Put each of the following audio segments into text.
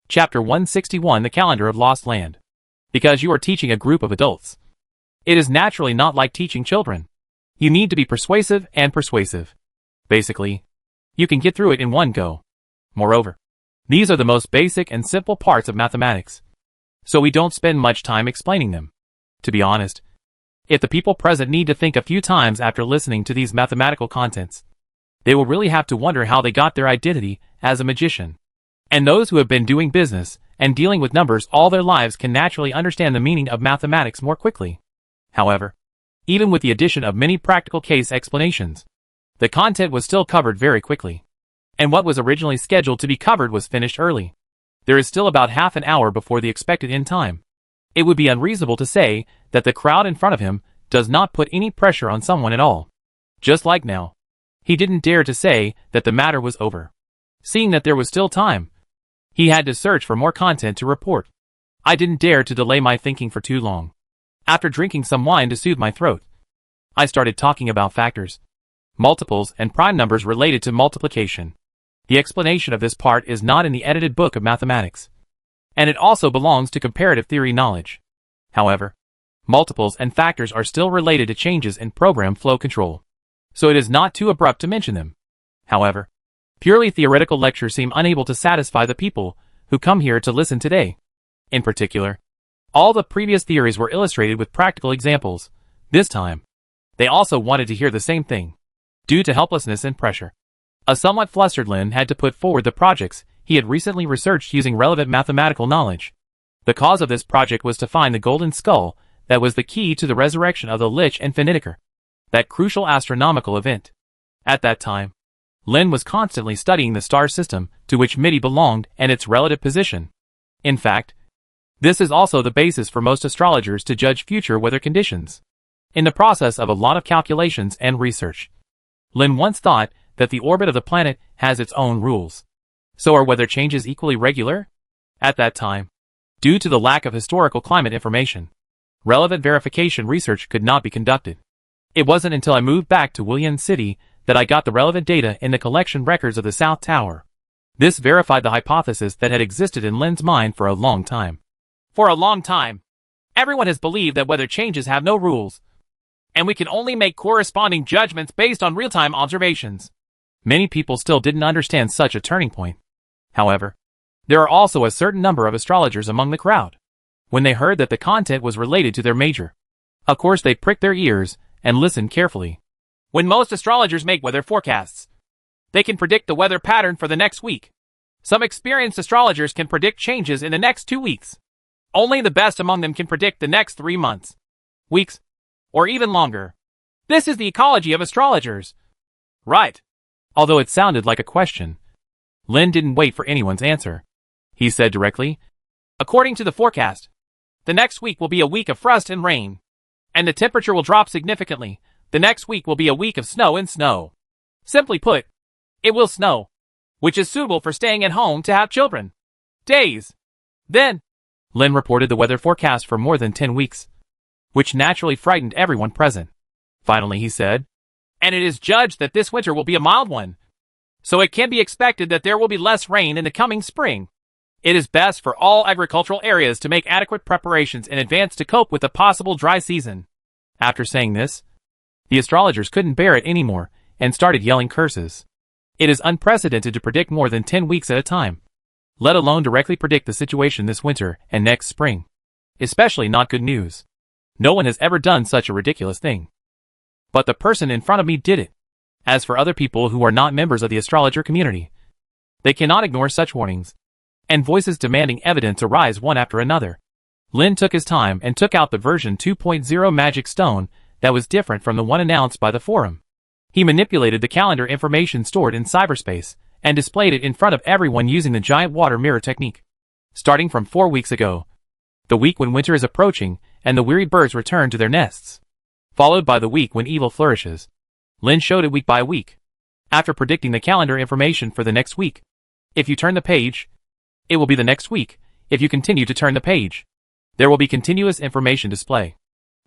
Chapter 161: The Calendar of Lost Land. Because you are teaching a group of adults. It is naturally not like teaching children. You need to be persuasive and persuasive. Basically, you can get through it in one go. Moreover, these are the most basic and simple parts of mathematics, so we don't spend much time explaining them. To be honest, if the people present need to think a few times after listening to these mathematical contents, they will really have to wonder how they got their identity as a magician. And those who have been doing business and dealing with numbers all their lives can naturally understand the meaning of mathematics more quickly. However, even with the addition of many practical case explanations, the content was still covered very quickly. And what was originally scheduled to be covered was finished early. There is still about half an hour before the expected end time. It would be unreasonable to say that the crowd in front of him does not put any pressure on someone at all. Just like now, he didn't dare to say that the matter was over. Seeing that there was still time, he had to search for more content to report. I didn't dare to delay my thinking for too long. After drinking some wine to soothe my throat, I started talking about factors, multiples, and prime numbers related to multiplication. The explanation of this part is not in the edited book of mathematics, and it also belongs to comparative theory knowledge. However, multiples and factors are still related to changes in program flow control, so it is not too abrupt to mention them. However, purely theoretical lectures seem unable to satisfy the people who come here to listen today. In particular, all the previous theories were illustrated with practical examples. This time, they also wanted to hear the same thing. Due to helplessness and pressure, a somewhat flustered Lin had to put forward the projects he had recently researched using relevant mathematical knowledge. The cause of this project was to find the golden skull that was the key to the resurrection of the Lich and Finnicker, that crucial astronomical event. At that time, Lin was constantly studying the star system to which Midi belonged and its relative position. In fact, this is also the basis for most astrologers to judge future weather conditions. In the process of a lot of calculations and research, Lin once thought that the orbit of the planet has its own rules. So are weather changes equally regular? At that time, due to the lack of historical climate information, relevant verification research could not be conducted. It wasn't until I moved back to William City that I got the relevant data in the collection records of the South Tower. This verified the hypothesis that had existed in Lin's mind for a long time. For a long time, everyone has believed that weather changes have no rules, and we can only make corresponding judgments based on real-time observations. Many people still didn't understand such a turning point. However, there are also a certain number of astrologers among the crowd. When they heard that the content was related to their major, of course they pricked their ears and listened carefully. When most astrologers make weather forecasts, they can predict the weather pattern for the next week. Some experienced astrologers can predict changes in the next 2 weeks. Only the best among them can predict the next 3 months, weeks, or even longer. This is the ecology of astrologers. Right. Although it sounded like a question, Lin didn't wait for anyone's answer. He said directly, according to the forecast, the next week will be a week of frost and rain, and the temperature will drop significantly. The next week will be a week of snow and snow. Simply put, it will snow, which is suitable for staying at home to have children. Days. Then, Lin reported the weather forecast for more than 10 weeks, which naturally frightened everyone present. Finally he said, and it is judged that this winter will be a mild one, so it can be expected that there will be less rain in the coming spring. It is best for all agricultural areas to make adequate preparations in advance to cope with a possible dry season. After saying this, the astrologers couldn't bear it anymore and started yelling curses. It is unprecedented to predict more than 10 weeks at a time, let alone directly predict the situation this winter and next spring. Especially not good news. No one has ever done such a ridiculous thing. But the person in front of me did it. As for other people who are not members of the astrologer community, they cannot ignore such warnings, and voices demanding evidence arise one after another. Lin took his time and took out the version 2.0 magic stone that was different from the one announced by the forum. He manipulated the calendar information stored in cyberspace and displayed it in front of everyone using the giant water mirror technique. Starting from 4 weeks ago, the week when winter is approaching and the wearied birds return to their nests, followed by the week when evil flourishes. Lin showed it week by week. After predicting the calendar information for the next week, if you turn the page, it will be the next week. If you continue to turn the page, there will be continuous information display.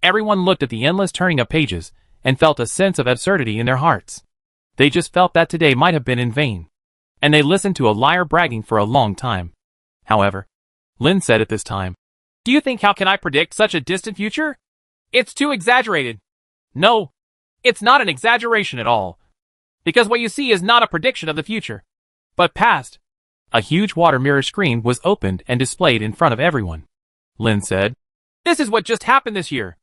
Everyone looked at the endless turning of pages and felt a sense of absurdity in their hearts. They just felt that today might have been in vain, and they listened to a liar bragging for a long time. However, Lin said at this time, "Do you think how can I predict such a distant future? It's too exaggerated." "No, it's not an exaggeration at all. Because what you see is not a prediction of the future, but past." A huge water mirror screen was opened and displayed in front of everyone. Lin said, "This is what just happened this year."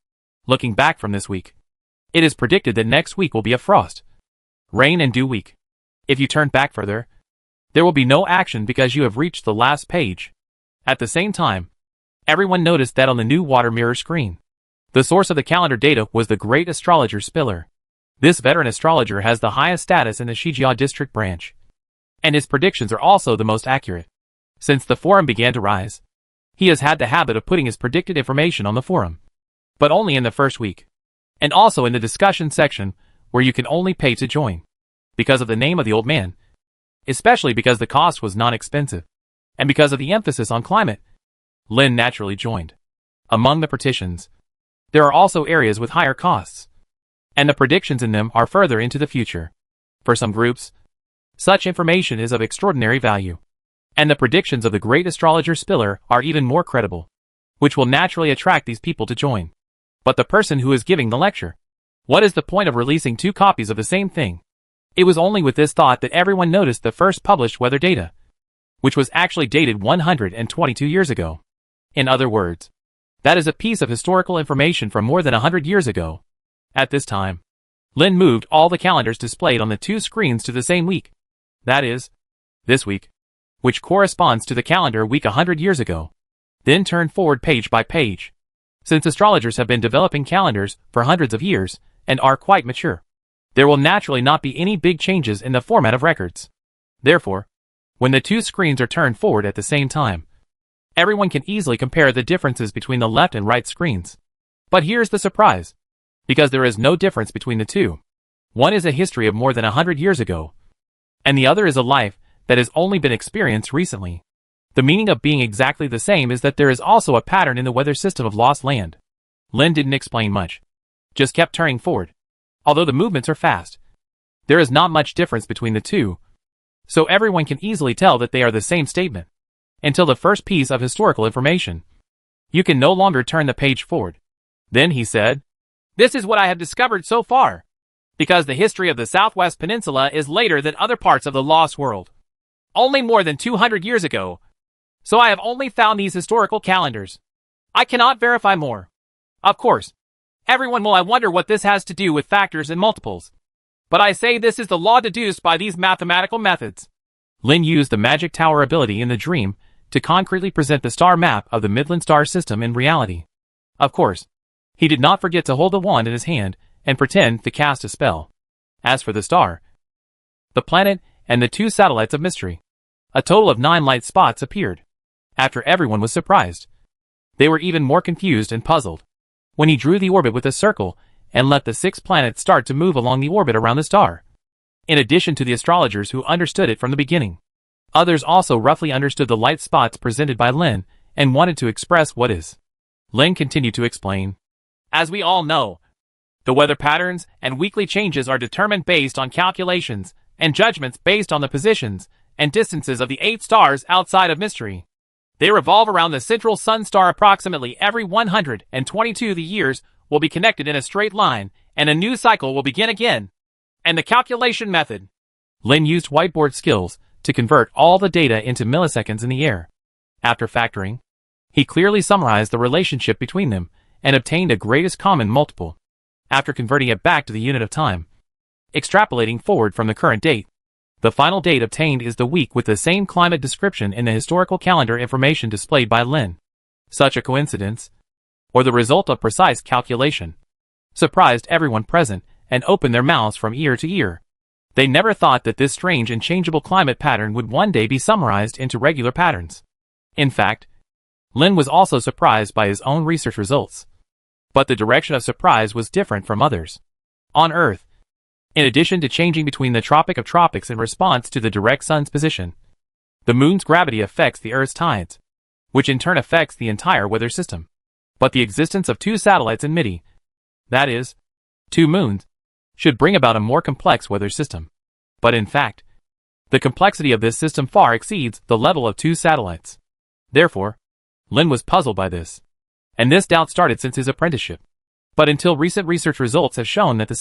Looking back from this week, it is predicted that next week will be a frost, rain and dew week. If you turn back further, there will be no action because you have reached the last page. At the same time, everyone noticed that on the new water mirror screen, the source of the calendar data was the great astrologer Spiller. This veteran astrologer has the highest status in the Shijiao district branch, and his predictions are also the most accurate. Since the forum began to rise, he has had the habit of putting his predicted information on the forum, but only in the first week, and also in the discussion section where you can only pay to join. Because of the name of the old man, especially because the cost was non-expensive, and because of the emphasis on climate, Lin naturally joined. Among the petitions, there are also areas with higher costs, and the predictions in them are further into the future. For some groups, such information is of extraordinary value, and the predictions of the great astrologer Spiller are even more credible, which will naturally attract these people to join. But the person who is giving the lecture, what is the point of releasing two copies of the same thing? It was only with this thought that everyone noticed the first published weather data, which was actually dated 122 years ago. In other words, that is a piece of historical information from more than 100 years ago. At this time, Lin moved all the calendars displayed on the two screens to the same week. That is, this week, which corresponds to the calendar week 100 years ago. Then turned forward page by page. Since astrologers have been developing calendars for hundreds of years and are quite mature, there will naturally not be any big changes in the format of records. Therefore, when the two screens are turned forward at the same time, everyone can easily compare the differences between the left and right screens. But here's the surprise. Because there is no difference between the two. One is a history of more than 100 years ago, and the other is a life that has only been experienced recently. The meaning of being exactly the same is that there is also a pattern in the weather system of lost land. Lin didn't explain much, just kept turning forward. Although the movements are fast, there is not much difference between the two, so everyone can easily tell that they are the same statement. Until the first piece of historical information, you can no longer turn the page forward. Then he said, "This is what I have discovered so far. Because the history of the Southwest Peninsula is later than other parts of the Lost World, only more than 200 years ago, so I have only found these historical calendars. I cannot verify more. Of course, everyone will wonder what this has to do with factors and multiples. But I say this is the law deduced by these mathematical methods." Lin used the magic tower ability in the dream to concretely present the star map of the Midland star system in reality. Of course, he did not forget to hold the wand in his hand and pretend to cast a spell. As for the star, the planet, and the two satellites of mystery, a total of 9 light spots appeared. After everyone was surprised, they were even more confused and puzzled when he drew the orbit with a circle and let the 6 planets start to move along the orbit around the star. In addition to the astrologers who understood it from the beginning, others also roughly understood the light spots presented by Lin and wanted to express what is. Lin continued to explain. As we all know, the weather patterns and weekly changes are determined based on calculations and judgments based on the positions and distances of the 8 stars outside of mystery. They revolve around the central sun star approximately every 122 the years will be connected in a straight line, and a new cycle will begin again. And the calculation method. Lin used whiteboard skills to convert all the data into milliseconds in the air. After factoring, he clearly summarized the relationship between them and obtained a greatest common multiple. After converting it back to the unit of time, extrapolating forward from the current date, the final date obtained is the week with the same climate description in the historical calendar information displayed by Lin. Such a coincidence, or the result of precise calculation, surprised everyone present and opened their mouths from ear to ear. They never thought that this strange and changeable climate pattern would one day be summarized into regular patterns. In fact, Lin was also surprised by his own research results. But the direction of surprise was different from others. On Earth, in addition to changing between the Tropic of Tropics in response to the direct sun's position, the moon's gravity affects the Earth's tides, which in turn affects the entire weather system. But the existence of 2 satellites in MIDI, that is, 2 moons, should bring about a more complex weather system. But in fact, the complexity of this system far exceeds the level of 2 satellites. Therefore, Lin was puzzled by this. And this doubt started since his apprenticeship. But until recent research results have shown that the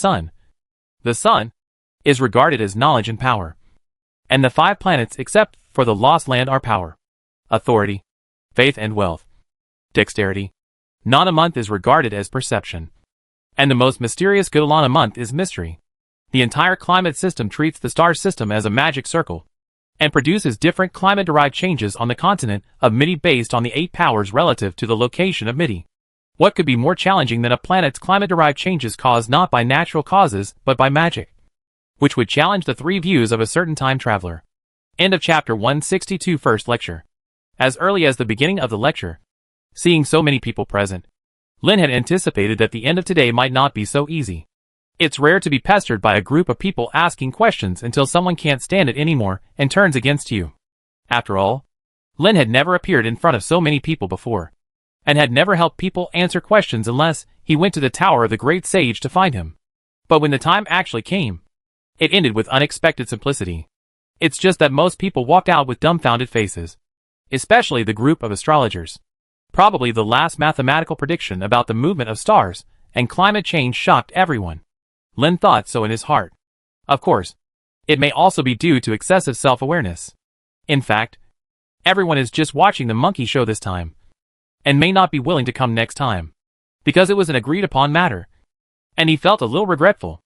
sun, is regarded as knowledge and power. And the 5 planets except for the Lost Land are power, authority, faith and wealth, dexterity. Nana month is regarded as perception. And the most mysterious Guadalana month is mystery. The entire climate system treats the star system as a magic circle, and produces different climate-derived changes on the continent of Midi based on the 8 powers relative to the location of Midi. What could be more challenging than a planet's climate-derived changes caused not by natural causes, but by magic? Which would challenge the 3 views of a certain time traveler. End of chapter 162 first lecture. As early as the beginning of the lecture, seeing so many people present, Lin had anticipated that the end of today might not be so easy. It's rare to be pestered by a group of people asking questions until someone can't stand it anymore and turns against you. After all, Lin had never appeared in front of so many people before, and had never helped people answer questions unless he went to the tower of the great sage to find him. But when the time actually came, it ended with unexpected simplicity. It's just that most people walked out with dumbfounded faces, especially the group of astrologers. Probably the last mathematical prediction about the movement of stars and climate change shocked everyone. Lin thought so in his heart. Of course, it may also be due to excessive self-awareness. In fact, everyone is just watching the monkey show this time, and may not be willing to come next time, because it was an agreed-upon matter, and he felt a little regretful.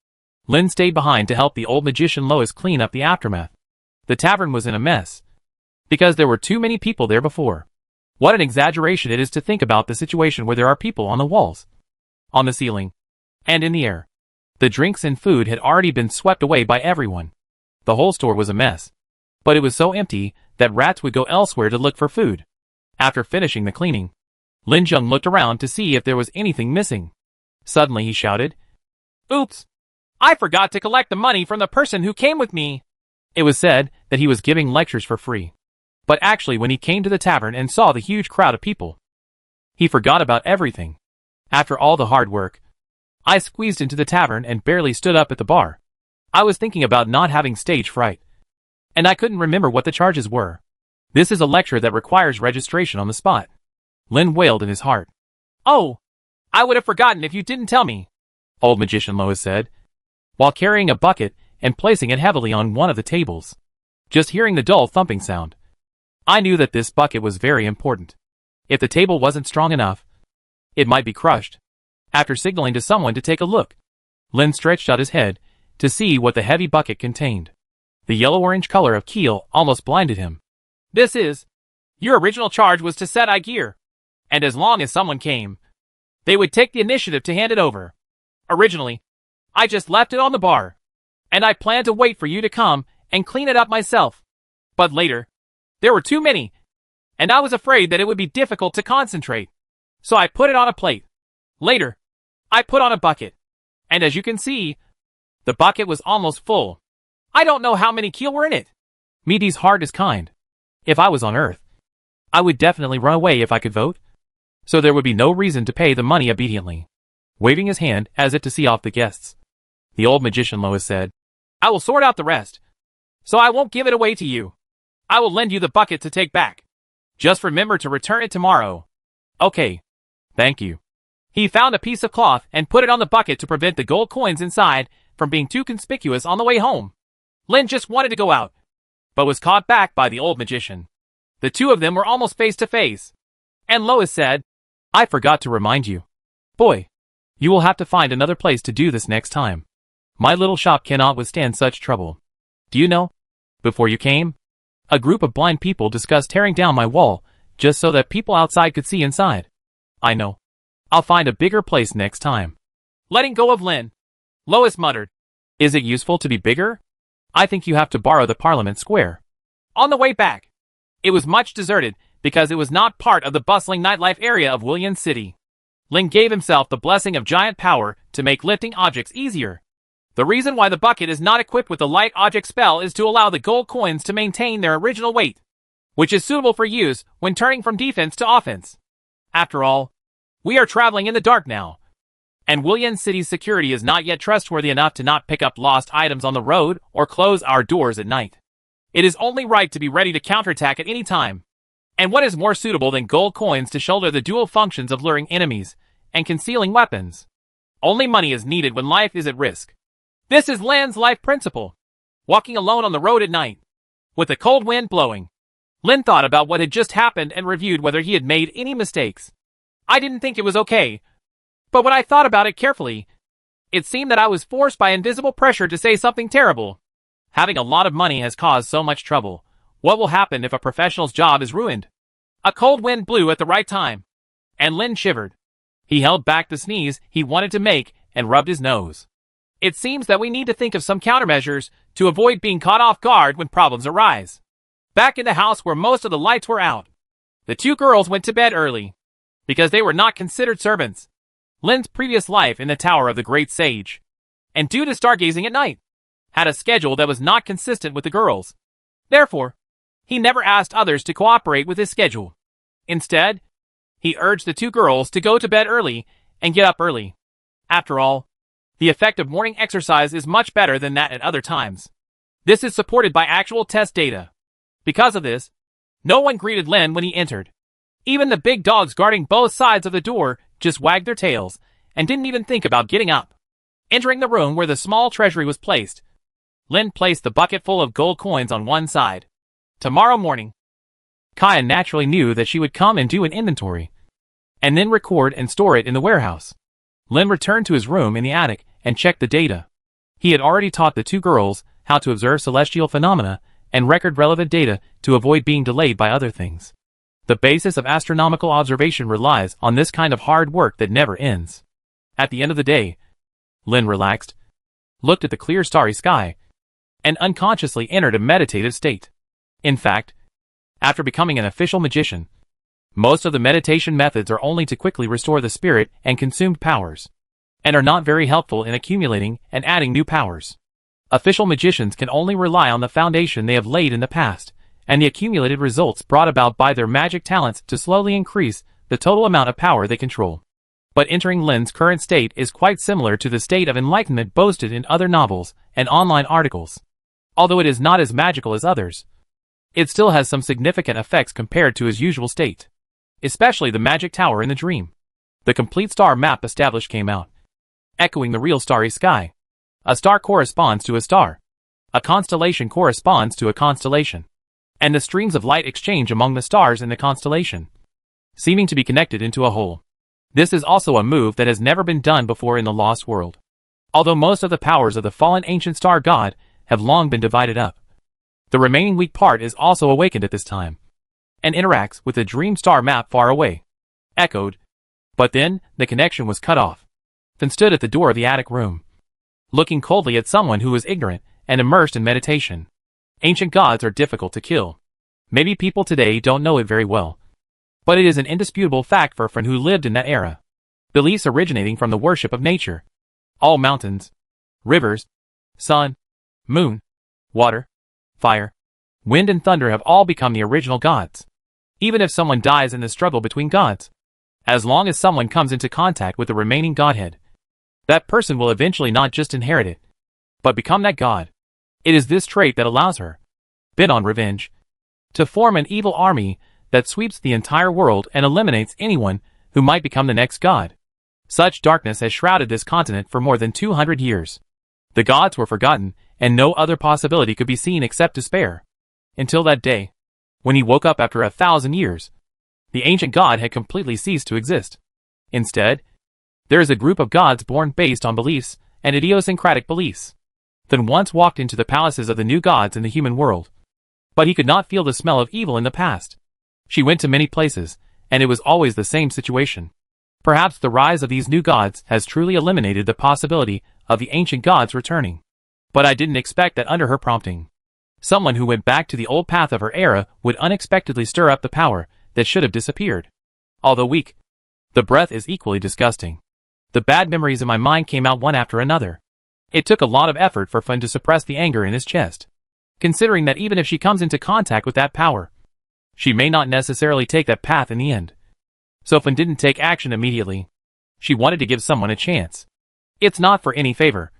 Lin stayed behind to help the old magician Lois clean up the aftermath. The tavern was in a mess, because there were too many people there before. What an exaggeration it is to think about the situation where there are people on the walls, on the ceiling, and in the air. The drinks and food had already been swept away by everyone. The whole store was a mess, but it was so empty that rats would go elsewhere to look for food. After finishing the cleaning, Lin Zheng looked around to see if there was anything missing. Suddenly he shouted, "Oops! I forgot to collect the money from the person who came with me." It was said that he was giving lectures for free. But actually when he came to the tavern and saw the huge crowd of people, he forgot about everything. After all the hard work, I squeezed into the tavern and barely stood up at the bar. I was thinking about not having stage fright, and I couldn't remember what the charges were. This is a lecture that requires registration on the spot. Lin wailed in his heart. "Oh, I would have forgotten if you didn't tell me," old magician Lois said, while carrying a bucket and placing it heavily on one of the tables. Just hearing the dull thumping sound, I knew that this bucket was very important. If the table wasn't strong enough, it might be crushed. After signaling to someone to take a look, Lin stretched out his head to see what the heavy bucket contained. The yellow-orange color of keel almost blinded him. "This is... Your original charge was to set I gear, and as long as someone came, they would take the initiative to hand it over. Originally, I just left it on the bar, and I planned to wait for you to come and clean it up myself. But later, there were too many, and I was afraid that it would be difficult to concentrate, so I put it on a plate. Later, I put on a bucket, and as you can see, the bucket was almost full. I don't know how many keel were in it. Midi's heart is kind. If I was on Earth, I would definitely run away if I could vote, so there would be no reason to pay the money obediently." Waving his hand as if to see off the guests, the old magician Lois said, "I will sort out the rest, so I won't give it away to you. I will lend you the bucket to take back. Just remember to return it tomorrow." "Okay. Thank you." He found a piece of cloth and put it on the bucket to prevent the gold coins inside from being too conspicuous on the way home. Lin just wanted to go out, but was caught back by the old magician. The two of them were almost face to face, and Lois said, "I forgot to remind you. Boy, you will have to find another place to do this next time. My little shop cannot withstand such trouble. Do you know, before you came, a group of blind people discussed tearing down my wall just so that people outside could see inside. I know. I'll find a bigger place next time." Letting go of Lin, Lois muttered, "Is it useful to be bigger? I think you have to borrow the Parliament Square." On the way back, it was much deserted because it was not part of the bustling nightlife area of William City. Lin gave himself the blessing of giant power to make lifting objects easier. The reason why the bucket is not equipped with the light object spell is to allow the gold coins to maintain their original weight, which is suitable for use when turning from defense to offense. After all, we are traveling in the dark now, and William City's security is not yet trustworthy enough to not pick up lost items on the road or close our doors at night. It is only right to be ready to counterattack at any time. And what is more suitable than gold coins to shoulder the dual functions of luring enemies and concealing weapons? Only money is needed when life is at risk. This is Lin's life principle. Walking alone on the road at night, with a cold wind blowing, Lin thought about what had just happened and reviewed whether he had made any mistakes. I didn't think it was okay, but when I thought about it carefully, it seemed that I was forced by invisible pressure to say something terrible. Having a lot of money has caused so much trouble. What will happen if a professional's job is ruined? A cold wind blew at the right time, and Lin shivered. He held back the sneeze he wanted to make and rubbed his nose. It seems that we need to think of some countermeasures to avoid being caught off guard when problems arise. Back in the house where most of the lights were out, the two girls went to bed early, because they were not considered servants. Lin's previous life in the Tower of the Great Sage, and due to stargazing at night, had a schedule that was not consistent with the girls. Therefore, he never asked others to cooperate with his schedule. Instead, he urged the two girls to go to bed early and get up early. After all, the effect of morning exercise is much better than that at other times. This is supported by actual test data. Because of this, no one greeted Lin when he entered. Even the big dogs guarding both sides of the door just wagged their tails and didn't even think about getting up. Entering the room where the small treasury was placed, Lin placed the bucket full of gold coins on one side. Tomorrow morning, Kaya naturally knew that she would come and do an inventory, and then record and store it in the warehouse. Lin returned to his room in the attic and checked the data. He had already taught the two girls how to observe celestial phenomena and record relevant data to avoid being delayed by other things. The basis of astronomical observation relies on this kind of hard work that never ends. At the end of the day, Lin relaxed, looked at the clear starry sky, and unconsciously entered a meditative state. In fact, after becoming an official magician, most of the meditation methods are only to quickly restore the spirit and consumed powers, and are not very helpful in accumulating and adding new powers. Official magicians can only rely on the foundation they have laid in the past, and the accumulated results brought about by their magic talents to slowly increase the total amount of power they control. But entering Lin's current state is quite similar to the state of enlightenment boasted in other novels and online articles. Although it is not as magical as others, it still has some significant effects compared to his usual state. Especially the magic tower in the dream. The complete star map established came out, echoing the real starry sky. A star corresponds to a star. A constellation corresponds to a constellation. And the streams of light exchange among the stars in the constellation, seeming to be connected into a whole. This is also a move that has never been done before in the Lost World. Although most of the powers of the fallen ancient star god have long been divided up, the remaining weak part is also awakened at this time, and interacts with the dream star map far away. Echoed. But then, the connection was cut off. Then stood at the door of the attic room, looking coldly at someone who was ignorant and immersed in meditation. Ancient gods are difficult to kill. Maybe people today don't know it very well, but it is an indisputable fact for a friend who lived in that era. Beliefs originating from the worship of nature. All mountains, rivers, sun, moon, water, fire, wind and thunder have all become the original gods. Even if someone dies in the struggle between gods, as long as someone comes into contact with the remaining godhead, that person will eventually not just inherit it, but become that god. It is this trait that allows her, bent on revenge, to form an evil army that sweeps the entire world and eliminates anyone who might become the next god. Such darkness has shrouded this continent for more than 200 years. The gods were forgotten, and no other possibility could be seen except despair. Until that day, when he woke up after 1,000 years, the ancient god had completely ceased to exist. Instead, there is a group of gods born based on beliefs and idiosyncratic beliefs. Then once walked into the palaces of the new gods in the human world. But he could not feel the smell of evil in the past. She went to many places, and it was always the same situation. Perhaps the rise of these new gods has truly eliminated the possibility of the ancient gods returning. But I didn't expect that under her prompting, someone who went back to the old path of her era would unexpectedly stir up the power that should have disappeared. Although weak, the breath is equally disgusting. The bad memories in my mind came out one after another. It took a lot of effort for Fun to suppress the anger in his chest, considering that even if she comes into contact with that power, she may not necessarily take that path in the end. So Fun didn't take action immediately. She wanted to give someone a chance. It's not for any favor.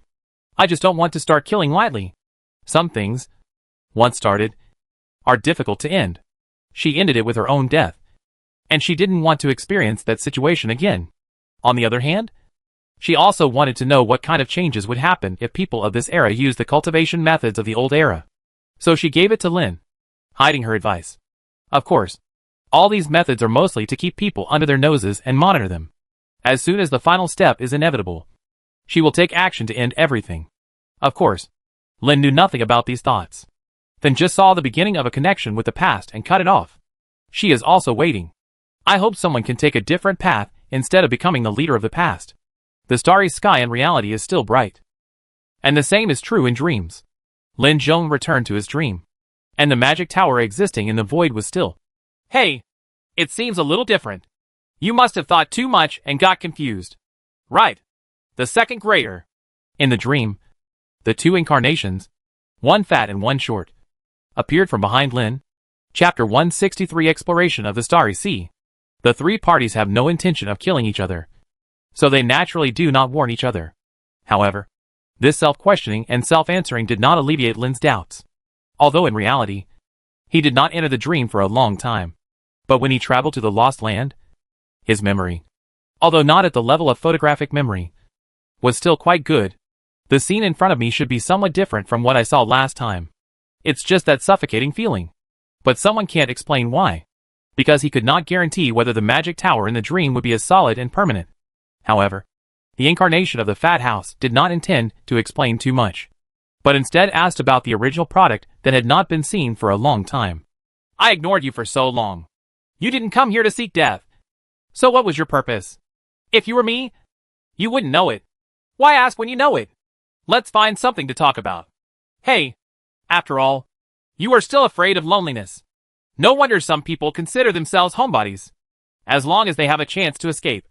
I just don't want to start killing lightly. Some things, once started, are difficult to end. She ended it with her own death. And she didn't want to experience that situation again. On the other hand, she also wanted to know what kind of changes would happen if people of this era used the cultivation methods of the old era. So she gave it to Lin, hiding her advice. Of course, all these methods are mostly to keep people under their noses and monitor them. As soon as the final step is inevitable, she will take action to end everything. Of course, Lin knew nothing about these thoughts. Then just saw the beginning of a connection with the past and cut it off. She is also waiting. I hope someone can take a different path instead of becoming the leader of the past. The starry sky in reality is still bright. And the same is true in dreams. Lin Zhong returned to his dream. And the magic tower existing in the void was still. Hey, it seems a little different. You must have thought too much and got confused. Right. The second grader. In the dream, the two incarnations, one fat and one short, appeared from behind Lin. Chapter 163 Exploration of the Starry Sea. The three parties have no intention of killing each other, so they naturally do not warn each other. However, this self-questioning and self-answering did not alleviate Lin's doubts. Although in reality, he did not enter the dream for a long time. But when he traveled to the Lost Land, his memory, although not at the level of photographic memory, was still quite good. The scene in front of me should be somewhat different from what I saw last time. It's just that suffocating feeling. But someone can't explain why. Because he could not guarantee whether the magic tower in the dream would be as solid and permanent. However, the incarnation of the fat house did not intend to explain too much, but instead asked about the original product that had not been seen for a long time. I ignored you for so long. You didn't come here to seek death. So what was your purpose? If you were me, you wouldn't know it. Why ask when you know it? Let's find something to talk about. Hey, after all, you are still afraid of loneliness. No wonder some people consider themselves homebodies. As long as they have a chance to escape,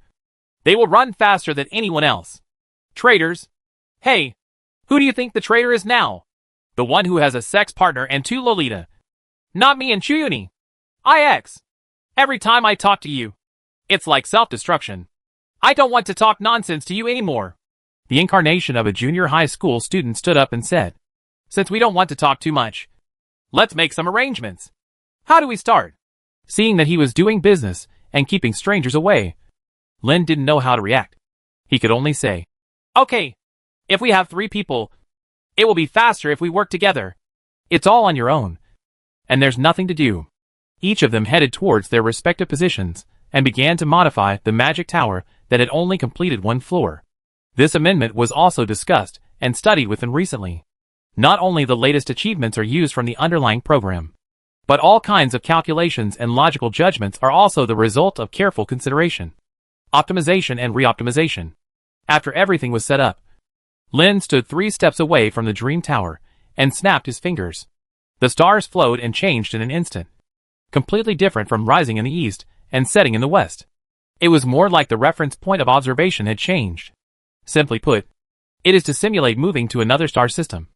they will run faster than anyone else. Traitors. Hey, who do you think the traitor is now? The one who has a sex partner and two Lolita. Not me and Chuyuni. IX. Every time I talk to you, it's like self-destruction. I don't want to talk nonsense to you anymore. The incarnation of a junior high school student stood up and said, since we don't want to talk too much, let's make some arrangements. How do we start? Seeing that he was doing business and keeping strangers away, Lin didn't know how to react. He could only say, okay, if we have 3 people, it will be faster if we work together. It's all on your own. And there's nothing to do. Each of them headed towards their respective positions and began to modify the magic tower that had only completed 1 floor. This amendment was also discussed and studied within recently. Not only the latest achievements are used from the underlying program, but all kinds of calculations and logical judgments are also the result of careful consideration, optimization and re-optimization. After everything was set up, Lin stood 3 steps away from the dream tower and snapped his fingers. The stars flowed and changed in an instant, completely different from rising in the east and setting in the west. It was more like the reference point of observation had changed. Simply put, it is to simulate moving to another star system,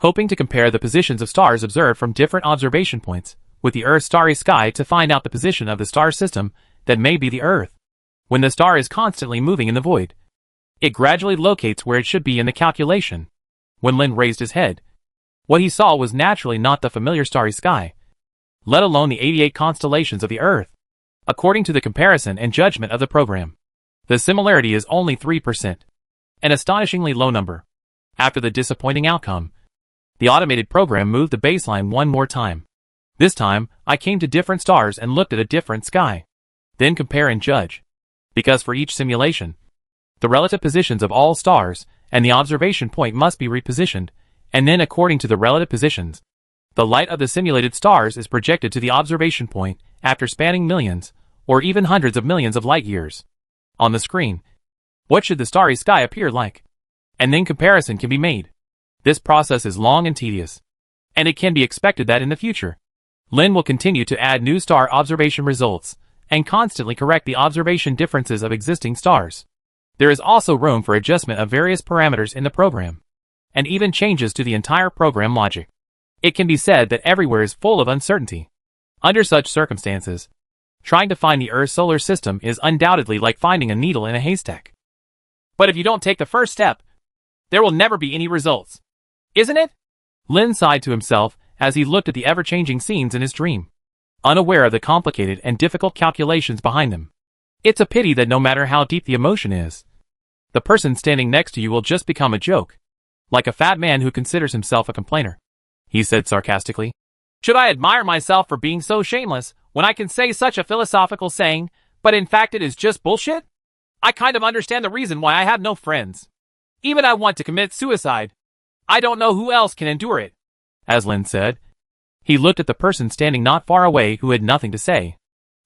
hoping to compare the positions of stars observed from different observation points with the Earth's starry sky to find out the position of the star system that may be the Earth. When the star is constantly moving in the void, it gradually locates where it should be in the calculation. When Lin raised his head, what he saw was naturally not the familiar starry sky, let alone the 88 constellations of the Earth. According to the comparison and judgment of the program, the similarity is only 3%, an astonishingly low number. After the disappointing outcome, the automated program moved the baseline one more time. This time, I came to different stars and looked at a different sky. Then compare and judge. Because for each simulation, the relative positions of all stars and the observation point must be repositioned, and then according to the relative positions, the light of the simulated stars is projected to the observation point after spanning millions, or even hundreds of millions of light years. On the screen, what should the starry sky appear like? And then comparison can be made. This process is long and tedious, and it can be expected that in the future, Lin will continue to add new star observation results and constantly correct the observation differences of existing stars. There is also room for adjustment of various parameters in the program, and even changes to the entire program logic. It can be said that everywhere is full of uncertainty. Under such circumstances, trying to find the Earth's solar system is undoubtedly like finding a needle in a haystack. But if you don't take the first step, there will never be any results. Isn't it? Lin sighed to himself as he looked at the ever-changing scenes in his dream. unaware of the complicated and difficult calculations behind them. It's a pity that no matter how deep the emotion is, the person standing next to you will just become a joke, like a fat man who considers himself a complainer. He said sarcastically. Should I admire myself for being so shameless when I can say such a philosophical saying, but in fact it is just bullshit? I kind of understand the reason why I have no friends. Even I want to commit suicide. I don't know who else can endure it. As Lin said, he looked at the person standing not far away who had nothing to say.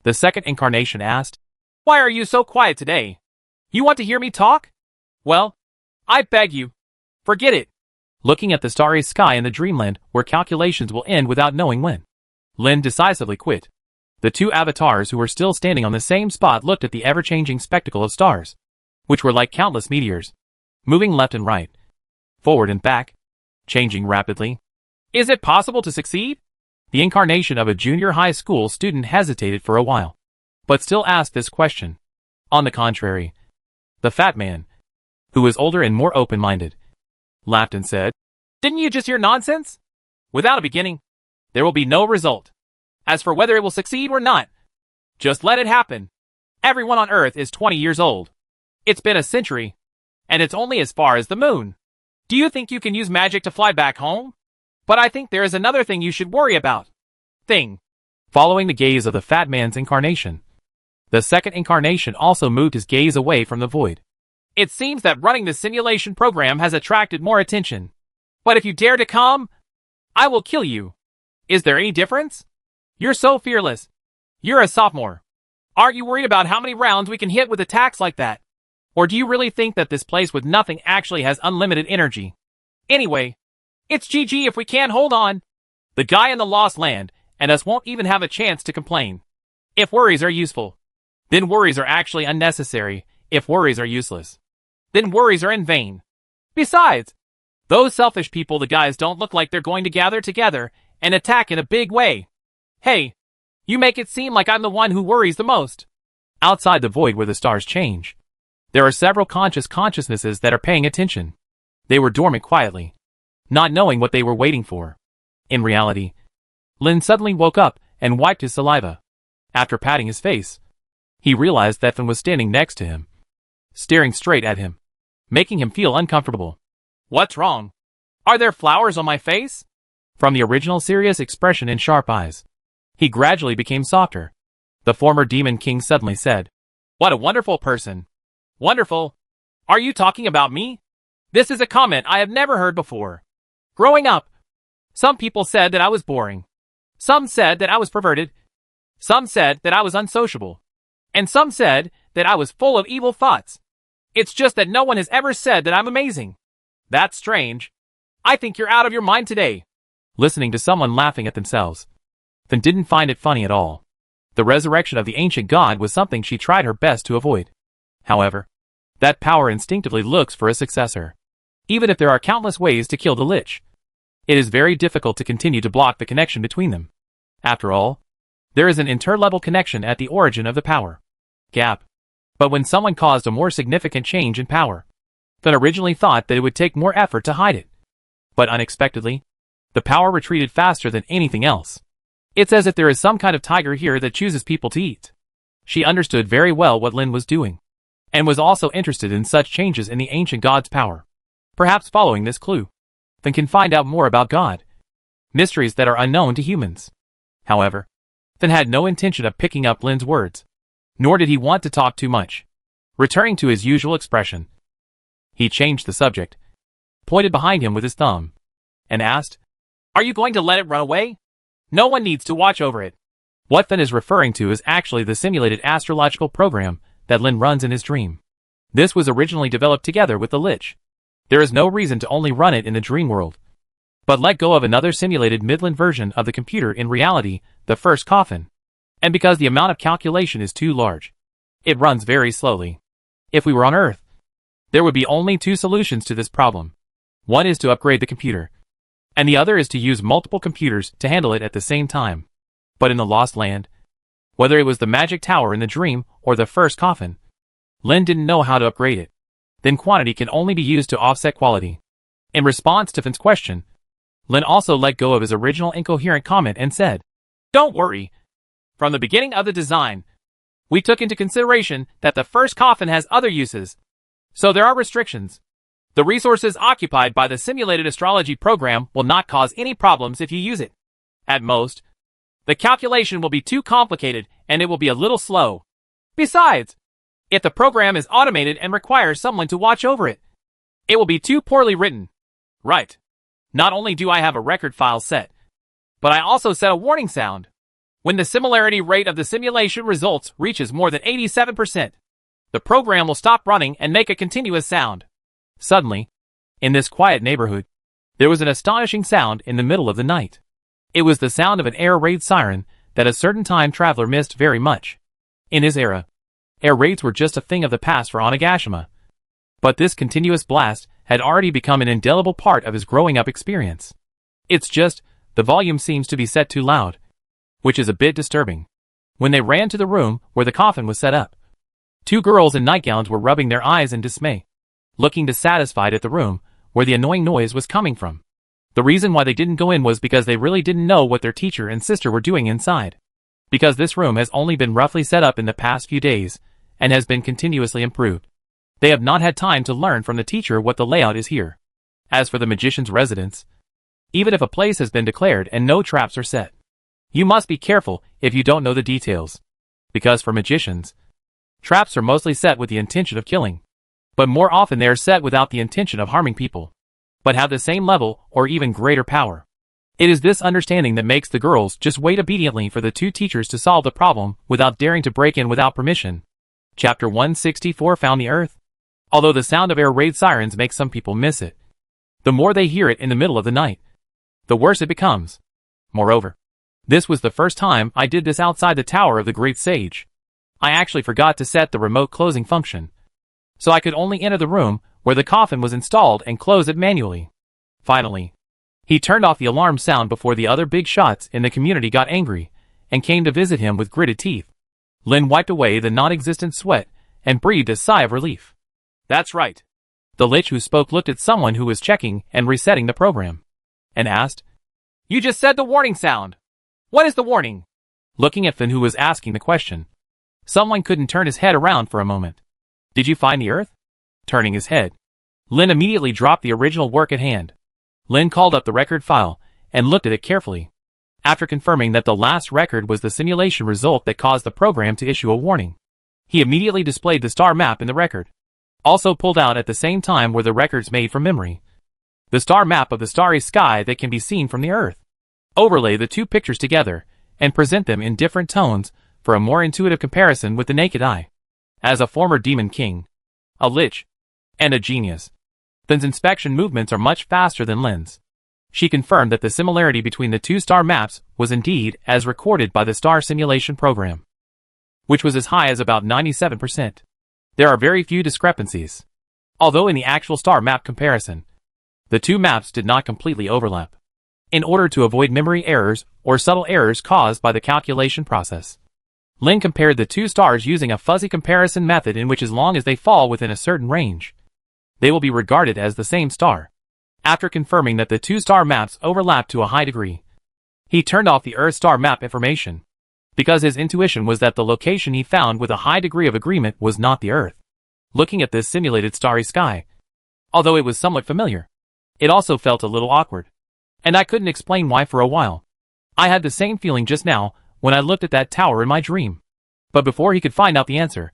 The second incarnation asked, Why are you so quiet today? You want to hear me talk? Well, I beg you, forget it. Looking at the starry sky in the dreamland where calculations will end without knowing when, Lin decisively quit. The two avatars who were still standing on the same spot looked at the ever-changing spectacle of stars, which were like countless meteors, moving left and right, forward and back, changing rapidly. Is it possible to succeed? The incarnation of a junior high school student hesitated for a while, but still asked this question. On the contrary, the fat man, who was older and more open-minded, laughed and said, Didn't you just hear nonsense? Without a beginning, there will be no result. As for whether it will succeed or not, just let it happen. Everyone on Earth is 20 years old. It's been a century, and it's only as far as the moon. Do you think you can use magic to fly back home? But I think there is another thing you should worry about. Following the gaze of the fat man's incarnation, the second incarnation also moved his gaze away from the void. It seems that running this simulation program has attracted more attention. But if you dare to come, I will kill you. Is there any difference? You're so fearless. You're a sophomore. Aren't you worried about how many rounds we can hit with attacks like that? Or do you really think that this place with nothing actually has unlimited energy? Anyway, it's GG if we can't hold on. The guy in the lost land and us won't even have a chance to complain. If worries are useful, then worries are actually unnecessary. If worries are useless, then worries are in vain. Besides, those selfish people, the guys don't look like they're going to gather together and attack in a big way. Hey, you make it seem like I'm the one who worries the most. Outside the void where the stars change, there are several consciousnesses that are paying attention. They were dormant quietly, not knowing what they were waiting for. In reality, Lin suddenly woke up and wiped his saliva. After patting his face, he realized that Fan was standing next to him, staring straight at him, making him feel uncomfortable. What's wrong? Are there flowers on my face? From the original serious expression and sharp eyes, he gradually became softer. The former Demon King suddenly said, What a wonderful person. Wonderful? Are you talking about me? This is a comment I have never heard before. Growing up, some people said that I was boring. Some said that I was perverted. Some said that I was unsociable. And some said that I was full of evil thoughts. It's just that no one has ever said that I'm amazing. That's strange. I think you're out of your mind today. Listening to someone laughing at themselves, Fan didn't find it funny at all. The resurrection of the ancient god was something she tried her best to avoid. However, that power instinctively looks for a successor. Even if there are countless ways to kill the Lich, it is very difficult to continue to block the connection between them. After all, there is an interlevel connection at the origin of the power gap. But when someone caused a more significant change in power, Fan originally thought that it would take more effort to hide it. But unexpectedly, the power retreated faster than anything else. It's as if there is some kind of tiger here that chooses people to eat. She understood very well what Lin was doing, and was also interested in such changes in the ancient god's power. Perhaps following this clue, Fan can find out more about God, mysteries that are unknown to humans. However, Fan had no intention of picking up Lin's words, nor did he want to talk too much. Returning to his usual expression, he changed the subject, pointed behind him with his thumb, and asked, Are you going to let it run away? No one needs to watch over it. What Fan is referring to is actually the simulated astrological program that Lin runs in his dream. This was originally developed together with the Lich. There is no reason to only run it in the dream world, but let go of another simulated Midland version of the computer in reality, the first coffin. And because the amount of calculation is too large, it runs very slowly. If we were on Earth, there would be only two solutions to this problem. One is to upgrade the computer, and the other is to use multiple computers to handle it at the same time. But in the Lost Land, whether it was the magic tower in the dream or the first coffin, Lin didn't know how to upgrade it. Then quantity can only be used to offset quality. In response to Fan's question, Lin also let go of his original incoherent comment and said, Don't worry. From the beginning of the design, we took into consideration that the first coffin has other uses, so there are restrictions. The resources occupied by the simulated astrology program will not cause any problems if you use it. At most, the calculation will be too complicated and it will be a little slow. Besides, if the program is automated and requires someone to watch over it, it will be too poorly written. Right. Not only do I have a record file set, but I also set a warning sound. When the similarity rate of the simulation results reaches more than 87%, the program will stop running and make a continuous sound. Suddenly, in this quiet neighborhood, there was an astonishing sound in the middle of the night. It was the sound of an air raid siren that a certain time traveler missed very much. In his era, air raids were just a thing of the past for Onigashima. But this continuous blast had already become an indelible part of his growing up experience. It's just, the volume seems to be set too loud, which is a bit disturbing. When they ran to the room where the coffin was set up, two girls in nightgowns were rubbing their eyes in dismay, looking dissatisfied at the room where the annoying noise was coming from. The reason why they didn't go in was because they really didn't know what their teacher and sister were doing inside. Because this room has only been roughly set up in the past few days, and has been continuously improved. They have not had time to learn from the teacher what the layout is here. As for the magician's residence, even if a place has been declared and no traps are set, you must be careful if you don't know the details. Because for magicians, traps are mostly set with the intention of killing. But more often they are set without the intention of harming people, but have the same level or even greater power. It is this understanding that makes the girls just wait obediently for the two teachers to solve the problem without daring to break in without permission. Chapter 164 Found the Earth. Although the sound of air raid sirens makes some people miss it, the more they hear it in the middle of the night, the worse it becomes. Moreover, this was the first time I did this outside the Tower of the Great Sage. I actually forgot to set the remote closing function, so I could only enter the room where the coffin was installed and close it manually. Finally, he turned off the alarm sound before the other big shots in the community got angry and came to visit him with gritted teeth. Lin wiped away the non-existent sweat and breathed a sigh of relief. That's right. The lich who spoke looked at someone who was checking and resetting the program, and asked, "You just said the warning sound. What is the warning?" Looking at Finn, who was asking the question, someone couldn't turn his head around for a moment. "Did you find the Earth?" Turning his head, Lin immediately dropped the original work at hand. Lin called up the record file and looked at it carefully. After confirming that the last record was the simulation result that caused the program to issue a warning, he immediately displayed the star map in the record. Also pulled out at the same time were the records made from memory, the star map of the starry sky that can be seen from the Earth. Overlay the two pictures together and present them in different tones for a more intuitive comparison with the naked eye. As a former demon king, a lich, and a genius, Finn's inspection movements are much faster than Lin's. She confirmed that the similarity between the two star maps was indeed as recorded by the star simulation program, which was as high as about 97%. There are very few discrepancies, although in the actual star map comparison, the two maps did not completely overlap. In order to avoid memory errors or subtle errors caused by the calculation process, Lin compared the two stars using a fuzzy comparison method in which, as long as they fall within a certain range, they will be regarded as the same star. After confirming that the two star maps overlap to a high degree, he turned off the Earth star map information, because his intuition was that the location he found with a high degree of agreement was not the Earth. Looking at this simulated starry sky, although it was somewhat familiar, it also felt a little awkward, and I couldn't explain why for a while. I had the same feeling just now when I looked at that tower in my dream. But before he could find out the answer,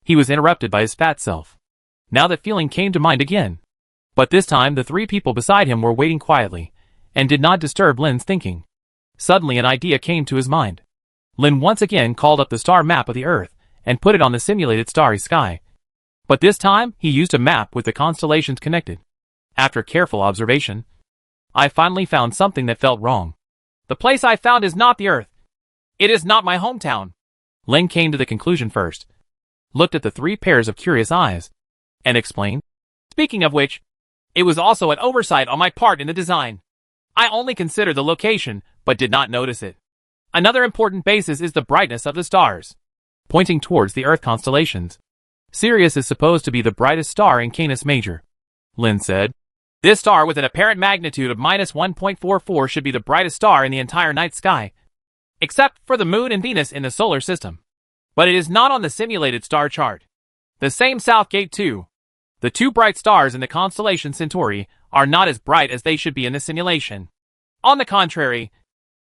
he was interrupted by his fat self. Now that feeling came to mind again. But this time the three people beside him were waiting quietly, and did not disturb Lin's thinking. Suddenly an idea came to his mind. Lin once again called up the star map of the Earth, and put it on the simulated starry sky. But this time, he used a map with the constellations connected. After careful observation, I finally found something that felt wrong. The place I found is not the Earth. It is not my hometown. Lin came to the conclusion first, looked at the three pairs of curious eyes, and explained. Speaking of which, it was also an oversight on my part in the design. I only considered the location, but did not notice it. Another important basis is the brightness of the stars. Pointing towards the Earth constellations, Sirius is supposed to be the brightest star in Canis Major. Lin said, "This star with an apparent magnitude of -1.44 should be the brightest star in the entire night sky. except for the Moon and Venus in the solar system. But it is not on the simulated star chart. The same Southgate 2. The two bright stars in the constellation Centauri are not as bright as they should be in the simulation. On the contrary,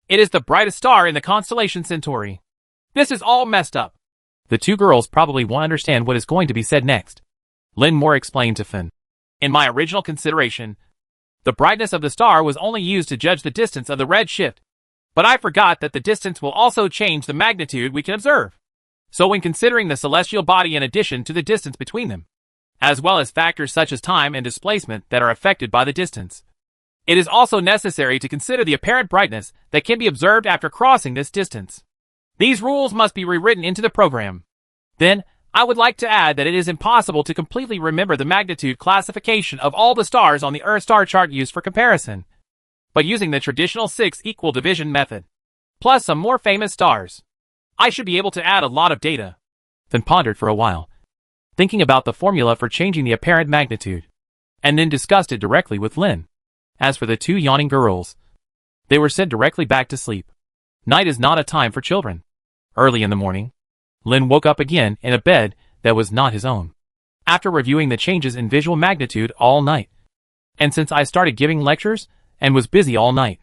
it is the brightest star in the constellation Centauri. This is all messed up. The two girls probably won't understand what is going to be said next. Lynn Moore explained to Finn. In my original consideration, the brightness of the star was only used to judge the distance of the red shift. But I forgot that the distance will also change the magnitude we can observe. So when considering the celestial body in addition to the distance between them, as well as factors such as time and displacement that are affected by the distance, it is also necessary to consider the apparent brightness that can be observed after crossing this distance. These rules must be rewritten into the program. Then, I would like to add that it is impossible to completely remember the magnitude classification of all the stars on the Earth star chart used for comparison, but using the traditional 6 equal division method, plus some more famous stars, I should be able to add a lot of data. Then pondered for a while, thinking about the formula for changing the apparent magnitude, and then discussed it directly with Lynn. As for the two yawning girls, they were sent directly back to sleep. Night is not a time for children. Early in the morning, Lynn woke up again in a bed that was not his own, after reviewing the changes in visual magnitude all night. And since I started giving lectures and was busy all night,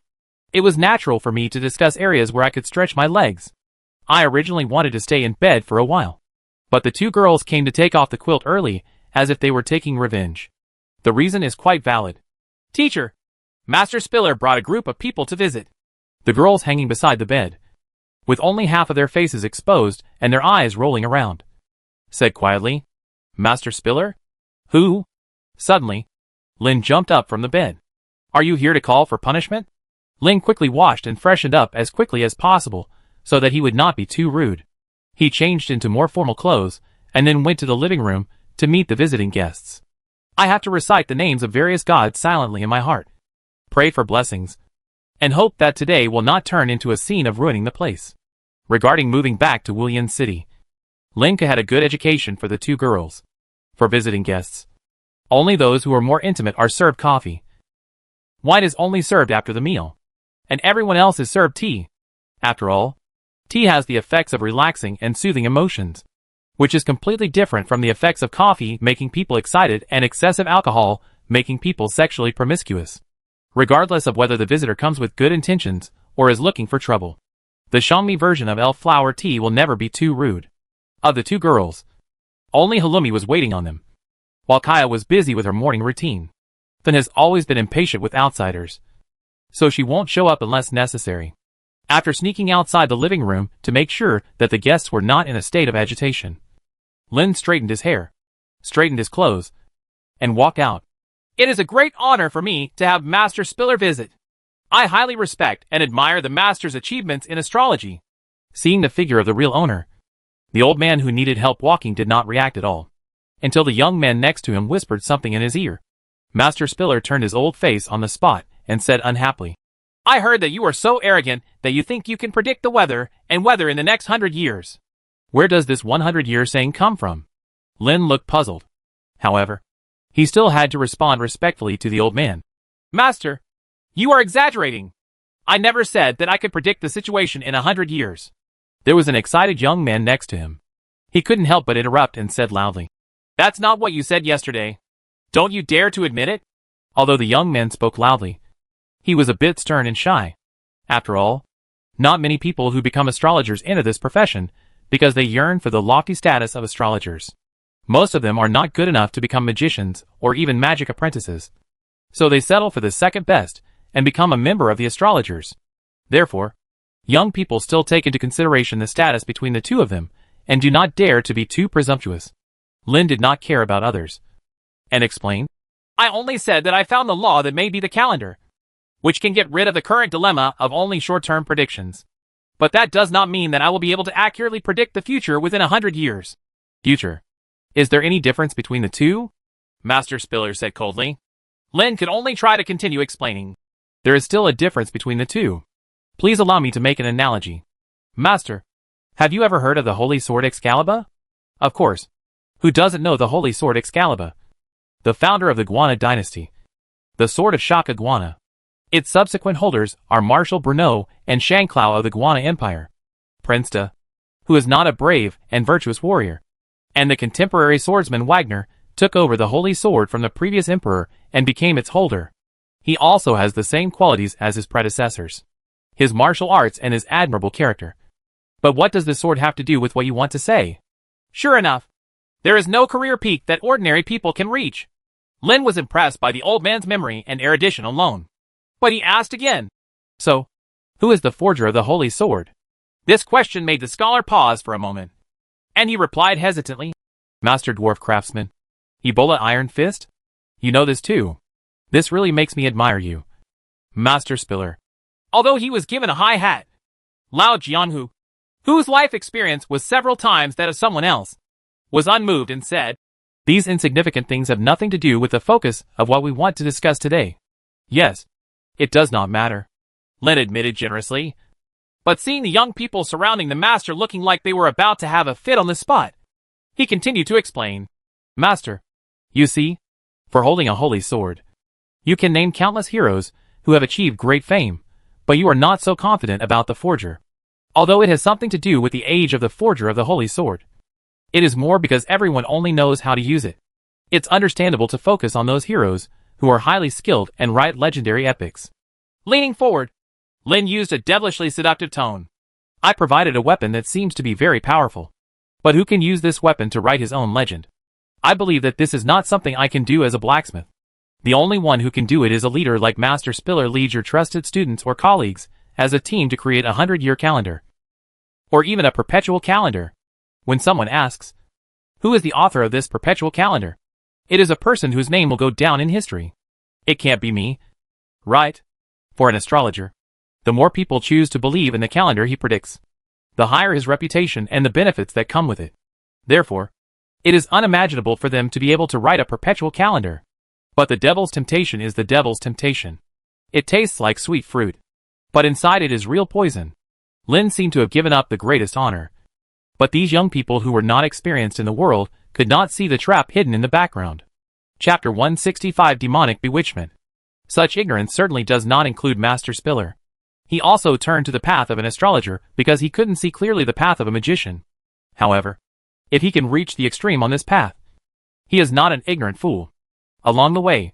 it was natural for me to discuss areas where I could stretch my legs. I originally wanted to stay in bed for a while, but the two girls came to take off the quilt early as if they were taking revenge. The reason is quite valid. Teacher, Master Spiller brought a group of people to visit. The girls hanging beside the bed, with only half of their faces exposed and their eyes rolling around, said quietly, Master Spiller? Who? Suddenly, Lynn jumped up from the bed. Are you here to call for punishment? Lynn quickly washed and freshened up as quickly as possible so that he would not be too rude. He changed into more formal clothes and then went to the living room to meet the visiting guests. I have to recite the names of various gods silently in my heart, pray for blessings, and hope that today will not turn into a scene of ruining the place. Regarding moving back to Wulian City, Linka had a good education for the two girls. For visiting guests, only those who are more intimate are served coffee. Wine is only served after the meal, and everyone else is served tea. After all, tea has the effects of relaxing and soothing emotions, which is completely different from the effects of coffee making people excited and excessive alcohol making people sexually promiscuous. Regardless of whether the visitor comes with good intentions or is looking for trouble, the Xiangmi version of elf flower tea will never be too rude. Of the two girls, only Halumi was waiting on them, while Kaya was busy with her morning routine. Finn has always been impatient with outsiders, so she won't show up unless necessary. After sneaking outside the living room to make sure that the guests were not in a state of agitation, Lin straightened his hair, straightened his clothes, and walked out. It is a great honor for me to have Master Spiller visit. I highly respect and admire the Master's achievements in astrology. Seeing the figure of the real owner, the old man who needed help walking did not react at all, until the young man next to him whispered something in his ear. Master Spiller turned his old face on the spot and said unhappily, I heard that you are so arrogant that you think you can predict the weather and weather in the next 100 years. Where does this 100-year saying come from? Lin looked puzzled. However, he still had to respond respectfully to the old man. Master, you are exaggerating. I never said that I could predict the situation in 100 years. There was an excited young man next to him. He couldn't help but interrupt and said loudly, That's not what you said yesterday. Don't you dare to admit it? Although the young man spoke loudly, he was a bit stern and shy. After all, not many people who become astrologers enter this profession because they yearn for the lofty status of astrologers. Most of them are not good enough to become magicians or even magic apprentices, so they settle for the second best and become a member of the astrologers. Therefore, young people still take into consideration the status between the two of them and do not dare to be too presumptuous. Lin did not care about others, and explained, I only said that I found the law that may be the calendar, which can get rid of the current dilemma of only short-term predictions. But that does not mean that I will be able to accurately predict the future within 100 years. Future. Is there any difference between the two? Master Spiller said coldly. Lin could only try to continue explaining. There is still a difference between the two. Please allow me to make an analogy. Master, have you ever heard of the Holy Sword Excalibur? Of course. Who doesn't know the Holy Sword Excalibur? The founder of the Guana dynasty. The sword of Shaka Guana. Its subsequent holders are Marshal Bruneau and Shanklau of the Guana Empire, Prince De, who is not a brave and virtuous warrior, and the contemporary swordsman Wagner took over the holy sword from the previous emperor and became its holder. He also has the same qualities as his predecessors, his martial arts and his admirable character. But what does this sword have to do with what you want to say? Sure enough, there is no career peak that ordinary people can reach. Lin was impressed by the old man's memory and erudition alone. But he asked again. So, who is the forger of the holy sword? This question made the scholar pause for a moment, and he replied hesitantly, Master Dwarf Craftsman, Ebola Iron Fist? You know this too. This really makes me admire you. Master Spiller. Although he was given a high hat, Lao Jianhu, whose life experience was several times that of someone else, was unmoved and said, These insignificant things have nothing to do with the focus of what we want to discuss today. Yes, it does not matter, Lin admitted generously. But seeing the young people surrounding the master looking like they were about to have a fit on the spot, he continued to explain. Master, you see, for holding a holy sword, you can name countless heroes who have achieved great fame, but you are not so confident about the forger. Although it has something to do with the age of the forger of the holy sword, it is more because everyone only knows how to use it. It's understandable to focus on those heroes who are highly skilled and write legendary epics. Leaning forward, Lin used a devilishly seductive tone. I provided a weapon that seems to be very powerful. But who can use this weapon to write his own legend? I believe that this is not something I can do as a blacksmith. The only one who can do it is a leader like Master Spiller leads your trusted students or colleagues as a team to create a 100-year calendar. Or even a perpetual calendar. When someone asks, who is the author of this perpetual calendar? It is a person whose name will go down in history. It can't be me. Right? For an astrologer, the more people choose to believe in the calendar he predicts, the higher his reputation and the benefits that come with it. Therefore, it is unimaginable for them to be able to write a perpetual calendar. But the devil's temptation is the devil's temptation. It tastes like sweet fruit, but inside it is real poison. Lin seemed to have given up the greatest honor. But these young people who were not experienced in the world could not see the trap hidden in the background. Chapter 165 Demonic Bewitchment. Such ignorance certainly does not include Master Spiller. He also turned to the path of an astrologer because he couldn't see clearly the path of a magician. However, if he can reach the extreme on this path, he is not an ignorant fool. Along the way,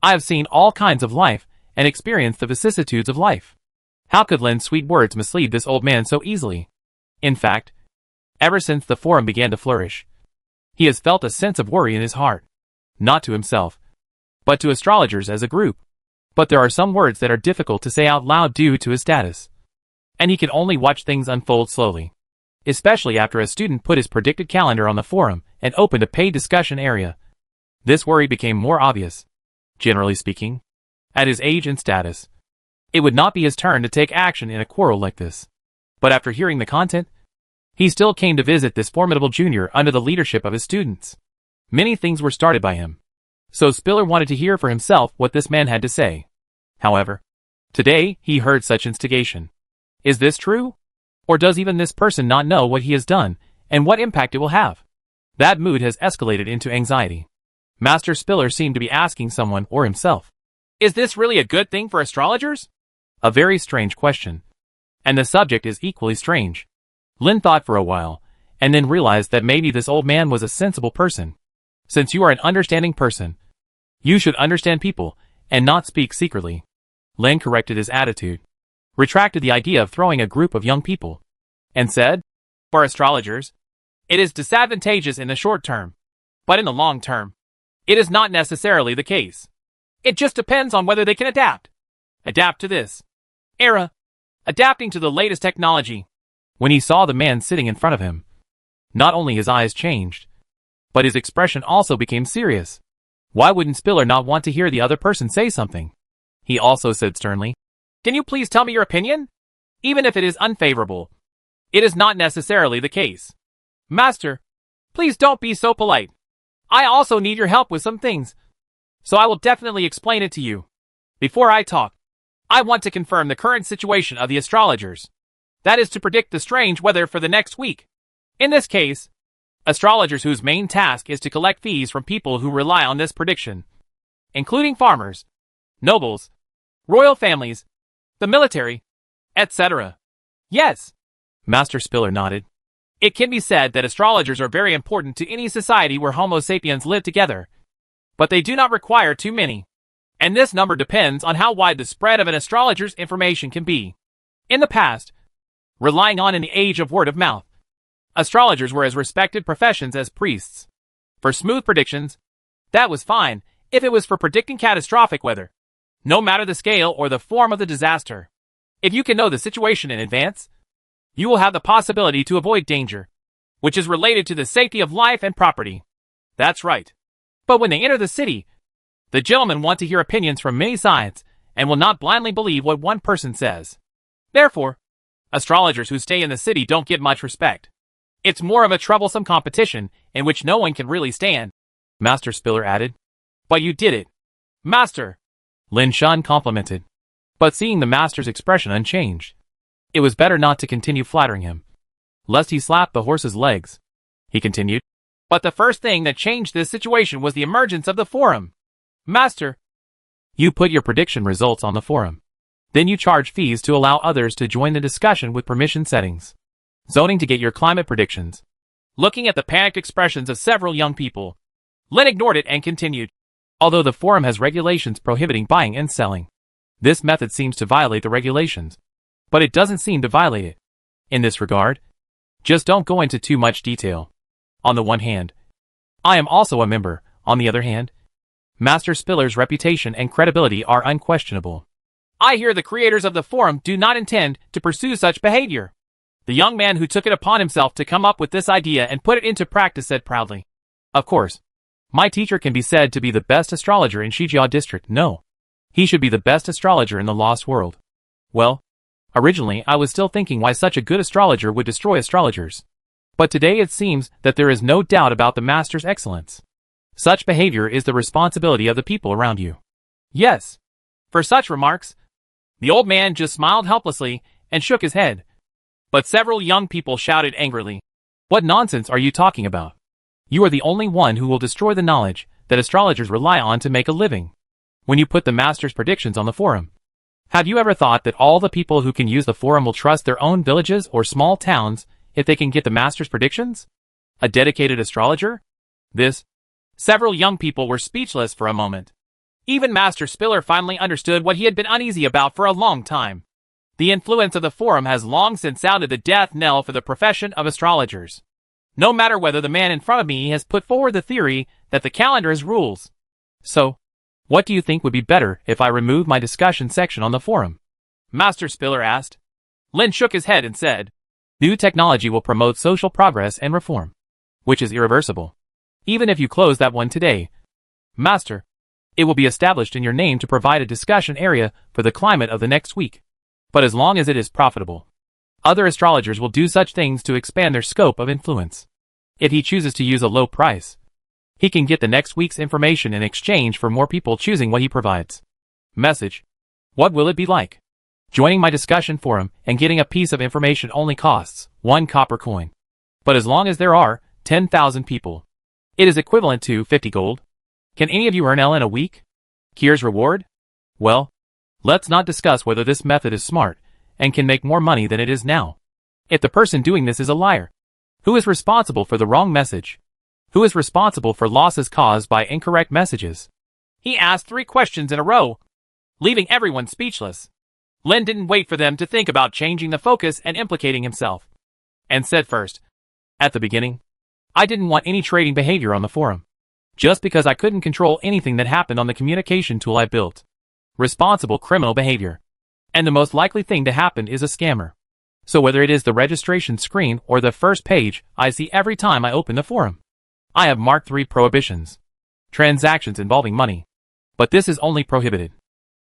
I have seen all kinds of life and experienced the vicissitudes of life. How could Lin's sweet words mislead this old man so easily? In fact, ever since the forum began to flourish, he has felt a sense of worry in his heart, not to himself, but to astrologers as a group. But there are some words that are difficult to say out loud due to his status, and he can only watch things unfold slowly, especially after a student put his predicted calendar on the forum and opened a paid discussion area. This worry became more obvious. Generally speaking, at his age and status, it would not be his turn to take action in a quarrel like this. But after hearing the content, he still came to visit this formidable junior under the leadership of his students. Many things were started by him, so Spiller wanted to hear for himself what this man had to say. However, today he heard such instigation. Is this true? Or does even this person not know what he has done and what impact it will have? That mood has escalated into anxiety. Master Spiller seemed to be asking someone or himself, is this really a good thing for astrologers? A very strange question. And the subject is equally strange. Lin thought for a while, and then realized that maybe this old man was a sensible person. Since you are an understanding person, you should understand people, and not speak secretly. Lin corrected his attitude, retracted the idea of throwing a group of young people, and said, for astrologers, it is disadvantageous in the short term, but in the long term, it is not necessarily the case. It just depends on whether they can adapt. Adapt to this era, adapting to the latest technology. When he saw the man sitting in front of him, not only his eyes changed, but his expression also became serious. Why wouldn't Spiller not want to hear the other person say something? He also said sternly, can you please tell me your opinion? Even if it is unfavorable, it is not necessarily the case. Master, please don't be so polite. I also need your help with some things, so I will definitely explain it to you. Before I talk, I want to confirm the current situation of the astrologers. That is to predict the strange weather for the next week. In this case, astrologers whose main task is to collect fees from people who rely on this prediction, including farmers, nobles, royal families, the military, etc. Yes. Master Spiller nodded. It can be said that astrologers are very important to any society where Homo sapiens live together. But they do not require too many. And this number depends on how wide the spread of an astrologer's information can be. In the past, relying on in the age of word of mouth, astrologers were as respected professions as priests. For smooth predictions, that was fine if it was for predicting catastrophic weather, no matter the scale or the form of the disaster. If you can know the situation in advance, you will have the possibility to avoid danger, which is related to the safety of life and property. That's right. But when they enter the city, the gentlemen want to hear opinions from many sides and will not blindly believe what one person says. Therefore, astrologers who stay in the city don't get much respect. It's more of a troublesome competition in which no one can really stand, Master Spiller added. But you did it, Master, Lin Shan complimented. But seeing the Master's expression unchanged, it was better not to continue flattering him, lest he slap the horse's legs. He continued. But the first thing that changed this situation was the emergence of the forum. Master, you put your prediction results on the forum. Then you charge fees to allow others to join the discussion with permission settings. Zoning to get your climate predictions. Looking at the panicked expressions of several young people, Lin ignored it and continued. Although the forum has regulations prohibiting buying and selling, this method seems to violate the regulations. But it doesn't seem to violate it. In this regard, just don't go into too much detail. On the one hand, I am also a member. On the other hand, Master Spiller's reputation and credibility are unquestionable. I hear the creators of the forum do not intend to pursue such behavior. The young man who took it upon himself to come up with this idea and put it into practice said proudly. Of course, my teacher can be said to be the best astrologer in Shijiao district. No, he should be the best astrologer in the lost world. Well, originally I was still thinking why such a good astrologer would destroy astrologers. But today it seems that there is no doubt about the master's excellence. Such behavior is the responsibility of the people around you. Yes. For such remarks, the old man just smiled helplessly and shook his head. But several young people shouted angrily. What nonsense are you talking about? You are the only one who will destroy the knowledge that astrologers rely on to make a living. When you put the master's predictions on the forum, have you ever thought that all the people who can use the forum will trust their own villages or small towns if they can get the master's predictions? A dedicated astrologer? Several young people were speechless for a moment. Even Master Spiller finally understood what he had been uneasy about for a long time. The influence of the forum has long since sounded the death knell for the profession of astrologers. No matter whether the man in front of me has put forward the theory that the calendar is rules. So, what do you think would be better if I removed my discussion section on the forum? Master Spiller asked. Lin shook his head and said, New technology will promote social progress and reform, which is irreversible. Even if you close that one today, Master, it will be established in your name to provide a discussion area for the climate of the next week. But as long as it is profitable, other astrologers will do such things to expand their scope of influence. If he chooses to use a low price, he can get the next week's information in exchange for more people choosing what he provides. Message. What will it be like? Joining my discussion forum and getting a piece of information only costs 1 copper coin. But as long as there are 10,000 people, it is equivalent to 50 gold. Can any of you earn L in a week? Kier's reward? Well, let's not discuss whether this method is smart and can make more money than it is now. If the person doing this is a liar, who is responsible for the wrong message? Who is responsible for losses caused by incorrect messages? He asked 3 questions in a row, leaving everyone speechless. Lin didn't wait for them to think about changing the focus and implicating himself, and said first, at the beginning, I didn't want any trading behavior on the forum, just because I couldn't control anything that happened on the communication tool I built. Responsible criminal behavior. And the most likely thing to happen is a scammer. So whether it is the registration screen or the first page I see every time I open the forum, I have marked 3 prohibitions. Transactions involving money. But this is only prohibited.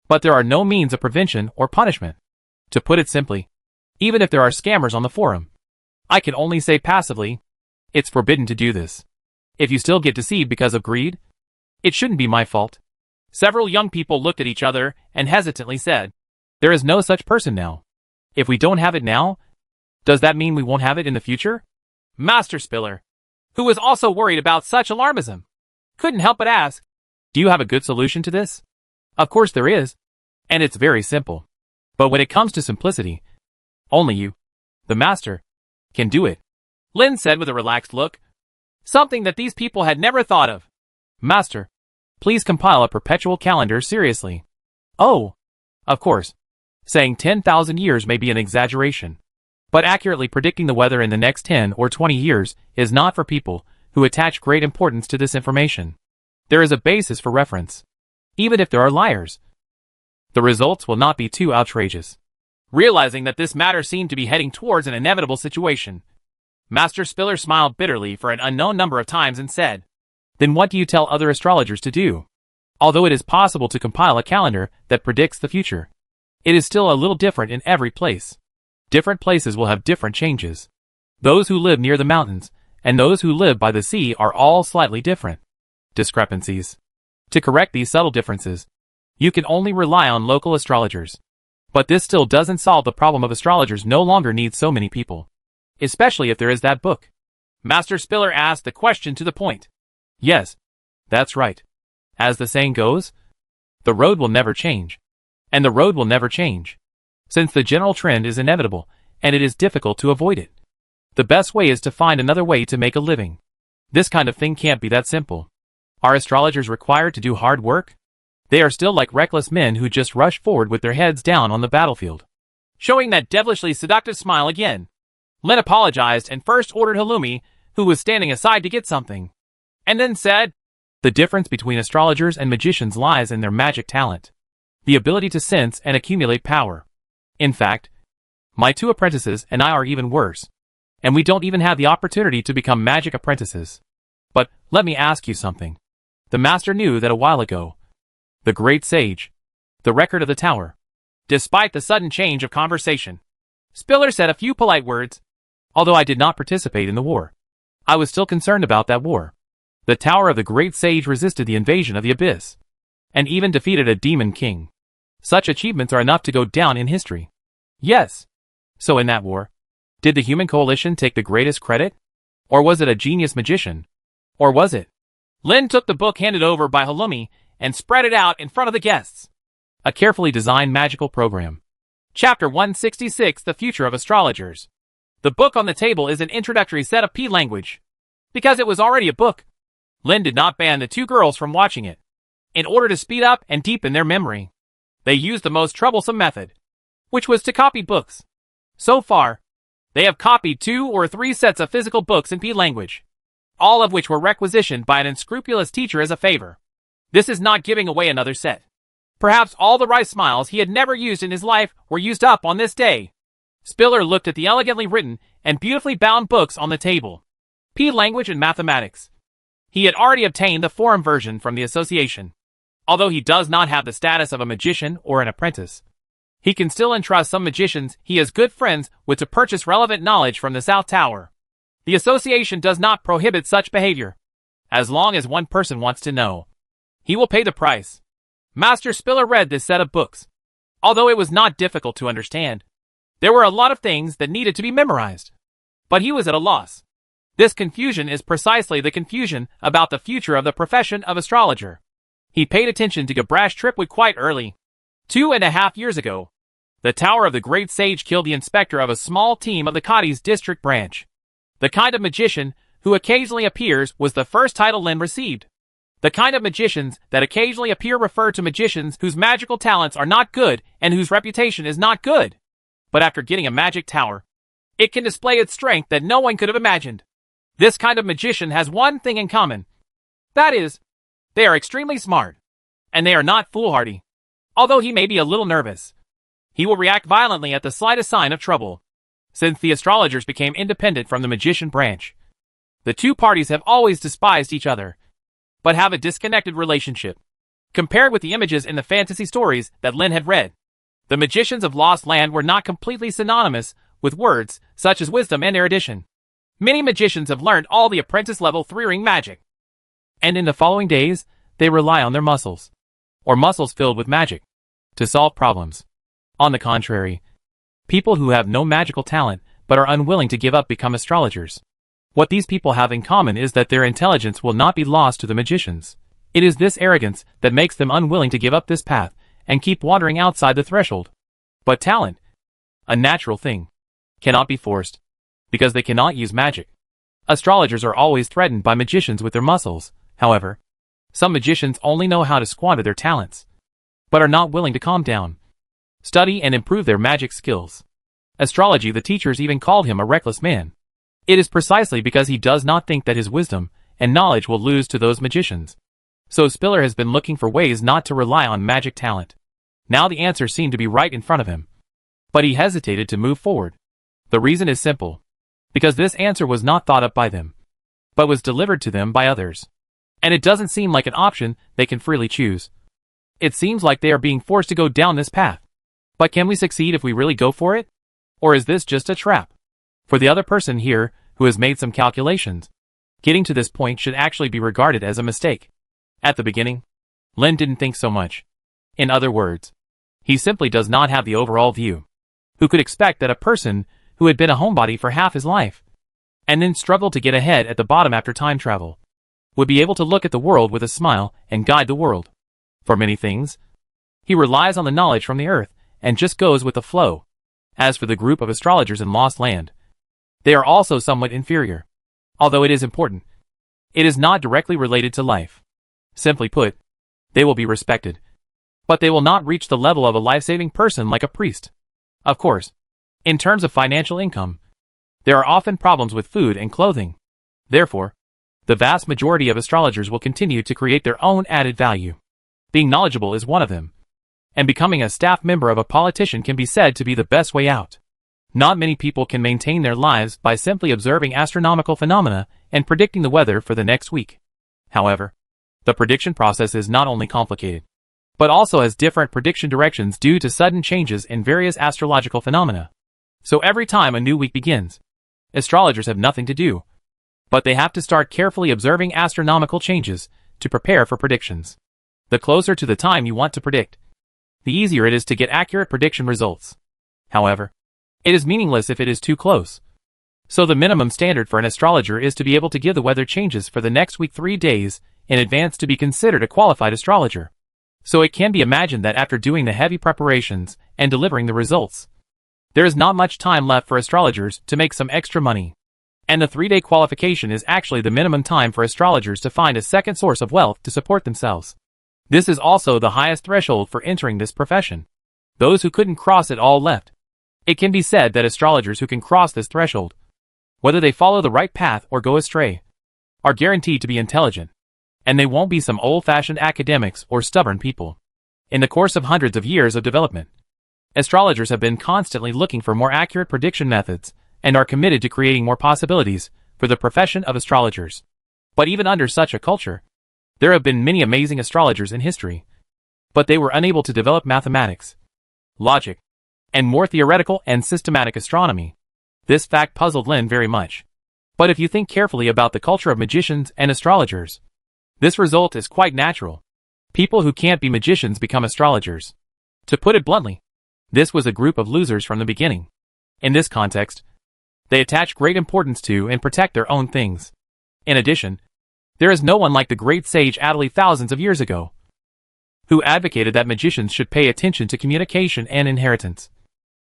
But there are no means of prevention or punishment. To put it simply, even if there are scammers on the forum, I can only say passively, it's forbidden to do this. If you still get deceived because of greed, it shouldn't be my fault. Several young people looked at each other and hesitantly said, there is no such person now. If we don't have it now, does that mean we won't have it in the future? Master Spiller, who was also worried about such alarmism, couldn't help but ask, do you have a good solution to this? Of course there is. And it's very simple. But when it comes to simplicity, only you, the master, can do it, Lin said with a relaxed look. Something that these people had never thought of. Master, please compile a perpetual calendar seriously. Oh, of course. Saying 10,000 years may be an exaggeration. But accurately predicting the weather in the next 10 or 20 years is not for people who attach great importance to this information. There is a basis for reference. Even if there are liars, the results will not be too outrageous. Realizing that this matter seemed to be heading towards an inevitable situation, Master Spiller smiled bitterly for an unknown number of times and said, Then what do you tell other astrologers to do? Although it is possible to compile a calendar that predicts the future, it is still a little different in every place. Different places will have different changes. Those who live near the mountains and those who live by the sea are all slightly different. Discrepancies. To correct these subtle differences, you can only rely on local astrologers. But this still doesn't solve the problem of astrologers no longer need so many people. Especially if there is that book. Master Spiller asked the question to the point. Yes, that's right. As the saying goes, the road will never change. And the road will never change. Since the general trend is inevitable, and it is difficult to avoid it. The best way is to find another way to make a living. This kind of thing can't be that simple. Are astrologers required to do hard work? They are still like reckless men who just rush forward with their heads down on the battlefield. Showing that devilishly seductive smile again, Lin apologized and first ordered Halloumi, who was standing aside, to get something. And then said, The difference between astrologers and magicians lies in their magic talent. The ability to sense and accumulate power. In fact, my 2 apprentices and I are even worse. And we don't even have the opportunity to become magic apprentices. But, let me ask you something. The master knew that a while ago. The great sage. The record of the tower. Despite the sudden change of conversation, Spiller said a few polite words. Although I did not participate in the war, I was still concerned about that war. The tower of the great sage resisted the invasion of the abyss. And even defeated a demon king. Such achievements are enough to go down in history. Yes. So in that war, did the human coalition take the greatest credit? Or was it a genius magician? Or was it? Lin took the book handed over by Halloumi and spread it out in front of the guests. A carefully designed magical program. Chapter 166, The Future of Astrologers. The book on the table is an introductory set of P language. Because it was already a book, Lin did not ban the 2 girls from watching it. In order to speed up and deepen their memory, they used the most troublesome method, which was to copy books. So far, they have copied 2 or 3 sets of physical books in P language, all of which were requisitioned by an unscrupulous teacher as a favor. This is not giving away another set. Perhaps all the rice smiles he had never used in his life were used up on this day. Spiller looked at the elegantly written and beautifully bound books on the table. P language and mathematics. He had already obtained the forum version from the association. Although he does not have the status of a magician or an apprentice, he can still entrust some magicians he is good friends with to purchase relevant knowledge from the South Tower. The association does not prohibit such behavior. As long as one person wants to know, he will pay the price. Master Spiller read this set of books. Although it was not difficult to understand, there were a lot of things that needed to be memorized. But he was at a loss. This confusion is precisely the confusion about the future of the profession of astrologer. He paid attention to Gabrash Tripwood quite early. 2.5 years ago, the Tower of the Great Sage killed the inspector of a small team of the Cadi's district branch. The kind of magician who occasionally appears was the first title Lin received. The kind of magicians that occasionally appear refer to magicians whose magical talents are not good and whose reputation is not good. But after getting a magic tower, it can display its strength that no one could have imagined. This kind of magician has one thing in common. That is, they are extremely smart. And they are not foolhardy. Although he may be a little nervous, he will react violently at the slightest sign of trouble. Since the astrologers became independent from the magician branch, the 2 parties have always despised each other, but have a disconnected relationship. Compared with the images in the fantasy stories that Lin had read, the magicians of Lost Land were not completely synonymous with words such as wisdom and erudition. Many magicians have learned all the apprentice level 3-ring magic, and in the following days, they rely on their muscles, or muscles filled with magic, to solve problems. On the contrary, people who have no magical talent but are unwilling to give up become astrologers. What these people have in common is that their intelligence will not be lost to the magicians. It is this arrogance that makes them unwilling to give up this path and keep wandering outside the threshold. But talent, a natural thing, cannot be forced, because they cannot use magic. Astrologers are always threatened by magicians with their muscles. However, some magicians only know how to squander their talents, but are not willing to calm down, study and improve their magic skills. Astrology, the teachers even called him a reckless man. It is precisely because he does not think that his wisdom and knowledge will lose to those magicians. So Spiller has been looking for ways not to rely on magic talent. Now the answer seemed to be right in front of him, but he hesitated to move forward. The reason is simple. Because this answer was not thought up by them, but was delivered to them by others. And it doesn't seem like an option they can freely choose. It seems like they are being forced to go down this path. But can we succeed if we really go for it? Or is this just a trap? For the other person here, who has made some calculations, getting to this point should actually be regarded as a mistake. At the beginning, Lin didn't think so much. In other words, he simply does not have the overall view. Who could expect that a person who had been a homebody for half his life, and then struggled to get ahead at the bottom after time travel, would be able to look at the world with a smile and guide the world? For many things, he relies on the knowledge from the earth and just goes with the flow. As for the group of astrologers in Lost Land, they are also somewhat inferior. Although it is important, it is not directly related to life. Simply put, they will be respected, but they will not reach the level of a life-saving person like a priest. Of course, in terms of financial income, there are often problems with food and clothing. Therefore, the vast majority of astrologers will continue to create their own added value. Being knowledgeable is one of them, and becoming a staff member of a politician can be said to be the best way out. Not many people can maintain their lives by simply observing astronomical phenomena and predicting the weather for the next week. However, the prediction process is not only complicated, but also has different prediction directions due to sudden changes in various astrological phenomena. So every time a new week begins, astrologers have nothing to do, but they have to start carefully observing astronomical changes to prepare for predictions. The closer to the time you want to predict, the easier it is to get accurate prediction results. However, it is meaningless if it is too close. So the minimum standard for an astrologer is to be able to give the weather changes for the next week 3 days in advance to be considered a qualified astrologer. So it can be imagined that after doing the heavy preparations and delivering the results, there is not much time left for astrologers to make some extra money. And the 3-day qualification is actually the minimum time for astrologers to find a second source of wealth to support themselves. This is also the highest threshold for entering this profession. Those who couldn't cross it all left. It can be said that astrologers who can cross this threshold, whether they follow the right path or go astray, are guaranteed to be intelligent. And they won't be some old-fashioned academics or stubborn people. In the course of hundreds of years of development, astrologers have been constantly looking for more accurate prediction methods and are committed to creating more possibilities for the profession of astrologers. But even under such a culture, there have been many amazing astrologers in history, but they were unable to develop mathematics, logic, and more theoretical and systematic astronomy. This fact puzzled Lin very much. But if you think carefully about the culture of magicians and astrologers, this result is quite natural. People who can't be magicians become astrologers. To put it bluntly, this was a group of losers from the beginning. In this context, they attach great importance to and protect their own things. In addition, there is no one like the great sage Adley thousands of years ago, who advocated that magicians should pay attention to communication and inheritance,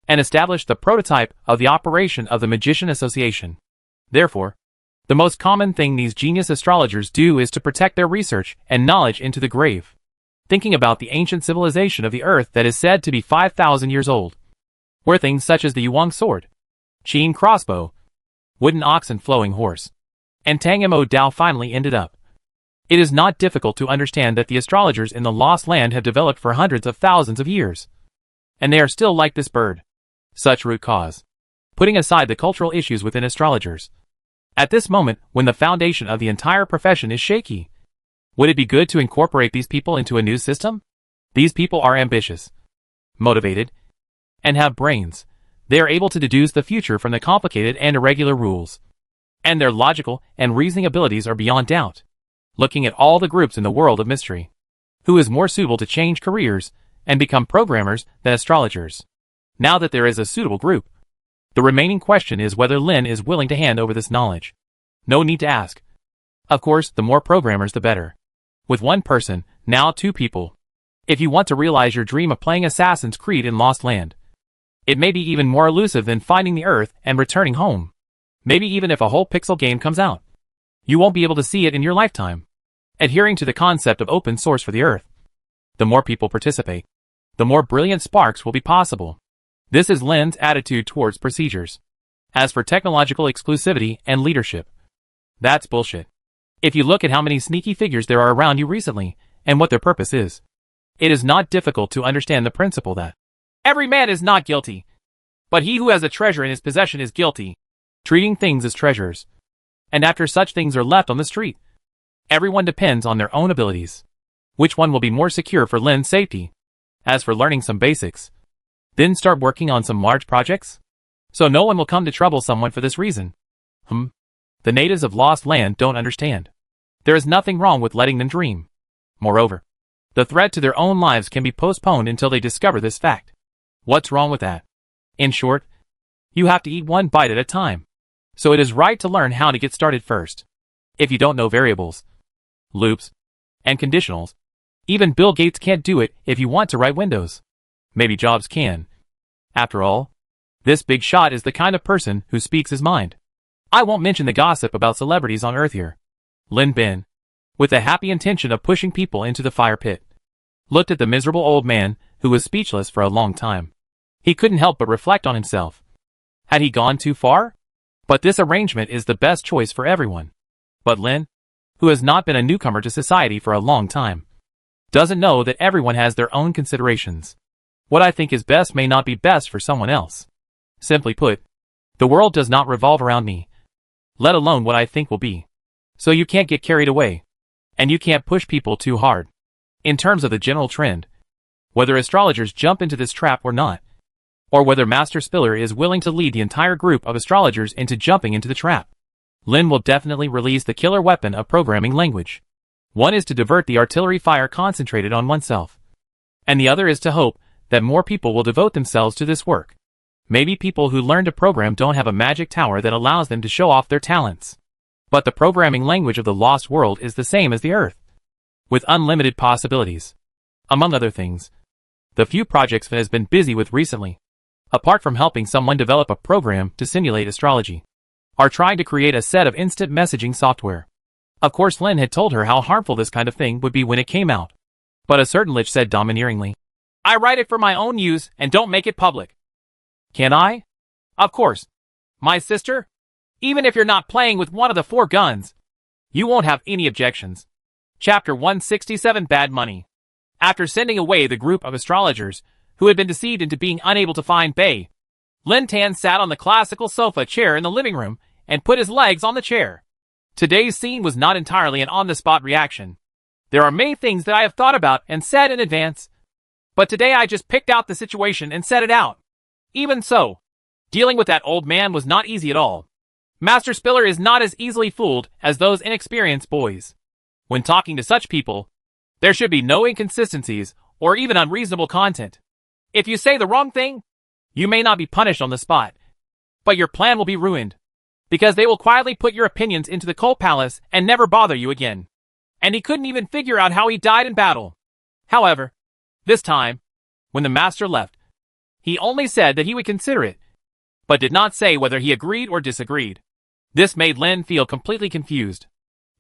and established the prototype of the operation of the Magician Association. Therefore, the most common thing these genius astrologers do is to protect their research and knowledge into the grave. Thinking about the ancient civilization of the earth that is said to be 5,000 years old, where things such as the Yuan sword, Qin crossbow, wooden ox and flowing horse, and Tang Mo Dao finally ended up. It is not difficult to understand that the astrologers in the Lost Land have developed for hundreds of thousands of years, and they are still like this bird. Such root cause. Putting aside the cultural issues within astrologers, at this moment when the foundation of the entire profession is shaky, would it be good to incorporate these people into a new system? These people are ambitious, motivated, and have brains. They are able to deduce the future from the complicated and irregular rules, and their logical and reasoning abilities are beyond doubt. Looking at all the groups in the world of mystery, who is more suitable to change careers and become programmers than astrologers? Now that there is a suitable group, the remaining question is whether Lin is willing to hand over this knowledge. No need to ask. Of course, the more programmers the better. With one person, now 2 people, If you want to realize your dream of playing Assassin's Creed in Lost Land, it may be even more elusive than finding the Earth and returning home. Maybe even if a whole pixel game comes out, you won't be able to see it in your lifetime. Adhering to the concept of open source for the Earth, the more people participate, the more brilliant sparks will be possible. This is Lin's attitude towards procedures. As for technological exclusivity and leadership, that's bullshit. If you look at how many sneaky figures there are around you recently, and what their purpose is, it is not difficult to understand the principle that every man is not guilty, but he who has a treasure in his possession is guilty. Treating things as treasures, and after such things are left on the street, everyone depends on their own abilities. Which one will be more secure for Lin's safety? As for learning some basics, then start working on some large projects, so no one will come to trouble someone for this reason. The natives of Lost Land don't understand. There is nothing wrong with letting them dream. Moreover, the threat to their own lives can be postponed until they discover this fact. What's wrong with that? In short, you have to eat one bite at a time. So it is right to learn how to get started first. If you don't know variables, loops, and conditionals, even Bill Gates can't do it if you want to write Windows. Maybe Jobs can. After all, this big shot is the kind of person who speaks his mind. I won't mention the gossip about celebrities on Earth here. Lin Ben, with the happy intention of pushing people into the fire pit, looked at the miserable old man who was speechless for a long time. He couldn't help but reflect on himself. Had he gone too far? But this arrangement is the best choice for everyone. But Lin, who has not been a newcomer to society for a long time, doesn't know that everyone has their own considerations. What I think is best may not be best for someone else. Simply put, the world does not revolve around me, let alone what I think will be. So you can't get carried away, and you can't push people too hard. In terms of the general trend, whether astrologers jump into this trap or not, or whether Master Spiller is willing to lead the entire group of astrologers into jumping into the trap, Lin will definitely release the killer weapon of programming language. One is to divert the artillery fire concentrated on oneself, and the other is to hope that more people will devote themselves to this work. Maybe people who learn to program don't have a magic tower that allows them to show off their talents. But the programming language of the lost world is the same as the Earth, with unlimited possibilities. Among other things, the few projects Finn has been busy with recently, apart from helping someone develop a program to simulate astrology, are trying to create a set of instant messaging software. Of course, Lin had told her how harmful this kind of thing would be when it came out. But a certain lich said domineeringly, I write it for my own use and don't make it public. Can I? Of course. My sister? Even if you're not playing with one of the 4 guns, you won't have any objections. Chapter 167 Bad Money. After sending away the group of astrologers who had been deceived into being unable to find Bei, Lin Tan sat on the classical sofa chair in the living room and put his legs on the chair. Today's scene was not entirely an on-the-spot reaction. There are many things that I have thought about and said in advance, but today I just picked out the situation and said it out. Even so, dealing with that old man was not easy at all. Master Spiller is not as easily fooled as those inexperienced boys. When talking to such people, there should be no inconsistencies or even unreasonable content. If you say the wrong thing, you may not be punished on the spot, but your plan will be ruined, because they will quietly put your opinions into the cult palace and never bother you again. And he couldn't even figure out how he died in battle. However, this time, when the master left, he only said that he would consider it, but did not say whether he agreed or disagreed. This made Lin feel completely confused.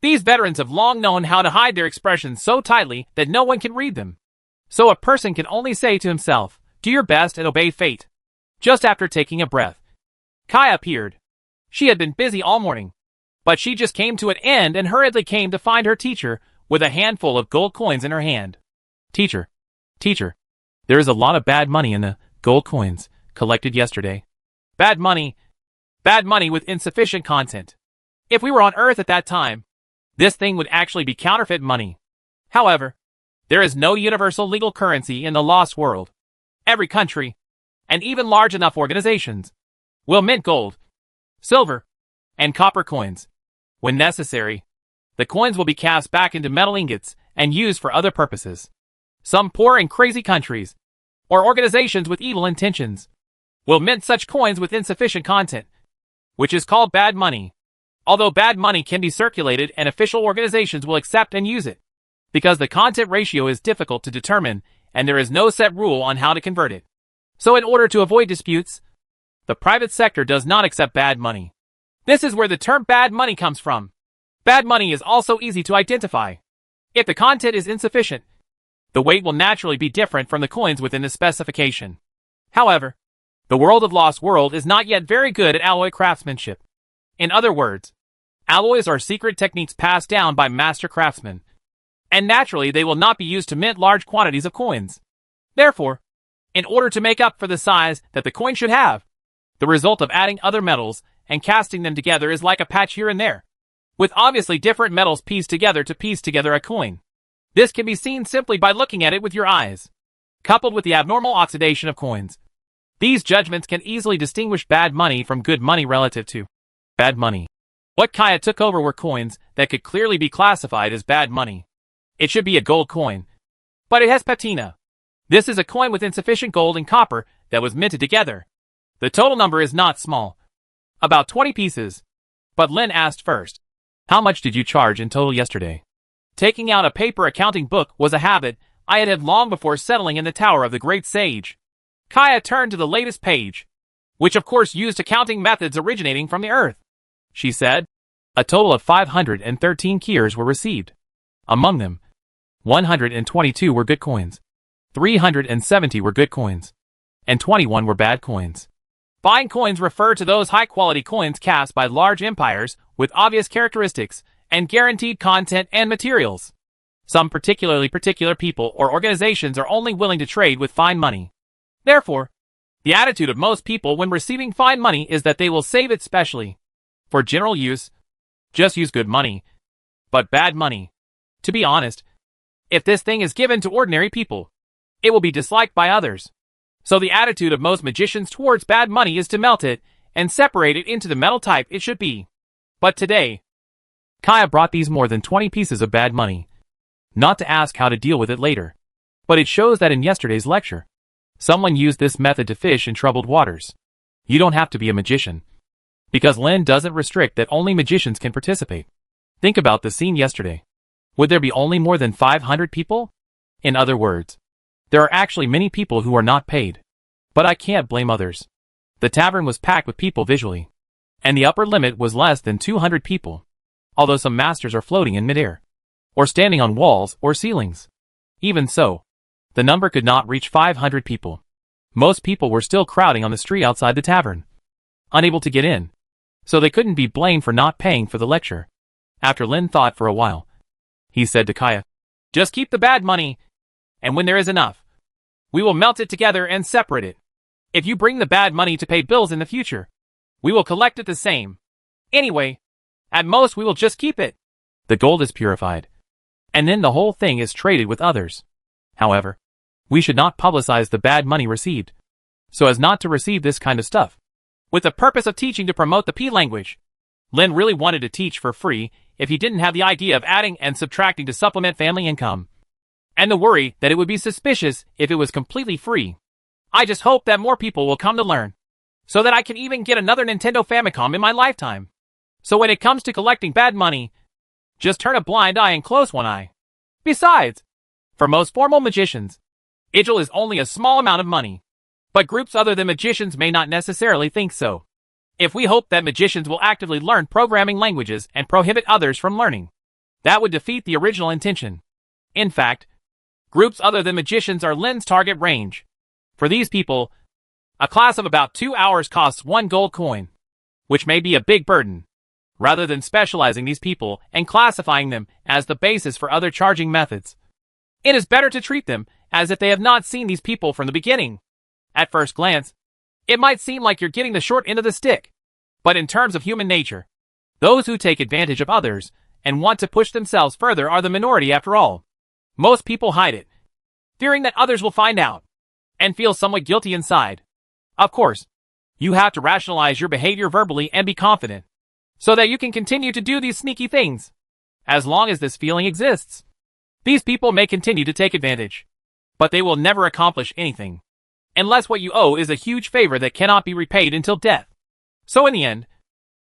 These veterans have long known how to hide their expressions so tightly that no one can read them. So a person can only say to himself, do your best and obey fate. Just after taking a breath, Kai appeared. She had been busy all morning, but she just came to an end and hurriedly came to find her teacher with a handful of gold coins in her hand. Teacher, there is a lot of bad money in the gold coins collected yesterday. Bad money with insufficient content. If we were on Earth at that time, this thing would actually be counterfeit money. However, there is no universal legal currency in the lost world. Every country, and even large enough organizations, will mint gold, silver, and copper coins. When necessary, the coins will be cast back into metal ingots and used for other purposes. Some poor and crazy countries, or organizations with evil intentions, will mint such coins with insufficient content, which is called bad money. Although bad money can be circulated and official organizations will accept and use it, because the content ratio is difficult to determine and there is no set rule on how to convert it. So in order to avoid disputes, the private sector does not accept bad money. This is where the term bad money comes from. Bad money is also easy to identify. If the content is insufficient, the weight will naturally be different from the coins within the specification. However, the world of Lost World is not yet very good at alloy craftsmanship. In other words, alloys are secret techniques passed down by master craftsmen, and naturally they will not be used to mint large quantities of coins. Therefore, in order to make up for the size that the coin should have, the result of adding other metals and casting them together is like a patch here and there, with obviously different metals pieced together to piece together a coin. This can be seen simply by looking at it with your eyes. Coupled with the abnormal oxidation of coins, these judgments can easily distinguish bad money from good money relative to bad money. What Kaya took over were coins that could clearly be classified as bad money. It should be a gold coin, but it has patina. This is a coin with insufficient gold and copper that was minted together. The total number is not small, about 20 pieces. But Lin asked first, "How much did you charge in total yesterday?" Taking out a paper accounting book was a habit I had had long before settling in the Tower of the Great Sage. Kaya turned to the latest page, which of course used accounting methods originating from the earth. She said, "A total of 513 kiers were received. Among them, 122 were good coins, 370 were good coins, and 21 were bad coins." Fine coins refer to those high-quality coins cast by large empires with obvious characteristics and guaranteed content and materials. Some particular people or organizations are only willing to trade with fine money. Therefore, the attitude of most people when receiving fine money is that they will save it specially for general use. Just use good money, but bad money. To be honest, if this thing is given to ordinary people, it will be disliked by others. So the attitude of most magicians towards bad money is to melt it and separate it into the metal type it should be. But today, Kaya brought these more than 20 pieces of bad money, not to ask how to deal with it later. But it shows that in yesterday's lecture, someone used this method to fish in troubled waters. You don't have to be a magician, because Lin doesn't restrict that only magicians can participate. Think about the scene yesterday. Would there be only more than 500 people? In other words, there are actually many people who are not paid. But I can't blame others. The tavern was packed with people visually, and the upper limit was less than 200 people, although some masters are floating in midair, or standing on walls or ceilings. Even so, the number could not reach 500 people. Most people were still crowding on the street outside the tavern, unable to get in, so they couldn't be blamed for not paying for the lecture. After Lin thought for a while, he said to Kaya, "Just keep the bad money, and when there is enough, we will melt it together and separate it. If you bring the bad money to pay bills in the future, we will collect it the same. Anyway, at most we will just keep it. The gold is purified, and then the whole thing is traded with others. However, we should not publicize the bad money received, so as not to receive this kind of stuff." With the purpose of teaching to promote the P language, Lin really wanted to teach for free if he didn't have the idea of adding and subtracting to supplement family income, and the worry that it would be suspicious if it was completely free. I just hope that more people will come to learn, so that I can even get another Nintendo Famicom in my lifetime. So when it comes to collecting bad money, just turn a blind eye and close one eye. Besides, for most formal magicians, Igil is only a small amount of money. But groups other than magicians may not necessarily think so. If we hope that magicians will actively learn programming languages and prohibit others from learning, that would defeat the original intention. In fact, groups other than magicians are Lin's target range. For these people, a class of about 2 hours costs 1 gold coin, which may be a big burden. Rather than specializing these people and classifying them as the basis for other charging methods, it is better to treat them as if they have not seen these people from the beginning. At first glance, it might seem like you're getting the short end of the stick. But in terms of human nature, those who take advantage of others and want to push themselves further are the minority after all. Most people hide it, fearing that others will find out, and feel somewhat guilty inside. Of course, you have to rationalize your behavior verbally and be confident, so that you can continue to do these sneaky things. As long as this feeling exists, these people may continue to take advantage, but they will never accomplish anything, unless what you owe is a huge favor that cannot be repaid until death. So in the end,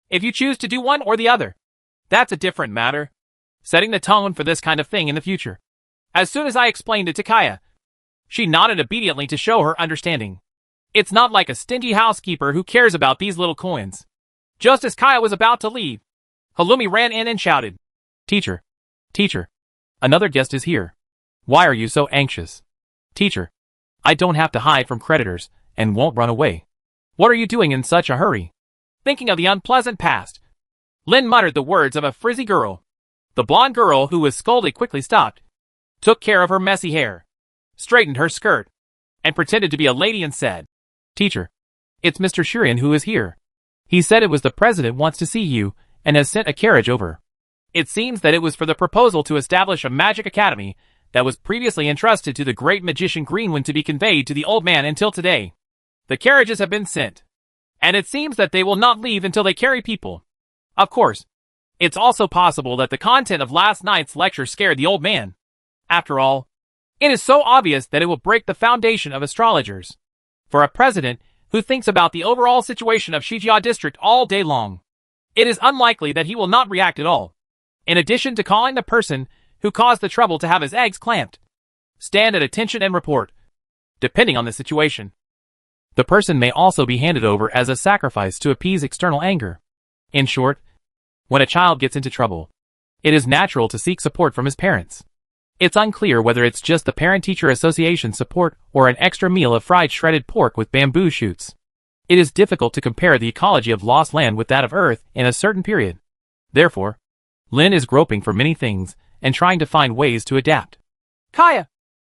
if you choose to do one or the other, that's a different matter, setting the tone for this kind of thing in the future. As soon as I explained it to Kaya, She nodded obediently to show her understanding. It's not like a stingy housekeeper who cares about these little coins. Just as Kaya was about to leave, Halumi ran in and shouted, Teacher, teacher, another guest is here. Why are you so anxious? Teacher, I don't have to hide from creditors and won't run away. What are you doing in such a hurry? Thinking of the unpleasant past, Lin muttered the words of a frizzy girl. The blonde girl who was scolded quickly stopped, took care of her messy hair, straightened her skirt, and pretended to be a lady and said, Teacher, it's Mr. Shurian who is here. He said it was the president wants to see you and has sent a carriage over. It seems that it was for the proposal to establish a magic academy that was previously entrusted to the great magician Greenwind to be conveyed to the old man until today. The carriages have been sent, and it seems that they will not leave until they carry people. Of course, it's also possible that the content of last night's lecture scared the old man. After all, it is so obvious that it will break the foundation of astrologers. For a president who thinks about the overall situation of Shijia district all day long, it is unlikely that he will not react at all. In addition to calling the person who caused the trouble to have his eggs clamped, stand at attention and report, depending on the situation. The person may also be handed over as a sacrifice to appease external anger. In short, when a child gets into trouble, it is natural to seek support from his parents. It's unclear whether it's just the Parent-Teacher Association support or an extra meal of fried shredded pork with bamboo shoots. It is difficult to compare the ecology of Lost Land with that of Earth in a certain period. Therefore, Lin is groping for many things and trying to find ways to adapt. Kaya,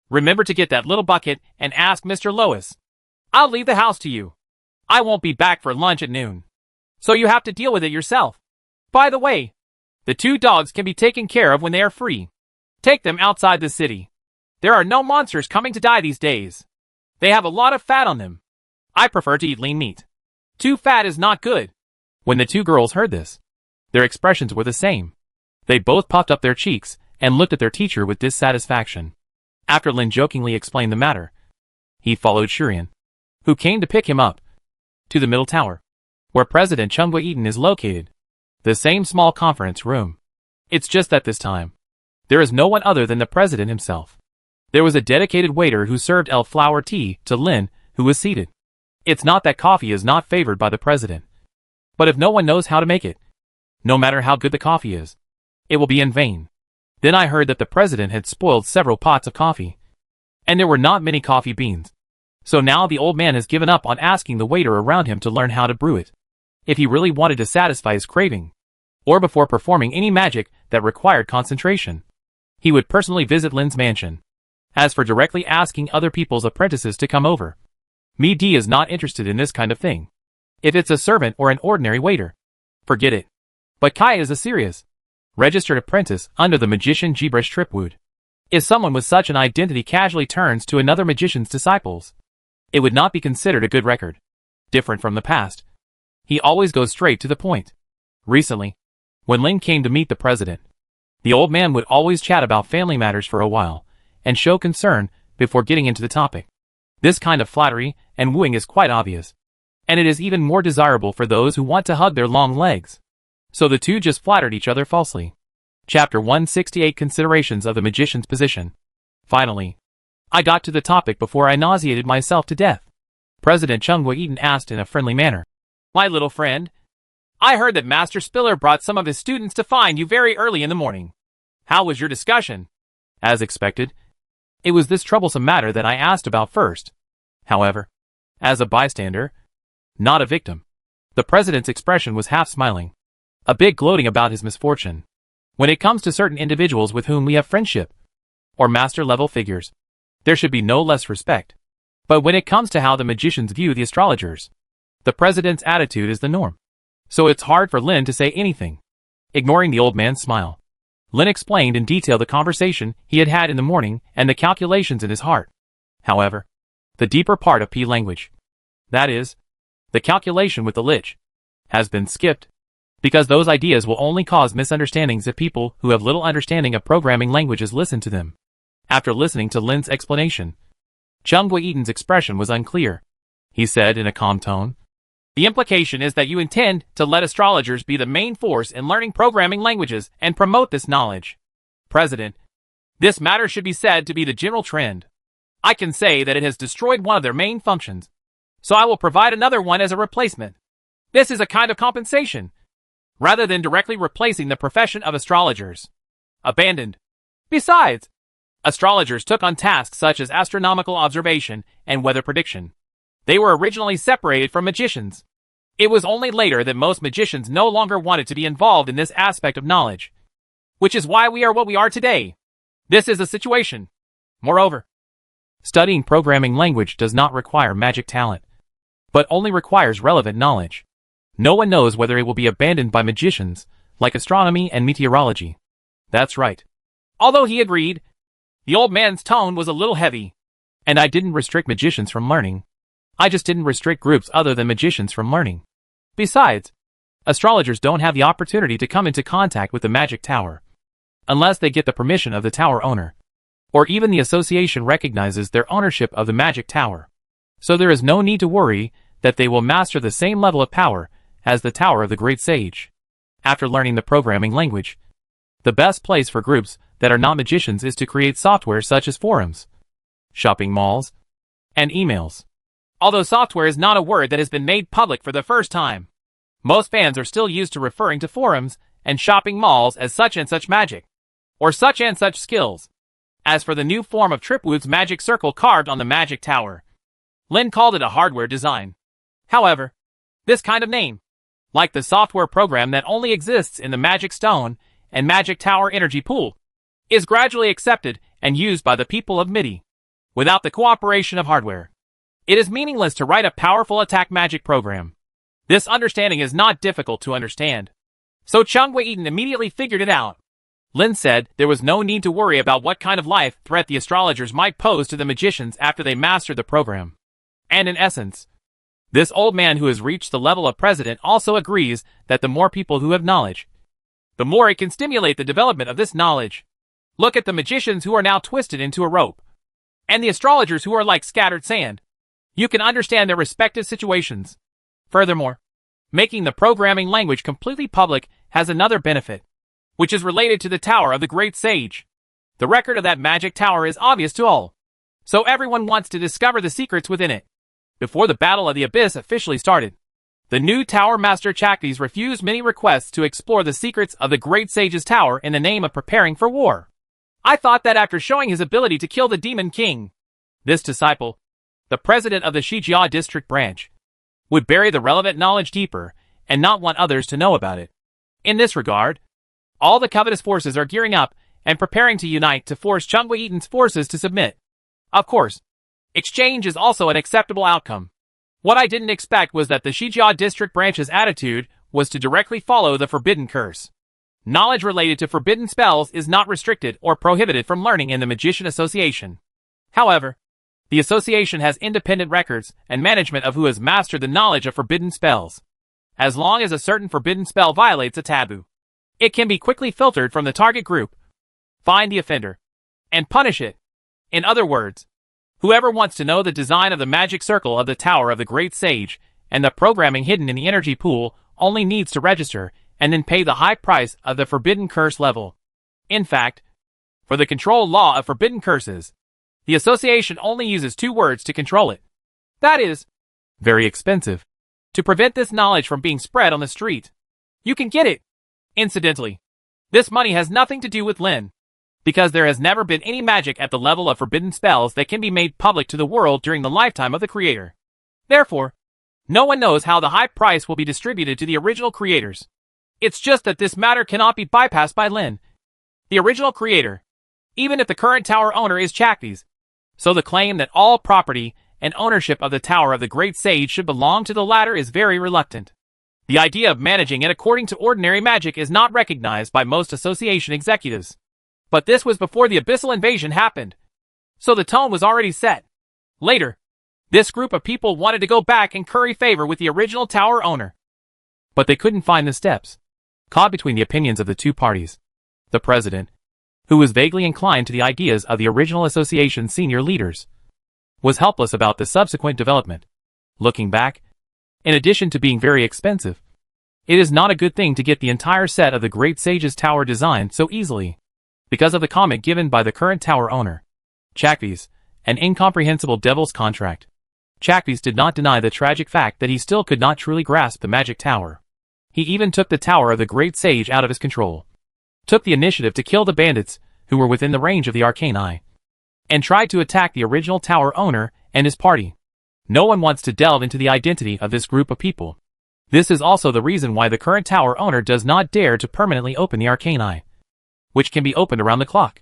remember to get that little bucket and ask Mr. Lois. I'll leave the house to you. I won't be back for lunch at noon, so you have to deal with it yourself. By the way, the 2 dogs can be taken care of when they are free. Take them outside the city. There are no monsters coming to die these days. They have a lot of fat on them. I prefer to eat lean meat. Too fat is not good. When the 2 girls heard this, their expressions were the same. They both puffed up their cheeks and looked at their teacher with dissatisfaction. After Lin jokingly explained the matter, he followed Shurian, who came to pick him up, to the middle tower, where President Chungwa Eaton is located. The same small conference room. It's just that this time, there is no one other than the president himself. There was a dedicated waiter who served elf-flower tea to Lin, who was seated. It's not that coffee is not favored by the president, but if no one knows how to make it, no matter how good the coffee is, it will be in vain. Then I heard that the president had spoiled several pots of coffee, and there were not many coffee beans. So now the old man has given up on asking the waiter around him to learn how to brew it, if he really wanted to satisfy his craving, or before performing any magic that required concentration. He would personally visit Lin's mansion. As for directly asking other people's apprentices to come over, Mi-D is not interested in this kind of thing. If it's a servant or an ordinary waiter, forget it. But Kai is a serious, registered apprentice under the magician Gebresh Tripwood. If someone with such an identity casually turns to another magician's disciples, it would not be considered a good record. Different from the past, he always goes straight to the point. Recently, when Lin came to meet the president, the old man would always chat about family matters for a while and show concern before getting into the topic. This kind of flattery and wooing is quite obvious, and it is even more desirable for those who want to hug their long legs. So the 2 just flattered each other falsely. Chapter 168 Considerations of the Magician's Position. Finally, I got to the topic before I nauseated myself to death. President Chungwa Eaton asked in a friendly manner, My little friend, I heard that Master Spiller brought some of his students to find you very early in the morning. How was your discussion? As expected, it was this troublesome matter that I asked about first. However, as a bystander, not a victim, the president's expression was half smiling, a bit gloating about his misfortune. When it comes to certain individuals with whom we have friendship, or master-level figures, there should be no less respect. But when it comes to how the magicians view the astrologers, the president's attitude is the norm. So it's hard for Lin to say anything. Ignoring the old man's smile, Lin explained in detail the conversation he had had in the morning and the calculations in his heart. However, the deeper part of P language, that is, the calculation with the lich, has been skipped, because those ideas will only cause misunderstandings if people who have little understanding of programming languages listen to them. After listening to Lin's explanation, Chungwa Eaton's expression was unclear. He said in a calm tone, The implication is that you intend to let astrologers be the main force in learning programming languages and promote this knowledge. President, this matter should be said to be the general trend. I can say that it has destroyed one of their main functions, so I will provide another one as a replacement. This is a kind of compensation, rather than directly replacing the profession of astrologers. Abandoned. Besides, astrologers took on tasks such as astronomical observation and weather prediction. They were originally separated from magicians. It was only later that most magicians no longer wanted to be involved in this aspect of knowledge, which is why we are what we are today. This is the situation. Moreover, studying programming language does not require magic talent, but only requires relevant knowledge. No one knows whether it will be abandoned by magicians, like astronomy and meteorology. That's right. Although he agreed, the old man's tone was a little heavy. And I didn't restrict magicians from learning. I just didn't restrict groups other than magicians from learning. Besides, astrologers don't have the opportunity to come into contact with the magic tower, unless they get the permission of the tower owner, or even the association recognizes their ownership of the magic tower. So there is no need to worry that they will master the same level of power as the Tower of the Great Sage. After learning the programming language, the best place for groups that are not magicians is to create software such as forums, shopping malls, and emails. Although software is not a word that has been made public for the first time, most fans are still used to referring to forums and shopping malls as such and such magic, or such and such skills. As for the new form of Tripwood's magic circle carved on the magic tower, Lin called it a hardware design. However, this kind of name, like the software program that only exists in the Magic Stone and Magic Tower energy pool, is gradually accepted and used by the people of MIDI. Without the cooperation of hardware, it is meaningless to write a powerful attack magic program. This understanding is not difficult to understand. So Chung Wei-Eaton immediately figured it out. Lin said there was no need to worry about what kind of life threat the astrologers might pose to the magicians after they mastered the program. And in essence, this old man who has reached the level of president also agrees that the more people who have knowledge, the more it can stimulate the development of this knowledge. Look at the magicians who are now twisted into a rope, and the astrologers who are like scattered sand. You can understand their respective situations. Furthermore, making the programming language completely public has another benefit, which is related to the Tower of the Great Sage. The record of that magic tower is obvious to all, so everyone wants to discover the secrets within it. Before the Battle of the Abyss officially started, the new Tower Master Chaktis refused many requests to explore the secrets of the Great Sage's tower in the name of preparing for war. I thought that after showing his ability to kill the Demon King, this disciple, the president of the Shijia district branch, would bury the relevant knowledge deeper and not want others to know about it. In this regard, all the covetous forces are gearing up and preparing to unite to force Chung Wei-Eaton's forces to submit. Of course, exchange is also an acceptable outcome. What I didn't expect was that the Shijia district branch's attitude was to directly follow the forbidden curse. Knowledge related to forbidden spells is not restricted or prohibited from learning in the Magician Association. However, the association has independent records and management of who has mastered the knowledge of forbidden spells. As long as a certain forbidden spell violates a taboo, it can be quickly filtered from the target group, find the offender, and punish it. In other words, whoever wants to know the design of the magic circle of the Tower of the Great Sage and the programming hidden in the energy pool only needs to register and then pay the high price of the forbidden curse level. In fact, for the control law of forbidden curses, the association only uses 2 words to control it. That is, very expensive. To prevent this knowledge from being spread on the street, you can get it. Incidentally, this money has nothing to do with Lin, because there has never been any magic at the level of forbidden spells that can be made public to the world during the lifetime of the creator. Therefore, no one knows how the high price will be distributed to the original creators. It's just that this matter cannot be bypassed by Lin, the original creator, even if the current tower owner is Chaktis. So the claim that all property and ownership of the Tower of the Great Sage should belong to the latter is very reluctant. The idea of managing it according to ordinary magic is not recognized by most association executives. But this was before the abyssal invasion happened, so the tone was already set. Later, this group of people wanted to go back and curry favor with the original tower owner. But they couldn't find the steps. Caught between the opinions of the 2 parties, the president, who was vaguely inclined to the ideas of the original association's senior leaders, was helpless about the subsequent development. Looking back, in addition to being very expensive, it is not a good thing to get the entire set of the Great Sage's tower design so easily, because of the comment given by the current tower owner, Chakvis, An incomprehensible devil's contract. Chakvis did not deny the tragic fact that he still could not truly grasp the magic tower. He even took the Tower of the Great Sage out of his control. Took the initiative to kill the bandits, who were within the range of the arcane eye. And tried to attack the original tower owner and his party. No one wants to delve into the identity of this group of people. This is also the reason why the current tower owner does not dare to permanently open the arcane eye, which can be opened around the clock.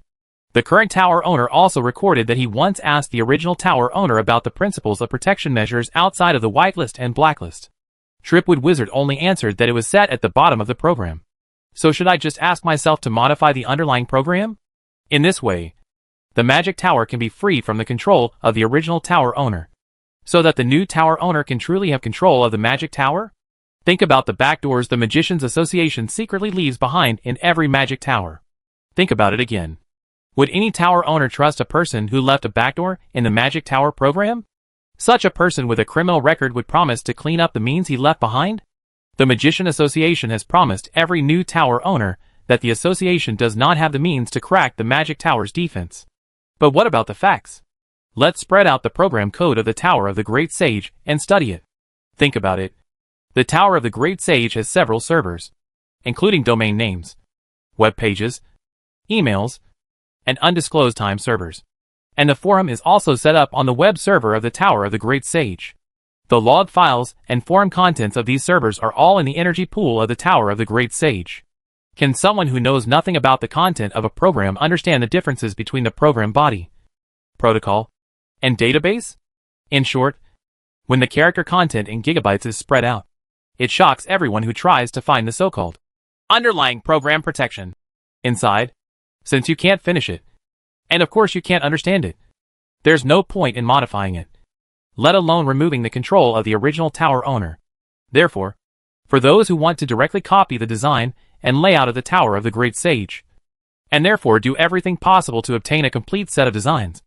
The current tower owner also recorded that he once asked the original tower owner about the principles of protection measures outside of the whitelist and blacklist. Tripwood Wizard only answered that it was set at the bottom of the program. So should I just ask myself to modify the underlying program? In this way, the magic tower can be free from the control of the original tower owner, so that the new tower owner can truly have control of the magic tower? Think about the backdoors the Magicians Association secretly leaves behind in every magic tower. Think about it again. Would any tower owner trust a person who left a backdoor in the magic tower program? Such a person with a criminal record would promise to clean up the means he left behind? The Magician Association has promised every new tower owner that the association does not have the means to crack the magic tower's defense. But what about the facts? Let's spread out the program code of the Tower of the Great Sage and study it. Think about it. The Tower of the Great Sage has several servers, including domain names, web pages, emails, and undisclosed time servers. And the forum is also set up on the web server of the Tower of the Great Sage. The log files and forum contents of these servers are all in the energy pool of the Tower of the Great Sage. Can someone who knows nothing about the content of a program understand the differences between the program body, protocol, and database? In short, when the character content in gigabytes is spread out, it shocks everyone who tries to find the so-called underlying program protection inside, since you can't finish it. And of course you can't understand it. There's no point in modifying it, let alone removing the control of the original tower owner. Therefore, for those who want to directly copy the design and layout of the Tower of the Great Sage, and therefore do everything possible to obtain a complete set of designs,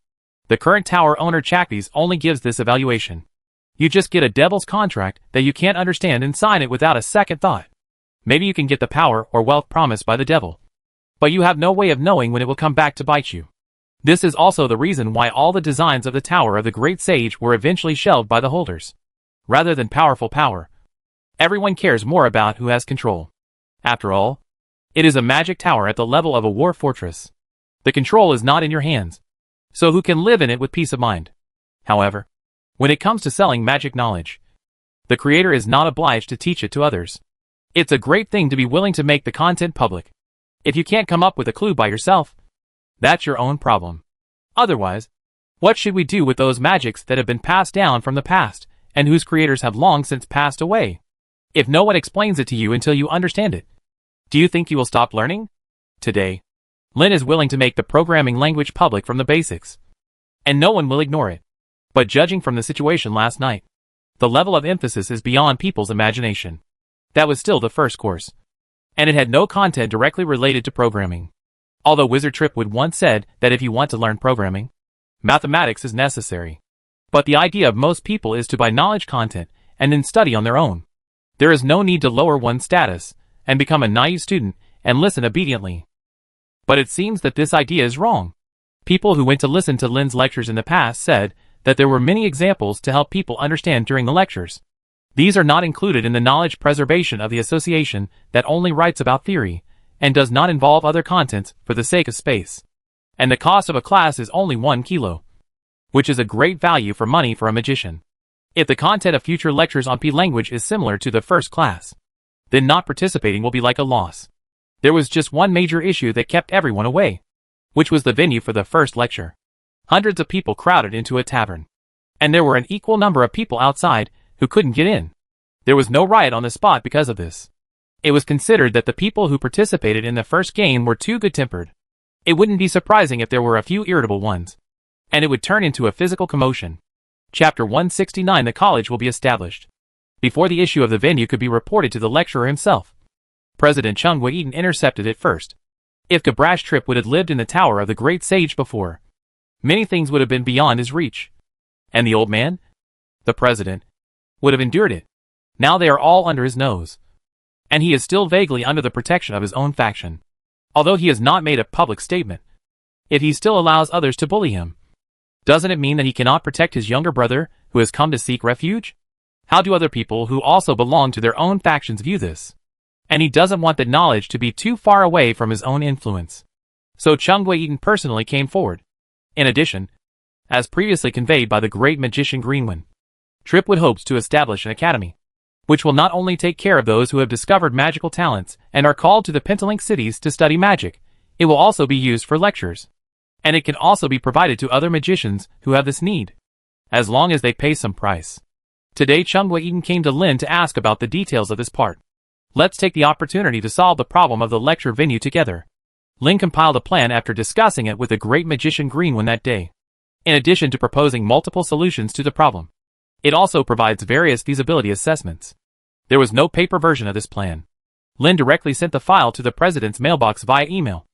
the current tower owner Chakvis only gives this evaluation. You just get a devil's contract that you can't understand and sign it without a second thought. Maybe you can get the power or wealth promised by the devil, but you have no way of knowing when it will come back to bite you. This is also the reason why all the designs of the Tower of the Great Sage were eventually shelved by the holders. Rather than powerful power, everyone cares more about who has control. After all, it is a magic tower at the level of a war fortress. The control is not in your hands, so who can live in it with peace of mind? However, when it comes to selling magic knowledge, the creator is not obliged to teach it to others. It's a great thing to be willing to make the content public. If you can't come up with a clue by yourself, that's your own problem. Otherwise, what should we do with those magics that have been passed down from the past and whose creators have long since passed away? If no one explains it to you until you understand it, do you think you will stop learning? Today, Lynn is willing to make the programming language public from the basics, and no one will ignore it. But judging from the situation last night, the level of emphasis is beyond people's imagination. That was still the first course, and it had no content directly related to programming. Although Wizard Tripwood once said that if you want to learn programming, mathematics is necessary. But the idea of most people is to buy knowledge content and then study on their own. There is no need to lower one's status and become a naive student and listen obediently. But it seems that this idea is wrong. People who went to listen to Lynn's lectures in the past said that there were many examples to help people understand during the lectures. These are not included in the knowledge preservation of the association that only writes about theory and does not involve other contents for the sake of space. And the cost of a class is only 1 kilo, which is a great value for money for a magician. If the content of future lectures on P language is similar to the first class, then not participating will be like a loss. There was just one major issue that kept everyone away, which was the venue for the first lecture. Hundreds of people crowded into a tavern, and there were an equal number of people outside who couldn't get in. There was no riot on the spot because of this. It was considered that the people who participated in the first game were too good-tempered. It wouldn't be surprising if there were a few irritable ones, and it would turn into a physical commotion. Chapter 169. The college will be established before the issue of the venue could be reported to the lecturer himself. President Chung Wei-Eden intercepted it first. If Gabrash Tripwood had lived in the Tower of the Great Sage before, many things would have been beyond his reach. And the old man, the president, would have endured it. Now they are all under his nose, and he is still vaguely under the protection of his own faction. Although he has not made a public statement, yet he still allows others to bully him. Doesn't it mean that he cannot protect his younger brother who has come to seek refuge? How do other people who also belong to their own factions view this? And he doesn't want the knowledge to be too far away from his own influence. So Chung Wei-Eaton personally came forward. In addition, as previously conveyed by the great magician Greenwin, Tripwood hopes to establish an academy, which will not only take care of those who have discovered magical talents and are called to the Pentalink cities to study magic, it will also be used for lectures. And it can also be provided to other magicians who have this need, as long as they pay some price. Today Chung Wei-Eaton came to Lin to ask about the details of this part. Let's take the opportunity to solve the problem of the lecture venue together. Lin compiled a plan after discussing it with the great magician Greenwin that day. In addition to proposing multiple solutions to the problem, it also provides various feasibility assessments. There was no paper version of this plan. Lin directly sent the file to the president's mailbox via email,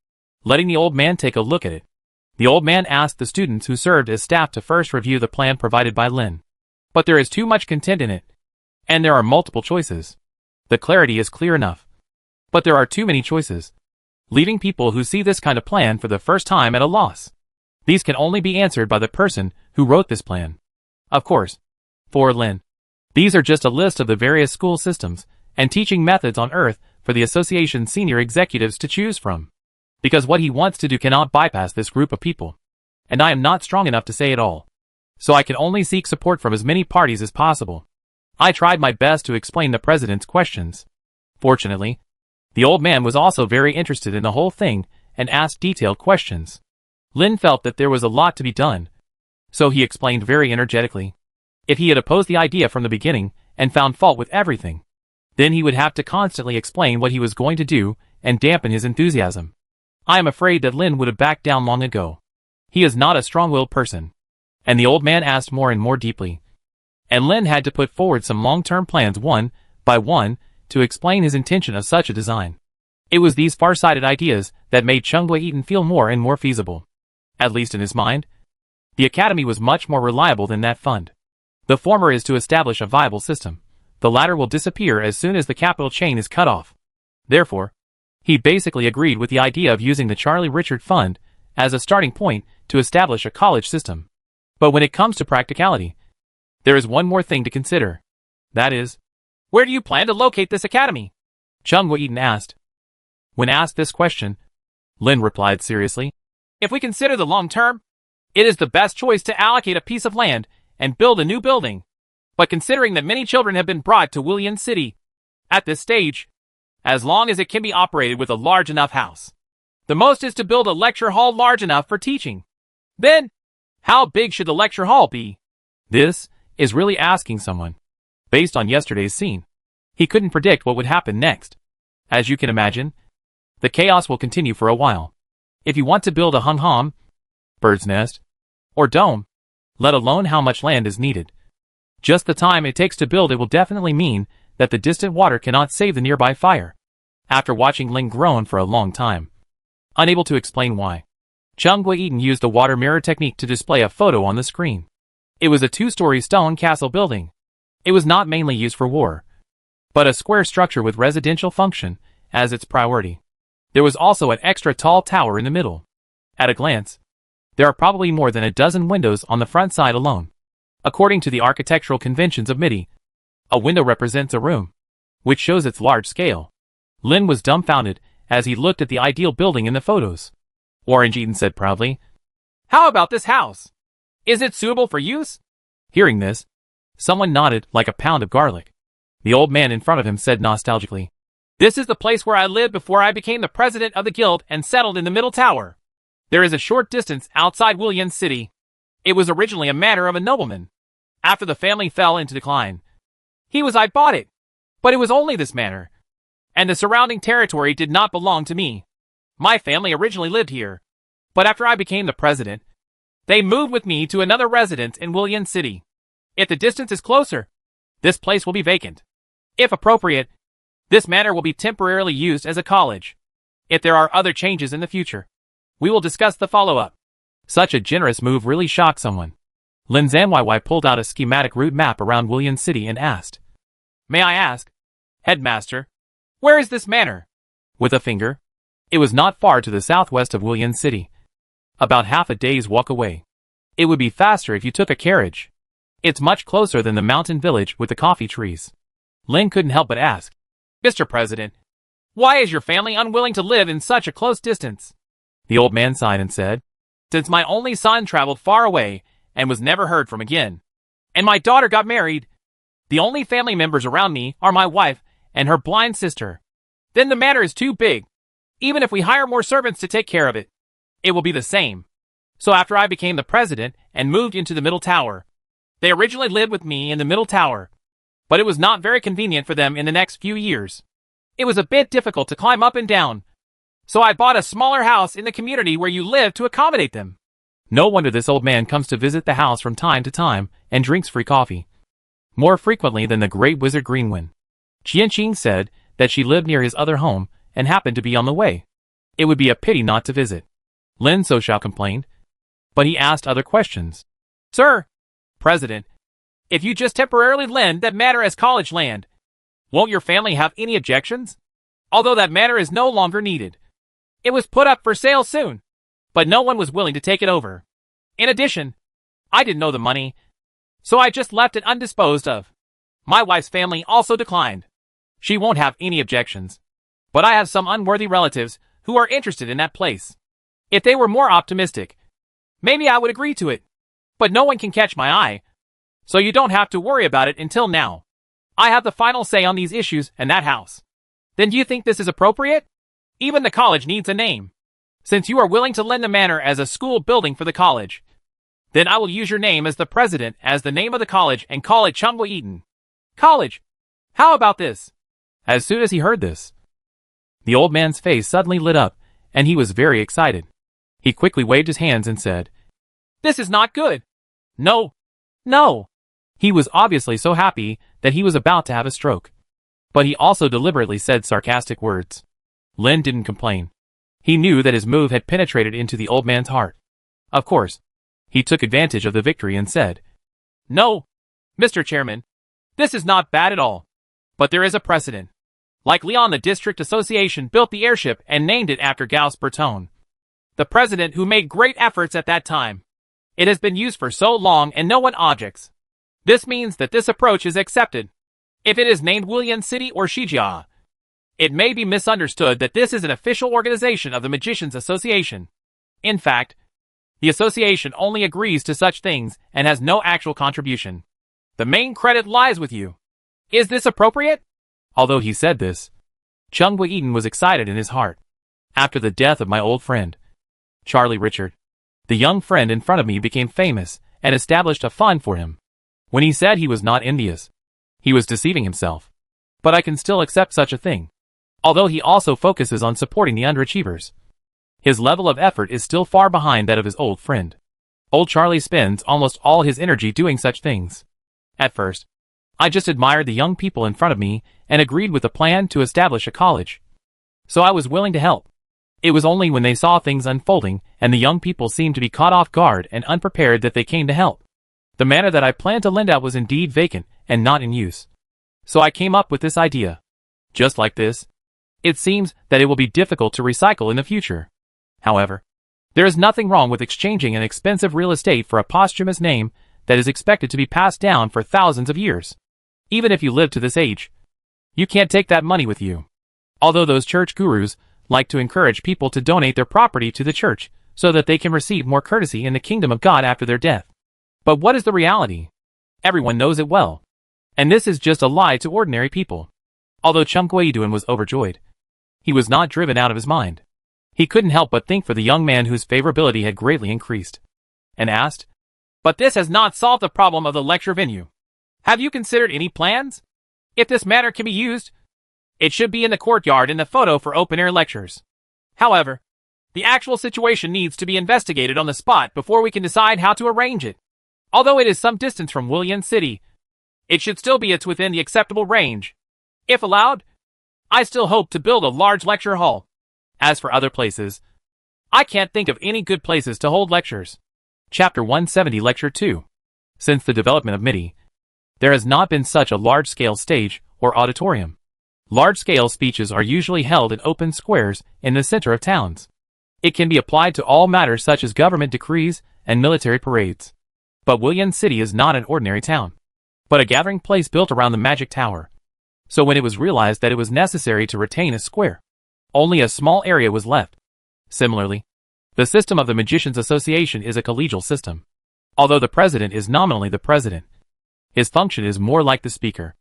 letting the old man take a look at it. The old man asked the students who served as staff to first review the plan provided by Lin. But there is too much content in it, and there are multiple choices. The clarity is clear enough, but there are too many choices, leaving people who see this kind of plan for the first time at a loss. These can only be answered by the person who wrote this plan. Of course, for Lin, these are just a list of the various school systems and teaching methods on Earth for the association's senior executives to choose from. Because what he wants to do cannot bypass this group of people. And I am not strong enough to say it all. So I can only seek support from as many parties as possible. I tried my best to explain the president's questions. Fortunately, the old man was also very interested in the whole thing and asked detailed questions. Lin felt that there was a lot to be done, so he explained very energetically. If he had opposed the idea from the beginning and found fault with everything, then he would have to constantly explain what he was going to do and dampen his enthusiasm. I am afraid that Lin would have backed down long ago. He is not a strong-willed person. And the old man asked more and more deeply. And Lin had to put forward some long-term plans one by one to explain his intention of such a design. It was these far-sighted ideas that made Chung Wei-Eaton feel more and more feasible. At least in his mind, the academy was much more reliable than that fund. The former is to establish a viable system. The latter will disappear as soon as the capital chain is cut off. Therefore, he basically agreed with the idea of using the Charlie Richard Fund as a starting point to establish a college system. But when it comes to practicality, there is one more thing to consider. That is, where do you plan to locate this academy? Chung Wei-Eaton asked. When asked this question, Lin replied seriously, if we consider the long term, it is the best choice to allocate a piece of land and build a new building. But considering that many children have been brought to Willian City at this stage, as long as it can be operated with a large enough house, the most is to build a lecture hall large enough for teaching. Then, how big should the lecture hall be? This is really asking someone. Based on yesterday's scene, he couldn't predict what would happen next. As you can imagine, the chaos will continue for a while. If you want to build a hung-hom, bird's nest, or dome, let alone how much land is needed, just the time it takes to build it will definitely mean that the distant water cannot save the nearby fire. After watching Ling groan for a long time, unable to explain why, Chung Wei-Eaton used the water mirror technique to display a photo on the screen. It was a 2-story stone castle building. It was not mainly used for war, but a square structure with residential function as its priority. There was also an extra tall tower in the middle. At a glance, there are probably more than a dozen windows on the front side alone. According to the architectural conventions of MIDI, a window represents a room, which shows its large scale. Lin was dumbfounded as he looked at the ideal building in the photos. Orange Eaton said proudly, "How about this house? Is it suitable for use?" Hearing this, someone nodded like a pound of garlic. The old man in front of him said nostalgically, "This is the place where I lived before I became the president of the guild and settled in the middle tower. There is a short distance outside Willian City. It was originally a manor of a nobleman. After the family fell into decline, I bought it. But it was only this manor, and the surrounding territory did not belong to me. My family originally lived here, but after I became the president, they moved with me to another residence in Willian City. If the distance is closer, this place will be vacant. If appropriate, this manor will be temporarily used as a college. If there are other changes in the future, we will discuss the follow-up." Such a generous move really shocked someone. Lin Zanyyy pulled out a schematic route map around Willian City and asked, "May I ask, Headmaster, where is this manor?" With a finger, it was not far to the southwest of Willian City, about half a day's walk away. It would be faster if you took a carriage. It's much closer than the mountain village with the coffee trees. Lin couldn't help but ask, Mr. President, why is your family unwilling to live in such a close distance? The old man sighed and said, Since my only son traveled far away and was never heard from again, and my daughter got married, the only family members around me are my wife and her blind sister. Then the matter is too big. Even if we hire more servants to take care of it, it will be the same. So after I became the president and moved into the middle tower, they originally lived with me in the middle tower, but it was not very convenient for them in the next few years. It was a bit difficult to climb up and down. So I bought a smaller house in the community where you live to accommodate them. No wonder this old man comes to visit the house from time to time and drinks free coffee. More frequently than the great wizard Greenwind. Qianqing said that she lived near his other home and happened to be on the way. It would be a pity not to visit. Lin Soxiao complained, but he asked other questions. Sir, President, if you just temporarily lend that matter as college land, won't your family have any objections? Although that matter is no longer needed. It was put up for sale soon, but no one was willing to take it over. In addition, I didn't know the money, so I just left it undisposed of. My wife's family also declined. She won't have any objections, but I have some unworthy relatives who are interested in that place. If they were more optimistic, maybe I would agree to it, but no one can catch my eye, so you don't have to worry about it until now. I have the final say on these issues and that house. Then do you think this is appropriate? Even the college needs a name. Since you are willing to lend the manor as a school building for the college, then I will use your name as the president as the name of the college and call it Chunghwa Eaton College. How about this? As soon as he heard this, the old man's face suddenly lit up, and he was very excited. He quickly waved his hands and said, This is not good. No. No. He was obviously so happy that he was about to have a stroke. But he also deliberately said sarcastic words. Lin didn't complain. He knew that his move had penetrated into the old man's heart. Of course, he took advantage of the victory and said, No, Mr. Chairman, this is not bad at all. But there is a precedent. Like Leon, the District Association built the airship and named it after Gauss Bertone, the president who made great efforts at that time. It has been used for so long and no one objects. This means that this approach is accepted. If it is named Wulian City or Shijia, it may be misunderstood that this is an official organization of the Magicians Association. In fact, the association only agrees to such things and has no actual contribution. The main credit lies with you. Is this appropriate? Although he said this, Chunghwa Eaton was excited in his heart. After the death of my old friend, Charlie Richard, the young friend in front of me became famous and established a fund for him. When he said he was not envious, he was deceiving himself. But I can still accept such a thing. Although he also focuses on supporting the underachievers. His level of effort is still far behind that of his old friend. Old Charlie spends almost all his energy doing such things. At first, I just admired the young people in front of me and agreed with the plan to establish a college. So I was willing to help. It was only when they saw things unfolding and the young people seemed to be caught off guard and unprepared that they came to help. The manor that I planned to lend out was indeed vacant and not in use. So I came up with this idea. Just like this, it seems that it will be difficult to recycle in the future. However, there is nothing wrong with exchanging an expensive real estate for a posthumous name that is expected to be passed down for thousands of years. Even if you live to this age, you can't take that money with you. Although those church gurus like to encourage people to donate their property to the church so that they can receive more courtesy in the kingdom of God after their death. But what is the reality? Everyone knows it well. And this is just a lie to ordinary people. Although Chunghwa Eaton was overjoyed, he was not driven out of his mind. He couldn't help but think for the young man whose favorability had greatly increased, and asked, But this has not solved the problem of the lecture venue. Have you considered any plans? If this matter can be used, it should be in the courtyard in the photo for open-air lectures. However, the actual situation needs to be investigated on the spot before we can decide how to arrange it. Although it is some distance from Wulian City, it should still be within the acceptable range. If allowed, I still hope to build a large lecture hall. As for other places, I can't think of any good places to hold lectures. Chapter 170 Lecture 2. Since the development of MIDI, there has not been such a large-scale stage or auditorium. Large-scale speeches are usually held in open squares in the center of towns. It can be applied to all matters such as government decrees and military parades. But William City is not an ordinary town, but a gathering place built around the magic tower. So when it was realized that it was necessary to retain a square, only a small area was left. Similarly, the system of the Magicians Association is a collegial system. Although the president is nominally the president, his function is more like the speaker.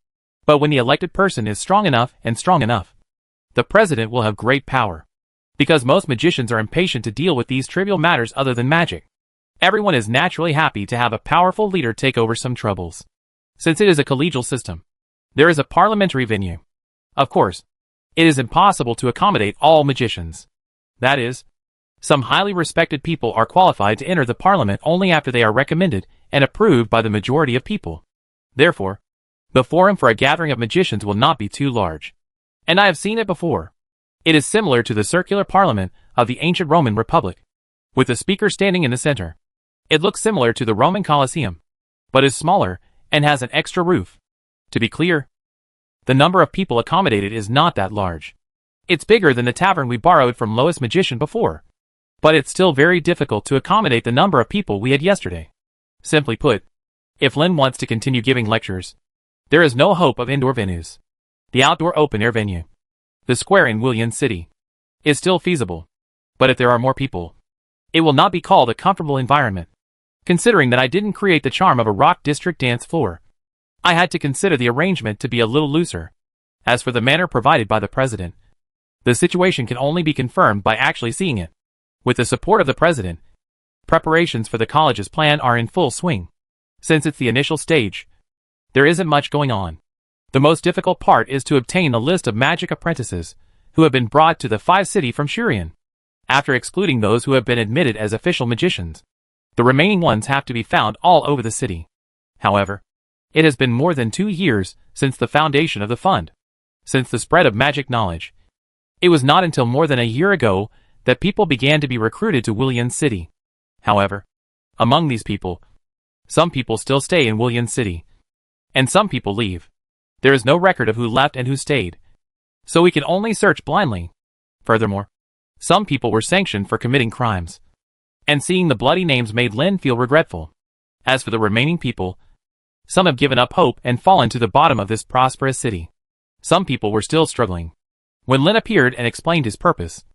But when the elected person is strong enough, the president will have great power. Because most magicians are impatient to deal with these trivial matters other than magic, everyone is naturally happy to have a powerful leader take over some troubles. Since it is a collegial system, there is a parliamentary venue. Of course, it is impossible to accommodate all magicians. That is, some highly respected people are qualified to enter the parliament only after they are recommended and approved by the majority of people. Therefore, the forum for a gathering of magicians will not be too large. And I have seen it before. It is similar to the circular parliament of the ancient Roman Republic, with the speaker standing in the center. It looks similar to the Roman Colosseum, but is smaller and has an extra roof. To be clear, the number of people accommodated is not that large. It's bigger than the tavern we borrowed from Lois Magician before. But it's still very difficult to accommodate the number of people we had yesterday. Simply put, if Lin wants to continue giving lectures, there is no hope of indoor venues. The outdoor open-air venue, the square in William City, is still feasible. But if there are more people, it will not be called a comfortable environment. Considering that I didn't create the charm of a rock district dance floor, I had to consider the arrangement to be a little looser. As for the manner provided by the president, the situation can only be confirmed by actually seeing it. With the support of the president, preparations for the college's plan are in full swing. Since it's the initial stage, there isn't much going on. The most difficult part is to obtain a list of magic apprentices who have been brought to the 5 city from Shurian. After excluding those who have been admitted as official magicians, the remaining ones have to be found all over the city. However, it has been more than 2 years since the foundation of the fund. Since the spread of magic knowledge, it was not until more than a year ago that people began to be recruited to William City. However, among these people, some people still stay in William City, and some people leave. There is no record of who left and who stayed, so we can only search blindly. Furthermore, some people were sanctioned for committing crimes, and seeing the bloody names made Lin feel regretful. As for the remaining people, some have given up hope and fallen to the bottom of this prosperous city. Some people were still struggling. When Lin appeared and explained his purpose,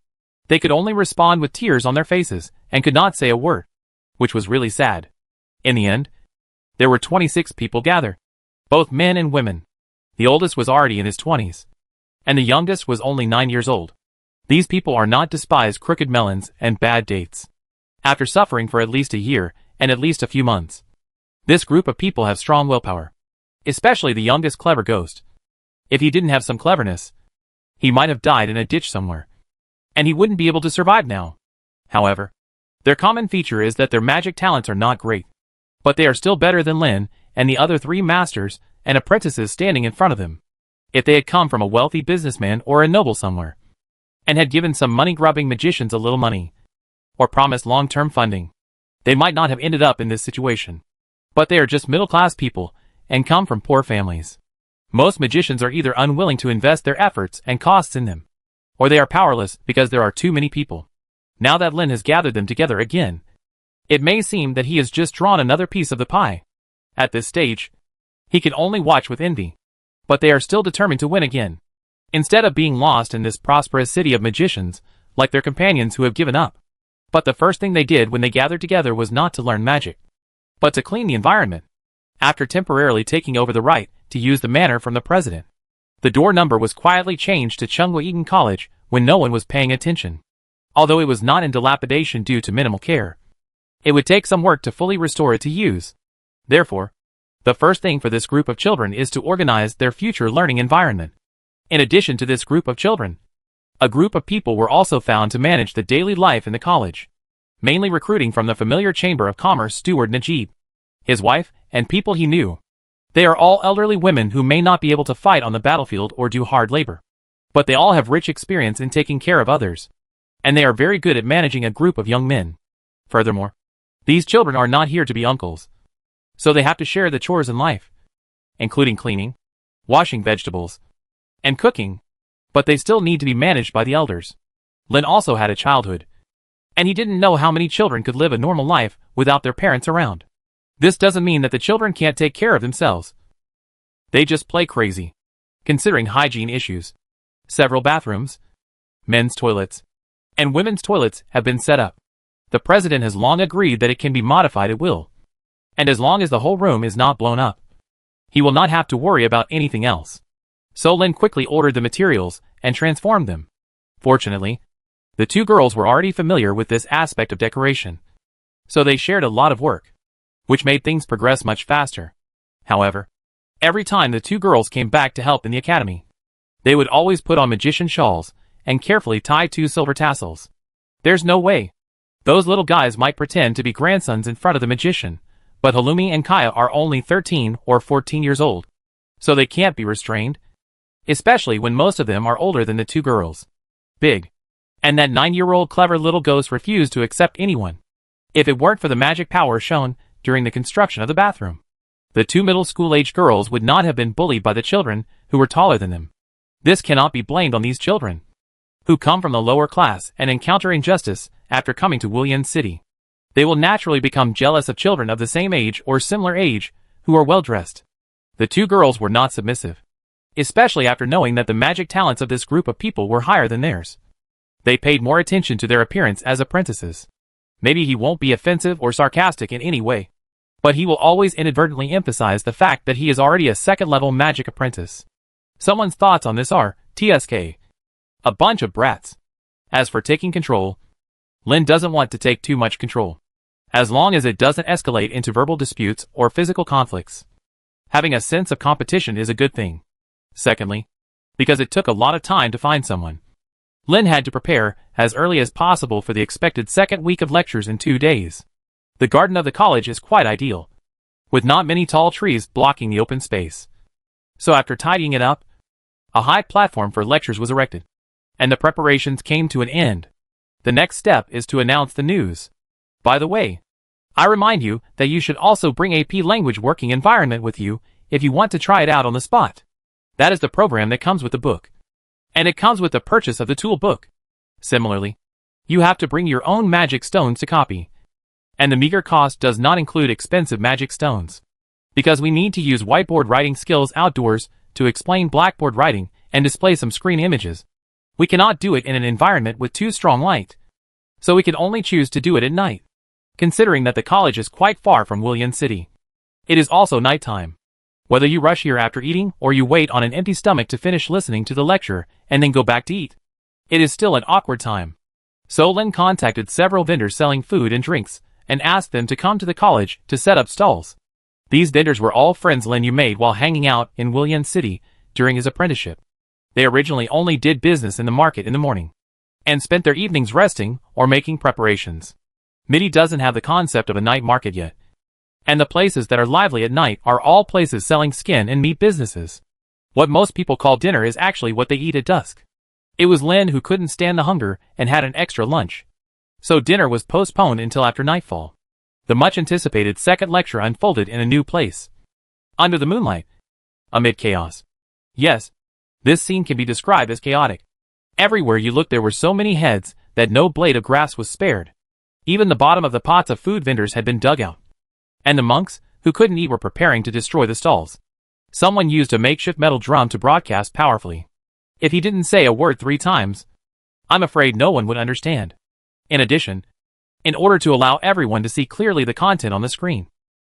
they could only respond with tears on their faces and could not say a word, which was really sad. In the end, there were 26 people gathered, both men and women. The oldest was already in his 20s, and the youngest was only 9 years old. These people are not despised crooked melons and bad dates. After suffering for at least a year and at least a few months, this group of people have strong willpower, especially the youngest clever ghost. If he didn't have some cleverness, he might have died in a ditch somewhere, and he wouldn't be able to survive now. However, their common feature is that their magic talents are not great, but they are still better than Lin and the other 3 masters and apprentices standing in front of them. If they had come from a wealthy businessman or a noble somewhere, and had given some money-grubbing magicians a little money, or promised long-term funding, they might not have ended up in this situation. But they are just middle-class people and come from poor families. Most magicians are either unwilling to invest their efforts and costs in them, or they are powerless because there are too many people. Now that Lin has gathered them together again, it may seem that he has just drawn another piece of the pie. At this stage, he can only watch with envy. But they are still determined to win again. Instead of being lost in this prosperous city of magicians, like their companions who have given up. But the first thing they did when they gathered together was not to learn magic, but to clean the environment. After temporarily taking over the right to use the manor from the president, the door number was quietly changed to Chunghwa Eton College when no one was paying attention. Although it was not in dilapidation due to minimal care, it would take some work to fully restore it to use. Therefore, the first thing for this group of children is to organize their future learning environment. In addition to this group of children, a group of people were also found to manage the daily life in the college, mainly recruiting from the familiar Chamber of Commerce steward Najib, his wife, and people he knew. They are all elderly women who may not be able to fight on the battlefield or do hard labor, but they all have rich experience in taking care of others, and they are very good at managing a group of young men. Furthermore, these children are not here to be uncles, so they have to share the chores in life, including cleaning, washing vegetables, and cooking, but they still need to be managed by the elders. Lin also had a childhood, And he didn't know how many children could live a normal life without their parents around. This doesn't mean that the children can't take care of themselves. They just play crazy. Considering hygiene issues, several bathrooms, men's toilets, and women's toilets have been set up. The president has long agreed that it can be modified at will. And as long as the whole room is not blown up, he will not have to worry about anything else. So Lin quickly ordered the materials and transformed them. Fortunately, the two girls were already familiar with this aspect of decoration, so they shared a lot of work, which made things progress much faster. However, every time the two girls came back to help in the academy, they would always put on magician shawls and carefully tie 2 silver tassels. There's no way. Those little guys might pretend to be grandsons in front of the magician, but Halumi and Kaya are only 13 or 14 years old, so they can't be restrained, especially when most of them are older than the two girls. Big. And that 9-year-old clever little ghost refused to accept anyone. If it weren't for the magic power shown during the construction of the bathroom, the two middle school-aged girls would not have been bullied by the children who were taller than them. This cannot be blamed on these children, who come from the lower class and encounter injustice after coming to Wulian City. They will naturally become jealous of children of the same age or similar age who are well-dressed. The two girls were not submissive, especially after knowing that the magic talents of this group of people were higher than theirs. They paid more attention to their appearance as apprentices. Maybe he won't be offensive or sarcastic in any way, but he will always inadvertently emphasize the fact that he is already a second-level magic apprentice. Someone's thoughts on this are, TSK. A bunch of brats. As for taking control, Lin doesn't want to take too much control, as long as it doesn't escalate into verbal disputes or physical conflicts. Having a sense of competition is a good thing. Secondly, because it took a lot of time to find someone, Lin had to prepare as early as possible for the expected second week of lectures in 2 days. The garden of the college is quite ideal, with not many tall trees blocking the open space. So after tidying it up, a high platform for lectures was erected, and the preparations came to an end. The next step is to announce the news. By the way, I remind you that you should also bring AP Language Working Environment with you if you want to try it out on the spot. That is the program that comes with the book, and it comes with the purchase of the tool book. Similarly, you have to bring your own magic stones to copy, and the meager cost does not include expensive magic stones, because we need to use whiteboard writing skills outdoors to explain blackboard writing and display some screen images. We cannot do it in an environment with too strong light, so we can only choose to do it at night, considering that the college is quite far from Wulian City. It is also nighttime. Whether you rush here after eating or you wait on an empty stomach to finish listening to the lecture and then go back to eat, it is still an awkward time. So Lin contacted several vendors selling food and drinks and asked them to come to the college to set up stalls. These vendors were all friends Lin made while hanging out in Wulian City during his apprenticeship. They originally only did business in the market in the morning, and spent their evenings resting or making preparations. Midi doesn't have the concept of a night market yet, and the places that are lively at night are all places selling skin and meat businesses. What most people call dinner is actually what they eat at dusk. It was Lin who couldn't stand the hunger and had an extra lunch, so dinner was postponed until after nightfall. The much-anticipated second lecture unfolded in a new place, under the moonlight, amid chaos. Yes, this scene can be described as chaotic. Everywhere you looked there were so many heads that no blade of grass was spared. Even the bottom of the pots of food vendors had been dug out, and the monks, who couldn't eat, were preparing to destroy the stalls. Someone used a makeshift metal drum to broadcast powerfully. If he didn't say a word 3 times, I'm afraid no one would understand. In addition, in order to allow everyone to see clearly the content on the screen,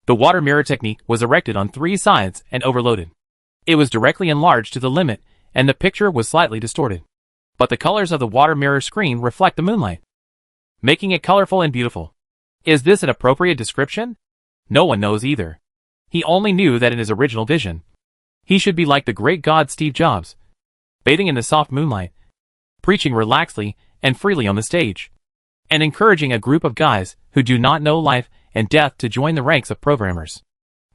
the water mirror technique was erected on 3 sides and overloaded. It was directly enlarged to the limit, and the picture was slightly distorted. But the colors of the water mirror screen reflect the moonlight, making it colorful and beautiful. Is this an appropriate description? No one knows either. He only knew that in his original vision, he should be like the great god Steve Jobs, bathing in the soft moonlight, preaching relaxedly and freely on the stage, and encouraging a group of guys who do not know life and death to join the ranks of programmers.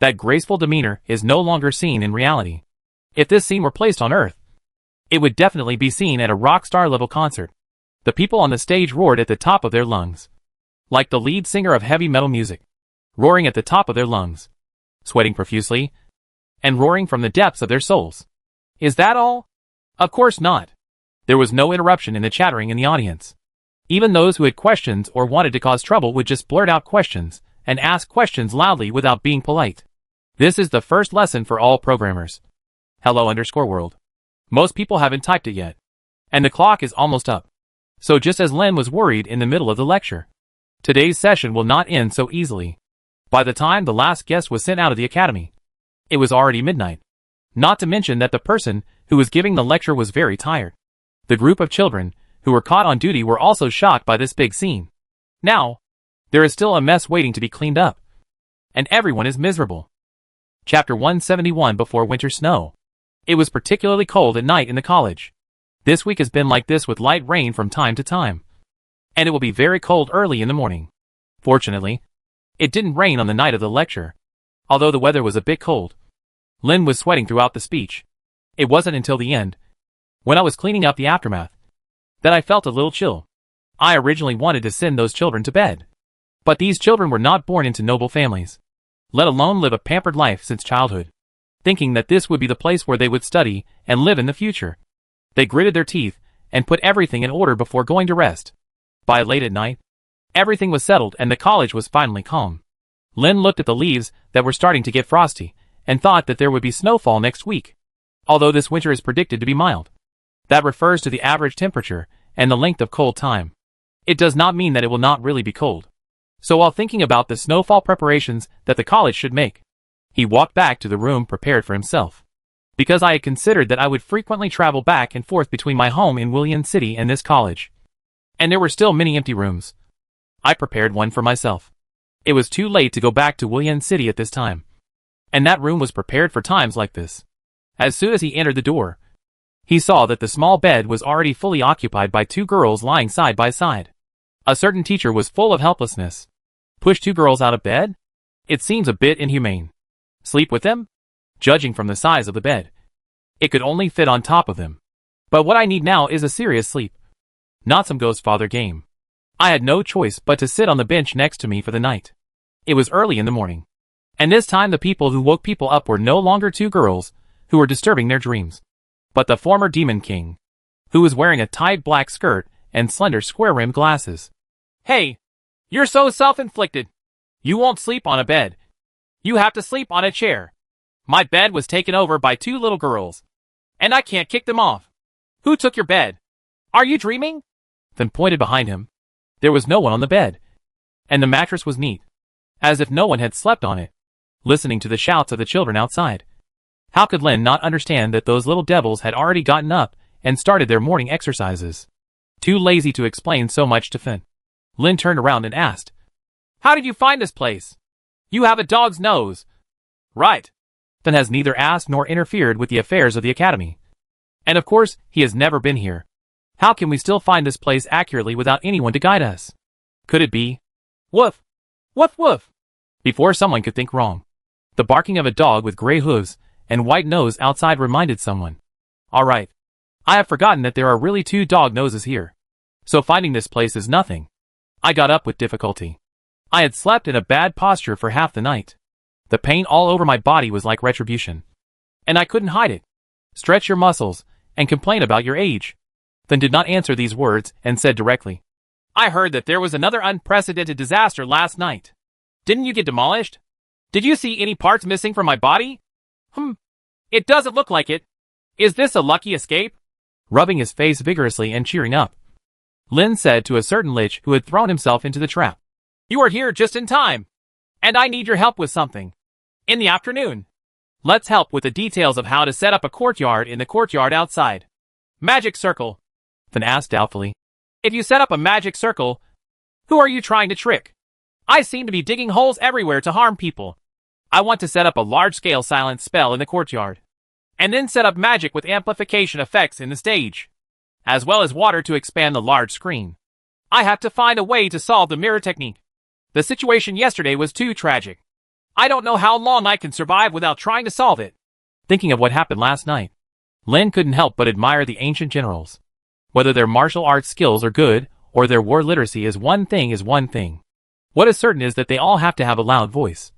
That graceful demeanor is no longer seen in reality. If this scene were placed on Earth, it would definitely be seen at a rock star level concert. The people on the stage roared at the top of their lungs, like the lead singer of heavy metal music, roaring at the top of their lungs, sweating profusely, and roaring from the depths of their souls. Is that all? Of course not. There was no interruption in the chattering in the audience. Even those who had questions or wanted to cause trouble would just blurt out questions and ask questions loudly without being polite. This is the first lesson for all programmers. Hello_world. Most people haven't typed it yet. And the clock is almost up. So just as Lynn was worried in the middle of the lecture, today's session will not end so easily. By the time the last guest was sent out of the academy, it was already midnight. Not to mention that the person who was giving the lecture was very tired. The group of children who were caught on duty were also shocked by this big scene. Now, there is still a mess waiting to be cleaned up. And everyone is miserable. Chapter 171 Before Winter Snow. It was particularly cold at night in the college. This week has been like this with light rain from time to time. And it will be very cold early in the morning. Fortunately, it didn't rain on the night of the lecture, although the weather was a bit cold. Lynn was sweating throughout the speech. It wasn't until the end, when I was cleaning up the aftermath, that I felt a little chill. I originally wanted to send those children to bed. But these children were not born into noble families, let alone live a pampered life since childhood, thinking that this would be the place where they would study and live in the future. They gritted their teeth and put everything in order before going to rest. By late at night, everything was settled and the college was finally calm. Lynn looked at the leaves that were starting to get frosty and thought that there would be snowfall next week. Although this winter is predicted to be mild. That refers to the average temperature and the length of cold time. It does not mean that it will not really be cold. So while thinking about the snowfall preparations that the college should make, he walked back to the room prepared for himself. Because I had considered that I would frequently travel back and forth between my home in William City and this college. And there were still many empty rooms. I prepared one for myself. It was too late to go back to William City at this time. And that room was prepared for times like this. As soon as he entered the door, he saw that the small bed was already fully occupied by two girls lying side by side. A certain teacher was full of helplessness. Push two girls out of bed? It seems a bit inhumane. Sleep with them? Judging from the size of the bed, it could only fit on top of them. But what I need now is a serious sleep. Not some ghost father game. I had no choice but to sit on the bench next to me for the night. It was early in the morning. And this time the people who woke people up were no longer two girls who were disturbing their dreams, but the former Demon King, who was wearing a tight black skirt and slender square-rimmed glasses. Hey, you're so self-inflicted. You won't sleep on a bed. You have to sleep on a chair. My bed was taken over by two little girls, and I can't kick them off. Who took your bed? Are you dreaming? Then pointed behind him. There was no one on the bed, and the mattress was neat, as if no one had slept on it. Listening to the shouts of the children outside, how could Lynn not understand that those little devils had already gotten up and started their morning exercises? Too lazy to explain so much to Finn, Lynn turned around and asked, "How did you find this place? You have a dog's nose." "Right." Finn has neither asked nor interfered with the affairs of the academy. And of course, he has never been here. How can we still find this place accurately without anyone to guide us? Could it be? Woof! Woof woof! Before someone could think wrong, the barking of a dog with gray hooves and white nose outside reminded someone. Alright. I have forgotten that there are really two dog noses here. So finding this place is nothing. I got up with difficulty. I had slept in a bad posture for half the night. The pain all over my body was like retribution. And I couldn't hide it. Stretch your muscles and complain about your age. Then did not answer these words and said directly, "I heard that there was another unprecedented disaster last night. Didn't you get demolished? Did you see any parts missing from my body?" It doesn't look like it. Is this a lucky escape?" Rubbing his face vigorously and cheering up, Lynn said to a certain lich who had thrown himself into the trap, "You are here just in time. And I need your help with something. In the afternoon. Let's help with the details of how to set up a courtyard in the courtyard outside." "Magic circle?" Finn asked doubtfully. "If you set up a magic circle, who are you trying to trick? I seem to be digging holes everywhere to harm people. I want to set up a large-scale silence spell in the courtyard, and then set up magic with amplification effects in the stage, as well as water to expand the large screen. I have to find a way to solve the mirror technique. The situation yesterday was too tragic. I don't know how long I can survive without trying to solve it." Thinking of what happened last night, Lynn couldn't help but admire the ancient generals. Whether their martial arts skills are good, or their war literacy is one thing. What is certain is that they all have to have a loud voice.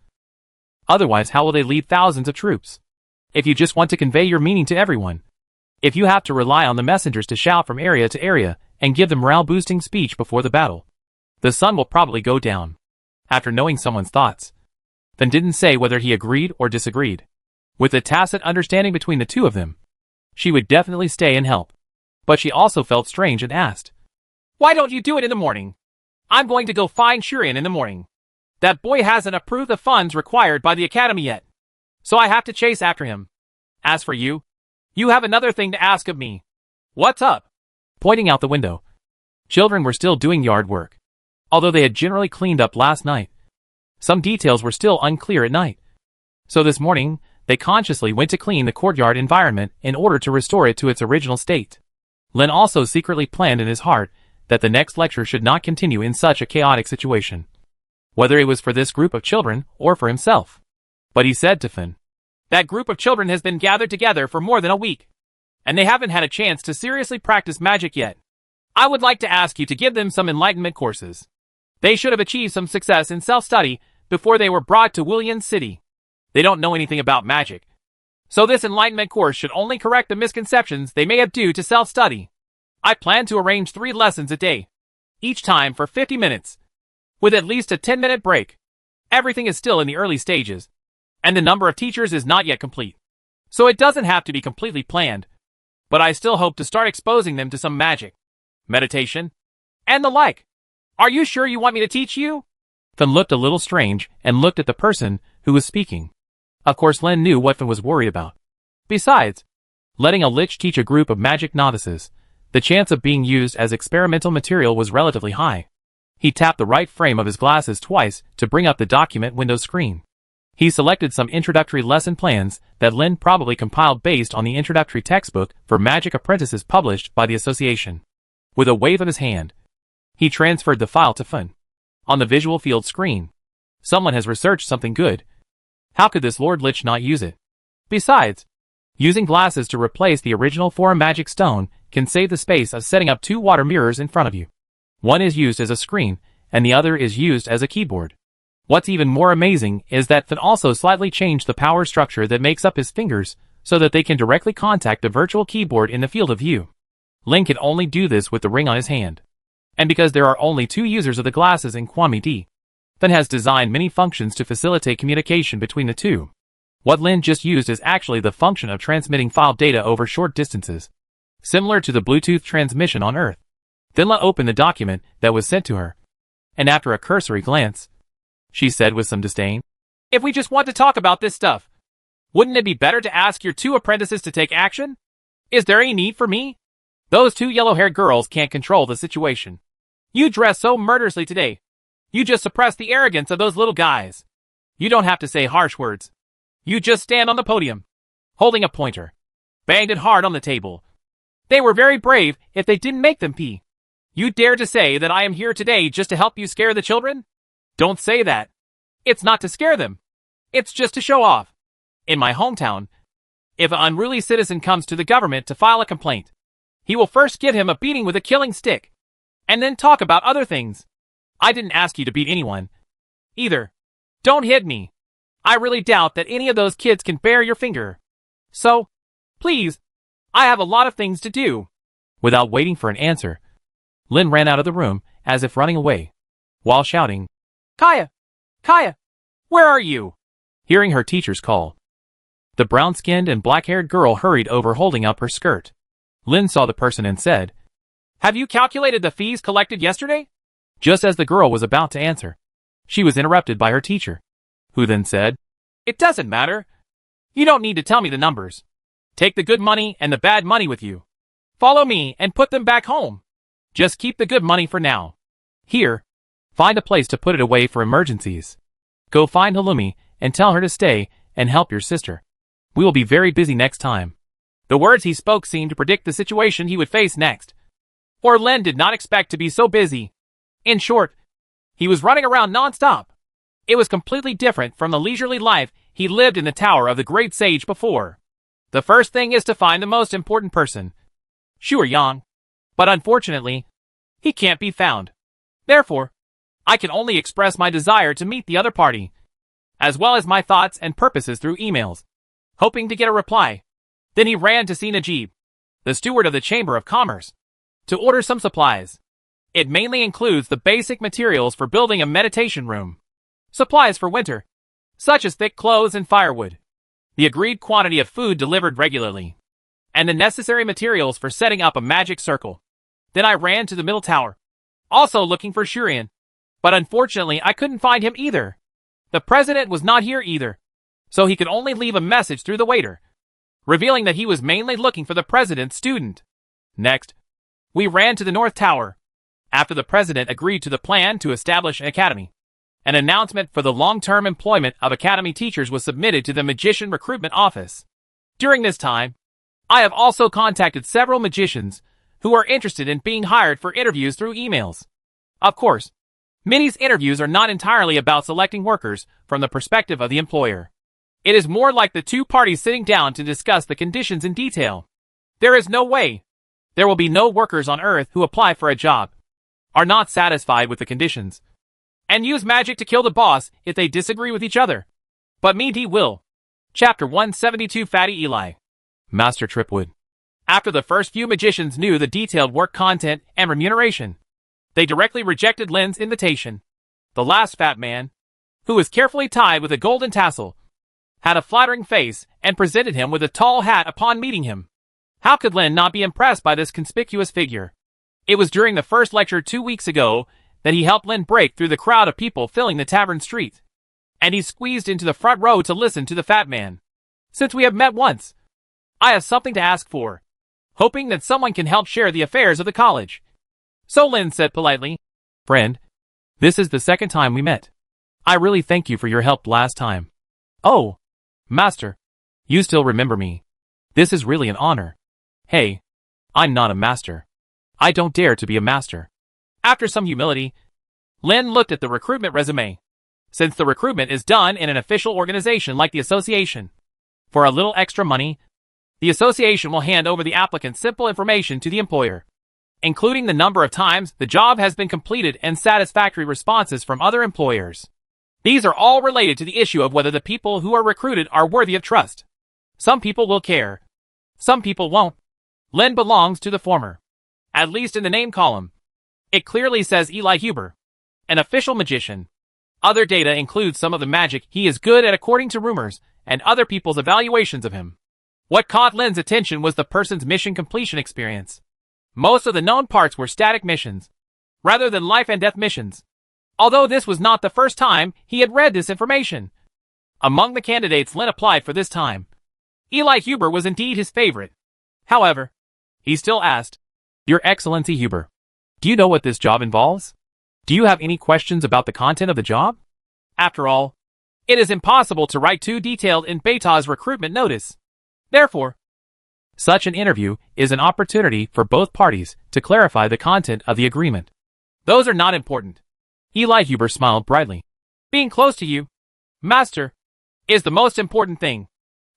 Otherwise, how will they lead thousands of troops? If you just want to convey your meaning to everyone. If you have to rely on the messengers to shout from area to area and give the morale-boosting speech before the battle. The sun will probably go down. After knowing someone's thoughts, then didn't say whether he agreed or disagreed. With a tacit understanding between the two of them, she would definitely stay and help. But she also felt strange and asked, "Why don't you do it in the morning? I'm going to go find Shurian in the morning. That boy hasn't approved the funds required by the academy yet, so I have to chase after him. As for you, you have another thing to ask of me. What's up?" Pointing out the window. Children were still doing yard work. Although they had generally cleaned up last night, some details were still unclear at night. So this morning, they consciously went to clean the courtyard environment in order to restore it to its original state. Lin also secretly planned in his heart that the next lecture should not continue in such a chaotic situation, whether it was for this group of children or for himself. But he said to Finn, "That group of children has been gathered together for more than a week, and they haven't had a chance to seriously practice magic yet. I would like to ask you to give them some enlightenment courses. They should have achieved some success in self-study before they were brought to Willian City. They don't know anything about magic, so this enlightenment course should only correct the misconceptions they may have due to self-study. I plan to arrange 3 lessons a day, each time for 50 minutes, with at least a 10-minute break. Everything is still in the early stages, and the number of teachers is not yet complete, so it doesn't have to be completely planned, but I still hope to start exposing them to some magic, meditation, and the like. Are you sure you want me to teach you?" Finn looked a little strange and looked at the person who was speaking. Of course Lin knew what Finn was worried about. Besides, letting a lich teach a group of magic novices, the chance of being used as experimental material was relatively high. He tapped the right frame of his glasses twice to bring up the document window screen. He selected some introductory lesson plans that Lin probably compiled based on the introductory textbook for magic apprentices published by the association. With a wave of his hand, he transferred the file to Finn. On the visual field screen, someone has researched something good. How could this Lord Lich not use it? Besides, using glasses to replace the original foreign magic stone can save the space of setting up 2 water mirrors in front of you. One is used as a screen, and the other is used as a keyboard. What's even more amazing is that Finn also slightly changed the power structure that makes up his fingers so that they can directly contact the virtual keyboard in the field of view. Lin can only do this with the ring on his hand. And because there are only 2 users of the glasses in Kwame D, Finn has designed many functions to facilitate communication between the two. What Lin just used is actually the function of transmitting file data over short distances, similar to the Bluetooth transmission on Earth. Then Lin opened the document that was sent to her, and after a cursory glance, she said with some disdain, "If we just want to talk about this stuff, wouldn't it be better to ask your 2 apprentices to take action? Is there any need for me? Those 2 yellow-haired girls can't control the situation. You dress so murderously today. You just suppress the arrogance of those little guys. You don't have to say harsh words. You just stand on the podium, holding a pointer, banged it hard on the table. They were very brave if they didn't make them pee. You dare to say that I am here today just to help you scare the children? Don't say that. It's not to scare them. It's just to show off. In my hometown, if an unruly citizen comes to the government to file a complaint, he will first give him a beating with a killing stick, and then talk about other things. I didn't ask you to beat anyone, either. Don't hit me. I really doubt that any of those kids can bear your finger. So, please, I have a lot of things to do." Without waiting for an answer, Lin ran out of the room as if running away, while shouting, Kaya! Kaya! Where are you?" Hearing her teacher's call, the brown-skinned and black-haired girl hurried over holding up her skirt. Lin saw the person and said, "Have you calculated the fees collected yesterday?" Just as the girl was about to answer, she was interrupted by her teacher, who then said, "It doesn't matter. You don't need to tell me the numbers. Take the good money and the bad money with you. Follow me and put them back home. Just keep the good money for now. Here, find a place to put it away for emergencies. Go find Halumi and tell her to stay and help your sister. We will be very busy next time." The words he spoke seemed to predict the situation he would face next. For Lin did not expect to be so busy. In short, he was running around non-stop. It was completely different from the leisurely life he lived in the tower of the great sage before. The first thing is to find the most important person, Shuer Yang. But unfortunately, he can't be found. Therefore, I can only express my desire to meet the other party, as well as my thoughts and purposes through emails, hoping to get a reply. Then he ran to see Najib, the steward of the Chamber of Commerce. to order some supplies. It mainly includes the basic materials for building a meditation room. Supplies for winter, such as thick clothes and firewood. The agreed quantity of food delivered regularly. And the necessary materials for setting up a magic circle. Then I ran to the middle tower, also looking for Shurian. But unfortunately, I couldn't find him either. The president was not here either, so he could only leave a message through the waiter, revealing that he was mainly looking for the president's student. Next, we ran to the North Tower. After the president agreed to the plan to establish an academy, an announcement for the long-term employment of academy teachers was submitted to the magician recruitment office. During this time, I have also contacted several magicians who are interested in being hired for interviews through emails. Of course, Minnie's interviews are not entirely about selecting workers from the perspective of the employer. It is more like the two parties sitting down to discuss the conditions in detail. There is no way. There will be no workers on Earth who apply for a job, are not satisfied with the conditions, and use magic to kill the boss if they disagree with each other. But me will. Chapter 172 Fatty Eli. Master Tripwood. After the first few magicians knew the detailed work content and remuneration, they directly rejected Lin's invitation. The last fat man, who was carefully tied with a golden tassel, had a flattering face and presented him with a tall hat upon meeting him. How could Lin not be impressed by this conspicuous figure? It was during the first lecture 2 weeks ago that he helped Lin break through the crowd of people filling the tavern street, and he squeezed into the front row to listen to the fat man. Since we have met once, I have something to ask for, hoping that someone can help share the affairs of the college. So Lin said politely, Friend, this is the second time we met. I really thank you for your help last time. Oh, Master, you still remember me. This is really an honor. Hey, I'm not a master. I don't dare to be a master. After some humility, Lin looked at the recruitment resume. Since the recruitment is done in an official organization like the association, for a little extra money, the association will hand over the applicant's simple information to the employer, including the number of times the job has been completed and satisfactory responses from other employers. These are all related to the issue of whether the people who are recruited are worthy of trust. Some people will care. Some people won't. Lin belongs to the former. At least in the name column. It clearly says Eli Huber, an official magician. Other data include some of the magic he is good at according to rumors and other people's evaluations of him. What caught Lin's attention was the person's mission completion experience. Most of the known parts were static missions, rather than life and death missions. Although this was not the first time he had read this information. Among the candidates Lin applied for this time, Eli Huber was indeed his favorite. However, he still asked, Your Excellency Huber, do you know what this job involves? Do you have any questions about the content of the job? After all, it is impossible to write too detailed in Beta's recruitment notice. Therefore, such an interview is an opportunity for both parties to clarify the content of the agreement. Those are not important. Eli Huber smiled brightly. Being close to you, Master, is the most important thing.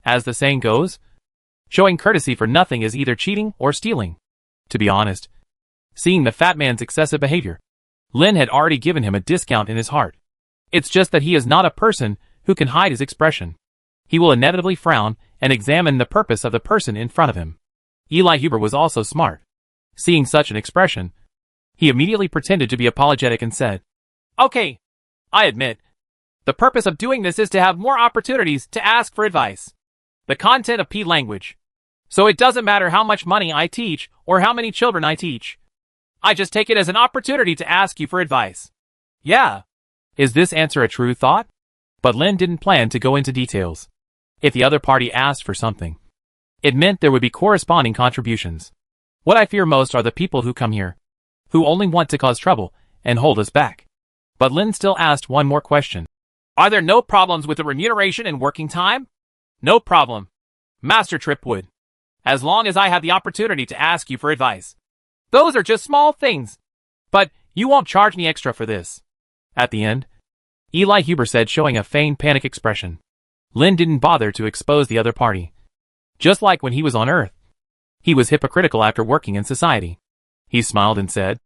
As the saying goes, showing courtesy for nothing is either cheating or stealing. To be honest, seeing the fat man's excessive behavior, Lin had already given him a discount in his heart. It's just that he is not a person who can hide his expression. He will inevitably frown and examine the purpose of the person in front of him. Eli Huber was also smart. Seeing such an expression, he immediately pretended to be apologetic and said, Okay, I admit, the purpose of doing this is to have more opportunities to ask for advice. The content of P language. So it doesn't matter how much money I teach or how many children I teach. I just take it as an opportunity to ask you for advice. Yeah. Is this answer a true thought? But Lin didn't plan to go into details. If the other party asked for something, it meant there would be corresponding contributions. What I fear most are the people who come here, who only want to cause trouble and hold us back. But Lin still asked one more question. Are there no problems with the remuneration and working time? No problem, Master Tripwood. As long as I have the opportunity to ask you for advice. Those are just small things. But you won't charge me extra for this. At the end, Eli Huber said, showing a feigned panic expression. Lin didn't bother to expose the other party. Just like when he was on Earth, he was hypocritical after working in society. He smiled and said,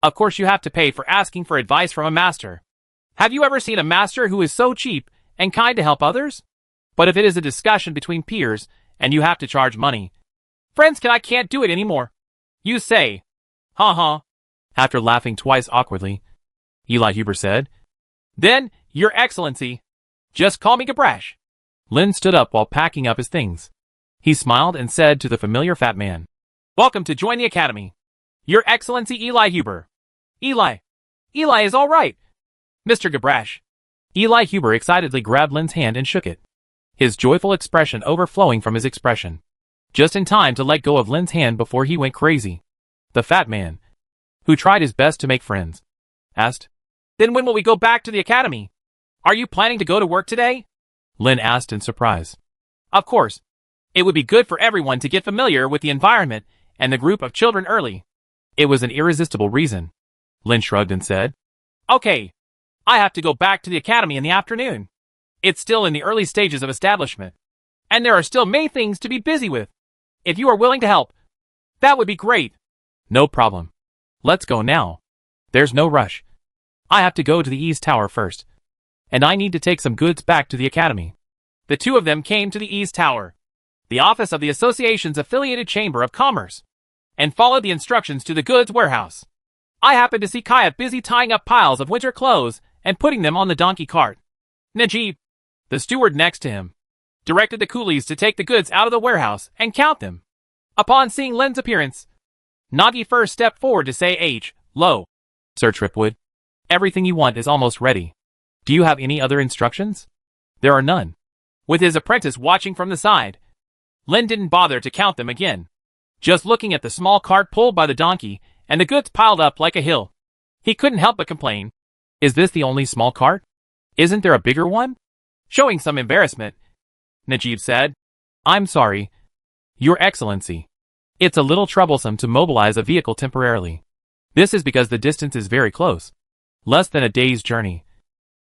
Of course you have to pay for asking for advice from a master. Have you ever seen a master who is so cheap and kind to help others? But if it is a discussion between peers and you have to charge money, friends, I can't do it anymore. You say, Ha ha. After laughing twice awkwardly, Eli Huber said, Then, Your Excellency, just call me Gabrash. Lin stood up while packing up his things. He smiled and said to the familiar fat man, Welcome to join the Academy. Your Excellency Eli Huber. Eli is all right. Mr. Gabrash. Eli Huber excitedly grabbed Lin's hand and shook it, his joyful expression overflowing from his expression. Just in time to let go of Lin's hand before he went crazy. The fat man, who tried his best to make friends, asked, Then when will we go back to the Academy? Are you planning to go to work today? Lin asked in surprise. Of course. It would be good for everyone to get familiar with the environment and the group of children early. It was an irresistible reason. Lin shrugged and said, Okay. I have to go back to the Academy in the afternoon. It's still in the early stages of establishment, and there are still many things to be busy with. If you are willing to help, that would be great. No problem. Let's go now. There's no rush. I have to go to the East Tower first, and I need to take some goods back to the Academy. The two of them came to the East Tower, the office of the association's affiliated Chamber of Commerce, and followed the instructions to the goods warehouse. I happened to see Kaya busy tying up piles of winter clothes and putting them on the donkey cart. Najib, the steward next to him, directed the coolies to take the goods out of the warehouse and count them. Upon seeing Lin's appearance, Nagi first stepped forward to say Hello. Sir Tripwood, everything you want is almost ready. Do you have any other instructions? There are none. With his apprentice watching from the side, Lin didn't bother to count them again, just looking at the small cart pulled by the donkey and the goods piled up like a hill. He couldn't help but complain. Is this the only small cart? Isn't there a bigger one? Showing some embarrassment, Najib said, I'm sorry, Your Excellency. It's a little troublesome to mobilize a vehicle temporarily. This is because the distance is very close, less than a day's journey.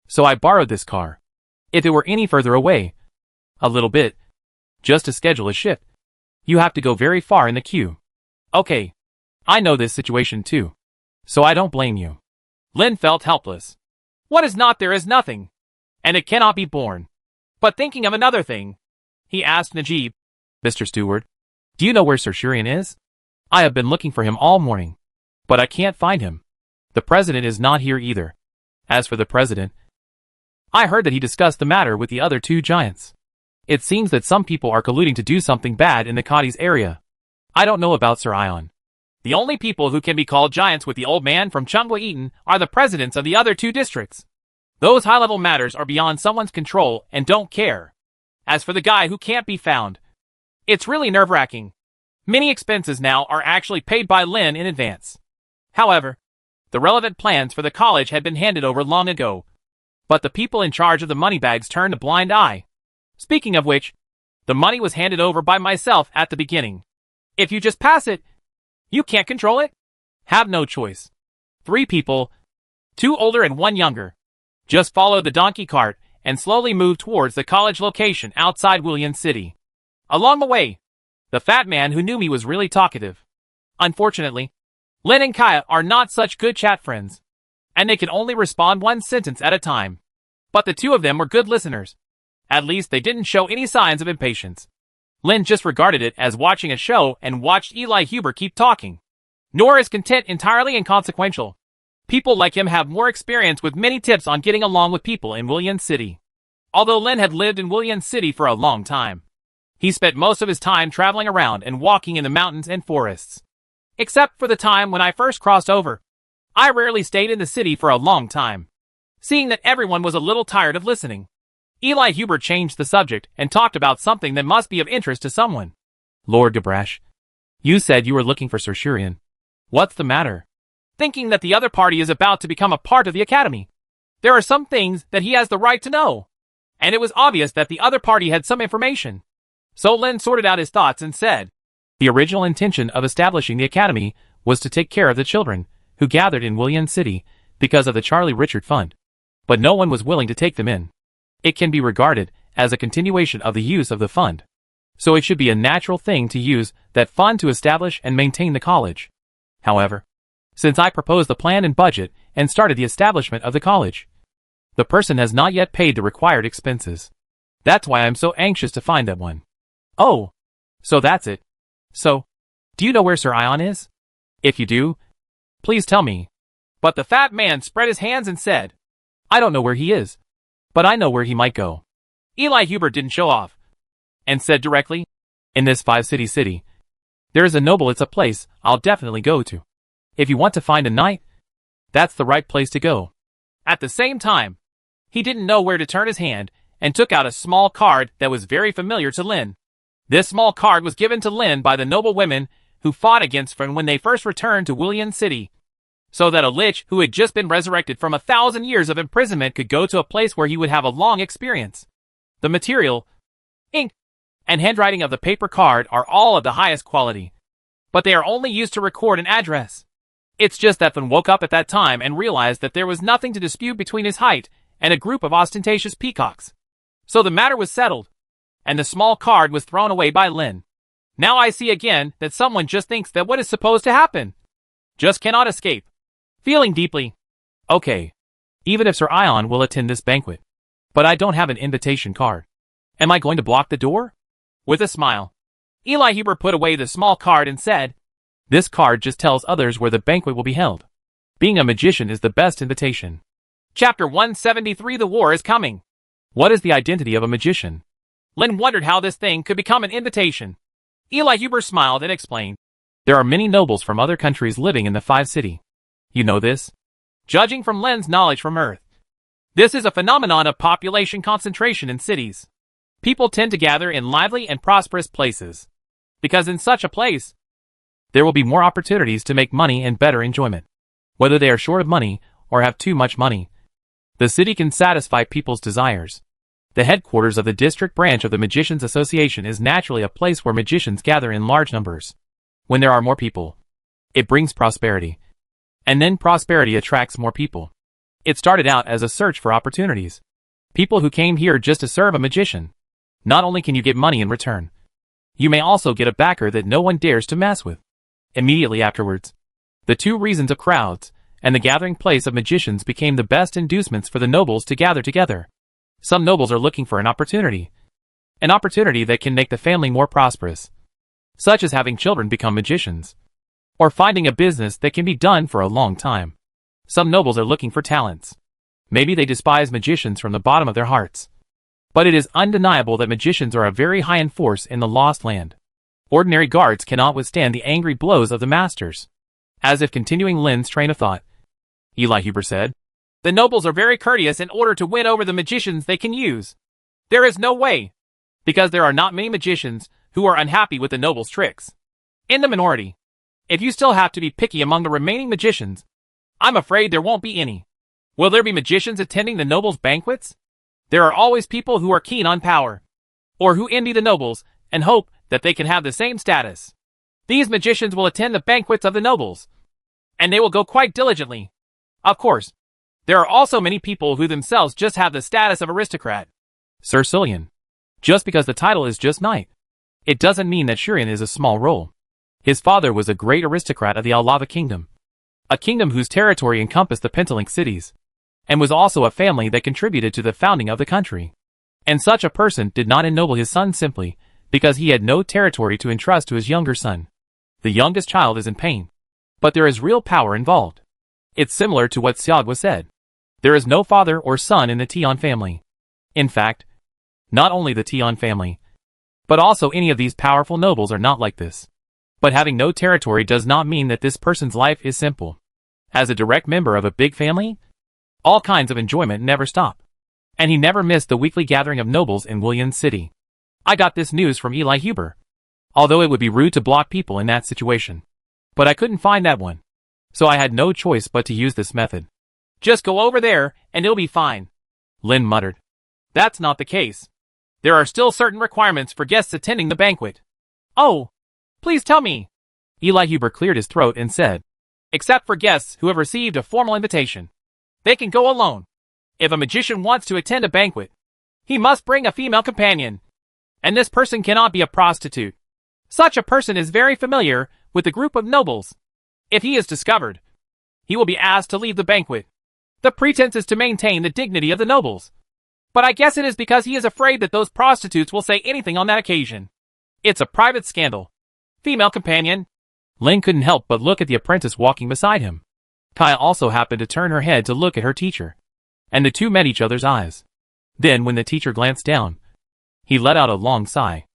So I borrowed this car. If it were any further away, a little bit, just to schedule a shift, you have to go very far in the queue. Okay, I know this situation too, so I don't blame you. Lin felt helpless. What is not there is nothing, and it cannot be borne. But thinking of another thing, he asked Najib, Mr. Steward, do you know where Sir Shurian is? I have been looking for him all morning, but I can't find him. The president is not here either. As for the president, I heard that he discussed the matter with the other two giants. It seems that some people are colluding to do something bad in the Cadi's area. I don't know about Sir Ion. The only people who can be called giants with the old man from Chungwa Eaton are the presidents of the other two districts. Those high-level matters are beyond someone's control and don't care. As for the guy who can't be found, it's really nerve-wracking. Many expenses now are actually paid by Lin in advance. However, the relevant plans for the college had been handed over long ago, but the people in charge of the moneybags turned a blind eye. Speaking of which, the money was handed over by myself at the beginning. If you just pass it, you can't control it. Have no choice. 3 people, 2 older and 1 younger, just followed the donkey cart and slowly moved towards the college location outside William City. Along the way, the fat man who knew me was really talkative. Unfortunately, Lin and Kaya are not such good chat friends, and they can only respond 1 sentence at a time. But the 2 of them were good listeners. At least they didn't show any signs of impatience. Lin just regarded it as watching a show and watched Eli Huber keep talking. Nor is content entirely inconsequential. People like him have more experience with many tips on getting along with people in William City. Although Lin had lived in William City for a long time, he spent most of his time traveling around and walking in the mountains and forests. Except for the time when I first crossed over, I rarely stayed in the city for a long time. Seeing that everyone was a little tired of listening, Eli Huber changed the subject and talked about something that must be of interest to someone. Lord Gabrash, you said you were looking for Sir Shurian. What's the matter? Thinking that the other party is about to become a part of the Academy. There are some things that he has the right to know, and it was obvious that the other party had some information. So Lin sorted out his thoughts and said, The original intention of establishing the Academy was to take care of the children who gathered in William City because of the Charlie Richard Fund. But no one was willing to take them in. It can be regarded as a continuation of the use of the fund. So it should be a natural thing to use that fund to establish and maintain the college. However, since I proposed the plan and budget and started the establishment of the college, the person has not yet paid the required expenses. That's why I'm so anxious to find that one. Oh, so that's it. So, do you know where Sir Ion is? If you do, Please tell me. But the fat man spread his hands and said, I don't know where he is, but I know where he might go. Eli Huber didn't show off and said directly, In this 5-city, there is a noble. It's a place I'll definitely go to. If you want to find a knight, that's the right place to go. At the same time, he didn't know where to turn his hand and took out a small card that was very familiar to Lin. This small card was given to Lin by the noble women who fought against Fern when they first returned to William City, so that a lich who had just been resurrected from 1,000 years of imprisonment could go to a place where he would have a long experience. The material, ink, and handwriting of the paper card are all of the highest quality, but they are only used to record an address. It's just that Fern woke up at that time and realized that there was nothing to dispute between his height and a group of ostentatious peacocks. So the matter was settled, and the small card was thrown away by Lin. Now I see again that someone just thinks that what is supposed to happen just cannot escape. Feeling deeply. Okay. Even if Sir Ion will attend this banquet. But I don't have an invitation card. Am I going to block the door? With a smile, Eli Huber put away the small card and said, This card just tells others where the banquet will be held. Being a magician is the best invitation. Chapter 173 The War is Coming. What is the identity of a magician? Lin wondered how this thing could become an invitation. Eli Huber smiled and explained, There are many nobles from other countries living in the 5-city. You know this? Judging from Lin's knowledge from Earth, this is a phenomenon of population concentration in cities. People tend to gather in lively and prosperous places, because in such a place, there will be more opportunities to make money and better enjoyment. Whether they are short of money or have too much money, the city can satisfy people's desires. The headquarters of the district branch of the Magicians Association is naturally a place where magicians gather in large numbers. When there are more people, it brings prosperity. And then prosperity attracts more people. It started out as a search for opportunities. People who came here just to serve a magician. Not only can you get money in return, you may also get a backer that no one dares to mess with. Immediately afterwards, the two reasons of crowds and the gathering place of magicians became the best inducements for the nobles to gather together. Some nobles are looking for an opportunity that can make the family more prosperous, such as having children become magicians, or finding a business that can be done for a long time. Some nobles are looking for talents. Maybe they despise magicians from the bottom of their hearts. But it is undeniable that magicians are a very high-end force in the Lost Land. Ordinary guards cannot withstand the angry blows of the masters. As if continuing Lin's train of thought, Eli Huber said, The nobles are very courteous in order to win over the magicians they can use. There is no way, because there are not many magicians who are unhappy with the nobles' tricks. In the minority, if you still have to be picky among the remaining magicians, I'm afraid there won't be any. Will there be magicians attending the nobles' banquets? There are always people who are keen on power, or who envy the nobles and hope that they can have the same status. These magicians will attend the banquets of the nobles, and they will go quite diligently. Of course, there are also many people who themselves just have the status of aristocrat. Sir Cillian, just because the title is just knight, it doesn't mean that Shurian is a small role. His father was a great aristocrat of the Alava Kingdom, a kingdom whose territory encompassed the Pentalink cities, and was also a family that contributed to the founding of the country. And such a person did not ennoble his son simply because he had no territory to entrust to his younger son. The youngest child is in pain, but there is real power involved. It's similar to what Xiagwa said. There is no father or son in the Tion family. In fact, not only the Tion family, but also any of these powerful nobles are not like this. But having no territory does not mean that this person's life is simple. As a direct member of a big family, all kinds of enjoyment never stop. And he never missed the weekly gathering of nobles in Williams City. I got this news from Eli Huber. Although it would be rude to block people in that situation. But I couldn't find that one. So I had no choice but to use this method. Just go over there, and it'll be fine, Lin muttered. That's not the case. There are still certain requirements for guests attending the banquet. Oh, please tell me. Eli Huber cleared his throat and said, Except for guests who have received a formal invitation. They can go alone. If a magician wants to attend a banquet, he must bring a female companion. And this person cannot be a prostitute. Such a person is very familiar with the group of nobles. If he is discovered, he will be asked to leave the banquet. The pretense is to maintain the dignity of the nobles. But I guess it is because he is afraid that those prostitutes will say anything on that occasion. It's a private scandal. Female companion. Lin couldn't help but look at the apprentice walking beside him. Kaya also happened to turn her head to look at her teacher, and the two met each other's eyes. Then when the teacher glanced down, he let out a long sigh.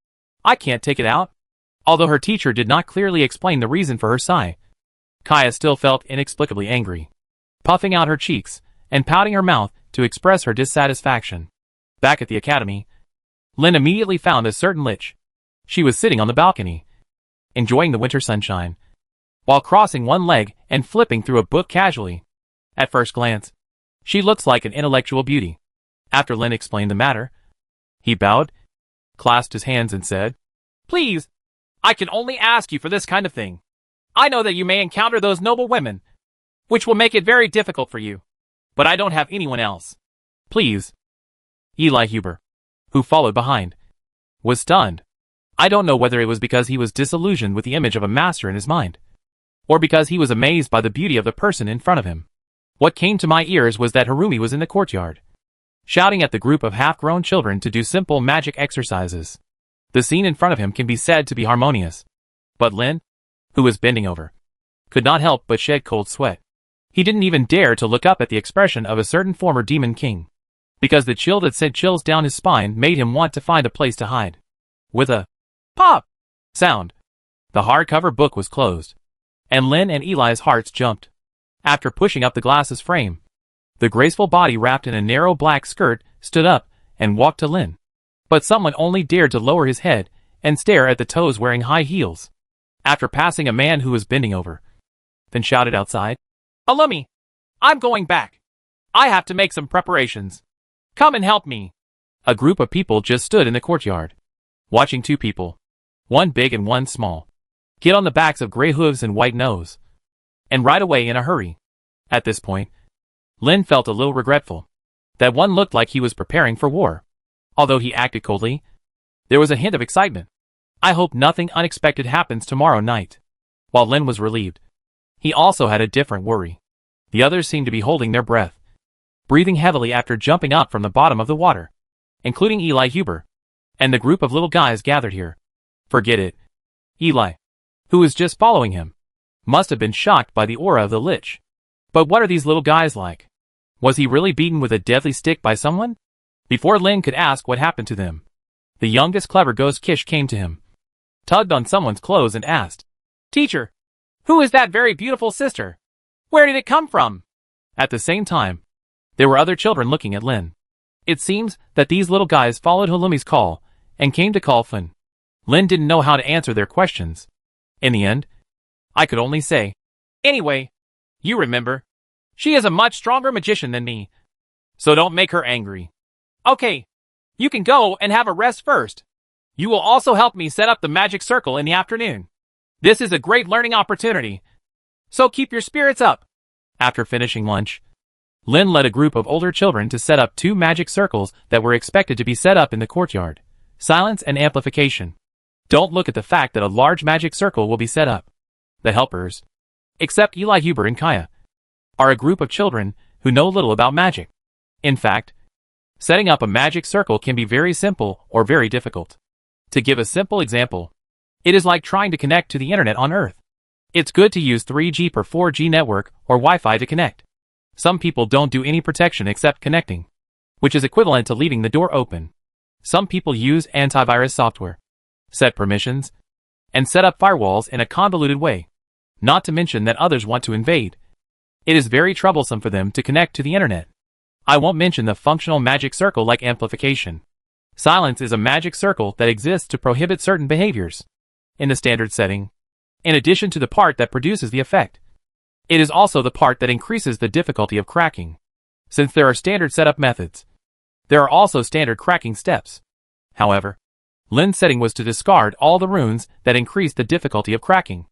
I can't take it out. Although her teacher did not clearly explain the reason for her sigh, Kaya still felt inexplicably angry, puffing out her cheeks and pouting her mouth to express her dissatisfaction. Back at the academy, Lin immediately found a certain lich. She was sitting on the balcony, enjoying the winter sunshine, while crossing one leg and flipping through a book casually. At first glance, she looks like an intellectual beauty. After Lin explained the matter, he bowed, clasped his hands and said, Please, I can only ask you for this kind of thing. I know that you may encounter those noble women, which will make it very difficult for you. But I don't have anyone else. Please. Eli Huber, who followed behind, was stunned. I don't know whether it was because he was disillusioned with the image of a master in his mind, or because he was amazed by the beauty of the person in front of him. What came to my ears was that Harumi was in the courtyard, shouting at the group of half-grown children to do simple magic exercises. The scene in front of him can be said to be harmonious. But Lin, who was bending over, could not help but shed cold sweat. He didn't even dare to look up at the expression of a certain former demon king, because the chill that sent chills down his spine made him want to find a place to hide. With a pop sound, the hardcover book was closed, and Lin and Eli's hearts jumped. After pushing up the glass's frame, the graceful body wrapped in a narrow black skirt stood up and walked to Lin. But someone only dared to lower his head and stare at the toes wearing high heels. After passing a man who was bending over, then shouted outside, Alumni, I'm going back. I have to make some preparations. Come and help me. A group of people just stood in the courtyard, watching two people, one big and one small, get on the backs of gray hooves and white nose, and ride away in a hurry. At this point, Lin felt a little regretful that one looked like he was preparing for war. Although he acted coldly, there was a hint of excitement. I hope nothing unexpected happens tomorrow night. While Lin was relieved, he also had a different worry. The others seemed to be holding their breath, breathing heavily after jumping up from the bottom of the water, including Eli Huber, and the group of little guys gathered here. Forget it. Eli, who was just following him, must have been shocked by the aura of the lich. But what are these little guys like? Was he really beaten with a deadly stick by someone? Before Lin could ask what happened to them, the youngest clever ghost Kish came to him, tugged on someone's clothes and asked, Teacher, who is that very beautiful sister? Where did it come from? At the same time, there were other children looking at Lin. It seems that these little guys followed Halumi's call and came to call Fun. Lin didn't know how to answer their questions. In the end, I could only say, Anyway, you remember, she is a much stronger magician than me, so don't make her angry. Okay, you can go and have a rest first. You will also help me set up the magic circle in the afternoon. This is a great learning opportunity, so keep your spirits up. After finishing lunch, Lin led a group of older children to set up two magic circles that were expected to be set up in the courtyard. Silence and amplification. Don't look at the fact that a large magic circle will be set up. The helpers, except Eli Huber and Kaya, are a group of children who know little about magic. In fact, setting up a magic circle can be very simple or very difficult. To give a simple example, it is like trying to connect to the internet on Earth. It's good to use 3G per 4G network or Wi-Fi to connect. Some people don't do any protection except connecting, which is equivalent to leaving the door open. Some people use antivirus software, set permissions, and set up firewalls in a convoluted way, not to mention that others want to invade. It is very troublesome for them to connect to the internet. I won't mention the functional magic circle like amplification. Silence is a magic circle that exists to prohibit certain behaviors. In the standard setting, in addition to the part that produces the effect, it is also the part that increases the difficulty of cracking. Since there are standard setup methods, there are also standard cracking steps. However, Lin's setting was to discard all the runes that increase the difficulty of cracking,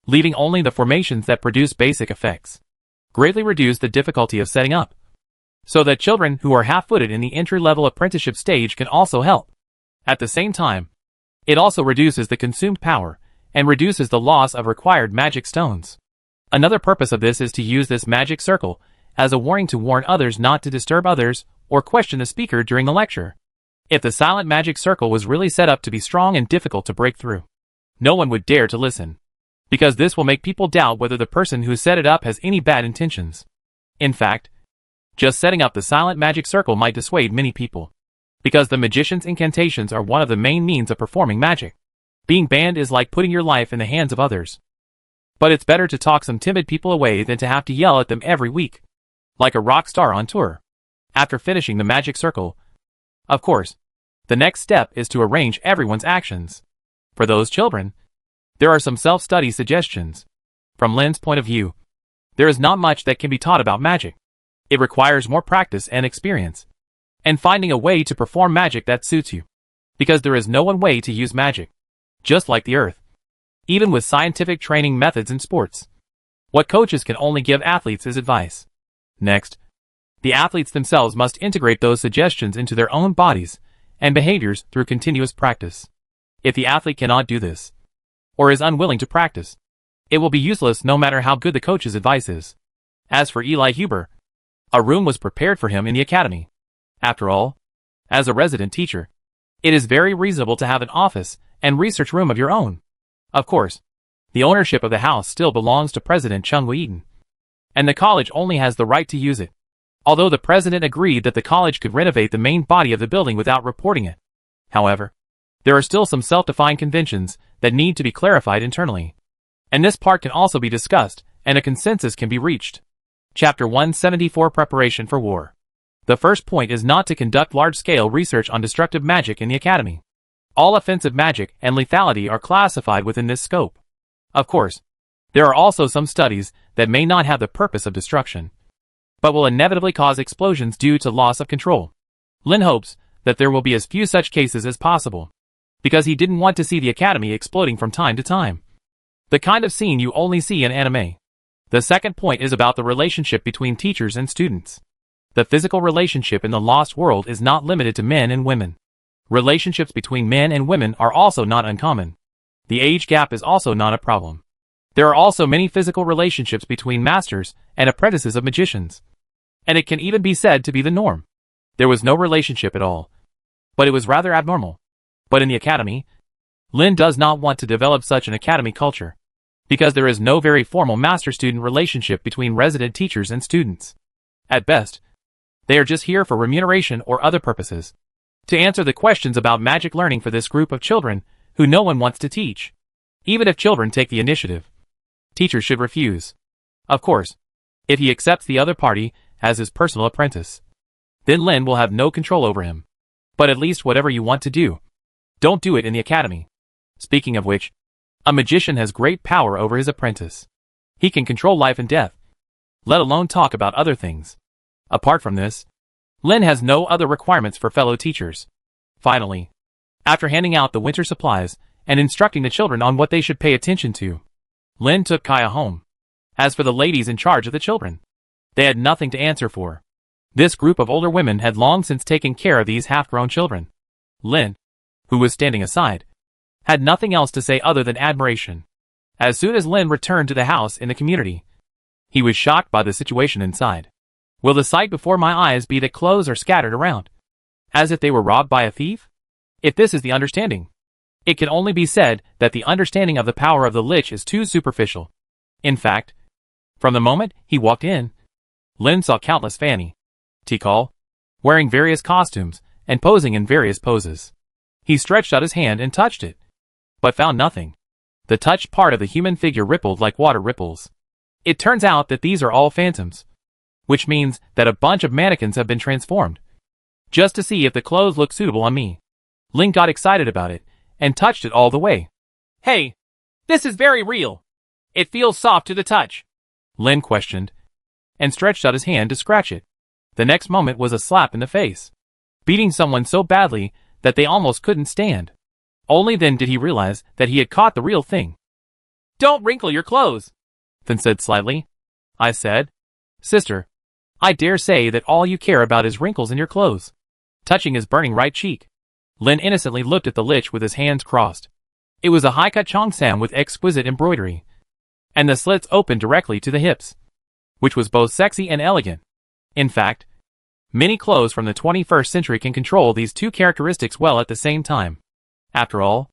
leaving only the formations that produce basic effects. Greatly reduce the difficulty of setting up, so that children who are half-footed in the entry-level apprenticeship stage can also help. At the same time, it also reduces the consumed power and reduces the loss of required magic stones. Another purpose of this is to use this magic circle as a warning to warn others not to disturb others or question the speaker during the lecture. If the silent magic circle was really set up to be strong and difficult to break through, no one would dare to listen. because this will make people doubt whether the person who set it up has any bad intentions. In fact, just setting up the silent magic circle might dissuade many people, because the magician's incantations are one of the main means of performing magic. Being banned is like putting your life in the hands of others. But it's better to talk some timid people away than to have to yell at them every week, like a rock star on tour. After finishing the magic circle, of course, the next step is to arrange everyone's actions. For those children, there are some self-study suggestions. From Lin's point of view, there is not much that can be taught about magic. It requires more practice and experience, and finding a way to perform magic that suits you. Because there is no one way to use magic, just like the earth. Even with scientific training methods in sports, what coaches can only give athletes is advice. Next, the athletes themselves must integrate those suggestions into their own bodies and behaviors through continuous practice. If the athlete cannot do this, or is unwilling to practice, it will be useless no matter how good the coach's advice is. As for Eli Huber, a room was prepared for him in the academy. After all, as a resident teacher, it is very reasonable to have an office and research room of your own. Of course, the ownership of the house still belongs to President Chung Woo-eaton, and the college only has the right to use it. Although the president agreed that the college could renovate the main body of the building without reporting it. However, there are still some self-defined conventions that need to be clarified internally. And this part can also be discussed, and a consensus can be reached. Chapter 174 Preparation for War. The first point is not to conduct large-scale research on destructive magic in the academy. All offensive magic and lethality are classified within this scope. Of course, there are also some studies that may not have the purpose of destruction, but will inevitably cause explosions due to loss of control. Lin hopes that there will be as few such cases as possible, because he didn't want to see the academy exploding from time to time. The kind of scene you only see in anime. The second point is about the relationship between teachers and students. The physical relationship in the Lost World is not limited to men and women. Relationships between men and women are also not uncommon. The age gap is also not a problem. There are also many physical relationships between masters and apprentices of magicians, and it can even be said to be the norm. There was no relationship at all, but it was rather abnormal. But in the academy, Lin does not want to develop such an academy culture, because there is no very formal master-student relationship between resident teachers and students. At best, they are just here for remuneration or other purposes, to answer the questions about magic learning for this group of children who no one wants to teach. Even if children take the initiative, teachers should refuse. Of course, if he accepts the other party as his personal apprentice, then Lin will have no control over him. But at least whatever you want to do, don't do it in the academy. Speaking of which, a magician has great power over his apprentice. He can control life and death, let alone talk about other things. Apart from this, Lin has no other requirements for fellow teachers. Finally, after handing out the winter supplies and instructing the children on what they should pay attention to, Lin took Kaya home. As for the ladies in charge of the children, they had nothing to answer for. This group of older women had long since taken care of these half-grown children. Lin, who was standing aside, had nothing else to say other than admiration. As soon as Lin returned to the house in the community, he was shocked by the situation inside. Will the sight before my eyes be that clothes are scattered around, as if they were robbed by a thief? If this is the understanding, it can only be said that the understanding of the power of the Lich is too superficial. In fact, from the moment he walked in, Lin saw countless Fanny Tikal, wearing various costumes and posing in various poses. He stretched out his hand and touched it, but found nothing. The touched part of the human figure rippled like water ripples. It turns out that these are all phantoms, which means that a bunch of mannequins have been transformed, just to see if the clothes look suitable on me. Lin got excited about it and touched it all the way. Hey, this is very real. It feels soft to the touch. Lin questioned, and stretched out his hand to scratch it. The next moment was a slap in the face, beating someone so badly that they almost couldn't stand. Only then did he realize that he had caught the real thing. Don't wrinkle your clothes, Then said slightly. I said, Sister, I dare say that all you care about is wrinkles in your clothes. Touching his burning right cheek, Lin innocently looked at the Lich with his hands crossed. It was a high-cut cheongsam with exquisite embroidery, and the slits opened directly to the hips, which was both sexy and elegant. In fact, many clothes from the 21st century can control these two characteristics well at the same time. After all,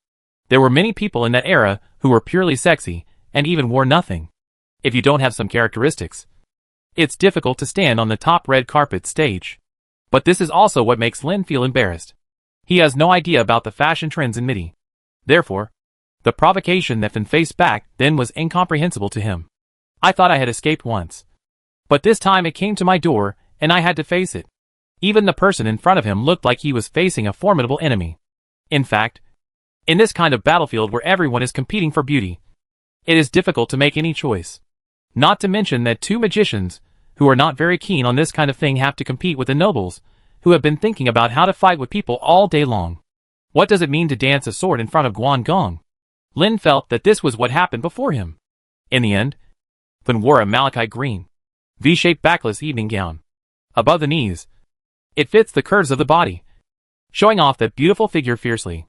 there were many people in that era who were purely sexy and even wore nothing. If you don't have some characteristics, it's difficult to stand on the top red carpet stage. But this is also what makes Lin feel embarrassed. He has no idea about the fashion trends in MIDI. Therefore, the provocation that Finn faced back then was incomprehensible to him. I thought I had escaped once. But this time it came to my door, and I had to face it. Even the person in front of him looked like he was facing a formidable enemy. In fact, in this kind of battlefield where everyone is competing for beauty, it is difficult to make any choice. Not to mention that two magicians, who are not very keen on this kind of thing, have to compete with the nobles, who have been thinking about how to fight with people all day long. What does it mean to dance a sword in front of Guan Gong? Lin felt that this was what happened before him. In the end, Finn wore a malachite green, V-shaped backless evening gown. Above the knees, it fits the curves of the body, showing off that beautiful figure fiercely.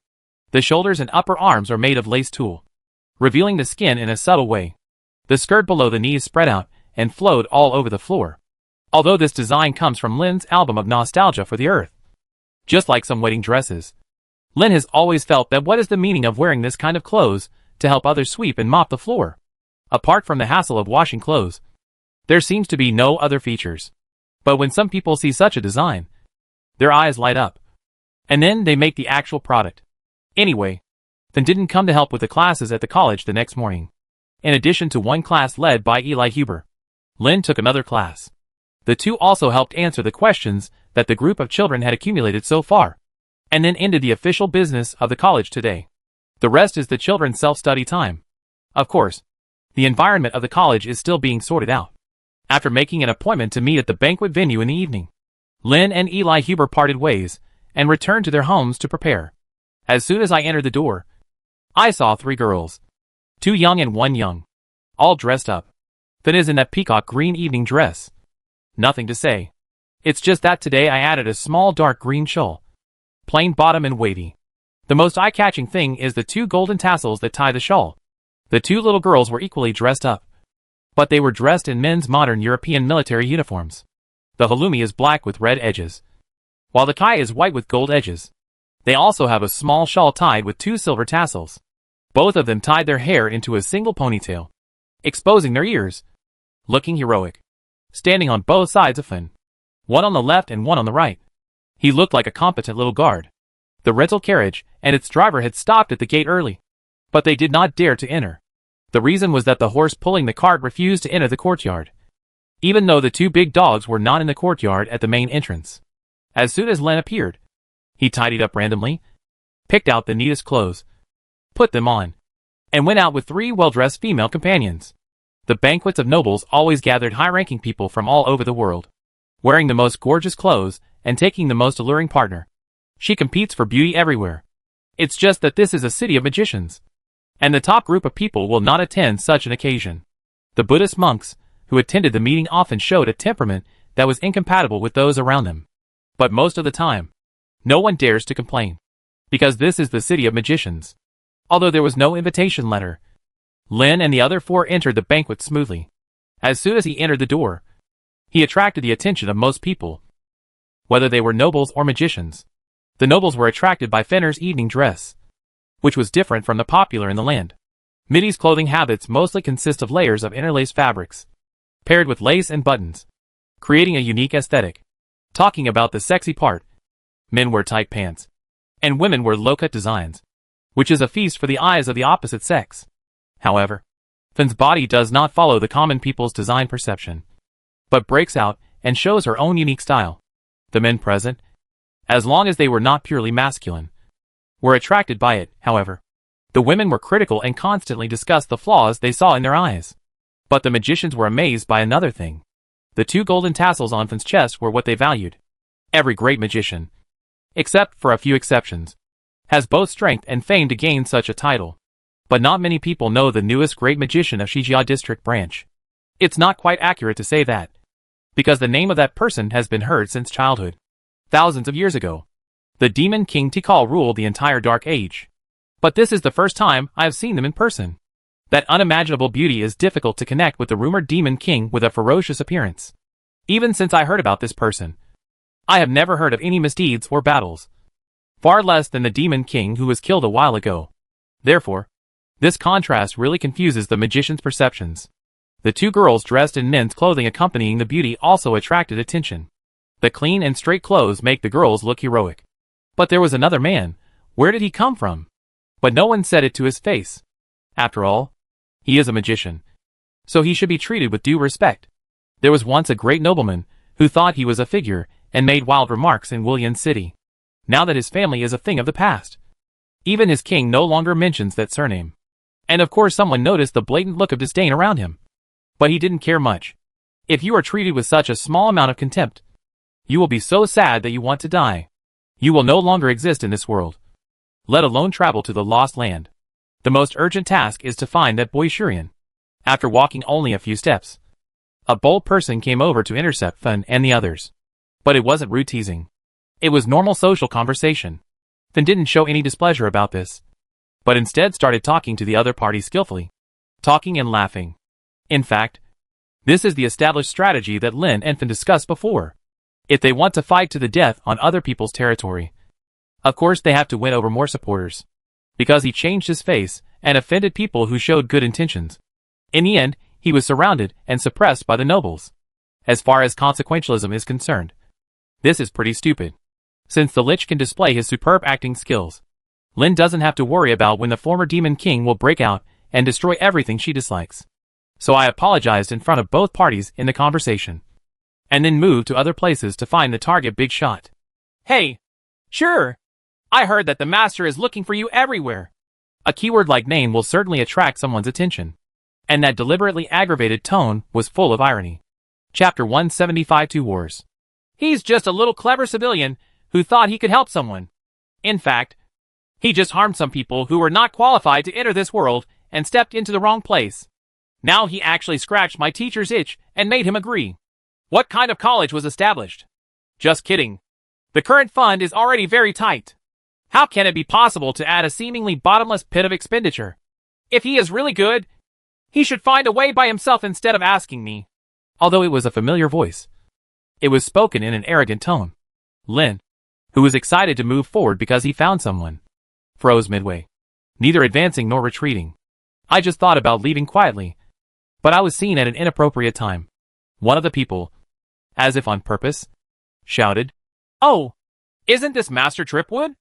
The shoulders and upper arms are made of lace tulle, revealing the skin in a subtle way. The skirt below the knees spread out and flowed all over the floor. Although this design comes from Lin's album of nostalgia for the earth. Just like some wedding dresses, Lin has always felt that what is the meaning of wearing this kind of clothes to help others sweep and mop the floor? Apart from the hassle of washing clothes, there seems to be no other features. But when some people see such a design, their eyes light up. And then they make the actual product. Anyway, Finn didn't come to help with the classes at the college the next morning. In addition to one class led by Eli Huber, Lin took another class. The two also helped answer the questions that the group of children had accumulated so far, and then ended the official business of the college today. The rest is the children's self-study time. Of course, the environment of the college is still being sorted out. After making an appointment to meet at the banquet venue in the evening, Lin and Eli Huber parted ways and returned to their homes to prepare. As soon as I entered the door, I saw three girls, two young and one young, all dressed up. Finn is in that peacock green evening dress. Nothing to say. It's just that today I added a small dark green shawl, plain bottom and wavy. The most eye-catching thing is the two golden tassels that tie the shawl. The two little girls were equally dressed up, but they were dressed in men's modern European military uniforms. The halloumi is black with red edges, while the kai is white with gold edges. They also have a small shawl tied with two silver tassels. Both of them tied their hair into a single ponytail, exposing their ears, looking heroic, standing on both sides of Finn, one on the left and one on the right. He looked like a competent little guard. The rental carriage and its driver had stopped at the gate early, but they did not dare to enter. The reason was that the horse pulling the cart refused to enter the courtyard, even though the two big dogs were not in the courtyard at the main entrance. As soon as Len appeared, he tidied up randomly, picked out the neatest clothes, put them on, and went out with three well-dressed female companions. The banquets of nobles always gathered high-ranking people from all over the world, wearing the most gorgeous clothes and taking the most alluring partner. She competes for beauty everywhere. It's just that this is a city of magicians, and the top group of people will not attend such an occasion. The Buddhist monks, who attended the meeting, often showed a temperament that was incompatible with those around them. But most of the time, no one dares to complain, because this is the city of magicians. Although there was no invitation letter, Lin and the other four entered the banquet smoothly. As soon as he entered the door, he attracted the attention of most people, whether they were nobles or magicians. The nobles were attracted by Fenner's evening dress, which was different from the popular in the land. Midi's clothing habits mostly consist of layers of interlaced fabrics, paired with lace and buttons, creating a unique aesthetic. Talking about the sexy part, men wear tight pants, and women wear low-cut designs, which is a feast for the eyes of the opposite sex. However, Finn's body does not follow the common people's design perception, but breaks out and shows her own unique style. The men present, as long as they were not purely masculine, were attracted by it. However, the women were critical and constantly discussed the flaws they saw in their eyes. But the magicians were amazed by another thing. The two golden tassels on Finn's chest were what they valued. Every great magician, except for a few exceptions, has both strength and fame to gain such a title. But not many people know the newest great magician of Shijia District Branch. It's not quite accurate to say that, because the name of that person has been heard since childhood. Thousands of years ago, the Demon King Tikal ruled the entire Dark Age. But this is the first time I have seen them in person. That unimaginable beauty is difficult to connect with the rumored Demon King with a ferocious appearance. Even since I heard about this person, I have never heard of any misdeeds or battles, far less than the Demon King who was killed a while ago. Therefore, This contrast really confuses the magician's perceptions. The two girls dressed in men's clothing accompanying the beauty also attracted attention. The clean and straight clothes make the girls look heroic. But there was another man. Where did he come from? But no one said it to his face. After all, he is a magician, so he should be treated with due respect. There was once a great nobleman who thought he was a figure and made wild remarks in William City. Now that his family is a thing of the past, even his king no longer mentions that surname. And of course someone noticed the blatant look of disdain around him. But he didn't care much. If you are treated with such a small amount of contempt, you will be so sad that you want to die. You will no longer exist in this world, let alone travel to the lost land. The most urgent task is to find that boy Shurian. After walking only a few steps, a bold person came over to intercept Fun and the others. But it wasn't rude teasing. It was normal social conversation. Fun didn't show any displeasure about this, but instead started talking to the other party skillfully, talking and laughing. In fact, this is the established strategy that Lin and Fun discussed before. If they want to fight to the death on other people's territory, of course they have to win over more supporters. Because he changed his face and offended people who showed good intentions. In the end, he was surrounded and suppressed by the nobles. As far as consequentialism is concerned, this is pretty stupid. Since the Lich can display his superb acting skills, Lin doesn't have to worry about when the former Demon King will break out and destroy everything she dislikes. So I apologized in front of both parties in the conversation, and then moved to other places to find the target big shot. Hey, sure. I heard that the master is looking for you everywhere. A keyword like name will certainly attract someone's attention. And that deliberately aggravated tone was full of irony. Chapter 175 Two Wars. He's just a little clever civilian who thought he could help someone. In fact, he just harmed some people who were not qualified to enter this world and stepped into the wrong place. Now he actually scratched my teacher's itch and made him agree. What kind of college was established? Just kidding. The current fund is already very tight. How can it be possible to add a seemingly bottomless pit of expenditure? If he is really good, he should find a way by himself instead of asking me. Although it was a familiar voice, it was spoken in an arrogant tone. Lin, who was excited to move forward because he found someone, froze midway, neither advancing nor retreating. I just thought about leaving quietly, but I was seen at an inappropriate time. One of the people, as if on purpose, shouted, "Oh, isn't this Master Tripwood?"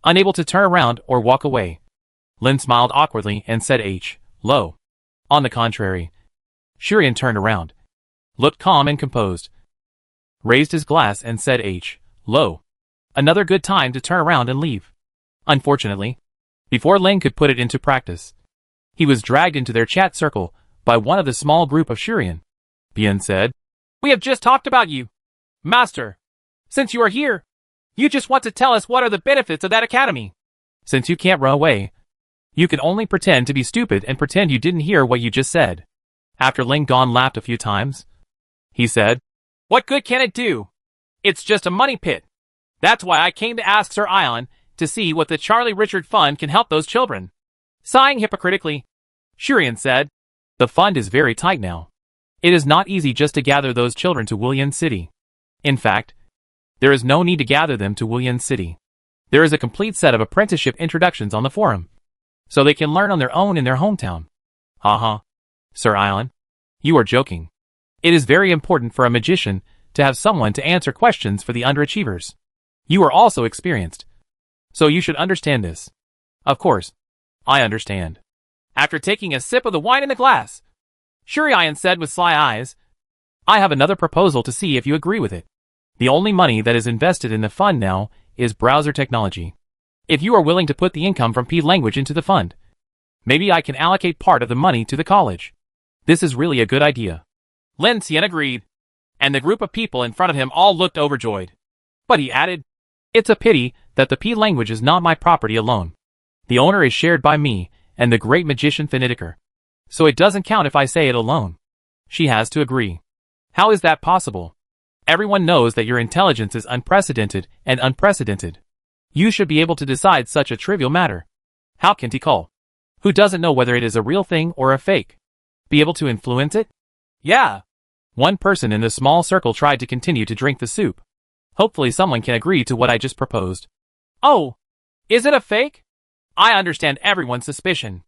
Unable to turn around or walk away, Lin smiled awkwardly and said "Hello." On the contrary, Shurian turned around, looked calm and composed, raised his glass and said "Hello." Another good time to turn around and leave. Unfortunately, before Lin could put it into practice, he was dragged into their chat circle by one of the small group of Shurian. Bien said, "We have just talked about you, Master. Since you are here, you just want to tell us what are the benefits of that academy. Since you can't run away, you can only pretend to be stupid and pretend you didn't hear what you just said." After Ling Gon laughed a few times, he said, "What good can it do? It's just a money pit. That's why I came to ask Sir Ion to see what the Charlie Richard Fund can help those children." Sighing hypocritically, Shurian said, "The fund is very tight now. It is not easy just to gather those children to William City. In fact, there is no need to gather them to William City. There is a complete set of apprenticeship introductions on the forum, so they can learn on their own in their hometown." "Haha, Sir Ion, you are joking. It is very important for a magician to have someone to answer questions for the underachievers. You are also experienced, so you should understand this." "Of course, I understand." After taking a sip of the wine in the glass, Shurian said with sly eyes, "I have another proposal to see if you agree with it. The only money that is invested in the fund now is browser technology. If you are willing to put the income from P language into the fund, maybe I can allocate part of the money to the college. This is really a good idea." Lin Xian agreed, and the group of people in front of him all looked overjoyed. But he added, "It's a pity that the P language is not my property alone. The owner is shared by me and the great magician Finitiker. So it doesn't count if I say it alone. She has to agree." "How is that possible? Everyone knows that your intelligence is unprecedented and unprecedented. You should be able to decide such a trivial matter. How can Tikal, who doesn't know whether it is a real thing or a fake, be able to influence it?" "Yeah." One person in the small circle tried to continue to drink the soup. "Hopefully someone can agree to what I just proposed." "Oh, is it a fake? I understand everyone's suspicion.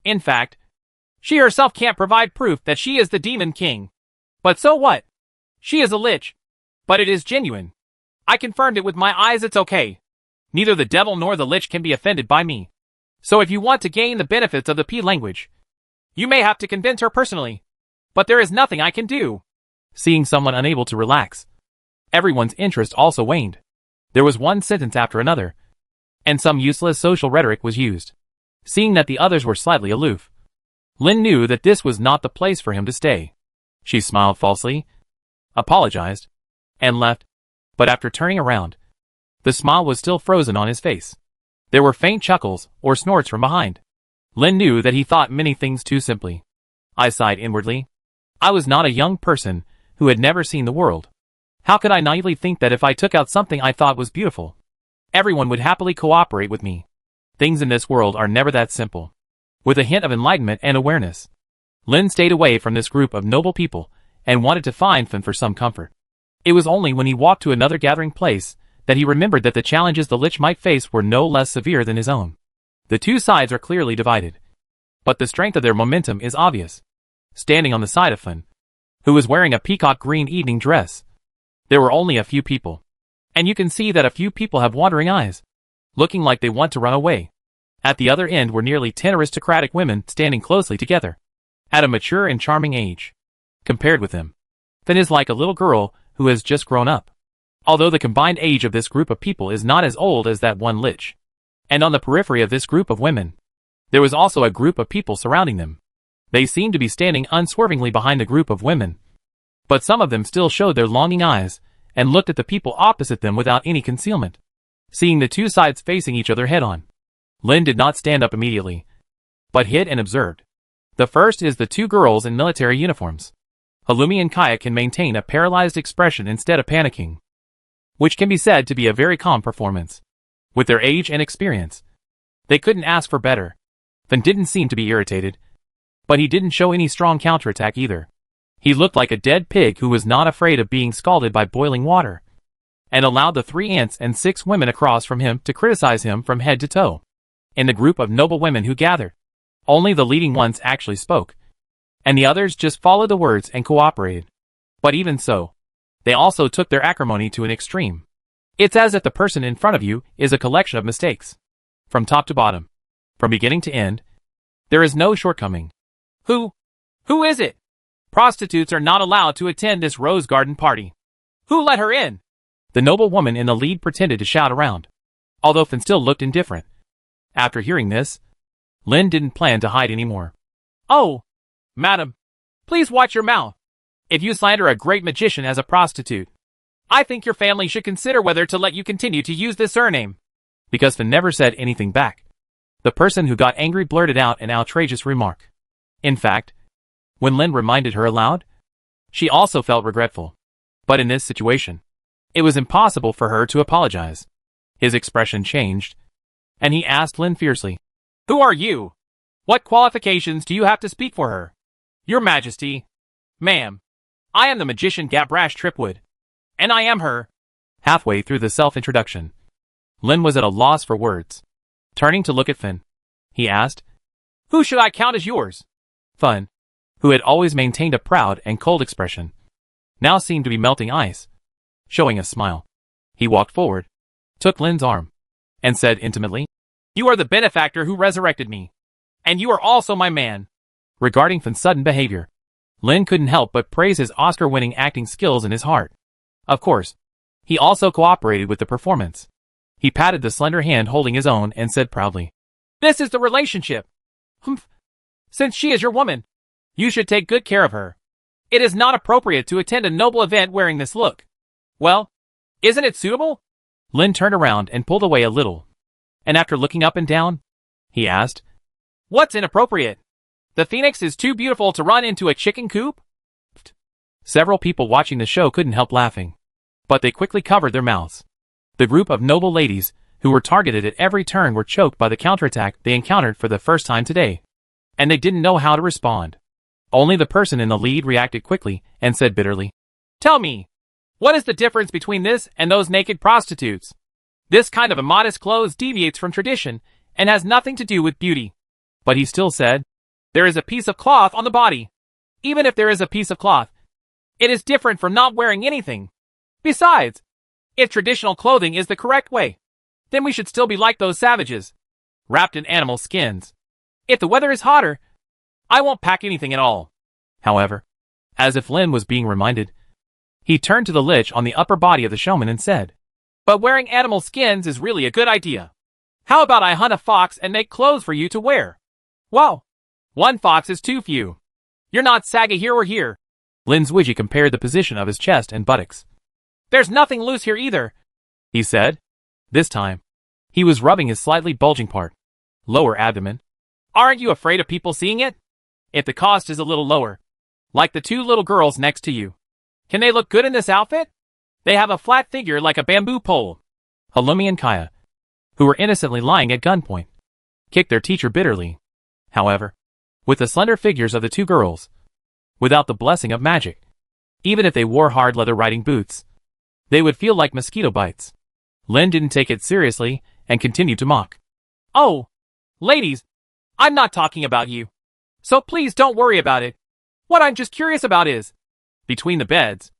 In fact, she herself can't provide proof that she is the Demon King. But so what? She is a lich. But it is genuine. I confirmed it with my eyes, it's okay. Neither the devil nor the lich can be offended by me. So if you want to gain the benefits of the P language, you may have to convince her personally. But there is nothing I can do. Seeing someone unable to relax, everyone's interest also waned. There was one sentence after another, and some useless social rhetoric was used. Seeing that the others were slightly aloof, Lin knew that this was not the place for him to stay. She smiled falsely, apologized, and left. But after turning around, the smile was still frozen on his face. There were faint chuckles or snorts from behind. Lin knew that he thought many things too simply. I sighed inwardly. I was not a young person who had never seen the world. How could I naively think that if I took out something I thought was beautiful, everyone would happily cooperate with me? Things in this world are never that simple. With a hint of enlightenment and awareness, Lin stayed away from this group of noble people and wanted to find Finn for some comfort. It was only when he walked to another gathering place that he remembered that the challenges the lich might face were no less severe than his own. The two sides are clearly divided, but the strength of their momentum is obvious. Standing on the side of Finn, who was wearing a peacock green evening dress, there were only a few people. And you can see that a few people have wandering eyes, looking like they want to run away. At the other end were nearly 10 aristocratic women standing closely together, at a mature and charming age. Compared with him, Finn is like a little girl who has just grown up. Although the combined age of this group of people is not as old as that one lich. And on the periphery of this group of women, there was also a group of people surrounding them. They seemed to be standing unswervingly behind the group of women. But some of them still showed their longing eyes and looked at the people opposite them without any concealment. Seeing the two sides facing each other head-on, Lin did not stand up immediately, but hid and observed. The first is the two girls in military uniforms. Halumi and Kaya can maintain a paralyzed expression instead of panicking, which can be said to be a very calm performance. With their age and experience, they couldn't ask for better. Finn didn't seem to be irritated, but he didn't show any strong counterattack either. He looked like a dead pig who was not afraid of being scalded by boiling water, and allowed the 3 ants and 6 women across from him to criticize him from head to toe. In the group of noble women who gathered, only the leading ones actually spoke, and the others just followed the words and cooperated. But even so, they also took their acrimony to an extreme. It's as if the person in front of you is a collection of mistakes. From top to bottom, from beginning to end, there is no shortcoming. Who is it? Prostitutes are not allowed to attend this rose garden party. Who let her in? The noble woman in the lead pretended to shout around, although Finn still looked indifferent. After hearing this, Lin didn't plan to hide anymore. Oh, madam, please watch your mouth. If you slander a great magician as a prostitute, I think your family should consider whether to let you continue to use this surname. Because Finn never said anything back, the person who got angry blurted out an outrageous remark. In fact, when Lin reminded her aloud, she also felt regretful. But in this situation, it was impossible for her to apologize. His expression changed, and he asked Lin fiercely, "Who are you? What qualifications do you have to speak for her?" "Your Majesty, ma'am, I am the magician Gabrash Tripwood, and I am her." Halfway through the self-introduction, Lin was at a loss for words. Turning to look at Finn, he asked, "Who should I count as yours?" Finn, who had always maintained a proud and cold expression, now seemed to be melting ice. Showing a smile, he walked forward, took Lin's arm, and said intimately, "You are the benefactor who resurrected me, and you are also my man." Regarding Finn's sudden behavior, Lin couldn't help but praise his Oscar-winning acting skills in his heart. Of course, he also cooperated with the performance. He patted the slender hand holding his own and said proudly, "This is the relationship. Humph. Since she is your woman, you should take good care of her. It is not appropriate to attend a noble event wearing this look. Well, isn't it suitable?" Lin turned around and pulled away a little, and after looking up and down, he asked, "What's inappropriate? The phoenix is too beautiful to run into a chicken coop?" Several people watching the show couldn't help laughing, but they quickly covered their mouths. The group of noble ladies, who were targeted at every turn, were choked by the counterattack they encountered for the first time today, and they didn't know how to respond. Only the person in the lead reacted quickly and said bitterly, "Tell me, what is the difference between this and those naked prostitutes? This kind of immodest clothes deviates from tradition and has nothing to do with beauty." But he still said, There is a piece of cloth on the body. Even if there is a piece of cloth, it is different from not wearing anything. Besides, if traditional clothing is the correct way, then we should still be like those savages, wrapped in animal skins. If the weather is hotter, I won't pack anything at all. However, as if Lin was being reminded, he turned to the lich on the upper body of the showman and said, But wearing animal skins is really a good idea. How about I hunt a fox and make clothes for you to wear? Wow, one fox is too few. You're not saggy here or here. Lin's Ouija compared the position of his chest and buttocks. There's nothing loose here either, he said. This time, he was rubbing his slightly bulging part, lower abdomen. Aren't you afraid of people seeing it? If the cost is a little lower, like the two little girls next to you, can they look good in this outfit? They have a flat figure like a bamboo pole. Halumi and Kaya, who were innocently lying at gunpoint, kicked their teacher bitterly. However, with the slender figures of the two girls, without the blessing of magic, even if they wore hard leather riding boots, they would feel like mosquito bites. Lin didn't take it seriously and continued to mock. Oh, ladies, I'm not talking about you. So please don't worry about it. What I'm just curious about is, between the beds,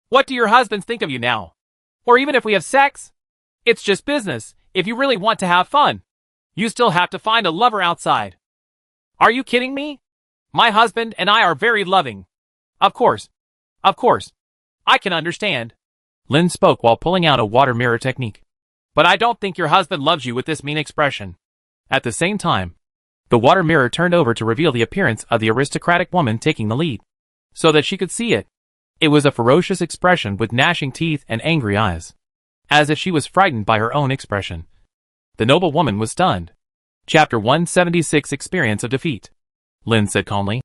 what do your husbands think of you now? Or even if we have sex? It's just business. If you really want to have fun, you still have to find a lover outside. Are you kidding me? My husband and I are very loving. Of course. I can understand. Lin spoke while pulling out a water mirror technique. But I don't think your husband loves you with this mean expression. At the same time, the water mirror turned over to reveal the appearance of the aristocratic woman taking the lead, so that she could see it. It was a ferocious expression with gnashing teeth and angry eyes, as if she was frightened by her own expression. The noble woman was stunned. Chapter 176 Experience of Defeat. Lin said calmly,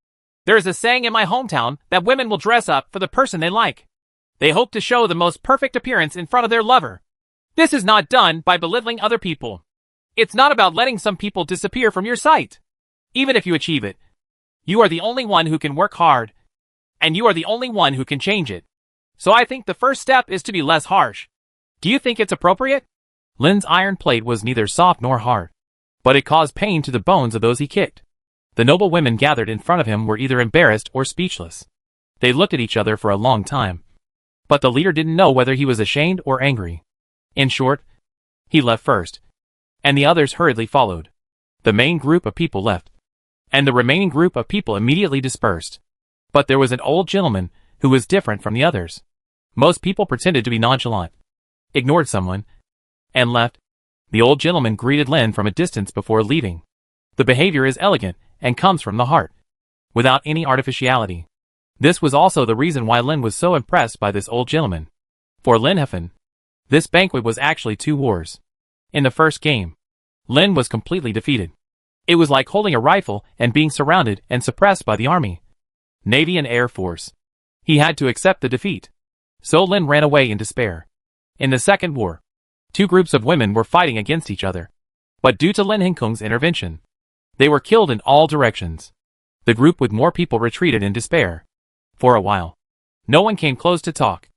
There is a saying in my hometown that women will dress up for the person they like. They hope to show the most perfect appearance in front of their lover. This is not done by belittling other people. It's not about letting some people disappear from your sight. Even if you achieve it, you are the only one who can work hard, and you are the only one who can change it. So I think the first step is to be less harsh. Do you think it's appropriate? Lin's iron plate was neither soft nor hard, but it caused pain to the bones of those he kicked. The noble women gathered in front of him were either embarrassed or speechless. They looked at each other for a long time, but the leader didn't know whether he was ashamed or angry. In short, he left first, and the others hurriedly followed. The main group of people left, and the remaining group of people immediately dispersed. But there was an old gentleman who was different from the others. Most people pretended to be nonchalant, ignored someone, and left. The old gentleman greeted Lin from a distance before leaving. The behavior is elegant and comes from the heart, without any artificiality. This was also the reason why Lin was so impressed by this old gentleman. For Lin Heffen, this banquet was actually two wars. In the first game, Lin was completely defeated. It was like holding a rifle and being surrounded and suppressed by the army, navy and air force. He had to accept the defeat. So Lin ran away in despair. In the second war, two groups of women were fighting against each other. But due to Lin Hinkung's intervention, they were killed in all directions. The group with more people retreated in despair. For a while, no one came close to talk.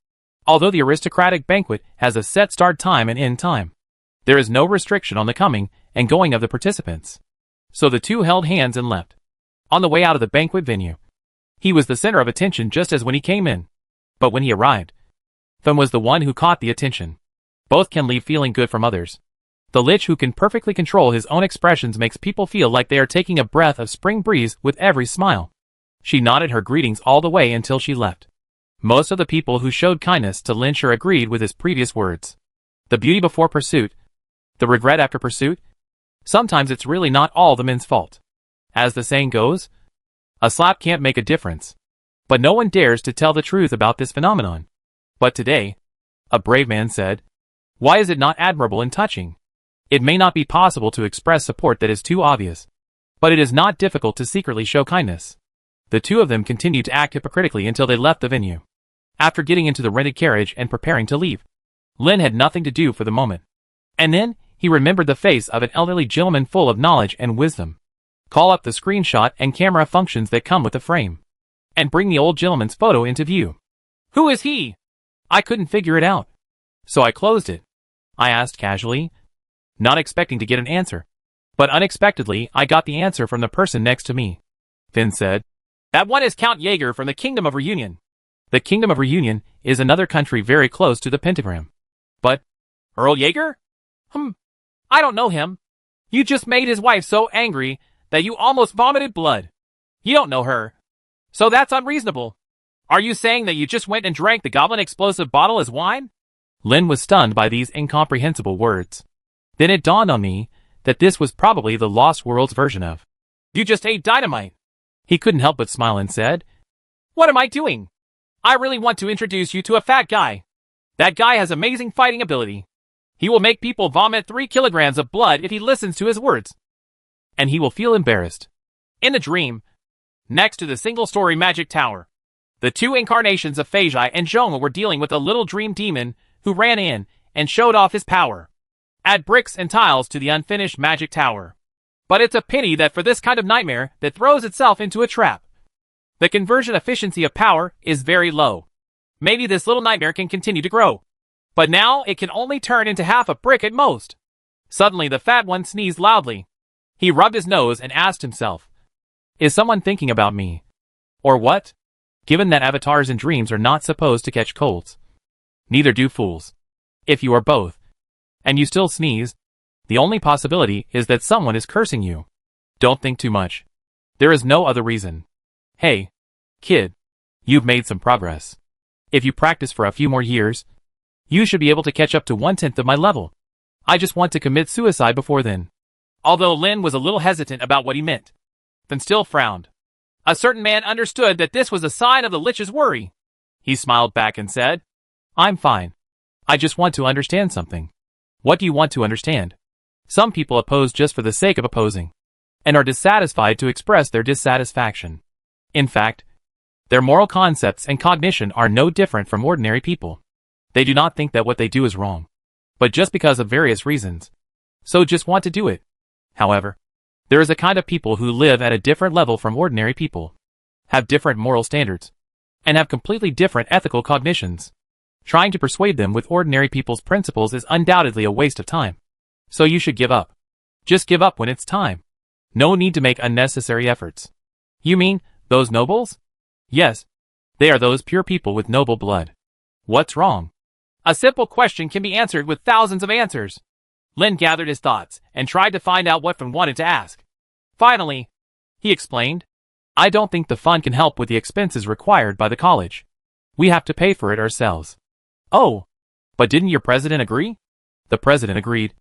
Although the aristocratic banquet has a set start time and end time, there is no restriction on the coming and going of the participants. So the two held hands and left. On the way out of the banquet venue, he was the center of attention just as when he came in. But when he arrived, Thun was the one who caught the attention. Both can leave feeling good from others. The lich who can perfectly control his own expressions makes people feel like they are taking a breath of spring breeze with every smile. She nodded her greetings all the way until she left. Most of the people who showed kindness to Lin sure agreed with his previous words. The beauty before pursuit, the regret after pursuit. Sometimes it's really not all the men's fault. As the saying goes, a slap can't make a difference. But no one dares to tell the truth about this phenomenon. But today, a brave man said, why is it not admirable and touching? It may not be possible to express support that is too obvious, but it is not difficult to secretly show kindness. The two of them continued to act hypocritically until they left the venue. After getting into the rented carriage and preparing to leave, Lin had nothing to do for the moment. And then, he remembered the face of an elderly gentleman full of knowledge and wisdom. Call up the screenshot and camera functions that come with the frame, and bring the old gentleman's photo into view. Who is he? I couldn't figure it out, so I closed it. I asked casually, not expecting to get an answer. But unexpectedly, I got the answer from the person next to me. Finn said. That one is Count Jaeger from the Kingdom of Reunion. The Kingdom of Reunion is another country very close to the pentagram. But, Earl Jaeger? I don't know him. You just made his wife so angry that you almost vomited blood. You don't know her. So that's unreasonable. Are you saying that you just went and drank the goblin explosive bottle as wine? Lin was stunned by these incomprehensible words. Then it dawned on me that this was probably the Lost World's version of, You just ate dynamite. He couldn't help but smile and said, What am I doing? I really want to introduce you to a fat guy. That guy has amazing fighting ability. He will make people vomit 3 kilograms of blood if he listens to his words. And he will feel embarrassed. In the dream, next to the single-story magic tower, the 2 incarnations of Feijai and Zhongma were dealing with a little dream demon who ran in and showed off his power. Add bricks and tiles to the unfinished magic tower. But it's a pity that for this kind of nightmare that throws itself into a trap, the conversion efficiency of power is very low. Maybe this little nightmare can continue to grow. But now it can only turn into half a brick at most. Suddenly the fat one sneezed loudly. He rubbed his nose and asked himself, Is someone thinking about me? Or what? Given that avatars and dreams are not supposed to catch colds. Neither do fools. If you are both, and you still sneeze, the only possibility is that someone is cursing you. Don't think too much. There is no other reason. Hey, kid, you've made some progress. If you practice for a few more years, you should be able to catch up to 1/10 of my level. I just want to commit suicide before then. Although Lin was a little hesitant about what he meant, Finn still frowned. A certain man understood that this was a sign of the Lich's worry. He smiled back and said, I'm fine. I just want to understand something. What do you want to understand? Some people oppose just for the sake of opposing, and are dissatisfied to express their dissatisfaction. In fact, their moral concepts and cognition are no different from ordinary people. They do not think that what they do is wrong, but just because of various reasons. So just want to do it. However, there is a kind of people who live at a different level from ordinary people, have different moral standards, and have completely different ethical cognitions. Trying to persuade them with ordinary people's principles is undoubtedly a waste of time. So you should give up. Just give up when it's time. No need to make unnecessary efforts. You mean, those nobles? Yes. They are those pure people with noble blood. What's wrong? A simple question can be answered with thousands of answers. Lin gathered his thoughts and tried to find out what Finn wanted to ask. Finally, he explained, I don't think the fund can help with the expenses required by the college. We have to pay for it ourselves. Oh, but didn't your president agree? The president agreed,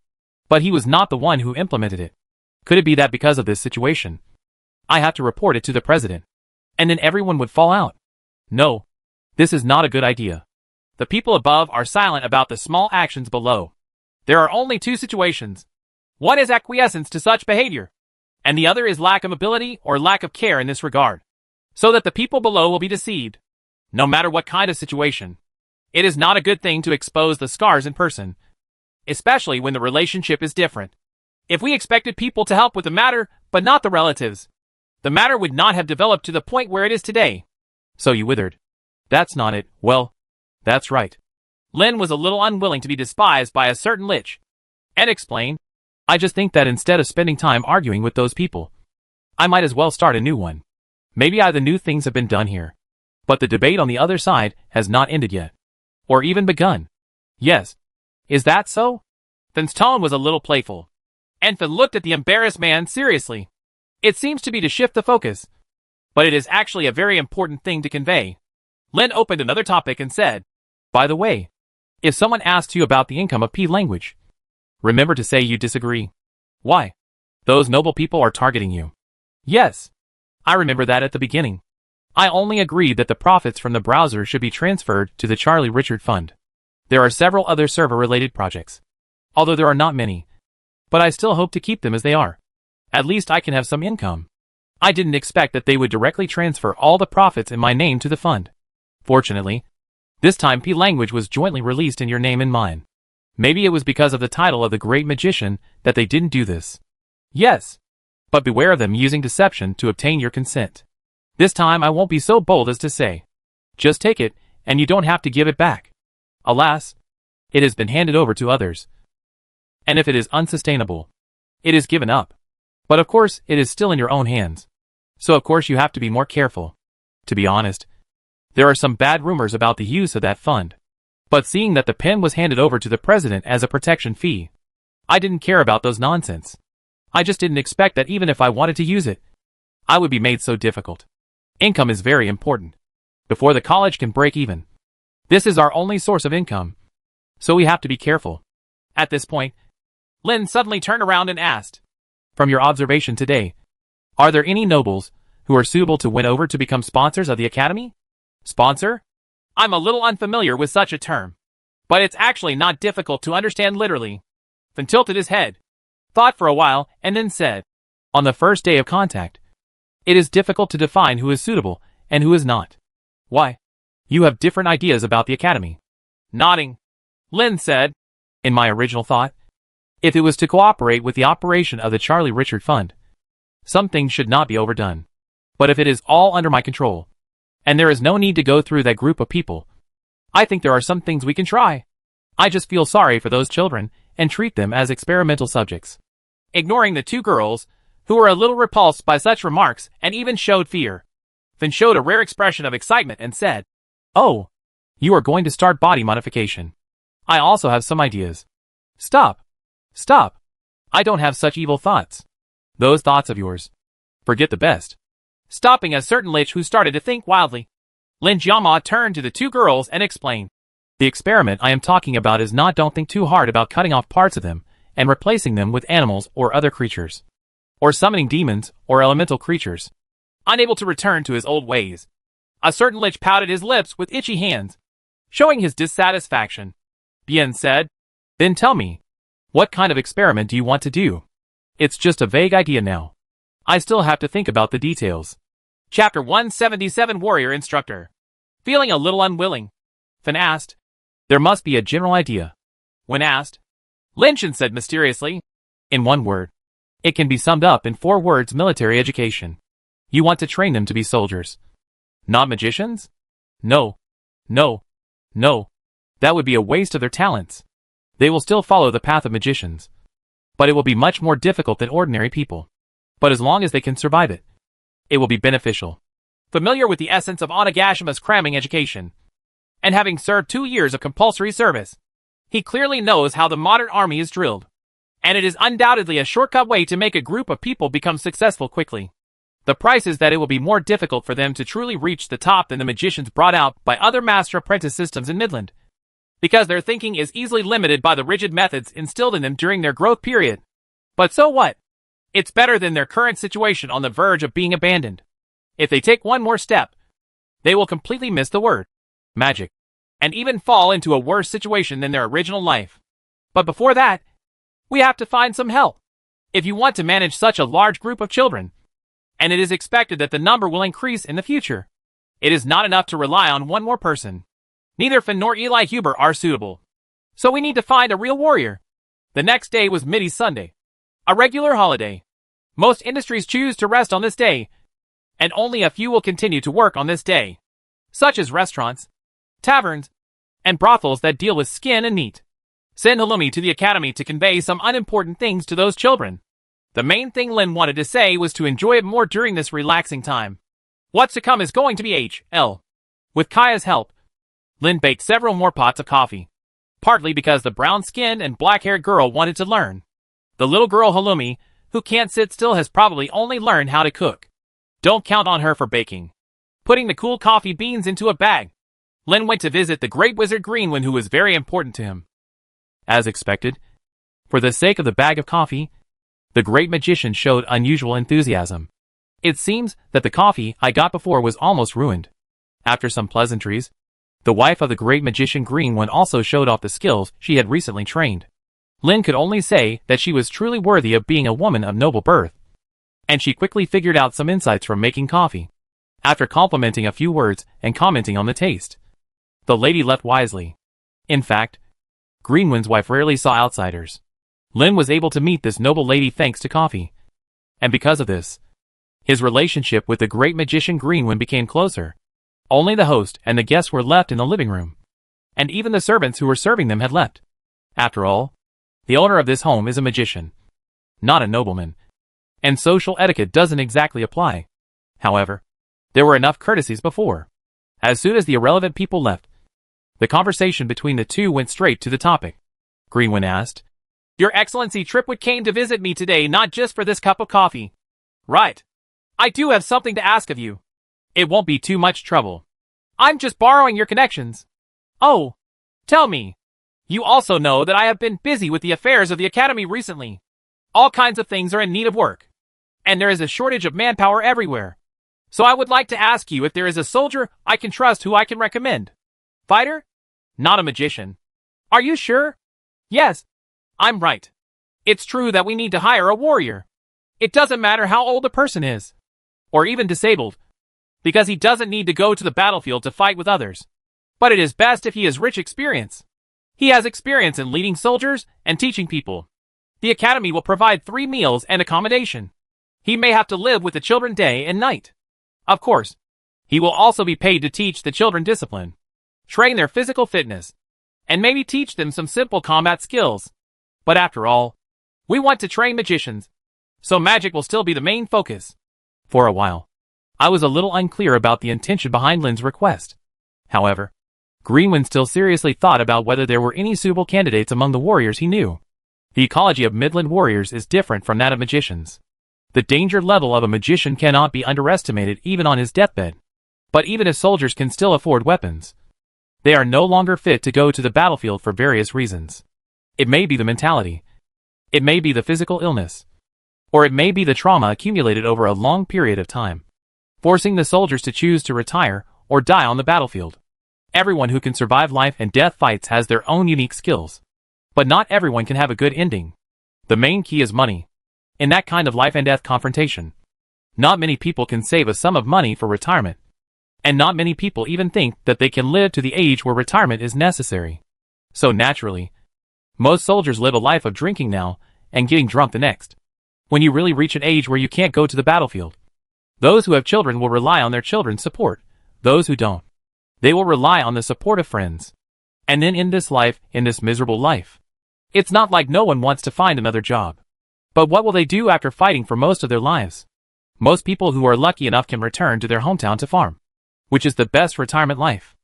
but he was not the one who implemented it. Could it be that because of this situation, I have to report it to the president, and then everyone would fall out? No, this is not a good idea. The people above are silent about the small actions below. There are only 2 situations. One is acquiescence to such behavior, and the other is lack of ability or lack of care in this regard, so that the people below will be deceived. No matter what kind of situation, it is not a good thing to expose the scars in person, especially when the relationship is different. If we expected people to help with the matter, but not the relatives, the matter would not have developed to the point where it is today. So you withered. That's not it. Well, that's right. Lin was a little unwilling to be despised by a certain lich, and explained, I just think that instead of spending time arguing with those people, I might as well start a new one. Maybe the new things have been done here, but the debate on the other side has not ended yet. Or even begun. Yes. Is that so? Finn's tone was a little playful, and Finn looked at the embarrassed man seriously. It seems to be to shift the focus, but it is actually a very important thing to convey. Lin opened another topic and said, By the way, if someone asks you about the income of P language, remember to say you disagree. Why? Those noble people are targeting you. Yes. I remember that at the beginning. I only agreed that the profits from the browser should be transferred to the Charlie Richard Fund. There are several other server-related projects, although there are not many, but I still hope to keep them as they are. At least I can have some income. I didn't expect that they would directly transfer all the profits in my name to the fund. Fortunately, this time P language was jointly released in your name and mine. Maybe it was because of the title of the great magician that they didn't do this. Yes, but beware of them using deception to obtain your consent. This time I won't be so bold as to say, just take it, and you don't have to give it back. Alas, it has been handed over to others. And if it is unsustainable, it is given up. But of course, it is still in your own hands. So of course you have to be more careful. To be honest, there are some bad rumors about the use of that fund. But seeing that the pen was handed over to the president as a protection fee, I didn't care about those nonsense. I just didn't expect that even if I wanted to use it, I would be made so difficult. Income is very important. Before the college can break even, this is our only source of income. So we have to be careful. At this point, Lin suddenly turned around and asked, From your observation today, are there any nobles who are suitable to win over to become sponsors of the academy? Sponsor? I'm a little unfamiliar with such a term, but it's actually not difficult to understand literally. Then tilted his head, thought for a while, and then said, On the first day of contact, it is difficult to define who is suitable and who is not. Why? You have different ideas about the academy. Nodding, Lin said, In my original thought, if it was to cooperate with the operation of the Charlie Richard Fund, some things should not be overdone. But if it is all under my control, and there is no need to go through that group of people, I think there are some things we can try. I just feel sorry for those children and treat them as experimental subjects. Ignoring the two girls, who were a little repulsed by such remarks and even showed fear, Finn showed a rare expression of excitement and said, Oh, you are going to start body modification. I also have some ideas. Stop. Stop. I don't have such evil thoughts. Those thoughts of yours. Forget the best. Stopping a certain lich who started to think wildly, Lin Jiama turned to the two girls and explained, The experiment I am talking about is not don't think too hard about cutting off parts of them and replacing them with animals or other creatures. Or summoning demons or elemental creatures. Unable to return to his old ways, a certain lich pouted his lips with itchy hands, showing his dissatisfaction. Bien said, Then tell me, what kind of experiment do you want to do? It's just a vague idea now. I still have to think about the details. Chapter 177 Warrior Instructor. Feeling a little unwilling, Finn asked, There must be a general idea. When asked, Linshin said mysteriously, In one word. It can be summed up in 4 words: military education. You want to train them to be soldiers. Not magicians? No. No. No. That would be a waste of their talents. They will still follow the path of magicians. But it will be much more difficult than ordinary people. But as long as they can survive it, it will be beneficial. Familiar with the essence of Onagashima's cramming education, and having served 2 years of compulsory service, he clearly knows how the modern army is drilled. And it is undoubtedly a shortcut way to make a group of people become successful quickly. The price is that it will be more difficult for them to truly reach the top than the magicians brought out by other master-apprentice systems in Midland, because their thinking is easily limited by the rigid methods instilled in them during their growth period. But so what? It's better than their current situation on the verge of being abandoned. If they take one more step, they will completely miss the word magic, and even fall into a worse situation than their original life. But before that, we have to find some help. If you want to manage such a large group of children, and it is expected that the number will increase in the future, it is not enough to rely on one more person. Neither Finn nor Eli Huber are suitable. So we need to find a real warrior. The next day was Midi Sunday, a regular holiday. Most industries choose to rest on this day, and only a few will continue to work on this day, such as restaurants, taverns, and brothels that deal with skin and meat. Send Halloumi to the academy to convey some unimportant things to those children. The main thing Lin wanted to say was to enjoy it more during this relaxing time. What's to come is going to be HL. With Kaya's help, Lin baked several more pots of coffee, partly because the brown-skinned and black-haired girl wanted to learn. The little girl Halloumi, who can't sit still, has probably only learned how to cook. Don't count on her for baking. Putting the cool coffee beans into a bag, Lin went to visit the great wizard Greenwind, who was very important to him. As expected, for the sake of the bag of coffee, the great magician showed unusual enthusiasm. It seems that the coffee I got before was almost ruined. After some pleasantries, the wife of the great magician Greenwind also showed off the skills she had recently trained. Lin could only say that she was truly worthy of being a woman of noble birth, and she quickly figured out some insights from making coffee. After complimenting a few words and commenting on the taste, the lady left wisely. In fact, Greenwind's wife rarely saw outsiders. Lin was able to meet this noble lady thanks to coffee, and because of this, his relationship with the great magician Greenwind became closer. Only the host and the guests were left in the living room, and even the servants who were serving them had left. After all, the owner of this home is a magician, not a nobleman, and social etiquette doesn't exactly apply. However, there were enough courtesies before. As soon as the irrelevant people left, the conversation between the two went straight to the topic. Greenwind asked, Your Excellency Tripwood came to visit me today not just for this cup of coffee. Right. I do have something to ask of you. It won't be too much trouble. I'm just borrowing your connections. Oh, tell me. You also know that I have been busy with the affairs of the Academy recently. All kinds of things are in need of work. And there is a shortage of manpower everywhere. So I would like to ask you if there is a soldier I can trust who I can recommend. Fighter? Not a magician. Are you sure? Yes, I'm right. It's true that we need to hire a warrior. It doesn't matter how old the person is, or even disabled, because he doesn't need to go to the battlefield to fight with others. But it is best if he has rich experience. He has experience in leading soldiers and teaching people. The Academy will provide 3 meals and accommodation. He may have to live with the children day and night. Of course, he will also be paid to teach the children discipline, train their physical fitness, and maybe teach them some simple combat skills. But after all, we want to train magicians, so magic will still be the main focus. For a while, I was a little unclear about the intention behind Lin's request. However, Greenwind still seriously thought about whether there were any suitable candidates among the warriors he knew. The ecology of Midland warriors is different from that of magicians. The danger level of a magician cannot be underestimated even on his deathbed. But even if soldiers can still afford weapons, they are no longer fit to go to the battlefield for various reasons. It may be the mentality, it may be the physical illness, or it may be the trauma accumulated over a long period of time, forcing the soldiers to choose to retire or die on the battlefield. Everyone who can survive life and death fights has their own unique skills. But not everyone can have a good ending. The main key is money. In that kind of life and death confrontation, not many people can save a sum of money for retirement. And not many people even think that they can live to the age where retirement is necessary. So naturally, most soldiers live a life of drinking now and getting drunk the next. When you really reach an age where you can't go to the battlefield, those who have children will rely on their children's support. Those who don't, they will rely on the support of friends. And then in this miserable life, it's not like no one wants to find another job. But what will they do after fighting for most of their lives? Most people who are lucky enough can return to their hometown to farm, which is the best retirement life.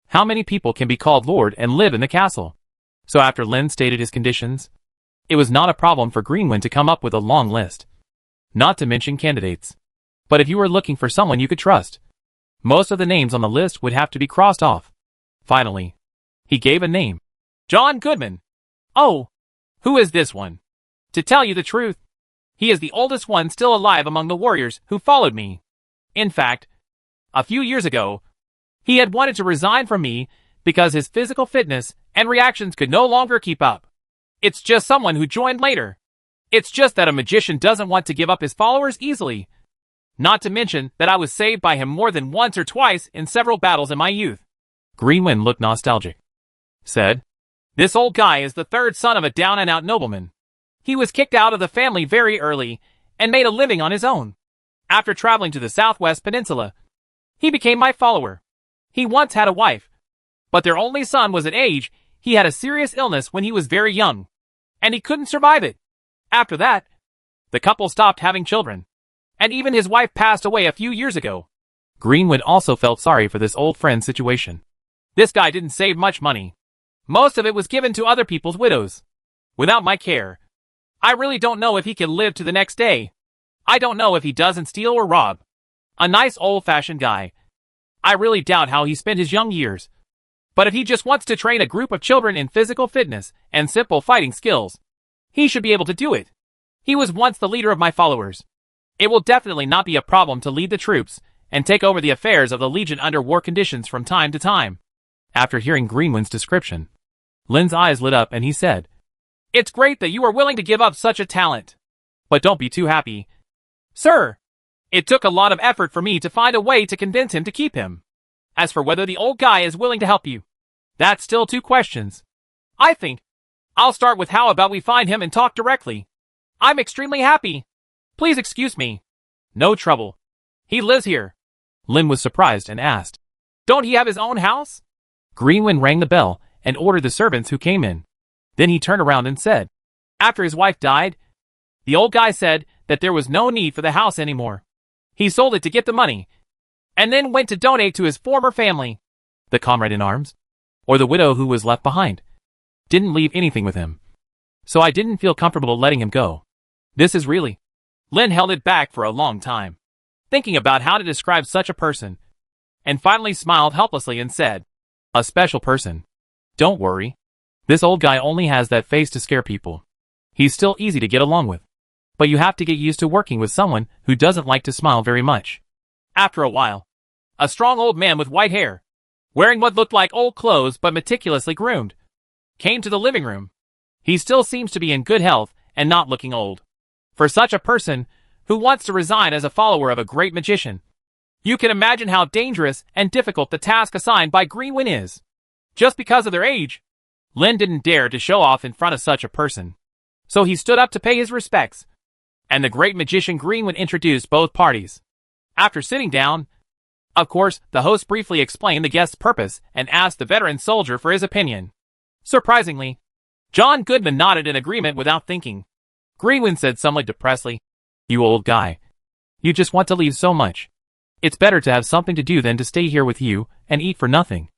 How many people can be called lord and live in the castle? So after Lin stated his conditions, it was not a problem for Greenwind to come up with a long list, not to mention candidates. But if you were looking for someone you could trust, most of the names on the list would have to be crossed off. Finally, he gave a name. John Goodman. Oh, who is this one? To tell you the truth, he is the oldest one still alive among the warriors who followed me. In fact, a few years ago, he had wanted to resign from me because his physical fitness and reactions could no longer keep up. It's just someone who joined later. It's just that a magician doesn't want to give up his followers easily. Not to mention that I was saved by him more than once or twice in several battles in my youth. Greenwind looked nostalgic. Said, This old guy is the 3rd son of a down-and-out nobleman. He was kicked out of the family very early and made a living on his own. After traveling to the Southwest Peninsula, he became my follower. He once had a wife, but their only son was at age he had a serious illness when he was very young, and he couldn't survive it. After that, the couple stopped having children, and even his wife passed away a few years ago. Greenwind also felt sorry for this old friend's situation. This guy didn't save much money. Most of it was given to other people's widows. Without my care, I really don't know if he can live to the next day. I don't know if he doesn't steal or rob. A nice old-fashioned guy. I really doubt how he spent his young years. But if he just wants to train a group of children in physical fitness and simple fighting skills, he should be able to do it. He was once the leader of my followers. It will definitely not be a problem to lead the troops and take over the affairs of the Legion under war conditions from time to time. After hearing Greenwind's description, Lin's eyes lit up and he said, It's great that you are willing to give up such a talent. But don't be too happy. Sir, it took a lot of effort for me to find a way to convince him to keep him. As for whether the old guy is willing to help you, that's still 2 questions. I think I'll start with how about we find him and talk directly. I'm extremely happy. Please excuse me. No trouble. He lives here. Lin was surprised and asked, Don't he have his own house? Greenwind rang the bell and ordered the servants who came in. Then he turned around and said, After his wife died, the old guy said that there was no need for the house anymore. He sold it to get the money, and then went to donate to his former family. The comrade in arms? Or the widow who was left behind? Didn't leave anything with him. So I didn't feel comfortable letting him go. This is really... Lin held it back for a long time, thinking about how to describe such a person, and finally smiled helplessly and said, "A special person. Don't worry. This old guy only has that face to scare people. He's still easy to get along with. But you have to get used to working with someone who doesn't like to smile very much." After a while, a strong old man with white hair, wearing what looked like old clothes but meticulously groomed, came to the living room. He still seems to be in good health and not looking old. For such a person who wants to resign as a follower of a great magician, you can imagine how dangerous and difficult the task assigned by Greenwin is. Just because of their age, Lin didn't dare to show off in front of such a person. So he stood up to pay his respects, and the great magician Greenwin introduced both parties. After sitting down, of course, the host briefly explained the guest's purpose and asked the veteran soldier for his opinion. Surprisingly, John Goodman nodded in agreement without thinking. Greenwin said somewhat depressedly, "You old guy. You just want to leave so much. It's better to have something to do than to stay here with you and eat for nothing.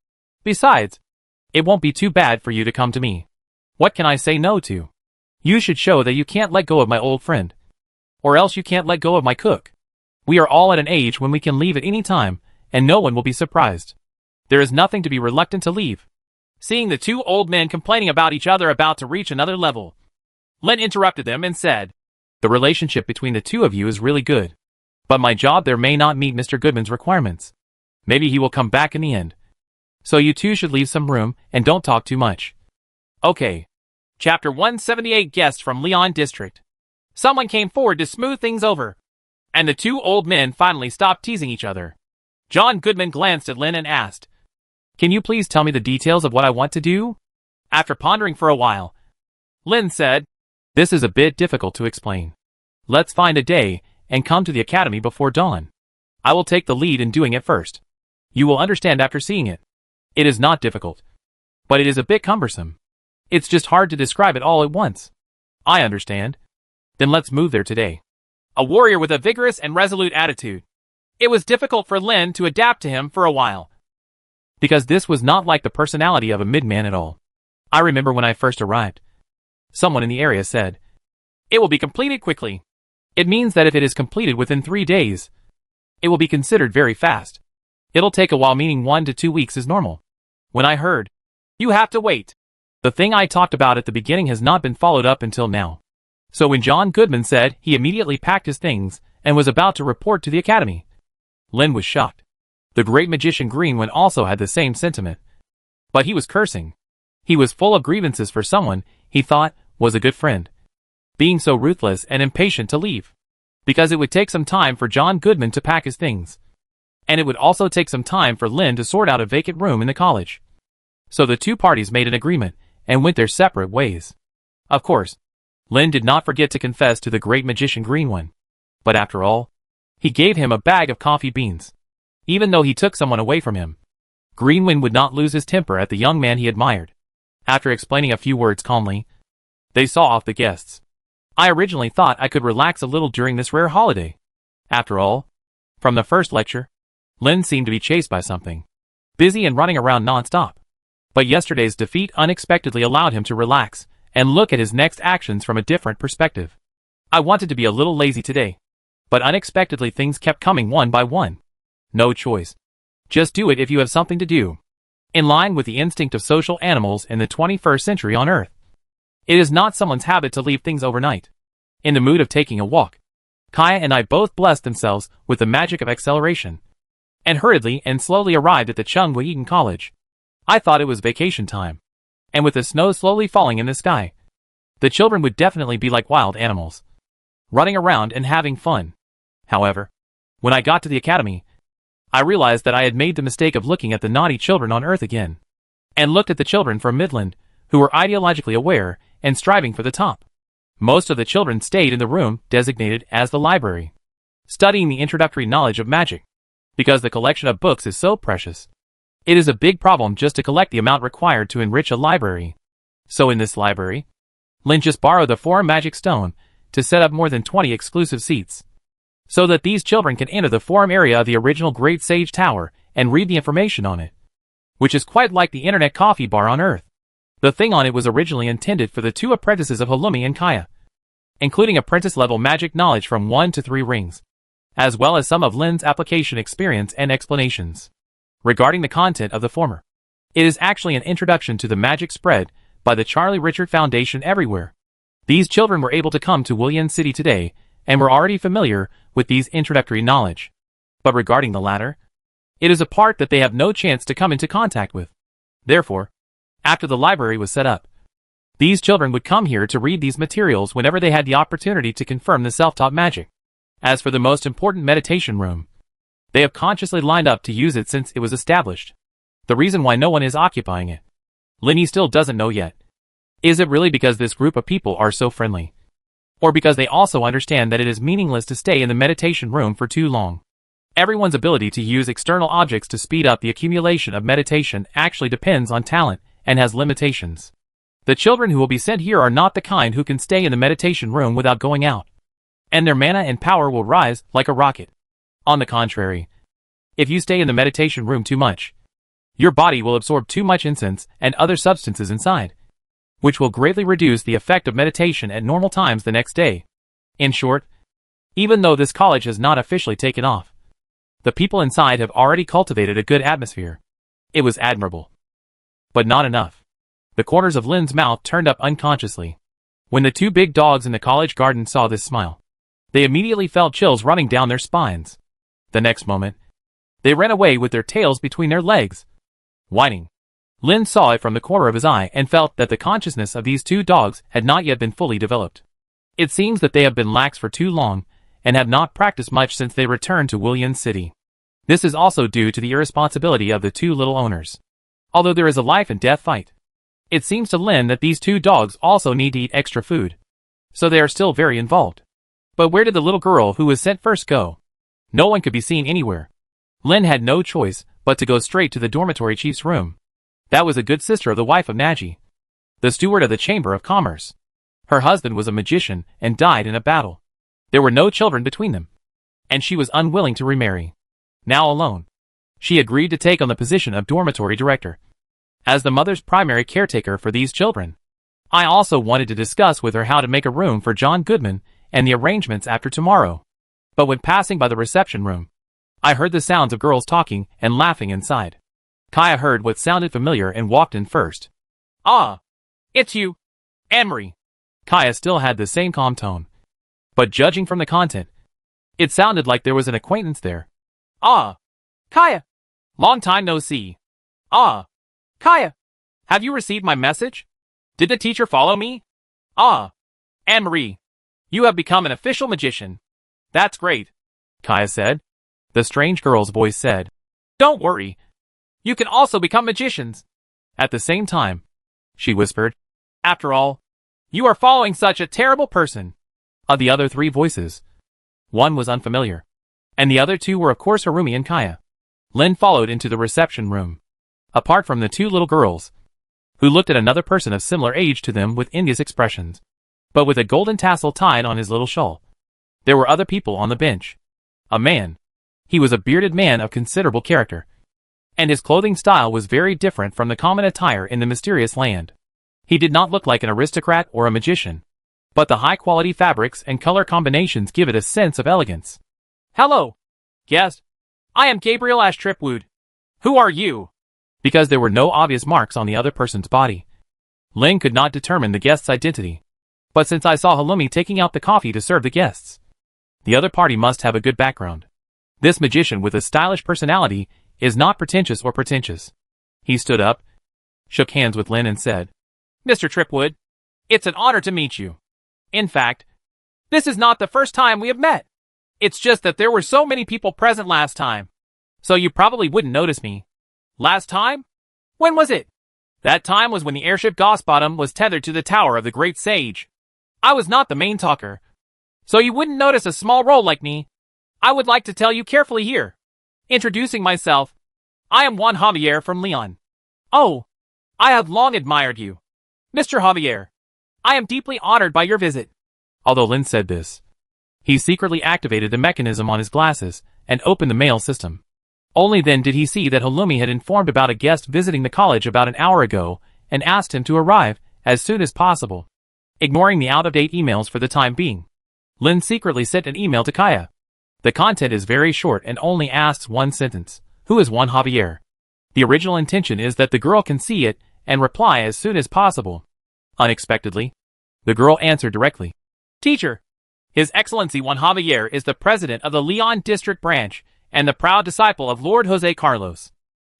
Besides, it won't be too bad for you to come to me. What can I say no to? You should show that you can't let go of my old friend. Or else you can't let go of my cook. We are all at an age when we can leave at any time, and no one will be surprised. There is nothing to be reluctant to leave." Seeing the two old men complaining about each other about to reach another level, Lin interrupted them and said, "The relationship between the two of you is really good. But my job there may not meet Mr. Goodman's requirements. Maybe he will come back in the end. So you two should leave some room and don't talk too much." Okay. Chapter 178 Guests from Leon District. Someone came forward to smooth things over, and the two old men finally stopped teasing each other. John Goodman glanced at Lin and asked, "Can you please tell me the details of what I want to do?" After pondering for a while, Lin said, "This is a bit difficult to explain. Let's find a day and come to the academy before dawn. I will take the lead in doing it first. You will understand after seeing it. It is not difficult, but it is a bit cumbersome. It's just hard to describe it all at once." "I understand. Then let's move there today." A warrior with a vigorous and resolute attitude, it was difficult for Lin to adapt to him for a while, because this was not like the personality of a midman at all. I remember when I first arrived, someone in the area said, "It will be completed quickly." It means that if it is completed within 3 days, it will be considered very fast. It'll take a while, meaning 1 to 2 weeks is normal. When I heard, "You have to wait," the thing I talked about at the beginning has not been followed up until now. So when John Goodman said, he immediately packed his things and was about to report to the academy. Lin was shocked. The great magician Greenwin also had the same sentiment. But he was cursing. He was full of grievances for someone he thought was a good friend, being so ruthless and impatient to leave. Because it would take some time for John Goodman to pack his things. And it would also take some time for Lin to sort out a vacant room in the college. So the two parties made an agreement and went their separate ways. Of course, Lin did not forget to confess to the great magician Greenwin. But after all, he gave him a bag of coffee beans. Even though he took someone away from him, Greenwin would not lose his temper at the young man he admired. After explaining a few words calmly, they saw off the guests. I originally thought I could relax a little during this rare holiday. After all, from the first lecture, Lin seemed to be chased by something, busy and running around non-stop. But yesterday's defeat unexpectedly allowed him to relax and look at his next actions from a different perspective. I wanted to be a little lazy today, but unexpectedly things kept coming one by one. No choice. Just do it if you have something to do. In line with the instinct of social animals in the 21st century on Earth. It is not someone's habit to leave things overnight. In the mood of taking a walk, Kaya and I both blessed themselves with the magic of acceleration, and hurriedly and slowly arrived at the Chung-Wheaton College. I thought it was vacation time, and with the snow slowly falling in the sky, the children would definitely be like wild animals, running around and having fun. However, when I got to the academy, I realized that I had made the mistake of looking at the naughty children on Earth again, and looked at the children from Midland, who were ideologically aware and striving for the top. Most of the children stayed in the room designated as the library, studying the introductory knowledge of magic, because the collection of books is so precious. It is a big problem just to collect the amount required to enrich a library. So in this library, Lin just borrowed the 4 magic stone to set up more than 20 exclusive seats. so that these children can enter the forum area of the original Great Sage Tower and read the information on it, which is quite like the internet coffee bar on Earth. The thing on it was originally intended for the two apprentices of Halumi and Kaya, including apprentice-level magic knowledge from 1 to 3 rings, as well as some of Lin's application experience and explanations. Regarding the content of the former, it is actually an introduction to the magic spread by the Charlie Richard Foundation everywhere. These children were able to come to William City today and were already familiar with these introductory knowledge. But regarding the latter, it is a part that they have no chance to come into contact with. Therefore, after the library was set up, these children would come here to read these materials whenever they had the opportunity to confirm the self-taught magic. As for the most important meditation room, they have consciously lined up to use it since it was established. The reason why no one is occupying it, Linny still doesn't know yet. Is it really because this group of people are so friendly? Or because they also understand that it is meaningless to stay in the meditation room for too long? Everyone's ability to use external objects to speed up the accumulation of meditation actually depends on talent and has limitations. The children who will be sent here are not the kind who can stay in the meditation room without going out, and their mana and power will rise like a rocket. On the contrary, if you stay in the meditation room too much, your body will absorb too much incense and other substances inside, which will greatly reduce the effect of meditation at normal times the next day. In short, even though this college has not officially taken off, the people inside have already cultivated a good atmosphere. It was admirable. But not enough. The corners of Lin's mouth turned up unconsciously. When the two big dogs in the college garden saw this smile, they immediately felt chills running down their spines. The next moment, they ran away with their tails between their legs, whining. Lin saw it from the corner of his eye and felt that the consciousness of these two dogs had not yet been fully developed. It seems that they have been lax for too long and have not practiced much since they returned to William City. This is also due to the irresponsibility of the two little owners. Although there is a life and death fight, it seems to Lin that these two dogs also need to eat extra food, so they are still very involved. But where did the little girl who was sent first go? No one could be seen anywhere. Lin had no choice but to go straight to the dormitory chief's room. That was a good sister of the wife of Naji, the steward of the Chamber of Commerce. Her husband was a magician and died in a battle. There were no children between them, and she was unwilling to remarry. Now alone, she agreed to take on the position of dormitory director, as the mother's primary caretaker for these children. I also wanted to discuss with her how to make a room for John Goodman and the arrangements after tomorrow. But when passing by the reception room, I heard the sounds of girls talking and laughing inside. Kaya heard what sounded familiar and walked in first. Ah, it's you, Anne-Marie. Kaya still had the same calm tone, but judging from the content, it sounded like there was an acquaintance there. Ah, Kaya. Long time no see. Ah, Kaya. Have you received my message? Did the teacher follow me? Ah, Anne-Marie. You have become an official magician. That's great, Kaya said. The strange girl's voice said, Don't worry. You can also become magicians. At the same time, she whispered, After all, you are following such a terrible person. Of the other three voices, one was unfamiliar, and the other two were of course Harumi and Kaya. Lin followed into the reception room. Apart from the two little girls, who looked at another person of similar age to them with envious expressions, but with a golden tassel tied on his little shawl, there were other people on the bench. A man. He was a bearded man of considerable character, and his clothing style was very different from the common attire in the mysterious land. He did not look like an aristocrat or a magician, but the high-quality fabrics and color combinations give it a sense of elegance. Hello, guest. I am Gabriel Tripwood. Who are you? Because there were no obvious marks on the other person's body, Ling could not determine the guest's identity. But since I saw Halumi taking out the coffee to serve the guests, the other party must have a good background. This magician with a stylish personality is not pretentious or pretentious. He stood up, shook hands with Lin and said, Mr. Tripwood, it's an honor to meet you. In fact, this is not the first time we have met. It's just that there were so many people present last time, so you probably wouldn't notice me. Last time? When was it? That time was when the airship Gossbottom was tethered to the tower of the Great Sage. I was not the main talker, so you wouldn't notice a small role like me. I would like to tell you carefully here. Introducing myself, I am Juan Javier from Leon. Oh, I have long admired you, Mr. Javier. I am deeply honored by your visit. Although Lin said this, He secretly activated the mechanism on his glasses and opened the mail system. Only then did he see that Halloumi had informed about a guest visiting the college about an hour ago and asked him to arrive as soon as possible. Ignoring the out-of-date emails for the time being, Lin secretly sent an email to Kaya. The content is very short and only asks one sentence. Who is Juan Javier? The original intention is that the girl can see it and reply as soon as possible. Unexpectedly, the girl answered directly. Teacher, His Excellency Juan Javier is the president of the Leon District Branch and the proud disciple of Lord Jose Carlos.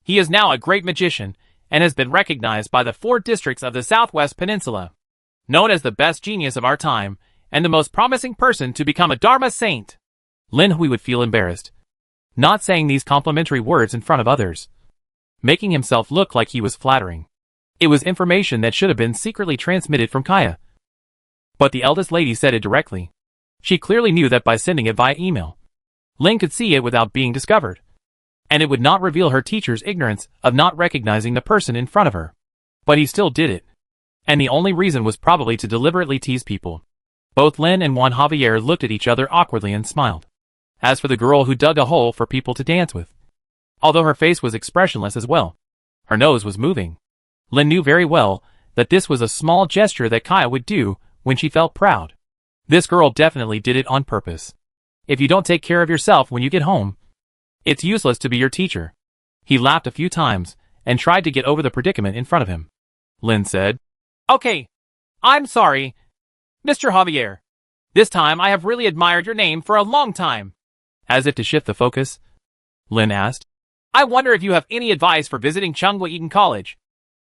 He is now a great magician and has been recognized by the 4 districts of the Southwest Peninsula, known as the best genius of our time and the most promising person to become a Dharma saint. Lin Hui would feel embarrassed, not saying these complimentary words in front of others, making himself look like he was flattering. It was information that should have been secretly transmitted from Kaya. But the eldest lady said it directly. She clearly knew that by sending it via email, Lin could see it without being discovered, and it would not reveal her teacher's ignorance of not recognizing the person in front of her. But he still did it, and the only reason was probably to deliberately tease people. Both Lin and Juan Javier looked at each other awkwardly and smiled. As for the girl who dug a hole for people to dance with, although her face was expressionless as well, her nose was moving. Lin knew very well that this was a small gesture that Kaya would do when she felt proud. This girl definitely did it on purpose. If you don't take care of yourself when you get home, it's useless to be your teacher. He laughed a few times and tried to get over the predicament in front of him. Lin said, Okay, I'm sorry, Mr. Javier. This time I have really admired your name for a long time. As if to shift the focus, Lin asked, I wonder if you have any advice for visiting Chunghwa Eton College.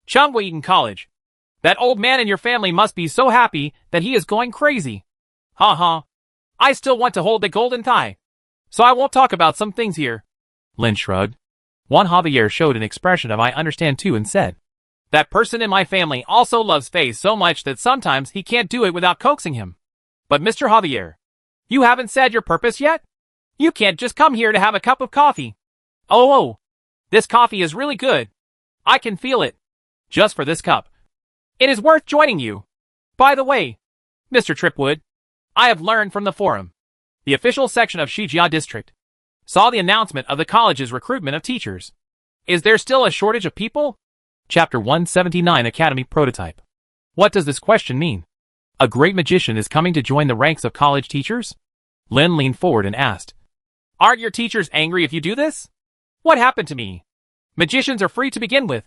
Chunghwa Eton College. That old man in your family must be so happy that he is going crazy. Ha ha. I still want to hold the golden tie, so I won't talk about some things here. Lin shrugged. Juan Javier showed an expression of I understand too and said, That person in my family also loves Faye so much that sometimes he can't do it without coaxing him. But Mr. Javier, you haven't said your purpose yet? You can't just come here to have a cup of coffee. Oh, this coffee is really good. I can feel it. Just for this cup. It is worth joining you. By the way, Mr. Tripwood, I have learned from the forum. The official section of Shijia District saw the announcement of the college's recruitment of teachers. Is there still a shortage of people? Chapter 179 Academy Prototype. What does this question mean? A great magician is coming to join the ranks of college teachers? Lin leaned forward and asked, Aren't your teachers angry if you do this? What happened to me? Magicians are free to begin with,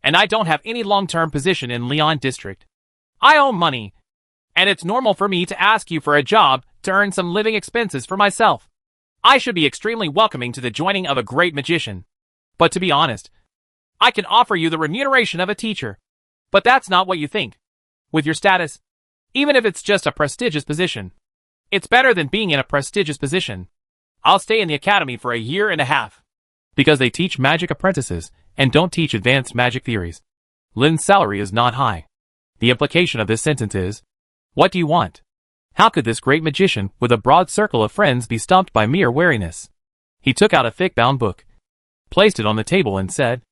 and I don't have any long-term position in Leon District. I owe money, and it's normal for me to ask you for a job to earn some living expenses for myself. I should be extremely welcoming to the joining of a great magician. But to be honest, I can offer you the remuneration of a teacher. But that's not what you think. With your status, even if it's just a prestigious position, it's better than being in a prestigious position. I'll stay in the academy for 1.5 years. Because they teach magic apprentices and don't teach advanced magic theories. Lin's salary is not high. The implication of this sentence is, what do you want? How could this great magician with a broad circle of friends be stumped by mere wariness? He took out a thick-bound book, placed it on the table and said,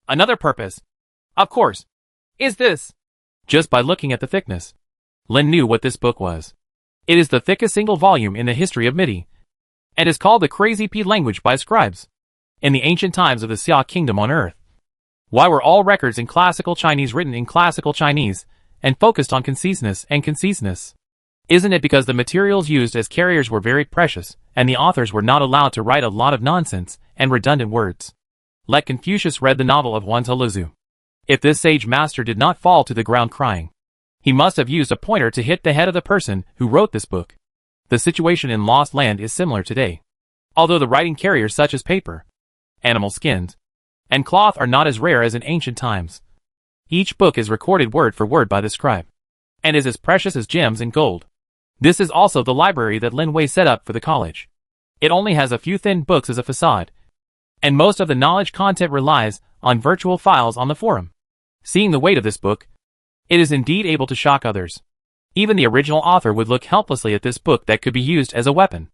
Another purpose, of course, is this. Just by looking at the thickness, Lin knew what this book was. It is the thickest single volume in the history of MIDI, and is called the Crazy P language by scribes. In the ancient times of the Xia Kingdom on Earth, why were all records in classical Chinese written in classical Chinese and focused on conciseness and conciseness? Isn't it because the materials used as carriers were very precious, and the authors were not allowed to write a lot of nonsense and redundant words? Let Confucius read the novel of Wan Toluzu. If this sage master did not fall to the ground crying, he must have used a pointer to hit the head of the person who wrote this book. The situation in Lost Land is similar today. Although the writing carriers such as paper, animal skins, and cloth are not as rare as in ancient times, each book is recorded word for word by the scribe, and is as precious as gems and gold. This is also the library that Lin Wei set up for the college. It only has a few thin books as a facade, and most of the knowledge content relies on virtual files on the forum. Seeing the weight of this book, it is indeed able to shock others. Even the original author would look helplessly at this book that could be used as a weapon.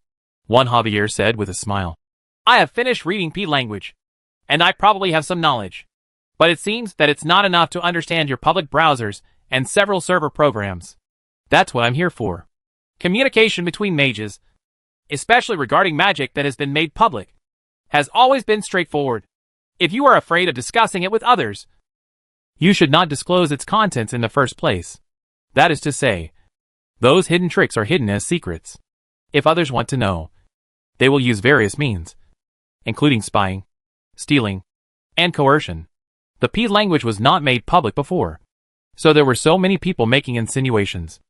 Juan Javier said with a smile, I have finished reading P language, and I probably have some knowledge. But it seems that it's not enough to understand your public browsers and several server programs. That's what I'm here for. Communication between mages, especially regarding magic that has been made public, has always been straightforward. If you are afraid of discussing it with others, you should not disclose its contents in the first place. That is to say, those hidden tricks are hidden as secrets. If others want to know, they will use various means, including spying, stealing, and coercion. The P language was not made public before, so there were so many people making insinuations.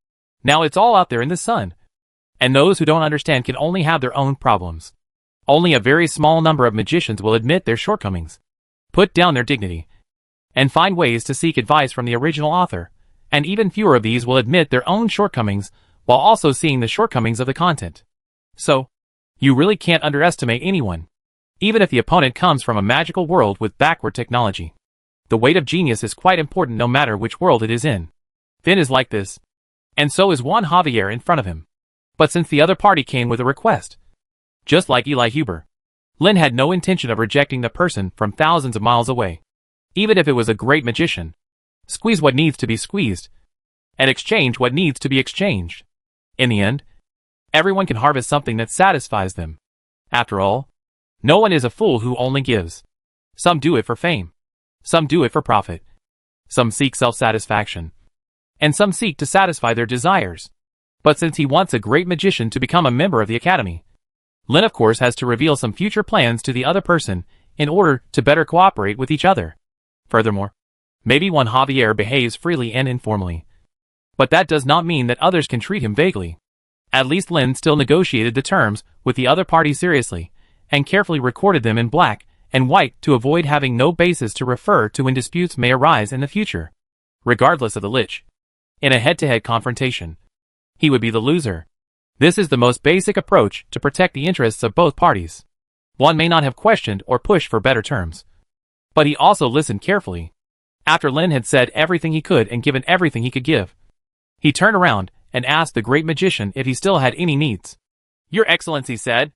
Now it's all out there in the sun, and those who don't understand can only have their own problems. Only a very small number of magicians will admit their shortcomings, put down their dignity, and find ways to seek advice from the original author, and even fewer of these will admit their own shortcomings while also seeing the shortcomings of the content. So, you really can't underestimate anyone, even if the opponent comes from a magical world with backward technology. The weight of genius is quite important no matter which world it is in. Finn is like this, and so is Juan Javier in front of him. But since the other party came with a request, just like Eli Huber, Lin had no intention of rejecting the person from thousands of miles away. Even if it was a great magician, squeeze what needs to be squeezed, and exchange what needs to be exchanged. In the end, everyone can harvest something that satisfies them. After all, no one is a fool who only gives. Some do it for fame. Some do it for profit. Some seek self-satisfaction. And some seek to satisfy their desires. But since he wants a great magician to become a member of the Academy, Lin of course has to reveal some future plans to the other person in order to better cooperate with each other. Furthermore, maybe Juan Javier behaves freely and informally. But that does not mean that others can treat him vaguely. At least Lin still negotiated the terms with the other party seriously, and carefully recorded them in black and white to avoid having no basis to refer to when disputes may arise in the future. Regardless of the lich, in a head-to-head confrontation, he would be the loser. This is the most basic approach to protect the interests of both parties. One may not have questioned or pushed for better terms, but he also listened carefully. After Lin had said everything he could and given everything he could give, he turned around and asked the great magician if he still had any needs. Your Excellency said,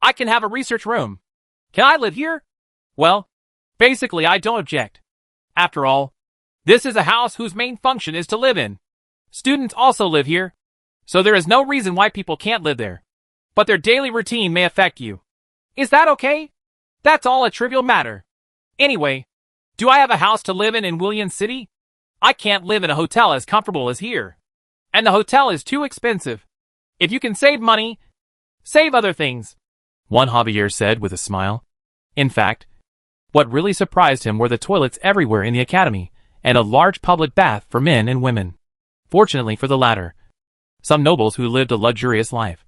I can have a research room. Can I live here? Well, basically I don't object. After all, this is a house whose main function is to live in. Students also live here, so there is no reason why people can't live there. But their daily routine may affect you. Is that okay? That's all a trivial matter. Anyway, do I have a house to live in William City? I can't live in a hotel as comfortable as here. And the hotel is too expensive. If you can save money, save other things, Juan Javier said with a smile. In fact, what really surprised him were the toilets everywhere in the academy, and a large public bath for men and women. Fortunately for the latter, some nobles who lived a luxurious life,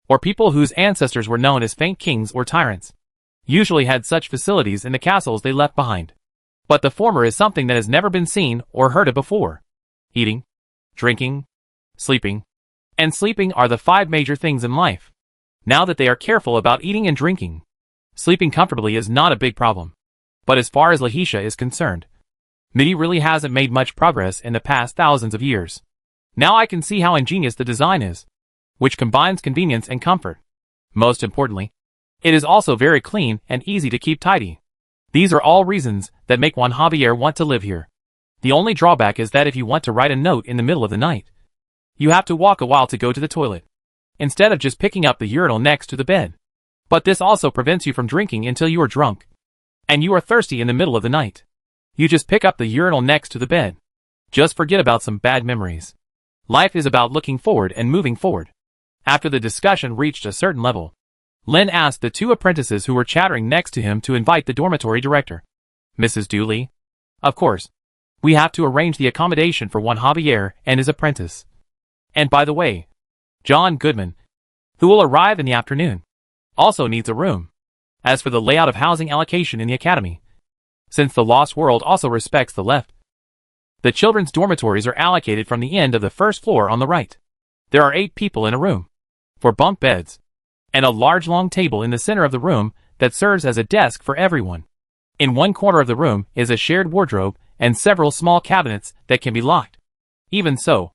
or people whose ancestors were known as faint kings or tyrants, usually had such facilities in the castles they left behind. But the former is something that has never been seen or heard of before. Eating, drinking, sleeping, and sleeping are the 5 major things in life. Now that they are careful about eating and drinking, sleeping comfortably is not a big problem. But as far as Lahisha is concerned, Midi really hasn't made much progress in the past thousands of years. Now I can see how ingenious the design is, which combines convenience and comfort. Most importantly, it is also very clean and easy to keep tidy. These are all reasons that make Juan Javier want to live here. The only drawback is that if you want to write a note in the middle of the night, you have to walk a while to go to the toilet, instead of just picking up the urinal next to the bed. But this also prevents you from drinking until you are drunk, and you are thirsty in the middle of the night. You just pick up the urinal next to the bed. Just forget about some bad memories. Life is about looking forward and moving forward. After the discussion reached a certain level, Lin asked the 2 apprentices who were chattering next to him to invite the dormitory director. Mrs. Dooley? Of course. We have to arrange the accommodation for Juan Javier and his apprentice. And by the way, John Goodman, who will arrive in the afternoon, also needs a room. As for the layout of housing allocation in the academy, since the Lost World also respects the left, the children's dormitories are allocated from the end of the first floor on the right. There are 8 people in a room, 4 bunk beds, and a large long table in the center of the room that serves as a desk for everyone. In one corner of the room is a shared wardrobe and several small cabinets that can be locked. Even so,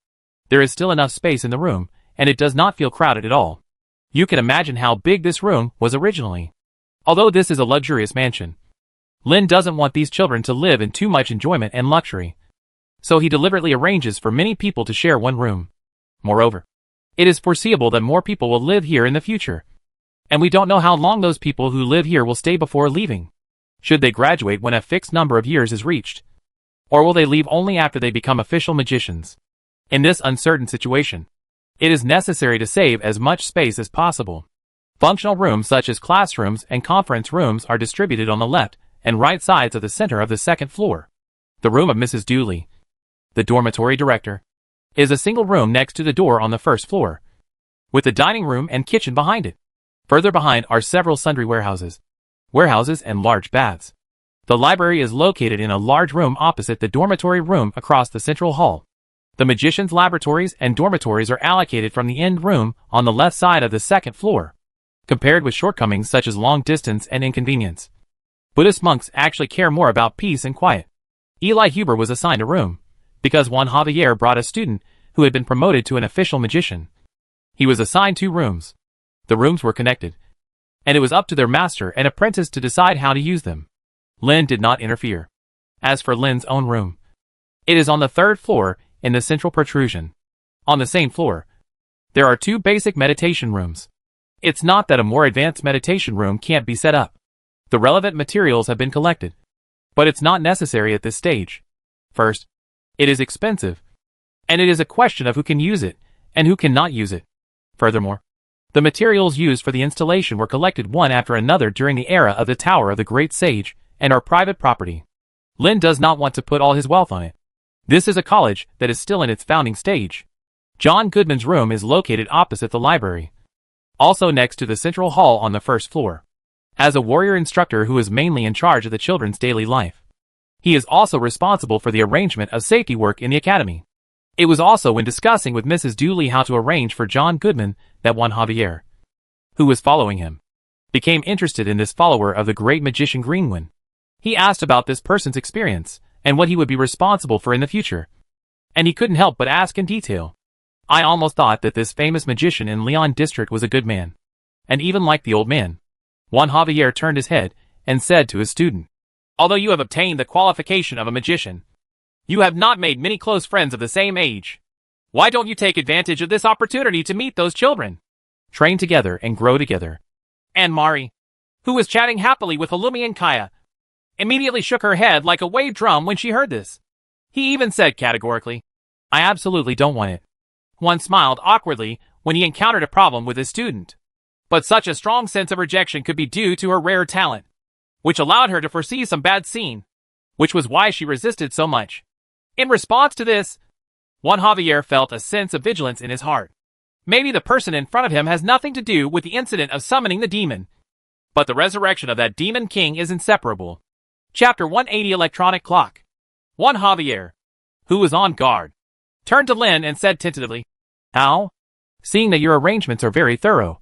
there is still enough space in the room, and it does not feel crowded at all. You can imagine how big this room was originally. Although this is a luxurious mansion, Lin doesn't want these children to live in too much enjoyment and luxury, so he deliberately arranges for many people to share one room. Moreover, it is foreseeable that more people will live here in the future, And we don't know how long those people who live here will stay before leaving. Should they graduate when a fixed number of years is reached? Or will they leave only after they become official magicians? In this uncertain situation, it is necessary to save as much space as possible. Functional rooms such as classrooms and conference rooms are distributed on the left and right sides of the center of the second floor. The room of Mrs. Dooley, the dormitory director, is a single room next to the door on the first floor, with the dining room and kitchen behind it. Further behind are several sundry warehouses and large baths. The library is located in a large room opposite the dormitory room across the central hall. The magicians' laboratories and dormitories are allocated from the end room on the left side of the second floor. Compared with shortcomings such as long distance and inconvenience, Buddhist monks actually care more about peace and quiet. Eli Huber was assigned a room, because Juan Javier brought a student who had been promoted to an official magician. He was assigned 2 rooms. The rooms were connected, and it was up to their master and apprentice to decide how to use them. Lin did not interfere. As for Lin's own room, it is on the 3rd floor in the central protrusion. On the same floor, there are 2 basic meditation rooms. It's not that a more advanced meditation room can't be set up. The relevant materials have been collected, but it's not necessary at this stage. First, it is expensive, and it is a question of who can use it and who cannot use it. Furthermore, the materials used for the installation were collected one after another during the era of the Tower of the Great Sage and are private property. Lin does not want to put all his wealth on it. This is a college that is still in its founding stage. John Goodman's room is located opposite the library, also next to the central hall on the 1st floor. As a warrior instructor who is mainly in charge of the children's daily life, he is also responsible for the arrangement of safety work in the academy. It was also when discussing with Mrs. Dooley how to arrange for John Goodman that Juan Javier, who was following him, became interested in this follower of the great magician Greenwin. He asked about this person's experience and what he would be responsible for in the future, and he couldn't help but ask in detail. I almost thought that this famous magician in Leon District was a good man, and even liked the old man. Juan Javier turned his head and said to his student, "Although you have obtained the qualification of a magician, you have not made many close friends of the same age. Why don't you take advantage of this opportunity to meet those children, train together and grow together?" And Mari, who was chatting happily with Halumi and Kaya, immediately shook her head like a wave drum when she heard this. He even said categorically, "I absolutely don't want it." Juan smiled awkwardly when he encountered a problem with his student. But such a strong sense of rejection could be due to her rare talent, which allowed her to foresee some bad scene, which was why she resisted so much. In response to this, Juan Javier felt a sense of vigilance in his heart. Maybe the person in front of him has nothing to do with the incident of summoning the demon, but the resurrection of that demon king is inseparable. Chapter 180 Electronic Clock. Juan Javier, who was on guard, turned to Lin and said tentatively, "How? Seeing that your arrangements are very thorough,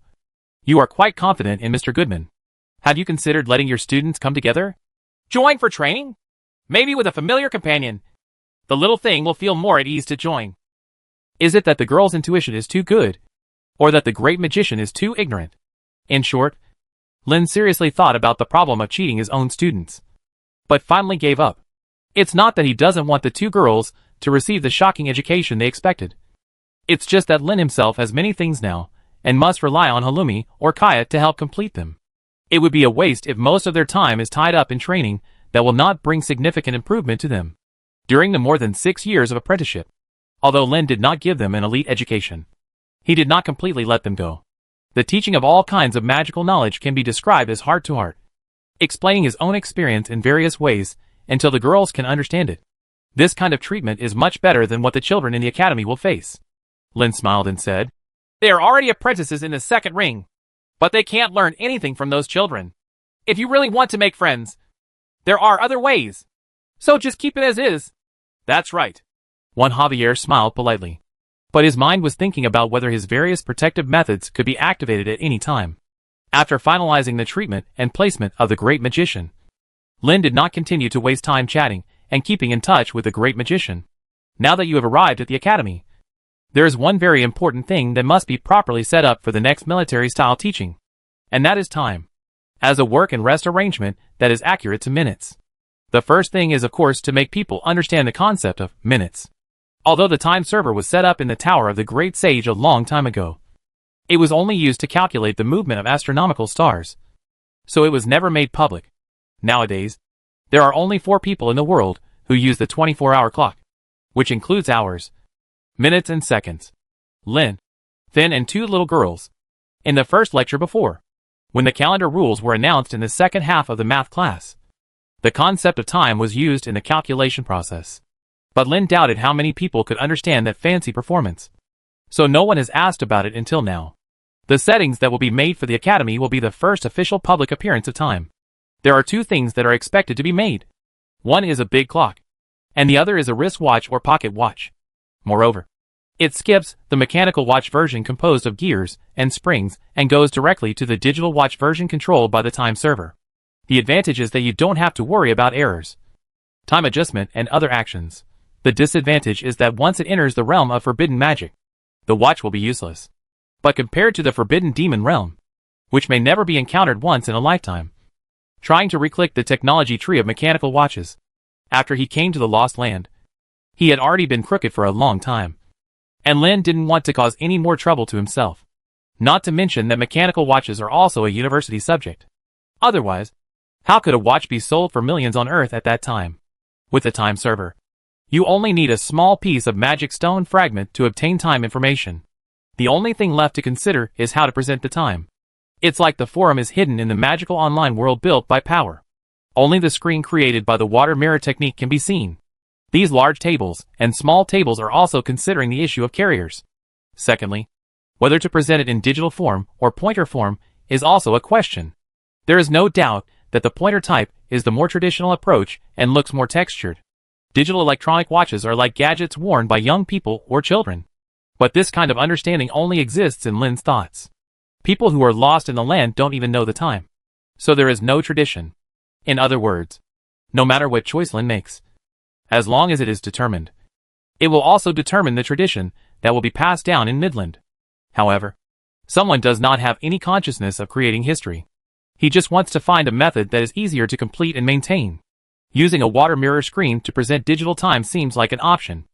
you are quite confident in Mr. Goodman. Have you considered letting your students come together? Join for training? Maybe with a familiar companion. The little thing will feel more at ease to join." Is it that the girl's intuition is too good, or that the great magician is too ignorant? In short, Lin seriously thought about the problem of cheating his own students, but finally gave up. It's not that he doesn't want the 2 girls to receive the shocking education they expected. It's just that Lin himself has many things now, and must rely on Halumi or Kaya to help complete them. It would be a waste if most of their time is tied up in training that will not bring significant improvement to them. During the more than 6 years of apprenticeship, although Lin did not give them an elite education, he did not completely let them go. The teaching of all kinds of magical knowledge can be described as heart-to-heart, explaining his own experience in various ways until the girls can understand it. This kind of treatment is much better than what the children in the academy will face. Lin smiled and said, "They are already apprentices in the 2nd ring, but they can't learn anything from those children. If you really want to make friends, there are other ways. So just keep it as is." "That's right." Juan Javier smiled politely, but his mind was thinking about whether his various protective methods could be activated at any time. After finalizing the treatment and placement of the great magician, Lin did not continue to waste time chatting and keeping in touch with the great magician. Now that you have arrived at the academy, there is one very important thing that must be properly set up for the next military-style teaching, and that is time, as a work and rest arrangement that is accurate to minutes. The first thing is, of course, to make people understand the concept of minutes. Although the time server was set up in the Tower of the Great Sage a long time ago, It was only used to calculate the movement of astronomical stars. So it was never made public. Nowadays, there are only 4 people in the world who use the 24-hour clock, which includes hours, minutes and seconds. Lynn, Finn and 2 little girls. In the first lecture before, when the calendar rules were announced in the second half of the math class, the concept of time was used in the calculation process. But Lynn doubted how many people could understand that fancy performance. So no one has asked about it until now. The settings that will be made for the Academy will be the first official public appearance of time. There are 2 things that are expected to be made. One is a big clock, and the other is a wristwatch or pocket watch. Moreover, it skips the mechanical watch version composed of gears and springs and goes directly to the digital watch version controlled by the time server. The advantage is that you don't have to worry about errors, time adjustment, and other actions. The disadvantage is that once it enters the realm of forbidden magic, the watch will be useless. But compared to the forbidden demon realm, which may never be encountered once in a lifetime, trying to reclick the technology tree of mechanical watches, after he came to the Lost Land, he had already been crooked for a long time. And Lin didn't want to cause any more trouble to himself. Not to mention that mechanical watches are also a university subject. Otherwise, how could a watch be sold for millions on Earth at that time? With the time server, you only need a small piece of magic stone fragment to obtain time information. The only thing left to consider is how to present the time. It's like the forum is hidden in the magical online world built by Power. Only the screen created by the water mirror technique can be seen. These large tables and small tables are also considering the issue of carriers. Secondly, whether to present it in digital form or pointer form is also a question. There is no doubt that the pointer type is the more traditional approach and looks more textured. Digital electronic watches are like gadgets worn by young people or children. But this kind of understanding only exists in Lin's thoughts. People who are lost in the land don't even know the time. So there is no tradition. In other words, no matter what choice Lin makes, as long as it is determined, it will also determine the tradition that will be passed down in Midland. However, someone does not have any consciousness of creating history. He just wants to find a method that is easier to complete and maintain. Using a water mirror screen to present digital time seems like an option.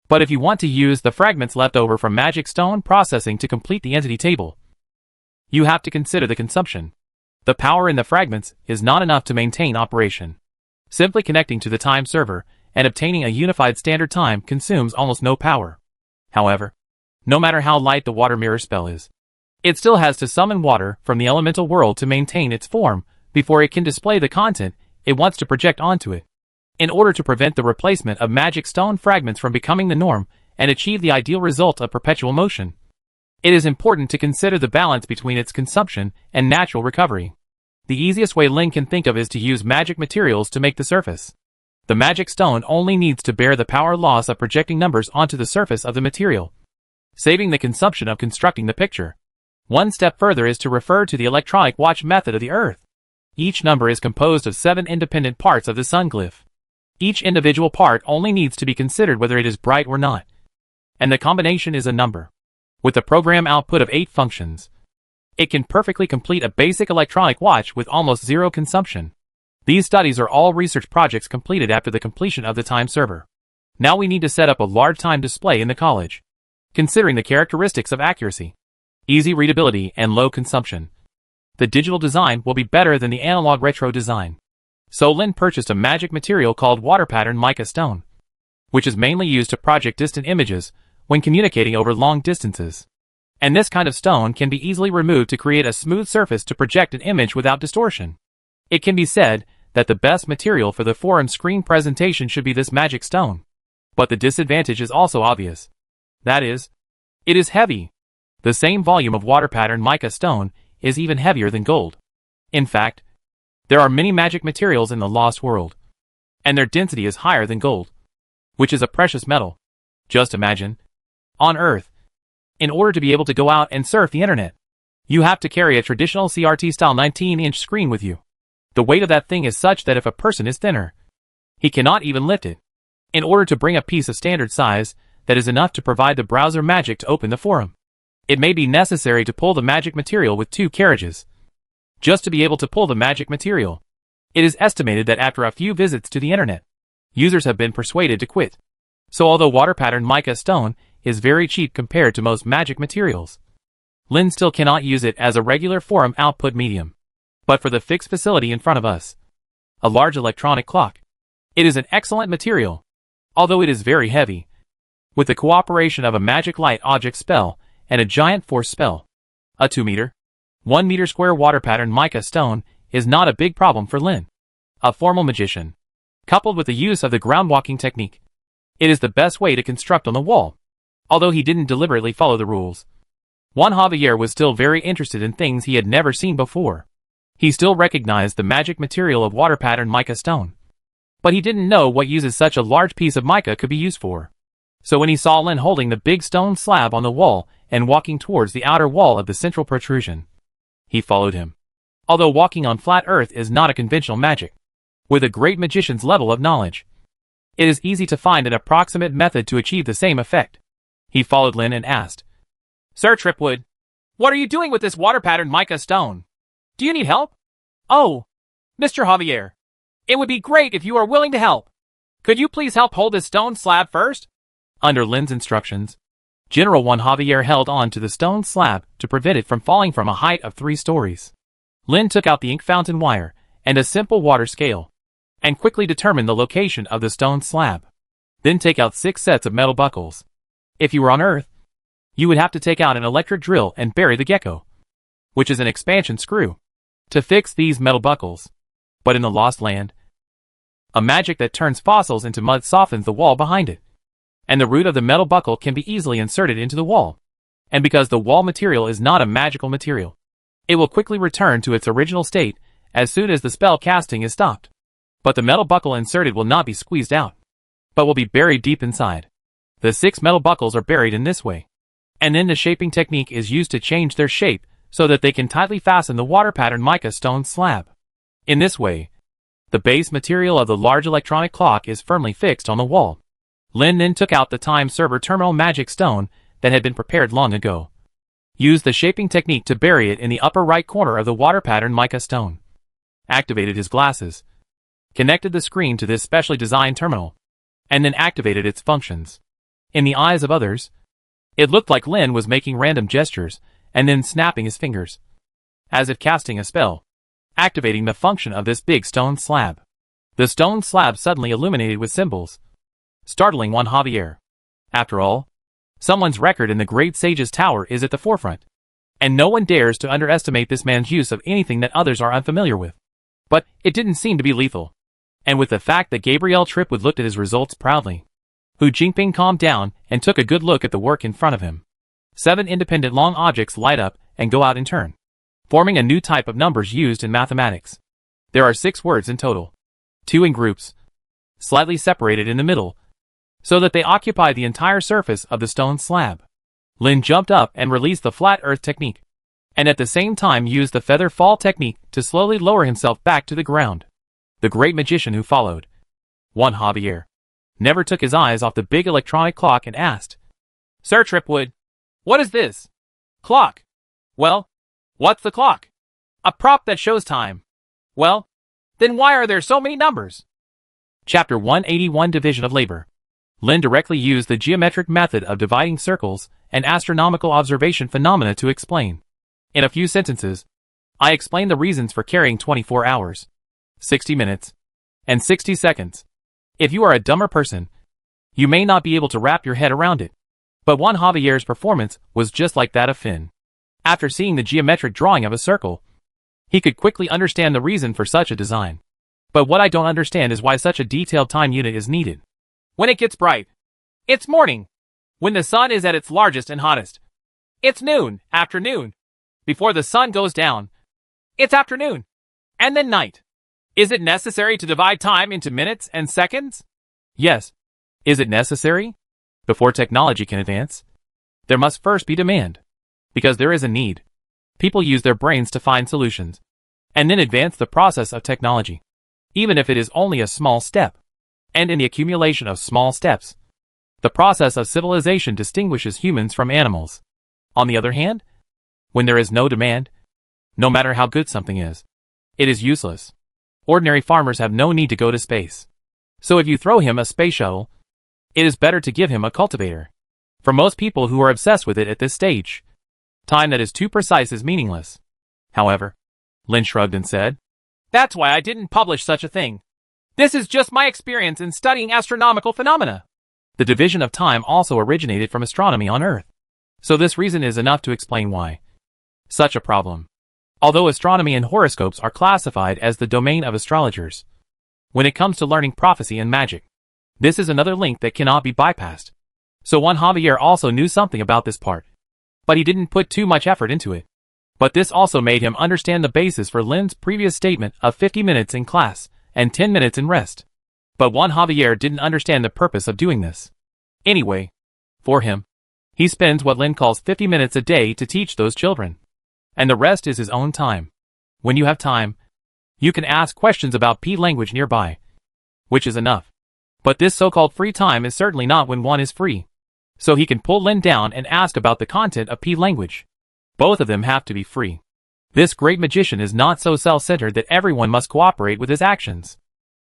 But if you want to use the fragments left over from Magic Stone processing to complete the entity table, you have to consider the consumption. The power in the fragments is not enough to maintain operation. Simply connecting to the time server and obtaining a unified standard time consumes almost no power. However, no matter how light the water mirror spell is, it still has to summon water from the elemental world to maintain its form before it can display the content it wants to project onto it. In order to prevent the replacement of magic stone fragments from becoming the norm and achieve the ideal result of perpetual motion, it is important to consider the balance between its consumption and natural recovery. The easiest way Lin can think of is to use magic materials to make the surface. The magic stone only needs to bear the power loss of projecting numbers onto the surface of the material, saving the consumption of constructing the picture. One step further is to refer to the electronic watch method of the Earth. Each number is composed of 7 independent parts of the sun glyph. Each individual part only needs to be considered whether it is bright or not. And the combination is a number. With a program output of 8 functions, it can perfectly complete a basic electronic watch with almost zero consumption. These studies are all research projects completed after the completion of the time server. Now we need to set up a large time display in the college. Considering the characteristics of accuracy, easy readability, and low consumption, the digital design will be better than the analog retro design. So Lin purchased a magic material called water pattern mica stone, which is mainly used to project distant images when communicating over long distances. And this kind of stone can be easily removed to create a smooth surface to project an image without distortion. It can be said that the best material for the forum screen presentation should be this magic stone. But the disadvantage is also obvious. That is, it is heavy. The same volume of water pattern mica stone is even heavier than gold. In fact, there are many magic materials in the lost world, and their density is higher than gold, which is a precious metal. Just imagine, on Earth, in order to be able to go out and surf the internet, you have to carry a traditional CRT-style 19-inch screen with you. The weight of that thing is such that if a person is thinner, he cannot even lift it. In order to bring a piece of standard size that is enough to provide the browser magic to open the forum, it may be necessary to pull the magic material with 2 carriages. Just to be able to pull the magic material, it is estimated that after a few visits to the internet, users have been persuaded to quit. So although water pattern mica stone is very cheap compared to most magic materials, Lin still cannot use it as a regular forum output medium. But for the fixed facility in front of us, a large electronic clock, it is an excellent material, although it is very heavy. With the cooperation of a magic light object spell and a giant force spell, a 2 meter, 1 meter square water pattern mica stone is not a big problem for Lin, a formal magician. Coupled with the use of the ground walking technique, it is the best way to construct on the wall. Although he didn't deliberately follow the rules, Juan Javier was still very interested in things he had never seen before. He still recognized the magic material of water pattern mica stone, but he didn't know what uses such a large piece of mica could be used for. So when he saw Lin holding the big stone slab on the wall and walking towards the outer wall of the central protrusion, he followed him. Although walking on flat earth is not a conventional magic, with a great magician's level of knowledge, it is easy to find an approximate method to achieve the same effect. He followed Lin and asked, Sir Tripwood, what are you doing with this water pattern mica stone? Do you need help? Oh, Mr. Javier, it would be great if you are willing to help. Could you please help hold this stone slab first? Under Lin's instructions, General Juan Javier held on to the stone slab to prevent it from falling from a height of 3 stories. Lin took out the ink fountain wire and a simple water scale, and quickly determined the location of the stone slab. Then take out 6 sets of metal buckles. If you were on Earth, you would have to take out an electric drill and bury the gecko, which is an expansion screw, to fix these metal buckles. But in the Lost Land, a magic that turns fossils into mud softens the wall behind it, and the root of the metal buckle can be easily inserted into the wall. And because the wall material is not a magical material, it will quickly return to its original state as soon as the spell casting is stopped. But the metal buckle inserted will not be squeezed out, but will be buried deep inside. The 6 metal buckles are buried in this way, and then the shaping technique is used to change their shape so that they can tightly fasten the water pattern mica stone slab. In this way, the base material of the large electronic clock is firmly fixed on the wall. Lin then took out the time server terminal magic stone that had been prepared long ago, used the shaping technique to bury it in the upper right corner of the water pattern mica stone, activated his glasses, connected the screen to this specially designed terminal, and then activated its functions. In the eyes of others, it looked like Lin was making random gestures and then snapping his fingers, as if casting a spell, activating the function of this big stone slab. The stone slab suddenly illuminated with symbols, startling Juan Javier. After all, someone's record in the Great Sage's Tower is at the forefront, and no one dares to underestimate this man's use of anything that others are unfamiliar with. But it didn't seem to be lethal, and with the fact that Gabriel Tripwood looked at his results proudly, Hu Jingping calmed down and took a good look at the work in front of him. 7 independent long objects light up and go out in turn, forming a new type of numbers used in mathematics. There are 6 words in total, 2 in groups, slightly separated in the middle, so that they occupy the entire surface of the stone slab. Lin jumped up and released the flat earth technique, and at the same time used the feather fall technique to slowly lower himself back to the ground. The great magician who followed, Juan Javier, never took his eyes off the big electronic clock and asked, Sir Tripwood, what is this? Clock. Well, what's the clock? A prop that shows time. Well, then why are there so many numbers? Chapter 181 Division of Labor. Lin directly used the geometric method of dividing circles and astronomical observation phenomena to explain. In a few sentences, I explained the reasons for carrying 24 hours, 60 minutes, and 60 seconds. If you are a dumber person, you may not be able to wrap your head around it. But Juan Javier's performance was just like that of Finn. After seeing the geometric drawing of a circle, he could quickly understand the reason for such a design. But what I don't understand is why such a detailed time unit is needed. When it gets bright, it's morning. When the sun is at its largest and hottest, it's noon, afternoon. Before the sun goes down, it's afternoon, and then night. Is it necessary to divide time into minutes and seconds? Yes. Is it necessary? Before technology can advance, there must first be demand. Because there is a need, people use their brains to find solutions, and then advance the process of technology, even if it is only a small step. And in the accumulation of small steps, the process of civilization distinguishes humans from animals. On the other hand, when there is no demand, no matter how good something is, it is useless. Ordinary farmers have no need to go to space. So if you throw him a space shuttle, it is better to give him a cultivator. For most people who are obsessed with it at this stage, Time that is too precise is meaningless. However, Lin shrugged and said, That's why I didn't publish such a thing. This is just my experience in studying astronomical phenomena. The division of time also originated from astronomy on Earth. So this reason is enough to explain why. Such a problem. Although astronomy and horoscopes are classified as the domain of astrologers, when it comes to learning prophecy and magic, this is another link that cannot be bypassed. So Juan Javier also knew something about this part, but he didn't put too much effort into it. But this also made him understand the basis for Lin's previous statement of 50 minutes in class and 10 minutes in rest. But Juan Javier didn't understand the purpose of doing this. Anyway, for him, he spends what Lin calls 50 minutes a day to teach those children. And the rest is his own time. When you have time, you can ask questions about P language nearby, which is enough. But this so-called free time is certainly not when one is free. So he can pull Lin down and ask about the content of P language. Both of them have to be free. This great magician is not so self-centered that everyone must cooperate with his actions.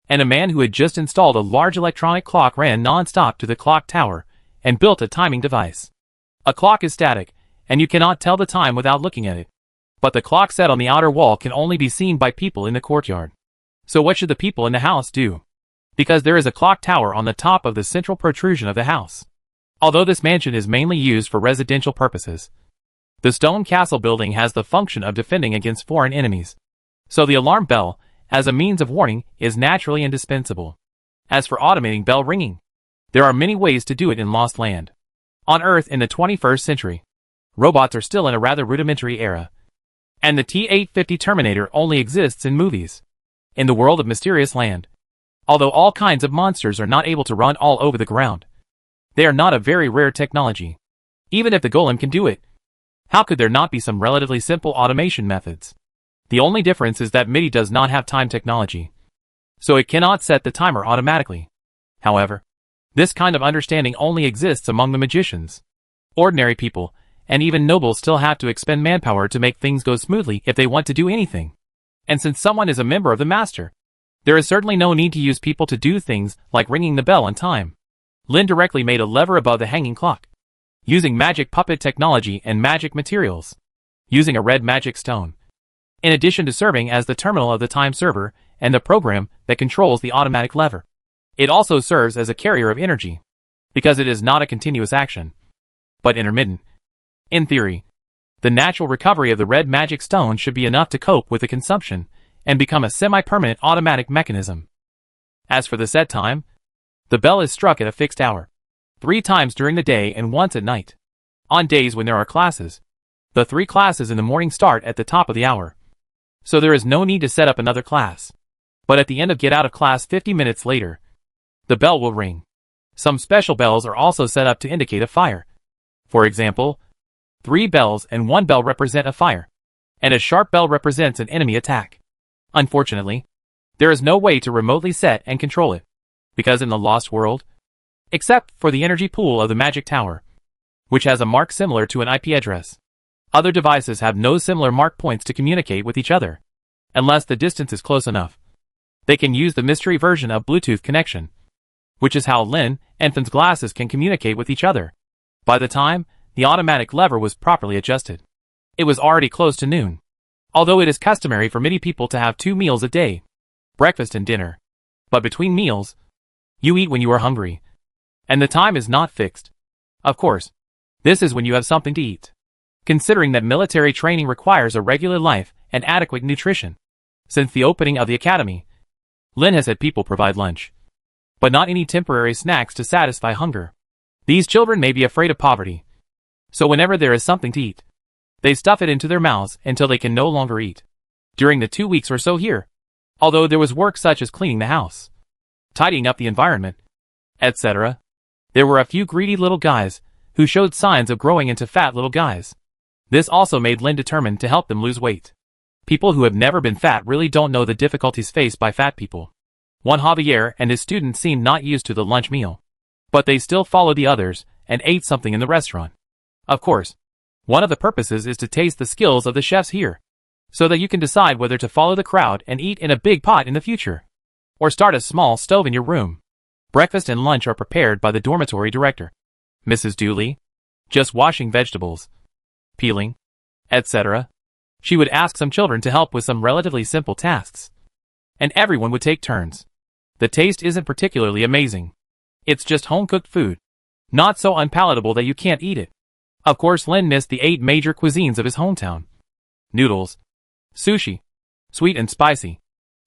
And a man who had just installed a large electronic clock ran non-stop to the clock tower and built a timing device. A clock is static, and you cannot tell the time without looking at it. But the clock set on the outer wall can only be seen by people in the courtyard. So what should the people in the house do? Because there is a clock tower on the top of the central protrusion of the house. Although this mansion is mainly used for residential purposes, the stone castle building has the function of defending against foreign enemies. So the alarm bell, as a means of warning, is naturally indispensable. As for automating bell ringing, there are many ways to do it in Lost Land. On Earth in the 21st century, robots are still in a rather rudimentary era, and the T-850 Terminator only exists in movies. In the world of Mysterious Land, although all kinds of monsters are not able to run all over the ground, they are not a very rare technology. Even if the golem can do it, how could there not be some relatively simple automation methods? The only difference is that MIDI does not have time technology, so it cannot set the timer automatically. However, this kind of understanding only exists among the magicians. Ordinary people, and even nobles, still have to expend manpower to make things go smoothly if they want to do anything. And since someone is a member of the master, there is certainly no need to use people to do things like ringing the bell on time. Lin directly made a lever above the hanging clock, using magic puppet technology and magic materials, using a red magic stone, in addition to serving as the terminal of the time server and the program that controls the automatic lever. It also serves as a carrier of energy, because it is not a continuous action, but intermittent. In theory, the natural recovery of the red magic stone should be enough to cope with the consumption and become a semi-permanent automatic mechanism. As for the set time, the bell is struck at a fixed hour, 3 times during the day and once at night. On days when there are classes, the 3 classes in the morning start at the top of the hour, so there is no need to set up another class. But at the end of get out of class 50 minutes later, the bell will ring. Some special bells are also set up to indicate a fire. For example, 3 bells and 1 bell represent a fire, and a sharp bell represents an enemy attack. Unfortunately, there is no way to remotely set and control it, because in the Lost World, except for the energy pool of the magic tower, which has a mark similar to an IP address, other devices have no similar mark points to communicate with each other, unless the distance is close enough. They can use the mystery version of Bluetooth connection, which is how Lin and Fen's glasses can communicate with each other. By the time the automatic lever was properly adjusted, it was already close to noon. Although it is customary for many people to have 2 meals a day, breakfast and dinner. But between meals, you eat when you are hungry, and the time is not fixed. Of course, this is when you have something to eat. Considering that military training requires a regular life and adequate nutrition, since the opening of the academy, Lin has had people provide lunch, but not any temporary snacks to satisfy hunger. These children may be afraid of poverty, so whenever there is something to eat, they stuff it into their mouths until they can no longer eat. During the 2 weeks or so here, although there was work such as cleaning the house, tidying up the environment, etc., there were a few greedy little guys who showed signs of growing into fat little guys. This also made Lin determined to help them lose weight. People who have never been fat really don't know the difficulties faced by fat people. Juan Javier and his students seemed not used to the lunch meal, but they still followed the others and ate something in the restaurant. Of course, one of the purposes is to taste the skills of the chefs here, so that you can decide whether to follow the crowd and eat in a big pot in the future, or start a small stove in your room. Breakfast and lunch are prepared by the dormitory director, Mrs. Dooley, just washing vegetables, peeling, etc. She would ask some children to help with some relatively simple tasks. And everyone would take turns. The taste isn't particularly amazing. It's just home-cooked food. Not so unpalatable that you can't eat it. Of course, Lin missed the 8 major cuisines of his hometown. Noodles, sushi, sweet and spicy,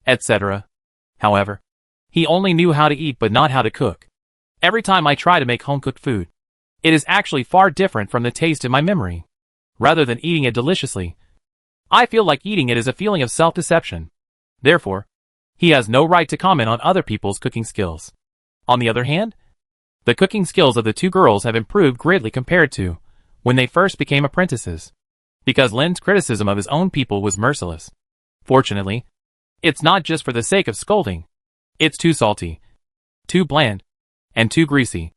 etc. However, he only knew how to eat but not how to cook. Every time I try to make home-cooked food, it is actually far different from the taste in my memory. Rather than eating it deliciously, I feel like eating it is a feeling of self-deception. Therefore, he has no right to comment on other people's cooking skills. On the other hand, the cooking skills of the 2 girls have improved greatly compared to when they first became apprentices, because Lin's criticism of his own people was merciless. Fortunately, it's not just for the sake of scolding. It's too salty, too bland, and too greasy.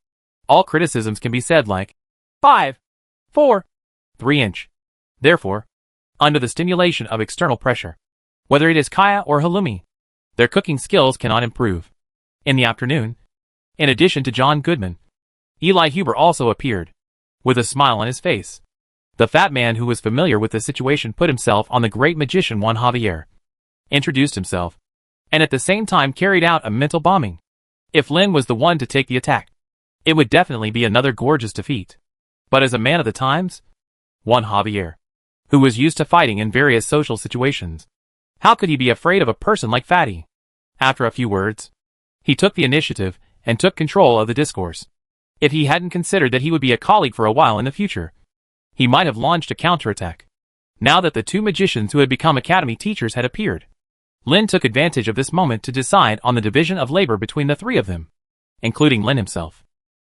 All criticisms can be said like 5, 4, 3 inch. Therefore, under the stimulation of external pressure, whether it is kaya or halloumi, their cooking skills cannot improve. In the afternoon, in addition to John Goodman, Eli Huber also appeared, with a smile on his face. The fat man who was familiar with the situation put himself on the great magician Juan Javier, introduced himself, and at the same time carried out a mental bombing. If Lin was the one to take the attack, it would definitely be another gorgeous defeat. But as a man of the times, Juan Javier, who was used to fighting in various social situations, how could he be afraid of a person like Fatty? After a few words, he took the initiative and took control of the discourse. If he hadn't considered that he would be a colleague for a while in the future, he might have launched a counterattack. Now that the 2 magicians who had become academy teachers had appeared, Lin took advantage of this moment to decide on the division of labor between the 3 of them, including Lin himself.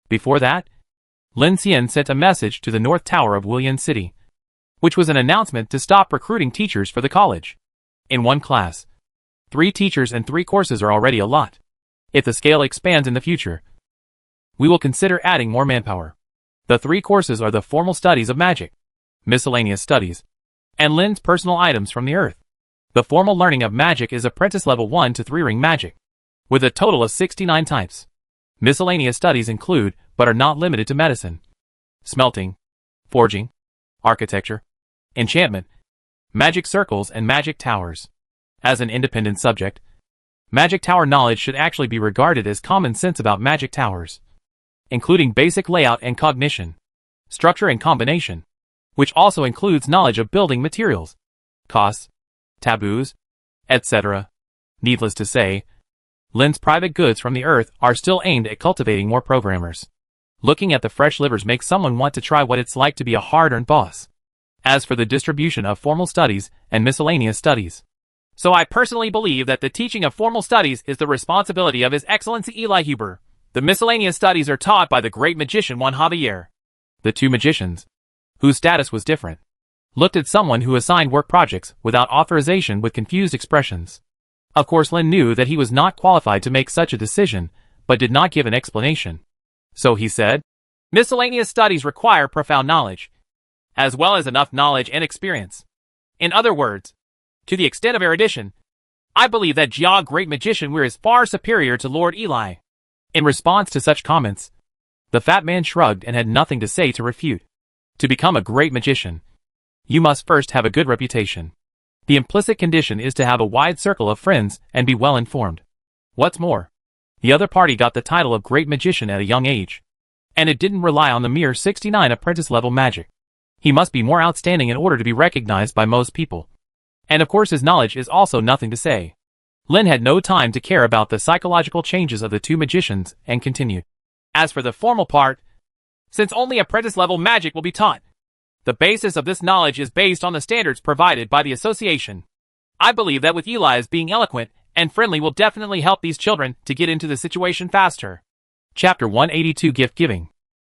Before that, Lin Xian sent a message to the North Tower of Wulian City, which was an announcement to stop recruiting teachers for the college. In one class, 3 teachers and 3 courses are already a lot. If the scale expands in the future, we will consider adding more manpower. The 3 courses are the formal studies of magic, miscellaneous studies, and Lin's personal items from the earth. The formal learning of magic is apprentice level 1 to 3 ring magic, with a total of 69 types. Miscellaneous studies include, but are not limited to medicine, smelting, forging, architecture, enchantment, magic circles and magic towers. As an independent subject, magic tower knowledge should actually be regarded as common sense about magic towers, including basic layout and cognition, structure and combination, which also includes knowledge of building materials, costs, taboos, etc. Needless to say, Lin's private goods from the earth are still aimed at cultivating more programmers. Looking at the fresh livers makes someone want to try what it's like to be a hard-earned boss. As for the distribution of formal studies and miscellaneous studies, so I personally believe that the teaching of formal studies is the responsibility of His Excellency Eli Huber. The miscellaneous studies are taught by the great magician Juan Javier. The 2 magicians, whose status was different, looked at someone who assigned work projects without authorization with confused expressions. Of course, Lin knew that he was not qualified to make such a decision, but did not give an explanation. So he said, miscellaneous studies require profound knowledge, as well as enough knowledge and experience. In other words, to the extent of erudition, I believe that Jia Great Magician Weir is far superior to Lord Eli. In response to such comments, the fat man shrugged and had nothing to say to refute. To become a great magician, you must first have a good reputation. The implicit condition is to have a wide circle of friends and be well informed. What's more, the other party got the title of great magician at a young age, and it didn't rely on the mere 69 apprentice level magic. He must be more outstanding in order to be recognized by most people. And of course his knowledge is also nothing to say. Lin had no time to care about the psychological changes of the 2 magicians and continued. As for the formal part, since only apprentice level magic will be taught, the basis of this knowledge is based on the standards provided by the association. I believe that with Eli's being eloquent and friendly will definitely help these children to get into the situation faster. Chapter 182 Gift Giving.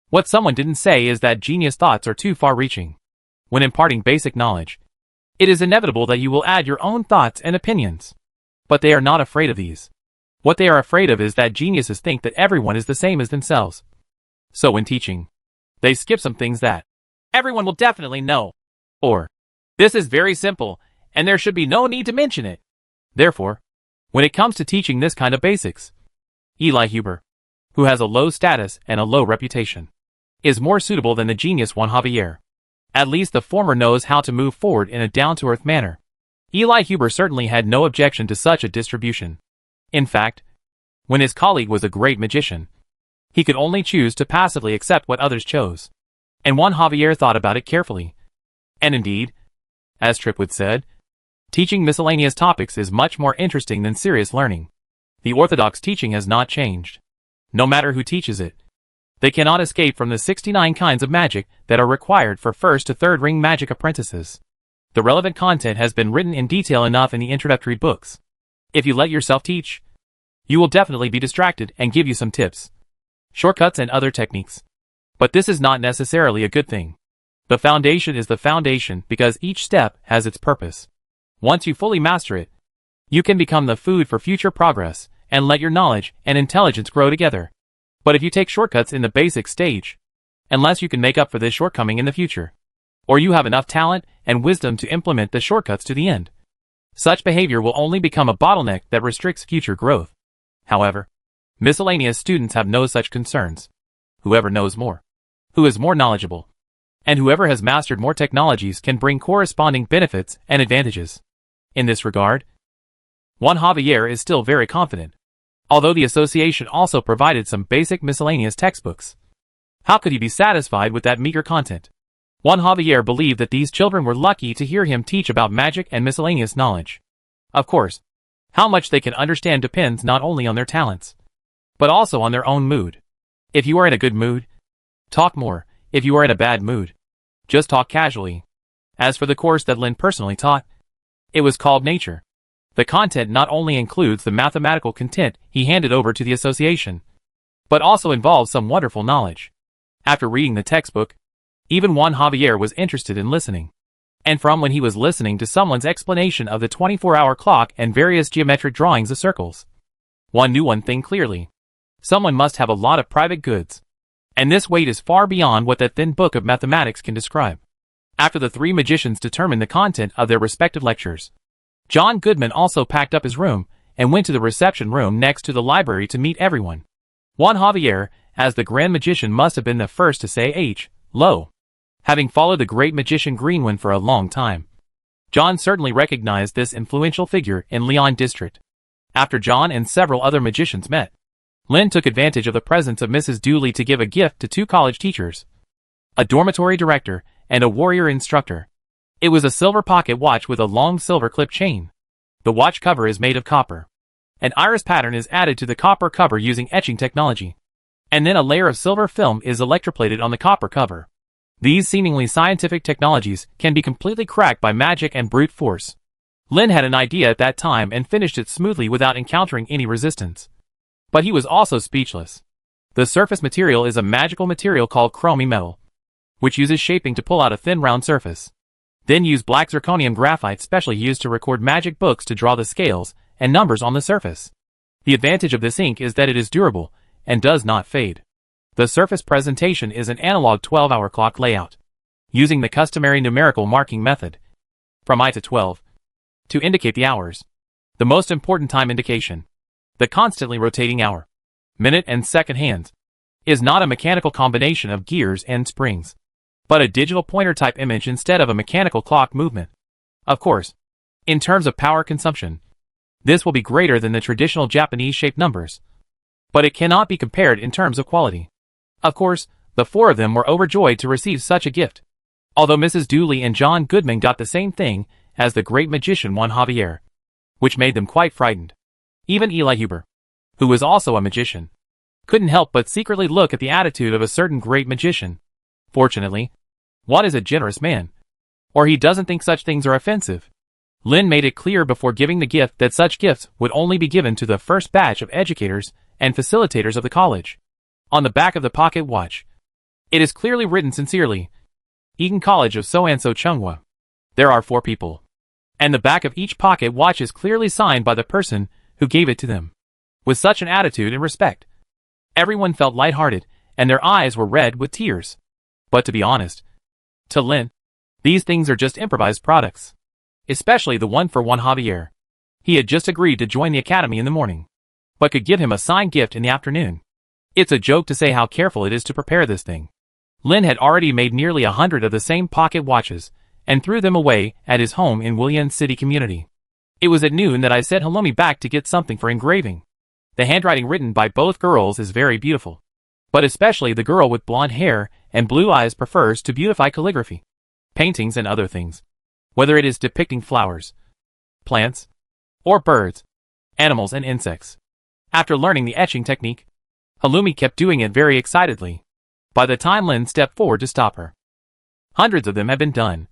What someone didn't say is that genius thoughts are too far-reaching. When imparting basic knowledge, it is inevitable that you will add your own thoughts and opinions. But they are not afraid of these. What they are afraid of is that geniuses think that everyone is the same as themselves. So when teaching, they skip some things that everyone will definitely know. Or, this is very simple, and there should be no need to mention it. Therefore, when it comes to teaching this kind of basics, Eli Huber, who has a low status and a low reputation, is more suitable than the genius Juan Javier. At least the former knows how to move forward in a down-to-earth manner. Eli Huber certainly had no objection to such a distribution. In fact, when his colleague was a great magician, he could only choose to passively accept what others chose. And Juan Javier thought about it carefully. And indeed, as Tripwood said, teaching miscellaneous topics is much more interesting than serious learning. The orthodox teaching has not changed. No matter who teaches it, they cannot escape from the 69 kinds of magic that are required for first to third ring magic apprentices. The relevant content has been written in detail enough in the introductory books. If you let yourself teach, you will definitely be distracted and give you some tips, shortcuts and other techniques. But this is not necessarily a good thing. The foundation is the foundation because each step has its purpose. Once you fully master it, you can become the food for future progress and let your knowledge and intelligence grow together. But if you take shortcuts in the basic stage, unless you can make up for this shortcoming in the future, or you have enough talent and wisdom to implement the shortcuts to the end, such behavior will only become a bottleneck that restricts future growth. However, miscellaneous students have no such concerns. Whoever knows more, who is more knowledgeable, and whoever has mastered more technologies can bring corresponding benefits and advantages. In this regard, Juan Javier is still very confident, although the association also provided some basic miscellaneous textbooks. How could he be satisfied with that meager content? Juan Javier believed that these children were lucky to hear him teach about magic and miscellaneous knowledge. Of course, how much they can understand depends not only on their talents, but also on their own mood. If you are in a good mood, talk more. If you are in a bad mood, just talk casually. As for the course that Lin personally taught, it was called Nature. The content not only includes the mathematical content he handed over to the association, but also involves some wonderful knowledge. After reading the textbook, even Juan Javier was interested in listening. And from when he was listening to someone's explanation of the 24-hour clock and various geometric drawings of circles, one knew one thing clearly. Someone must have a lot of private goods. And this weight is far beyond what that thin book of mathematics can describe. After the three magicians determined the content of their respective lectures, John Goodman also packed up his room and went to the reception room next to the library to meet everyone. Juan Javier, as the Grand Magician, must have been the first to say hello. Having followed the great magician Greenwind for a long time, John certainly recognized this influential figure in Leon District. After John and several other magicians met, Lin took advantage of the presence of Mrs. Dooley to give a gift to two college teachers, a dormitory director, and a warrior instructor. It was a silver pocket watch with a long silver clip chain. The watch cover is made of copper. An iris pattern is added to the copper cover using etching technology. And then a layer of silver film is electroplated on the copper cover. These seemingly scientific technologies can be completely cracked by magic and brute force. Lin had an idea at that time and finished it smoothly without encountering any resistance. But he was also speechless. The surface material is a magical material called chromy metal, which uses shaping to pull out a thin round surface. Then use black zirconium graphite specially used to record magic books to draw the scales and numbers on the surface. The advantage of this ink is that it is durable and does not fade. The surface presentation is an analog 12-hour clock layout, using the customary numerical marking method, from I to 12, to indicate the hours. The most important time indication, the constantly rotating hour, minute and second hands, is not a mechanical combination of gears and springs, but a digital pointer type image instead of a mechanical clock movement. Of course, in terms of power consumption, this will be greater than the traditional Japanese-shaped numbers, but it cannot be compared in terms of quality. Of course, the four of them were overjoyed to receive such a gift, although Mrs. Dooley and John Goodman got the same thing as the great magician Juan Javier, which made them quite frightened. Even Eli Huber, who was also a magician, couldn't help but secretly look at the attitude of a certain great magician. Fortunately, Juan is a generous man, or he doesn't think such things are offensive. Lin made it clear before giving the gift that such gifts would only be given to the first batch of educators and facilitators of the college. On the back of the pocket watch, it is clearly written sincerely, Eton College of So-and-so Chunghwa. There are 4 people, and the back of each pocket watch is clearly signed by the person who gave it to them. With such an attitude and respect, everyone felt lighthearted, and their eyes were red with tears. But to be honest, to Lin, these things are just improvised products. Especially the one for Juan Javier. He had just agreed to join the academy in the morning, but could give him a signed gift in the afternoon. It's a joke to say how careful it is to prepare this thing. Lin had already made nearly 100 of the same pocket watches, and threw them away at his home in Willian City community. It was at noon that I sent Hilomi back to get something for engraving. The handwriting written by both girls is very beautiful. But especially the girl with blonde hair and blue eyes prefers to beautify calligraphy, paintings and other things. Whether it is depicting flowers, plants, or birds, animals and insects. After learning the etching technique, Halumi kept doing it very excitedly. By the time Lin stepped forward to stop her, hundreds of them had been done,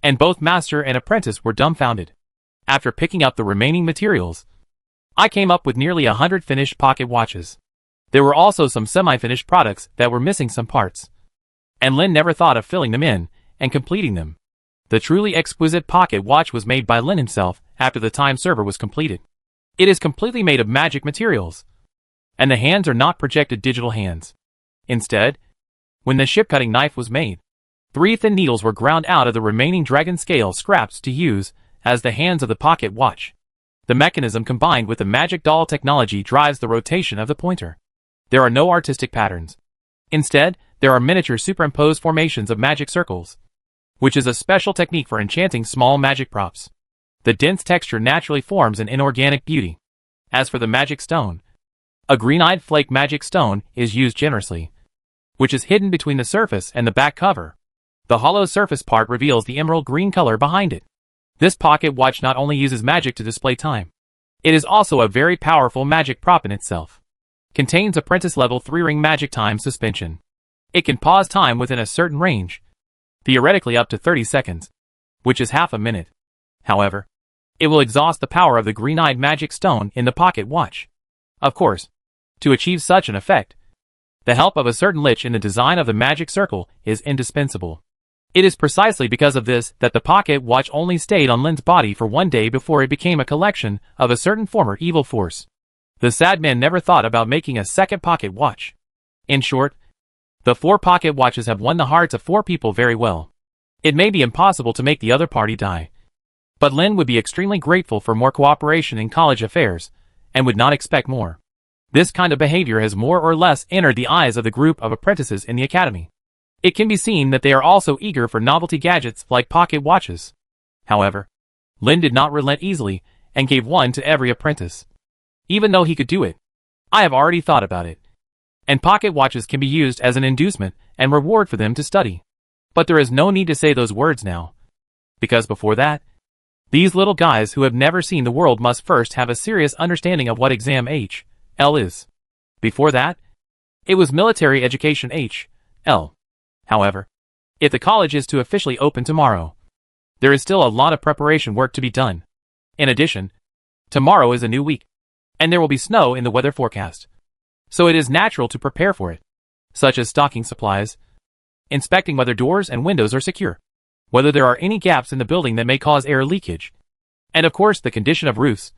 and both master and apprentice were dumbfounded. After picking up the remaining materials, I came up with nearly 100 finished pocket watches. There were also some semi-finished products that were missing some parts, and Lin never thought of filling them in and completing them. The truly exquisite pocket watch was made by Lin himself after the time server was completed. It is completely made of magic materials, and the hands are not projected digital hands. Instead, when the ship-cutting knife was made, 3 thin needles were ground out of the remaining dragon scale scraps to use as the hands of the pocket watch. The mechanism combined with the magic doll technology drives the rotation of the pointer. There are no artistic patterns. Instead, there are miniature superimposed formations of magic circles, which is a special technique for enchanting small magic props. The dense texture naturally forms an inorganic beauty. As for the magic stone, a green-eyed flake magic stone is used generously, which is hidden between the surface and the back cover. The hollow surface part reveals the emerald green color behind it. This pocket watch not only uses magic to display time, it is also a very powerful magic prop in itself. Contains apprentice level 3-ring magic time suspension. It can pause time within a certain range, theoretically up to 30 seconds, which is half a minute. However, it will exhaust the power of the green-eyed magic stone in the pocket watch. Of course, to achieve such an effect, the help of a certain lich in the design of the magic circle is indispensable. It is precisely because of this that the pocket watch only stayed on Lin's body for 1 day before it became a collection of a certain former evil force. The sad man never thought about making a second pocket watch. In short, the 4 pocket watches have won the hearts of 4 people very well. It may be impossible to make the other party die, but Lin would be extremely grateful for more cooperation in college affairs, and would not expect more. This kind of behavior has more or less entered the eyes of the group of apprentices in the academy. It can be seen that they are also eager for novelty gadgets like pocket watches. However, Lin did not relent easily, and gave one to every apprentice. Even though he could do it, I have already thought about it. And pocket watches can be used as an inducement and reward for them to study. But there is no need to say those words now, because before that, these little guys who have never seen the world must first have a serious understanding of what exam H.L. is. Before that, it was military education H.L. However, if the college is to officially open tomorrow, there is still a lot of preparation work to be done. In addition, tomorrow is a new week, and there will be snow in the weather forecast. So it is natural to prepare for it, such as stocking supplies, inspecting whether doors and windows are secure, whether there are any gaps in the building that may cause air leakage, and of course the condition of roofs,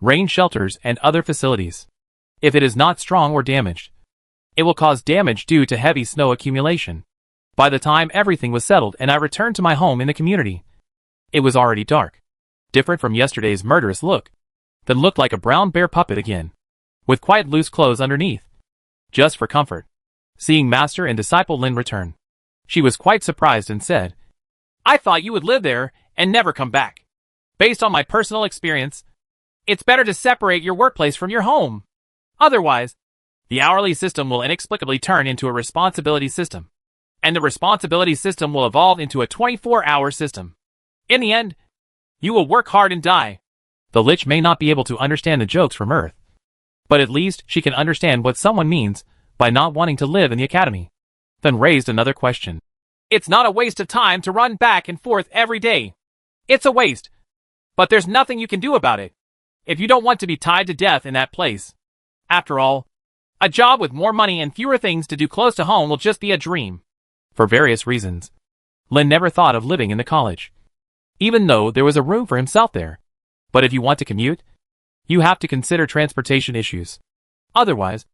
rain shelters and other facilities. If it is not strong or damaged, it will cause damage due to heavy snow accumulation. By the time everything was settled and I returned to my home in the community, it was already dark, different from yesterday's murderous look, that looked like a brown bear puppet again, with quite loose clothes underneath, just for comfort. Seeing master and disciple Lin return, she was quite surprised and said, "I thought you would live there and never come back. Based on my personal experience, it's better to separate your workplace from your home. Otherwise, the hourly system will inexplicably turn into a responsibility system, and the responsibility system will evolve into a 24-hour system. In the end, you will work hard and die." The lich may not be able to understand the jokes from Earth, but at least she can understand what someone means by not wanting to live in the academy. Then raised another question. "It's not a waste of time to run back and forth every day. It's a waste, but there's nothing you can do about it if you don't want to be tied to death in that place. After all, a job with more money and fewer things to do close to home will just be a dream." For various reasons, Lin never thought of living in the college, even though there was a room for himself there. But if you want to commute, you have to consider transportation issues. Otherwise,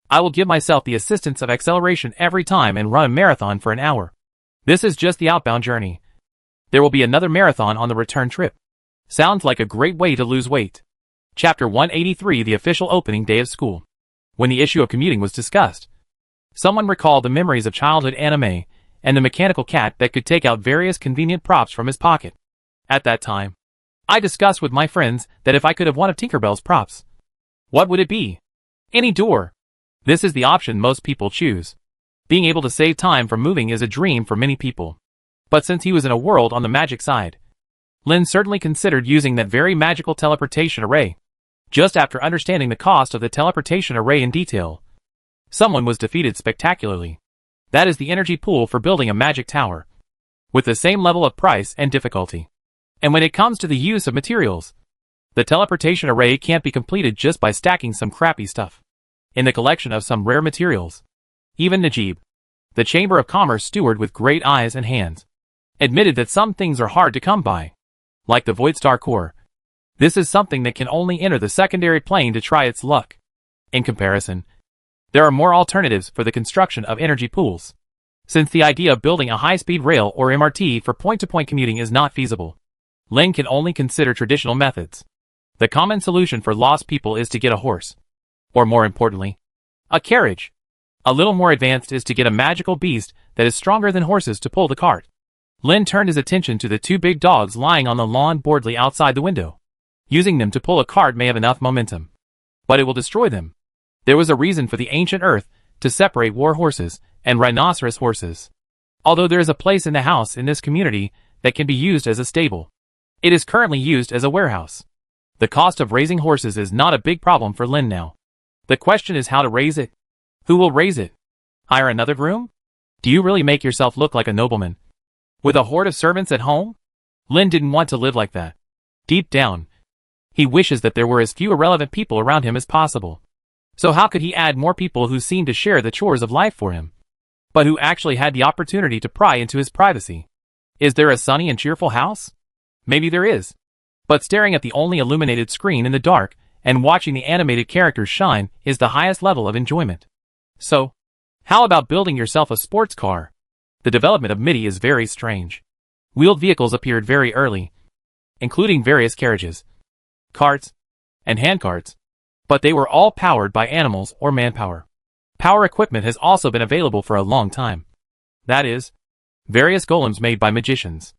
I will give myself the assistance of acceleration every time and run a marathon for an hour. This is just the outbound journey. There will be another marathon on the return trip. Sounds like a great way to lose weight. Chapter 183, the official opening day of school. When the issue of commuting was discussed, Someone recalled the memories of childhood anime and the mechanical cat that could take out various convenient props from his pocket. At that time, I discussed with my friends that if I could have one of Tinkerbell's props, what would it be? Any door. This is the option most people choose. Being able to save time from moving is a dream for many people. But since he was in a world on the magic side, Lin certainly considered using that very magical teleportation array. Just after understanding the cost of the teleportation array in detail, someone was defeated spectacularly. That is the energy pool for building a magic tower, with the same level of price and difficulty. And when it comes to the use of materials, the teleportation array can't be completed just by stacking some crappy stuff in the collection of some rare materials. Even Najib, the Chamber of Commerce steward with great eyes and hands, admitted that some things are hard to come by, like the Void Star core. This is something that can only enter the secondary plane to try its luck. In comparison, there are more alternatives for the construction of energy pools, since the idea of building a high-speed rail or MRT for point-to-point commuting is not feasible. Lin can only consider traditional methods. The common solution for lost people is to get a horse, or more importantly, a carriage. A little more advanced is to get a magical beast that is stronger than horses to pull the cart. Lin turned his attention to the two big dogs lying on the lawn boldly outside the window. Using them to pull a cart may have enough momentum, but it will destroy them. There was a reason for the ancient earth to separate war horses and rhinoceros horses. Although there is a place in the house in this community that can be used as a stable, it is currently used as a warehouse. The cost of raising horses is not a big problem for Lin now. The question is how to raise it. Who will raise it? Hire another groom? Do you really make yourself look like a nobleman with a horde of servants at home? Lin didn't want to live like that. Deep down, he wishes that there were as few irrelevant people around him as possible. So how could he add more people who seemed to share the chores of life for him, but who actually had the opportunity to pry into his privacy? Is there a sunny and cheerful house? Maybe there is. But staring at the only illuminated screen in the dark and watching the animated characters shine is the highest level of enjoyment. So, how about building yourself a sports car? The development of MIDI is very strange. Wheeled vehicles appeared very early, including various carriages, carts, and handcarts, but they were all powered by animals or manpower. Power equipment has also been available for a long time. That is, various golems made by magicians.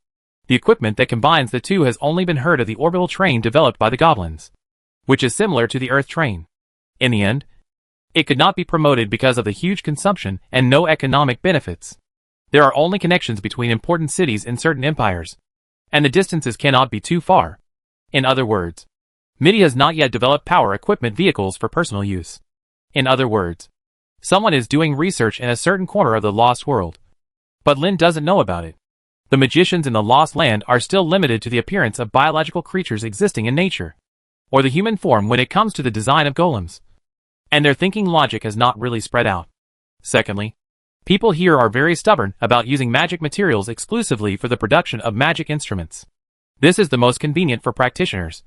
The equipment that combines the two has only been heard of the orbital train developed by the goblins, which is similar to the Earth train. In the end, it could not be promoted because of the huge consumption and no economic benefits. There are only connections between important cities in certain empires, and the distances cannot be too far. In other words, MIDI has not yet developed power equipment vehicles for personal use. In other words, someone is doing research in a certain corner of the lost world, but Lin doesn't know about it. The magicians in the lost land are still limited to the appearance of biological creatures existing in nature, or the human form when it comes to the design of golems. And their thinking logic has not really spread out. Secondly, people here are very stubborn about using magic materials exclusively for the production of magic instruments. This is the most convenient for practitioners,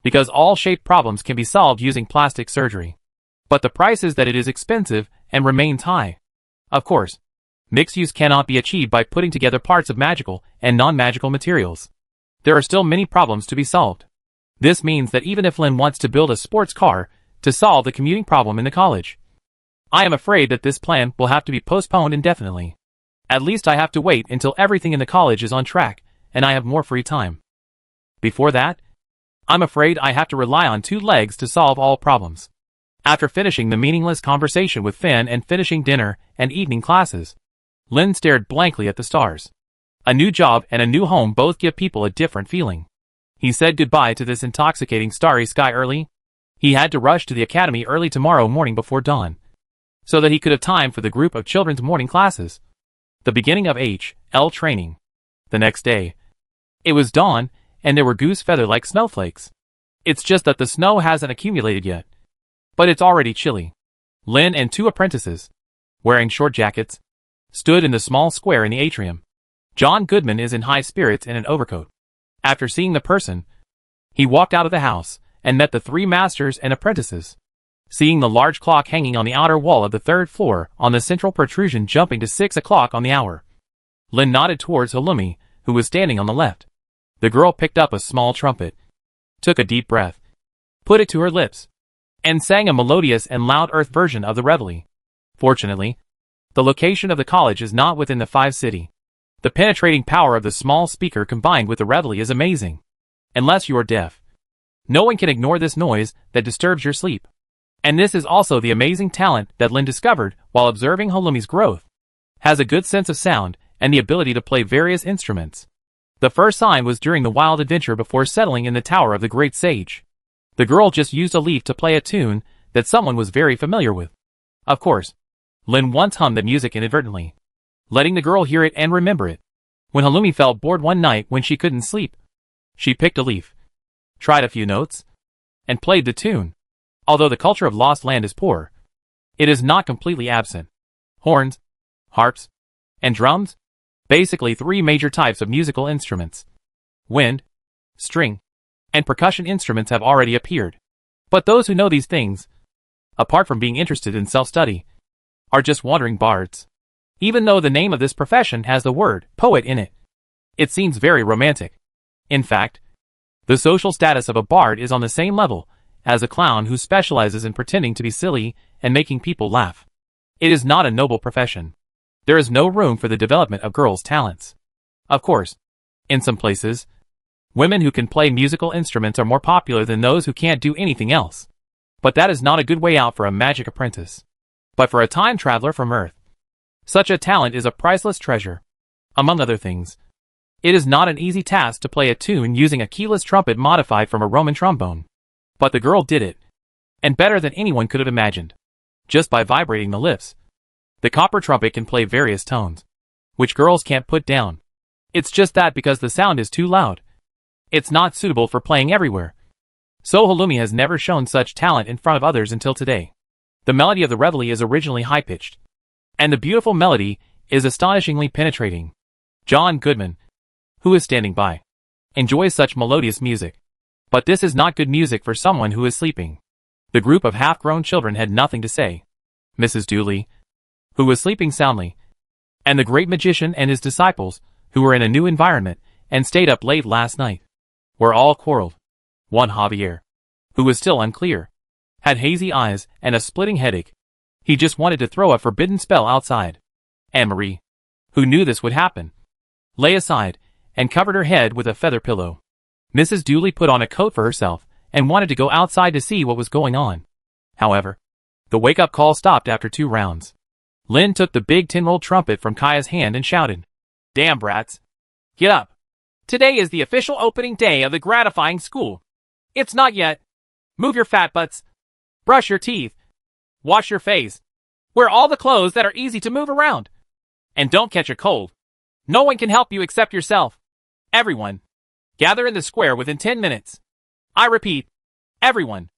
because all shape problems can be solved using plastic surgery. But the price is that it is expensive and remains high. Of course, mixed use cannot be achieved by putting together parts of magical and non-magical materials. There are still many problems to be solved. This means that even if Lin wants to build a sports car to solve the commuting problem in the college, I am afraid that this plan will have to be postponed indefinitely. At least I have to wait until everything in the college is on track and I have more free time. Before that, I'm afraid I have to rely on two legs to solve all problems. After finishing the meaningless conversation with Finn and finishing dinner and evening classes, Lin stared blankly at the stars. A new job and a new home both give people a different feeling. He said goodbye to this intoxicating starry sky early. He had to rush to the academy early tomorrow morning before dawn, so that he could have time for the group of children's morning classes. The beginning of HL training. The next day, it was dawn, and there were goose feather-like snowflakes. It's just that the snow hasn't accumulated yet, but it's already chilly. Lin and two apprentices, wearing short jackets, stood in the small square in the atrium. John Goodman is in high spirits in an overcoat. After seeing the person, he walked out of the house and met the three masters and apprentices. Seeing the large clock hanging on the outer wall of the third floor on the central protrusion jumping to 6 o'clock on the hour, Lin nodded towards Halumi, who was standing on the left. The girl picked up a small trumpet, took a deep breath, put it to her lips, and sang a melodious and loud earth version of the reveille. Fortunately, The location of the college is not within the 5 city. The penetrating power of the small speaker combined with the reveille is amazing. Unless you are deaf, no one can ignore this noise that disturbs your sleep. And this is also the amazing talent that Lynn discovered while observing Halumi's growth. Has a good sense of sound and the ability to play various instruments. The first sign was during the wild adventure before settling in the tower of the great sage. The girl just used a leaf to play a tune that someone was very familiar with. Of course, Lynn once hummed the music inadvertently, letting the girl hear it and remember it. When Halumi felt bored one night when she couldn't sleep, she picked a leaf, tried a few notes, and played the tune. Although the culture of Lost Land is poor, it is not completely absent. Horns, harps, and drums, basically 3 major types of musical instruments. Wind, string, and percussion instruments have already appeared. But those who know these things, apart from being interested in self-study, are just wandering bards. Even though the name of this profession has the word poet in it, it seems very romantic. In fact, the social status of a bard is on the same level as a clown who specializes in pretending to be silly and making people laugh. It is not a noble profession. There is no room for the development of girls' talents. Of course, in some places, women who can play musical instruments are more popular than those who can't do anything else. But that is not a good way out for a magic apprentice. But for a time traveler from Earth, such a talent is a priceless treasure. Among other things, it is not an easy task to play a tune using a keyless trumpet modified from a Roman trombone. But the girl did it, and better than anyone could have imagined. Just by vibrating the lips, the copper trumpet can play various tones, which girls can't put down. It's just that because the sound is too loud, it's not suitable for playing everywhere. So Halumi has never shown such talent in front of others until today. The melody of the reveille is originally high-pitched, and the beautiful melody is astonishingly penetrating. John Goodman, who is standing by, enjoys such melodious music. But this is not good music for someone who is sleeping. The group of half-grown children had nothing to say. Mrs. Dooley, who was sleeping soundly, and the great magician and his disciples, who were in a new environment and stayed up late last night, were all quarreled. One Javier, who was still unclear, had hazy eyes and a splitting headache. He just wanted to throw a forbidden spell outside. Anne-Marie, who knew this would happen, lay aside and covered her head with a feather pillow. Mrs. Dooley put on a coat for herself and wanted to go outside to see what was going on. However, the wake-up call stopped after 2 rounds. Lynn took the big tin-rolled trumpet from Kaya's hand and shouted, "Damn brats! Get up! Today is the official opening day of the gratifying school. It's not yet. Move your fat butts. Brush your teeth. Wash your face. Wear all the clothes that are easy to move around. And don't catch a cold. No one can help you except yourself. Everyone, gather in the square within 10 minutes. I repeat, everyone.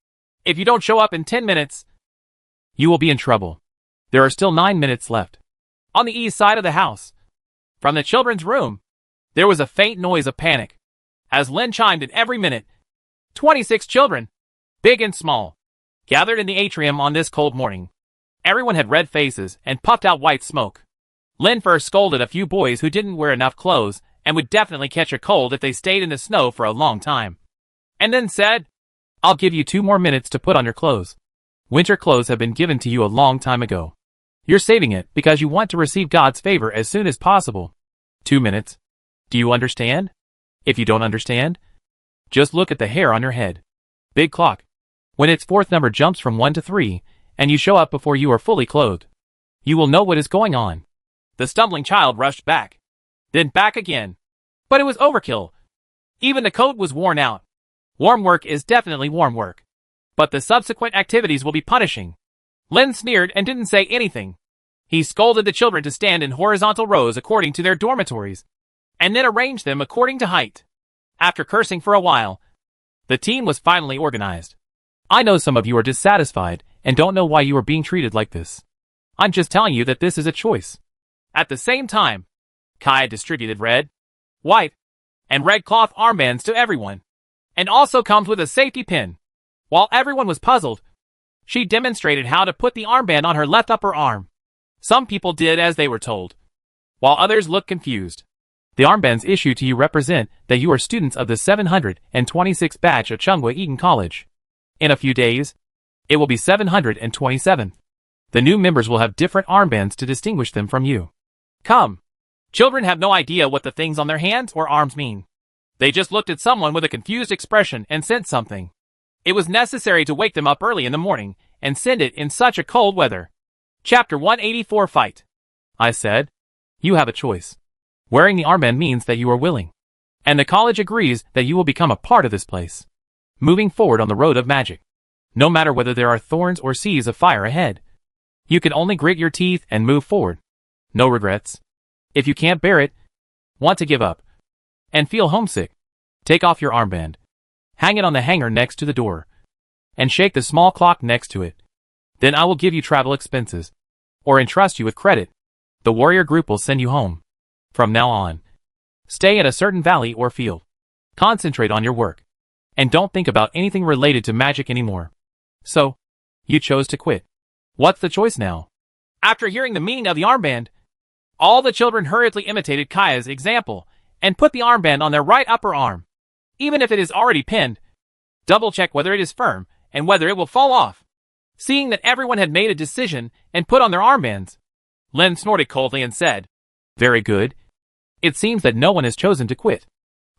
If you don't show up in 10 minutes, you will be in trouble. There are still 9 minutes left." On the east side of the house, from the children's room, there was a faint noise of panic. As Lynn chimed in every minute, 26 children, big and small, gathered in the atrium on this cold morning. Everyone had red faces and puffed out white smoke. Lynn first scolded a few boys who didn't wear enough clothes and would definitely catch a cold if they stayed in the snow for a long time. And then said, "I'll give you 2 more minutes to put on your clothes. Winter clothes have been given to you a long time ago. You're saving it because you want to receive God's favor as soon as possible. 2 minutes. Do you understand? If you don't understand, just look at the hair on your head. Big clock. When its 4th number jumps from 1 to 3, and you show up before you are fully clothed, you will know what is going on." The stumbling child rushed back, then back again. But it was overkill. Even the coat was worn out. Warm work is definitely warm work. But the subsequent activities will be punishing. Lynn sneered and didn't say anything. He scolded the children to stand in horizontal rows according to their dormitories, and then arranged them according to height. After cursing for a while, the team was finally organized. I know some of you are dissatisfied and don't know why you are being treated like this. I'm just telling you that this is a choice. At the same time, Kaya distributed red, white, and red cloth armbands to everyone, and also comes with a safety pin. While everyone was puzzled, she demonstrated how to put the armband on her left upper arm. Some people did as they were told, while others looked confused. The armbands issued to you represent that you are students of the 726th batch of Chungwa Eton College. In a few days, it will be 727th. The new members will have different armbands to distinguish them from you. Come. Children have no idea what the things on their hands or arms mean. They just looked at someone with a confused expression and sent something. It was necessary to wake them up early in the morning and send it in such a cold weather. Chapter 184 Fight. I said, you have a choice. Wearing the armband means that you are willing. And the college agrees that you will become a part of this place. Moving forward on the road of magic. No matter whether there are thorns or seas of fire ahead. You can only grit your teeth and move forward. No regrets. If you can't bear it, want to give up, and feel homesick, take off your armband. Hang it on the hanger next to the door. And shake the small clock next to it. Then I will give you travel expenses. Or entrust you with credit. The warrior group will send you home. From now on. Stay at a certain valley or field. Concentrate on your work. And don't think about anything related to magic anymore. So, you chose to quit. What's the choice now? After hearing the meaning of the armband, all the children hurriedly imitated Kaya's example and put the armband on their right upper arm. Even if it is already pinned, double check whether it is firm and whether it will fall off. Seeing that everyone had made a decision and put on their armbands, Len snorted coldly and said, Very good. It seems that no one has chosen to quit.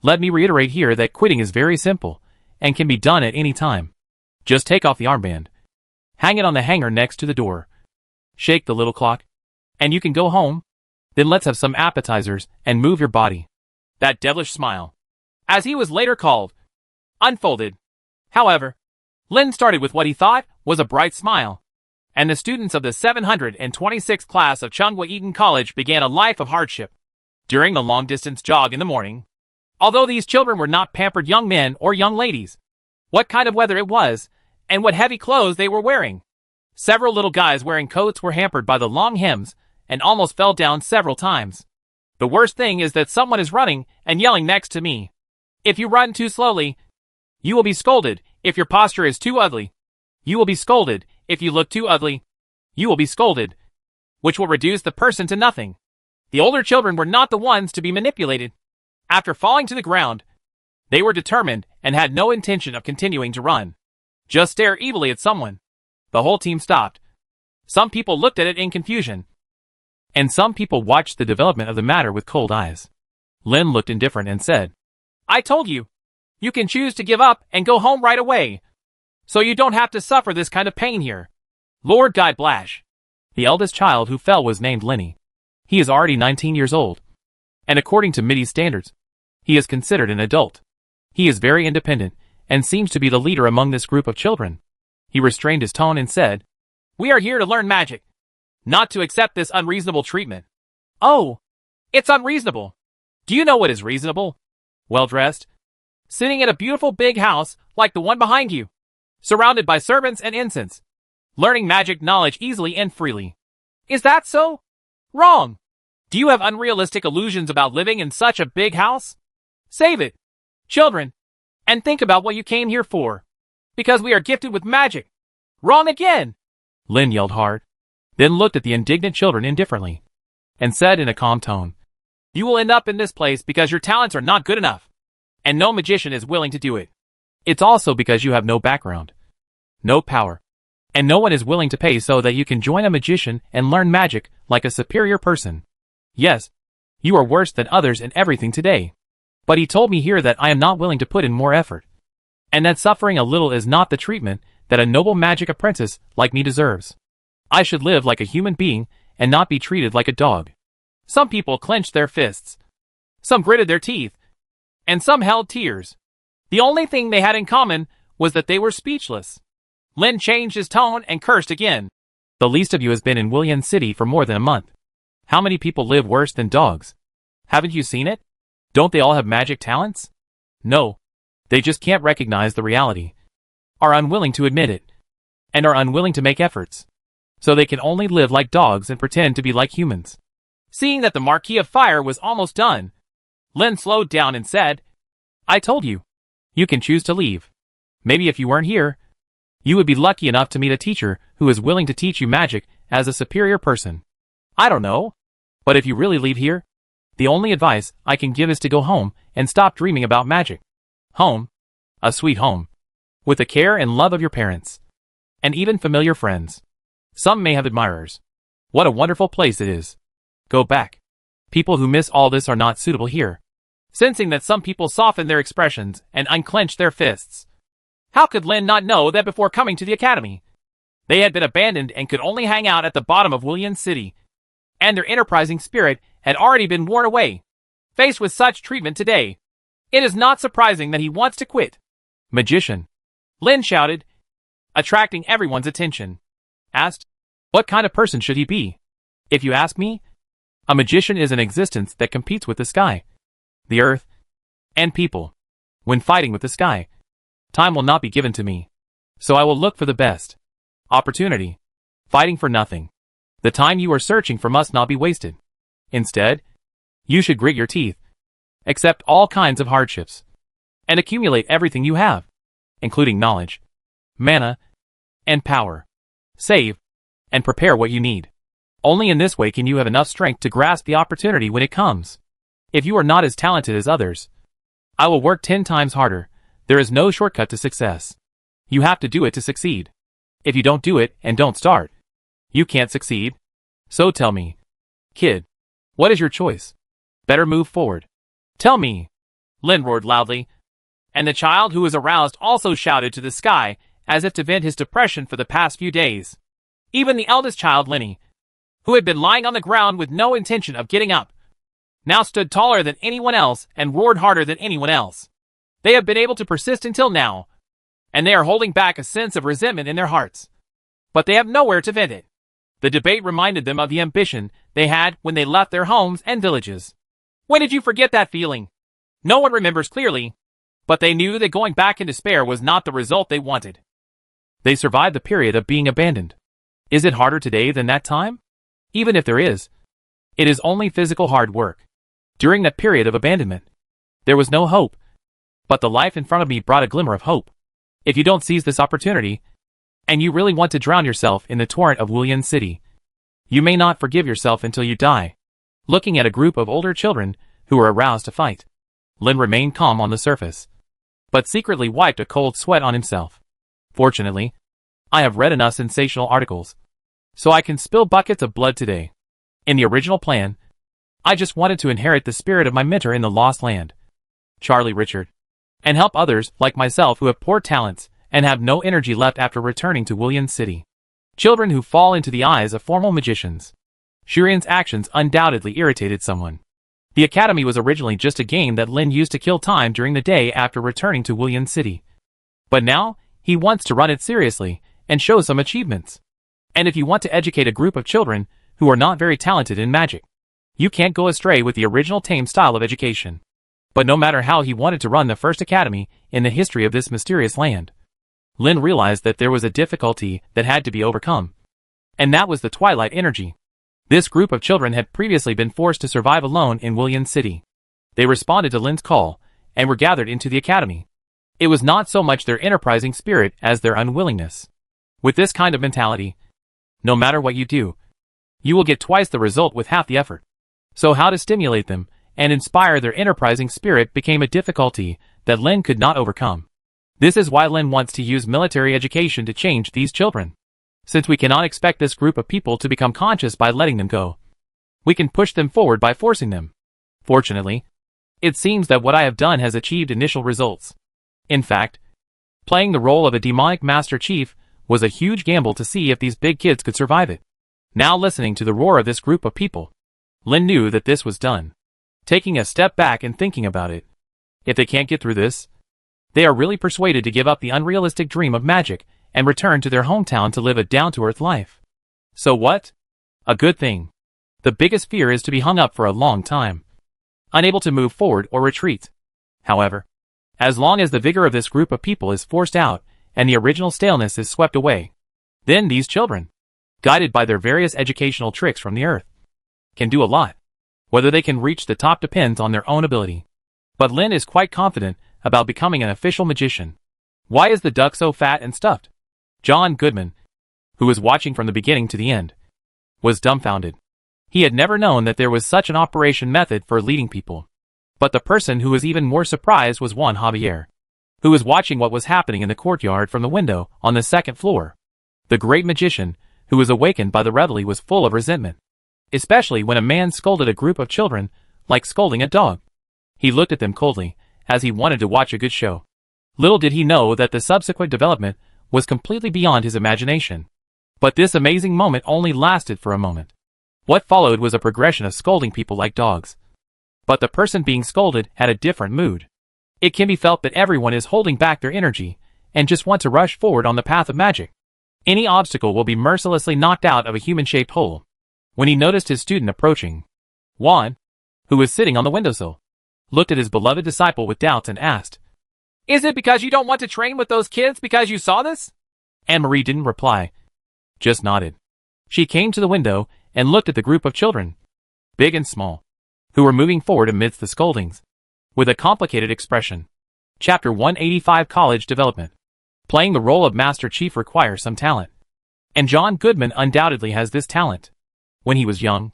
Let me reiterate here that quitting is very simple and can be done at any time. Just take off the armband. Hang it on the hanger next to the door. Shake the little clock. And you can go home. Then let's have some appetizers and move your body. That devilish smile, as he was later called, unfolded. However, Lin started with what he thought was a bright smile. And the students of the 726th class of Chunghwa Eton College began a life of hardship. During the long-distance jog in the morning, although these children were not pampered young men or young ladies, what kind of weather it was, and what heavy clothes they were wearing. Several little guys wearing coats were hampered by the long hems and almost fell down several times. The worst thing is that someone is running and yelling next to me. If you run too slowly, you will be scolded. If your posture is too ugly, you will be scolded. If you look too ugly, you will be scolded, which will reduce the person to nothing. The older children were not the ones to be manipulated. After falling to the ground, they were determined and had no intention of continuing to run. Just stare evilly at someone. The whole team stopped. Some people looked at it in confusion. And some people watched the development of the matter with cold eyes. Lin looked indifferent and said, I told you. You can choose to give up and go home right away. So you don't have to suffer this kind of pain here. Lord Guy Blash. The eldest child who fell was named Lenny. He is already 19 years old. And according to MIDI standards, he is considered an adult. He is very independent and seems to be the leader among this group of children. He restrained his tone and said, We are here to learn magic, not to accept this unreasonable treatment. Oh, it's unreasonable. Do you know what is reasonable? Well-dressed, sitting at a beautiful big house like the one behind you, surrounded by servants and incense, learning magic knowledge easily and freely. Is that so? Wrong. Do you have unrealistic illusions about living in such a big house? Save it, children, and think about what you came here for. Because we are gifted with magic. Wrong again! Lin yelled hard, then looked at the indignant children indifferently, and said in a calm tone, You will end up in this place because your talents are not good enough, and no magician is willing to do it. It's also because you have no background, no power, and no one is willing to pay so that you can join a magician and learn magic like a superior person. Yes, you are worse than others in everything today. But he told me here that I am not willing to put in more effort, and that suffering a little is not the treatment that a noble magic apprentice like me deserves. I should live like a human being and not be treated like a dog. Some people clenched their fists. Some gritted their teeth. And some held tears. The only thing they had in common was that they were speechless. Lin changed his tone and cursed again. The least of you has been in Willian City for more than a month. How many people live worse than dogs? Haven't you seen it? Don't they all have magic talents? No. They just can't recognize the reality, are unwilling to admit it, and are unwilling to make efforts. So they can only live like dogs and pretend to be like humans. Seeing that the Marquis of Fire was almost done, Lin slowed down and said, I told you. You can choose to leave. Maybe if you weren't here, you would be lucky enough to meet a teacher who is willing to teach you magic as a superior person. I don't know. But if you really leave here, the only advice I can give is to go home and stop dreaming about magic. Home. A sweet home. With the care and love of your parents. And even familiar friends. Some may have admirers. What a wonderful place it is. Go back. People who miss all this are not suitable here. Sensing that some people softened their expressions and unclenched their fists. How could Lin not know that before coming to the academy, they had been abandoned and could only hang out at the bottom of William City, and their enterprising spirit had already been worn away. Faced with such treatment today, it is not surprising that he wants to quit. Magician, Lin shouted, attracting everyone's attention. Asked, what kind of person should he be? If you ask me, a magician is an existence that competes with the sky, the earth, and people. When fighting with the sky, time will not be given to me. So I will look for the best opportunity. Fighting for nothing. The time you are searching for must not be wasted. Instead, you should grit your teeth, accept all kinds of hardships, and accumulate everything you have, including knowledge, mana, and power. Save, and prepare what you need. Only in this way can you have enough strength to grasp the opportunity when it comes. If you are not as talented as others, I will work 10 times harder. There is no shortcut to success. You have to do it to succeed. If you don't do it and don't start, you can't succeed. So tell me, kid, what is your choice? Better move forward. Tell me, Lin roared loudly, and the child who was aroused also shouted to the sky as if to vent his depression for the past few days. Even the eldest child, Lenny, who had been lying on the ground with no intention of getting up, now stood taller than anyone else and roared harder than anyone else. They have been able to persist until now, and they are holding back a sense of resentment in their hearts. But they have nowhere to vent it. The debate reminded them of the ambition they had when they left their homes and villages. When did you forget that feeling? No one remembers clearly, but they knew that going back in despair was not the result they wanted. They survived the period of being abandoned. Is it harder today than that time? Even if there is, it is only physical hard work. During that period of abandonment, there was no hope, but the life in front of me brought a glimmer of hope. If you don't seize this opportunity, and you really want to drown yourself in the torrent of William City, you may not forgive yourself until you die. Looking at a group of older children who were aroused to fight, Lin remained calm on the surface, but secretly wiped a cold sweat on himself. Fortunately, I have read enough sensational articles, so I can spill buckets of blood today. In the original plan, I just wanted to inherit the spirit of my mentor in the Lost Land, Charlie Richard, and help others like myself who have poor talents and have no energy left after returning to William City. Children who fall into the eyes of formal magicians. Shurian's actions undoubtedly irritated someone. The academy was originally just a game that Lin used to kill time during the day after returning to William City. But now, he wants to run it seriously and show some achievements. And if you want to educate a group of children who are not very talented in magic, you can't go astray with the original tame style of education. But no matter how he wanted to run the first academy in the history of this mysterious land, Lin realized that there was a difficulty that had to be overcome. And that was the Twilight energy. This group of children had previously been forced to survive alone in William City. They responded to Lin's call and were gathered into the academy. It was not so much their enterprising spirit as their unwillingness. With this kind of mentality, no matter what you do, you will get twice the result with half the effort. So how to stimulate them and inspire their enterprising spirit became a difficulty that Lin could not overcome. This is why Lin wants to use military education to change these children. Since we cannot expect this group of people to become conscious by letting them go, we can push them forward by forcing them. Fortunately, it seems that what I have done has achieved initial results. In fact, playing the role of a demonic Master Chief was a huge gamble to see if these big kids could survive it. Now listening to the roar of this group of people, Lin knew that this was done. Taking a step back and thinking about it, if they can't get through this, they are really persuaded to give up the unrealistic dream of magic and return to their hometown to live a down-to-earth life. So what? A good thing. The biggest fear is to be hung up for a long time, unable to move forward or retreat. However, as long as the vigor of this group of people is forced out and the original staleness is swept away, then these children, guided by their various educational tricks from the earth, can do a lot. Whether they can reach the top depends on their own ability. But Lin is quite confident about becoming an official magician. Why is the duck so fat and stuffed? John Goodman, who was watching from the beginning to the end, was dumbfounded. He had never known that there was such an operation method for leading people. But the person who was even more surprised was Juan Javier, who was watching what was happening in the courtyard from the window on the second floor. The great magician, who was awakened by the reveille, was full of resentment, especially when a man scolded a group of children, like scolding a dog. He looked at them coldly, as he wanted to watch a good show. Little did he know that the subsequent development was completely beyond his imagination. But this amazing moment only lasted for a moment. What followed was a progression of scolding people like dogs. But the person being scolded had a different mood. It can be felt that everyone is holding back their energy and just want to rush forward on the path of magic. Any obstacle will be mercilessly knocked out of a human-shaped hole. When he noticed his student approaching, Juan, who was sitting on the windowsill, looked at his beloved disciple with doubts and asked, "Is it because you don't want to train with those kids because you saw this?" Anne-Marie didn't reply, just nodded. She came to the window and looked at the group of children, big and small, who were moving forward amidst the scoldings, with a complicated expression. Chapter 185, College Development. Playing the role of Master Chief requires some talent. And John Goodman undoubtedly has this talent. When he was young,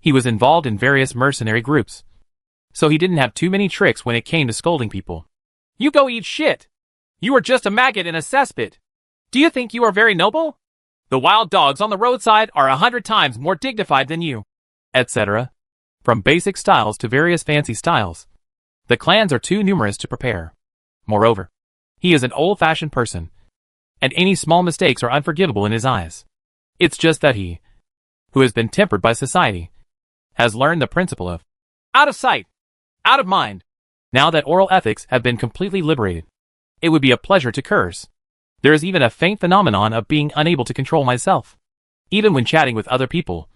he was involved in various mercenary groups, so he didn't have too many tricks when it came to scolding people. "You go eat shit! You are just a maggot in a cesspit! Do you think you are very noble? The wild dogs on the roadside are 100 times more dignified than you," etc. From basic styles to various fancy styles. The clans are too numerous to prepare. Moreover, he is an old-fashioned person, and any small mistakes are unforgivable in his eyes. It's just that he, who has been tempered by society, has learned the principle of out of sight, out of mind. Now that oral ethics have been completely liberated, it would be a pleasure to curse. There is even a faint phenomenon of being unable to control myself. Even when chatting with other people,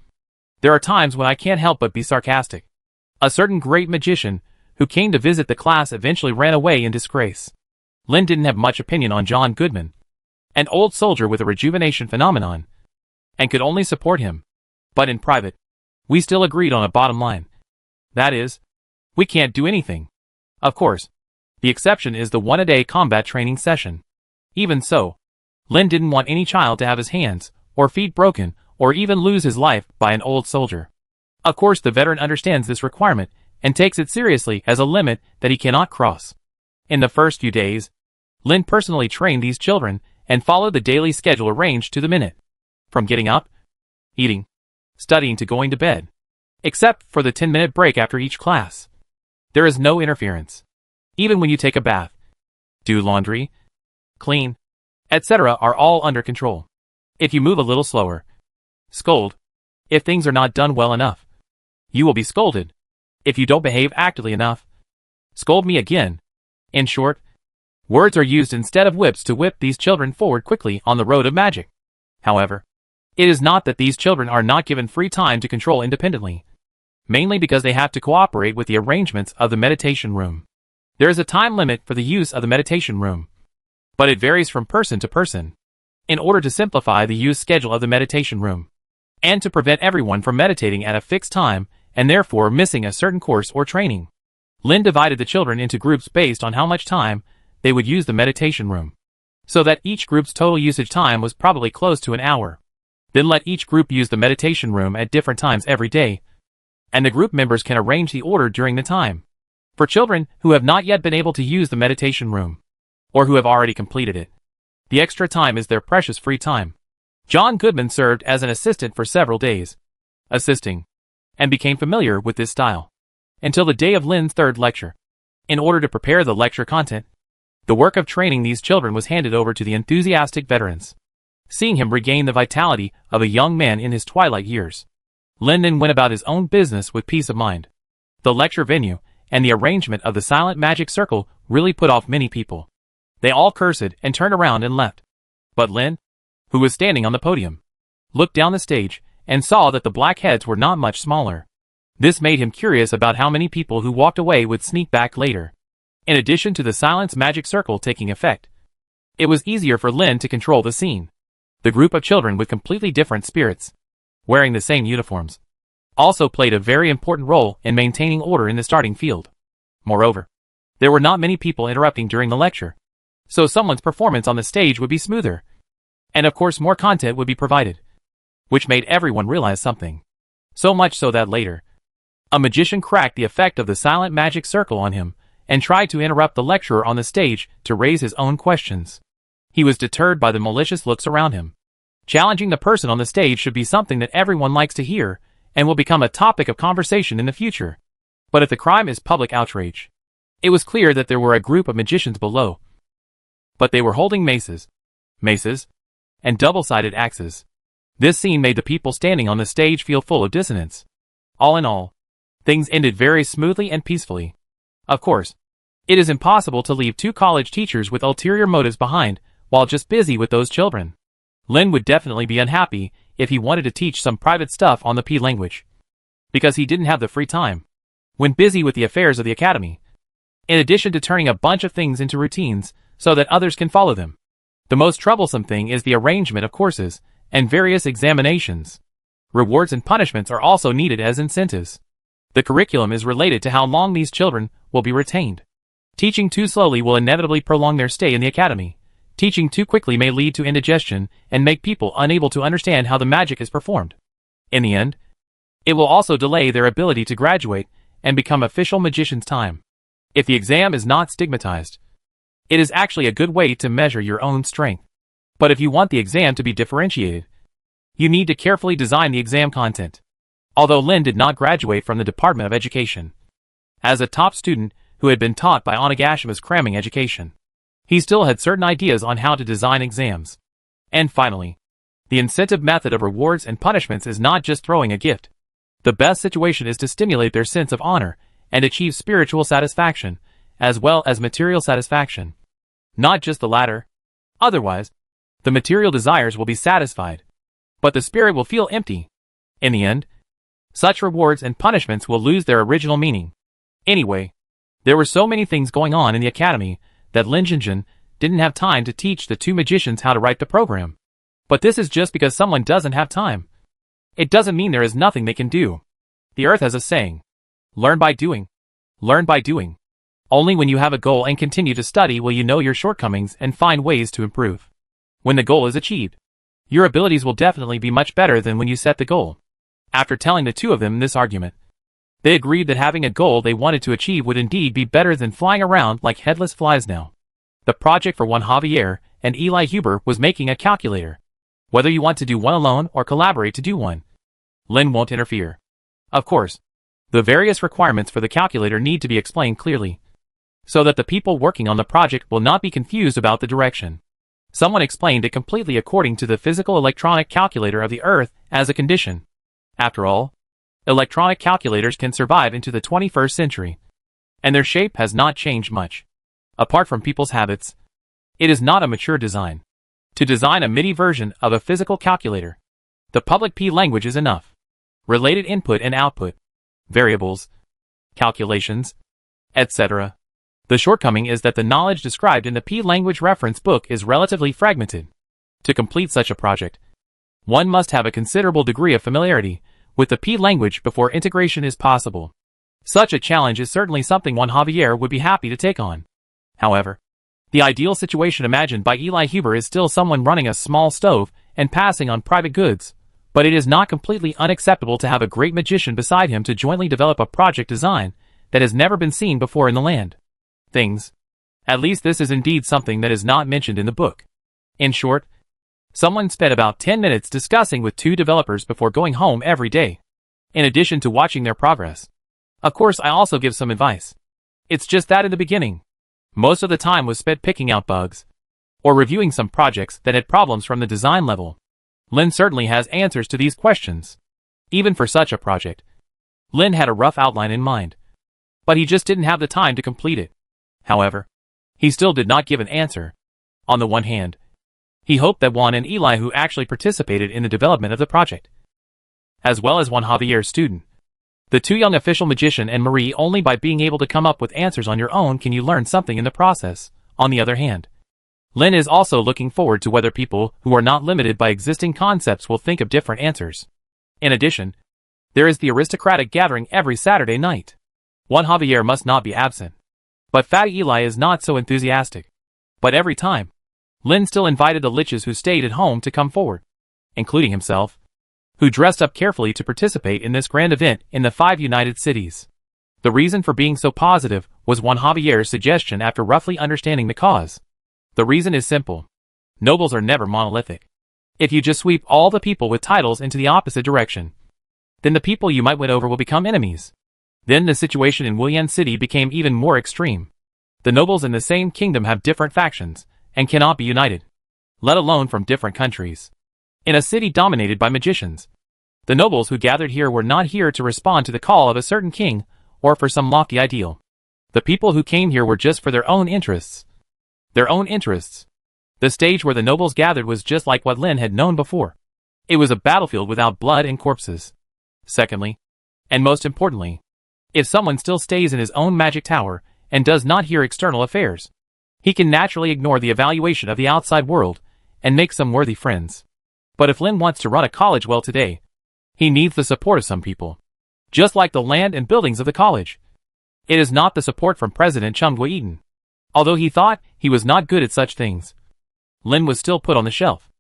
there are times when I can't help but be sarcastic. A certain great magician who came to visit the class eventually ran away in disgrace. Lynn didn't have much opinion on John Goodman, an old soldier with a rejuvenation phenomenon, and could only support him. But in private, we still agreed on a bottom line. That is, we can't do anything. Of course, the exception is the one-a-day combat training session. Even so, Lynn didn't want any child to have his hands or feet broken or even lose his life by an old soldier. Of course, the veteran understands this requirement and takes it seriously as a limit that he cannot cross. In the first few days, Lynn personally trained these children and followed the daily schedule arranged to the minute. From getting up, eating, studying to going to bed. Except for the 10-minute break after each class. There is no interference. Even when you take a bath, do laundry, clean, etc. are all under control. If you move a little slower, scold. If things are not done well enough, you will be scolded. If you don't behave actively enough, scold me again. In short, words are used instead of whips to whip these children forward quickly on the road of magic. However, it is not that these children are not given free time to control independently, mainly because they have to cooperate with the arrangements of the meditation room. There is a time limit for the use of the meditation room, but it varies from person to person. In order to simplify the use schedule of the meditation room, and to prevent everyone from meditating at a fixed time and therefore missing a certain course or training, Lynn divided the children into groups based on how much time they would use the meditation room, so that each group's total usage time was probably close to an hour. Then let each group use the meditation room at different times every day, and the group members can arrange the order during the time. For children who have not yet been able to use the meditation room, or who have already completed it, the extra time is their precious free time. John Goodman served as an assistant for several days, assisting, and became familiar with this style, until the day of Lynn's third lecture. In order to prepare the lecture content, the work of training these children was handed over to the enthusiastic veterans. Seeing him regain the vitality of a young man in his twilight years, Lynn then went about his own business with peace of mind. The lecture venue and the arrangement of the silent magic circle really put off many people. They all cursed and turned around and left. But Lynn, who was standing on the podium, looked down the stage and saw that the black heads were not much smaller. This made him curious about how many people who walked away would sneak back later. In addition to the silence magic circle taking effect, it was easier for Lynn to control the scene. The group of children with completely different spirits, wearing the same uniforms, also played a very important role in maintaining order in the starting field. Moreover, there were not many people interrupting during the lecture, so someone's performance on the stage would be smoother, and of course more content would be provided, which made everyone realize something. So much so that later, a magician cracked the effect of the silent magic circle on him and tried to interrupt the lecturer on the stage to raise his own questions. He was deterred by the malicious looks around him. Challenging the person on the stage should be something that everyone likes to hear and will become a topic of conversation in the future. But if the crime is public outrage, it was clear that there were a group of magicians below. But they were holding maces, and double-sided axes. This scene made the people standing on the stage feel full of dissonance. All in all, things ended very smoothly and peacefully. Of course, it is impossible to leave two college teachers with ulterior motives behind while just busy with those children. Lin would definitely be unhappy if he wanted to teach some private stuff on the P language, because he didn't have the free time when busy with the affairs of the academy, in addition to turning a bunch of things into routines so that others can follow them. The most troublesome thing is the arrangement of courses and various examinations. Rewards and punishments are also needed as incentives. The curriculum is related to how long these children will be retained. Teaching too slowly will inevitably prolong their stay in the academy. Teaching too quickly may lead to indigestion and make people unable to understand how the magic is performed. In the end, it will also delay their ability to graduate and become official magicians' time. If the exam is not stigmatized, it is actually a good way to measure your own strength. But if you want the exam to be differentiated, you need to carefully design the exam content. Although Lin did not graduate from the Department of Education as a top student who had been taught by Onagashima's cramming education, he still had certain ideas on how to design exams. And finally, the incentive method of rewards and punishments is not just throwing a gift. The best situation is to stimulate their sense of honor and achieve spiritual satisfaction, as well as material satisfaction. Not just the latter. Otherwise, the material desires will be satisfied, but the spirit will feel empty. In the end, such rewards and punishments will lose their original meaning. Anyway, there were so many things going on in the academy that Lin Jinjin didn't have time to teach the two magicians how to write the program. But this is just because someone doesn't have time. It doesn't mean there is nothing they can do. The earth has a saying: learn by doing. Learn by doing. Only when you have a goal and continue to study will you know your shortcomings and find ways to improve. When the goal is achieved, your abilities will definitely be much better than when you set the goal. After telling the two of them this argument, they agreed that having a goal they wanted to achieve would indeed be better than flying around like headless flies now. The project for Juan Javier and Eli Huber was making a calculator. Whether you want to do one alone or collaborate to do one, Lin won't interfere. Of course, the various requirements for the calculator need to be explained clearly, so that the people working on the project will not be confused about the direction. Someone explained it completely according to the physical electronic calculator of the Earth as a condition. After all, electronic calculators can survive into the 21st century, and their shape has not changed much. Apart from people's habits, it is not a mature design. To design a MIDI version of a physical calculator, the public P language is enough. Related input and output, variables, calculations, etc. The shortcoming is that the knowledge described in the P language reference book is relatively fragmented. To complete such a project, one must have a considerable degree of familiarity with the P language before integration is possible. Such a challenge is certainly something Juan Javier would be happy to take on. However, the ideal situation imagined by Eli Huber is still someone running a small stove and passing on private goods, but it is not completely unacceptable to have a great magician beside him to jointly develop a project design that has never been seen before in the land. Things. At least this is indeed something that is not mentioned in the book. In short, someone spent about 10 minutes discussing with two developers before going home every day, in addition to watching their progress. Of course, I also give some advice. It's just that in the beginning, most of the time was spent picking out bugs, or reviewing some projects that had problems from the design level. Lin certainly has answers to these questions. Even for such a project, Lin had a rough outline in mind, but he just didn't have the time to complete it. However, he still did not give an answer. On the one hand, he hoped that Juan and Eli, who actually participated in the development of the project, as well as Juan Javier's student, the two young official magician and Marie, only by being able to come up with answers on your own can you learn something in the process. On the other hand, Lin is also looking forward to whether people who are not limited by existing concepts will think of different answers. In addition, there is the aristocratic gathering every Saturday night. Juan Javier must not be absent. But Fatty Eli is not so enthusiastic. But every time, Lin still invited the liches who stayed at home to come forward, including himself, who dressed up carefully to participate in this grand event in the 5 United Cities. The reason for being so positive was Juan Javier's suggestion after roughly understanding the cause. The reason is simple. Nobles are never monolithic. If you just sweep all the people with titles into the opposite direction, then the people you might win over will become enemies. Then the situation in Wulian City became even more extreme. The nobles in the same kingdom have different factions, and cannot be united, let alone from different countries. In a city dominated by magicians, the nobles who gathered here were not here to respond to the call of a certain king, or for some lofty ideal. The people who came here were just for their own interests. Their own interests. The stage where the nobles gathered was just like what Lin had known before. It was a battlefield without blood and corpses. Secondly, and most importantly, if someone still stays in his own magic tower and does not hear external affairs, he can naturally ignore the evaluation of the outside world and make some worthy friends. But if Lin wants to run a college well today, he needs the support of some people. Just like the land and buildings of the college. It is not the support from President Chung Gui-Eaton. Although he thought he was not good at such things, Lin was still put on the shelf.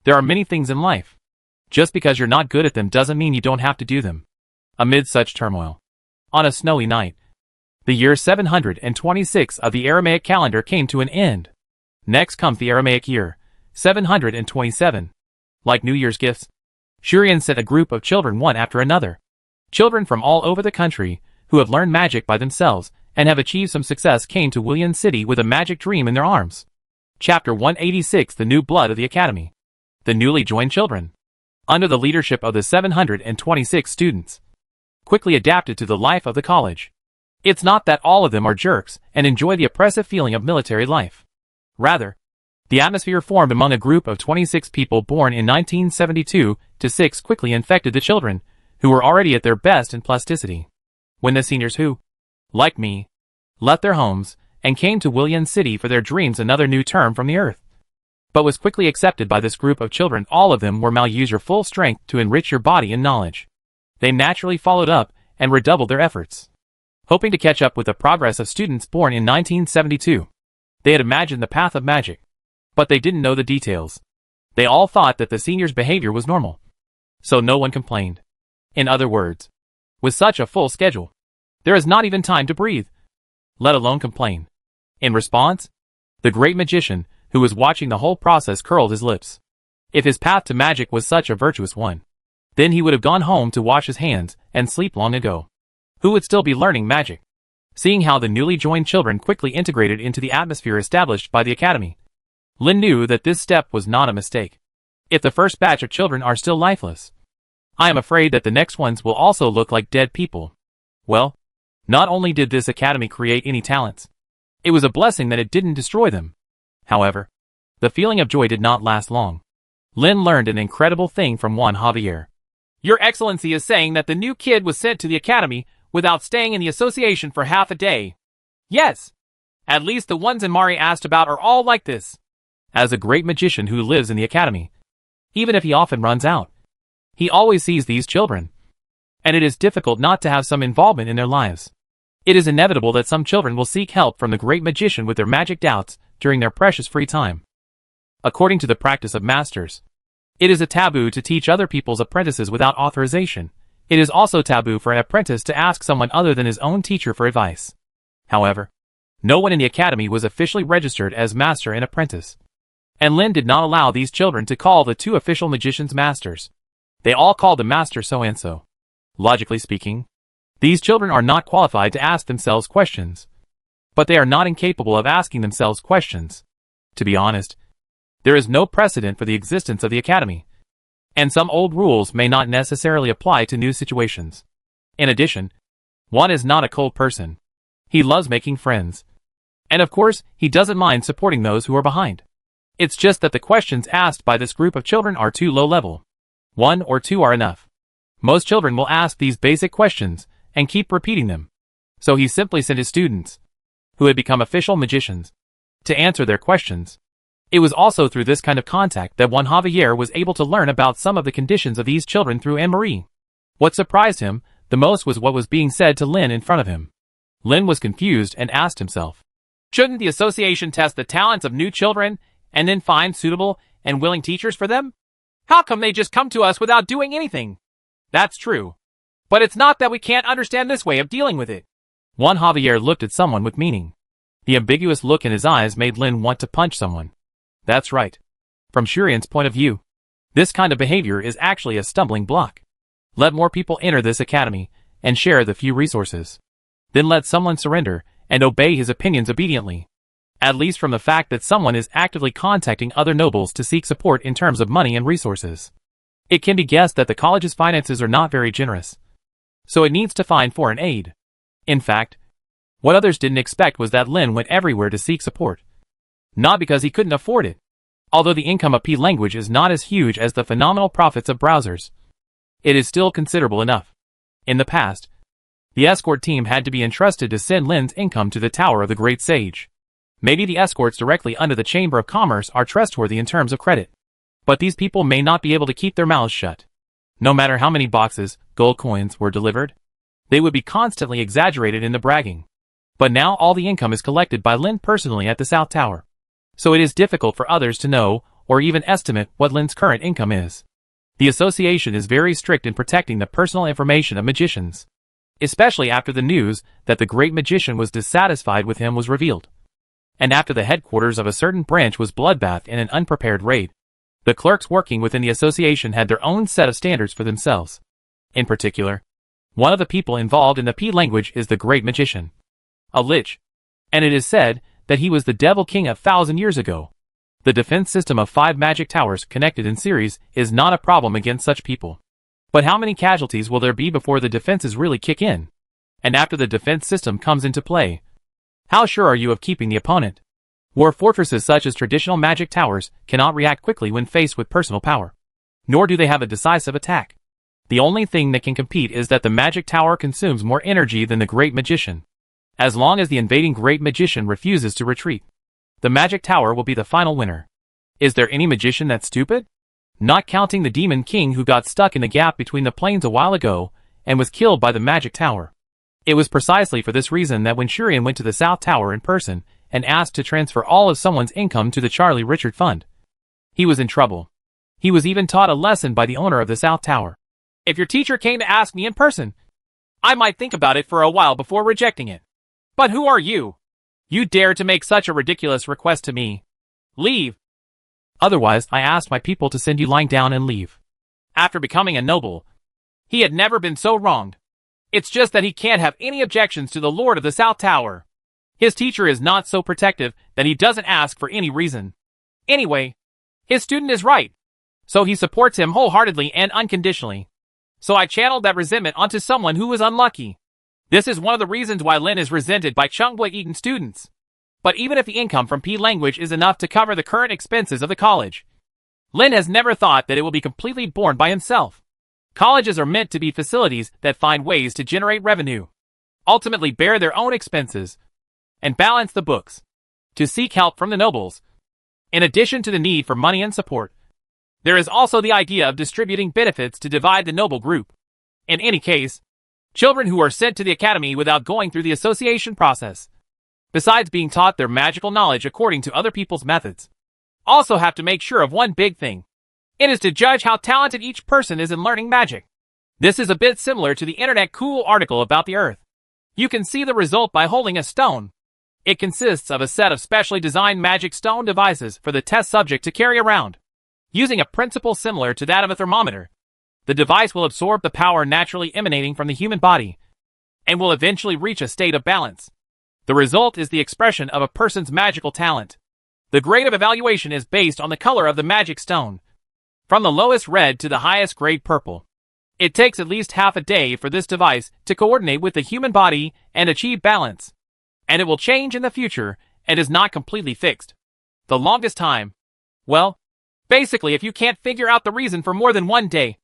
There are many things in life. Just because you're not good at them doesn't mean you don't have to do them. Amid such turmoil, on a snowy night, the year 726 of the Aramaic calendar came to an end. Next comes the Aramaic year, 727. Like New Year's gifts, Shurian sent a group of children one after another. Children from all over the country, who have learned magic by themselves and have achieved some success, came to Wulian City with a magic dream in their arms. Chapter 186: The New Blood of the Academy. The newly joined children, under the leadership of the 726 students, quickly adapted to the life of the college. It's not that all of them are jerks and enjoy the oppressive feeling of military life. Rather, the atmosphere formed among a group of 26 people born in 1972-6 quickly infected the children, who were already at their best in plasticity. When the seniors who, like me, left their homes and came to Wulian City for their dreams, another new term from the earth, but was quickly accepted by this group of children, all of them were use your full strength to enrich your body in knowledge. They naturally followed up and redoubled their efforts, hoping to catch up with the progress of students born in 1972. They had imagined the path of magic, but they didn't know the details. They all thought that the seniors' behavior was normal, so no one complained. In other words, with such a full schedule, there is not even time to breathe, let alone complain. In response, the great magician, who was watching the whole process, curled his lips. If his path to magic was such a virtuous one, then he would have gone home to wash his hands and sleep long ago. Who would still be learning magic? Seeing how the newly joined children quickly integrated into the atmosphere established by the academy, Lin knew that this step was not a mistake. If the first batch of children are still lifeless, I am afraid that the next ones will also look like dead people. Well, not only did this academy create any talents, it was a blessing that it didn't destroy them. However, the feeling of joy did not last long. Lin learned an incredible thing from Juan Javier. Your Excellency is saying that the new kid was sent to the academy without staying in the association for half a day. Yes. At least the ones Mari asked about are all like this. As a great magician who lives in the academy, even if he often runs out, he always sees these children, and it is difficult not to have some involvement in their lives. It is inevitable that some children will seek help from the great magician with their magic doubts during their precious free time. According to the practice of masters, it is a taboo to teach other people's apprentices without authorization. It is also taboo for an apprentice to ask someone other than his own teacher for advice. However, no one in the academy was officially registered as master and apprentice, and Lin did not allow these children to call the two official magicians masters. They all called the master so-and-so. Logically speaking, these children are not qualified to ask themselves questions, but they are not incapable of asking themselves questions. To be honest, there is no precedent for the existence of the academy, and some old rules may not necessarily apply to new situations. In addition, Juan is not a cold person. He loves making friends, and of course, he doesn't mind supporting those who are behind. It's just that the questions asked by this group of children are too low level. 1 or 2 are enough. Most children will ask these basic questions and keep repeating them. So he simply sent his students, who had become official magicians, to answer their questions. It was also through this kind of contact that Juan Javier was able to learn about some of the conditions of these children through Anne-Marie. What surprised him the most was what was being said to Lin in front of him. Lin was confused and asked himself, shouldn't the association test the talents of new children and then find suitable and willing teachers for them? How come they just come to us without doing anything? That's true. But it's not that we can't understand this way of dealing with it. Juan Javier looked at someone with meaning. The ambiguous look in his eyes made Lin want to punch someone. That's right. From Shurian's point of view, This kind of behavior is actually a stumbling block. Let more people enter this academy and share the few resources. Then let someone surrender and obey his opinions obediently. At least from the fact that someone is actively contacting other nobles to seek support in terms of money and resources. It can be guessed that the college's finances are not very generous, so it needs to find foreign aid. In fact, what others didn't expect was that Lin went everywhere to seek support. Not because he couldn't afford it. Although the income of P language is not as huge as the phenomenal profits of browsers, it is still considerable enough. In the past, the escort team had to be entrusted to send Lin's income to the Tower of the Great Sage. Maybe the escorts directly under the Chamber of Commerce are trustworthy in terms of credit. But these people may not be able to keep their mouths shut. No matter how many boxes, gold coins, were delivered, they would be constantly exaggerated in the bragging. But now all the income is collected by Lin personally at the South Tower. So it is difficult for others to know, or even estimate, what Lin's current income is. The association is very strict in protecting the personal information of magicians. Especially after the news that the great magician was dissatisfied with him was revealed. And after the headquarters of a certain branch was bloodbathed in an unprepared raid. The clerks working within the association had their own set of standards for themselves. In particular, one of the people involved in the P language is the great magician. A lich. And it is said that he was the Devil King 1,000 years ago. The defense system of 5 magic towers connected in series is not a problem against such people. But how many casualties will there be before the defenses really kick in? And after the defense system comes into play? How sure are you of keeping the opponent? War fortresses such as traditional magic towers cannot react quickly when faced with personal power. Nor do they have a decisive attack. The only thing that can compete is that the magic tower consumes more energy than the great magician. As long as the invading great magician refuses to retreat, the magic tower will be the final winner. Is there any magician that's stupid? Not counting the demon king who got stuck in the gap between the planes a while ago and was killed by the magic tower. It was precisely for this reason that when Shurian went to the South Tower in person and asked to transfer all of someone's income to the Charlie Richard Fund, he was in trouble. He was even taught a lesson by the owner of the South Tower. If your teacher came to ask me in person, I might think about it for a while before rejecting it. But who are you? You dare to make such a ridiculous request to me. Leave. Otherwise, I asked my people to send you lying down and leave. After becoming a noble, he had never been so wronged. It's just that he can't have any objections to the Lord of the South Tower. His teacher is not so protective that he doesn't ask for any reason. Anyway, his student is right. So he supports him wholeheartedly and unconditionally. So I channeled that resentment onto someone who was unlucky. This is one of the reasons why Lin is resented by Chungbui-Eaton students. But even if the income from P language is enough to cover the current expenses of the college, Lin has never thought that it will be completely borne by himself. Colleges are meant to be facilities that find ways to generate revenue, ultimately bear their own expenses, and balance the books. To seek help from the nobles, in addition to the need for money and support, there is also the idea of distributing benefits to divide the noble group. In any case, children who are sent to the academy without going through the association process, besides being taught their magical knowledge according to other people's methods, also have to make sure of one big thing. It is to judge how talented each person is in learning magic. This is a bit similar to the internet cool article about the Earth. You can see the result by holding a stone. It consists of a set of specially designed magic stone devices for the test subject to carry around. Using a principle similar to that of a thermometer, the device will absorb the power naturally emanating from the human body and will eventually reach a state of balance. The result is the expression of a person's magical talent. The grade of evaluation is based on the color of the magic stone, from the lowest red to the highest grade purple. It takes at least half a day for this device to coordinate with the human body and achieve balance, and it will change in the future and is not completely fixed. The longest time, well, basically if you can't figure out the reason for more than one day,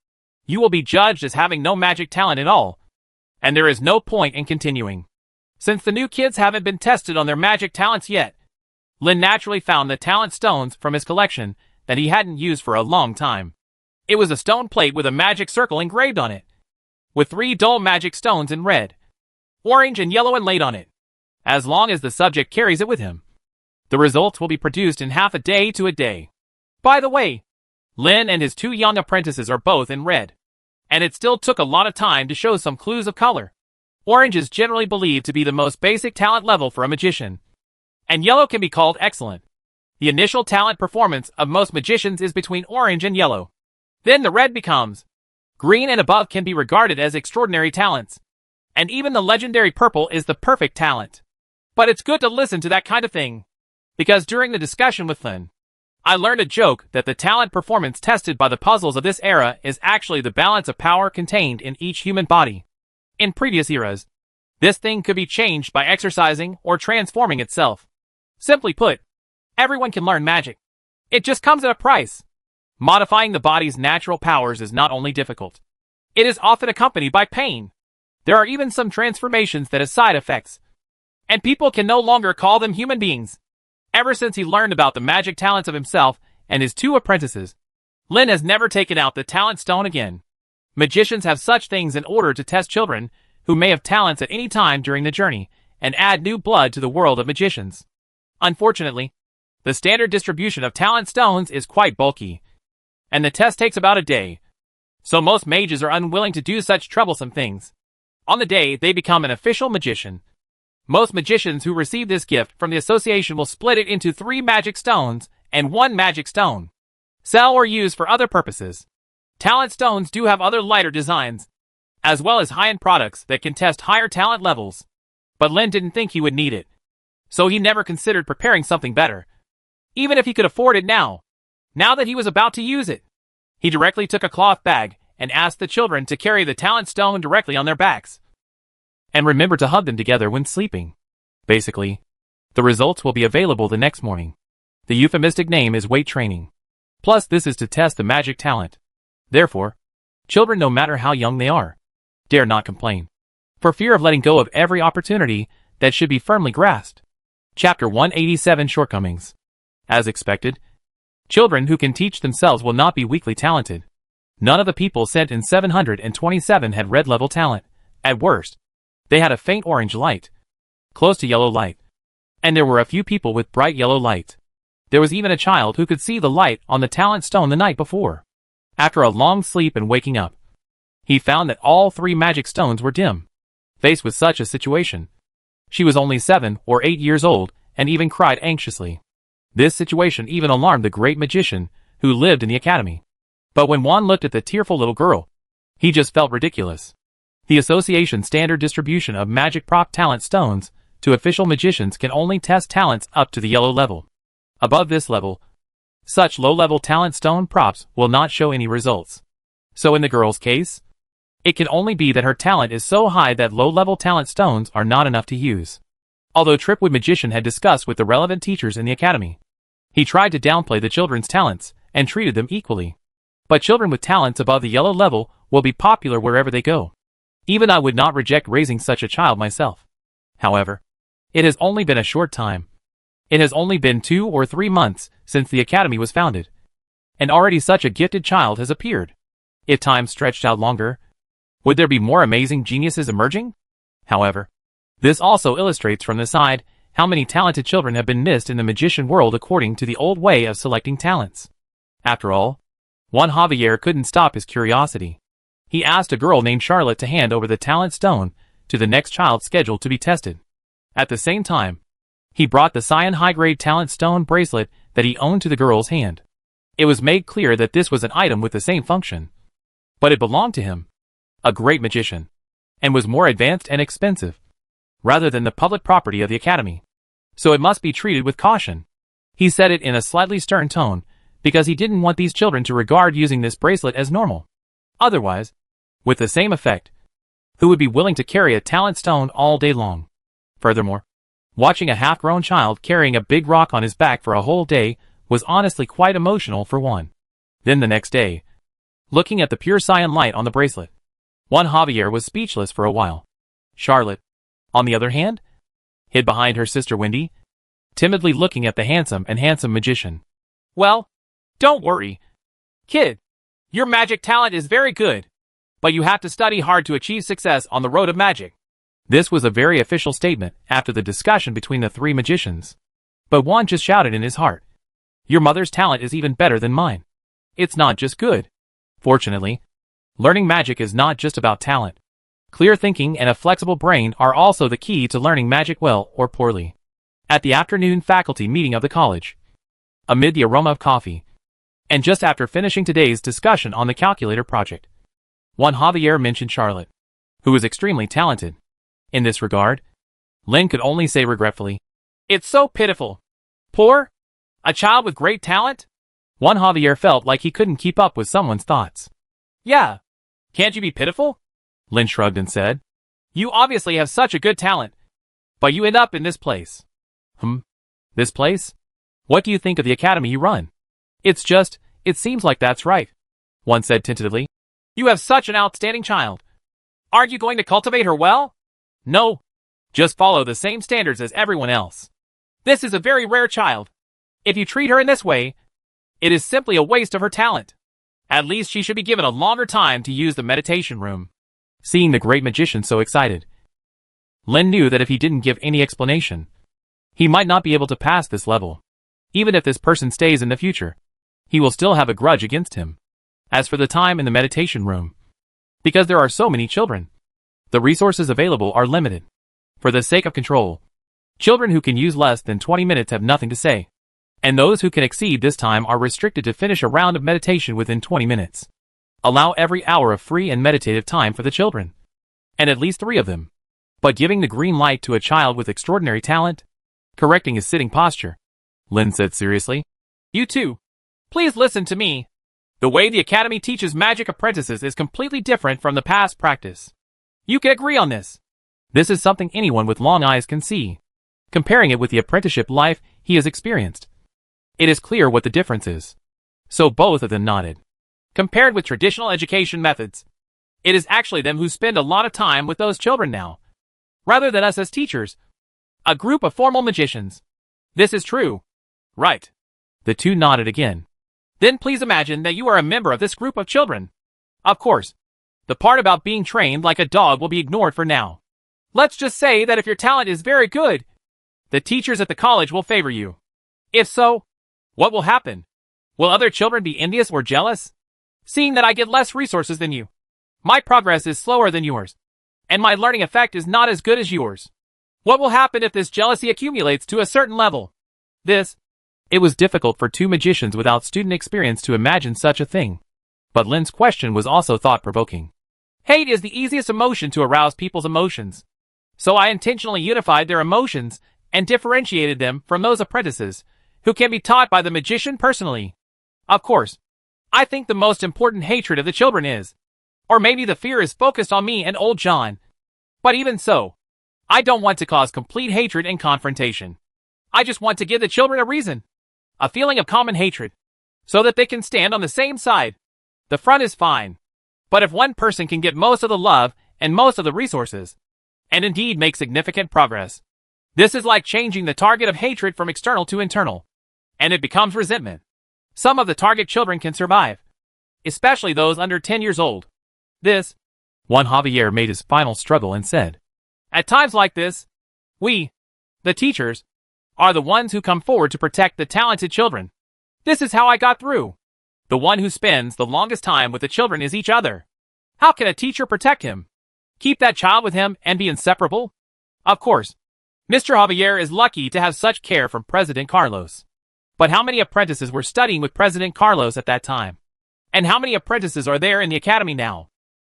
you will be judged as having no magic talent at all, and there is no point in continuing. Since the new kids haven't been tested on their magic talents yet, Lin naturally found the talent stones from his collection that he hadn't used for a long time. It was a stone plate with a magic circle engraved on it, with 3 dull magic stones in red, orange, and yellow inlaid on it. As long as the subject carries it with him, the results will be produced in half a day to a day. By the way, Lin and his 2 young apprentices are both in red, and it still took a lot of time to show some clues of color. Orange is generally believed to be the most basic talent level for a magician, and yellow can be called excellent. The initial talent performance of most magicians is between orange and yellow. Then the red becomes green, and above can be regarded as extraordinary talents. And even the legendary purple is the perfect talent. But it's good to listen to that kind of thing, because during the discussion with Lin, I learned a joke that the talent performance tested by the puzzles of this era is actually the balance of power contained in each human body. In previous eras, this thing could be changed by exercising or transforming itself. Simply put, everyone can learn magic. It just comes at a price. Modifying the body's natural powers is not only difficult, it is often accompanied by pain. There are even some transformations that have side effects, and people can no longer call them human beings. Ever since he learned about the magic talents of himself and his two apprentices, Lin has never taken out the talent stone again. Magicians have such things in order to test children who may have talents at any time during the journey and add new blood to the world of magicians. Unfortunately, the standard distribution of talent stones is quite bulky, and the test takes about a day. So most mages are unwilling to do such troublesome things. On the day they become an official magician, most magicians who receive this gift from the association will split it into 3 magic stones and 1 magic stone. Sell or use for other purposes. Talent stones do have other lighter designs, as well as high-end products that can test higher talent levels. But Lin didn't think he would need it, so he never considered preparing something better, even if he could afford it now. Now that he was about to use it, he directly took a cloth bag and asked the children to carry the talent stone directly on their backs. And remember to hug them together when sleeping. Basically, the results will be available the next morning. The euphemistic name is weight training. Plus, this is to test the magic talent. Therefore, children, no matter how young they are, dare not complain, for fear of letting go of every opportunity that should be firmly grasped. Chapter 187, Shortcomings. As expected, children who can teach themselves will not be weakly talented. None of the people sent in 727 had red level talent. At worst, they had a faint orange light, close to yellow light. And there were a few people with bright yellow light. There was even a child who could see the light on the talent stone the night before. After a long sleep and waking up, he found that all 3 magic stones were dim. Faced with such a situation, she was only 7 or 8 years old and even cried anxiously. This situation even alarmed the great magician who lived in the academy. But when Juan looked at the tearful little girl, he just felt ridiculous. The association's standard distribution of magic prop talent stones to official magicians can only test talents up to the yellow level. Above this level, such low-level talent stone props will not show any results. So in the girl's case, it can only be that her talent is so high that low-level talent stones are not enough to use. Although Tripwood Magician had discussed with the relevant teachers in the academy, he tried to downplay the children's talents and treated them equally. But children with talents above the yellow level will be popular wherever they go. Even I would not reject raising such a child myself. However, it has only been a short time. It has only been 2 or 3 months since the academy was founded, and already such a gifted child has appeared. If time stretched out longer, would there be more amazing geniuses emerging? However, this also illustrates from the side how many talented children have been missed in the magician world according to the old way of selecting talents. After all, Juan Javier couldn't stop his curiosity. He asked a girl named Charlotte to hand over the talent stone to the next child scheduled to be tested. At the same time, he brought the cyan high-grade talent stone bracelet that he owned to the girl's hand. It was made clear that this was an item with the same function, but it belonged to him, a great magician, and was more advanced and expensive, rather than the public property of the academy. So it must be treated with caution. He said it in a slightly stern tone, because he didn't want these children to regard using this bracelet as normal. Otherwise, with the same effect, who would be willing to carry a talent stone all day long? Furthermore, watching a half-grown child carrying a big rock on his back for a whole day was honestly quite emotional for Juan. Then the next day, looking at the pure cyan light on the bracelet, Juan Javier was speechless for a while. Charlotte, on the other hand, hid behind her sister Wendy, timidly looking at the handsome magician. Well, don't worry, kid. Your magic talent is very good, but you have to study hard to achieve success on the road of magic. This was a very official statement after the discussion between the 3 magicians. But Juan just shouted in his heart, "Your mother's talent is even better than mine. It's not just good." Fortunately, learning magic is not just about talent. Clear thinking and a flexible brain are also the key to learning magic well or poorly. At the afternoon faculty meeting of the college, amid the aroma of coffee And just after finishing today's discussion on the calculator project, Juan Javier mentioned Charlotte, who is extremely talented. In this regard, Lynn could only say regretfully, "It's so pitiful. Poor? A child with great talent?" Juan Javier felt like he couldn't keep up with someone's thoughts. "Yeah. Can't you be pitiful?" Lynn shrugged and said, "You obviously have such a good talent. But you end up in this place." This place? What do you think of the academy you run? It seems like that's right, one said tentatively. "You have such an outstanding child. Aren't you going to cultivate her well?" "No. Just follow the same standards as everyone else. This is a very rare child. If you treat her in this way, it is simply a waste of her talent. At least she should be given a longer time to use the meditation room." Seeing the great magician so excited, Lin knew that if he didn't give any explanation, he might not be able to pass this level. Even if this person stays in the future, he will still have a grudge against him. As for the time in the meditation room, because there are so many children, the resources available are limited. For the sake of control, children who can use less than 20 minutes have nothing to say, and those who can exceed this time are restricted to finish a round of meditation within 20 minutes. Allow every hour of free and meditative time for the children, and at least 3 of them. But giving the green light to a child with extraordinary talent, correcting his sitting posture, Lin said seriously. "You two, please listen to me. The way the academy teaches magic apprentices is completely different from the past practice. You can agree on this." This is something anyone with long eyes can see. Comparing it with the apprenticeship life he has experienced, it is clear what the difference is. So both of them nodded. "Compared with traditional education methods, it is actually them who spend a lot of time with those children now, rather than us as teachers, a group of formal magicians. This is true, right?" The two nodded again. "Then please imagine that you are a member of this group of children. Of course, the part about being trained like a dog will be ignored for now. Let's just say that if your talent is very good, the teachers at the college will favor you. If so, what will happen? Will other children be envious or jealous? Seeing that I get less resources than you, my progress is slower than yours, and my learning effect is not as good as yours. What will happen if this jealousy accumulates to a certain level? It was difficult for 2 magicians without student experience to imagine such a thing. But Lin's question was also thought-provoking. Hate is the easiest emotion to arouse people's emotions. So I intentionally unified their emotions and differentiated them from those apprentices who can be taught by the magician personally. Of course, I think the most important hatred of the children is, or maybe the fear is focused on me and old John. But even so, I don't want to cause complete hatred and confrontation. I just want to give the children a reason, a feeling of common hatred, so that they can stand on the same side. The front is fine. But if one person can get most of the love and most of the resources, and indeed make significant progress, this is like changing the target of hatred from external to internal, and it becomes resentment. Some of the target children can survive, especially those under 10 years old. Juan Javier made his final struggle and said, "At times like this, we, the teachers, are the ones who come forward to protect the talented children. This is how I got through. The one who spends the longest time with the children is each other. How can a teacher protect him? Keep that child with him and be inseparable? Of course, Mr. Javier is lucky to have such care from President Carlos. But how many apprentices were studying with President Carlos at that time? And how many apprentices are there in the academy now?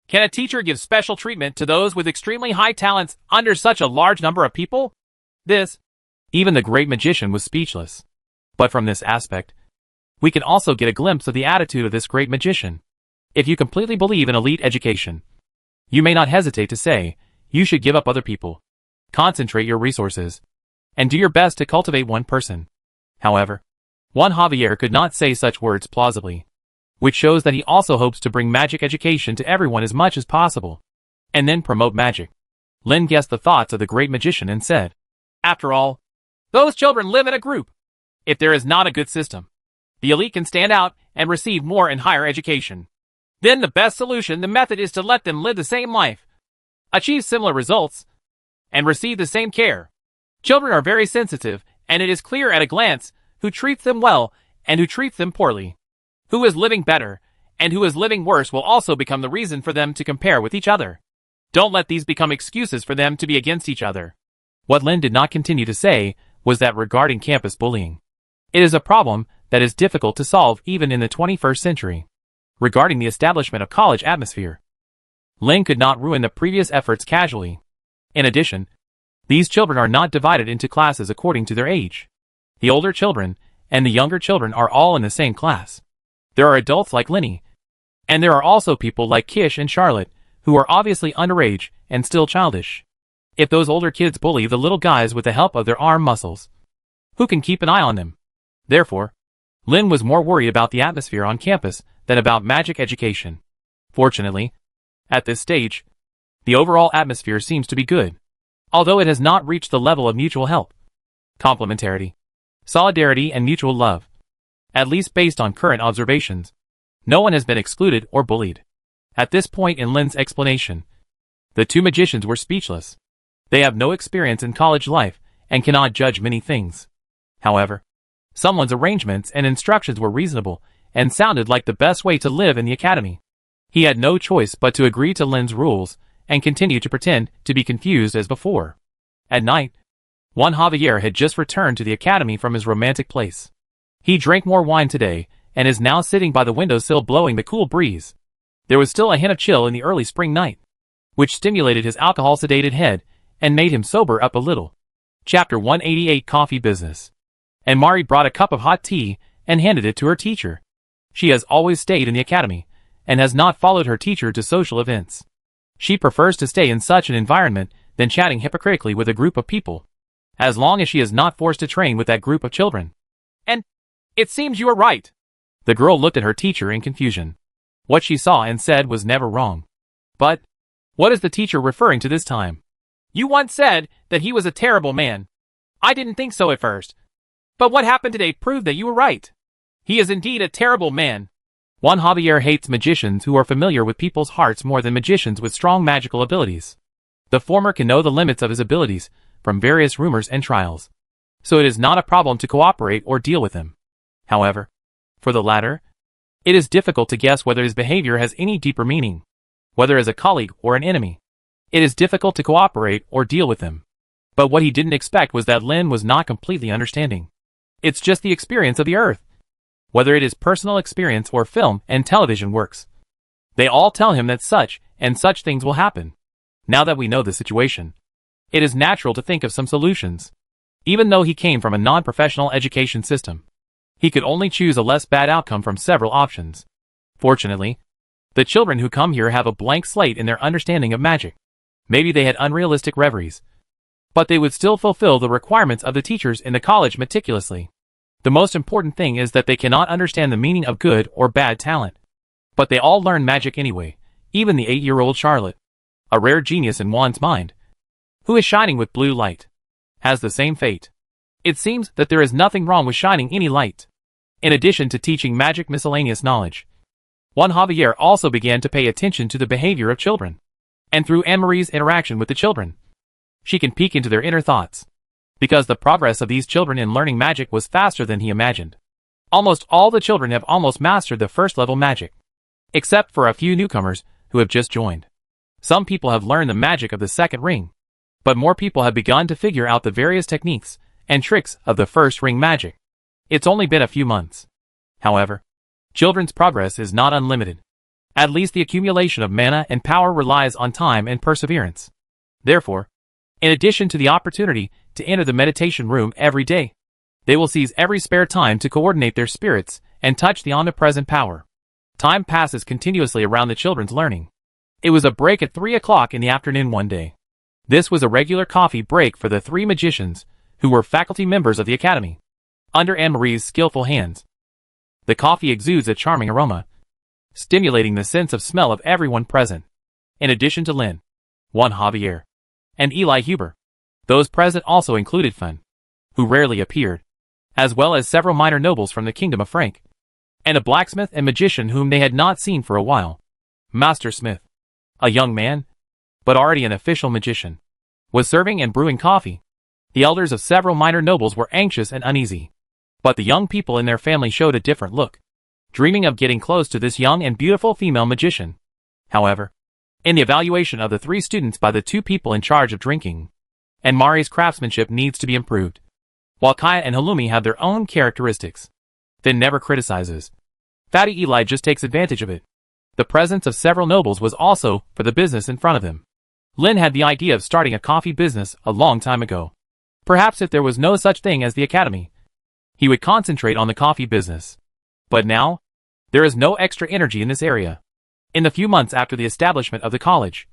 Can a teacher give special treatment to those with extremely high talents under such a large number of people?" Even the great magician was speechless. But from this aspect, we can also get a glimpse of the attitude of this great magician. If you completely believe in elite education, you may not hesitate to say, you should give up other people, concentrate your resources, and do your best to cultivate one person. However, Juan Javier could not say such words plausibly, which shows that he also hopes to bring magic education to everyone as much as possible, and then promote magic. Lin guessed the thoughts of the great magician and said, "After all, those children live in a group. If there is not a good system, the elite can stand out and receive more and higher education. Then the best solution, the method, is to let them live the same life, achieve similar results, and receive the same care. Children are very sensitive, and it is clear at a glance who treats them well and who treats them poorly. Who is living better and who is living worse will also become the reason for them to compare with each other. Don't let these become excuses for them to be against each other." What Lin did not continue to say was that regarding campus bullying, it is a problem that is difficult to solve even in the 21st century. Regarding the establishment of college atmosphere, Lin could not ruin the previous efforts casually. In addition, these children are not divided into classes according to their age. The older children and the younger children are all in the same class. There are adults like Linny, and there are also people like Kish and Charlotte, who are obviously underage and still childish. If those older kids bully the little guys with the help of their arm muscles, who can keep an eye on them? Therefore, Lin was more worried about the atmosphere on campus than about magic education. Fortunately, at this stage, the overall atmosphere seems to be good, although it has not reached the level of mutual help, complementarity, solidarity, and mutual love. At least based on current observations, no one has been excluded or bullied. At this point in Lin's explanation, the two magicians were speechless. They have no experience in college life and cannot judge many things. However, someone's arrangements and instructions were reasonable and sounded like the best way to live in the academy. He had no choice but to agree to Lin's rules and continue to pretend to be confused as before. At night, Juan Javier had just returned to the academy from his romantic place. He drank more wine today and is now sitting by the windowsill blowing the cool breeze. There was still a hint of chill in the early spring night, which stimulated his alcohol-sedated head and made him sober up a little. Chapter 188 Coffee Business. And Mari brought a cup of hot tea and handed it to her teacher. She has always stayed in the academy and has not followed her teacher to social events. She prefers to stay in such an environment than chatting hypocritically with a group of people, as long as she is not forced to train with that group of children. And it seems you are right. The girl looked at her teacher in confusion. What she saw and said was never wrong. But what is the teacher referring to this time? You once said that he was a terrible man. I didn't think so at first. But what happened today proved that you were right. He is indeed a terrible man. Juan Javier hates magicians who are familiar with people's hearts more than magicians with strong magical abilities. The former can know the limits of his abilities from various rumors and trials, so it is not a problem to cooperate or deal with him. However, for the latter, it is difficult to guess whether his behavior has any deeper meaning, whether as a colleague or an enemy. It is difficult to cooperate or deal with him. But what he didn't expect was that Lin was not completely understanding. It's just the experience of the earth. Whether it is personal experience or film and television works, they all tell him that such and such things will happen. Now that we know the situation, it is natural to think of some solutions. Even though he came from a non-professional education system, he could only choose a less bad outcome from several options. Fortunately, the children who come here have a blank slate in their understanding of magic. Maybe they had unrealistic reveries, but they would still fulfill the requirements of the teachers in the college meticulously. The most important thing is that they cannot understand the meaning of good or bad talent. But they all learn magic anyway, even the 8-year-old Charlotte, a rare genius in Juan's mind, who is shining with blue light, has the same fate. It seems that there is nothing wrong with shining any light. In addition to teaching magic miscellaneous knowledge, Juan Javier also began to pay attention to the behavior of children. And through Anne-Marie's interaction with the children, she can peek into their inner thoughts. Because the progress of these children in learning magic was faster than he imagined. Almost all the children have almost mastered the first level magic, except for a few newcomers who have just joined. Some people have learned the magic of the second ring, but more people have begun to figure out the various techniques and tricks of the first ring magic. It's only been a few months. However, children's progress is not unlimited. At least the accumulation of mana and power relies on time and perseverance. Therefore, in addition to the opportunity to enter the meditation room every day, they will seize every spare time to coordinate their spirits and touch the omnipresent power. Time passes continuously around the children's learning. It was a break at 3 o'clock in the afternoon one day. This was a regular coffee break for the 3 magicians who were faculty members of the academy. Under Anne-Marie's skillful hands, the coffee exudes a charming aroma, stimulating the sense of smell of everyone present. In addition to Lin, Juan Javier, and Eli Huber, those present also included Fun, who rarely appeared, as well as several minor nobles from the kingdom of Frank, and a blacksmith and magician whom they had not seen for a while. Master Smith, a young man, but already an official magician, was serving and brewing coffee. The elders of several minor nobles were anxious and uneasy, but the young people in their family showed a different look, dreaming of getting close to this young and beautiful female magician. However, in the evaluation of the 3 students by the 2 people in charge of drinking, and Mari's craftsmanship needs to be improved, while Kaya and Halumi have their own characteristics. Finn never criticizes. Fatty Eli just takes advantage of it. The presence of several nobles was also for the business in front of him. Lin had the idea of starting a coffee business a long time ago. Perhaps if there was no such thing as the academy, he would concentrate on the coffee business. But now, there is no extra energy in this area. In the few months after the establishment of the college,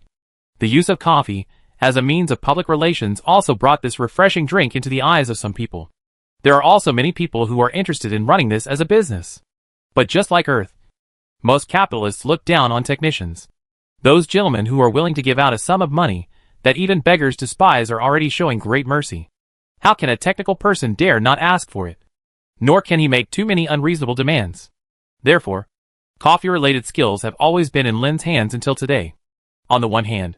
the use of coffee as a means of public relations also brought this refreshing drink into the eyes of some people. There are also many people who are interested in running this as a business. But just like Earth, most capitalists look down on technicians. Those gentlemen who are willing to give out a sum of money that even beggars despise are already showing great mercy. How can a technical person dare not ask for it? Nor can he make too many unreasonable demands. Therefore, coffee-related skills have always been in Lin's hands until today. On the one hand,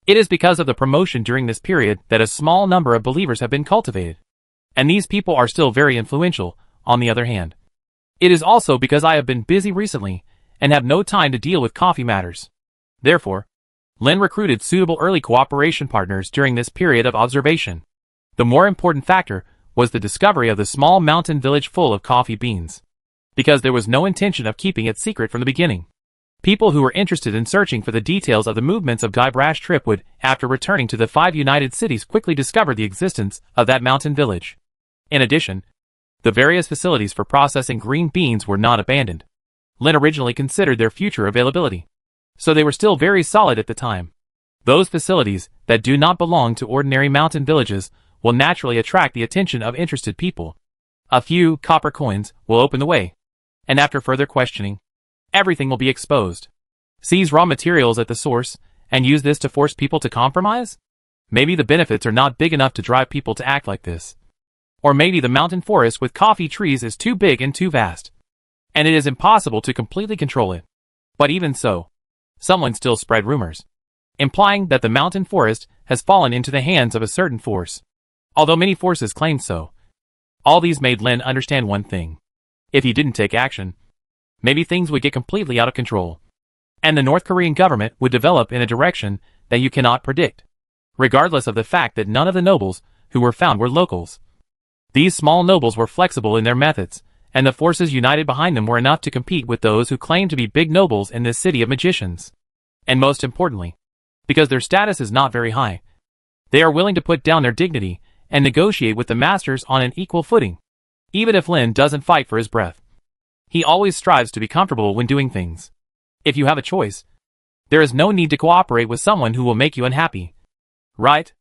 it is because of the promotion during this period that a small number of believers have been cultivated. And these people are still very influential, on the other hand. It is also because I have been busy recently and have no time to deal with coffee matters. Therefore, Lin recruited suitable early cooperation partners during this period of observation. The more important factor was the discovery of the small mountain village full of coffee beans. Because there was no intention of keeping it secret from the beginning. People who were interested in searching for the details of the movements of Guybrush's trip would, after returning to the 5 United Cities, quickly discover the existence of that mountain village. In addition, the various facilities for processing green beans were not abandoned. Lin originally considered their future availability. So they were still very solid at the time. Those facilities that do not belong to ordinary mountain villages will naturally attract the attention of interested people. A few copper coins will open the way. And after further questioning, everything will be exposed. Seize raw materials at the source, and use this to force people to compromise? Maybe the benefits are not big enough to drive people to act like this. Or maybe the mountain forest with coffee trees is too big and too vast, and it is impossible to completely control it. But even so, someone still spread rumors, implying that the mountain forest has fallen into the hands of a certain force. Although many forces claimed so. All these made Lin understand one thing. If he didn't take action, maybe things would get completely out of control. And the North Korean government would develop in a direction that you cannot predict. Regardless of the fact that none of the nobles who were found were locals. These small nobles were flexible in their methods, and the forces united behind them were enough to compete with those who claimed to be big nobles in this city of magicians. And most importantly, because their status is not very high, they are willing to put down their dignity and negotiate with the masters on an equal footing. Even if Lin doesn't fight for his breath, he always strives to be comfortable when doing things. If you have a choice, there is no need to cooperate with someone who will make you unhappy. Right?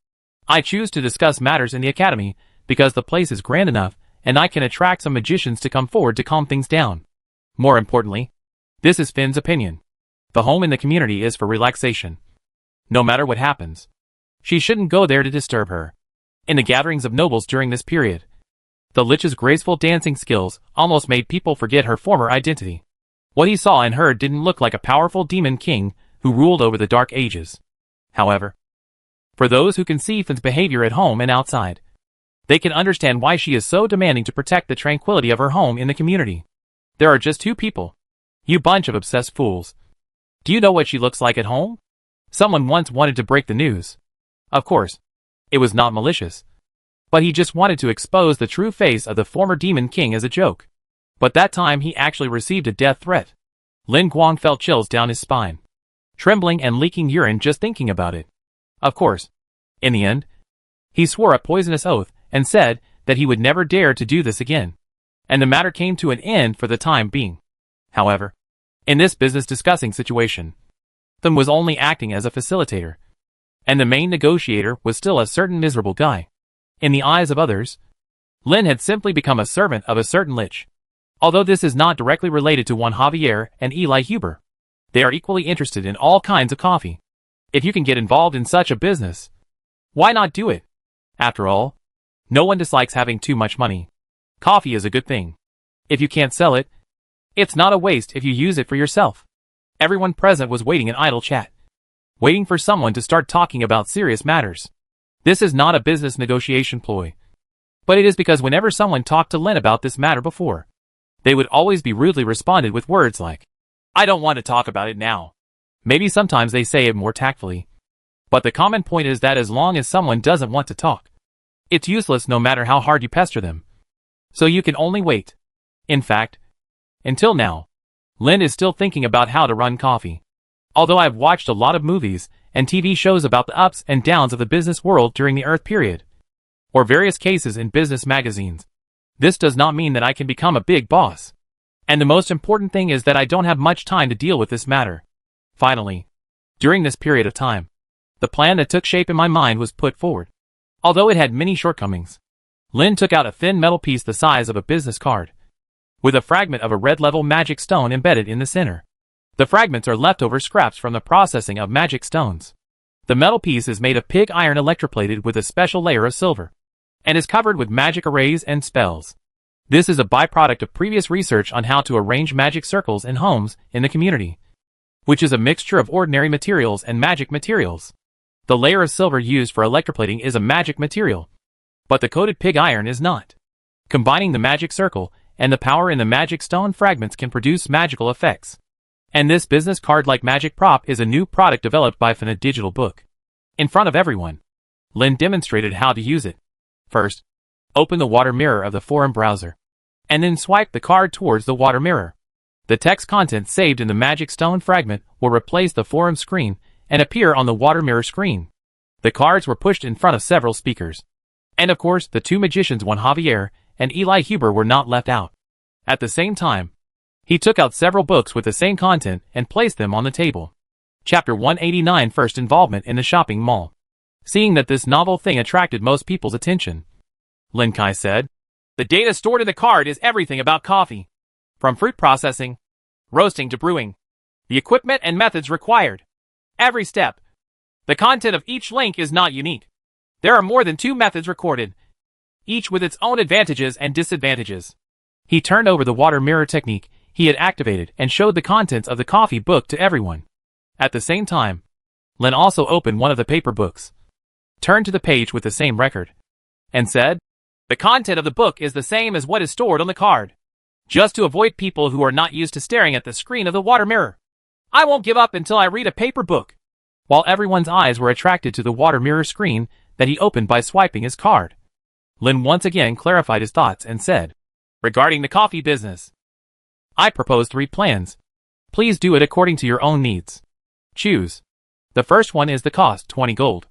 I choose to discuss matters in the academy because the place is grand enough and I can attract some magicians to come forward to calm things down. More importantly, this is Finn's opinion. The home in the community is for relaxation. No matter what happens, she shouldn't go there to disturb her. In the gatherings of nobles during this period, the Lich's graceful dancing skills almost made people forget her former identity. What he saw and heard didn't look like a powerful demon king who ruled over the Dark Ages. However, for those who can see Finn's behavior at home and outside, they can understand why she is so demanding to protect the tranquility of her home in the community. There are just 2 people. You bunch of obsessed fools. Do you know what she looks like at home? Someone once wanted to break the news. Of course, it was not malicious. But he just wanted to expose the true face of the former demon king as a joke. But that time he actually received a death threat. Lin Guang felt chills down his spine, trembling and leaking urine just thinking about it. Of course, in the end, he swore a poisonous oath and said that he would never dare to do this again. And the matter came to an end for the time being. However, in this business discussing situation, Thum was only acting as a facilitator. And the main negotiator was still a certain miserable guy. In the eyes of others, Lin had simply become a servant of a certain lich. Although this is not directly related to Juan Javier and Eli Huber, they are equally interested in all kinds of coffee. If you can get involved in such a business, why not do it? After all, no one dislikes having too much money. Coffee is a good thing. If you can't sell it, it's not a waste if you use it for yourself. Everyone present was waiting in idle chat, waiting for someone to start talking about serious matters. This is not a business negotiation ploy. But it is because whenever someone talked to Lin about this matter before, they would always be rudely responded with words like, "I don't want to talk about it now." Maybe sometimes they say it more tactfully. But the common point is that as long as someone doesn't want to talk, it's useless no matter how hard you pester them. So you can only wait. In fact, until now, Lynn is still thinking about how to run coffee. Although I've watched a lot of movies and TV shows about the ups and downs of the business world during the Earth period, or various cases in business magazines, this does not mean that I can become a big boss. And the most important thing is that I don't have much time to deal with this matter. Finally, during this period of time, the plan that took shape in my mind was put forward. Although it had many shortcomings, Lynn took out a thin metal piece the size of a business card, with a fragment of a red-level magic stone embedded in the center. The fragments are leftover scraps from the processing of magic stones. The metal piece is made of pig iron electroplated with a special layer of silver, and is covered with magic arrays and spells. This is a byproduct of previous research on how to arrange magic circles in homes in the community, which is a mixture of ordinary materials and magic materials. The layer of silver used for electroplating is a magic material, but the coated pig iron is not. Combining the magic circle and the power in the magic stone fragments can produce magical effects. And this business card-like magic prop is a new product developed by Fina Digital Book. In front of everyone, Lynn demonstrated how to use it. First, open the water mirror of the forum browser, and then swipe the card towards the water mirror. The text content saved in the magic stone fragment will replace the forum screen and appear on the water mirror screen. The cards were pushed in front of several speakers. And of course, the two magicians Juan Javier and Eli Huber were not left out. At the same time, he took out several books with the same content and placed them on the table. Chapter 189 First Involvement in the Shopping Mall. Seeing that this novel thing attracted most people's attention, Lin Kai said, "The data stored in the card is everything about coffee. From fruit processing, roasting to brewing. The equipment and methods required. Every step. The content of each link is not unique. There are more than 2 methods recorded, each with its own advantages and disadvantages." He turned over the water mirror technique he had activated and showed the contents of the coffee book to everyone. At the same time, Lin also opened one of the paper books, turned to the page with the same record, and said, "The content of the book is the same as what is stored on the card. Just to avoid people who are not used to staring at the screen of the water mirror, I won't give up until I read a paper book." While everyone's eyes were attracted to the water mirror screen that he opened by swiping his card, Lin once again clarified his thoughts and said, "Regarding the coffee business, I propose 3 plans. Please do it according to your own needs. Choose. The first one is the cost, 20 gold.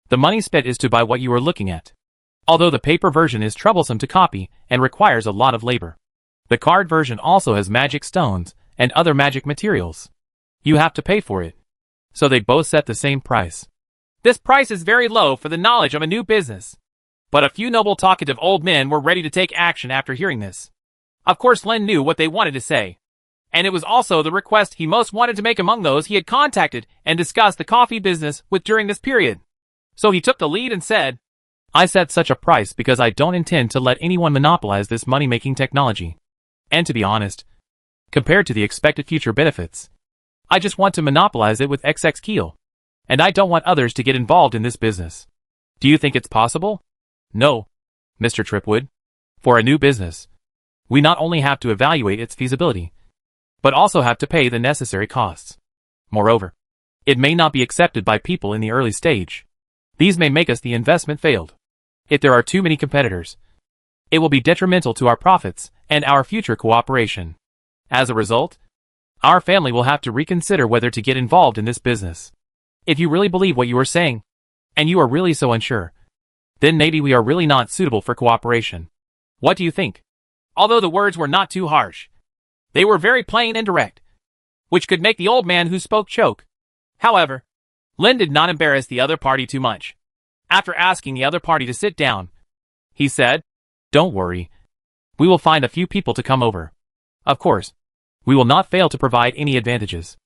The money spent is to buy what you are looking at. Although the paper version is troublesome to copy and requires a lot of labor, the card version also has magic stones and other magic materials. You have to pay for it. So they both set the same price. This price is very low for the knowledge of a new business." But a few noble talkative old men were ready to take action after hearing this. Of course Lin knew what they wanted to say, and it was also the request he most wanted to make among those he had contacted and discussed the coffee business with during this period. So he took the lead and said, "I set such a price because I don't intend to let anyone monopolize this money-making technology. And to be honest, compared to the expected future benefits, I just want to monopolize it with XX Keel. And I don't want others to get involved in this business. Do you think it's possible?" "No, Mr. Tripwood. For a new business, we not only have to evaluate its feasibility, but also have to pay the necessary costs. Moreover, it may not be accepted by people in the early stage. These may make us the investment failed. If there are too many competitors, it will be detrimental to our profits and our future cooperation. As a result, our family will have to reconsider whether to get involved in this business. If you really believe what you are saying, and you are really so unsure, then maybe we are really not suitable for cooperation. What do you think?" Although the words were not too harsh, they were very plain and direct, which could make the old man who spoke choke. However, Lin did not embarrass the other party too much. After asking the other party to sit down, he said, "Don't worry. We will find a few people to come over. Of course, we will not fail to provide any advantages.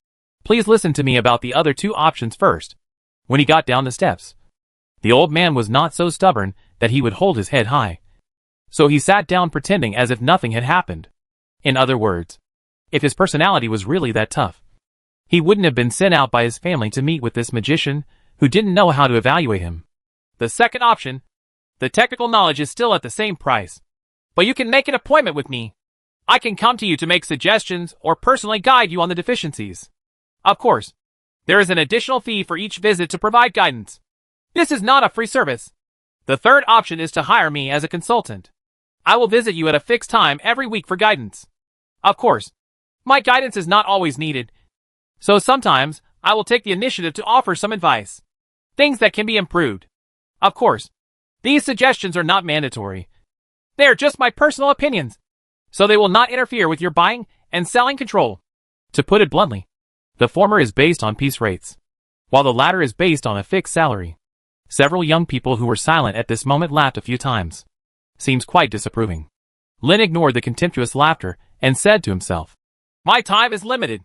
Please listen to me about the other 2 options first." When he got down the steps, the old man was not so stubborn that he would hold his head high. So he sat down pretending as if nothing had happened. In other words, if his personality was really that tough, he wouldn't have been sent out by his family to meet with this magician who didn't know how to evaluate him. "The second option, the technical knowledge is still at the same price, but you can make an appointment with me. I can come to you to make suggestions or personally guide you on the deficiencies. Of course, there is an additional fee for each visit to provide guidance. This is not a free service. The third option is to hire me as a consultant. I will visit you at a fixed time every week for guidance. Of course, my guidance is not always needed, so sometimes I will take the initiative to offer some advice. Things that can be improved. Of course, these suggestions are not mandatory. They are just my personal opinions, so they will not interfere with your buying and selling control. To put it bluntly, the former is based on piece rates, while the latter is based on a fixed salary. Several young people who were silent at this moment laughed a few times. Seems quite disapproving. Lin ignored the contemptuous laughter and said to himself, "My time is limited.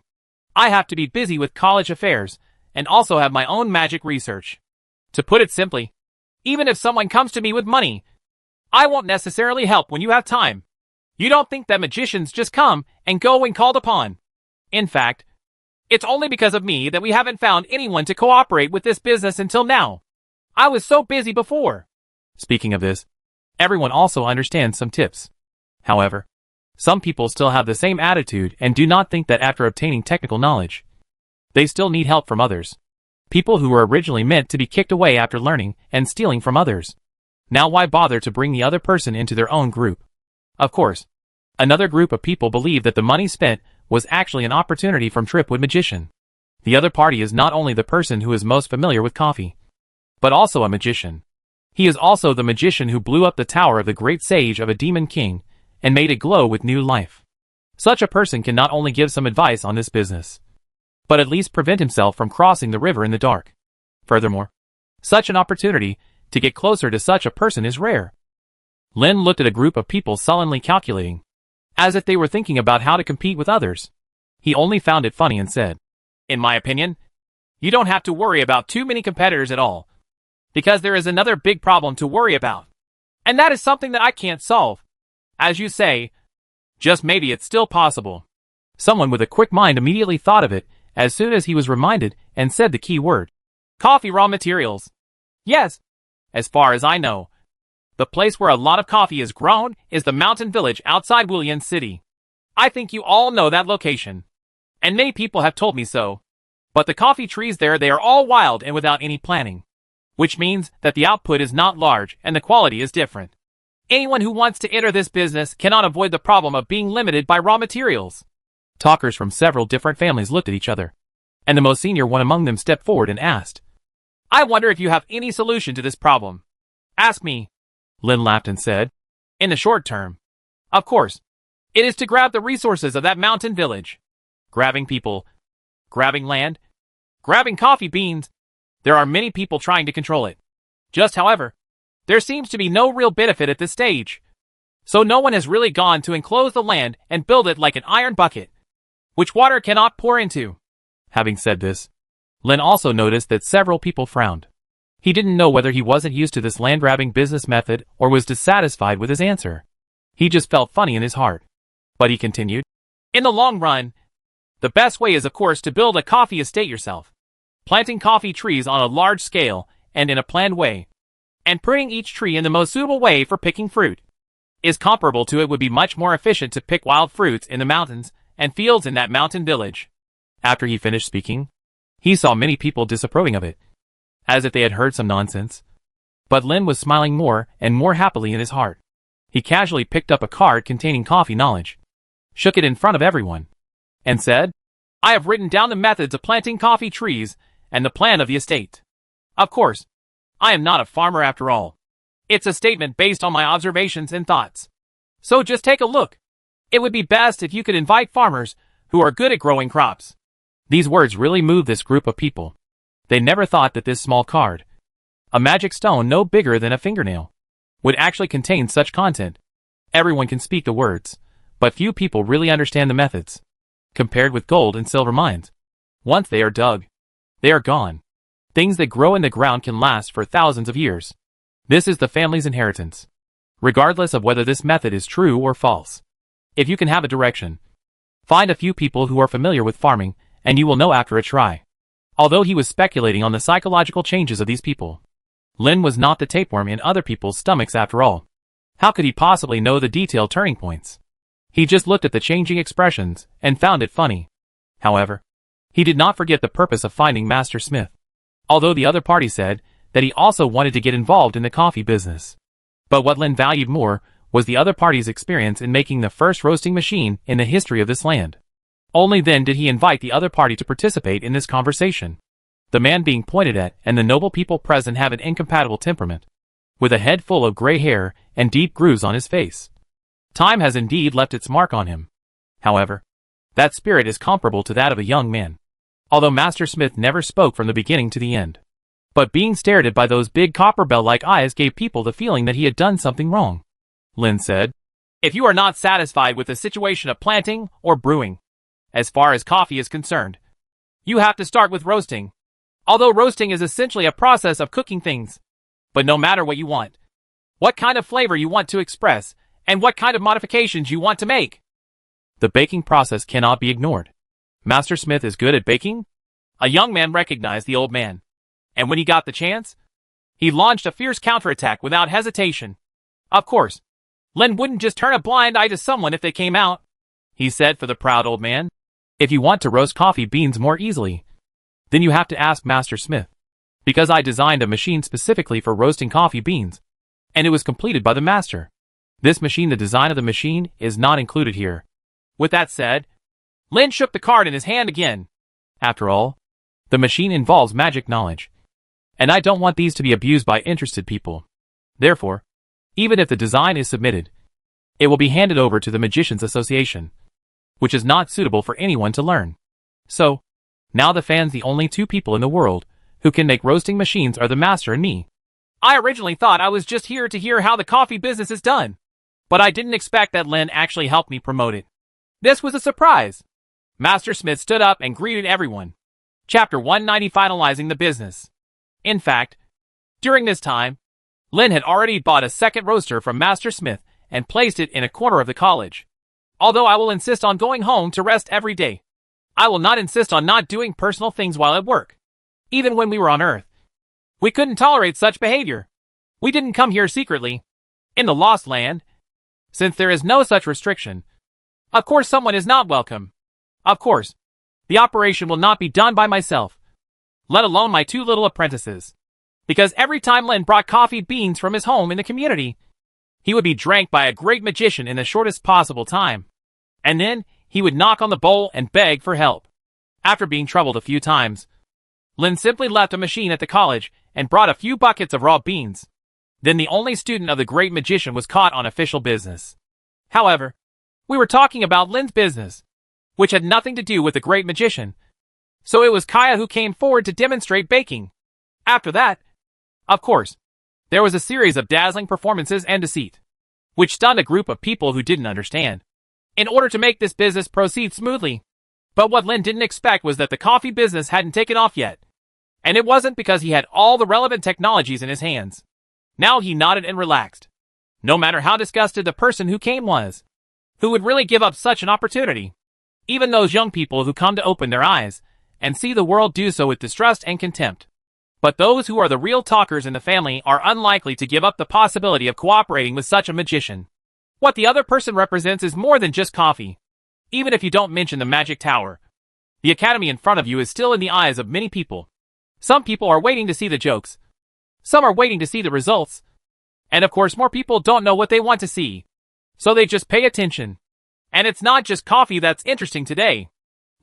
I have to be busy with college affairs and also have my own magic research. To put it simply, even if someone comes to me with money, I won't necessarily help when you have time. You don't think that magicians just come and go when called upon. In fact, it's only because of me that we haven't found anyone to cooperate with this business until now. I was so busy before." Speaking of this, everyone also understands some tips. However, some people still have the same attitude and do not think that after obtaining technical knowledge, they still need help from others. People who were originally meant to be kicked away after learning and stealing from others. Now why bother to bring the other person into their own group? Of course, another group of people believe that the money spent was actually an opportunity from Tripwood Magician. The other party is not only the person who is most familiar with coffee, but also a magician. He is also the magician who blew up the tower of the great sage of a demon king and made it glow with new life. Such a person can not only give some advice on this business, but at least prevent himself from crossing the river in the dark. Furthermore, such an opportunity to get closer to such a person is rare. Lin looked at a group of people sullenly calculating, as if they were thinking about how to compete with others. He only found it funny and said, "In my opinion, you don't have to worry about too many competitors at all, because there is another big problem to worry about. And that is something that I can't solve. As you say, just maybe it's still possible." Someone with a quick mind immediately thought of it as soon as he was reminded and said the key word. "Coffee raw materials." Yes, as far as I know, the place where a lot of coffee is grown is the mountain village outside Wulian City. I think you all know that location, and many people have told me so. But the coffee trees there, they are all wild and without any planting, which means that the output is not large and the quality is different. Anyone who wants to enter this business cannot avoid the problem of being limited by raw materials. Talkers from several different families looked at each other, and the most senior one among them stepped forward and asked, "I wonder if you have any solution to this problem." "Ask me," Lin laughed and said. "In the short term, of course, it is to grab the resources of that mountain village. Grabbing people, grabbing land, grabbing coffee beans. There are many people trying to control it. Just however, there seems to be no real benefit at this stage. So no one has really gone to enclose the land and build it like an iron bucket, which water cannot pour into." Having said this, Lin also noticed that several people frowned. He didn't know whether he wasn't used to this land-grabbing business method or was dissatisfied with his answer. He just felt funny in his heart. But he continued, "In the long run, the best way is of course to build a coffee estate yourself, planting coffee trees on a large scale and in a planned way, and pruning each tree in the most suitable way for picking fruit. Is comparable to it would be much more efficient to pick wild fruits in the mountains and fields in that mountain village." After he finished speaking, he saw many people disapproving of it, as if they had heard some nonsense. But Lin was smiling more and more happily in his heart. He casually picked up a card containing coffee knowledge, shook it in front of everyone, and said, "I have written down the methods of planting coffee trees and the plan of the estate. Of course, I am not a farmer after all. It's a statement based on my observations and thoughts. So just take a look. It would be best if you could invite farmers who are good at growing crops." These words really moved this group of people. They never thought that this small card, a magic stone no bigger than a fingernail, would actually contain such content. Everyone can speak the words, but few people really understand the methods. Compared with gold and silver mines, once they are dug, they are gone. Things that grow in the ground can last for thousands of years. This is the family's inheritance, regardless of whether this method is true or false. If you can have a direction, find a few people who are familiar with farming, and you will know after a try. Although he was speculating on the psychological changes of these people, Lin was not the tapeworm in other people's stomachs after all. How could he possibly know the detailed turning points? He just looked at the changing expressions and found it funny. However, he did not forget the purpose of finding Master Smith. Although the other party said that he also wanted to get involved in the coffee business. But what Lin valued more was the other party's experience in making the first roasting machine in the history of this land. Only then did he invite the other party to participate in this conversation. The man being pointed at and the noble people present have an incompatible temperament, with a head full of gray hair and deep grooves on his face. Time has indeed left its mark on him. However, that spirit is comparable to that of a young man, although Master Smith never spoke from the beginning to the end. But being stared at by those big copper bell-like eyes gave people the feeling that he had done something wrong. Lin said, "If you are not satisfied with the situation of planting or brewing, as far as coffee is concerned, you have to start with roasting. Although roasting is essentially a process of cooking things. But no matter what you want, what kind of flavor you want to express, and what kind of modifications you want to make, the baking process cannot be ignored. Master Smith is good at baking?" A young man recognized the old man, and when he got the chance, he launched a fierce counterattack without hesitation. "Of course, Lin wouldn't just turn a blind eye to someone if they came out," he said for the proud old man. "If you want to roast coffee beans more easily, then you have to ask Master Smith, because I designed a machine specifically for roasting coffee beans, and it was completed by the master. This machine, the design of the machine, is not included here." With that said, Lin shook the card in his hand again. "After all, the machine involves magic knowledge, and I don't want these to be abused by interested people. Therefore, even if the design is submitted, it will be handed over to the Magicians Association, which is not suitable for anyone to learn. So, now the fans, the only two people in the world who can make roasting machines, are the master and me." I originally thought I was just here to hear how the coffee business is done, but I didn't expect that Lin actually helped me promote it. This was a surprise. Master Smith stood up and greeted everyone. Chapter 190, Finalizing the Business. In fact, during this time, Lin had already bought a second roaster from Master Smith and placed it in a corner of the college. Although I will insist on going home to rest every day, I will not insist on not doing personal things while at work. Even when we were on Earth, we couldn't tolerate such behavior. We didn't come here secretly. In the Lost Land, since there is no such restriction, of course someone is not welcome. Of course, the operation will not be done by myself, let alone my two little apprentices. Because every time Lin brought coffee beans from his home in the community, he would be drank by a great magician in the shortest possible time. And then he would knock on the bowl and beg for help. After being troubled a few times, Lin simply left a machine at the college and brought a few buckets of raw beans. Then the only student of the great magician was caught on official business. However, we were talking about Lin's business, which had nothing to do with the great magician. So it was Kaya who came forward to demonstrate baking. After that, of course, there was a series of dazzling performances and deceit, which stunned a group of people who didn't understand, in order to make this business proceed smoothly. But what Lin didn't expect was that the coffee business hadn't taken off yet. And it wasn't because he had all the relevant technologies in his hands. Now he nodded and relaxed. No matter how disgusted the person who came was, who would really give up such an opportunity? Even those young people who come to open their eyes and see the world do so with distrust and contempt. But those who are the real talkers in the family are unlikely to give up the possibility of cooperating with such a magician. What the other person represents is more than just coffee. Even if you don't mention the magic tower, the academy in front of you is still in the eyes of many people. Some people are waiting to see the jokes. Some are waiting to see the results. And of course more people don't know what they want to see. So they just pay attention. And it's not just coffee that's interesting today.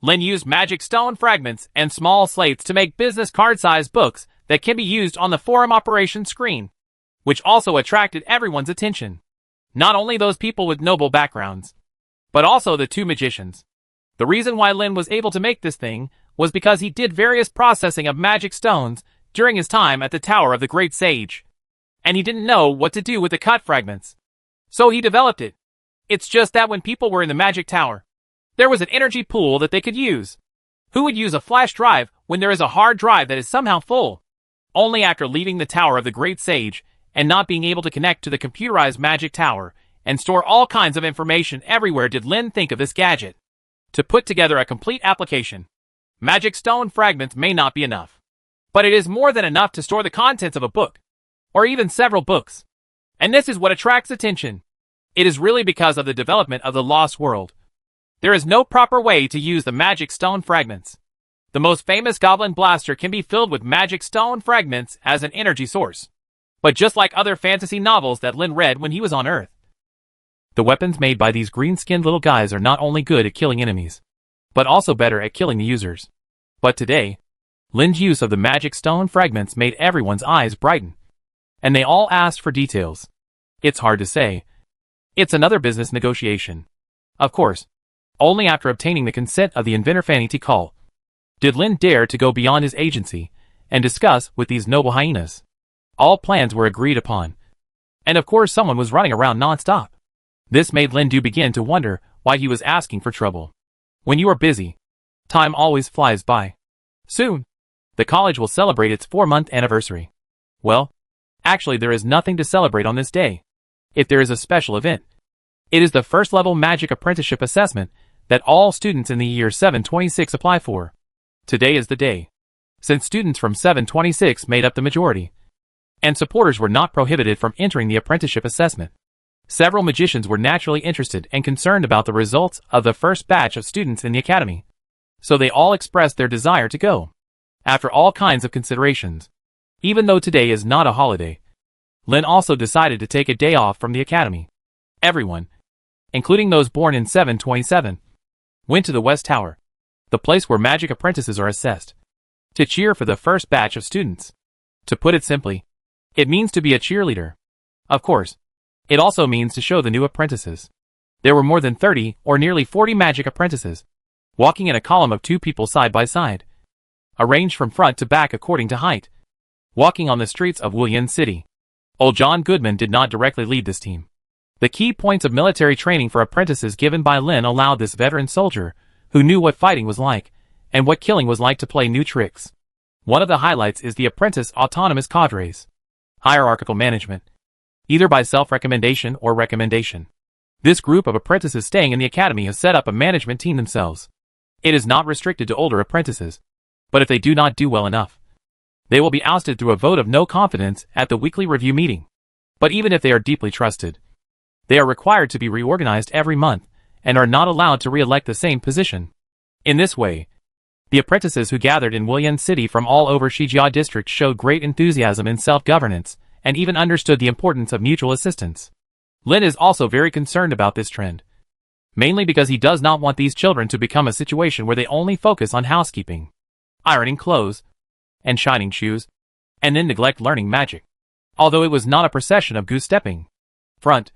Lin used magic stone fragments and small slates to make business card-sized books that can be used on the forum operation screen, which also attracted everyone's attention. Not only those people with noble backgrounds, but also the two magicians. The reason why Lin was able to make this thing was because he did various processing of magic stones during his time at the Tower of the Great Sage. And he didn't know what to do with the cut fragments. So he developed it. It's just that when people were in the magic tower, there was an energy pool that they could use. Who would use a flash drive when there is a hard drive that is somehow full? Only after leaving the Tower of the Great Sage and not being able to connect to the computerized magic tower and store all kinds of information everywhere did Lin think of this gadget. To put together a complete application, magic stone fragments may not be enough. But it is more than enough to store the contents of a book, or even several books. And this is what attracts attention. It is really because of the development of the Lost World. There is no proper way to use the magic stone fragments. The most famous goblin blaster can be filled with magic stone fragments as an energy source. But just like other fantasy novels that Lin read when he was on Earth, The weapons made by these green-skinned little guys are not only good at killing enemies, but also better at killing the users. But today, Lin's use of the magic stone fragments made everyone's eyes brighten, and they all asked for details. It's hard to say. It's another business negotiation. Of course, only after obtaining the consent of the inventor Fanny Tikal did Lin dare to go beyond his agency and discuss with these noble hyenas. All plans were agreed upon, and of course someone was running around non-stop. This made Lin Du begin to wonder why he was asking for trouble. When you are busy, time always flies by. Soon, the college will celebrate its 4-month anniversary. Well, actually there is nothing to celebrate on this day. If there is a special event, it is the first level magic apprenticeship assessment that all students in the year 726 apply for. Today is the day. Since students from 726 made up the majority, and supporters were not prohibited from entering the apprenticeship assessment, several magicians were naturally interested and concerned about the results of the first batch of students in the academy. So they all expressed their desire to go. After all kinds of considerations, even though today is not a holiday, Lin also decided to take a day off from the academy. Everyone, including those born in 727, went to the West Tower, the place where magic apprentices are assessed, to cheer for the first batch of students. To put it simply, it means to be a cheerleader. Of course, it also means to show the new apprentices. There were more than 30 or nearly 40 magic apprentices, walking in a column of 2 people side by side, arranged from front to back according to height, walking on the streets of Wulian City. Old John Goodman did not directly lead this team. The key points of military training for apprentices given by Lin allowed this veteran soldier, who knew what fighting was like, and what killing was like, to play new tricks. One of the highlights is the apprentice autonomous cadres. Hierarchical management, either by self-recommendation or recommendation. This group of apprentices staying in the academy has set up a management team themselves. It is not restricted to older apprentices, but if they do not do well enough, they will be ousted through a vote of no confidence at the weekly review meeting. But even if they are deeply trusted, they are required to be reorganized every month and are not allowed to re-elect the same position. In this way, the apprentices who gathered in Wulian City from all over Shijia district showed great enthusiasm in self-governance and even understood the importance of mutual assistance. Lin is also very concerned about this trend, mainly because he does not want these children to become a situation where they only focus on housekeeping, ironing clothes, and shining shoes, and then neglect learning magic. Although it was not a procession of goose-stepping, front,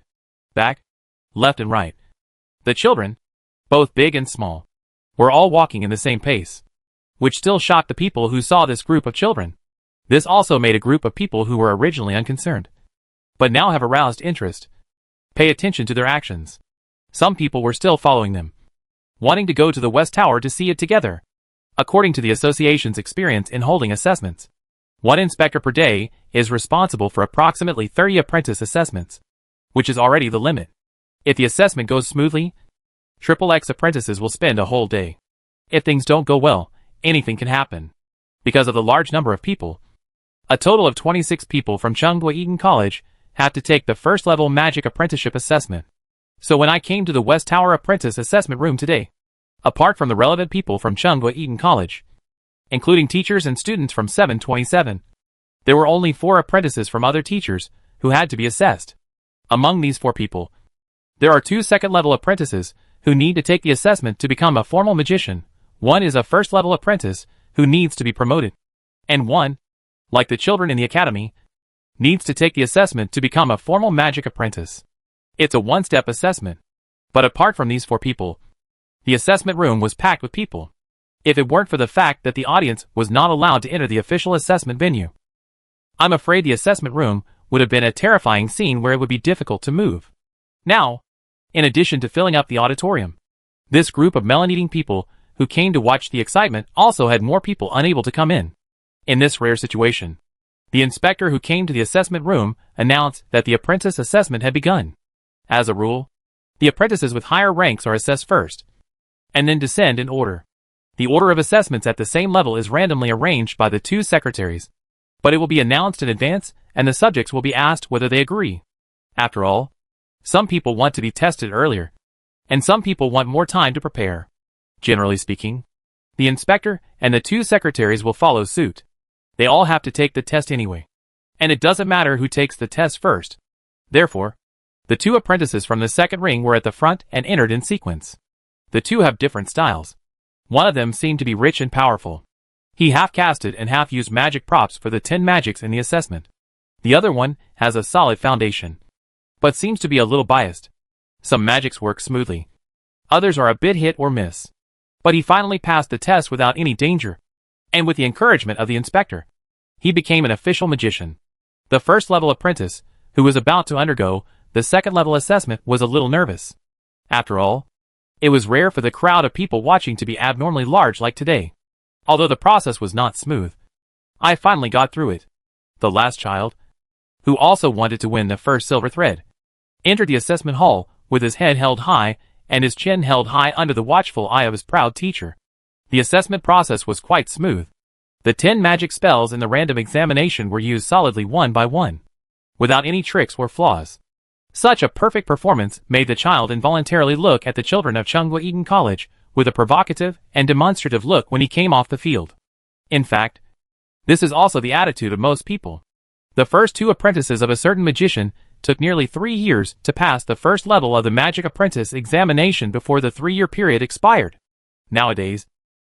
back, left and right, the children, both big and small, were all walking in the same pace, which still shocked the people who saw this group of children. This also made a group of people who were originally unconcerned, but now have aroused interest, pay attention to their actions. Some people were still following them, wanting to go to the West Tower to see it together. According to the association's experience in holding assessments, one inspector per day is responsible for approximately 30 apprentice assessments, which is already the limit. If the assessment goes smoothly, XXX apprentices will spend a whole day. If things don't go well, anything can happen. Because of the large number of people, a total of 26 people from Tsinghua Eton College have to take the first level magic apprenticeship assessment. So when I came to the West Tower Apprentice Assessment Room today, apart from the relevant people from Tsinghua Eton College, including teachers and students from 727, there were only 4 apprentices from other teachers who had to be assessed. Among these 4 people, there are 2 second-level apprentices who need to take the assessment to become a formal magician. One is a first-level apprentice who needs to be promoted, and one, like the children in the academy, needs to take the assessment to become a formal magic apprentice. It's a one-step assessment. But apart from these 4 people, the assessment room was packed with people. If it weren't for the fact that the audience was not allowed to enter the official assessment venue, I'm afraid the assessment room would have been a terrifying scene where it would be difficult to move. Now, in addition to filling up the auditorium, this group of melon-eating people who came to watch the excitement also had more people unable to come in. In this rare situation, the inspector who came to the assessment room announced that the apprentice assessment had begun. As a rule, the apprentices with higher ranks are assessed first, and then descend in order. The order of assessments at the same level is randomly arranged by the 2 secretaries, but it will be announced in advance and the subjects will be asked whether they agree. After all, some people want to be tested earlier, and some people want more time to prepare. Generally speaking, the inspector and the 2 secretaries will follow suit. They all have to take the test anyway, and it doesn't matter who takes the test first. Therefore, The two apprentices from the second ring were at the front and entered in sequence. The two have different styles. One of them seemed to be rich and powerful. He half-casted and half-used magic props for the 10 magics in the assessment. The other one has a solid foundation, but seems to be a little biased. Some magics work smoothly. Others are a bit hit or miss. But he finally passed the test without any danger, and with the encouragement of the inspector, he became an official magician. The first level apprentice, who was about to undergo the second level assessment, was a little nervous. After all, it was rare for the crowd of people watching to be abnormally large like today. Although the process was not smooth, I finally got through it. The last child, who also wanted to win the first silver thread, entered the assessment hall with his head held high and his chin held high under the watchful eye of his proud teacher. The assessment process was quite smooth. The 10 magic spells in the random examination were used solidly one by one, without any tricks or flaws. Such a perfect performance made the child involuntarily look at the children of Chunghwa Eton College with a provocative and demonstrative look when he came off the field. In fact, this is also the attitude of most people. The first two apprentices of a certain magician took nearly 3 years to pass the first level of the Magic Apprentice examination before the 3-year period expired. Nowadays,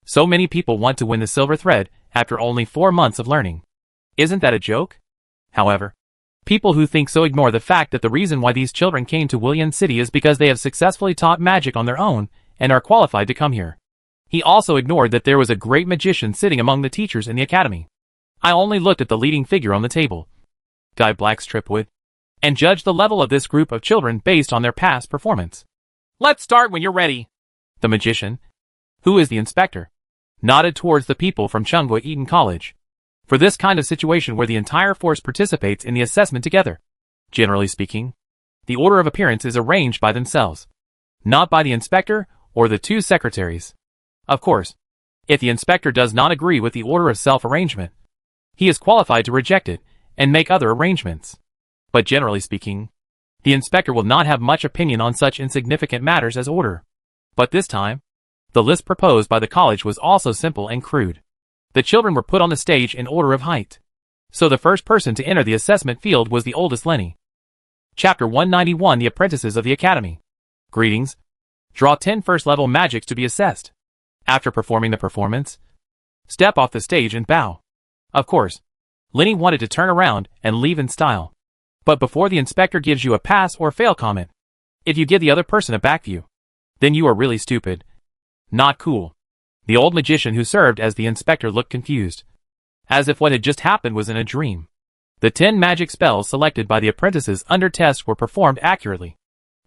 so many people want to win the silver thread after only 4 months of learning. Isn't that a joke? However, people who think so ignore the fact that the reason why these children came to Willian City is because they have successfully taught magic on their own and are qualified to come here. He also ignored that there was a great magician sitting among the teachers in the academy. I only looked at the leading figure on the table, Guy Blackstripwood, and judged the level of this group of children based on their past performance. Let's start when you're ready. The magician, who is the inspector, nodded towards the people from Chunghwa Eton College. For this kind of situation where the entire force participates in the assessment together, generally speaking, the order of appearance is arranged by themselves, not by the inspector or the 2 secretaries. Of course, if the inspector does not agree with the order of self-arrangement, he is qualified to reject it and make other arrangements. But generally speaking, the inspector will not have much opinion on such insignificant matters as order. But this time, the list proposed by the college was also simple and crude. The children were put on the stage in order of height. So the first person to enter the assessment field was the oldest Lenny. Chapter 191: The Apprentices of the Academy. Greetings. Draw 10 first-level magics to be assessed. After performing the performance, step off the stage and bow. Of course, Lenny wanted to turn around and leave in style. But before the inspector gives you a pass or fail comment, if you give the other person a back view, then you are really stupid. Not cool. The old magician who served as the inspector looked confused, as if what had just happened was in a dream. The 10 magic spells selected by the apprentices under test were performed accurately,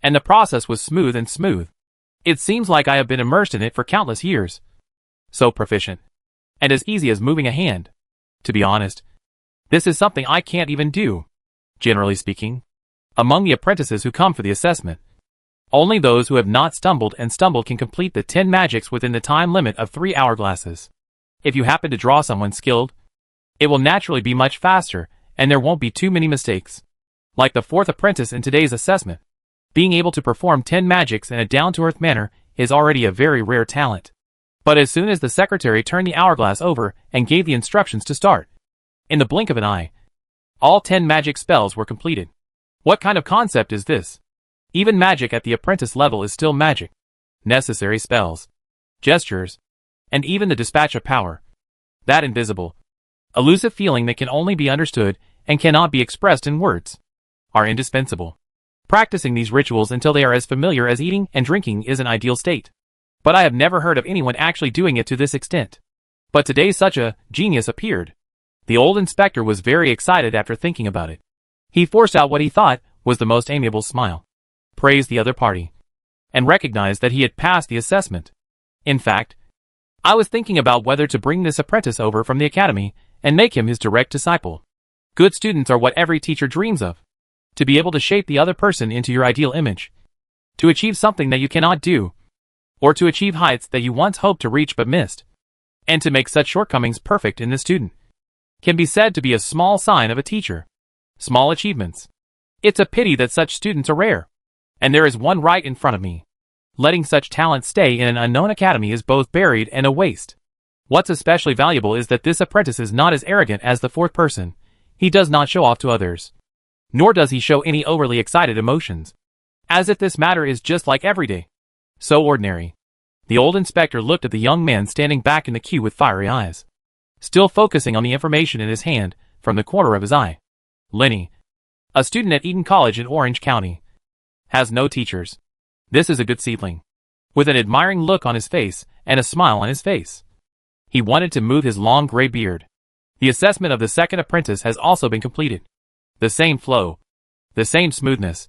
and the process was smooth and smooth. It seems like I have been immersed in it for countless years. So proficient, and as easy as moving a hand. To be honest, this is something I can't even do. Generally speaking, among the apprentices who come for the assessment, only those who have not stumbled can complete the 10 magics within the time limit of 3 hourglasses. If you happen to draw someone skilled, it will naturally be much faster, and there won't be too many mistakes. Like the 4th apprentice in today's assessment, being able to perform 10 magics in a down-to-earth manner is already a very rare talent. But as soon as the secretary turned the hourglass over and gave the instructions to start, in the blink of an eye, all 10 magic spells were completed. What kind of concept is this? Even magic at the apprentice level is still magic. Necessary spells, gestures, and even the dispatch of power, that invisible, elusive feeling that can only be understood and cannot be expressed in words, are indispensable. Practicing these rituals until they are as familiar as eating and drinking is an ideal state. But I have never heard of anyone actually doing it to this extent. But today such a genius appeared. The old inspector was very excited after thinking about it. He forced out what he thought was the most amiable smile, praised the other party, and recognized that he had passed the assessment. In fact, I was thinking about whether to bring this apprentice over from the academy and make him his direct disciple. Good students are what every teacher dreams of. To be able to shape the other person into your ideal image. To achieve something that you cannot do. Or to achieve heights that you once hoped to reach but missed. And to make such shortcomings perfect in the student can be said to be a small sign of a teacher. Small achievements. It's a pity that such students are rare. And there is one right in front of me. Letting such talent stay in an unknown academy is both buried and a waste. What's especially valuable is that this apprentice is not as arrogant as the 4th person. He does not show off to others. Nor does he show any overly excited emotions. As if this matter is just like every day. So ordinary. The old inspector looked at the young man standing back in the queue with fiery eyes. Still focusing on the information in his hand, from the corner of his eye. Lenny, a student at Eaton College in Orange County, has no teachers. This is a good seedling. With an admiring look on his face, and a smile on his face. He wanted to move his long gray beard. The assessment of the second apprentice has also been completed. The same flow. The same smoothness.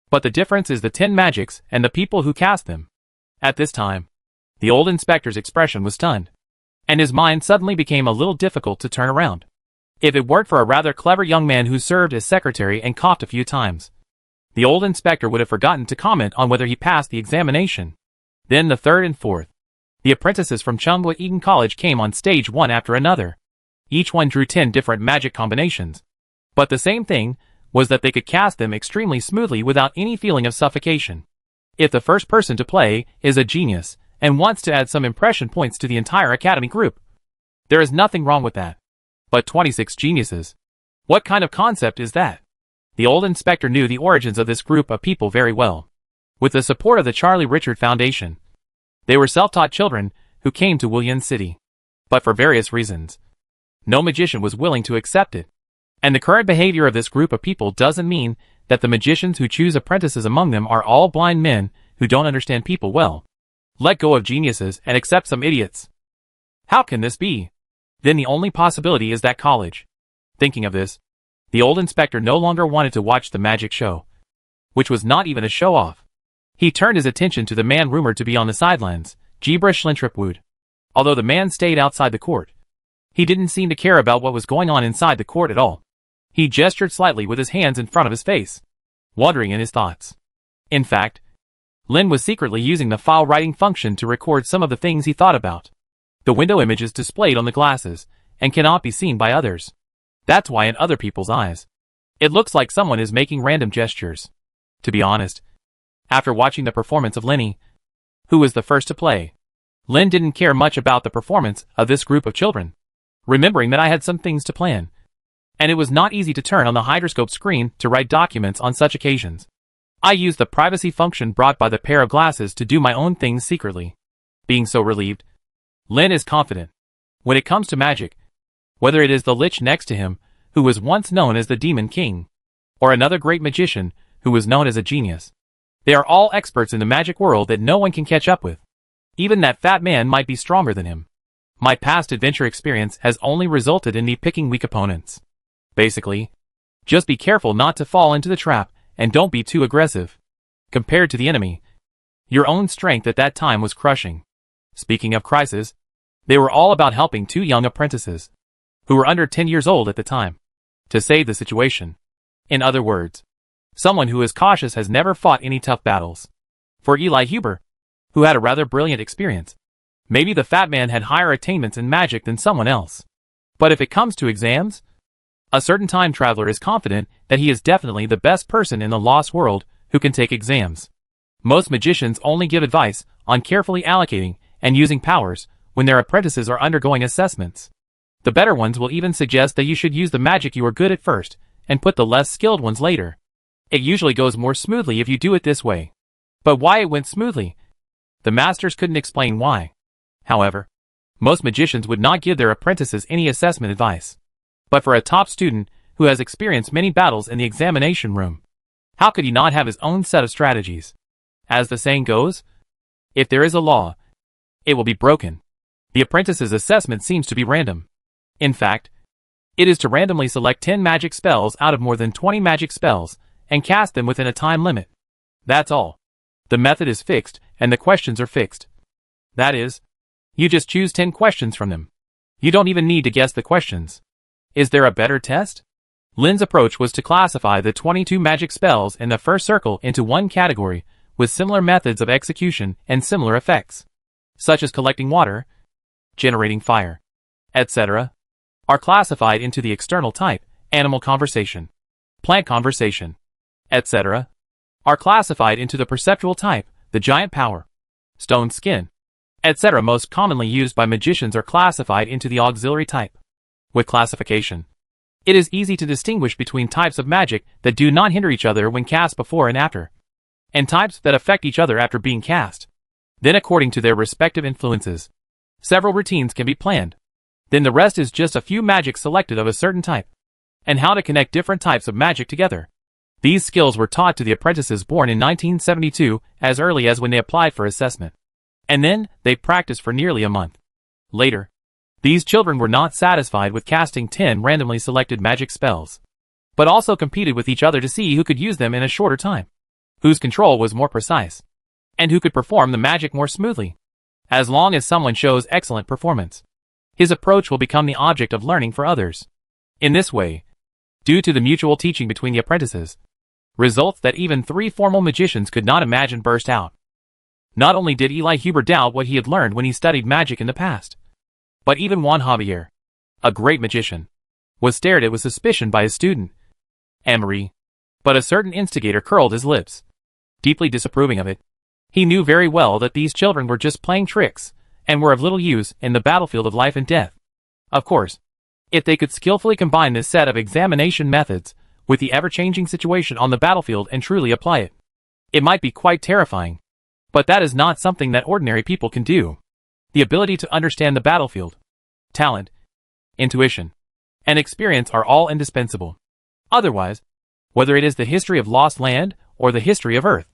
But the difference is the 10 magics and the people who cast them. At this time, the old inspector's expression was stunned. And his mind suddenly became a little difficult to turn around. If it weren't for a rather clever young man who served as secretary and coughed a few times, the old inspector would have forgotten to comment on whether he passed the examination. Then the third and fourth. The apprentices from Chunghwa Eaton College came on stage one after another. Each one drew 10 different magic combinations. But the same thing was that they could cast them extremely smoothly without any feeling of suffocation. If the first person to play is a genius and wants to add some impression points to the entire academy group, there is nothing wrong with that. But 26 geniuses. What kind of concept is that? The old inspector knew the origins of this group of people very well. With the support of the Charlie Richard Foundation, they were self-taught children who came to William City. But for various reasons, no magician was willing to accept it. And the current behavior of this group of people doesn't mean that the magicians who choose apprentices among them are all blind men who don't understand people well. Let go of geniuses and accept some idiots. How can this be? Then the only possibility is that college. Thinking of this, the old inspector no longer wanted to watch the magic show, which was not even a show-off. He turned his attention to the man rumored to be on the sidelines, Jebra Schlintripwood. Although the man stayed outside the court, he didn't seem to care about what was going on inside the court at all. He gestured slightly with his hands in front of his face, wandering in his thoughts. In fact, Lin was secretly using the file writing function to record some of the things he thought about. The window image is displayed on the glasses, and cannot be seen by others. That's why in other people's eyes, it looks like someone is making random gestures. To be honest, after watching the performance of Lenny, who was the first to play, Lin didn't care much about the performance of this group of children. Remembering that I had some things to plan, and it was not easy to turn on the hydroscope screen to write documents on such occasions, I used the privacy function brought by the pair of glasses to do my own things secretly. Being so relieved, Lin is confident. When it comes to magic, whether it is the lich next to him, who was once known as the Demon King, or another great magician who was known as a genius, they are all experts in the magic world that no one can catch up with. Even that fat man might be stronger than him. My past adventure experience has only resulted in me picking weak opponents. Basically, just be careful not to fall into the trap, and don't be too aggressive. Compared to the enemy, your own strength at that time was crushing. Speaking of crisis, they were all about helping two young apprentices, who were under 10 years old at the time, to save the situation. In other words, someone who is cautious has never fought any tough battles. For Eli Huber, who had a rather brilliant experience, maybe the fat man had higher attainments in magic than someone else. But if it comes to exams, a certain time traveler is confident that he is definitely the best person in the lost world who can take exams. Most magicians only give advice on carefully allocating and using powers when their apprentices are undergoing assessments. The better ones will even suggest that you should use the magic you are good at first and put the less skilled ones later. It usually goes more smoothly if you do it this way. But why it went smoothly? The masters couldn't explain why. However, most magicians would not give their apprentices any assessment advice. But for a top student who has experienced many battles in the examination room, how could he not have his own set of strategies? As the saying goes, if there is a law, it will be broken. The apprentice's assessment seems to be random. In fact, it is to randomly select 10 magic spells out of more than 20 magic spells and cast them within a time limit. That's all. The method is fixed and the questions are fixed. That is, you just choose 10 questions from them. You don't even need to guess the questions. Is there a better test? Lin's approach was to classify the 22 magic spells in the first circle into one category with similar methods of execution and similar effects, such as collecting water, generating fire, etc., are classified into the external type, animal conversation, plant conversation, etc., are classified into the perceptual type, the giant power, stone skin, etc. Most commonly used by magicians are classified into the auxiliary type. With classification, It is easy to distinguish between types of magic that do not hinder each other when cast before and after, and types that affect each other after being cast. Then according to their respective influences, several routines can be planned. Then the rest is just a few magic selected of a certain type, and how to connect different types of magic together. These skills were taught to the apprentices born in 1972 as early as when they applied for assessment. And then, they practiced for nearly a month. Later, these children were not satisfied with casting 10 randomly selected magic spells, but also competed with each other to see who could use them in a shorter time, whose control was more precise, and who could perform the magic more smoothly. As long as someone shows excellent performance, his approach will become the object of learning for others. In this way, due to the mutual teaching between the apprentices, results that even 3 formal magicians could not imagine burst out. Not only did Eli Huber doubt what he had learned when he studied magic in the past, but even Juan Javier, a great magician, was stared at with suspicion by his student, Anne-Marie. But a certain instigator curled his lips, deeply disapproving of it. He knew very well that these children were just playing tricks, and were of little use in the battlefield of life and death. Of course, if they could skillfully combine this set of examination methods with the ever-changing situation on the battlefield and truly apply it, it might be quite terrifying. But that is not something that ordinary people can do. The ability to understand the battlefield, talent, intuition, and experience are all indispensable. Otherwise, whether it is the history of lost land or the history of Earth,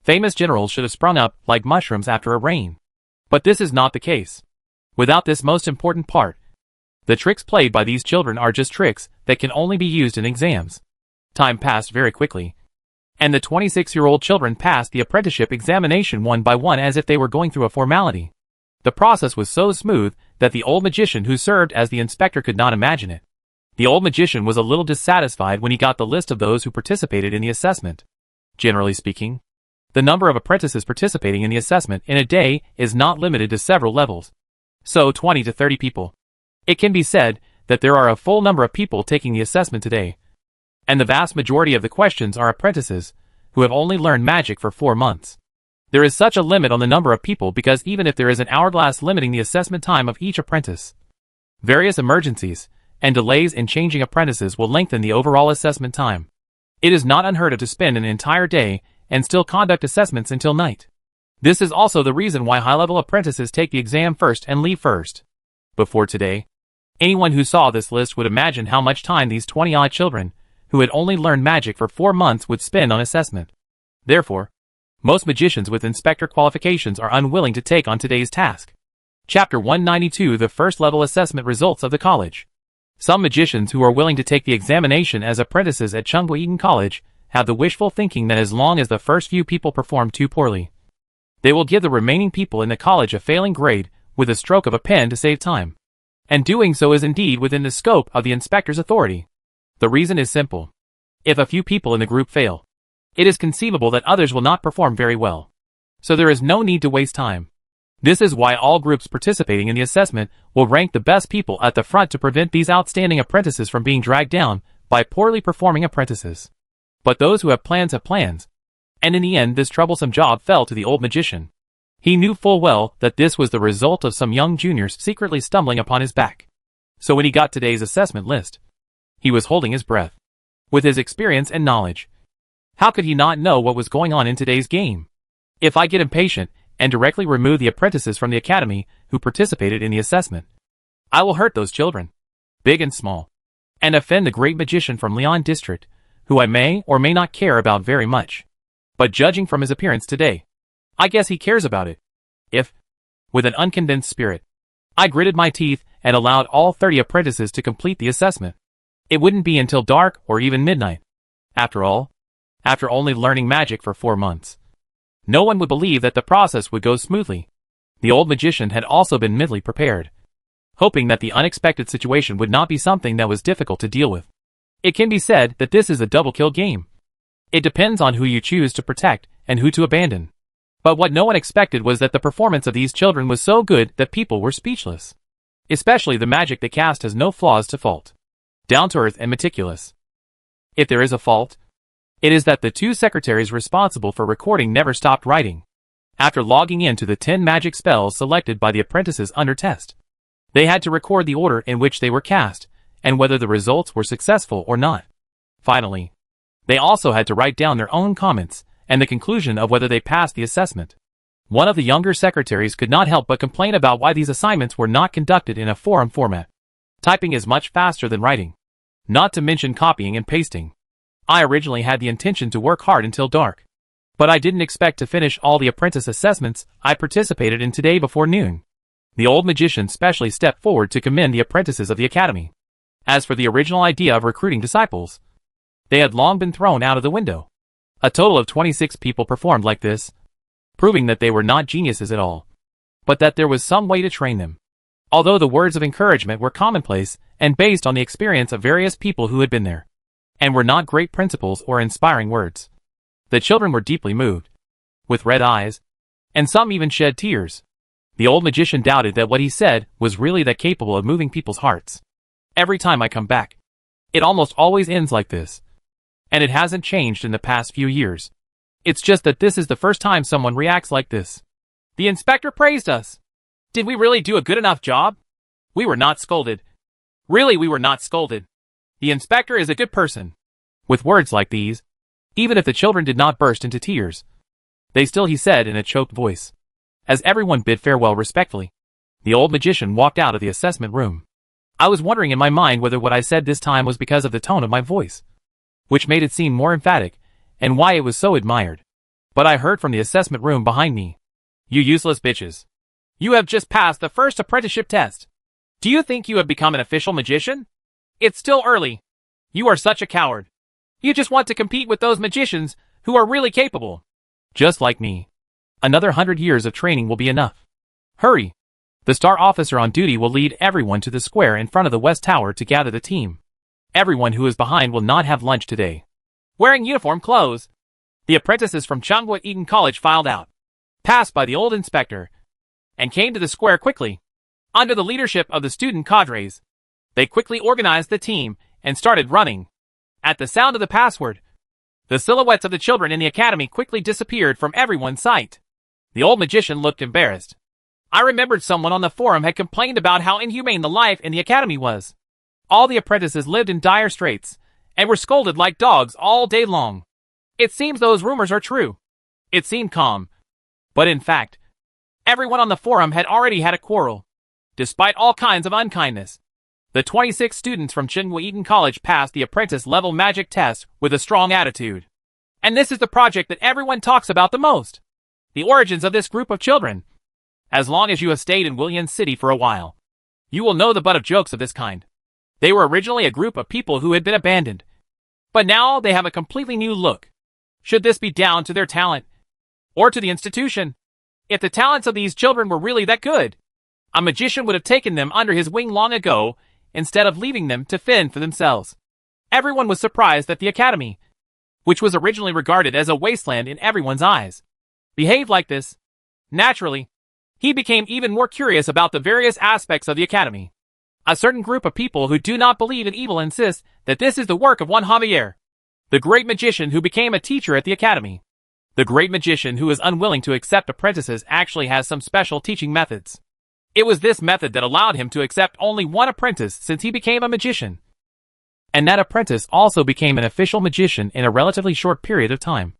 famous generals should have sprung up like mushrooms after a rain. But this is not the case. Without this most important part, the tricks played by these children are just tricks that can only be used in exams. Time passed very quickly, and the 26-year-old children passed the apprenticeship examination one by one as if they were going through a formality. The process was so smooth that the old magician who served as the inspector could not imagine it. The old magician was a little dissatisfied when he got the list of those who participated in the assessment. Generally speaking, the number of apprentices participating in the assessment in a day is not limited to several levels. So 20 to 30 people. It can be said that there are a full number of people taking the assessment today, and the vast majority of the questions are apprentices who have only learned magic for 4 months. There is such a limit on the number of people because even if there is an hourglass limiting the assessment time of each apprentice, various emergencies and delays in changing apprentices will lengthen the overall assessment time. It is not unheard of to spend an entire day and still conduct assessments until night. This is also the reason why high-level apprentices take the exam first and leave first. Before today, anyone who saw this list would imagine how much time these 20-odd children, who had only learned magic for 4 months, would spend on assessment. Therefore, most magicians with inspector qualifications are unwilling to take on today's task. Chapter 192: The First Level Assessment Results of the College. Some magicians who are willing to take the examination as apprentices at Chung-Hua Eaton College have the wishful thinking that as long as the first few people perform too poorly, they will give the remaining people in the college a failing grade with a stroke of a pen to save time. And doing so is indeed within the scope of the inspector's authority. The reason is simple. If a few people in the group fail, it is conceivable that others will not perform very well. So there is no need to waste time. This is why all groups participating in the assessment will rank the best people at the front to prevent these outstanding apprentices from being dragged down by poorly performing apprentices. But those who have plans have plans. And in the end this troublesome job fell to the old magician. He knew full well that this was the result of some young juniors secretly stumbling upon his back. So when he got today's assessment list, he was holding his breath. With his experience and knowledge, how could he not know what was going on in today's game? If I get impatient and directly remove the apprentices from the academy who participated in the assessment, I will hurt those children, big and small, and offend the great magician from Leon District, who I may or may not care about very much. But judging from his appearance today, I guess he cares about it. If, with an unconvinced spirit, I gritted my teeth and allowed all 30 apprentices to complete the assessment, it wouldn't be until dark or even midnight. After all, after only learning magic for 4 months, no one would believe that the process would go smoothly. The old magician had also been mentally prepared, hoping that the unexpected situation would not be something that was difficult to deal with. It can be said that this is a double-kill game. It depends on who you choose to protect and who to abandon. But what no one expected was that the performance of these children was so good that people were speechless. Especially the magic they cast has no flaws to fault. Down to earth and meticulous. If there is a fault, it is that the 2 secretaries responsible for recording never stopped writing. After logging in to the 10 magic spells selected by the apprentices under test, they had to record the order in which they were cast, and whether the results were successful or not. Finally, they also had to write down their own comments and the conclusion of whether they passed the assessment. One of the younger secretaries could not help but complain about why these assignments were not conducted in a forum format. Typing is much faster than writing, not to mention copying and pasting. I originally had the intention to work hard until dark, but I didn't expect to finish all the apprentice assessments I participated in today before noon. The old magician specially stepped forward to commend the apprentices of the academy. As for the original idea of recruiting disciples, they had long been thrown out of the window. A total of 26 people performed like this, proving that they were not geniuses at all, but that there was some way to train them. Although the words of encouragement were commonplace and based on the experience of various people who had been there, and were not great principles or inspiring words, the children were deeply moved, with red eyes, and some even shed tears. The old magician doubted that what he said was really that capable of moving people's hearts. Every time I come back, it almost always ends like this. And it hasn't changed in the past few years. It's just that this is the first time someone reacts like this. The inspector praised us. Did we really do a good enough job? We were not scolded. Really, we were not scolded. The inspector is a good person. With words like these, even if the children did not burst into tears, he said in a choked voice. As everyone bid farewell respectfully, the old magician walked out of the assessment room. I was wondering in my mind whether what I said this time was because of the tone of my voice, which made it seem more emphatic, and why it was so admired. But I heard from the assessment room behind me. You useless bitches. You have just passed the first apprenticeship test. Do you think you have become an official magician? It's still early. You are such a coward. You just want to compete with those magicians who are really capable. Just like me. Another 100 years of training will be enough. Hurry. The star officer on duty will lead everyone to the square in front of the West Tower to gather the team. Everyone who is behind will not have lunch today. Wearing uniform clothes, the apprentices from Changwa Eton College filed out, passed by the old inspector, and came to the square quickly. Under the leadership of the student cadres, they quickly organized the team and started running. At the sound of the password, the silhouettes of the children in the academy quickly disappeared from everyone's sight. The old magician looked embarrassed. I remembered someone on the forum had complained about how inhumane the life in the academy was. All the apprentices lived in dire straits, and were scolded like dogs all day long. It seems those rumors are true. It seemed calm. But in fact, everyone on the forum had already had a quarrel. Despite all kinds of unkindness, the 26 students from Changwa Eton College passed the apprentice-level magic test with a strong attitude. And this is the project that everyone talks about the most. The origins of this group of children. As long as you have stayed in Williams City for a while, you will know the butt of jokes of this kind. They were originally a group of people who had been abandoned, but now they have a completely new look. Should this be down to their talent, or to the institution? If the talents of these children were really that good, a magician would have taken them under his wing long ago, instead of leaving them to fend for themselves. Everyone was surprised that the academy, which was originally regarded as a wasteland in everyone's eyes, behaved like this. Naturally, he became even more curious about the various aspects of the academy. A certain group of people who do not believe in evil insist that this is the work of one Javier, the great magician who became a teacher at the academy. The great magician who is unwilling to accept apprentices actually has some special teaching methods. It was this method that allowed him to accept only one apprentice since he became a magician. And that apprentice also became an official magician in a relatively short period of time.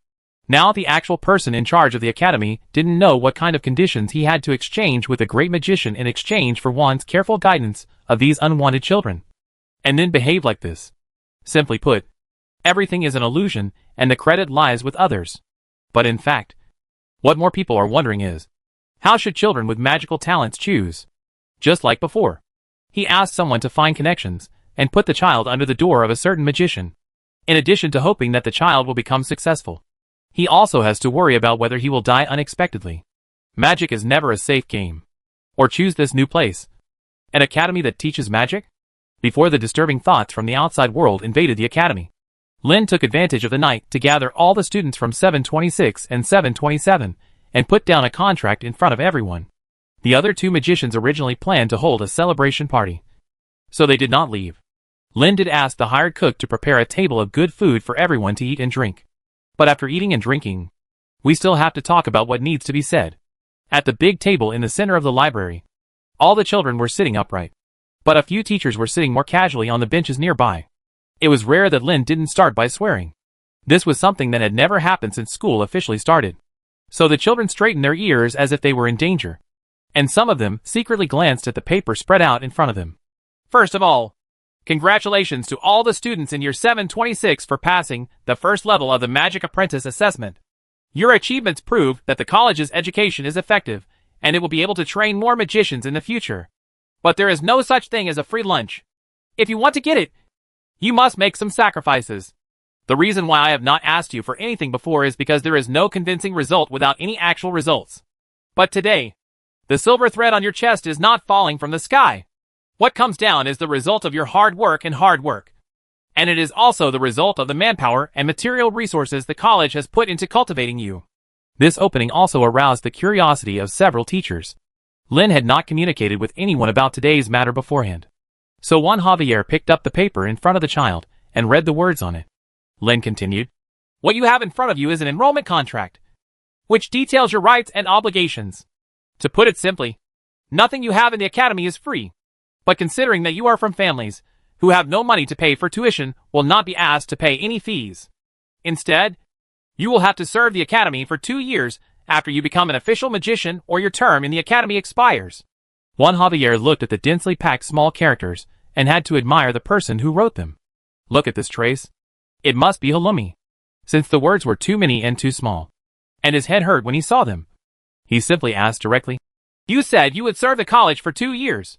Now the actual person in charge of the academy didn't know what kind of conditions he had to exchange with the great magician in exchange for one's careful guidance of these unwanted children. And then behave like this. Simply put, everything is an illusion and the credit lies with others. But in fact, what more people are wondering is, how should children with magical talents choose? Just like before, he asked someone to find connections and put the child under the door of a certain magician. In addition to hoping that the child will become successful, he also has to worry about whether he will die unexpectedly. Magic is never a safe game. Or choose this new place. An academy that teaches magic? Before the disturbing thoughts from the outside world invaded the academy, Lin took advantage of the night to gather all the students from 726 and 727 and put down a contract in front of everyone. The other two magicians originally planned to hold a celebration party, so they did not leave. Lin did ask the hired cook to prepare a table of good food for everyone to eat and drink. But after eating and drinking, we still have to talk about what needs to be said. At the big table in the center of the library, all the children were sitting upright. But a few teachers were sitting more casually on the benches nearby. It was rare that Lynn didn't start by swearing. This was something that had never happened since school officially started. So the children straightened their ears as if they were in danger. And some of them secretly glanced at the paper spread out in front of them. First of all, congratulations to all the students in year 726 for passing the first level of the Magic Apprentice Assessment. Your achievements prove that the college's education is effective, and it will be able to train more magicians in the future. But there is no such thing as a free lunch. If you want to get it, you must make some sacrifices. The reason why I have not asked you for anything before is because there is no convincing result without any actual results. But today, the silver thread on your chest is not falling from the sky. What comes down is the result of your hard work. And it is also the result of the manpower and material resources the college has put into cultivating you. This opening also aroused the curiosity of several teachers. Lynn had not communicated with anyone about today's matter beforehand. So Juan Javier picked up the paper in front of the child and read the words on it. Lynn continued, "What you have in front of you is an enrollment contract, which details your rights and obligations. To put it simply, nothing you have in the academy is free. But considering that you are from families who have no money to pay for tuition, will not be asked to pay any fees. Instead, you will have to serve the academy for 2 years after you become an official magician or your term in the academy expires." Juan Javier looked at the densely packed small characters and had to admire the person who wrote them. Look at this trace. It must be Halloumi, since the words were too many and too small. And his head hurt when he saw them. He simply asked directly, "You said you would serve the college for 2 years.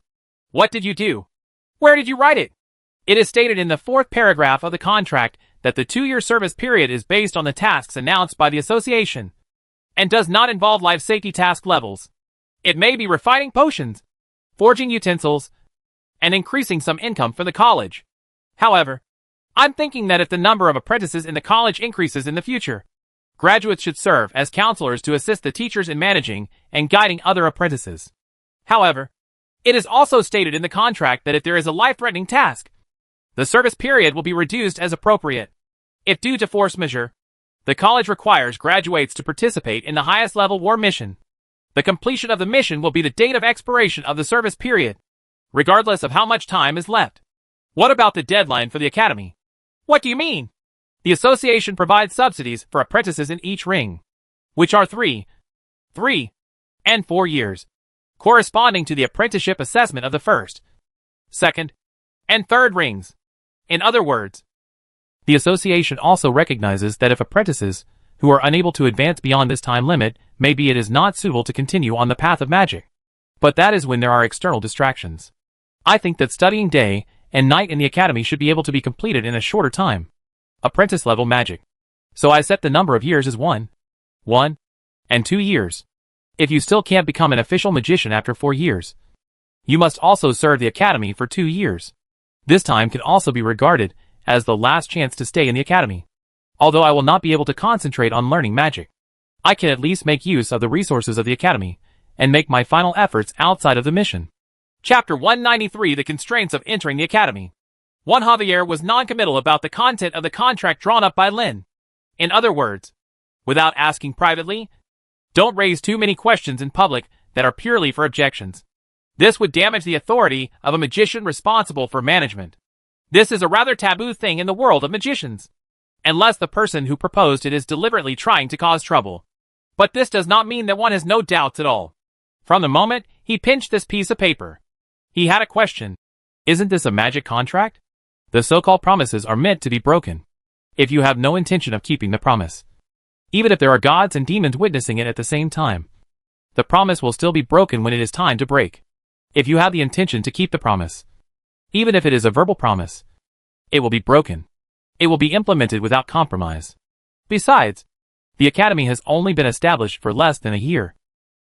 What did you do? Where did you write it?" "It is stated in the 4th paragraph of the contract that the 2-year service period is based on the tasks announced by the association, and does not involve life safety task levels. It may be refining potions, forging utensils, and increasing some income for the college. However, I'm thinking that if the number of apprentices in the college increases in the future, graduates should serve as counselors to assist the teachers in managing and guiding other apprentices. However, it is also stated in the contract that if there is a life-threatening task, the service period will be reduced as appropriate. If due to force majeure, the college requires graduates to participate in the highest level war mission, the completion of the mission will be the date of expiration of the service period, regardless of how much time is left." "What about the deadline for the academy?" "What do you mean?" "The association provides subsidies for apprentices in each ring, which are 3, and 4 years, corresponding to the apprenticeship assessment of the 1st, 2nd, and 3rd rings. In other words, the association also recognizes that if apprentices who are unable to advance beyond this time limit, maybe it is not suitable to continue on the path of magic. But that is when there are external distractions. I think that studying day and night in the academy should be able to be completed in a shorter time. Apprentice level magic. So I set the number of years as 1, and 2 years. If you still can't become an official magician after 4 years, you must also serve the academy for 2 years. This time can also be regarded as the last chance to stay in the academy. Although I will not be able to concentrate on learning magic, I can at least make use of the resources of the academy and make my final efforts outside of the mission." Chapter 193: The Constraints of Entering the Academy. Juan Javier was non-committal about the content of the contract drawn up by Lynn. In other words, without asking privately, don't raise too many questions in public that are purely for objections. This would damage the authority of a magician responsible for management. This is a rather taboo thing in the world of magicians, unless the person who proposed it is deliberately trying to cause trouble. But this does not mean that one has no doubts at all. From the moment he pinched this piece of paper, he had a question. Isn't this a magic contract? The so-called promises are meant to be broken. If you have no intention of keeping the promise, even if there are gods and demons witnessing it at the same time, the promise will still be broken when it is time to break. If you have the intention to keep the promise, even if it is a verbal promise, it will be broken. It will be implemented without compromise. Besides, the academy has only been established for less than a year,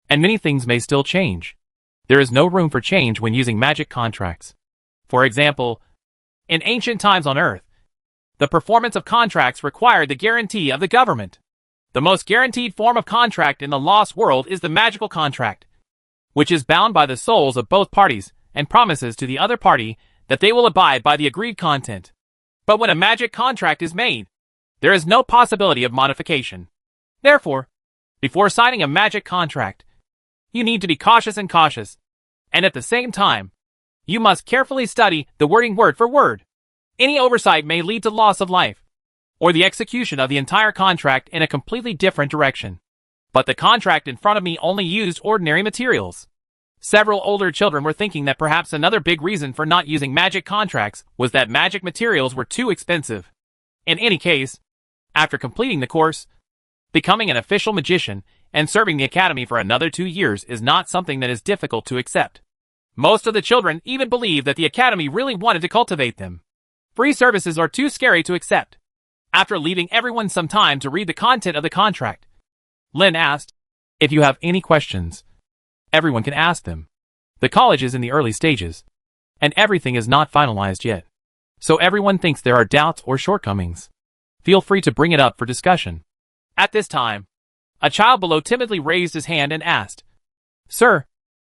and many things may still change. There is no room for change when using magic contracts. For example, in ancient times on Earth, the performance of contracts required the guarantee of the government. The most guaranteed form of contract in the lost world is the magical contract, which is bound by the souls of both parties and promises to the other party that they will abide by the agreed content. But when a magic contract is made, there is no possibility of modification. Therefore, before signing a magic contract, you need to be cautious, and at the same time, You must carefully study the wording word for word. Any oversight may lead to loss of life, or the execution of the entire contract in a completely different direction. But the contract in front of me only used ordinary materials. Several older children were thinking that perhaps another big reason for not using magic contracts was that magic materials were too expensive. In any case, after completing the course, becoming an official magician and serving the academy for another 2 years is not something that is difficult to accept. Most of the children even believe that the academy really wanted to cultivate them. Free services are too scary to accept. After leaving everyone some time to read the content of the contract, Lin asked, "If you have any questions, everyone can ask them. The college is in the early stages, and everything is not finalized yet. So everyone thinks there are doubts or shortcomings. Feel free to bring it up for discussion." At this time, a child below timidly raised his hand and asked, "Sir,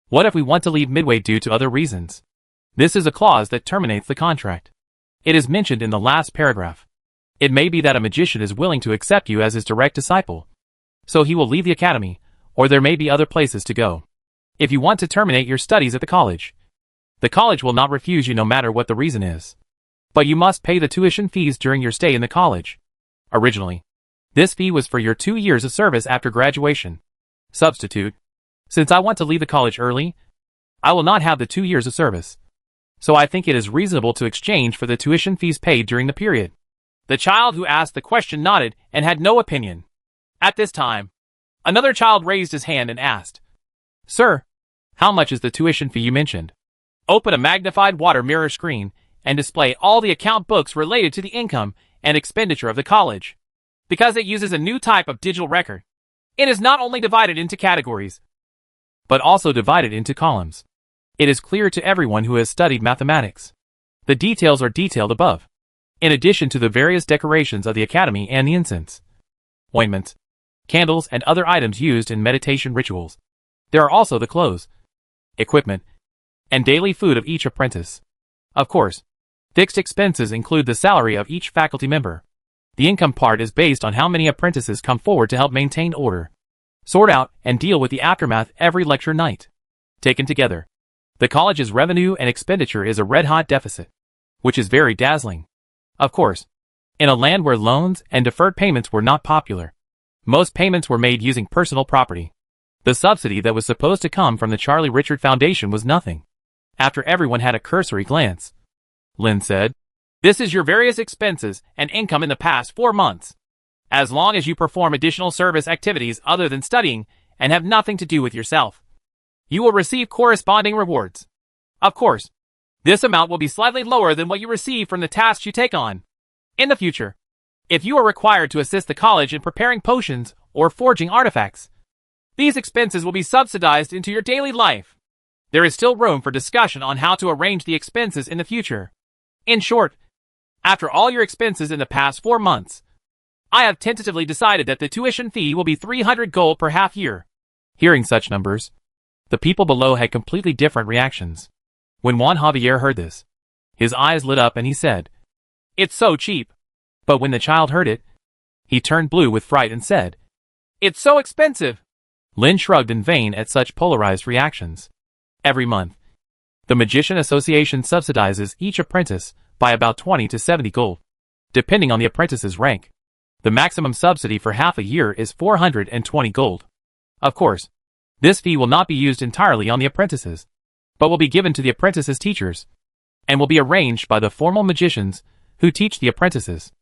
what if we want to leave midway due to other reasons? This is a clause that terminates the contract. It is mentioned in the last paragraph. It may be that a magician is willing to accept you as his direct disciple, so he will leave the academy, or there may be other places to go. If you want to terminate your studies at the college will not refuse you no matter what the reason is. But you must pay the tuition fees during your stay in the college. Originally, this fee was for your 2 years of service after graduation. Substitute, since I want to leave the college early, I will not have the 2 years of service. So I think it is reasonable to exchange for the tuition fees paid during the period." The child who asked the question nodded and had no opinion. At this time, another child raised his hand and asked, "Sir, how much is the tuition fee you mentioned?" "Open a magnified water mirror screen and display all the account books related to the income and expenditure of the college. Because it uses a new type of digital record, it is not only divided into categories, but also divided into columns. It is clear to everyone who has studied mathematics. The details are detailed above. In addition to the various decorations of the academy and the incense, ointments, candles, and other items used in meditation rituals, there are also the clothes, equipment, and daily food of each apprentice. Of course, fixed expenses include the salary of each faculty member. The income part is based on how many apprentices come forward to help maintain order, sort out, and deal with the aftermath every lecture night. Taken together, the college's revenue and expenditure is a red-hot deficit, which is very dazzling. Of course, in a land where loans and deferred payments were not popular, most payments were made using personal property. The subsidy that was supposed to come from the Charlie Richard Foundation was nothing. After everyone had a cursory glance, Lin said, "This is your various expenses and income in the past 4 months. As long as you perform additional service activities other than studying and have nothing to do with yourself, you will receive corresponding rewards. Of course, this amount will be slightly lower than what you receive from the tasks you take on. In the future, if you are required to assist the college in preparing potions or forging artifacts, these expenses will be subsidized into your daily life. There is still room for discussion on how to arrange the expenses in the future. In short, after all your expenses in the past 4 months, I have tentatively decided that the tuition fee will be 300 gold per half year." Hearing such numbers, the people below had completely different reactions. When Juan Javier heard this, his eyes lit up and he said, "It's so cheap." But when the child heard it, he turned blue with fright and said, "It's so expensive." Lin shrugged in vain at such polarized reactions. Every month, the Magician Association subsidizes each apprentice by about 20 to 70 gold, depending on the apprentice's rank. The maximum subsidy for half a year is 420 gold. Of course, this fee will not be used entirely on the apprentices, but will be given to the apprentices' teachers, and will be arranged by the formal magicians who teach the apprentices.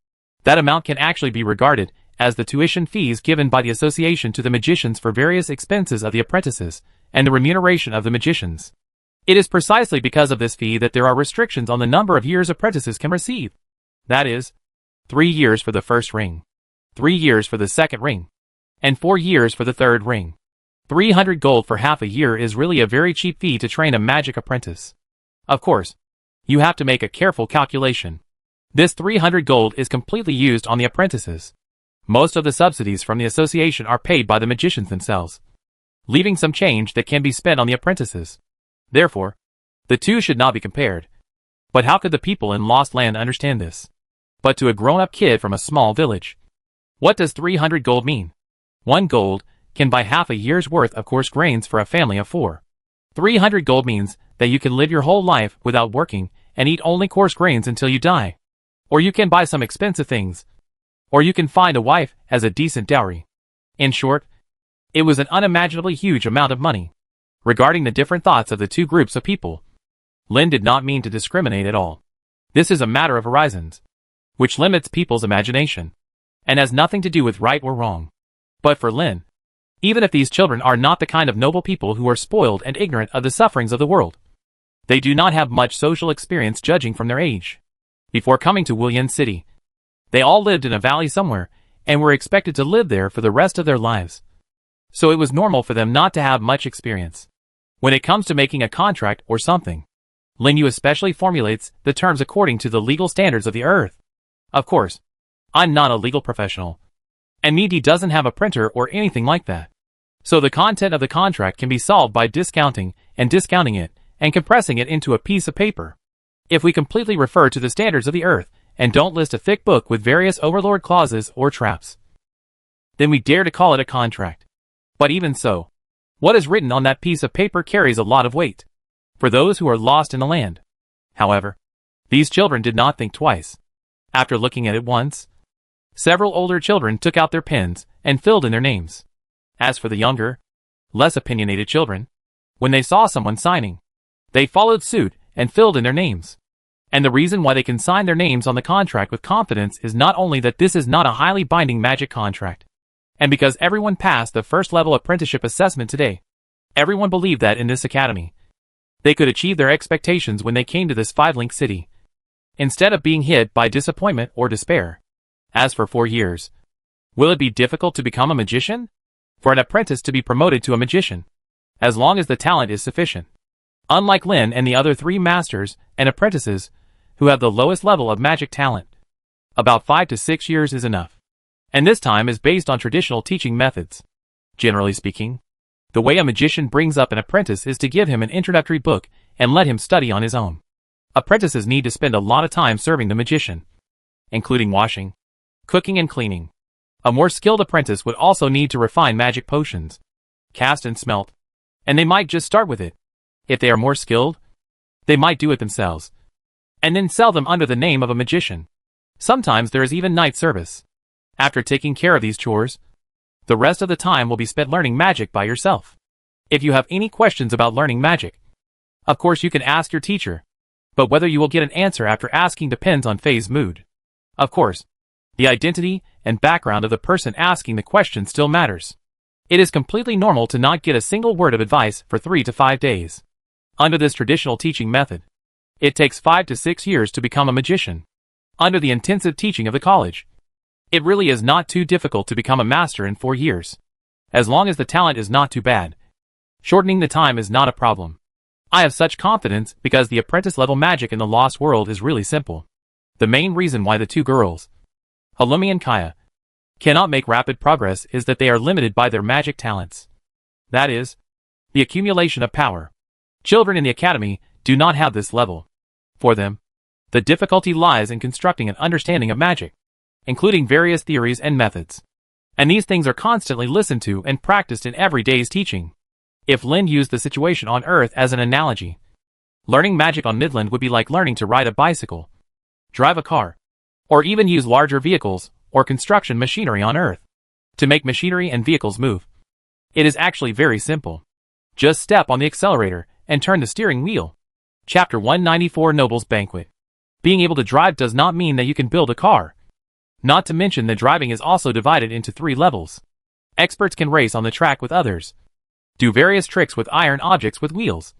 That amount can actually be regarded as the tuition fees given by the association to the magicians for various expenses of the apprentices and the remuneration of the magicians. It is precisely because of this fee that there are restrictions on the number of years apprentices can receive. That is, 3 years for the first ring, 3 years for the second ring, and 4 years for the third ring. 300 gold for half a year is really a very cheap fee to train a magic apprentice. Of course, you have to make a careful calculation. This 300 gold is completely used on the apprentices. Most of the subsidies from the association are paid by the magicians themselves, leaving some change that can be spent on the apprentices. Therefore, the two should not be compared. But how could the people in Lost Land understand this? But to a grown-up kid from a small village, what does 300 gold mean? 1 gold can buy half a year's worth of coarse grains for a family of 4. 300 gold means that you can live your whole life without working and eat only coarse grains until you die. Or you can buy some expensive things. Or you can find a wife as a decent dowry. In short, it was an unimaginably huge amount of money. Regarding the different thoughts of the two groups of people, Lin did not mean to discriminate at all. This is a matter of horizons, which limits people's imagination, and has nothing to do with right or wrong. But for Lin, even if these children are not the kind of noble people who are spoiled and ignorant of the sufferings of the world, they do not have much social experience judging from their age. Before coming to Wulian City, they all lived in a valley somewhere and were expected to live there for the rest of their lives. So it was normal for them not to have much experience. When it comes to making a contract or something, Lin Yu especially formulates the terms according to the legal standards of the earth. Of course, I'm not a legal professional, and Midi doesn't have a printer or anything like that. So the content of the contract can be solved by discounting it and compressing it into a piece of paper. If we completely refer to the standards of the earth and don't list a thick book with various overlord clauses or traps, then we dare to call it a contract. But even so, what is written on that piece of paper carries a lot of weight for those who are lost in the land. However, these children did not think twice. After looking at it once, several older children took out their pens and filled in their names. As for the younger, less opinionated children, when they saw someone signing, they followed suit and filled in their names. And the reason why they can sign their names on the contract with confidence is not only that this is not a highly binding magic contract, and because everyone passed the first level apprenticeship assessment today. Everyone believed that in this academy, they could achieve their expectations when they came to this 5-link city, instead of being hit by disappointment or despair. As for 4 years, will it be difficult to become a magician? For an apprentice to be promoted to a magician, as long as the talent is sufficient. Unlike Lin and the other 3 masters and apprentices who have the lowest level of magic talent, about 5 to 6 years is enough. And this time is based on traditional teaching methods. Generally speaking, the way a magician brings up an apprentice is to give him an introductory book and let him study on his own. Apprentices need to spend a lot of time serving the magician, including washing, cooking and cleaning. A more skilled apprentice would also need to refine magic potions, cast and smelt, and they might just start with it. If they are more skilled, they might do it themselves, and then sell them under the name of a magician. Sometimes there is even night service. After taking care of these chores, the rest of the time will be spent learning magic by yourself. If you have any questions about learning magic, of course you can ask your teacher, but whether you will get an answer after asking depends on Faye's mood. Of course, the identity and background of the person asking the question still matters. It is completely normal to not get a single word of advice for 3 to 5 days. Under this traditional teaching method, it takes 5 to 6 years to become a magician. Under the intensive teaching of the college, it really is not too difficult to become a master in 4 years. As long as the talent is not too bad, shortening the time is not a problem. I have such confidence because the apprentice-level magic in the Lost World is really simple. The main reason why the 2 girls, Halumi and Kaya, cannot make rapid progress is that they are limited by their magic talents. That is, the accumulation of power. Children in the academy do not have this level. For them, the difficulty lies in constructing an understanding of magic, including various theories and methods. And these things are constantly listened to and practiced in every day's teaching. If Lin used the situation on Earth as an analogy, learning magic on Midland would be like learning to ride a bicycle, drive a car, or even use larger vehicles or construction machinery on Earth. To make machinery and vehicles move, it is actually very simple. Just step on the accelerator and turn the steering wheel. Chapter 194 Noble's Banquet. Being able to drive does not mean that you can build a car. Not to mention that driving is also divided into 3 levels. Experts can race on the track with others, do various tricks with iron objects with wheels,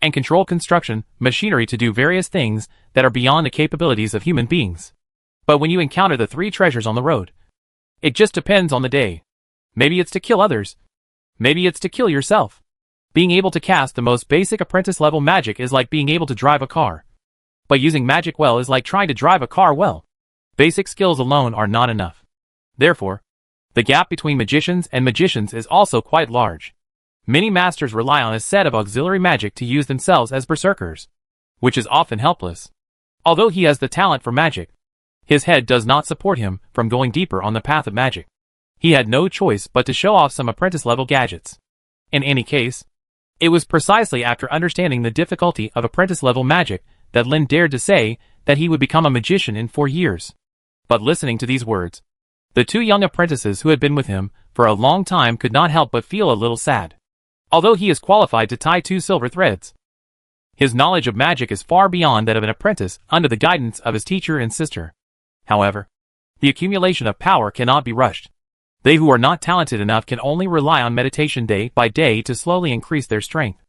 and control construction machinery to do various things that are beyond the capabilities of human beings. But when you encounter the 3 treasures on the road, it just depends on the day. Maybe it's to kill others. Maybe it's to kill yourself. Being able to cast the most basic apprentice-level magic is like being able to drive a car. But using magic well is like trying to drive a car well. Basic skills alone are not enough. Therefore, the gap between magicians and magicians is also quite large. Many masters rely on a set of auxiliary magic to use themselves as berserkers, which is often helpless. Although he has the talent for magic, his head does not support him from going deeper on the path of magic. He had no choice but to show off some apprentice-level gadgets. In any case, It was precisely after understanding the difficulty of apprentice-level magic that Lin dared to say that he would become a magician in 4 years. But listening to these words, the 2 young apprentices who had been with him for a long time could not help but feel a little sad. Although he is qualified to tie 2 silver threads, his knowledge of magic is far beyond that of an apprentice under the guidance of his teacher and sister. However, the accumulation of power cannot be rushed. They who are not talented enough can only rely on meditation day by day to slowly increase their strength.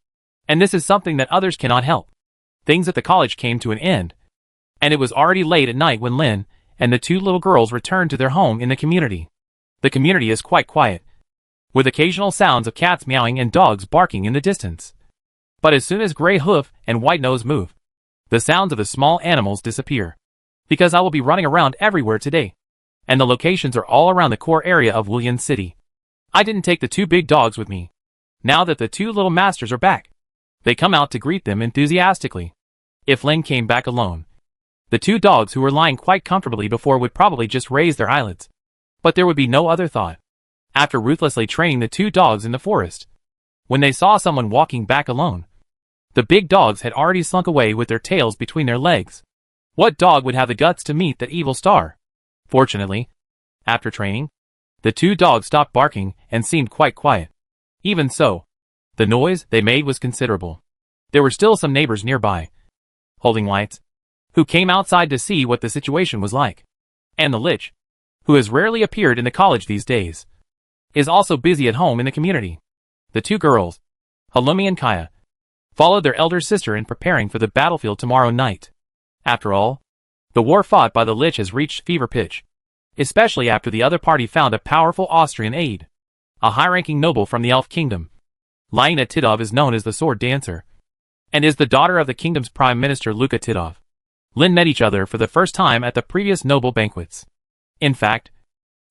And this is something that others cannot help. Things at the college came to an end, and it was already late at night when Lin and the 2 little girls returned to their home in the community. The community is quite quiet, with occasional sounds of cats meowing and dogs barking in the distance. But as soon as Gray Hoof and White Nose move, the sounds of the small animals disappear. Because I will be running around everywhere today, and the locations are all around the core area of Wulian City. I didn't take the 2 big dogs with me. Now that the 2 little masters are back, they come out to greet them enthusiastically. If Lin came back alone, the 2 dogs who were lying quite comfortably before would probably just raise their eyelids. But there would be no other thought. After ruthlessly training the 2 dogs in the forest, when they saw someone walking back alone, the big dogs had already slunk away with their tails between their legs. What dog would have the guts to meet that evil star? Fortunately, after training, the 2 dogs stopped barking and seemed quite quiet. Even so, the noise they made was considerable. There were still some neighbors nearby, holding lights, who came outside to see what the situation was like. And the Lich, who has rarely appeared in the college these days, is also busy at home in the community. The 2 girls, Halumi and Kaya, followed their elder sister in preparing for the battlefield tomorrow night. After all, the war fought by the Lich has reached fever pitch, especially after the other party found a powerful Austrian aide, a high-ranking noble from the Elf Kingdom. Lina Tidov is known as the Sword Dancer, and is the daughter of the kingdom's Prime Minister Luka Tidov. Lin met each other for the first time at the previous noble banquets. In fact,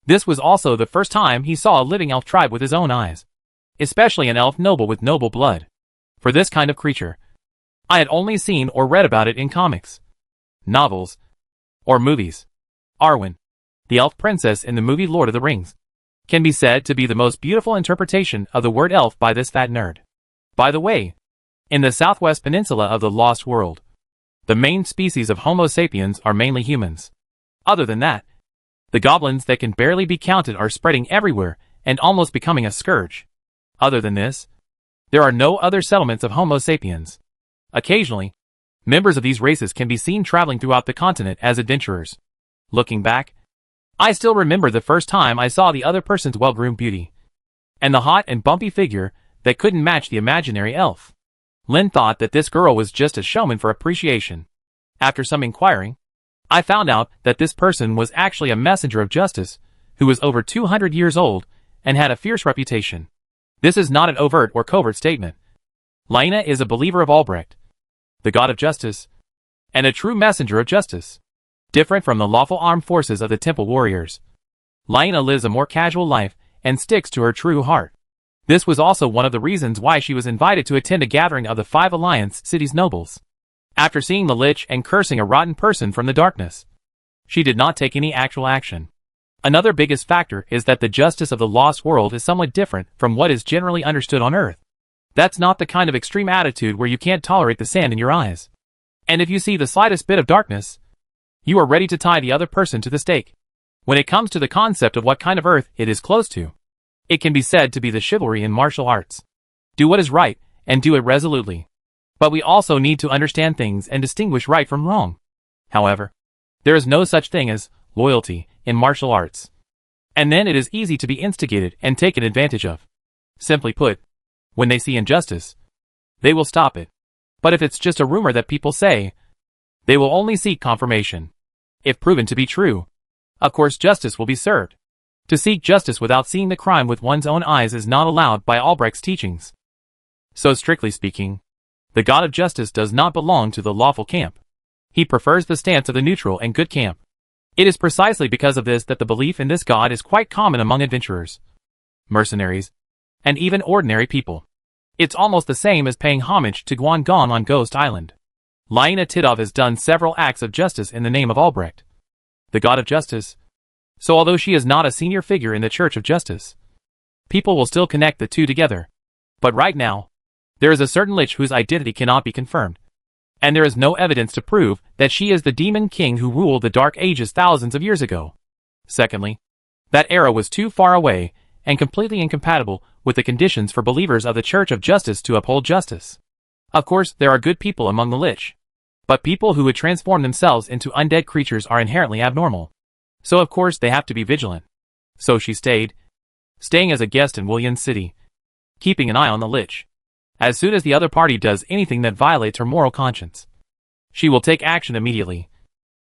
this was also the first time he saw a living elf tribe with his own eyes, especially an elf noble with noble blood. For this kind of creature, I had only seen or read about it in comics, novels, or movies. Arwen, the elf princess in the movie Lord of the Rings, can be said to be the most beautiful interpretation of the word elf by this fat nerd. By the way, in the southwest peninsula of the Lost World, the main species of Homo sapiens are mainly humans. Other than that, the goblins that can barely be counted are spreading everywhere and almost becoming a scourge. Other than this, there are no other settlements of Homo sapiens. Occasionally, members of these races can be seen traveling throughout the continent as adventurers. Looking back, I still remember the first time I saw the other person's well-groomed beauty, and the hot and bumpy figure that couldn't match the imaginary elf. Lin thought that this girl was just a showman for appreciation. After some inquiring, I found out that this person was actually a messenger of justice, who was over 200 years old and had a fierce reputation. This is not an overt or covert statement. Lina is a believer of Albrecht, the god of justice, and a true messenger of justice. Different from the lawful armed forces of the temple warriors, Lina lives a more casual life and sticks to her true heart. This was also one of the reasons why she was invited to attend a gathering of the 5 Alliance cities' nobles. After seeing the Lich and cursing a rotten person from the darkness, she did not take any actual action. Another biggest factor is that the justice of the Lost World is somewhat different from what is generally understood on Earth. That's not the kind of extreme attitude where you can't tolerate the sand in your eyes. And if you see the slightest bit of darkness, you are ready to tie the other person to the stake. When it comes to the concept of what kind of Earth it is close to, it can be said to be the chivalry in martial arts. Do what is right, and do it resolutely. But we also need to understand things and distinguish right from wrong. However, there is no such thing as loyalty in martial arts. And then it is easy to be instigated and taken advantage of. Simply put, when they see injustice, they will stop it. But if it's just a rumor that people say, they will only seek confirmation. If proven to be true, of course justice will be served. To seek justice without seeing the crime with one's own eyes is not allowed by Albrecht's teachings. So strictly speaking, the god of justice does not belong to the lawful camp. He prefers the stance of the neutral and good camp. It is precisely because of this that the belief in this god is quite common among adventurers, mercenaries, and even ordinary people. It's almost the same as paying homage to Guan Gong on Ghost Island. Lina Tidov has done several acts of justice in the name of Albrecht, the god of justice. So although she is not a senior figure in the Church of Justice, people will still connect the two together. But right now, There is a certain lich whose identity cannot be confirmed, and there is no evidence to prove that she is the demon king who ruled the Dark Ages thousands of years ago. Secondly, that era was too far away and completely incompatible with the conditions for believers of the Church of Justice to uphold justice. Of course, there are good people among the lich, but people who would transform themselves into undead creatures are inherently abnormal. So of course they have to be vigilant. So she staying as a guest in Williams City, keeping an eye on the lich. As soon as the other party does anything that violates her moral conscience, she will take action immediately,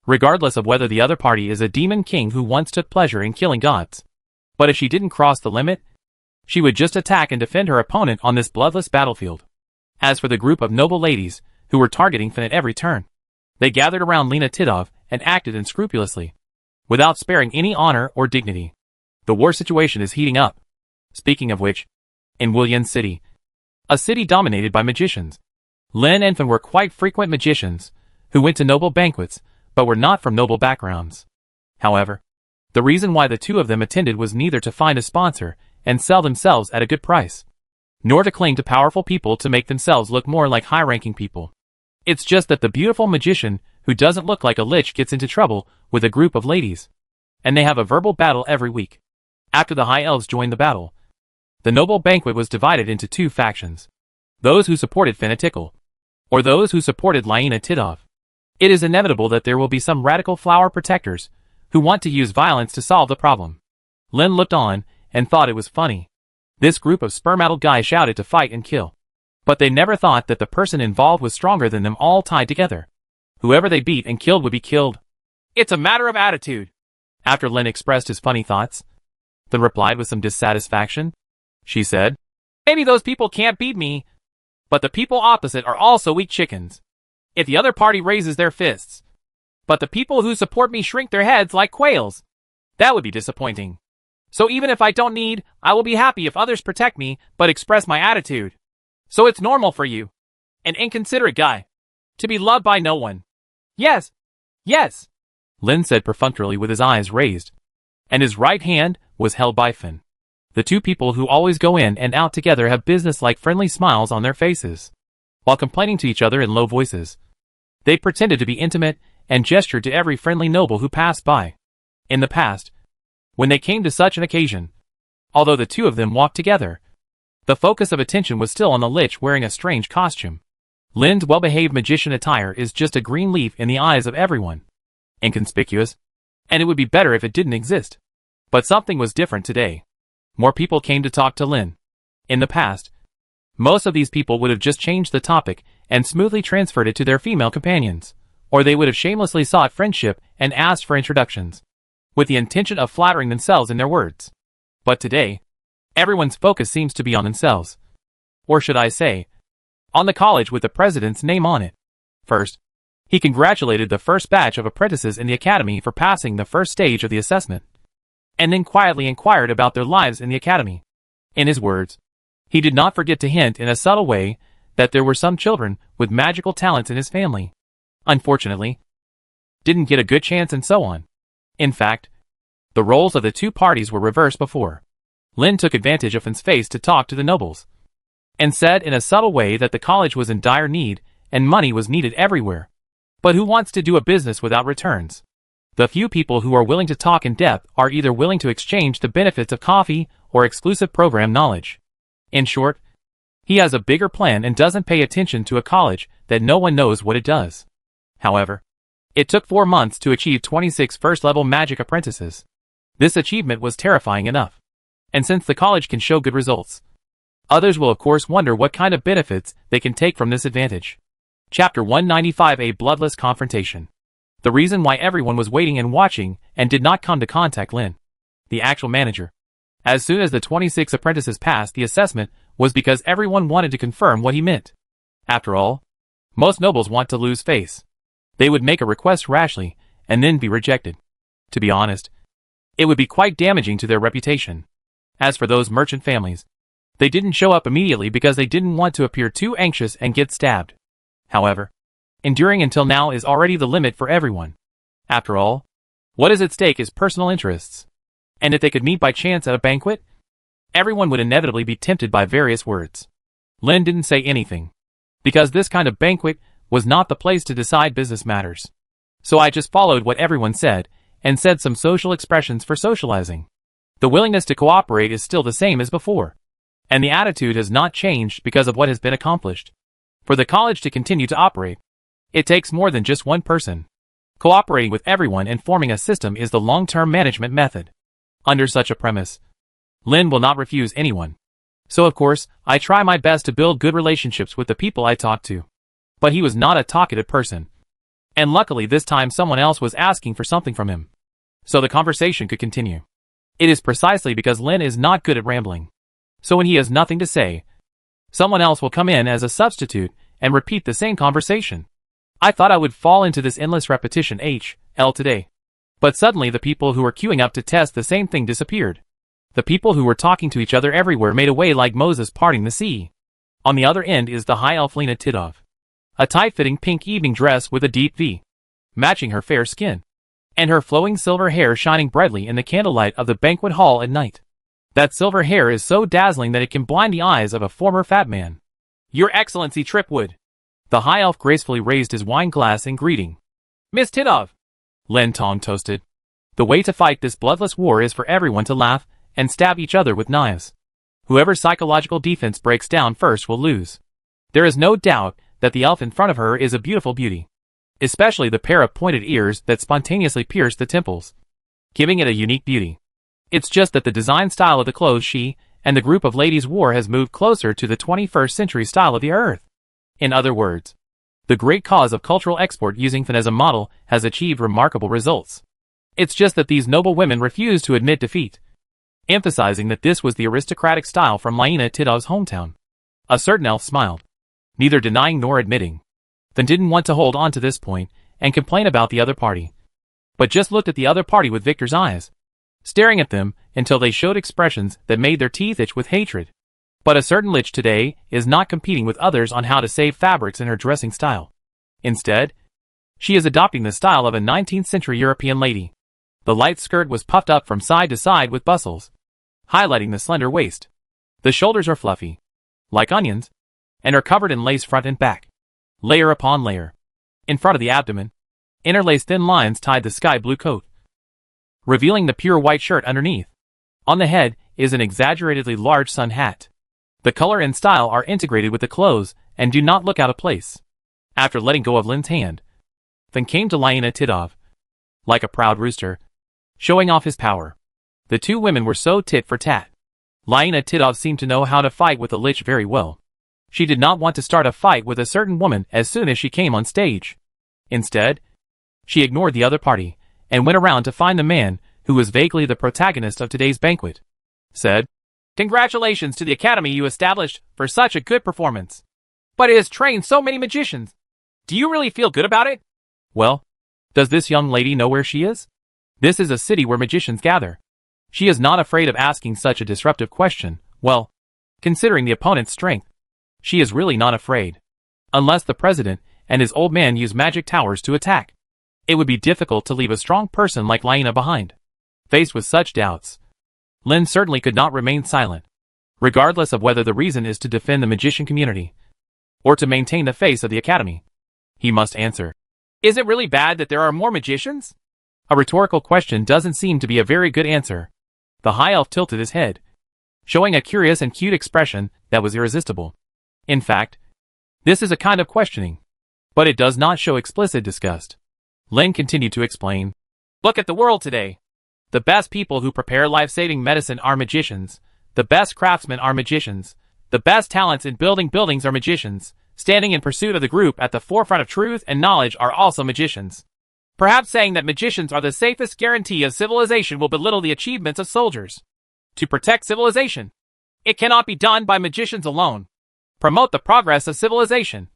regardless of whether the other party is a demon king who once took pleasure in killing gods. But if she didn't cross the limit, she would just attack and defend her opponent on this bloodless battlefield. As for the group of noble ladies who were targeting Finn at every turn, they gathered around Lena Titov and acted unscrupulously, without sparing any honor or dignity. The war situation is heating up. Speaking of which, in Williams City, a city dominated by magicians, Lin and Finn were quite frequent magicians who went to noble banquets but were not from noble backgrounds. However, the reason why the two of them attended was neither to find a sponsor and sell themselves at a good price, nor to cling to powerful people to make themselves look more like high-ranking people. It's just that the beautiful magician who doesn't look like a lich gets into trouble with a group of ladies, and they have a verbal battle every week. After the high elves joined the battle, the noble banquet was divided into two factions: those who supported Finatickle, or those who supported Lena Titov. It is inevitable that there will be some radical flower protectors who want to use violence to solve the problem. Lin looked on and thought it was funny. This group of sperm-addled guys shouted to fight and kill, but they never thought that the person involved was stronger than them all tied together. Whoever they beat and killed would be killed. It's a matter of attitude. After Lin expressed his funny thoughts, Lin replied with some dissatisfaction. She said, "Maybe those people can't beat me, but the people opposite are also weak chickens. If the other party raises their fists, but the people who support me shrink their heads like quails, that would be disappointing. So even if I don't need, I will be happy if others protect me but express my attitude. So it's normal for you, an inconsiderate guy, to be loved by no one." "Yes, yes," Lin said perfunctorily with his eyes raised, and his right hand was held by Finn. The two people who always go in and out together have business-like friendly smiles on their faces, while complaining to each other in low voices. They pretended to be intimate and gestured to every friendly noble who passed by. In the past, when they came to such an occasion, although the two of them walked together, the focus of attention was still on the lich wearing a strange costume. Lin's well-behaved magician attire is just a green leaf in the eyes of everyone. Inconspicuous, and it would be better if it didn't exist. But something was different today. More people came to talk to Lin. In the past, most of these people would have just changed the topic and smoothly transferred it to their female companions, or they would have shamelessly sought friendship and asked for introductions, with the intention of flattering themselves in their words. But today, everyone's focus seems to be on themselves. Or should I say, on the college with the president's name on it. First, he congratulated the first batch of apprentices in the academy for passing the first stage of the assessment, and then quietly inquired about their lives in the academy. In his words, he did not forget to hint in a subtle way that there were some children with magical talents in his family. Unfortunately, didn't get a good chance and so on. In fact, the roles of the two parties were reversed before. Lin took advantage of Finn's face to talk to the nobles, and said in a subtle way that the college was in dire need and money was needed everywhere. But who wants to do a business without returns? The few people who are willing to talk in depth are either willing to exchange the benefits of coffee or exclusive program knowledge. In short, he has a bigger plan and doesn't pay attention to a college that no one knows what it does. However, it took 4 months to achieve 26 first-level magic apprentices. This achievement was terrifying enough. And since the college can show good results, others will of course wonder what kind of benefits they can take from this advantage. Chapter 195: A Bloodless Confrontation. The reason why everyone was waiting and watching and did not come to contact Lin, the actual manager, as soon as the 26 apprentices passed the assessment was because everyone wanted to confirm what he meant. After all, most nobles want to lose face. They would make a request rashly and then be rejected. To be honest, it would be quite damaging to their reputation. As for those merchant families, they didn't show up immediately because they didn't want to appear too anxious and get stabbed. However, enduring until now is already the limit for everyone. After all, what is at stake is personal interests. And if they could meet by chance at a banquet, everyone would inevitably be tempted by various words. Lin didn't say anything, because this kind of banquet was not the place to decide business matters. So I just followed what everyone said, and said some social expressions for socializing. The willingness to cooperate is still the same as before, and the attitude has not changed because of what has been accomplished. For the college to continue to operate, it takes more than just one person. Cooperating with everyone and forming a system is the long-term management method. Under such a premise, Lin will not refuse anyone. So of course, I try my best to build good relationships with the people I talk to. But he was not a talkative person. And luckily this time someone else was asking for something from him, so the conversation could continue. It is precisely because Lin is not good at rambling. So when he has nothing to say, someone else will come in as a substitute and repeat the same conversation. I thought I would fall into this endless repetition today. But suddenly the people who were queuing up to test the same thing disappeared. The people who were talking to each other everywhere made away like Moses parting the sea. On the other end is the high elf Lena Titov. A tight-fitting pink evening dress with a deep V, matching her fair skin, and her flowing silver hair shining brightly in the candlelight of the banquet hall at night. That silver hair is so dazzling that it can blind the eyes of a former fat man. Your Excellency Tripwood. The high elf gracefully raised his wine glass in greeting. Miss Titov. Lin Tong toasted. The way to fight this bloodless war is for everyone to laugh and stab each other with knives. Whoever's psychological defense breaks down first will lose. There is no doubt that the elf in front of her is a beautiful beauty, especially the pair of pointed ears that spontaneously pierce the temples, giving it a unique beauty. It's just that the design style of the clothes she and the group of ladies wore has moved closer to the 21st century style of the earth. In other words, the great cause of cultural export using Fin as a model has achieved remarkable results. It's just that these noble women refuse to admit defeat, emphasizing that this was the aristocratic style from Lena Titov's hometown. A certain elf smiled, neither denying nor admitting. Fin didn't want to hold on to this point and complain about the other party, but just looked at the other party with Victor's eyes, staring at them until they showed expressions that made their teeth itch with hatred. But a certain lich today is not competing with others on how to save fabrics in her dressing style. Instead, she is adopting the style of a 19th century European lady. The light skirt was puffed up from side to side with bustles, highlighting the slender waist. The shoulders are fluffy, like onions, and are covered in lace front and back, layer upon layer. In front of the abdomen, interlaced thin lines tied the sky blue coat, revealing the pure white shirt underneath. On the head is an exaggeratedly large sun hat. The color and style are integrated with the clothes and do not look out of place. After letting go of Lin's hand, Fin came to Lena Titov, like a proud rooster, showing off his power. The two women were so tit for tat. Lena Titov seemed to know how to fight with the lich very well. She did not want to start a fight with a certain woman as soon as she came on stage. Instead, she ignored the other party and went around to find the man who was vaguely the protagonist of today's banquet. Said, "Congratulations to the academy you established for such a good performance. But it has trained so many magicians. Do you really feel good about it?" Well, does this young lady know where she is? This is a city where magicians gather. She is not afraid of asking such a disruptive question. Well, considering the opponent's strength, she is really not afraid. Unless the president and his old man use magic towers to attack, it would be difficult to leave a strong person like Lena behind. Faced with such doubts, Lin certainly could not remain silent, regardless of whether the reason is to defend the magician community or to maintain the face of the academy. He must answer. Is it really bad that there are more magicians? A rhetorical question doesn't seem to be a very good answer. The high elf tilted his head, showing a curious and cute expression that was irresistible. In fact, this is a kind of questioning, but it does not show explicit disgust. Lin continued to explain. Look at the world today. The best people who prepare life-saving medicine are magicians. The best craftsmen are magicians. The best talents in building buildings are magicians. Standing in pursuit of the group at the forefront of truth and knowledge are also magicians. Perhaps saying that magicians are the safest guarantee of civilization will belittle the achievements of soldiers. To protect civilization, it cannot be done by magicians alone. Promote the progress of civilization,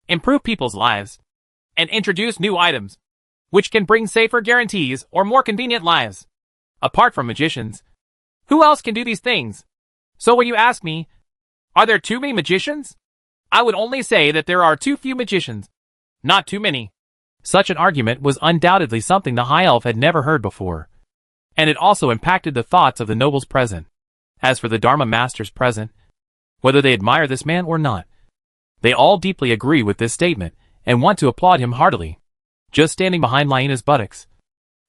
improve people's lives, and introduce new items, which can bring safer guarantees or more convenient lives. Apart from magicians, who else can do these things? So when you ask me, are there too many magicians? I would only say that there are too few magicians, not too many. Such an argument was undoubtedly something the high elf had never heard before, and it also impacted the thoughts of the nobles present. As for the Dharma masters present, whether they admire this man or not. They all deeply agree with this statement and want to applaud him heartily. Just standing behind Lyena's buttocks.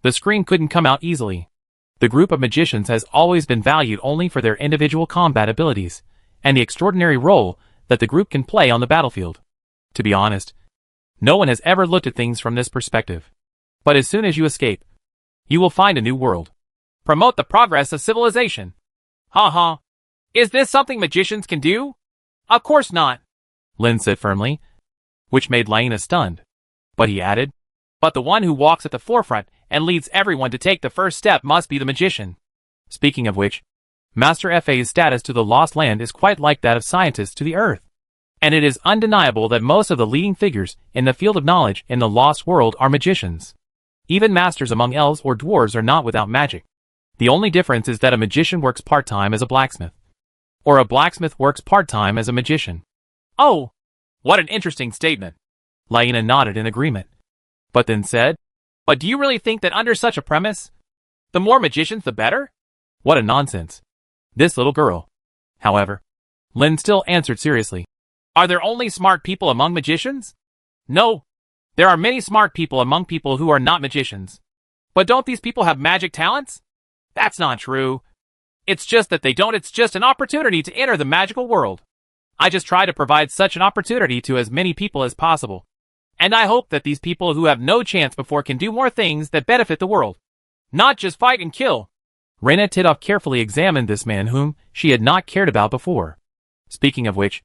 The scream couldn't come out easily. The group of magicians has always been valued only for their individual combat abilities, and the extraordinary role that the group can play on the battlefield. To be honest, no one has ever looked at things from this perspective. But as soon as you escape, you will find a new world. Promote the progress of civilization. Ha. Is this something magicians can do? Of course not, Lin said firmly, which made Lyena stunned. But he added, but the one who walks at the forefront and leads everyone to take the first step must be the magician. Speaking of which, Master FA's status to the Lost Land is quite like that of scientists to the Earth. And it is undeniable that most of the leading figures in the field of knowledge in the Lost World are magicians. Even masters among elves or dwarves are not without magic. The only difference is that a magician works part-time as a blacksmith. Or a blacksmith works part-time as a magician. Oh, what an interesting statement. Lyena nodded in agreement, but then said, but do you really think that under such a premise, the more magicians the better? What a nonsense. This little girl. However, Lin still answered seriously. Are there only smart people among magicians? No. There are many smart people among people who are not magicians. But don't these people have magic talents? That's not true. It's just that they don't. It's just an opportunity to enter the magical world. I just try to provide such an opportunity to as many people as possible. And I hope that these people who have no chance before can do more things that benefit the world. Not just fight and kill. Reyna Tidov carefully examined this man whom she had not cared about before. Speaking of which,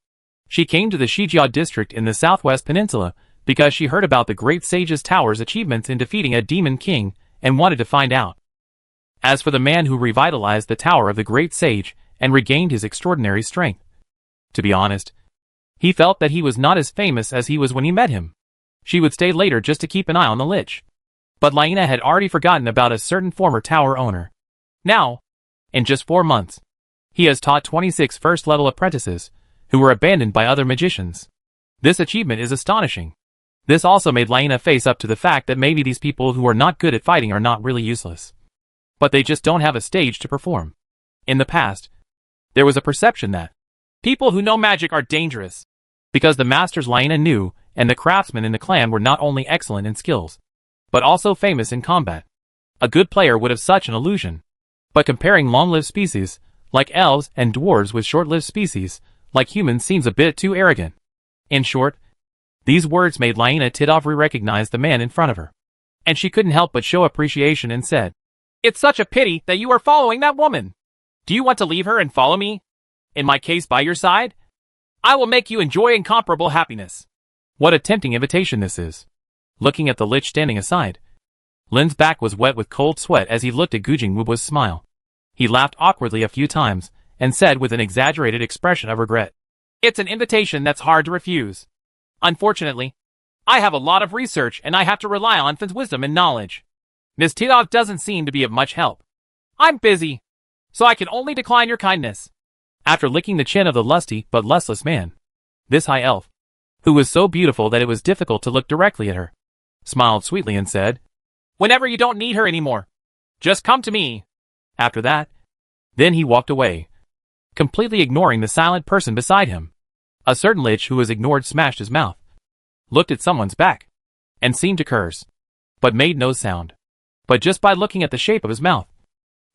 she came to the Shijia district in the southwest peninsula because she heard about the Great Sage's Tower's achievements in defeating a demon king and wanted to find out. As for the man who revitalized the Tower of the Great Sage and regained his extraordinary strength, to be honest, he felt that he was not as famous as he was when he met him. She would stay later just to keep an eye on the Lich. But Lyena had already forgotten about a certain former tower owner. Now, in just 4 months, he has taught 26 first-level apprentices who were abandoned by other magicians. This achievement is astonishing. This also made Lyena face up to the fact that maybe these people who are not good at fighting are not really useless. But they just don't have a stage to perform. In the past, there was a perception that people who know magic are dangerous. Because the masters Lyena knew and the craftsmen in the clan were not only excellent in skills, but also famous in combat. A good player would have such an illusion. But comparing long-lived species, like elves and dwarves with short-lived species, like humans seems a bit too arrogant. In short, these words made Lyena Tidov recognize the man in front of her. And she couldn't help but show appreciation and said, it's such a pity that you are following that woman. Do you want to leave her and follow me? In my case by your side? I will make you enjoy incomparable happiness. What a tempting invitation this is. Looking at the Lich standing aside, Lin's back was wet with cold sweat as he looked at Gujing Wubu's smile. He laughed awkwardly a few times and said with an exaggerated expression of regret, it's an invitation that's hard to refuse. Unfortunately, I have a lot of research and I have to rely on Fin's wisdom and knowledge. Ms. Tidov doesn't seem to be of much help. I'm busy, so I can only decline your kindness. After licking the chin of the lusty but listless man, this high elf, who was so beautiful that it was difficult to look directly at her, smiled sweetly and said, whenever you don't need her anymore, just come to me. After that, then he walked away, completely ignoring the silent person beside him. A certain Lich who was ignored smashed his mouth, looked at someone's back, and seemed to curse, but made no sound. But just by looking at the shape of his mouth,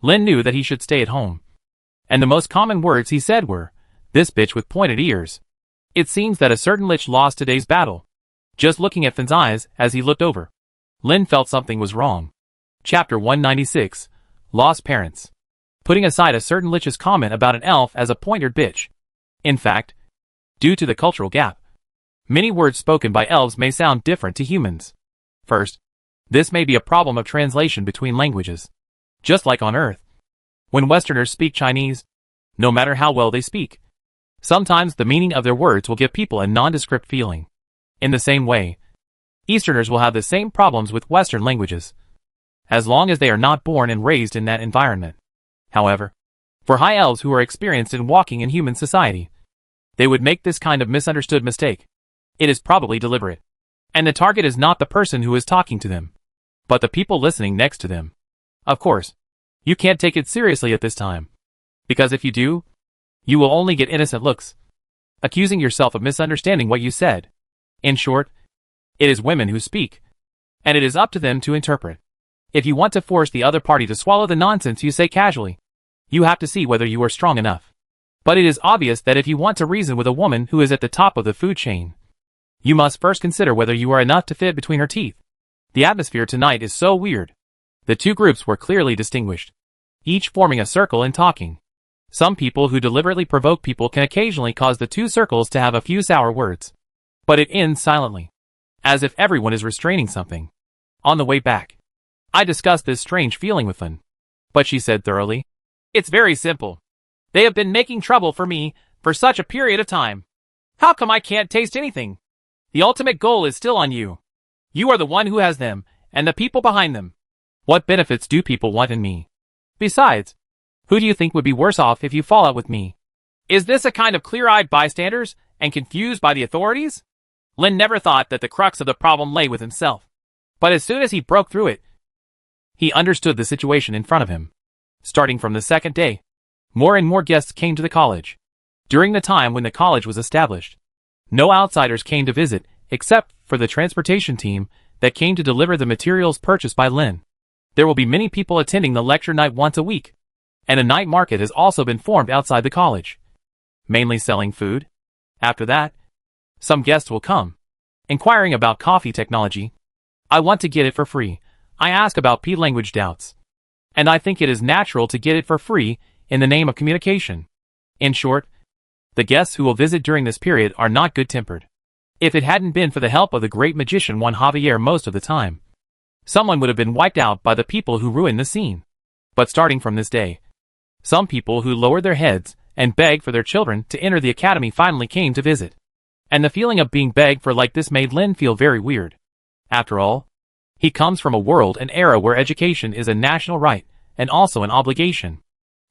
Lin knew that he should stay at home. And the most common words he said were, this bitch with pointed ears. It seems that a certain Lich lost today's battle. Just looking at Fin's eyes as he looked over, Lin felt something was wrong. Chapter 196, Lost Parents. Putting aside a certain Lich's comment about an elf as a pointed bitch. In fact, due to the cultural gap, many words spoken by elves may sound different to humans. First, this may be a problem of translation between languages. Just like on Earth, when Westerners speak Chinese, no matter how well they speak, sometimes the meaning of their words will give people a nondescript feeling. In the same way, Easterners will have the same problems with Western languages, as long as they are not born and raised in that environment. However, for high elves who are experienced in walking in human society, they would make this kind of misunderstood mistake. It is probably deliberate. And the target is not the person who is talking to them, but the people listening next to them. Of course, you can't take it seriously at this time, because if you do, you will only get innocent looks, accusing yourself of misunderstanding what you said. In short, it is women who speak, and it is up to them to interpret. If you want to force the other party to swallow the nonsense you say casually, you have to see whether you are strong enough. But it is obvious that if you want to reason with a woman who is at the top of the food chain, you must first consider whether you are enough to fit between her teeth. The atmosphere tonight is so weird. The two groups were clearly distinguished, each forming a circle and talking. Some people who deliberately provoke people can occasionally cause the two circles to have a few sour words. But it ends silently, as if everyone is restraining something. On the way back, I discussed this strange feeling with Lynn, but she said thoroughly, "It's very simple. They have been making trouble for me for such a period of time. How come I can't taste anything? The ultimate goal is still on you. You are the one who has them, and the people behind them. What benefits do people want in me? Besides, who do you think would be worse off if you fall out with me?" Is this a kind of clear-eyed bystanders and confused by the authorities? Lin never thought that the crux of the problem lay with himself. But as soon as he broke through it, he understood the situation in front of him. Starting from the second day, more and more guests came to the college. During the time when the college was established, no outsiders came to visit, except for the transportation team that came to deliver the materials purchased by Lin. There will be many people attending the lecture night once a week, and a night market has also been formed outside the college, mainly selling food. After that, some guests will come, inquiring about coffee technology. I want to get it for free. I ask about P-language doubts, and I think it is natural to get it for free in the name of communication. In short, the guests who will visit during this period are not good-tempered. If it hadn't been for the help of the great magician Juan Javier most of the time, someone would have been wiped out by the people who ruined the scene. But starting from this day, some people who lowered their heads and begged for their children to enter the academy finally came to visit. And the feeling of being begged for like this made Lin feel very weird. After all, he comes from a world and era where education is a national right and also an obligation,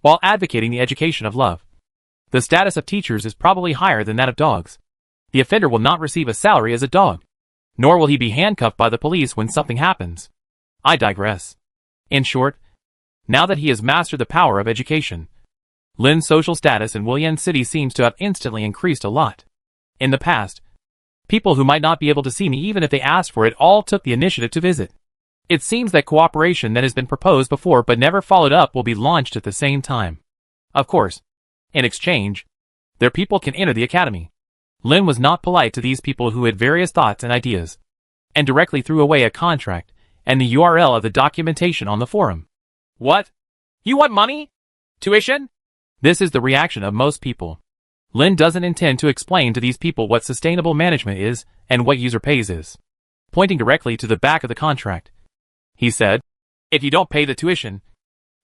while advocating the education of love. The status of teachers is probably higher than that of dogs. The offender will not receive a salary as a dog, nor will he be handcuffed by the police when something happens. I digress. In short, now that he has mastered the power of education, Lin's social status in Willian City seems to have instantly increased a lot. In the past, people who might not be able to see me even if they asked for it all took the initiative to visit. It seems that cooperation that has been proposed before but never followed up will be launched at the same time. Of course, in exchange, their people can enter the academy. Lin was not polite to these people who had various thoughts and ideas, and directly threw away a contract and the URL of the documentation on the forum. What? You want money? Tuition? This is the reaction of most people. Lin doesn't intend to explain to these people what sustainable management is and what user pays is. Pointing directly to the back of the contract, he said, "If you don't pay the tuition,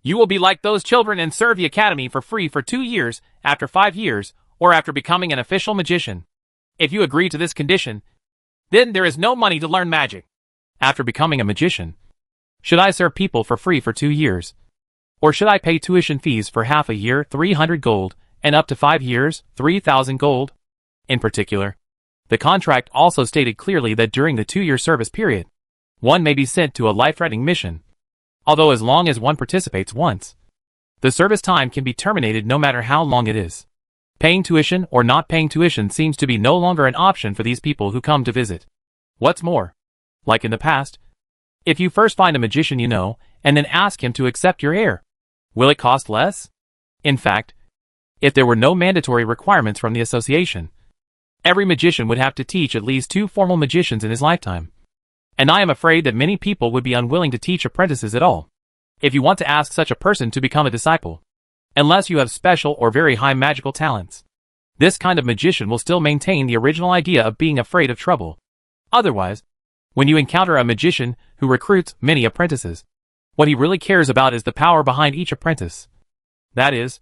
you will be like those children and serve the academy for free for 2 years, after 5 years, or after becoming an official magician. If you agree to this condition, then there is no money to learn magic." After becoming a magician, should I serve people for free for 2 years? Or should I pay tuition fees for half a year, 300 gold, and up to 5 years, 3,000 gold? In particular, the contract also stated clearly that during the 2-year service period, one may be sent to a life-threatening mission. Although as long as one participates once, the service time can be terminated no matter how long it is. Paying tuition or not paying tuition seems to be no longer an option for these people who come to visit. What's more, like in the past, if you first find a magician you know, and then ask him to accept your heir, will it cost less? In fact, if there were no mandatory requirements from the association, every magician would have to teach at least 2 formal magicians in his lifetime. And I am afraid that many people would be unwilling to teach apprentices at all, if you want to ask such a person to become a disciple, unless you have special or very high magical talents. This kind of magician will still maintain the original idea of being afraid of trouble. Otherwise, when you encounter a magician who recruits many apprentices, what he really cares about is the power behind each apprentice. That is,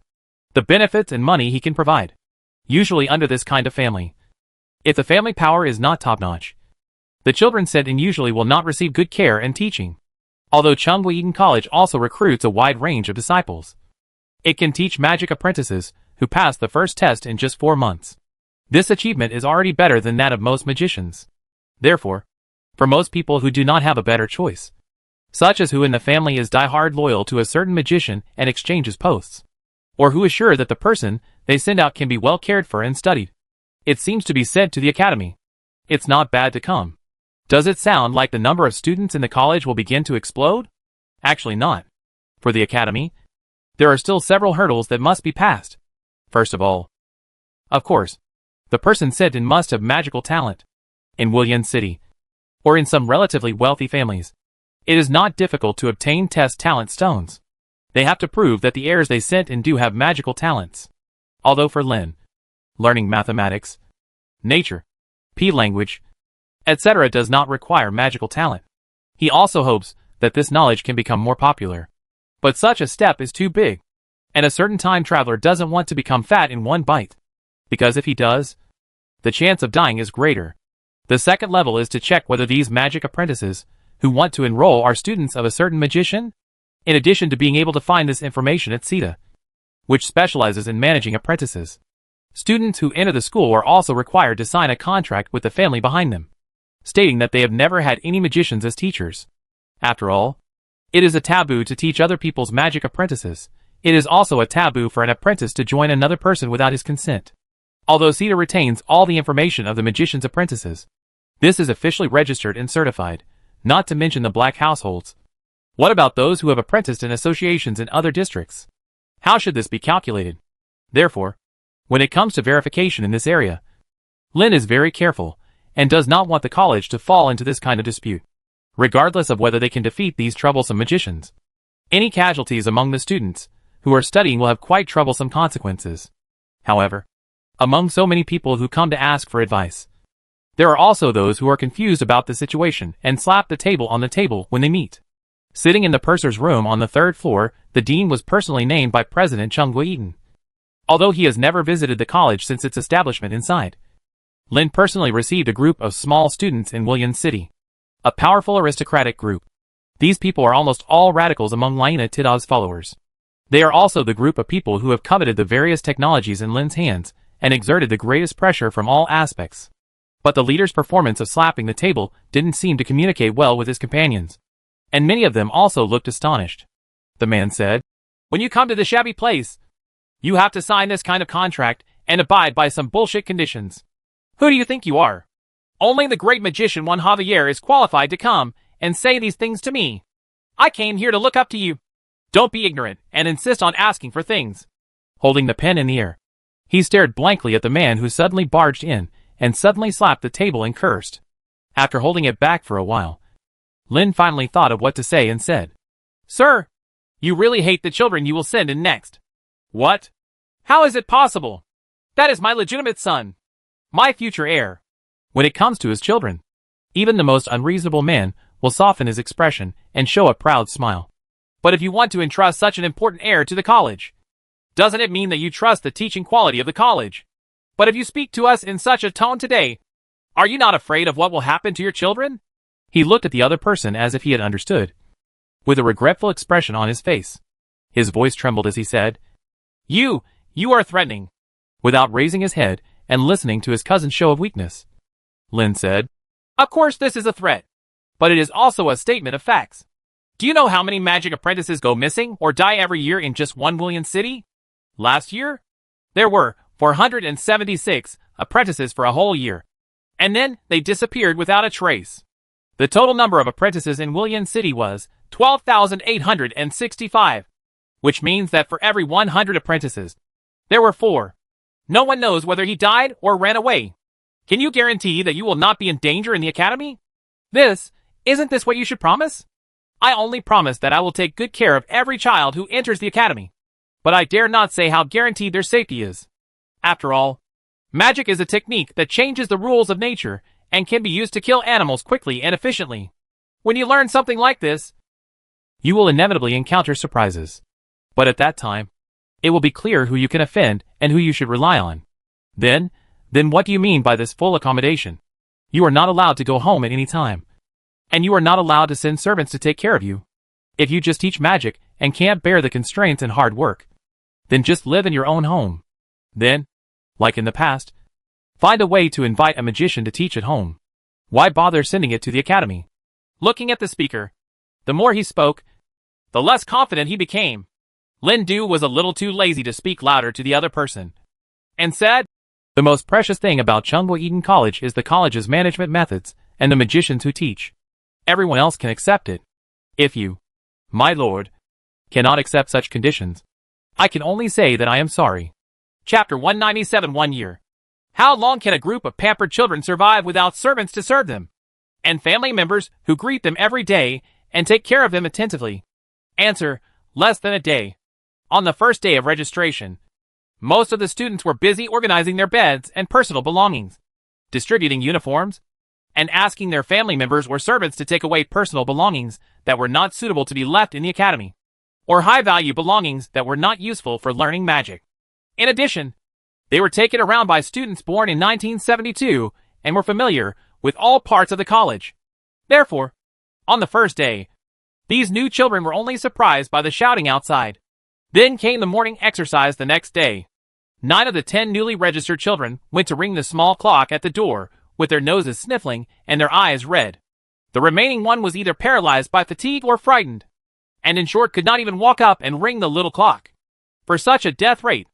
the benefits and money he can provide, usually under this kind of family. If the family power is not top-notch, the children sent in usually will not receive good care and teaching. Although Chunghwa Eden College also recruits a wide range of disciples, it can teach magic apprentices who pass the first test in just 4 months. This achievement is already better than that of most magicians. Therefore, for most people who do not have a better choice, such as who in the family is die-hard loyal to a certain magician and exchanges posts, or who is sure that the person they send out can be well cared for and studied, It seems to be sent to the academy. It's not bad to come. Does it sound like the number of students in the college will begin to explode? Actually not. For the academy, there are still several hurdles that must be passed. First of all, of course, the person sent in must have magical talent. In William City, or in some relatively wealthy families, it is not difficult to obtain test talent stones. They have to prove that the heirs they sent in do have magical talents. Although for Lin, learning mathematics, nature, language, etc. does not require magical talent. He also hopes that this knowledge can become more popular. But such a step is too big, and a certain time traveler doesn't want to become fat in one bite. Because if he does, the chance of dying is greater. The second level is to check whether these magic apprentices who want to enroll are students of a certain magician, in addition to being able to find this information at CETA, which specializes in managing apprentices. Students who enter the school are also required to sign a contract with the family behind them, stating that they have never had any magicians as teachers. After all, it is a taboo to teach other people's magic apprentices. It is also a taboo for an apprentice to join another person without his consent. Although CETA retains all the information of the magician's apprentices, this is officially registered and certified, not to mention the black households. What about those who have apprenticed in associations in other districts? How should this be calculated? Therefore, when it comes to verification in this area, Lin is very careful and does not want the college to fall into this kind of dispute, regardless of whether they can defeat these troublesome magicians. Any casualties among the students who are studying will have quite troublesome consequences. However, among so many people who come to ask for advice, there are also those who are confused about the situation and slap the table on the table when they meet. Sitting in the purser's room on the third floor, the dean was personally named by President Chung Gui-Eaton. Although he has never visited the college since its establishment inside, Lin personally received a group of small students in William City, a powerful aristocratic group. These people are almost all radicals among Laina Tidov's followers. They are also the group of people who have coveted the various technologies in Lin's hands and exerted the greatest pressure from all aspects. But the leader's performance of slapping the table didn't seem to communicate well with his companions, and many of them also looked astonished. The man said, "When you come to the shabby place, you have to sign this kind of contract and abide by some bullshit conditions. Who do you think you are? Only the great magician Juan Javier is qualified to come and say these things to me. I came here to look up to you. Don't be ignorant and insist on asking for things." Holding the pen in the air, he stared blankly at the man who suddenly barged in and suddenly slapped the table and cursed. After holding it back for a while, Lin finally thought of what to say and said, "Sir, you really hate the children you will send in next." "What? How is it possible? That is my legitimate son, my future heir." When it comes to his children, even the most unreasonable man will soften his expression and show a proud smile. But if you want to entrust such an important heir to the college, doesn't it mean that you trust the teaching quality of the college? But if you speak to us in such a tone today, are you not afraid of what will happen to your children? He looked at the other person as if he had understood, with a regretful expression on his face. His voice trembled as he said, You are threatening," without raising his head and listening to his cousin's show of weakness. Lin said, "Of course this is a threat, but it is also a statement of facts. Do you know how many magic apprentices go missing or die every year in just one William City? Last year, there were 476 apprentices for a whole year, and then they disappeared without a trace. The total number of apprentices in William City was 12,865, which means that for every 100 apprentices, there were 4. No one knows whether he died or ran away. Can you guarantee that you will not be in danger in the academy? Isn't this what you should promise? I only promise that I will take good care of every child who enters the academy, but I dare not say how guaranteed their safety is. After all, magic is a technique that changes the rules of nature and can be used to kill animals quickly and efficiently. When you learn something like this, you will inevitably encounter surprises. But at that time, it will be clear who you can offend and who you should rely on. Then what do you mean by this full accommodation? You are not allowed to go home at any time, and you are not allowed to send servants to take care of you. If you just teach magic and can't bear the constraints and hard work, then just live in your own home. Then, like in the past, find a way to invite a magician to teach at home. Why bother sending it to the academy?" Looking at the speaker, the more he spoke, the less confident he became. Lin Du was a little too lazy to speak louder to the other person, and said, The most precious thing about Chungwa Eden College is the college's management methods and the magicians who teach. Everyone else can accept it. If you, my lord, cannot accept such conditions, I can only say that I am sorry. Chapter 197 1 year. How long can a group of pampered children survive without servants to serve them, and family members who greet them every day and take care of them attentively? Answer: less than a day. On the first day of registration, most of the students were busy organizing their beds and personal belongings, distributing uniforms, and asking their family members or servants to take away personal belongings that were not suitable to be left in the academy, or high-value belongings that were not useful for learning magic. In addition, they were taken around by students born in 1972 and were familiar with all parts of the college. Therefore, on the first day, these new children were only surprised by the shouting outside. Then came the morning exercise the next day. 9 of the 10 newly registered children went to ring the small clock at the door, with their noses sniffling and their eyes red. The remaining one was either paralyzed by fatigue or frightened, and in short could not even walk up and ring the little clock. For such a death rate,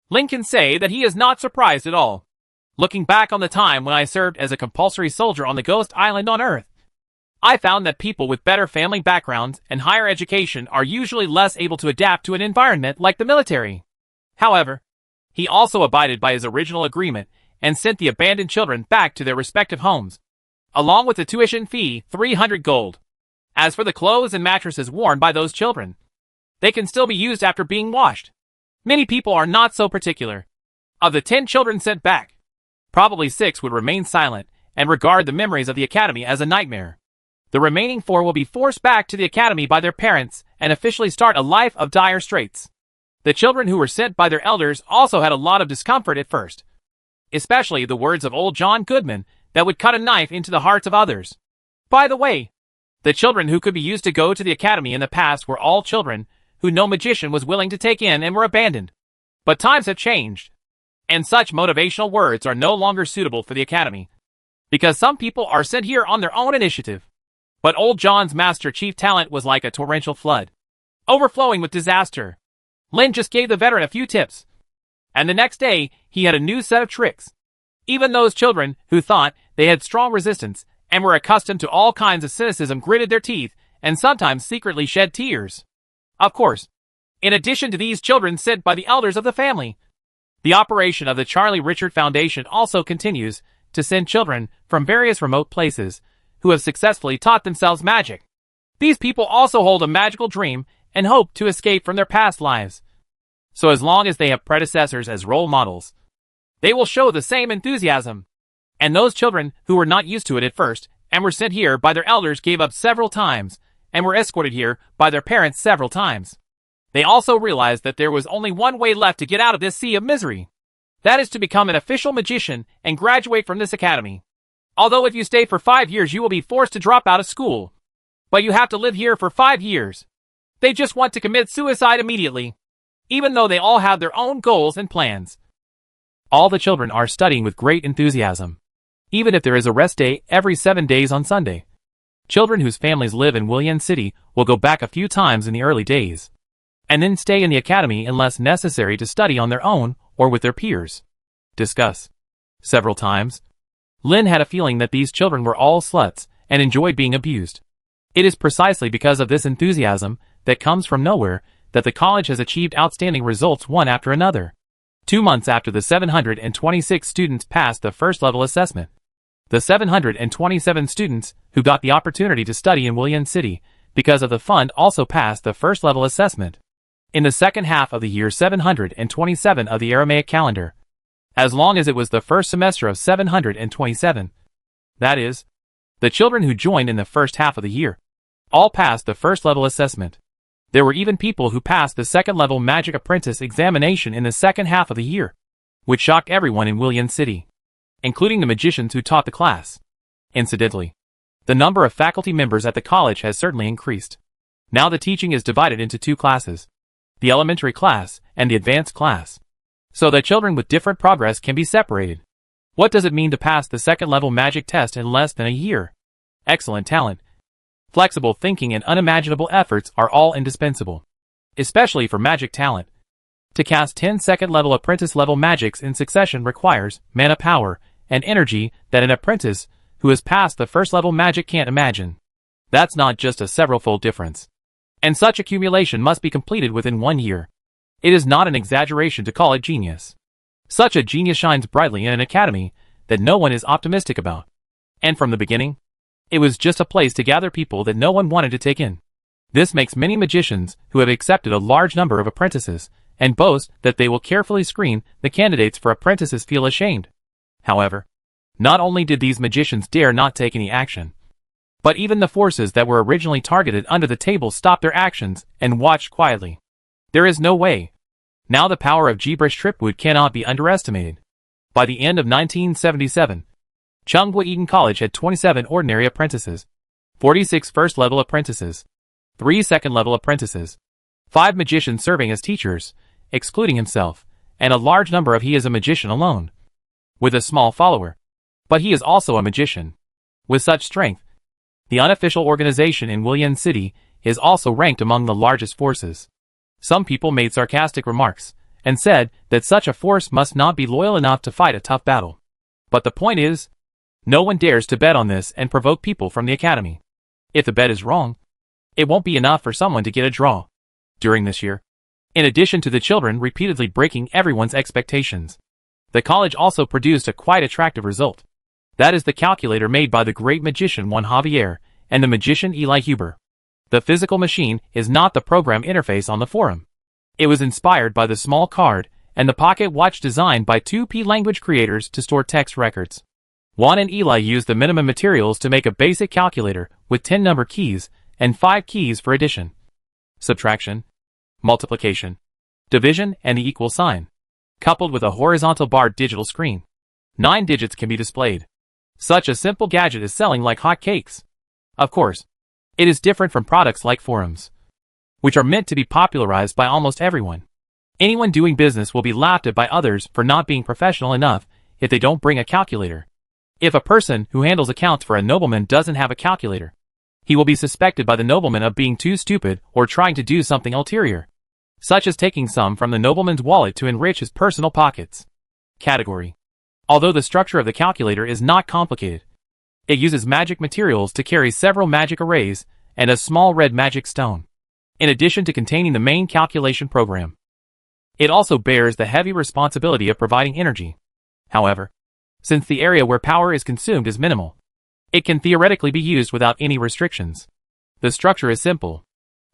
Lin can say that he is not surprised at all. Looking back on the time when I served as a compulsory soldier on the Ghost Island on Earth, I found that people with better family backgrounds and higher education are usually less able to adapt to an environment like the military. However, he also abided by his original agreement and sent the abandoned children back to their respective homes, along with the tuition fee, 300 gold. As for the clothes and mattresses worn by those children, they can still be used after being washed. Many people are not so particular. Of the 10 children sent back, probably 6 would remain silent and regard the memories of the academy as a nightmare. The remaining 4 will be forced back to the academy by their parents and officially start a life of dire straits. The children who were sent by their elders also had a lot of discomfort at first, especially the words of old John Goodman that would cut a knife into the hearts of others. By the way, the children who could be used to go to the academy in the past were all children who no magician was willing to take in and were abandoned. But times have changed, and such motivational words are no longer suitable for the academy, because some people are sent here on their own initiative. But old John's master chief talent was like a torrential flood, overflowing with disaster. Lin just gave the veteran a few tips, and the next day he had a new set of tricks. Even those children who thought they had strong resistance and were accustomed to all kinds of cynicism gritted their teeth and sometimes secretly shed tears. Of course, in addition to these children sent by the elders of the family, the operation of the Charlie Richard Foundation also continues to send children from various remote places who have successfully taught themselves magic. These people also hold a magical dream and hope to escape from their past lives. So as long as they have predecessors as role models, they will show the same enthusiasm. And those children who were not used to it at first and were sent here by their elders gave up several times and were escorted here by their parents several times. They also realized that there was only one way left to get out of this sea of misery. That is to become an official magician and graduate from this academy. Although if you stay for 5 years you will be forced to drop out of school. But you have to live here for 5 years. They just want to commit suicide immediately, even though they all have their own goals and plans. All the children are studying with great enthusiasm, even if there is a rest day every 7 days on Sunday. Children whose families live in Willian City will go back a few times in the early days, and then stay in the academy unless necessary to study on their own or with their peers. Discuss. Several times, Lin had a feeling that these children were all sluts and enjoyed being abused. It is precisely because of this enthusiasm that comes from nowhere that the college has achieved outstanding results one after another. 2 months after the 726 students passed the first level assessment, the 727 students who got the opportunity to study in Willian City because of the fund also passed the first level assessment. In the second half of the year 727 of the Aramaic calendar, as long as it was the first semester of 727, that is, the children who joined in the first half of the year, all passed the first level assessment. There were even people who passed the second level magic apprentice examination in the second half of the year, which shocked everyone in Willian City, including the magicians who taught the class. Incidentally, the number of faculty members at the college has certainly increased. Now the teaching is divided into 2 classes, the elementary class and the advanced class, so that children with different progress can be separated. What does it mean to pass the second level magic test in less than a year? Excellent talent, flexible thinking and unimaginable efforts are all indispensable, especially for magic talent. To cast 10 second-level apprentice-level magics in succession requires mana power and energy that an apprentice who has passed the first-level magic can't imagine. That's not just a several-fold difference. And such accumulation must be completed within 1 year. It is not an exaggeration to call it genius. Such a genius shines brightly in an academy that no one is optimistic about. And from the beginning, it was just a place to gather people that no one wanted to take in. This makes many magicians who have accepted a large number of apprentices and boast that they will carefully screen the candidates for apprentices feel ashamed. However, not only did these magicians dare not take any action, but even the forces that were originally targeted under the table stopped their actions and watched quietly. There is no way. Now the power of gibberish tripwood cannot be underestimated. By the end of 1977, Chung-Hwa Eton College had 27 ordinary apprentices, 46 first-level apprentices, 3 second-level apprentices, 5 magicians serving as teachers, excluding himself, and a large number of he is a magician alone, with a small follower. But he is also a magician. With such strength, the unofficial organization in Willian City is also ranked among the largest forces. Some people made sarcastic remarks and said that such a force must not be loyal enough to fight a tough battle. But the point is, no one dares to bet on this and provoke people from the academy. If the bet is wrong, it won't be enough for someone to get a draw. During this year, in addition to the children repeatedly breaking everyone's expectations, the college also produced a quite attractive result. That is the calculator made by the great magician Juan Javier and the magician Eli Huber. The physical machine is not the program interface on the forum. It was inspired by the small card and the pocket watch designed by 2P language creators to store text records. Juan and Eli used the minimum materials to make a basic calculator with 10 number keys and 5 keys for addition, subtraction, multiplication, division, and the equal sign, coupled with a horizontal barred digital screen. 9 digits can be displayed. Such a simple gadget is selling like hotcakes. Of course, it is different from products like forums, which are meant to be popularized by almost everyone. Anyone doing business will be laughed at by others for not being professional enough if they don't bring a calculator. If a person who handles accounts for a nobleman doesn't have a calculator, he will be suspected by the nobleman of being too stupid or trying to do something ulterior, such as taking some from the nobleman's wallet to enrich his personal pockets. Category. Although the structure of the calculator is not complicated, it uses magic materials to carry several magic arrays and a small red magic stone, in addition to containing the main calculation program. It also bears the heavy responsibility of providing energy. However, since the area where power is consumed is minimal, it can theoretically be used without any restrictions. The structure is simple,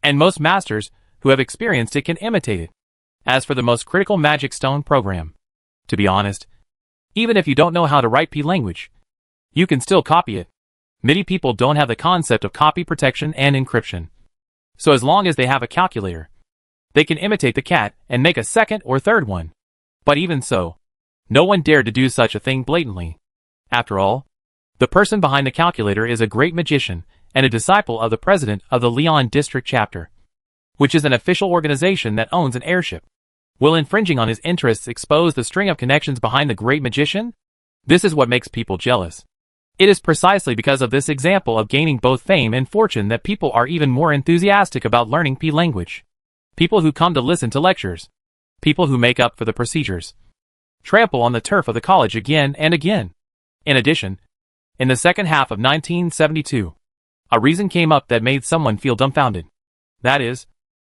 and most masters who have experienced it can imitate it. As for the most critical magic stone program, to be honest, even if you don't know how to write P language, you can still copy it. Many people don't have the concept of copy protection and encryption. So as long as they have a calculator, they can imitate the cat and make a second or third one. But even so, no one dared to do such a thing blatantly. After all, the person behind the calculator is a great magician and a disciple of the president of the Leon District Chapter, which is an official organization that owns an airship. Will infringing on his interests expose the string of connections behind the great magician? This is what makes people jealous. It is precisely because of this example of gaining both fame and fortune that people are even more enthusiastic about learning P language. People who come to listen to lectures, people who make up for the procedures, trample on the turf of the college again and again. In addition, in the second half of 1972, a reason came up that made someone feel dumbfounded. That is,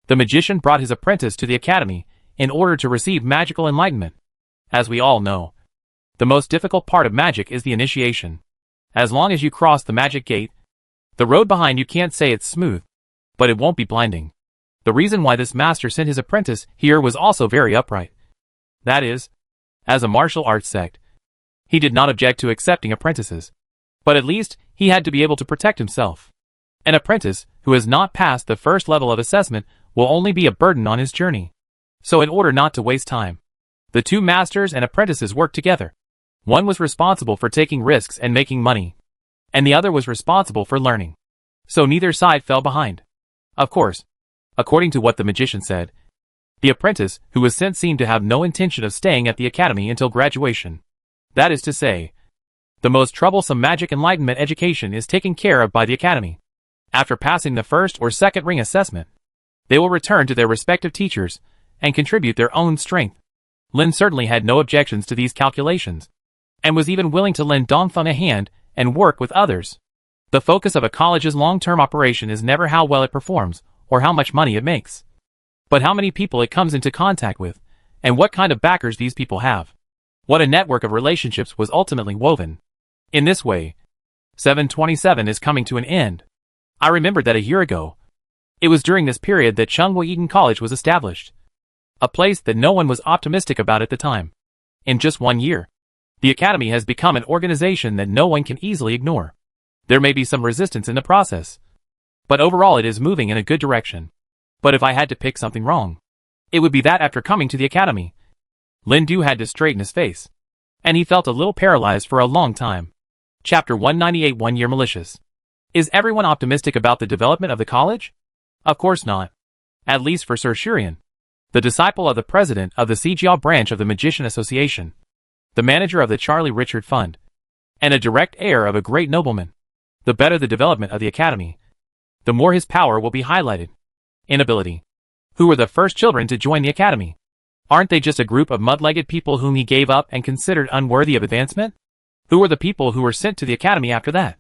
the magician brought his apprentice to the academy in order to receive magical enlightenment. As we all know, the most difficult part of magic is the initiation. As long as you cross the magic gate, the road behind you can't say it's smooth, but it won't be blinding. The reason why this master sent his apprentice here was also very upright. That is, as a martial arts sect, he did not object to accepting apprentices, but at least he had to be able to protect himself. An apprentice who has not passed the first level of assessment will only be a burden on his journey. So in order not to waste time, the two masters and apprentices worked together. One was responsible for taking risks and making money, and the other was responsible for learning. So neither side fell behind. Of course, according to what the magician said, the apprentice who was sent seemed to have no intention of staying at the academy until graduation. That is to say, the most troublesome magic enlightenment education is taken care of by the academy. After passing the first or second ring assessment, they will return to their respective teachers and contribute their own strength. Lin certainly had no objections to these calculations, and was even willing to lend Dongfeng a hand and work with others. The focus of a college's long-term operation is never how well it performs or how much money it makes, but how many people it comes into contact with, and what kind of backers these people have. What a network of relationships was ultimately woven. In this way, 727 is coming to an end. I remembered that a year ago. It was during this period that Tsinghua Eton College was established. A place that no one was optimistic about at the time. In just 1 year, the Academy has become an organization that no one can easily ignore. There may be some resistance in the process, but overall it is moving in a good direction. But if I had to pick something wrong, it would be that after coming to the Academy, Lin Du had to straighten his face, and he felt a little paralyzed for a long time. Chapter 198 1 Year Malicious. Is everyone optimistic about the development of the college? Of course not. At least for Sir Shurian, the disciple of the president of the Xijiao branch of the Magician Association, the manager of the Charlie Richard Fund, and a direct heir of a great nobleman. The better the development of the Academy, the more his power will be highlighted. Inability. Who were the first children to join the Academy? Aren't they just a group of mud-legged people whom he gave up and considered unworthy of advancement? Who were the people who were sent to the Academy after that?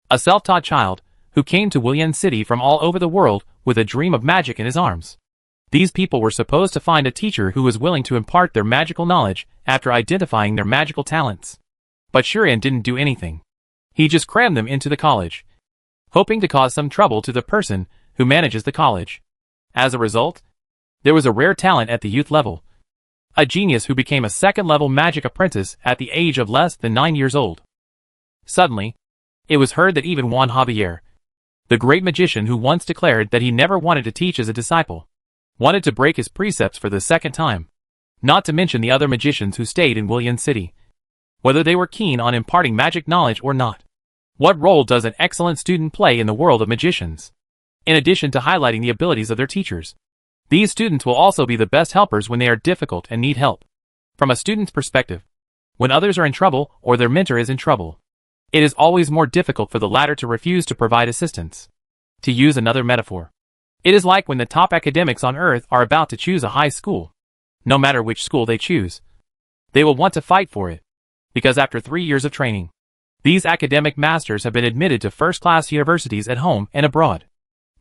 A self-taught child, who came to Wulian City from all over the world with a dream of magic in his arms. These people were supposed to find a teacher who was willing to impart their magical knowledge after identifying their magical talents. But Shurian didn't do anything. He just crammed them into the college, hoping to cause some trouble to the person who manages the college. As a result, there was a rare talent at the youth level. A genius who became a second-level magic apprentice at the age of less than 9 years old. Suddenly, it was heard that even Juan Javier, the great magician who once declared that he never wanted to teach as a disciple, wanted to break his precepts for the second time. Not to mention the other magicians who stayed in Wulian City, whether they were keen on imparting magic knowledge or not. What role does an excellent student play in the world of magicians? In addition to highlighting the abilities of their teachers, these students will also be the best helpers when they are difficult and need help. From a student's perspective, when others are in trouble or their mentor is in trouble, it is always more difficult for the latter to refuse to provide assistance. To use another metaphor, it is like when the top academics on earth are about to choose a high school. No matter which school they choose, they will want to fight for it, because after 3 years of training, these academic masters have been admitted to first-class universities at home and abroad.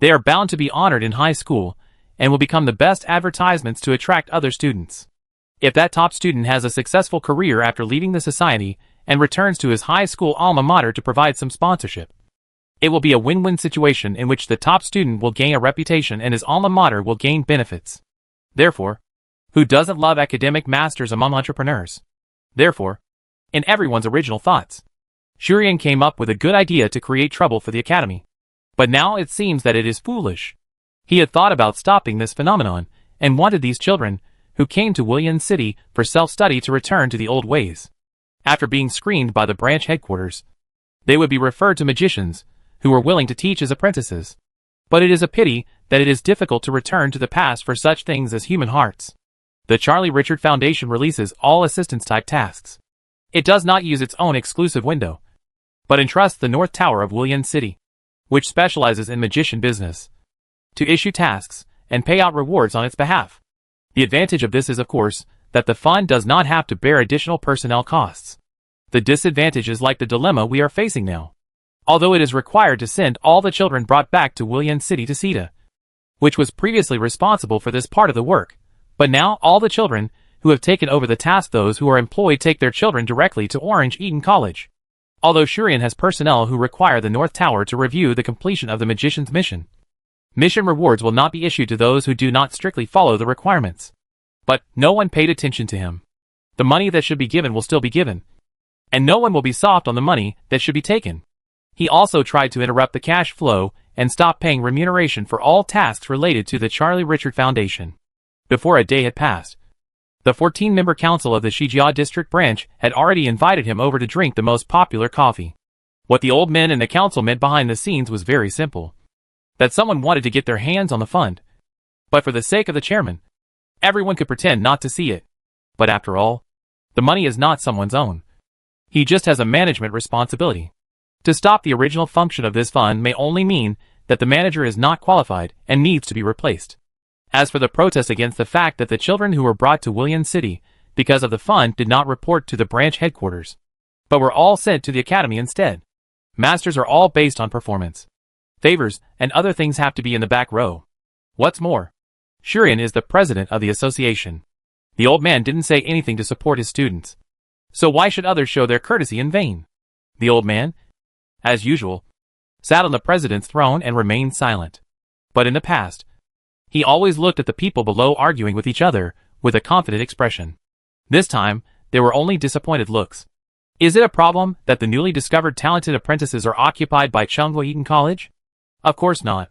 They are bound to be honored in high school and will become the best advertisements to attract other students. If that top student has a successful career after leaving the society and returns to his high school alma mater to provide some sponsorship, it will be a win-win situation in which the top student will gain a reputation and his alma mater will gain benefits. Therefore, who doesn't love academic masters among entrepreneurs? Therefore, in everyone's original thoughts, Shurian came up with a good idea to create trouble for the Academy. But now it seems that it is foolish. He had thought about stopping this phenomenon, and wanted these children, who came to Wulian City for self-study, to return to the old ways. After being screened by the branch headquarters, they would be referred to magicians, who were willing to teach as apprentices. But it is a pity that it is difficult to return to the past for such things as human hearts. The Charlie Richard Foundation releases all assistance-type tasks. It does not use its own exclusive window, but entrusts the North Tower of Wulian City, which specializes in magician business, to issue tasks and pay out rewards on its behalf. The advantage of this is, of course, that the fund does not have to bear additional personnel costs. The disadvantage is like the dilemma we are facing now. Although it is required to send all the children brought back to Wulian City to Sita, which was previously responsible for this part of the work, but now all the children who have taken over the task, those who are employed, take their children directly to Orange Eton College. Although Shurian has personnel who require the North Tower to review the completion of the magician's mission. Mission rewards will not be issued to those who do not strictly follow the requirements. But no one paid attention to him. The money that should be given will still be given, and no one will be soft on the money that should be taken. He also tried to interrupt the cash flow and stop paying remuneration for all tasks related to the Charlie Richard Foundation. Before a day had passed, the 14-member council of the Xijiao district branch had already invited him over to drink the most popular coffee. What the old men in the council meant behind the scenes was very simple. That someone wanted to get their hands on the fund. But for the sake of the chairman, everyone could pretend not to see it. But after all, the money is not someone's own. He just has a management responsibility. To stop the original function of this fund may only mean that the manager is not qualified and needs to be replaced. As for the protest against the fact that the children who were brought to William City because of the fund did not report to the branch headquarters, but were all sent to the academy instead. Masters are all based on performance. Favors and other things have to be in the back row. What's more, Shurian is the president of the association. The old man didn't say anything to support his students. So why should others show their courtesy in vain? The old man, as usual, sat on the president's throne and remained silent. But in the past, he always looked at the people below arguing with each other with a confident expression. This time, there were only disappointed looks. Is it a problem that the newly discovered talented apprentices are occupied by Chungwa Eaton College? Of course not.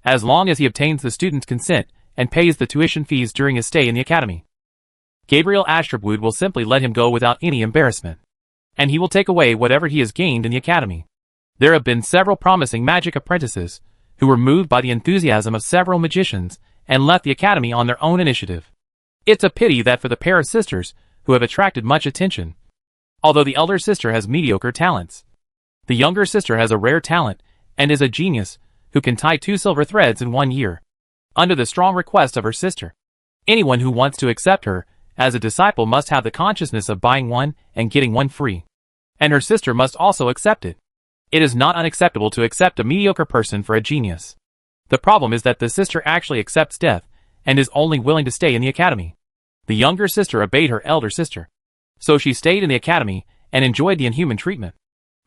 As long as he obtains the student's consent and pays the tuition fees during his stay in the academy. Gabriel Astrobwood will simply let him go without any embarrassment. And he will take away whatever he has gained in the academy. There have been several promising magic apprentices who were moved by the enthusiasm of several magicians and left the academy on their own initiative. It's a pity that for the pair of sisters who have attracted much attention, although the elder sister has mediocre talents, the younger sister has a rare talent and is a genius who can tie 2 silver threads in 1 year, under the strong request of her sister. Anyone who wants to accept her as a disciple must have the consciousness of buying one and getting one free. And her sister must also accept it. It is not unacceptable to accept a mediocre person for a genius. The problem is that the sister actually accepts death and is only willing to stay in the academy. The younger sister obeyed her elder sister. So she stayed in the academy and enjoyed the inhuman treatment.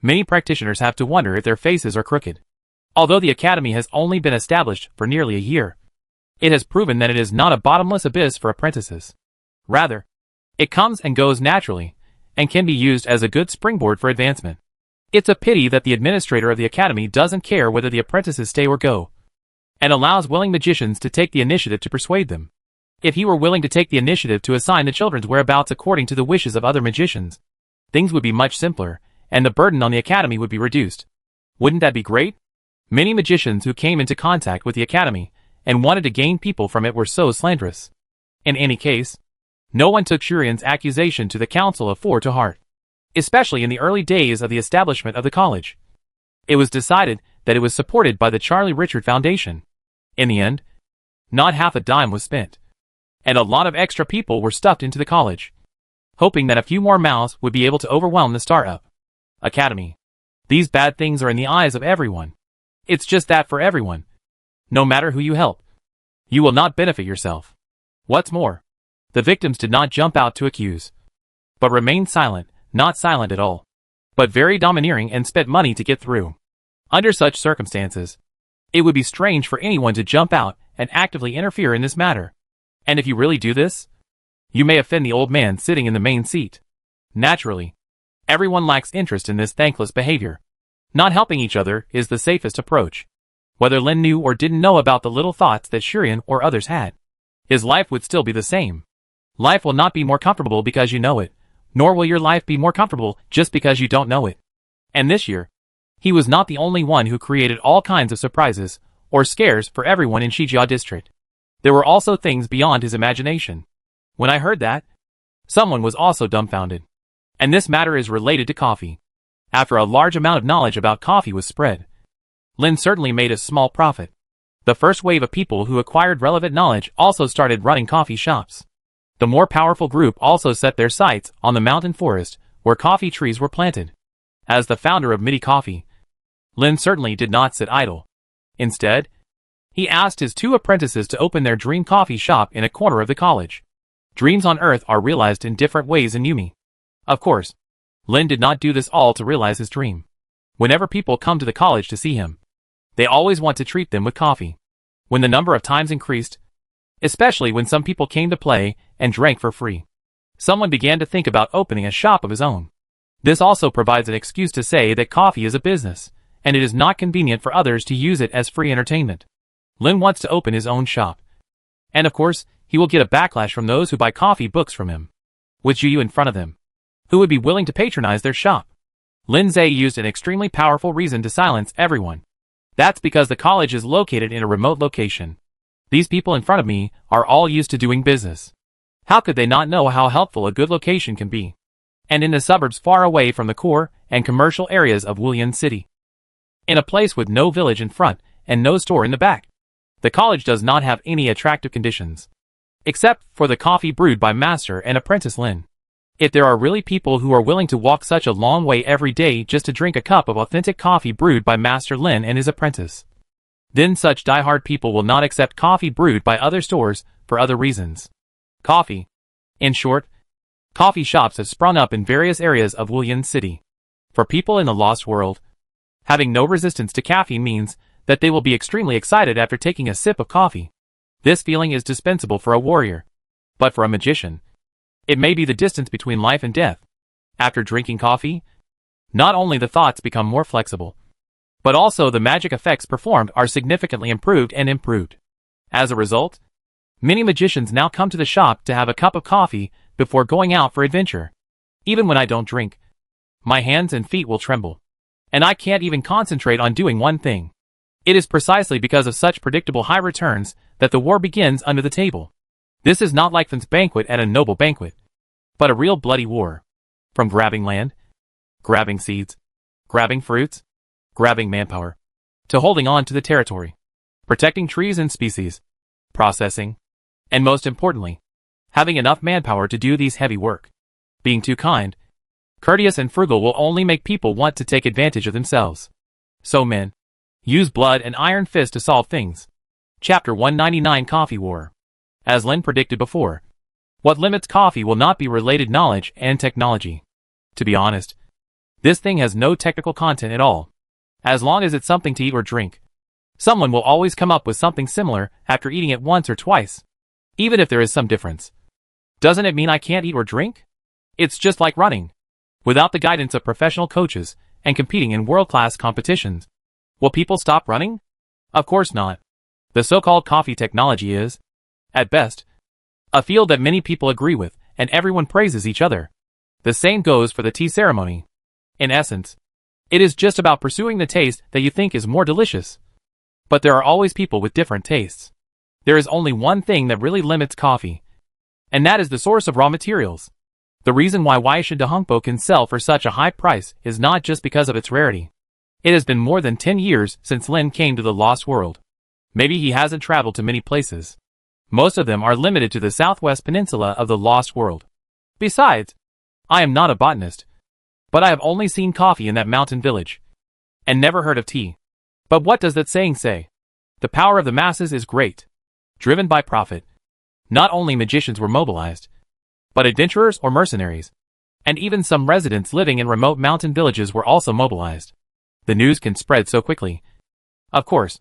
Many practitioners have to wonder if their faces are crooked. Although the academy has only been established for nearly a year, it has proven that it is not a bottomless abyss for apprentices. Rather, it comes and goes naturally, and can be used as a good springboard for advancement. It's a pity that the administrator of the academy doesn't care whether the apprentices stay or go, and allows willing magicians to take the initiative to persuade them. If he were willing to take the initiative to assign the children's whereabouts according to the wishes of other magicians, things would be much simpler, and the burden on the academy would be reduced. Wouldn't that be great? Many magicians who came into contact with the academy and wanted to gain people from it were so slanderous. In any case, no one took Shurian's accusation to the Council of Four to heart, especially in the early days of the establishment of the college. It was decided that it was supported by the Charlie Richard Foundation. In the end, not half a dime was spent, and a lot of extra people were stuffed into the college, hoping that a few more mouths would be able to overwhelm the startup academy. These bad things are in the eyes of everyone. It's just that for everyone, no matter who you help, you will not benefit yourself. What's more, the victims did not jump out to accuse, but remained silent, not silent at all, but very domineering and spent money to get through. Under such circumstances, it would be strange for anyone to jump out and actively interfere in this matter. And if you really do this, you may offend the old man sitting in the main seat. Naturally, everyone lacks interest in this thankless behavior. Not helping each other is the safest approach. Whether Lin knew or didn't know about the little thoughts that Shurian or others had, his life would still be the same. Life will not be more comfortable because you know it, nor will your life be more comfortable just because you don't know it. And this year, he was not the only one who created all kinds of surprises or scares for everyone in Shijia district. There were also things beyond his imagination. When I heard that, someone was also dumbfounded. And this matter is related to coffee. After a large amount of knowledge about coffee was spread, Lin certainly made a small profit. The first wave of people who acquired relevant knowledge also started running coffee shops. The more powerful group also set their sights on the mountain forest where coffee trees were planted. As the founder of Midi Coffee, Lin certainly did not sit idle. Instead, he asked his 2 apprentices to open their dream coffee shop in a corner of the college. Dreams on Earth are realized in different ways in Yumi. Of course, Lin did not do this all to realize his dream. Whenever people come to the college to see him, they always want to treat them with coffee. When the number of times increased, especially when some people came to play and drank for free, someone began to think about opening a shop of his own. This also provides an excuse to say that coffee is a business, and it is not convenient for others to use it as free entertainment. Lin wants to open his own shop. And of course, he will get a backlash from those who buy coffee books from him. With Juyu in front of them, who would be willing to patronize their shop? Lin Zhe used an extremely powerful reason to silence everyone. That's because the college is located in a remote location. These people in front of me are all used to doing business. How could they not know how helpful a good location can be? And in the suburbs far away from the core and commercial areas of Wulian City. In a place with no village in front and no store in the back. The college does not have any attractive conditions, except for the coffee brewed by Master and Apprentice Lin. If there are really people who are willing to walk such a long way every day just to drink a cup of authentic coffee brewed by Master Lin and his apprentice, then such die-hard people will not accept coffee brewed by other stores for other reasons. Coffee. In short, coffee shops have sprung up in various areas of Wulian City. For people in the lost world, having no resistance to caffeine means that they will be extremely excited after taking a sip of coffee. This feeling is dispensable for a warrior, but for a magician, it may be the distance between life and death. After drinking coffee, not only the thoughts become more flexible, but also the magic effects performed are significantly improved. As a result, many magicians now come to the shop to have a cup of coffee before going out for adventure. Even when I don't drink, my hands and feet will tremble, and I can't even concentrate on doing one thing. It is precisely because of such predictable high returns that the war begins under the table. This is not like Fen's banquet at a noble banquet, but a real bloody war. From grabbing land, grabbing seeds, grabbing fruits, grabbing manpower, to holding on to the territory, protecting trees and species, processing, and most importantly, having enough manpower to do these heavy work. Being too kind, courteous and frugal will only make people want to take advantage of themselves. So men, use blood and iron fist to solve things. Chapter 199 Coffee War. As Lin predicted before, what limits coffee will not be related knowledge and technology. To be honest, this thing has no technical content at all. As long as it's something to eat or drink, someone will always come up with something similar after eating it once or twice, even if there is some difference. Doesn't it mean I can't eat or drink? It's just like running. Without the guidance of professional coaches and competing in world-class competitions, will people stop running? Of course not. The so-called coffee technology is, at best, a field that many people agree with and everyone praises each other. The same goes for the tea ceremony. In essence, it is just about pursuing the taste that you think is more delicious. But there are always people with different tastes. There is only one thing that really limits coffee, and that is the source of raw materials. The reason why Waisha de Hongpo can sell for such a high price is not just because of its rarity. It has been more than 10 years since Lin came to the Lost World. Maybe he hasn't traveled to many places. Most of them are limited to the southwest peninsula of the Lost World. Besides, I am not a botanist, but I have only seen coffee in that mountain village, and never heard of tea. But what does that saying say? The power of the masses is great. Driven by profit, not only magicians were mobilized, but adventurers or mercenaries, and even some residents living in remote mountain villages were also mobilized. The news can spread so quickly. Of course,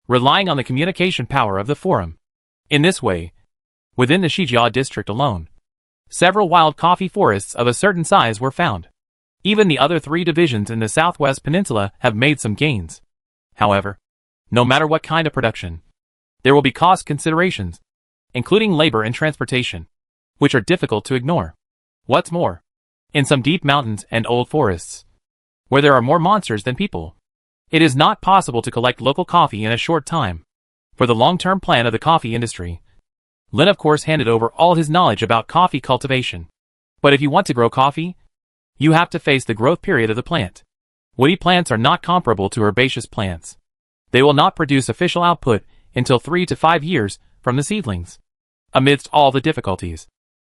relying on the communication power of the forum. In this way, within the Shijia district alone, several wild coffee forests of a certain size were found. Even the other 3 divisions in the southwest peninsula have made some gains. However, no matter what kind of production, there will be cost considerations, including labor and transportation, which are difficult to ignore. What's more, in some deep mountains and old forests, where there are more monsters than people, it is not possible to collect local coffee in a short time. For the long-term plan of the coffee industry, Lin of course handed over all his knowledge about coffee cultivation. But if you want to grow coffee, you have to face the growth period of the plant. Woody plants are not comparable to herbaceous plants. They will not produce official output until 3 to 5 years from the seedlings. Amidst all the difficulties,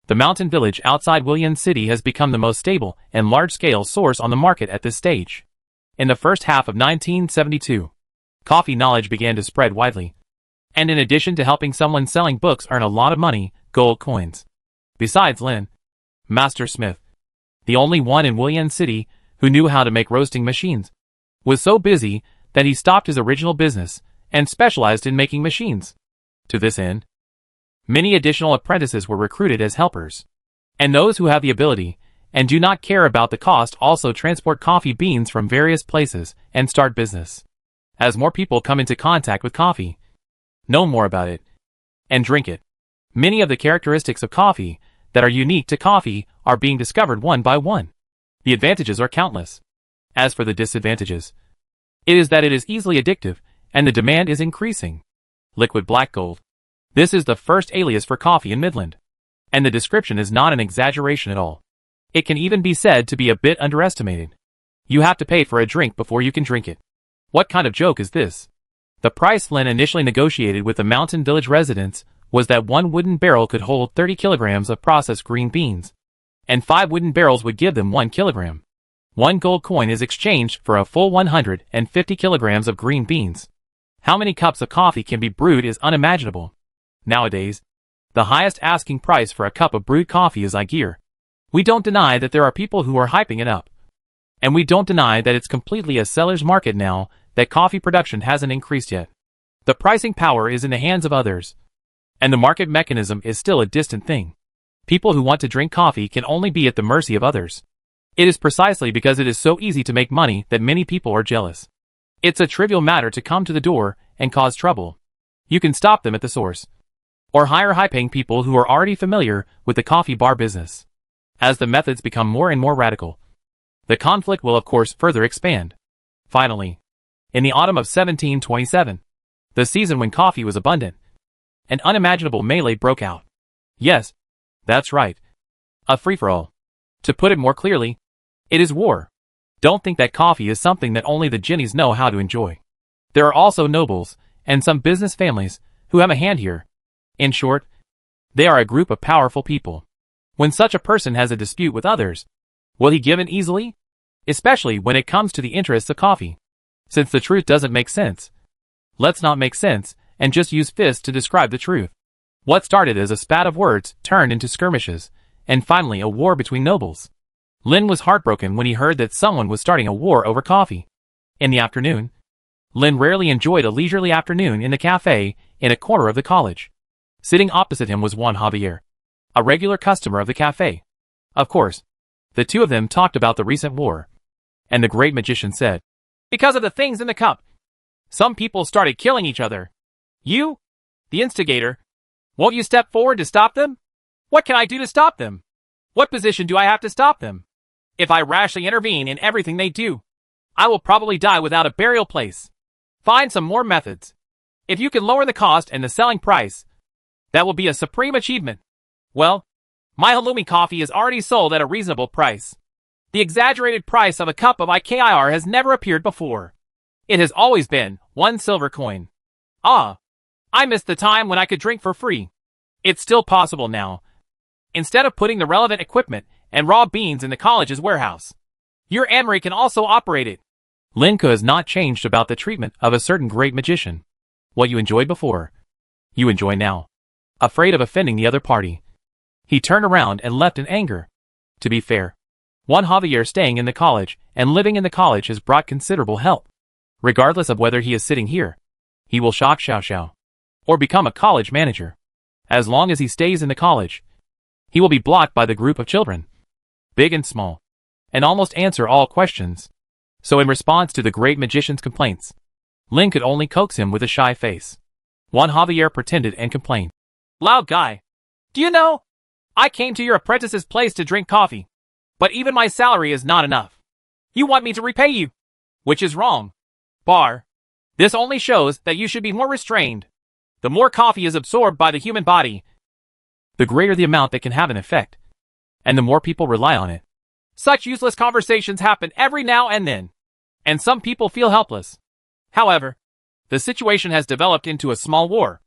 the mountain village outside Wulian City has become the most stable and large-scale source on the market at this stage. In the first half of 1972, coffee knowledge began to spread widely. And in addition to helping someone selling books earn a lot of money, gold coins. Besides Lin, Master Smith, the only one in Wulian City who knew how to make roasting machines, was so busy that he stopped his original business and specialized in making machines. To this end, many additional apprentices were recruited as helpers. And those who have the ability and do not care about the cost also transport coffee beans from various places and start business. As more people come into contact with coffee, know more about it, and drink it, many of the characteristics of coffee that are unique to coffee are being discovered one by one. The advantages are countless. As for the disadvantages, it is that it is easily addictive, and the demand is increasing. Liquid black gold. This is the first alias for coffee in Midland. And the description is not an exaggeration at all. It can even be said to be a bit underestimated. You have to pay for a drink before you can drink it. What kind of joke is this? The price Lin initially negotiated with the Mountain Village residents was that one wooden barrel could hold 30 kilograms of processed green beans, and 5 wooden barrels would give them 1 kilogram. 1 gold coin is exchanged for a full 150 kilograms of green beans. How many cups of coffee can be brewed is unimaginable. Nowadays, the highest asking price for a cup of brewed coffee is Igir. We don't deny that there are people who are hyping it up. And we don't deny that it's completely a seller's market now that coffee production hasn't increased yet. The pricing power is in the hands of others, and the market mechanism is still a distant thing. People who want to drink coffee can only be at the mercy of others. It is precisely because it is so easy to make money that many people are jealous. It's a trivial matter to come to the door and cause trouble. You can stop them at the source, or hire high-paying people who are already familiar with the coffee bar business. As the methods become more and more radical, the conflict will of course further expand. Finally, in the autumn of 1727, the season when coffee was abundant, an unimaginable melee broke out. Yes, that's right. A free-for-all. To put it more clearly, it is war. Don't think that coffee is something that only the ginnies know how to enjoy. There are also nobles, and some business families, who have a hand here. In short, they are a group of powerful people. When such a person has a dispute with others, will he give in easily? Especially when it comes to the interests of coffee. Since the truth doesn't make sense, let's not make sense and just use fists to describe the truth. What started as a spat of words turned into skirmishes, and finally a war between nobles. Lin was heartbroken when he heard that someone was starting a war over coffee. In the afternoon, Lin rarely enjoyed a leisurely afternoon in the cafe in a corner of the college. Sitting opposite him was Juan Javier, a regular customer of the cafe. Of course, the two of them talked about the recent war, and the great magician said, "Because of the things in the cup, some people started killing each other. You, the instigator, won't you step forward to stop them? What can I do to stop them? What position do I have to stop them? If I rashly intervene in everything they do, I will probably die without a burial place. Find some more methods. If you can lower the cost and the selling price, that will be a supreme achievement. Well, my halloumi coffee is already sold at a reasonable price. The exaggerated price of a cup of IKIR has never appeared before. It has always been 1 silver coin. Ah, I missed the time when I could drink for free. It's still possible now. Instead of putting the relevant equipment and raw beans in the college's warehouse, your Amory can also operate it." Linka has not changed about the treatment of a certain great magician. What you enjoyed before, you enjoy now. Afraid of offending the other party, he turned around and left in anger. To be fair, Juan Javier staying in the college and living in the college has brought considerable help. Regardless of whether he is sitting here, he will shock Xiao Xiao, or become a college manager. As long as he stays in the college, he will be blocked by the group of children, big and small, and almost answer all questions. So in response to the great magician's complaints, Lin could only coax him with a shy face. Juan Javier pretended and complained. "Loud guy, do you know, I came to your apprentice's place to drink coffee, but even my salary is not enough. You want me to repay you, which is wrong. Bar, this only shows that you should be more restrained. The more coffee is absorbed by the human body, the greater the amount that can have an effect, and the more people rely on it. Such useless conversations happen every now and then, and some people feel helpless. However, the situation has developed into a small war,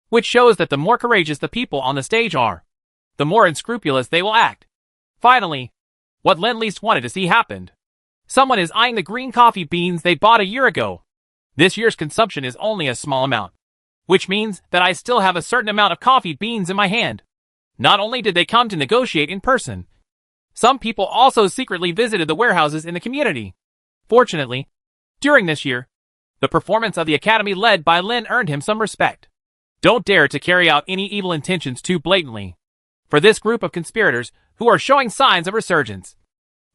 which shows that the more courageous the people on the stage are, the more unscrupulous they will act. Finally, what Lin least wanted to see happened. Someone is eyeing the green coffee beans they bought a year ago. This year's consumption is only a small amount, which means that I still have a certain amount of coffee beans in my hand. Not only did they come to negotiate in person, some people also secretly visited the warehouses in the community. Fortunately, during this year, the performance of the academy led by Lin earned him some respect. Don't dare to carry out any evil intentions too blatantly. For this group of conspirators who are showing signs of resurgence,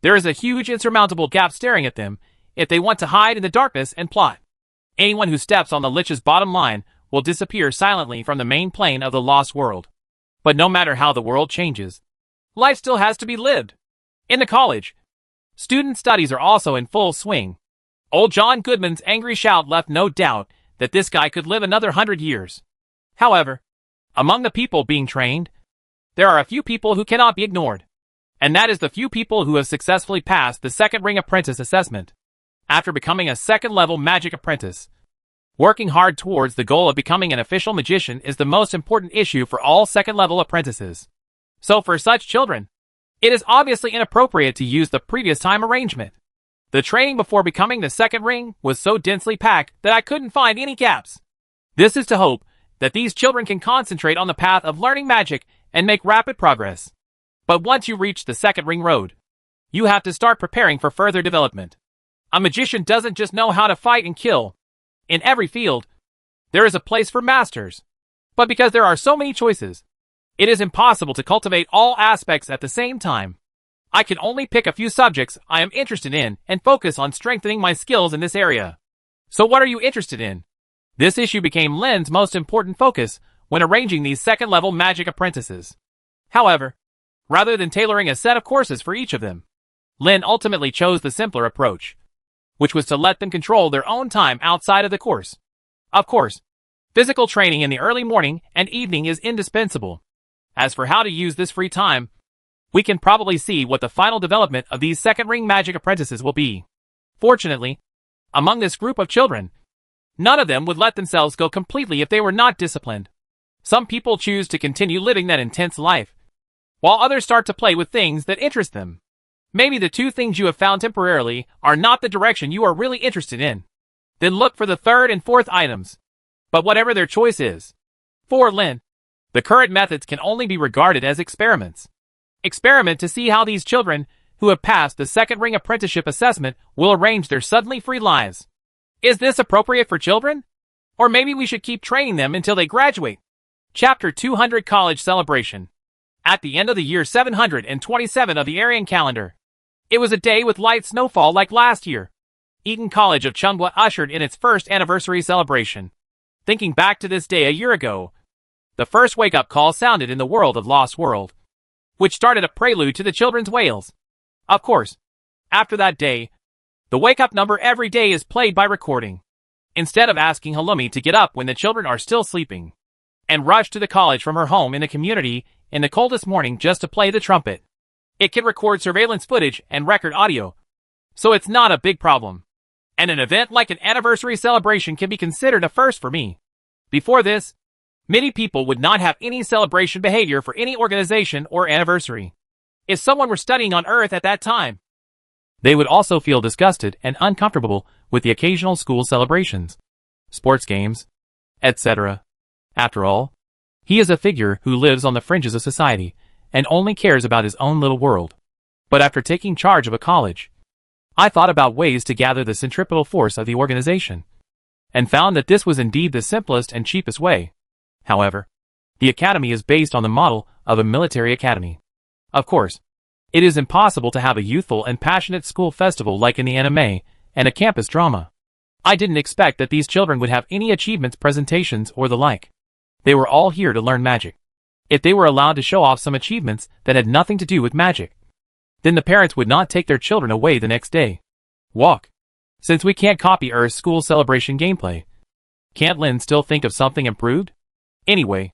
there is a huge insurmountable gap staring at them if they want to hide in the darkness and plot. Anyone who steps on the Lich's bottom line will disappear silently from the main plane of the lost world. But no matter how the world changes, life still has to be lived. In the college, student studies are also in full swing. Old John Goodman's angry shout left no doubt that this guy could live another 100 years. However, among the people being trained, there are a few people who cannot be ignored. And that is the few people who have successfully passed the second ring apprentice assessment. After becoming a second-level magic apprentice, Working hard towards the goal of becoming an official magician is the most important issue for all second-level apprentices. So for such children, it is obviously inappropriate to use the previous time arrangement. The training before becoming the second ring was so densely packed that I couldn't find any gaps. This is to hope that these children can concentrate on the path of learning magic and make rapid progress. But once you reach the second ring road, you have to start preparing for further development. A magician doesn't just know how to fight and kill. In every field, there is a place for masters. But because there are so many choices, it is impossible to cultivate all aspects at the same time. I can only pick a few subjects I am interested in and focus on strengthening my skills in this area. So what are you interested in? This issue became Lin's most important focus when arranging these second-level magic apprentices. However, rather than tailoring a set of courses for each of them, Lin ultimately chose the simpler approach, which was to let them control their own time outside of the course. Of course, physical training in the early morning and evening is indispensable. As for how to use this free time, we can probably see what the final development of these second-ring magic apprentices will be. Fortunately, among this group of children, none of them would let themselves go completely if they were not disciplined. Some people choose to continue living that intense life, while others start to play with things that interest them. Maybe the two things you have found temporarily are not the direction you are really interested in. Then look for the third and fourth items. But whatever their choice is, for Lin, the current methods can only be regarded as experiments. Experiment to see how these children, who have passed the second ring apprenticeship assessment, will arrange their suddenly free lives. Is this appropriate for children? Or maybe we should keep training them until they graduate. Chapter 200 College Celebration. At the end of the year 727 of the Aryan calendar, it was a day with light snowfall like last year. Eton College of Chunghwa ushered in its first anniversary celebration. Thinking back to this day a year ago, the first wake-up call sounded in the world of Lost World, which started a prelude to the children's wails. Of course, after that day, the wake-up number every day is played by recording, instead of asking Halumi to get up when the children are still sleeping, and rush to the college from her home in the community in the coldest morning just to play the trumpet. It can record surveillance footage and record audio, so it's not a big problem. And an event like an anniversary celebration can be considered a first for me. Before this, many people would not have any celebration behavior for any organization or anniversary. If someone were studying on Earth at that time, they would also feel disgusted and uncomfortable with the occasional school celebrations, sports games, etc. After all, he is a figure who lives on the fringes of society and only cares about his own little world. But after taking charge of a college, I thought about ways to gather the centripetal force of the organization, and found that this was indeed the simplest and cheapest way. However, the academy is based on the model of a military academy. Of course, it is impossible to have a youthful and passionate school festival like in the anime and a campus drama. I didn't expect that these children would have any achievements, presentations, or the like. They were all here to learn magic. If they were allowed to show off some achievements that had nothing to do with magic, then the parents would not take their children away the next day. Walk. Since we can't copy Earth's school celebration gameplay, can't Lin still think of something improved? Anyway,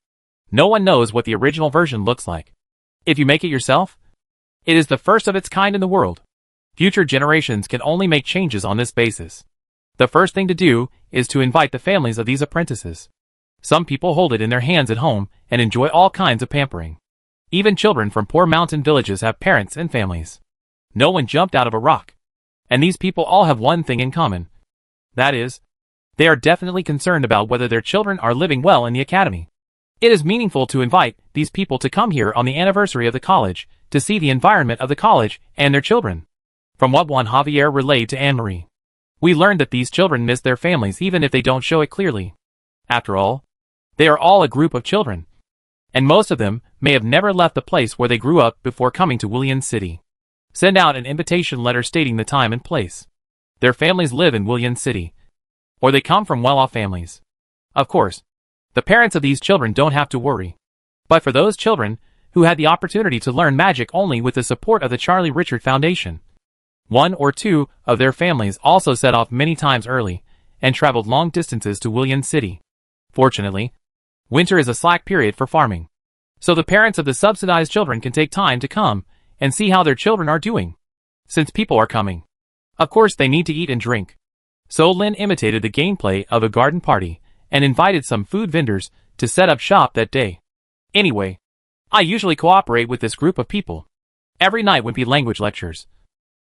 no one knows what the original version looks like. If you make it yourself, it is the first of its kind in the world. Future generations can only make changes on this basis. The first thing to do is to invite the families of these apprentices. Some people hold it in their hands at home and enjoy all kinds of pampering. Even children from poor mountain villages have parents and families. No one jumped out of a rock. And these people all have one thing in common. That is, they are definitely concerned about whether their children are living well in the academy. It is meaningful to invite these people to come here on the anniversary of the college to see the environment of the college and their children. From what Juan Javier relayed to Anne-Marie, we learned that these children miss their families even if they don't show it clearly. After all, they are all a group of children, and most of them may have never left the place where they grew up before coming to Willian City. Send out an invitation letter stating the time and place. Their families live in Willian City, or they come from well-off families. Of course, the parents of these children don't have to worry. But for those children who had the opportunity to learn magic only with the support of the Charlie Richard Foundation, one or two of their families also set off many times early and traveled long distances to Willian City. Fortunately, winter is a slack period for farming, so the parents of the subsidized children can take time to come and see how their children are doing. Since people are coming, of course they need to eat and drink. So Lin imitated the gameplay of a garden party and invited some food vendors to set up shop that day. Anyway, I usually cooperate with this group of people. Every night when we language lectures,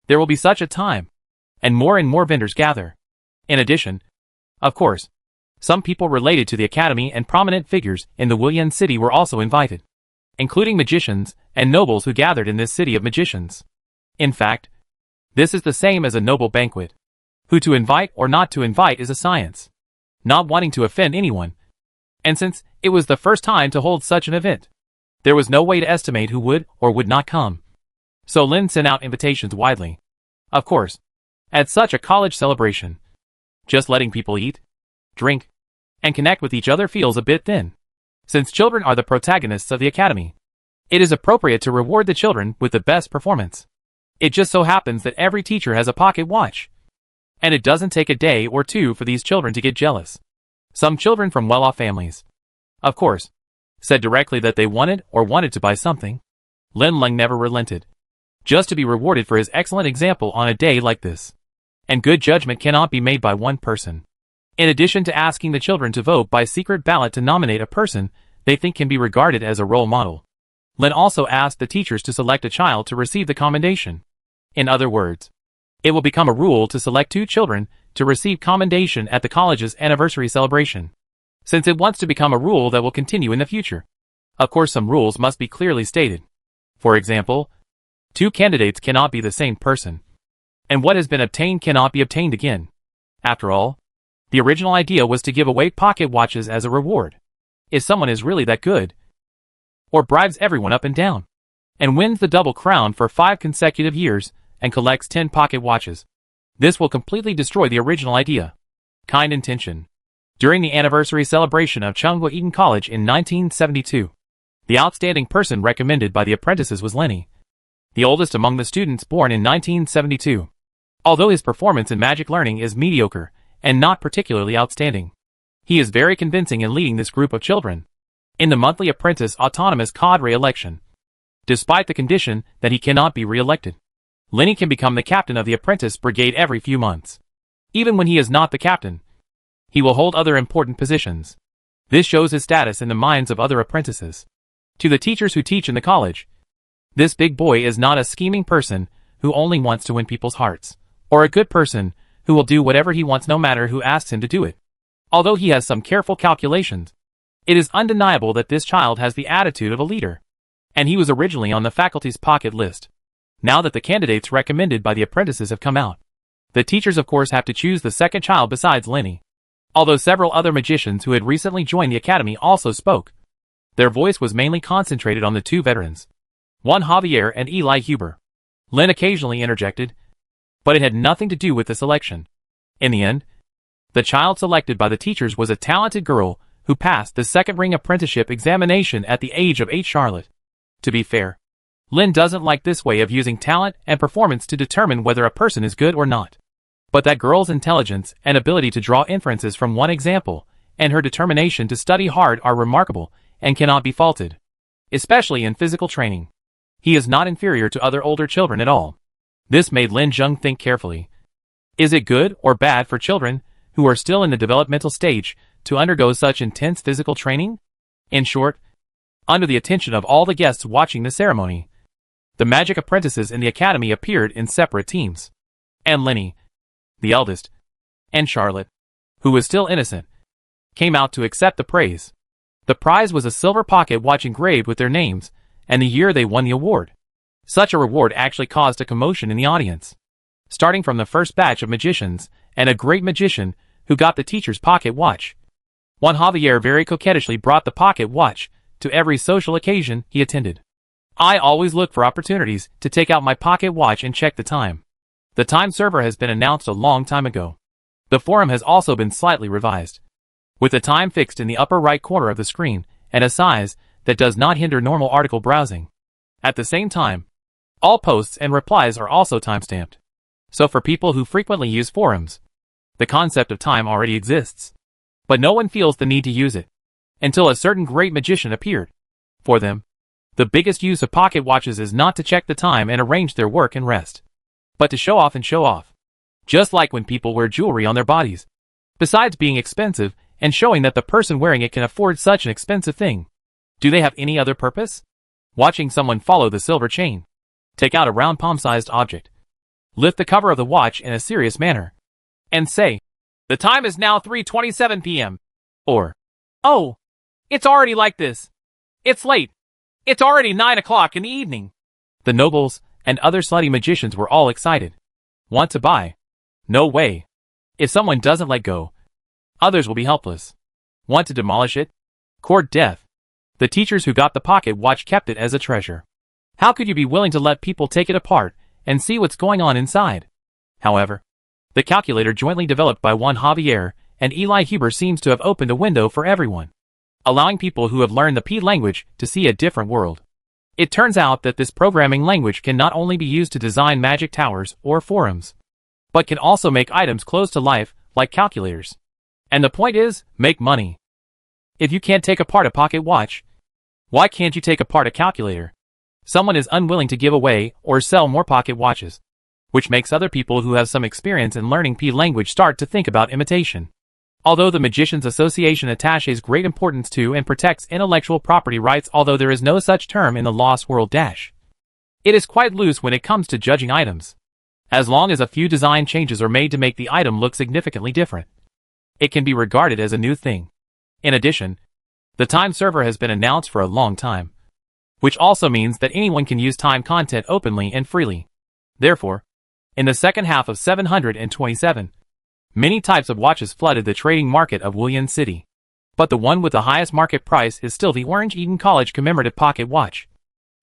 there will be such a time, and more vendors gather. In addition, of course, some people related to the academy and prominent figures in the Wulian city were also invited, including magicians and nobles who gathered in this city of magicians. In fact, this is the same as a noble banquet. Who to invite or not to invite is a science, not wanting to offend anyone. And since it was the first time to hold such an event, there was no way to estimate who would or would not come. So Lin sent out invitations widely. Of course, at such a college celebration, just letting people eat, drink, and connect with each other feels a bit thin. Since children are the protagonists of the academy, it is appropriate to reward the children with the best performance. It just so happens that every teacher has a pocket watch, and it doesn't take a day or two for these children to get jealous. Some children from well-off families, of course, said directly that they wanted to buy something. Lin Leng never relented, just to be rewarded for his excellent example on a day like this. And good judgment cannot be made by one person. In addition to asking the children to vote by secret ballot to nominate a person they think can be regarded as a role model, Lin also asked the teachers to select a child to receive the commendation. In other words, it will become a rule to select 2 children to receive commendation at the college's anniversary celebration, since it wants to become a rule that will continue in the future. Of course, some rules must be clearly stated. For example, 2 candidates cannot be the same person, and what has been obtained cannot be obtained again. After all, the original idea was to give away pocket watches as a reward, if someone is really that good, or bribes everyone up and down, and wins the double crown for 5 consecutive years and collects 10 pocket watches. This will completely destroy the original idea. Kind intention. During the anniversary celebration of Tsinghua Eton College in 1972, the outstanding person recommended by the apprentices was Lenny, the oldest among the students born in 1972. Although his performance in magic learning is mediocre and not particularly outstanding, he is very convincing in leading this group of children in the monthly apprentice autonomous cadre election. Despite the condition that he cannot be re-elected, Lenny can become the captain of the apprentice brigade every few months. Even when he is not the captain, he will hold other important positions. This shows his status in the minds of other apprentices. To the teachers who teach in the college, this big boy is not a scheming person who only wants to win people's hearts, or a good person who will do whatever he wants no matter who asks him to do it. Although he has some careful calculations, it is undeniable that this child has the attitude of a leader, and he was originally on the faculty's pocket list. Now that the candidates recommended by the apprentices have come out, the teachers of course have to choose the second child besides Lenny. Although several other magicians who had recently joined the academy also spoke, their voice was mainly concentrated on the 2 veterans, one Javier and Eli Huber. Lin occasionally interjected, but it had nothing to do with the selection. In the end, the child selected by the teachers was a talented girl who passed the second ring apprenticeship examination at the age of 8. Charlotte. To be fair, Lin doesn't like this way of using talent and performance to determine whether a person is good or not. But that girl's intelligence and ability to draw inferences from one example, and her determination to study hard are remarkable and cannot be faulted, especially in physical training. He is not inferior to other older children at all. This made Lin Zheng think carefully. Is it good or bad for children who are still in the developmental stage to undergo such intense physical training? In short, under the attention of all the guests watching the ceremony, the magic apprentices in the academy appeared in separate teams, and Lenny, the eldest, and Charlotte, who was still innocent, came out to accept the praise. The prize was a silver pocket watch engraved with their names and the year they won the award. Such a reward actually caused a commotion in the audience, starting from the first batch of magicians and a great magician who got the teacher's pocket watch. One Javier very coquettishly brought the pocket watch to every social occasion he attended. I always look for opportunities to take out my pocket watch and check the time. The time server has been announced a long time ago. The forum has also been slightly revised, with the time fixed in the upper right corner of the screen and a size that does not hinder normal article browsing. At the same time, all posts and replies are also timestamped. So for people who frequently use forums, the concept of time already exists. But no one feels the need to use it, until a certain great magician appeared. For them, the biggest use of pocket watches is not to check the time and arrange their work and rest, but to show off and show off. Just like when people wear jewelry on their bodies. Besides being expensive and showing that the person wearing it can afford such an expensive thing, do they have any other purpose? Watching someone follow the silver chain. Take out a round palm-sized object. Lift the cover of the watch in a serious manner. And say, "The time is now 3:27 p.m. Or, "Oh, it's already like this. It's late. It's already 9 o'clock in the evening." The nobles and other slutty magicians were all excited. Want to buy? No way. If someone doesn't let go, others will be helpless. Want to demolish it? Court death. The teachers who got the pocket watch kept it as a treasure. How could you be willing to let people take it apart and see what's going on inside? However, the calculator jointly developed by Juan Javier and Eli Huber seems to have opened a window for everyone, allowing people who have learned the P language to see a different world. It turns out that this programming language can not only be used to design magic towers or forums, but can also make items close to life, like calculators. And the point is, make money. If you can't take apart a pocket watch, why can't you take apart a calculator? Someone is unwilling to give away or sell more pocket watches, which makes other people who have some experience in learning P language start to think about imitation. Although the Magicians Association attaches great importance to and protects intellectual property rights, although there is no such term in the Lost World Dash, it is quite loose when it comes to judging items. As long as a few design changes are made to make the item look significantly different, it can be regarded as a new thing. In addition, the time server has been announced for a long time, which also means that anyone can use time content openly and freely. Therefore, in the second half of 727, many types of watches flooded the trading market of Wulian City. But the one with the highest market price is still the Orange Eaton College commemorative pocket watch,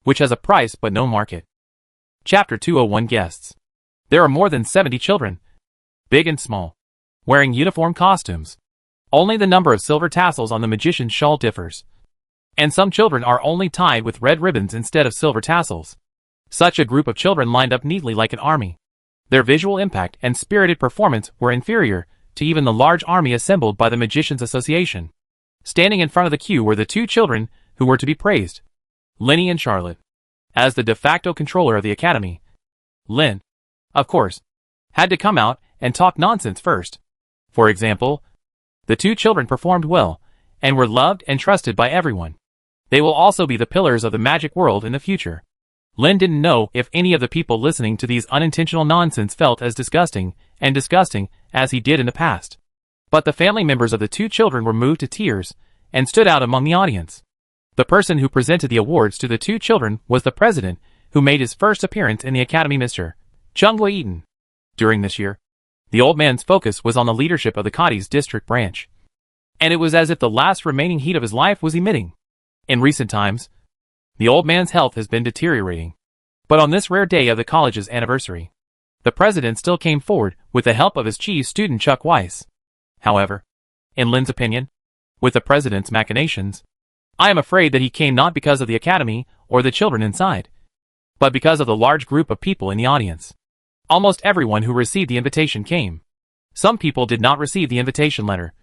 which has a price but no market. Chapter 201 Guests. There are more than 70 children, big and small, wearing uniform costumes. Only the number of silver tassels on the magician's shawl differs, and some children are only tied with red ribbons instead of silver tassels. Such a group of children lined up neatly like an army. Their visual impact and spirited performance were inferior to even the large army assembled by the Magicians Association. Standing in front of the queue were the two children who were to be praised, Lenny and Charlotte. As the de facto controller of the academy, Lynn, of course, had to come out and talk nonsense first. For example, the two children performed well and were loved and trusted by everyone. They will also be the pillars of the magic world in the future. Lynn didn't know if any of the people listening to these unintentional nonsense felt as disgusting as he did in the past. But the family members of the two children were moved to tears and stood out among the audience. The person who presented the awards to the two children was the president who made his first appearance in the academy, Mr. Chungwa Eaton. During this year, the old man's focus was on the leadership of the Cadiz district branch, and it was as if the last remaining heat of his life was emitting. In recent times, the old man's health has been deteriorating, but on this rare day of the college's anniversary, the president still came forward with the help of his chief student Chuck Weiss. However, in Lynn's opinion, with the president's machinations, I am afraid that he came not because of the academy or the children inside, but because of the large group of people in the audience. Almost everyone who received the invitation came. Some people did not receive the invitation letter,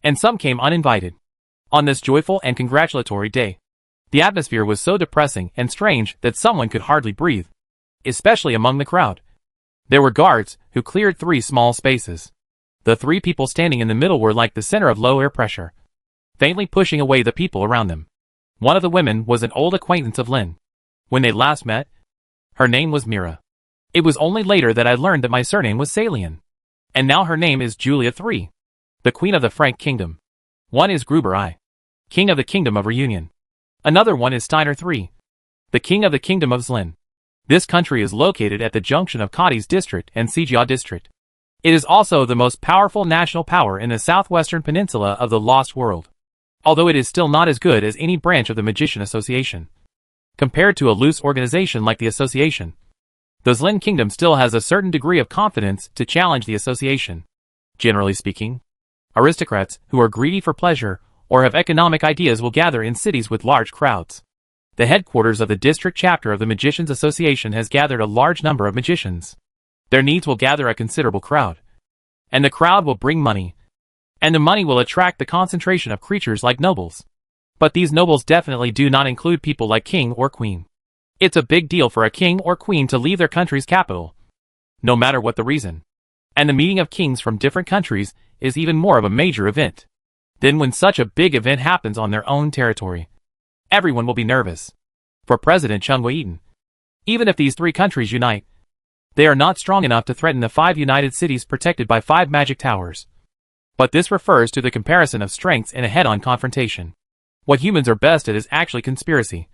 and some came uninvited. On this joyful and congratulatory day, the atmosphere was so depressing and strange that someone could hardly breathe, especially among the crowd. There were guards who cleared 3 small spaces. The 3 people standing in the middle were like the center of low air pressure, faintly pushing away the people around them. One of the women was an old acquaintance of Lynn. When they last met, her name was Mira. It was only later that I learned that my surname was Salian. And now her name is Julia III, the Queen of the Frank Kingdom. One is Gruber I, King of the Kingdom of Reunion. Another one is Steiner III, the King of the Kingdom of Zlin. This country is located at the junction of Cadiz District and Sijia District. It is also the most powerful national power in the southwestern peninsula of the Lost World, although it is still not as good as any branch of the Magician Association. Compared to a loose organization like the Association, the Zlin Kingdom still has a certain degree of confidence to challenge the Association. Generally speaking, aristocrats who are greedy for pleasure or have economic ideas will gather in cities with large crowds. The headquarters of the district chapter of the Magicians Association has gathered a large number of magicians. Their needs will gather a considerable crowd, and the crowd will bring money, and the money will attract the concentration of creatures like nobles. But these nobles definitely do not include people like king or queen. It's a big deal for a king or queen to leave their country's capital, no matter what the reason. And the meeting of kings from different countries is even more of a major event. Then when such a big event happens on their own territory, everyone will be nervous. For President Chung Wei-Eaton, even if these three countries unite, they are not strong enough to threaten the 5 united cities protected by 5 magic towers. But this refers to the comparison of strengths in a head-on confrontation. What humans are best at is actually conspiracy,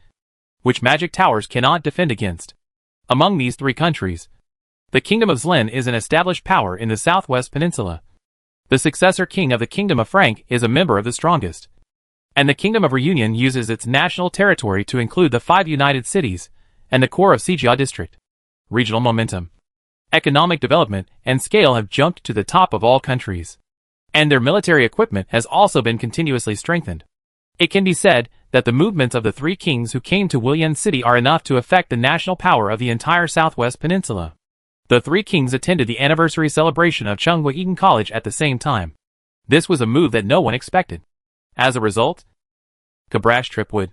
which magic towers cannot defend against. Among these 3 countries, the Kingdom of Zlin is an established power in the southwest peninsula. The successor king of the Kingdom of Frank is a member of the strongest. And the Kingdom of Reunion uses its national territory to include the 5 united cities and the core of Sijia district. Regional momentum, economic development, and scale have jumped to the top of all countries. And their military equipment has also been continuously strengthened. It can be said that the movements of the 3 kings who came to Willian City are enough to affect the national power of the entire southwest peninsula. The 3 kings attended the anniversary celebration of Chung Wei-Eaton College at the same time. This was a move that no one expected. As a result, Kabrash Tripwood,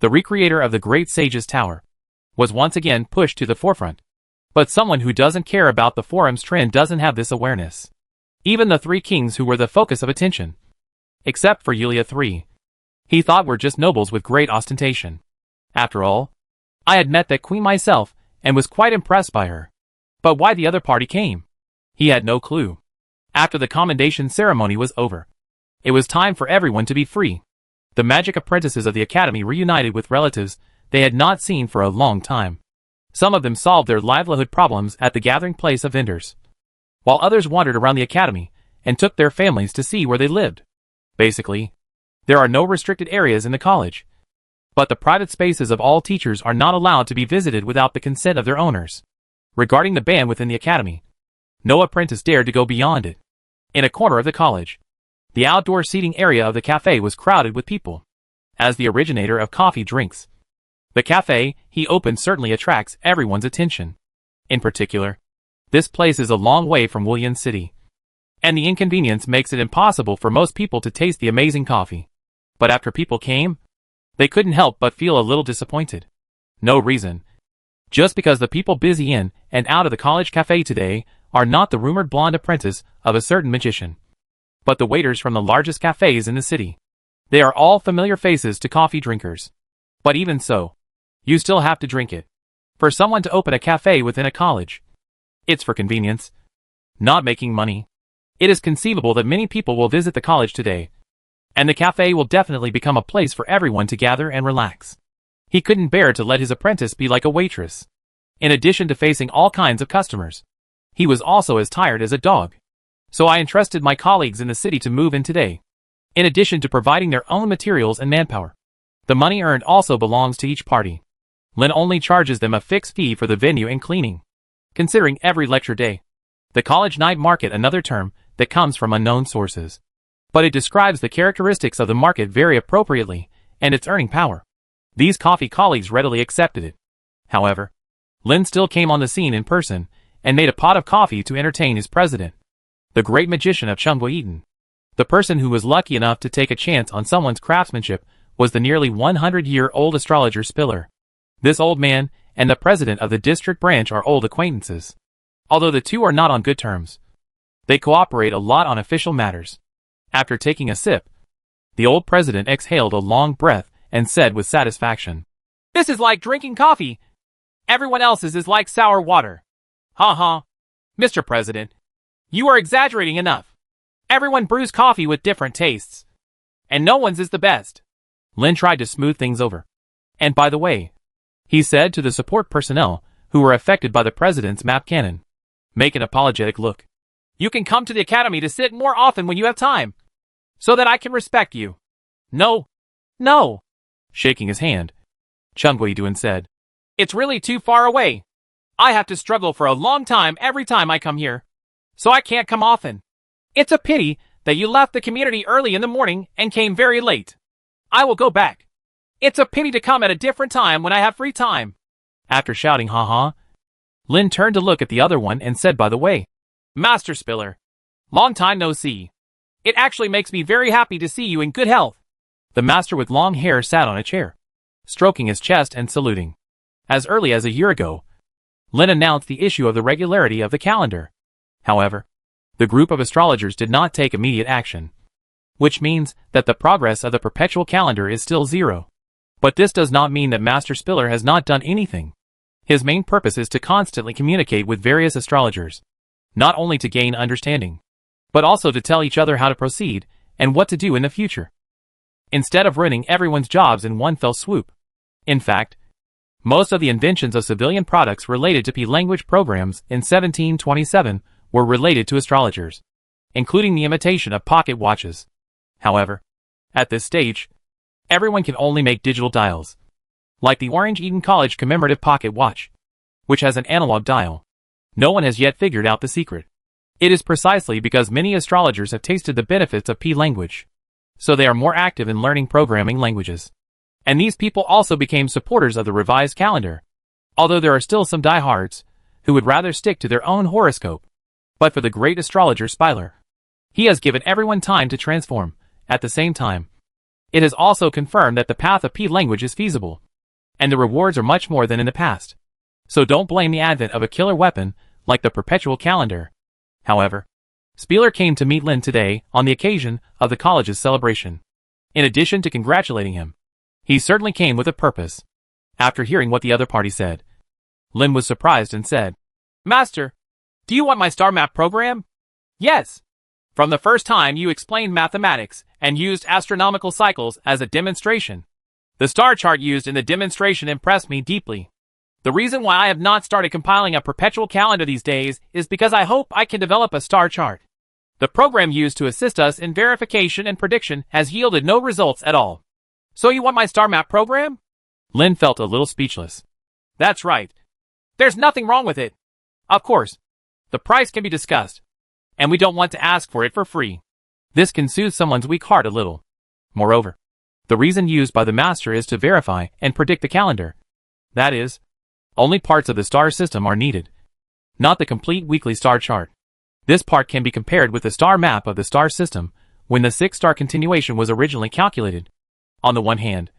the recreator of the Great Sage's Tower, was once again pushed to the forefront. But someone who doesn't care about the forum's trend doesn't have this awareness. Even the 3 kings who were the focus of attention, except for Yulia III, he thought were just nobles with great ostentation. After all, I had met that queen myself and was quite impressed by her. But why the other party came? He had no clue. After the commendation ceremony was over, it was time for everyone to be free. The magic apprentices of the academy reunited with relatives they had not seen for a long time. Some of them solved their livelihood problems at the gathering place of vendors, while others wandered around the academy and took their families to see where they lived. Basically, there are no restricted areas in the college, but the private spaces of all teachers are not allowed to be visited without the consent of their owners. Regarding the ban within the academy, no apprentice dared to go beyond it. In a corner of the college, the outdoor seating area of the cafe was crowded with people. As the originator of coffee drinks, the cafe he opened certainly attracts everyone's attention. In particular, this place is a long way from Willian City, and the inconvenience makes it impossible for most people to taste the amazing coffee. But after people came, they couldn't help but feel a little disappointed. No reason. Just because the people busy in and out of the college cafe today are not the rumored blonde apprentice of a certain magician, but the waiters from the largest cafes in the city. They are all familiar faces to coffee drinkers. But even so, you still have to drink it. For someone to open a cafe within a college, it's for convenience, not making money. It is conceivable that many people will visit the college today, and the cafe will definitely become a place for everyone to gather and relax. He couldn't bear to let his apprentice be like a waitress. In addition to facing all kinds of customers, he was also as tired as a dog. So I entrusted my colleagues in the city to move in today. In addition to providing their own materials and manpower, the money earned also belongs to each party. Lin only charges them a fixed fee for the venue and cleaning. Considering every lecture day, the college night market, another term that comes from unknown sources, but it describes the characteristics of the market very appropriately and its earning power. These coffee colleagues readily accepted it. However, Lin still came on the scene in person and made a pot of coffee to entertain his president, the great magician of Chung Wei-Eaton. The person who was lucky enough to take a chance on someone's craftsmanship was the nearly 100-year-old astrologer Spiller. This old man and the president of the district branch are old acquaintances. Although the two are not on good terms, they cooperate a lot on official matters. After taking a sip, the old president exhaled a long breath and said with satisfaction, "This is like drinking coffee. Everyone else's is like sour water." Ha ha. Mr. President, you are exaggerating enough. Everyone brews coffee with different tastes, and no one's is the best. Lin tried to smooth things over. And by the way, he said to the support personnel who were affected by the president's map cannon, make an apologetic look. You can come to the academy to sit more often when you have time, so that I can respect you. No. No. Shaking his hand, Chung Wei-Eaton said, It's really too far away. I have to struggle for a long time every time I come here, so I can't come often. It's a pity that you left the community early in the morning and came very late. I will go back. It's a pity to come at a different time when I have free time. After shouting ha-ha, Lin turned to look at the other one and said, by the way, Master Spiller, long time no see. It actually makes me very happy to see you in good health. The master with long hair sat on a chair, stroking his chest and saluting. As early as a year ago, Lin announced the issue of the regularity of the calendar. However, The group of astrologers did not take immediate action, which means that the progress of the perpetual calendar is still 0. But this does not mean that Master Spiller has not done anything. His main purpose is to constantly communicate with various astrologers, not only to gain understanding, but also to tell each other how to proceed and what to do in the future, instead of ruining everyone's jobs in one fell swoop. In fact, most of the inventions of civilian products related to P-language programs in 1727 were related to astrologers, including the imitation of pocket watches. However, at this stage, everyone can only make digital dials, like the Orange Eton College commemorative pocket watch, which has an analog dial. No one has yet figured out the secret. It is precisely because many astrologers have tasted the benefits of P-language, so they are more active in learning programming languages. And these people also became supporters of the revised calendar, although there are still some diehards who would rather stick to their own horoscope. But for the great astrologer Spiller, he has given everyone time to transform. At the same time, it has also confirmed that the path of P-language is feasible, and the rewards are much more than in the past. So don't blame the advent of a killer weapon like the perpetual calendar. However, Spiller came to meet Lin today on the occasion of the college's celebration. In addition to congratulating him, he certainly came with a purpose. After hearing what the other party said, Lin was surprised and said, "Master, do you want my star map program?" "Yes. From the first time you explained mathematics and used astronomical cycles as a demonstration, the star chart used in the demonstration impressed me deeply. The reason why I have not started compiling a perpetual calendar these days is because I hope I can develop a star chart. The program used to assist us in verification and prediction has yielded no results at all. So you want my star map program?" Lin felt a little speechless. "That's right. There's nothing wrong with it. Of course, the price can be discussed, and we don't want to ask for it for free." This can soothe someone's weak heart a little. Moreover, the reason used by the master is to verify and predict the calendar. That is, only parts of the star system are needed, not the complete weekly star chart. This part can be compared with the star map of the star system when the 6-star continuation was originally calculated. On the one hand,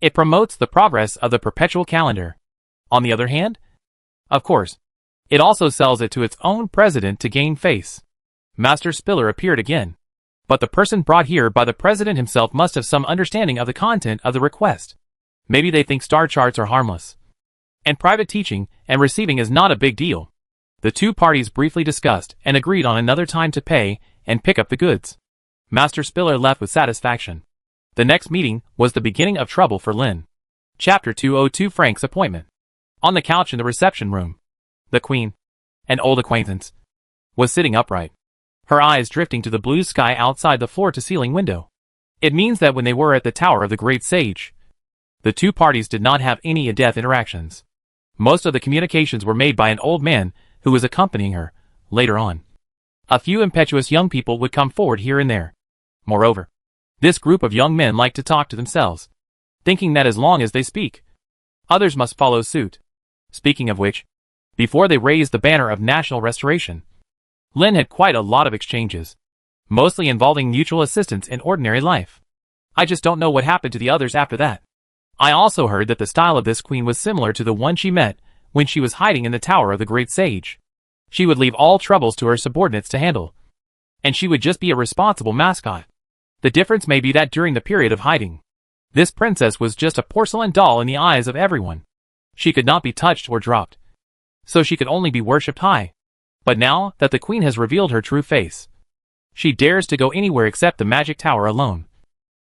it promotes the progress of the perpetual calendar. On the other hand, of course, it also sells it to its own president to gain face. Master Spiller appeared again, but the person brought here by the president himself must have some understanding of the content of the request. Maybe they think star charts are harmless, and private teaching and receiving is not a big deal. The two parties briefly discussed and agreed on another time to pay and pick up the goods. Master Spiller left with satisfaction. The next meeting was the beginning of trouble for Lin. Chapter 202 Frank's appointment. On the couch in the reception room, the Queen, an old acquaintance, was sitting upright, her eyes drifting to the blue sky outside the floor-to-ceiling window. It means that when they were at the Tower of the Great Sage, the two parties did not have any in-depth interactions. Most of the communications were made by an old man who was accompanying her. Later on, a few impetuous young people would come forward here and there. Moreover, this group of young men like to talk to themselves, thinking that as long as they speak, others must follow suit. Speaking of which, before they raised the banner of national restoration, Lin had quite a lot of exchanges, mostly involving mutual assistance in ordinary life. I just don't know what happened to the others after that. I also heard that the style of this queen was similar to the one she met when she was hiding in the Tower of the Great Sage. She would leave all troubles to her subordinates to handle, and she would just be a responsible mascot. The difference may be that during the period of hiding, this princess was just a porcelain doll in the eyes of everyone. She could not be touched or dropped, so she could only be worshipped high. But now that the queen has revealed her true face, she dares to go anywhere except the magic tower alone,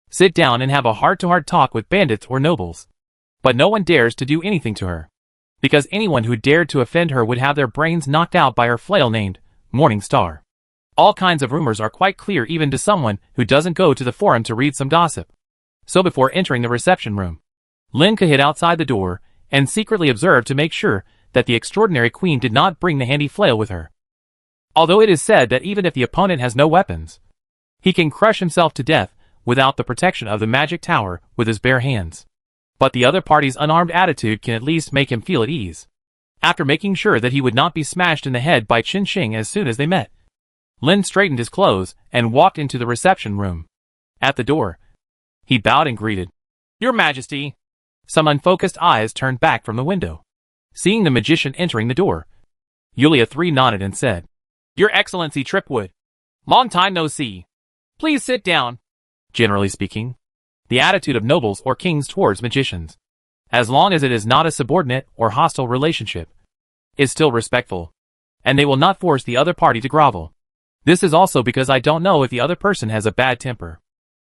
sit down and have a heart-to-heart talk with bandits or nobles. But no one dares to do anything to her, because anyone who dared to offend her would have their brains knocked out by her flail named Morning Star. All kinds of rumors are quite clear even to someone who doesn't go to the forum to read some gossip. So before entering the reception room, Lin could hid outside the door and secretly observe to make sure that the extraordinary queen did not bring the handy flail with her. Although it is said that even if the opponent has no weapons, he can crush himself to death without the protection of the magic tower with his bare hands. But the other party's unarmed attitude can at least make him feel at ease. After making sure that he would not be smashed in the head by Qin Shing as soon as they met, Lin straightened his clothes and walked into the reception room. At the door, he bowed and greeted, "Your Majesty." Some unfocused eyes turned back from the window. Seeing the magician entering the door, Yulia III nodded and said, Your Excellency Tripwood. Long time no see. Please sit down. Generally speaking, the attitude of nobles or kings towards magicians, as long as it is not a subordinate or hostile relationship, is still respectful, and they will not force the other party to grovel. This is also because I don't know if the other person has a bad temper.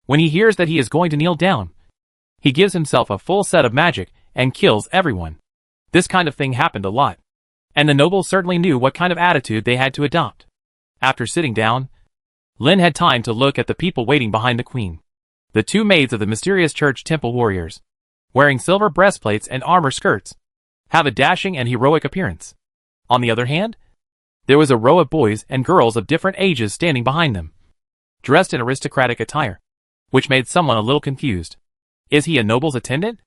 When he hears that he is going to kneel down, he gives himself a full set of magic and kills everyone. This kind of thing happened a lot, and the nobles certainly knew what kind of attitude they had to adopt. After sitting down, Lin had time to look at the people waiting behind the queen. The two maids of the mysterious church temple warriors, wearing silver breastplates and armor skirts, have a dashing and heroic appearance. On the other hand, there was a row of boys and girls of different ages standing behind them, dressed in aristocratic attire, which made someone a little confused. Is he a noble's attendant?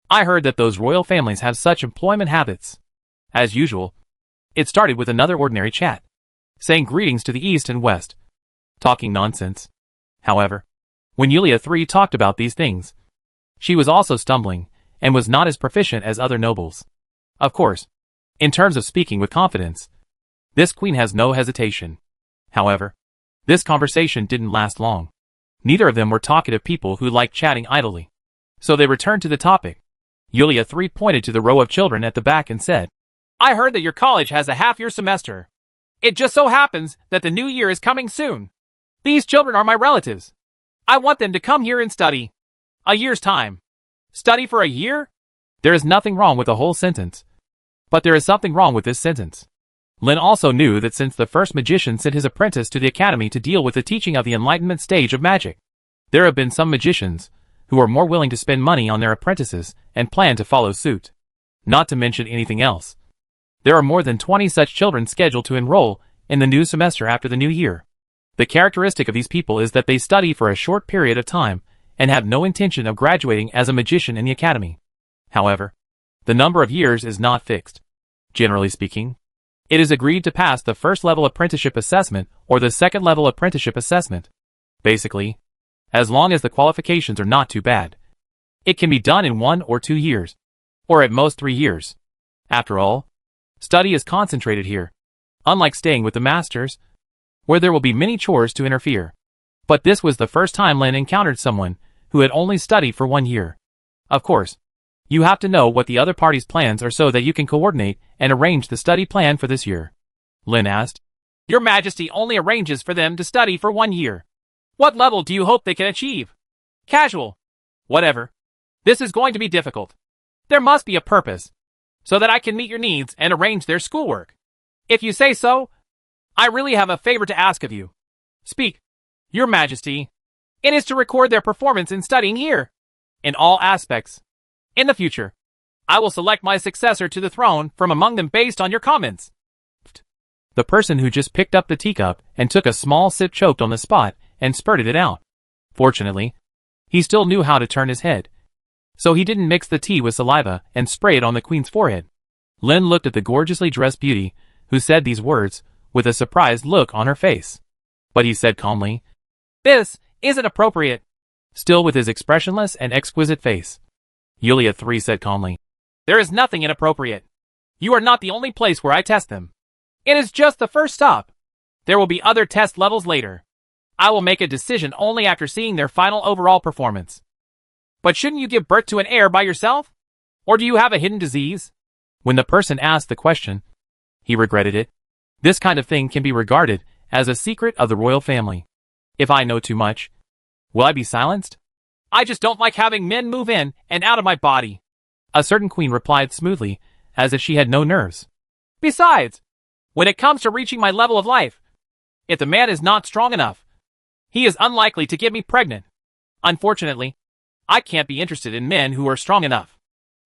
I heard that those royal families have such employment habits. As usual, it started with another ordinary chat, saying greetings to the east and west, talking nonsense. However, when Yulia III talked about these things, she was also stumbling, and was not as proficient as other nobles. Of course, in terms of speaking with confidence, this queen has no hesitation. However, this conversation didn't last long. Neither of them were talkative people who liked chatting idly. So they returned to the topic. Yulia III pointed to the row of children at the back and said, I heard that your college has a half-year semester. It just so happens that the new year is coming soon. These children are my relatives. I want them to come here and study. A year's time. Study for a year? There is nothing wrong with the whole sentence. But there is something wrong with this sentence. Lin also knew that since the first magician sent his apprentice to the academy to deal with the teaching of the enlightenment stage of magic, there have been some magicians who are more willing to spend money on their apprentices and plan to follow suit. Not to mention anything else. There are more than 20 such children scheduled to enroll in the new semester after the new year. The characteristic of these people is that they study for a short period of time and have no intention of graduating as a magician in the academy. However, the number of years is not fixed. Generally speaking, it is agreed to pass the first level apprenticeship assessment or the second level apprenticeship assessment. Basically, as long as the qualifications are not too bad, it can be done in 1 or 2 years, or at most 3 years. After all, study is concentrated here, unlike staying with the masters, where there will be many chores to interfere. But this was the first time Lin encountered someone who had only studied for 1 year. Of course, you have to know what the other party's plans are so that you can coordinate and arrange the study plan for this year. Lin asked. Your Majesty only arranges for them to study for 1 year. What level do you hope they can achieve? Casual. Whatever. This is going to be difficult. There must be a purpose, so that I can meet your needs and arrange their schoolwork. If you say so, I really have a favor to ask of you. Speak, Your Majesty. It is to record their performance in studying here, in all aspects. In the future, I will select my successor to the throne from among them based on your comments. The person who just picked up the teacup and took a small sip choked on the spot and spurted it out. Fortunately, he still knew how to turn his head, so he didn't mix the tea with saliva and spray it on the queen's forehead. Lin looked at the gorgeously dressed beauty who said these words with a surprised look on her face. But he said calmly, This isn't appropriate. Still with his expressionless and exquisite face. Yulia III said calmly, There is nothing inappropriate. You are not the only place where I test them. It is just the first stop. There will be other test levels later. I will make a decision only after seeing their final overall performance. But shouldn't you give birth to an heir by yourself? Or do you have a hidden disease? When the person asked the question, he regretted it. This kind of thing can be regarded as a secret of the royal family. If I know too much, will I be silenced? I just don't like having men move in and out of my body. A certain queen replied smoothly, as if she had no nerves. Besides, when it comes to reaching my level of life, if the man is not strong enough, he is unlikely to get me pregnant. Unfortunately, I can't be interested in men who are strong enough.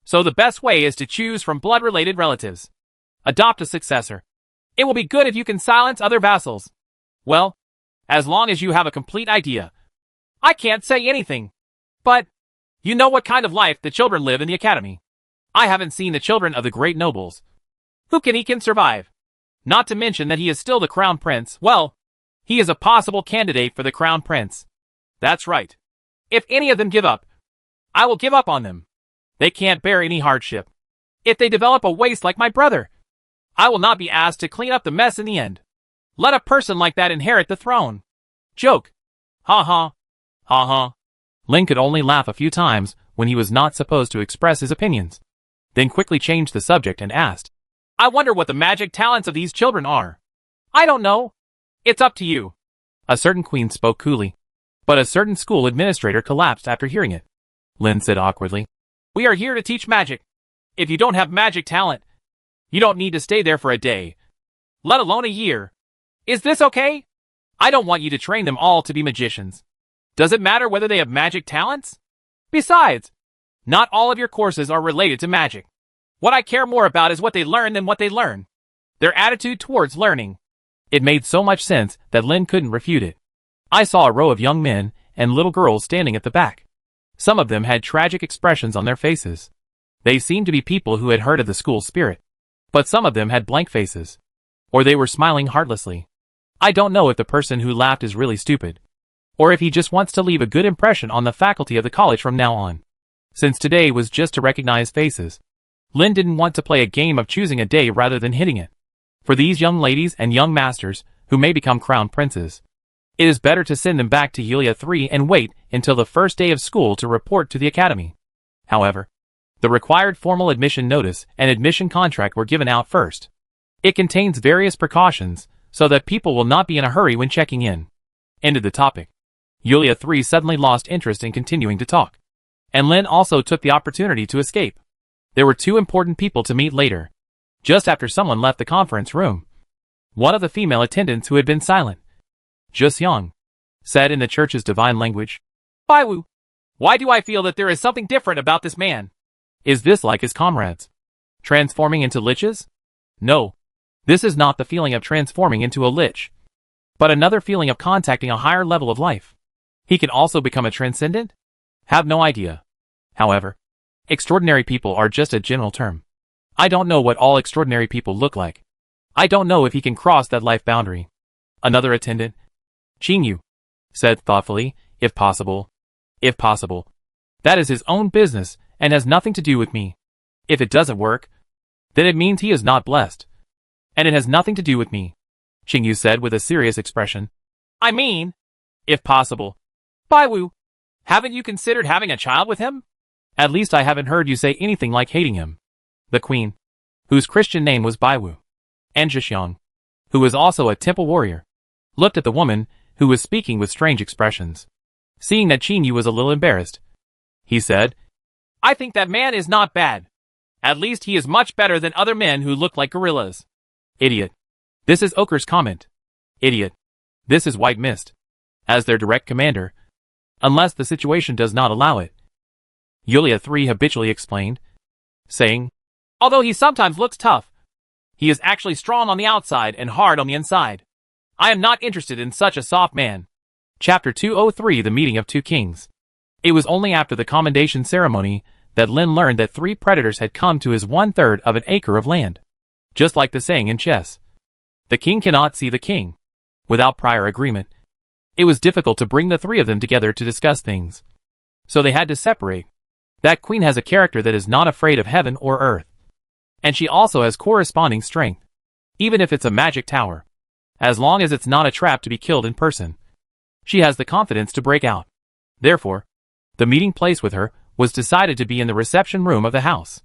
So the best way is to choose from blood-related relatives. Adopt a successor. It will be good if you can silence other vassals. Well, as long as you have a complete idea. I can't say anything. But, you know what kind of life the children live in the academy. I haven't seen the children of the great nobles. He can survive. Not to mention that he is still the crown prince. Well, he is a possible candidate for the crown prince. That's right. If any of them give up, I will give up on them. They can't bear any hardship. If they develop a waste like my brother, I will not be asked to clean up the mess in the end. Let a person like that inherit the throne. Joke. Ha ha. Ha ha. Lin could only laugh a few times when he was not supposed to express his opinions, then quickly changed the subject and asked, I wonder what the magic talents of these children are. I don't know. It's up to you. A certain queen spoke coolly, but a certain school administrator collapsed after hearing it. Lin said awkwardly, We are here to teach magic. If you don't have magic talent, you don't need to stay there for a day, let alone a year. Is this okay? I don't want you to train them all to be magicians. Does it matter whether they have magic talents? Besides, not all of your courses are related to magic. What I care more about is what they learn than what they learn. Their attitude towards learning. It made so much sense that Lin couldn't refute it. I saw a row of young men and little girls standing at the back. Some of them had tragic expressions on their faces. They seemed to be people who had heard of the school spirit. But some of them had blank faces. Or they were smiling heartlessly. I don't know if the person who laughed is really stupid, or if he just wants to leave a good impression on the faculty of the college from now on. Since today was just to recognize faces, Lin didn't want to play a game of choosing a day rather than hitting it. For these young ladies and young masters, who may become crown princes, it is better to send them back to Yulia 3 and wait until the first day of school to report to the academy. However, the required formal admission notice and admission contract were given out first. It contains various precautions, so that people will not be in a hurry when checking in. Ended the topic. Yulia 3 suddenly lost interest in continuing to talk. And Lin also took the opportunity to escape. There were two important people to meet later. Just after someone left the conference room, one of the female attendants who had been silent, Jusyang, said in the church's divine language, Baiwu, why do I feel that there is something different about this man? Is this like his comrades? Transforming into liches? No. This is not the feeling of transforming into a lich, but another feeling of contacting a higher level of life. He can also become a transcendent? Have no idea. However, extraordinary people are just a general term. I don't know what all extraordinary people look like. I don't know if he can cross that life boundary. Another attendant, Qingyu, said thoughtfully, if possible. If possible. That is his own business and has nothing to do with me. If it doesn't work, then it means he is not blessed. And it has nothing to do with me, Qingyu said with a serious expression. I mean, if possible. Baiwu, haven't you considered having a child with him? At least I haven't heard you say anything like hating him. The queen, whose Christian name was Baiwu, and Jusyang, who was also a temple warrior, looked at the woman who was speaking with strange expressions. Seeing that Qingyu was a little embarrassed, he said, I think that man is not bad. At least he is much better than other men who look like gorillas. Idiot. This is Ochre's comment. Idiot. This is White Mist. As their direct commander, unless the situation does not allow it, Yulia 3 habitually explained, saying, Although he sometimes looks tough, he is actually strong on the outside and hard on the inside. I am not interested in such a soft man. Chapter 203 The Meeting of Two Kings. It was only after the commendation ceremony that Lin learned that 3 predators had come to his 1/3 of an acre of land. Just like the saying in chess, the king cannot see the king. Without prior agreement, it was difficult to bring the 3 of them together to discuss things. So they had to separate. That queen has a character that is not afraid of heaven or earth. And she also has corresponding strength. Even if it's a magic tower. As long as it's not a trap to be killed in person. She has the confidence to break out. Therefore, the meeting place with her was decided to be in the reception room of the house.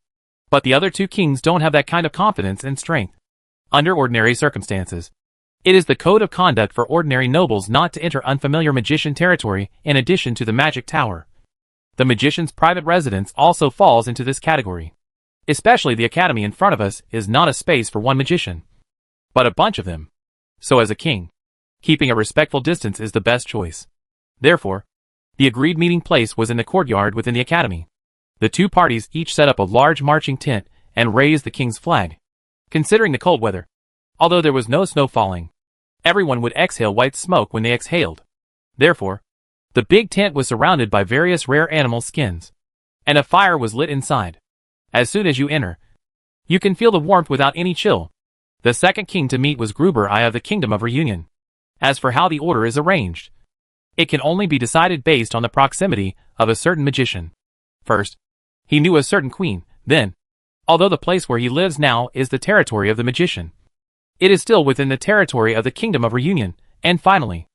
But the other 2 kings don't have that kind of confidence and strength. Under ordinary circumstances, it is the code of conduct for ordinary nobles not to enter unfamiliar magician territory in addition to the magic tower. The magician's private residence also falls into this category. Especially the academy in front of us is not a space for one magician, but a bunch of them. So as a king, keeping a respectful distance is the best choice. Therefore, the agreed meeting place was in the courtyard within the academy. The 2 parties each set up a large marching tent and raised the king's flag. Considering the cold weather, although there was no snow falling, everyone would exhale white smoke when they exhaled. Therefore, the big tent was surrounded by various rare animal skins, and a fire was lit inside. As soon as you enter, you can feel the warmth without any chill. The second king to meet was Gruber I of the Kingdom of Reunion. As for how the order is arranged, it can only be decided based on the proximity of a certain magician. First, he knew a certain queen, then, although the place where he lives now is the territory of the magician, It is still within the territory of the Kingdom of Reunion, and finally,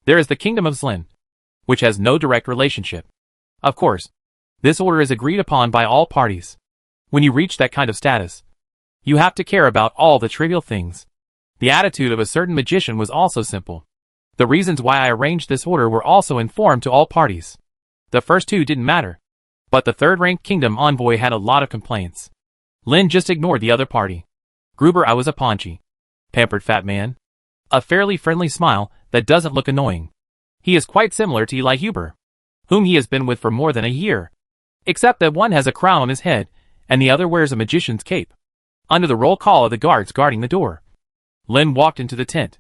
there is the Kingdom of Zlin, which has no direct relationship. Of course, this order is agreed upon by all parties. When you reach that kind of status, you have to care about all the trivial things. The attitude of a certain magician was also simple. The reasons why I arranged this order were also informed to all parties. The first two didn't matter, but the third-ranked kingdom envoy had a lot of complaints. Lin just ignored the other party. Gruber, I was a paunchy, pampered fat man. A fairly friendly smile that doesn't look annoying. He is quite similar to Eli Huber, whom he has been with for more than a year, except that one has a crown on his head and the other wears a magician's cape. Under the roll call of the guards guarding the door, Lin walked into the tent.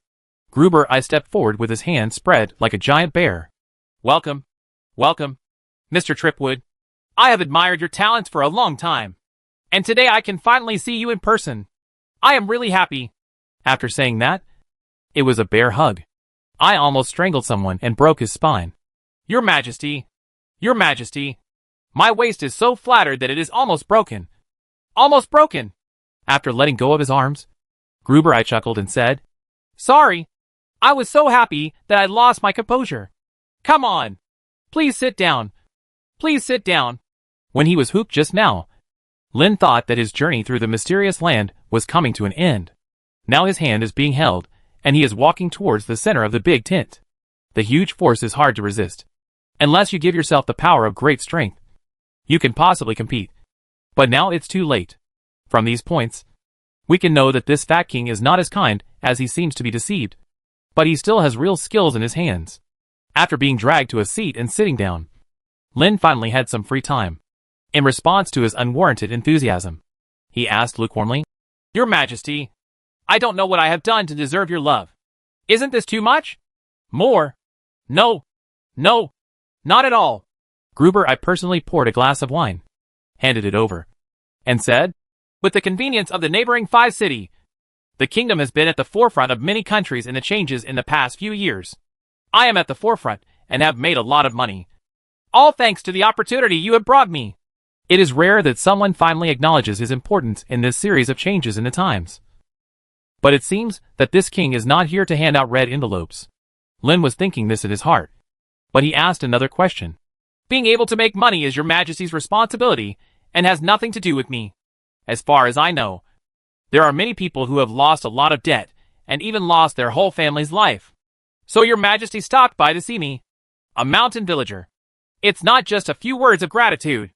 Gruber, I stepped forward with his hands spread like a giant bear. Welcome, welcome, Mr. Tripwood. I have admired your talents for a long time, and today I can finally see you in person. I am really happy. After saying that, it was a bear hug. I almost strangled someone and broke his spine. Your Majesty, Your Majesty, my waist is so flattered that it is almost broken. Almost broken. After letting go of his arms, Gruber, I chuckled and said, Sorry. I was so happy that I lost my composure. Come on. Please sit down. Please sit down. When he was hooked just now, Lin thought that his journey through the mysterious land was coming to an end. Now his hand is being held, and he is walking towards the center of the big tent. The huge force is hard to resist. Unless you give yourself the power of great strength, you can possibly compete. But now it's too late. From these points, we can know that this fat king is not as kind as he seems to be deceived. But he still has real skills in his hands. After being dragged to a seat and sitting down, Lin finally had some free time. In response to his unwarranted enthusiasm, he asked lukewarmly, Your Majesty, I don't know what I have done to deserve your love. Isn't this too much? More? No. No. Not at all. Gruber, I personally poured a glass of wine, handed it over, and said, With the convenience of the neighboring 5 city, the kingdom has been at the forefront of many countries in the changes in the past few years. I am at the forefront and have made a lot of money. All thanks to the opportunity you have brought me. It is rare that someone finally acknowledges his importance in this series of changes in the times. But it seems that this king is not here to hand out red envelopes. Lin was thinking this in his heart. But he asked another question. Being able to make money is your Majesty's responsibility and has nothing to do with me. As far as I know, there are many people who have lost a lot of debt and even lost their whole family's life. So your Majesty stopped by to see me, a mountain villager. It's not just a few words of gratitude.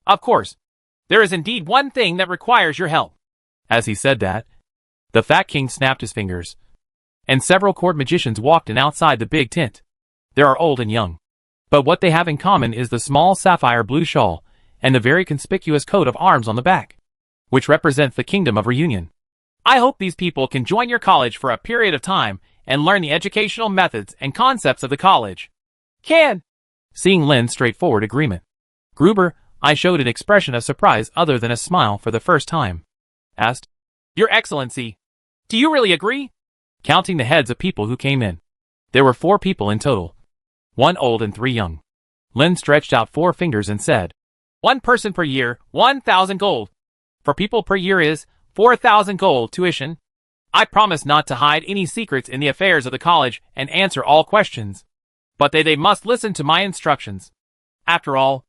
Of course, there is indeed one thing that requires your help. As he said that, the fat king snapped his fingers, and several court magicians walked in outside the big tent. There are old and young, but what they have in common is the small sapphire blue shawl and the very conspicuous coat of arms on the back, which represents the Kingdom of Reunion. I hope these people can join your college for a period of time and learn the educational methods and concepts of the college. Can. Seeing Lin's straightforward agreement, Gruber, I showed an expression of surprise other than a smile for the first time. Asked, Your Excellency, do you really agree? Counting the heads of people who came in, there were 4 people in total, 1 old and 3 young. Lin stretched out 4 fingers and said, 1 person per year, 1,000 gold. For people per year is 4,000 gold tuition. I promise not to hide any secrets in the affairs of the college and answer all questions. But they must listen to my instructions. After all,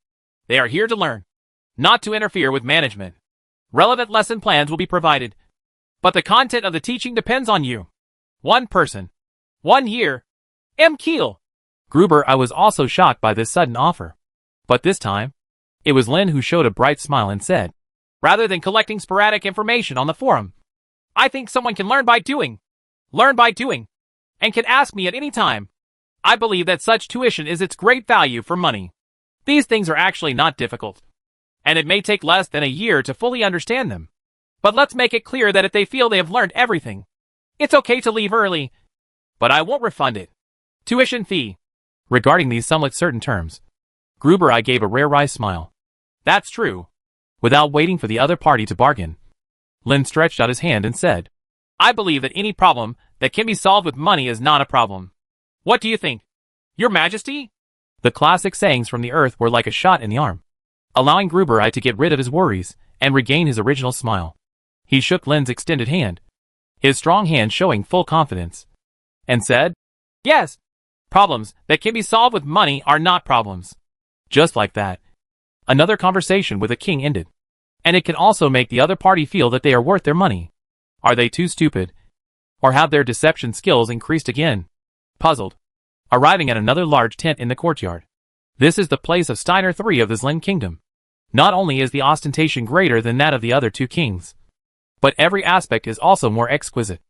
they are here to learn, not to interfere with management. Relevant lesson plans will be provided, but the content of the teaching depends on you. 1 person, 1 year. M. Keel. Gruber, I was also shocked by this sudden offer. But this time, it was Lin who showed a bright smile and said, Rather than collecting sporadic information on the forum, I think someone can learn by doing. Learn by doing. And can ask me at any time. I believe that such tuition is its great value for money. These things are actually not difficult. And it may take less than a year to fully understand them. But let's make it clear that if they feel they have learned everything, it's okay to leave early. But I won't refund it. Tuition fee. Regarding these somewhat certain terms, Gruber, I gave a rare wry smile. That's true. Without waiting for the other party to bargain, Lin stretched out his hand and said, I believe that any problem that can be solved with money is not a problem. What do you think? Your Majesty? The classic sayings from the earth were like a shot in the arm, allowing Gruber I to get rid of his worries and regain his original smile. He shook Lin's extended hand, his strong hand showing full confidence, and said, Yes. Problems that can be solved with money are not problems. Just like that, another conversation with a king ended. And it can also make the other party feel that they are worth their money. Are they too stupid? Or have their deception skills increased again? Puzzled, arriving at another large tent in the courtyard. This is the place of Steiner III of the Zlin Kingdom. Not only is the ostentation greater than that of the other two kings, but every aspect is also more exquisite,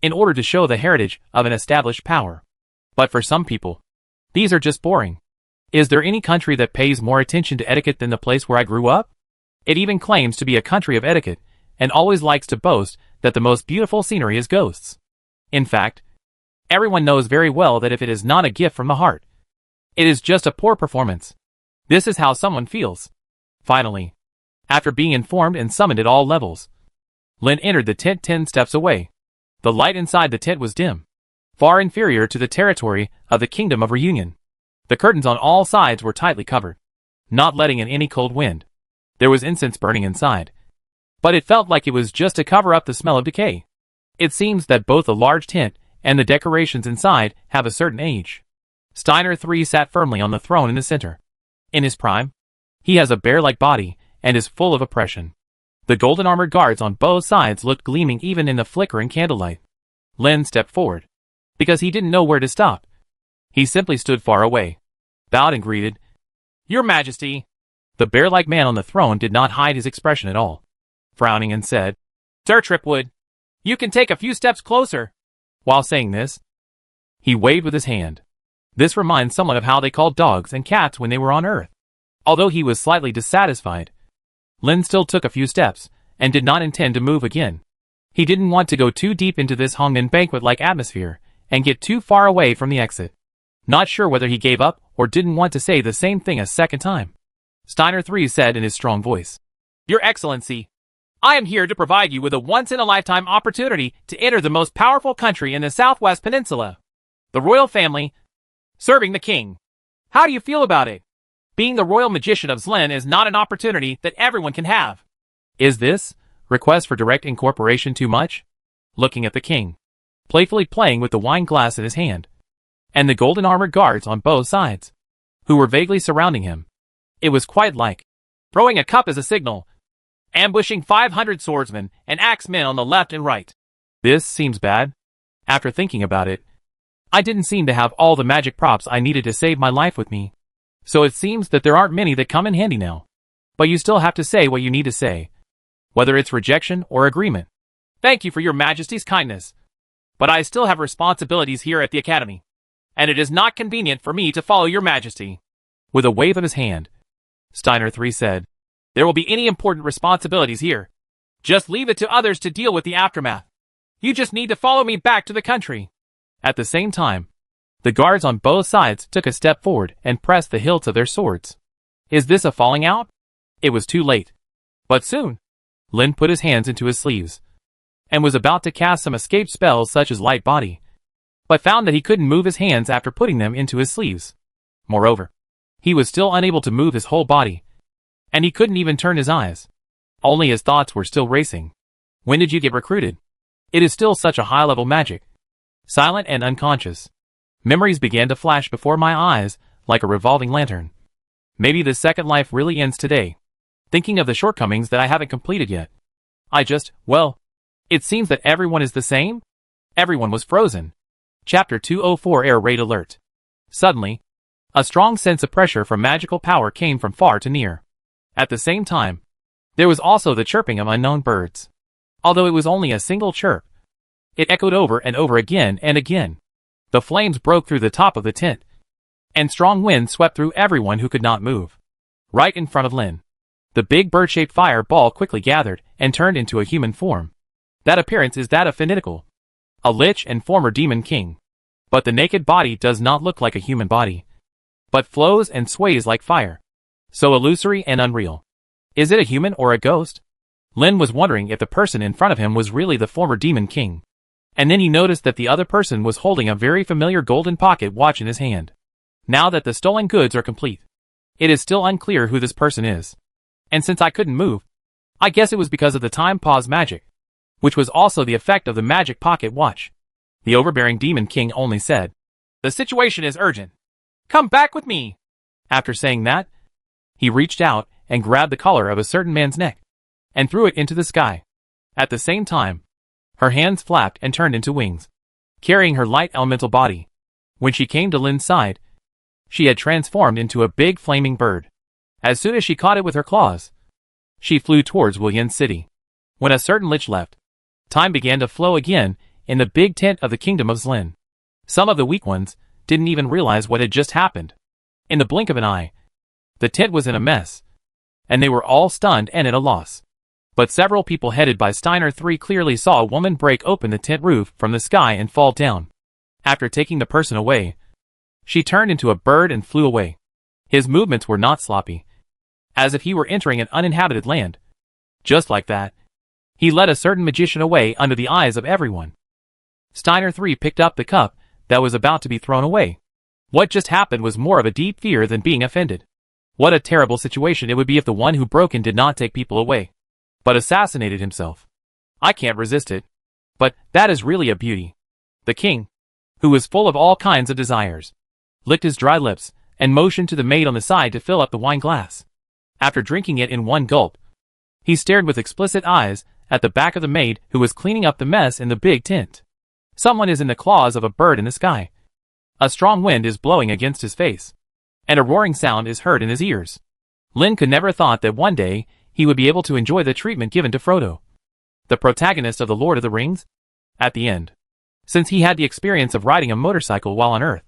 in order to show the heritage of an established power. But for some people, these are just boring. Is there any country that pays more attention to etiquette than the place where I grew up? It even claims to be a country of etiquette, and always likes to boast that the most beautiful scenery is ghosts. In fact, everyone knows very well that if it is not a gift from the heart, it is just a poor performance. This is how someone feels. Finally, after being informed and summoned at all levels, Lin entered the tent 10 steps away. The light inside the tent was dim, far inferior to the territory of the Kingdom of Reunion. The curtains on all sides were tightly covered, not letting in any cold wind. There was incense burning inside, but it felt like it was just to cover up the smell of decay. It seems that both the large tent and the decorations inside have a certain age. Steiner III sat firmly on the throne in the center. In his prime, he has a bear-like body and is full of oppression. The golden armored guards on both sides looked gleaming even in the flickering candlelight. Lin stepped forward, because he didn't know where to stop. He simply stood far away, bowed and greeted, Your Majesty. The bear-like man on the throne did not hide his expression at all, frowning and said, Sir Tripwood, you can take a few steps closer. While saying this, he waved with his hand. This reminds someone of how they called dogs and cats when they were on Earth. Although he was slightly dissatisfied, Lin still took a few steps, and did not intend to move again. He didn't want to go too deep into this Hongmen banquet-like atmosphere, and get too far away from the exit. Not sure whether he gave up, or didn't want to say the same thing a second time. Steiner III said in his strong voice, Your Excellency, I am here to provide you with a once-in-a-lifetime opportunity to enter the most powerful country in the Southwest Peninsula. The royal family, serving the king. How do you feel about it? Being the royal magician of Zlin is not an opportunity that everyone can have. Is this request for direct incorporation too much? Looking at the king, playfully playing with the wine glass in his hand, and the golden armored guards on both sides, who were vaguely surrounding him. It was quite like throwing a cup as a signal, ambushing 500 swordsmen and axemen on the left and right. This seems bad. After thinking about it, I didn't seem to have all the magic props I needed to save my life with me. So it seems that there aren't many that come in handy now. But you still have to say what you need to say, whether it's rejection or agreement. Thank you for your Majesty's kindness, but I still have responsibilities here at the Academy, and it is not convenient for me to follow your Majesty. With a wave of his hand, Steiner III said, There will be any important responsibilities here. Just leave it to others to deal with the aftermath. You just need to follow me back to the country. At the same time, the guards on both sides took a step forward and pressed the hilts of their swords. Is this a falling out? It was too late. But soon, Lin put his hands into his sleeves, and was about to cast some escape spells such as light body, but found that he couldn't move his hands after putting them into his sleeves. Moreover, he was still unable to move his whole body, and he couldn't even turn his eyes. Only his thoughts were still racing. When did you get recruited? It is still such a high-level magic. Silent and unconscious, memories began to flash before my eyes like a revolving lantern. Maybe the second life really ends today. Thinking of the shortcomings that I haven't completed yet. Well, it seems that everyone is the same? Everyone was frozen. Chapter 204 Air Raid Alert. Suddenly, a strong sense of pressure from magical power came from far to near. At the same time, there was also the chirping of unknown birds. Although it was only a single chirp, it echoed over and over again and again. The flames broke through the top of the tent, and strong wind swept through everyone who could not move. Right in front of Lin, the big bird-shaped fire ball quickly gathered and turned into a human form. That appearance is that of Finical, a lich and former demon king. But the naked body does not look like a human body, but flows and sways like fire. So illusory and unreal. Is it a human or a ghost? Lin was wondering if the person in front of him was really the former demon king. And then he noticed that the other person was holding a very familiar golden pocket watch in his hand. Now that the stolen goods are complete, it is still unclear who this person is. And since I couldn't move, I guess it was because of the time pause magic. which was also the effect of the magic pocket watch. The overbearing Demon King only said, "The situation is urgent. Come back with me." After saying that, he reached out and grabbed the collar of a certain man's neck and threw it into the sky. At the same time, her hands flapped and turned into wings, carrying her light elemental body. When she came to Lin's side, she had transformed into a big flaming bird. As soon as she caught it with her claws, she flew towards Willian's city. When a certain lich left, time began to flow again in the big tent of the kingdom of Zlin. Some of the weak ones didn't even realize what had just happened. In the blink of an eye, the tent was in a mess, and they were all stunned and at a loss. But several people headed by Steiner III clearly saw a woman break open the tent roof from the sky and fall down. After taking the person away, she turned into a bird and flew away. His movements were not sloppy, as if he were entering an uninhabited land. Just like that, he led a certain magician away under the eyes of everyone. Steiner III picked up the cup that was about to be thrown away. What just happened was more of a deep fear than being offended. What a terrible situation it would be if the one who broke in did not take people away, but assassinated himself. I can't resist it. But that is really a beauty. The king, who was full of all kinds of desires, licked his dry lips and motioned to the maid on the side to fill up the wine glass. After drinking it in one gulp, he stared with explicit eyes at the back of the maid who was cleaning up the mess in the big tent. Someone is in the claws of a bird in the sky. A strong wind is blowing against his face, and a roaring sound is heard in his ears. Lin could never thought that one day he would be able to enjoy the treatment given to Frodo, the protagonist of The Lord of the Rings, at the end, since he had the experience of riding a motorcycle while on Earth.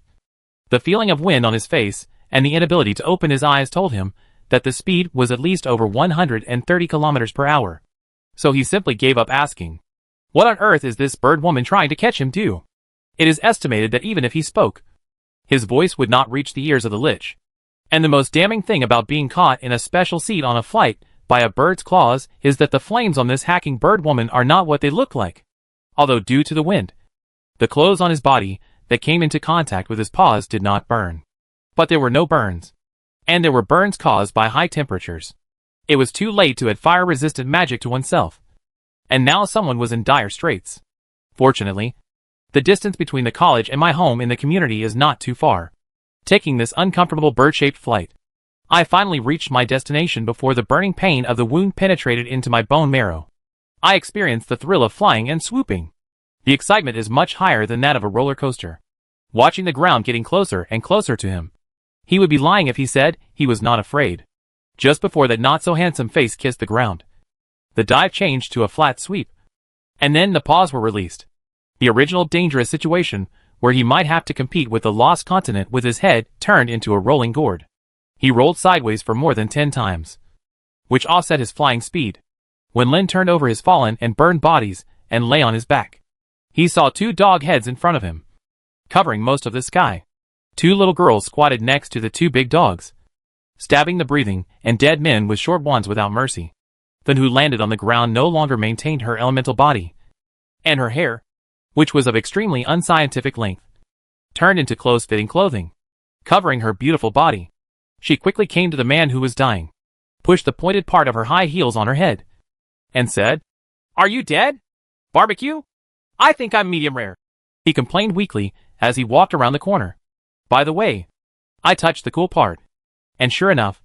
The feeling of wind on his face and the inability to open his eyes told him that the speed was at least over 130 kilometers per hour. So he simply gave up asking, "What on earth is this bird woman trying to catch him do?" It is estimated that even if he spoke, his voice would not reach the ears of the lich. And the most damning thing about being caught in a special seat on a flight by a bird's claws is that the flames on this hacking bird woman are not what they look like. Although due to the wind, the clothes on his body that came into contact with his paws did not burn. But there were no burns. And there were burns caused by high temperatures. It was too late to add fire-resistant magic to oneself. And now someone was in dire straits. Fortunately, the distance between the college and my home in the community is not too far. Taking this uncomfortable bird-shaped flight, I finally reached my destination before the burning pain of the wound penetrated into my bone marrow. I experienced the thrill of flying and swooping. The excitement is much higher than that of a roller coaster. Watching the ground getting closer and closer to him. He would be lying if he said he was not afraid. Just before that not-so-handsome face kissed the ground, the dive changed to a flat sweep. And then the paws were released. The original dangerous situation, where he might have to compete with the lost continent with his head turned into a rolling gourd. He rolled sideways for more than 10 times, which offset his flying speed. When Lin turned over his fallen and burned bodies and lay on his back, he saw 2 dog heads in front of him, covering most of the sky. 2 little girls squatted next to the 2 big dogs, stabbing the breathing and dead men with short wands without mercy. Then who landed on the ground no longer maintained her elemental body, and her hair, which was of extremely unscientific length, turned into close-fitting clothing, covering her beautiful body. She quickly came to the man who was dying, pushed the pointed part of her high heels on her head, and said, "Are you dead? Barbecue? I think I'm medium rare." He complained weakly as he walked around the corner. By the way, I touched the cool part, and sure enough,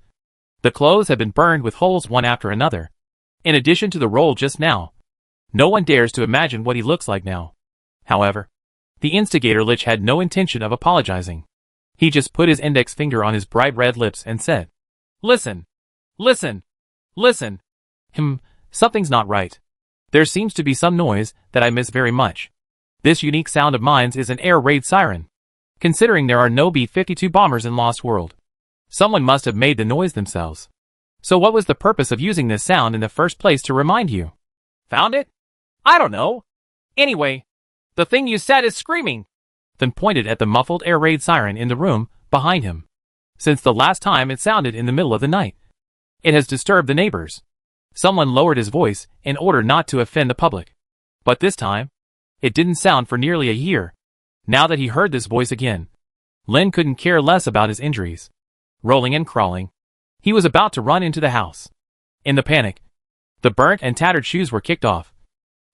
the clothes had been burned with holes one after another. In addition to the roll just now, no one dares to imagine what he looks like now. However, the instigator lich had no intention of apologizing. He just put his index finger on his bright red lips and said, "Listen, listen, listen. Something's not right. There seems to be some noise that I miss very much. This unique sound of mine is an air raid siren. Considering there are no B-52 bombers in Lost World, someone must have made the noise themselves. So what was the purpose of using this sound in the first place to remind you? Found it? I don't know. Anyway, the thing you said is screaming." Then pointed at the muffled air raid siren in the room behind him. Since the last time it sounded in the middle of the night, it has disturbed the neighbors. Someone lowered his voice in order not to offend the public. But this time, it didn't sound for nearly a year. Now that he heard this voice again, Lin couldn't care less about his injuries. Rolling and crawling, he was about to run into the house. In the panic, the burnt and tattered shoes were kicked off.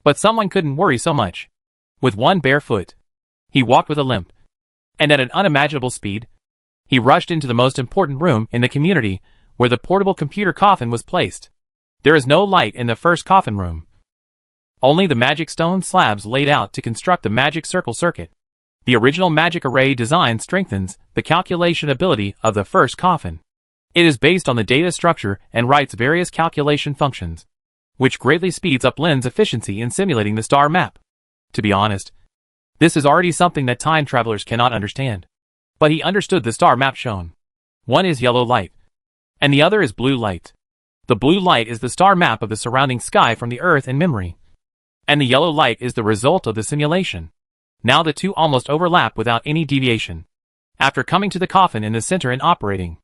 But someone couldn't worry so much. With one bare foot, he walked with a limp. And at an unimaginable speed, he rushed into the most important room in the community, where the portable computer coffin was placed. There is no light in the first coffin room. Only the magic stone slabs laid out to construct the magic circle circuit. The original magic array design strengthens the calculation ability of the first coffin. It is based on the data structure and writes various calculation functions, which greatly speeds up Lin's efficiency in simulating the star map. To be honest, this is already something that time travelers cannot understand. But he understood the star map shown. One is yellow light, and the other is blue light. The blue light is the star map of the surrounding sky from the Earth in memory, and the yellow light is the result of the simulation. Now the two almost overlap without any deviation. After coming to the coffin in the center and operating,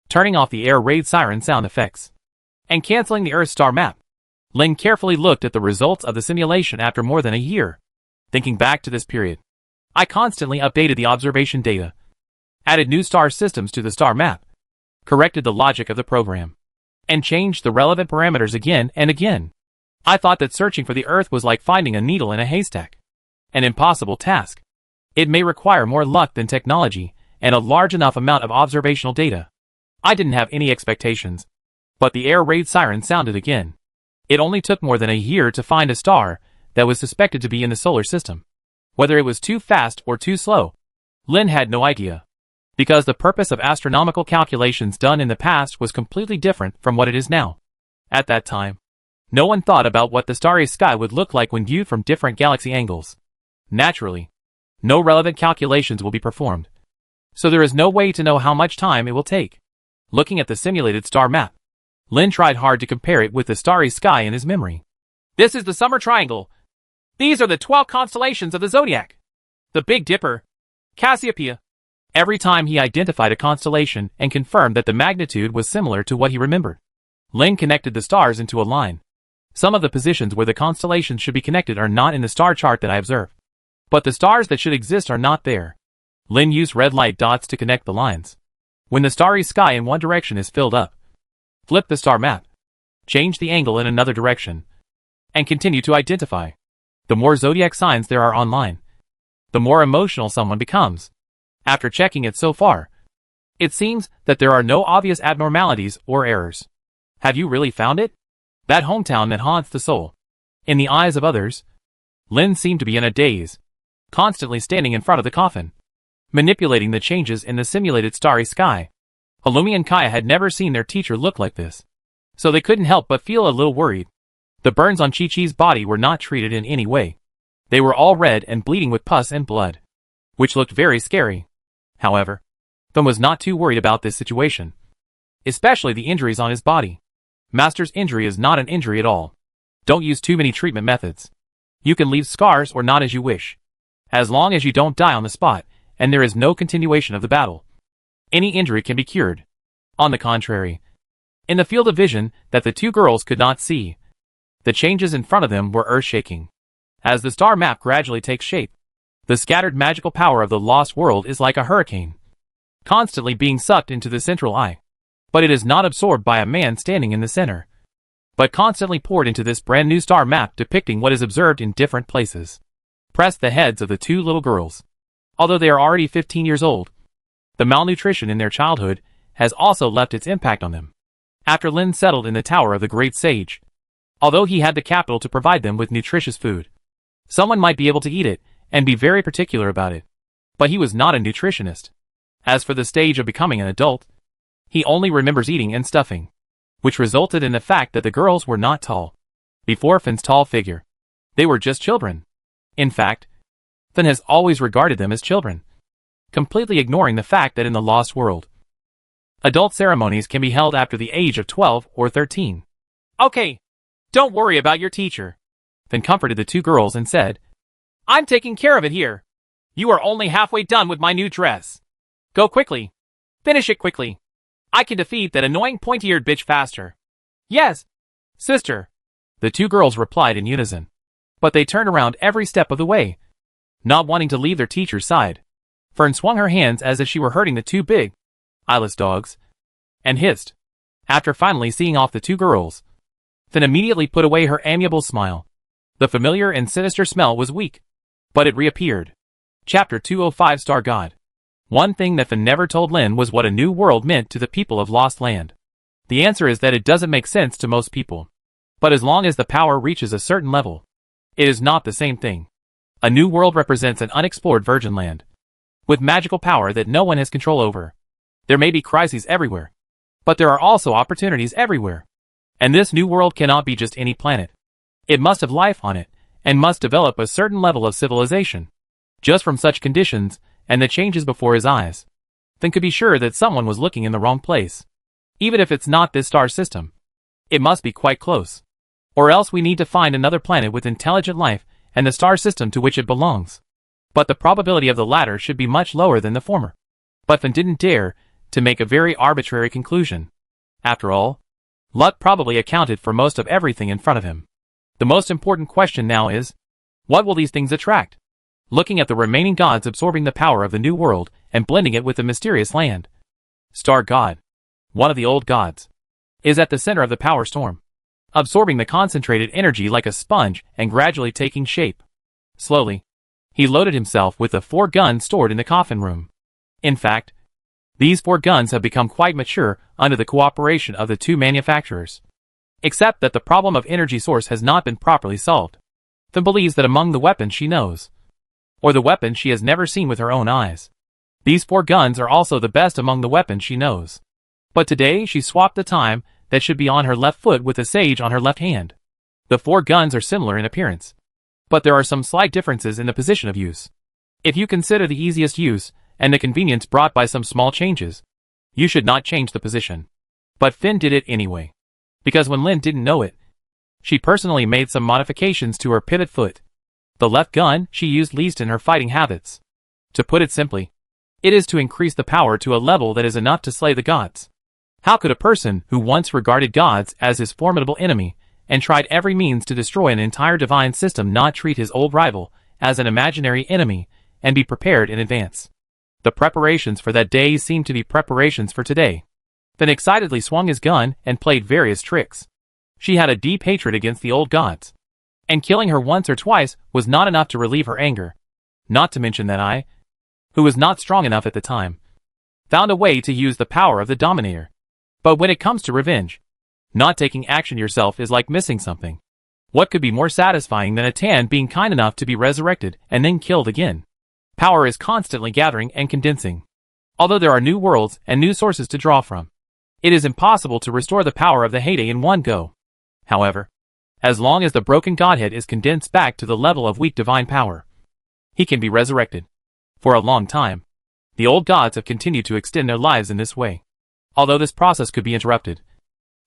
turning off the air raid siren sound effects, and canceling the Earth star map, Lin carefully looked at the results of the simulation after more than a year. Thinking back to this period, I constantly updated the observation data, added new star systems to the star map, corrected the logic of the program, and changed the relevant parameters again and again. I thought that searching for the Earth was like finding a needle in a haystack. An impossible task. It may require more luck than technology, and a large enough amount of observational data. I didn't have any expectations. But the air raid siren sounded again. It only took more than a year to find a star that was suspected to be in the solar system. Whether it was too fast or too slow, Lin had no idea. Because the purpose of astronomical calculations done in the past was completely different from what it is now. At that time, no one thought about what the starry sky would look like when viewed from different galaxy angles. Naturally, no relevant calculations will be performed. So there is no way to know how much time it will take. Looking at the simulated star map, Lin tried hard to compare it with the starry sky in his memory. This is the Summer Triangle. These are the 12 constellations of the zodiac. The Big Dipper, Cassiopeia. Every time he identified a constellation and confirmed that the magnitude was similar to what he remembered, Lin connected the stars into a line. Some of the positions where the constellations should be connected are not in the star chart that I observe. But the stars that should exist are not there. Lin used red light dots to connect the lines. When the starry sky in one direction is filled up, flip the star map, change the angle in another direction, and continue to identify. The more zodiac signs there are online, the more emotional someone becomes. After checking it so far, it seems that there are no obvious abnormalities or errors. Have you really found it? That hometown that haunts the soul. In the eyes of others, Lin seemed to be in a daze, constantly standing in front of the coffin, manipulating the changes in the simulated starry sky. Halumi and Kaya had never seen their teacher look like this, so they couldn't help but feel a little worried. The burns on Chi-Chi's body were not treated in any way. They were all red and bleeding with pus and blood, which looked very scary. However, Thun was not too worried about this situation, especially the injuries on his body. Master's injury is not an injury at all. Don't use too many treatment methods. You can leave scars or not as you wish, as long as you don't die on the spot and there is no continuation of the battle. Any injury can be cured. On the contrary, in the field of vision that the two girls could not see, the changes in front of them were earth-shaking. As the star map gradually takes shape, the scattered magical power of the lost world is like a hurricane, constantly being sucked into the central eye. But it is not absorbed by a man standing in the center, but constantly poured into this brand new star map depicting what is observed in different places. Press the heads of the two little girls. Although they are already 15 years old, the malnutrition in their childhood has also left its impact on them. After Lin settled in the tower of the great sage, although he had the capital to provide them with nutritious food, someone might be able to eat it and be very particular about it. But he was not a nutritionist. As for the stage of becoming an adult, he only remembers eating and stuffing, which resulted in the fact that the girls were not tall. Before Fin's tall figure, they were just children. In fact, Fin has always regarded them as children, completely ignoring the fact that in the lost world, adult ceremonies can be held after the age of 12 or 13. Okay, don't worry about your teacher. Fin comforted the two girls and said, I'm taking care of it here. You are only halfway done with my new dress. Go quickly. Finish it quickly. I can defeat that annoying pointy-eared bitch faster. Yes, sister. The two girls replied in unison. But they turned around every step of the way, not wanting to leave their teacher's side. Fern swung her hands as if she were hurting the two big, eyeless dogs, and hissed. After finally seeing off the two girls, Fin immediately put away her amiable smile. The familiar and sinister smell was weak, but it reappeared. Chapter 205 Star God. One thing that Finn never told Lin was what a new world meant to the people of Lost Land. The answer is that it doesn't make sense to most people. But as long as the power reaches a certain level, it is not the same thing. A new world represents an unexplored virgin land, with magical power that no one has control over. There may be crises everywhere, but there are also opportunities everywhere. And this new world cannot be just any planet. It must have life on it, and must develop a certain level of civilization. Just from such conditions, and the changes before his eyes, Finn could be sure that someone was looking in the wrong place. Even if it's not this star system, it must be quite close. Or else we need to find another planet with intelligent life and the star system to which it belongs. But the probability of the latter should be much lower than the former. But Finn didn't dare to make a very arbitrary conclusion. After all, luck probably accounted for most of everything in front of him. The most important question now is, what will these things attract? Looking at the remaining gods absorbing the power of the new world and blending it with the mysterious land. Star God, one of the old gods, is at the center of the power storm, absorbing the concentrated energy like a sponge and gradually taking shape. Slowly, he loaded himself with the 4 guns stored in the coffin room. In fact, these 4 guns have become quite mature under the cooperation of the 2 manufacturers. Except that the problem of energy source has not been properly solved. Finn believes that among the weapons she knows, or the weapons she has never seen with her own eyes, these 4 guns are also the best among the weapons she knows. But today she swapped the time that should be on her left foot with the sage on her left hand. The 4 guns are similar in appearance, but there are some slight differences in the position of use. If you consider the easiest use and the convenience brought by some small changes, you should not change the position. But Finn did it anyway. Because when Lin didn't know it, she personally made some modifications to her pivot foot. The left gun she used least in her fighting habits. To put it simply, it is to increase the power to a level that is enough to slay the gods. How could a person who once regarded gods as his formidable enemy and tried every means to destroy an entire divine system not treat his old rival as an imaginary enemy and be prepared in advance? The preparations for that day seemed to be preparations for today. Then excitedly swung his gun and played various tricks. She had a deep hatred against the old gods, and killing her once or twice was not enough to relieve her anger. Not to mention that I, who was not strong enough at the time, found a way to use the power of the Dominator. But when it comes to revenge, not taking action yourself is like missing something. What could be more satisfying than a Tan being kind enough to be resurrected and then killed again? Power is constantly gathering and condensing. Although there are new worlds and new sources to draw from, it is impossible to restore the power of the heyday in one go. However, as long as the broken godhead is condensed back to the level of weak divine power, he can be resurrected. For a long time, the old gods have continued to extend their lives in this way. Although this process could be interrupted,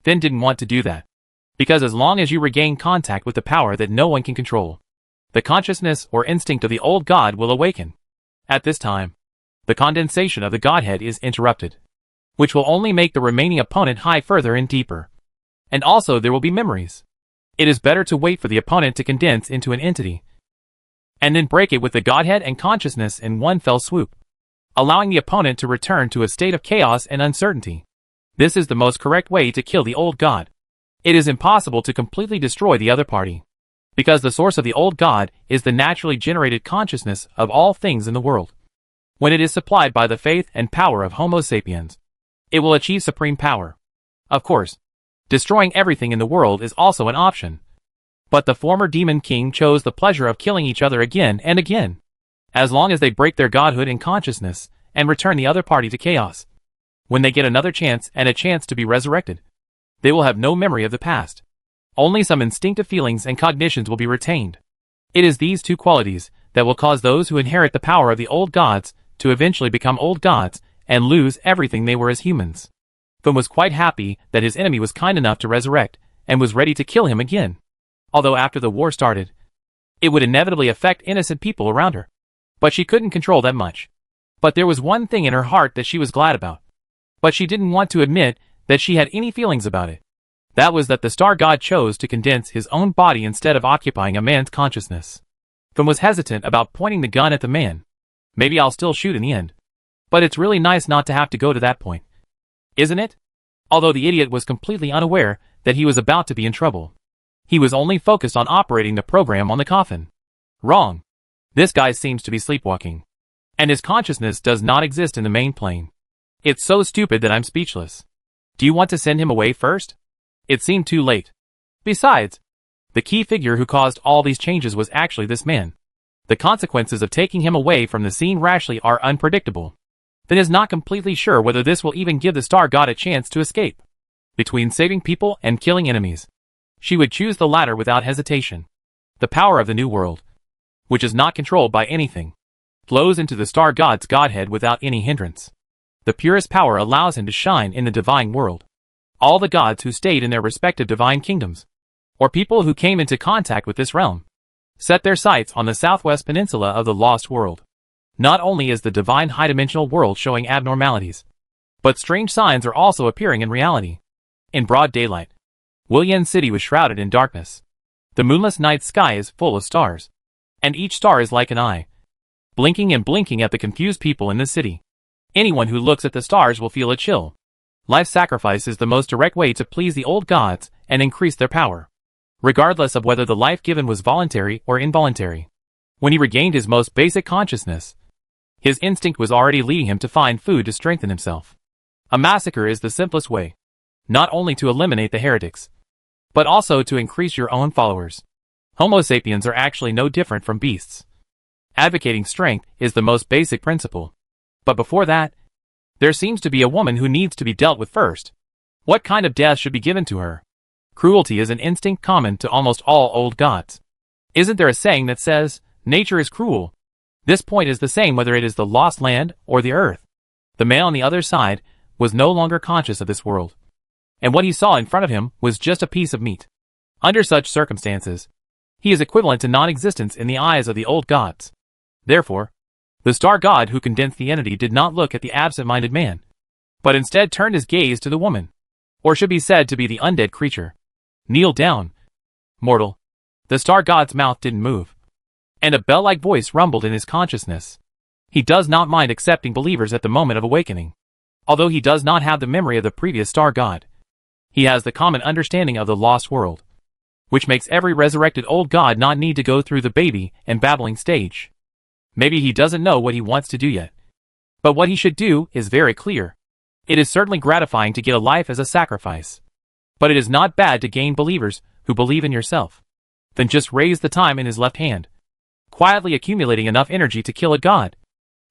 Finn didn't want to do that. Because as long as you regain contact with the power that no one can control, the consciousness or instinct of the old god will awaken. At this time, the condensation of the godhead is interrupted, which will only make the remaining opponent hide further and deeper. And also there will be memories. It is better to wait for the opponent to condense into an entity, and then break it with the godhead and consciousness in one fell swoop, allowing the opponent to return to a state of chaos and uncertainty. This is the most correct way to kill the old god. It is impossible to completely destroy the other party, because the source of the old god is the naturally generated consciousness of all things in the world. When it is supplied by the faith and power of Homo sapiens, it will achieve supreme power. Of course, destroying everything in the world is also an option. But the former demon king chose the pleasure of killing each other again and again. As long as they break their godhood and consciousness and return the other party to chaos, when they get another chance and a chance to be resurrected, they will have no memory of the past. Only some instinctive feelings and cognitions will be retained. It is these 2 qualities that will cause those who inherit the power of the old gods to eventually become old gods and lose everything they were as humans. Finn was quite happy that his enemy was kind enough to resurrect and was ready to kill him again. Although after the war started, it would inevitably affect innocent people around her. But she couldn't control that much. But there was one thing in her heart that she was glad about. But she didn't want to admit that she had any feelings about it. That was that the star god chose to condense his own body instead of occupying a man's consciousness. Finn was hesitant about pointing the gun at the man. Maybe I'll still shoot in the end. But it's really nice not to have to go to that point, isn't it? Although the idiot was completely unaware that he was about to be in trouble. He was only focused on operating the program on the coffin. Wrong. This guy seems to be sleepwalking. And his consciousness does not exist in the main plane. It's so stupid that I'm speechless. Do you want to send him away first? It seemed too late. Besides, the key figure who caused all these changes was actually this man. The consequences of taking him away from the scene rashly are unpredictable. Then is not completely sure whether this will even give the star god a chance to escape. Between saving people and killing enemies, she would choose the latter without hesitation. The power of the new world, which is not controlled by anything, flows into the star god's godhead without any hindrance. The purest power allows him to shine in the divine world. All the gods who stayed in their respective divine kingdoms, or people who came into contact with this realm, set their sights on the southwest peninsula of the lost world. Not only is the divine high-dimensional world showing abnormalities, but strange signs are also appearing in reality. In broad daylight, Willian City was shrouded in darkness. The moonless night sky is full of stars, and each star is like an eye, blinking and blinking at the confused people in the city. Anyone who looks at the stars will feel a chill. Life sacrifice is the most direct way to please the old gods and increase their power, regardless of whether the life given was voluntary or involuntary. When he regained his most basic consciousness, his instinct was already leading him to find food to strengthen himself. A massacre is the simplest way, not only to eliminate the heretics, but also to increase your own followers. Homo sapiens are actually no different from beasts. Advocating strength is the most basic principle. But before that, there seems to be a woman who needs to be dealt with first. What kind of death should be given to her? Cruelty is an instinct common to almost all old gods. Isn't there a saying that says, nature is cruel? This point is the same whether it is the lost land or the earth. The man on the other side was no longer conscious of this world, and what he saw in front of him was just a piece of meat. Under such circumstances, he is equivalent to non-existence in the eyes of the old gods. Therefore, the star god who condensed the entity did not look at the absent-minded man, but instead turned his gaze to the woman, or should be said to be the undead creature. Kneel down, mortal. The star god's mouth didn't move, and a bell-like voice rumbled in his consciousness. He does not mind accepting believers at the moment of awakening. Although he does not have the memory of the previous star god, he has the common understanding of the lost world, which makes every resurrected old god not need to go through the baby and babbling stage. Maybe he doesn't know what he wants to do yet, but what he should do is very clear. It is certainly gratifying to get a life as a sacrifice, but it is not bad to gain believers who believe in yourself. Then just raise the time in his left hand, quietly accumulating enough energy to kill a god,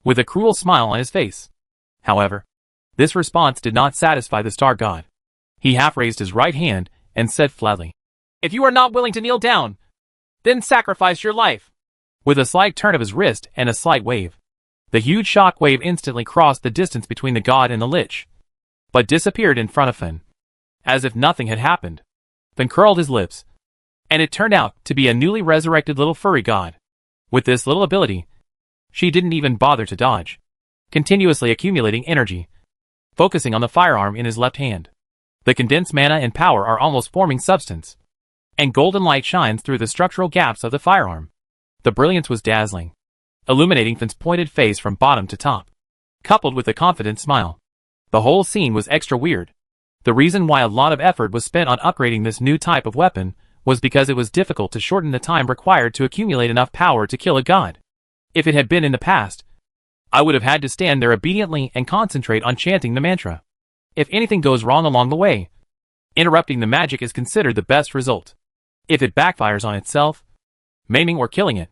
with a cruel smile on his face. However, this response did not satisfy the star god. He half raised his right hand and said flatly, "If you are not willing to kneel down, then sacrifice your life." With a slight turn of his wrist and a slight wave, the huge shock wave instantly crossed the distance between the god and the lich, but disappeared in front of Finn, as if nothing had happened. Finn curled his lips, and it turned out to be a newly resurrected little furry god. With this little ability, she didn't even bother to dodge, continuously accumulating energy, focusing on the firearm in his left hand. The condensed mana and power are almost forming substance, and golden light shines through the structural gaps of the firearm. The brilliance was dazzling, illuminating Finn's pointed face from bottom to top, coupled with a confident smile. The whole scene was extra weird. The reason why a lot of effort was spent on upgrading this new type of weapon was because it was difficult to shorten the time required to accumulate enough power to kill a god. If it had been in the past, I would have had to stand there obediently and concentrate on chanting the mantra. If anything goes wrong along the way, interrupting the magic is considered the best result. If it backfires on itself, maiming or killing it,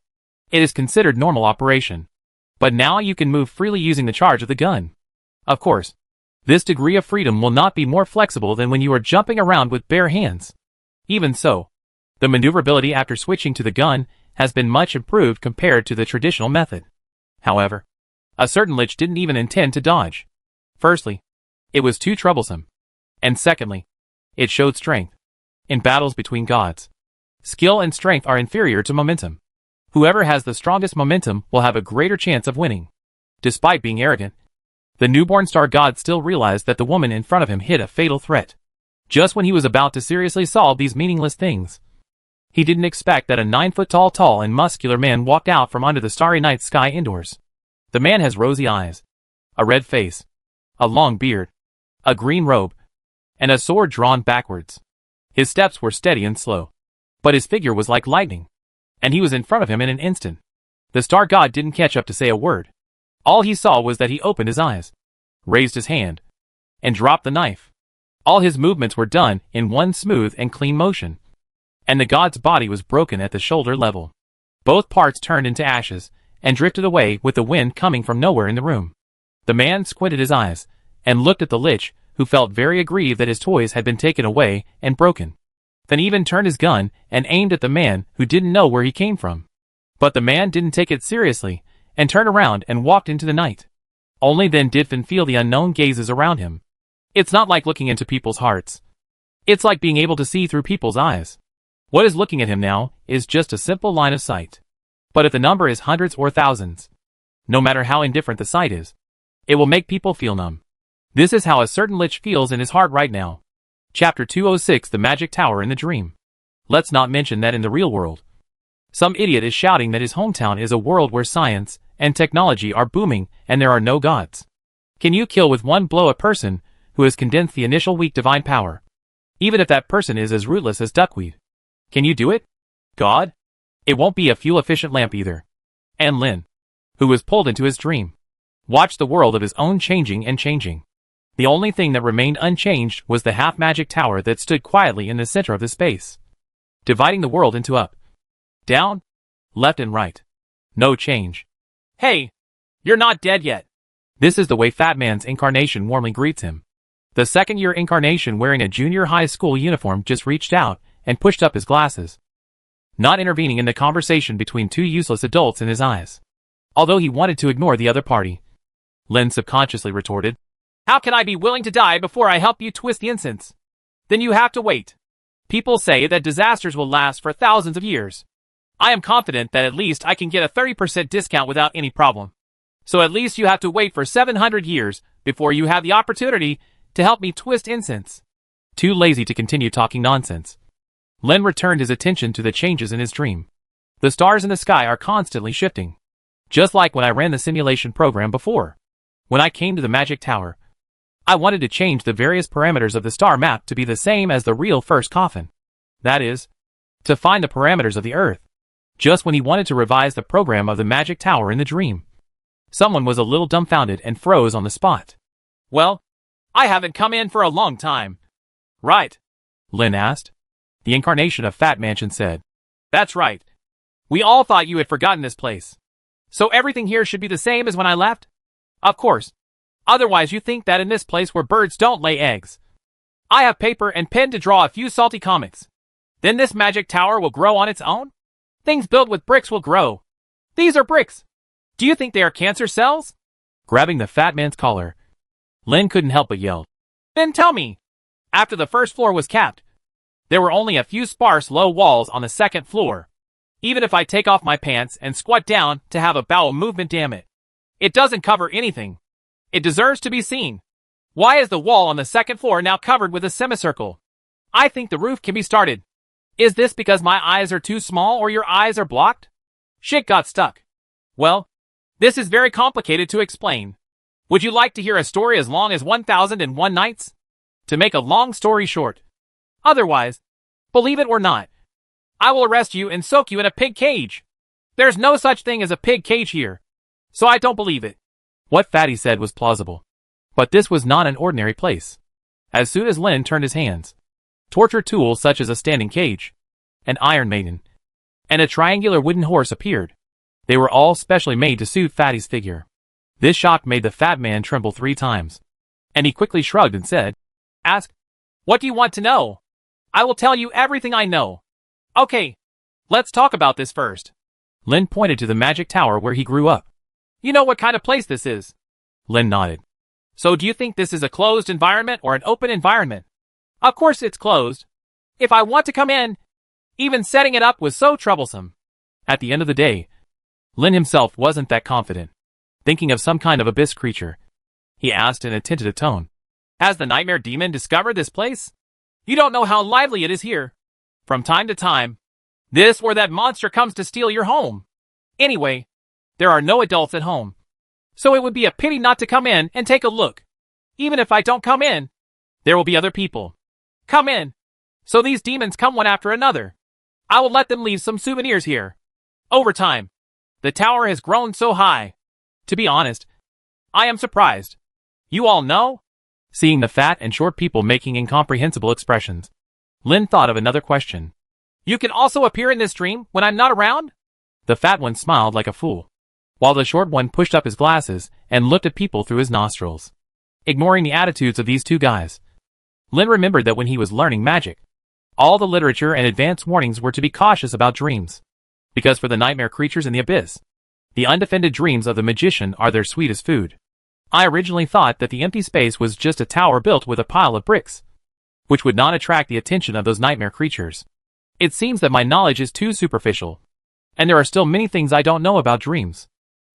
it is considered normal operation. But now you can move freely using the charge of the gun. Of course, this degree of freedom will not be more flexible than when you are jumping around with bare hands. Even so, the maneuverability after switching to the gun has been much improved compared to the traditional method. However, a certain lich didn't even intend to dodge. Firstly, it was too troublesome. And secondly, it showed strength. In battles between gods, skill and strength are inferior to momentum. Whoever has the strongest momentum will have a greater chance of winning. Despite being arrogant, the newborn star god still realized that the woman in front of him hid a fatal threat. Just when he was about to seriously solve these meaningless things, he didn't expect that a 9-foot-tall and muscular man walked out from under the starry night sky indoors. The man has rosy eyes, a red face, a long beard, a green robe, and a sword drawn backwards. His steps were steady and slow, But his figure was like lightning, and he was in front of him in an instant. The star god didn't catch up to say a word. All he saw was that he opened his eyes, raised his hand, and dropped the knife. All his movements were done in one smooth and clean motion, and the god's body was broken at the shoulder level. Both parts turned into ashes and drifted away with the wind coming from nowhere in the room. The man squinted his eyes and looked at the lich, who felt very aggrieved that his toys had been taken away and broken. Then even turned his gun and aimed at the man who didn't know where he came from. But the man didn't take it seriously and turned around and walked into the night. Only then did Finn feel the unknown gazes around him. It's not like looking into people's hearts. It's like being able to see through people's eyes. What is looking at him now is just a simple line of sight. But if the number is hundreds or thousands, no matter how indifferent the sight is, it will make people feel numb. This is how a certain lich feels in his heart right now. Chapter 206, The Magic Tower in the Dream. Let's not mention that in the real world, some idiot is shouting that his hometown is a world where science and technology are booming and there are no gods. Can you kill with one blow a person who has condensed the initial weak divine power, even if that person is as rootless as duckweed? Can you do it? God? It won't be a fuel-efficient lamp either. And Lin, who was pulled into his dream, watched the world of his own changing and changing. The only thing that remained unchanged was the half-magic tower that stood quietly in the center of the space, dividing the world into up, down, left and right. No change. Hey, you're not dead yet. This is the way Fat Man's incarnation warmly greets him. The second-year incarnation wearing a junior high school uniform just reached out and pushed up his glasses, not intervening in the conversation between two useless adults in his eyes. Although he wanted to ignore the other party, Lin subconsciously retorted, "How can I be willing to die before I help you twist the incense? Then you have to wait. People say that disasters will last for thousands of years. I am confident that at least I can get a 30% discount without any problem. So at least you have to wait for 700 years before you have the opportunity to help me twist incense." Too lazy to continue talking nonsense, Lin returned his attention to the changes in his dream. The stars in the sky are constantly shifting, just like when I ran the simulation program before. When I came to the magic tower, I wanted to change the various parameters of the star map to be the same as the real first coffin. That is, to find the parameters of the Earth. Just when he wanted to revise the program of the magic tower in the dream, someone was a little dumbfounded and froze on the spot. "Well, I haven't come in for a long time." "Right?" Lin asked. The incarnation of Fat Mansion said, "That's right. We all thought you had forgotten this place. So everything here should be the same as when I left? Of course. Otherwise you think that in this place where birds don't lay eggs. I have paper and pen to draw a few salty comics. Then this magic tower will grow on its own? Things built with bricks will grow. These are bricks. Do you think they are cancer cells?" Grabbing the fat man's collar, Lin couldn't help but yell, "Then tell me. After the first floor was capped, there were only a few sparse low walls on the second floor. Even if I take off my pants and squat down to have a bowel movement, damn it, it doesn't cover anything. It deserves to be seen. Why is the wall on the second floor now covered with a semicircle? I think the roof can be started. Is this because my eyes are too small or your eyes are blocked? Shit got stuck. Well, this is very complicated to explain. Would you like to hear a story as long as 1001 Nights? To make a long story short. Otherwise, believe it or not, I will arrest you and soak you in a pig cage. There's no such thing as a pig cage here, so I don't believe it." What Fatty said was plausible, but this was not an ordinary place. As soon as Lin turned his hands, torture tools such as a standing cage, an iron maiden, and a triangular wooden horse appeared. They were all specially made to suit Fatty's figure. This shock made the fat man tremble 3 times, and he quickly shrugged and said, "Ask. What do you want to know? I will tell you everything I know. Okay, let's talk about this first." Lin pointed to the magic tower where he grew up. "You know what kind of place this is?" Lin nodded. "So do you think this is a closed environment or an open environment?" "Of course it's closed. If I want to come in, even setting it up was so troublesome." At the end of the day, Lin himself wasn't that confident. Thinking of some kind of abyss creature, he asked in a tentative tone, "Has the nightmare demon discovered this place? You don't know how lively it is here. From time to time, this or that monster comes to steal your home. Anyway, there are no adults at home, so it would be a pity not to come in and take a look. Even if I don't come in, there will be other people. Come in. So these demons come one after another. I will let them leave some souvenirs here. Over time, the tower has grown so high. To be honest, I am surprised. You all know? Seeing the fat and short people making incomprehensible expressions, Lin thought of another question. You can also appear in this dream when I'm not around? The fat one smiled like a fool, while the short one pushed up his glasses and looked at people through his nostrils. Ignoring the attitudes of these two guys, Lin remembered that when he was learning magic, all the literature and advanced warnings were to be cautious about dreams. Because for the nightmare creatures in the abyss, the undefended dreams of the magician are their sweetest food. I originally thought that the empty space was just a tower built with a pile of bricks, which would not attract the attention of those nightmare creatures. It seems that my knowledge is too superficial, and there are still many things I don't know about dreams.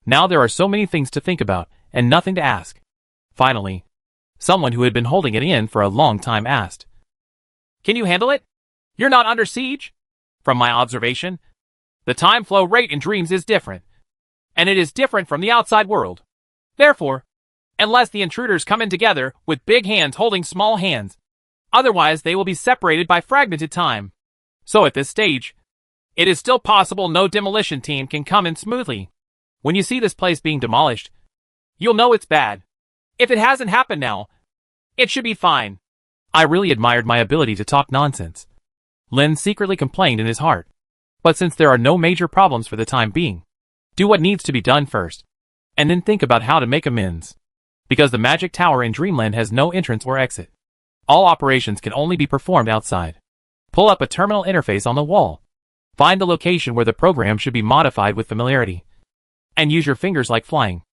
Now there are so many things to think about, and nothing to ask. Finally, someone who had been holding it in for a long time asked, Can you handle it? You're not under siege? From my observation, the time flow rate in dreams is different, and it is different from the outside world. Therefore, unless the intruders come in together with big hands holding small hands, otherwise they will be separated by fragmented time. So at this stage, it is still possible no demolition team can come in smoothly. When you see this place being demolished, you'll know it's bad. If it hasn't happened now, it should be fine. I really admired my ability to talk nonsense, Lin secretly complained in his heart. But since there are no major problems for the time being, do what needs to be done first, and then think about how to make amends. Because the magic tower in Dreamland has no entrance or exit. All operations can only be performed outside. Pull up a terminal interface on the wall. Find the location where the program should be modified with familiarity. And use your fingers like flying.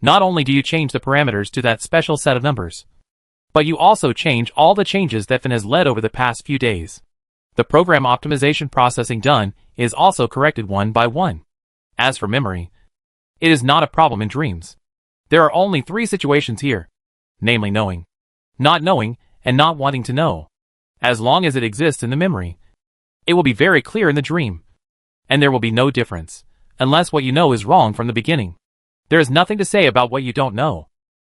Not only do you change the parameters to that special set of numbers, but you also change all the changes that Finn has led over the past few days. The program optimization processing done is also corrected one by one. As for memory, it is not a problem in dreams. There are only 3 situations here, namely knowing, not knowing, and not wanting to know. As long as it exists in the memory, it will be very clear in the dream, and there will be no difference, unless what you know is wrong from the beginning. There is nothing to say about what you don't know.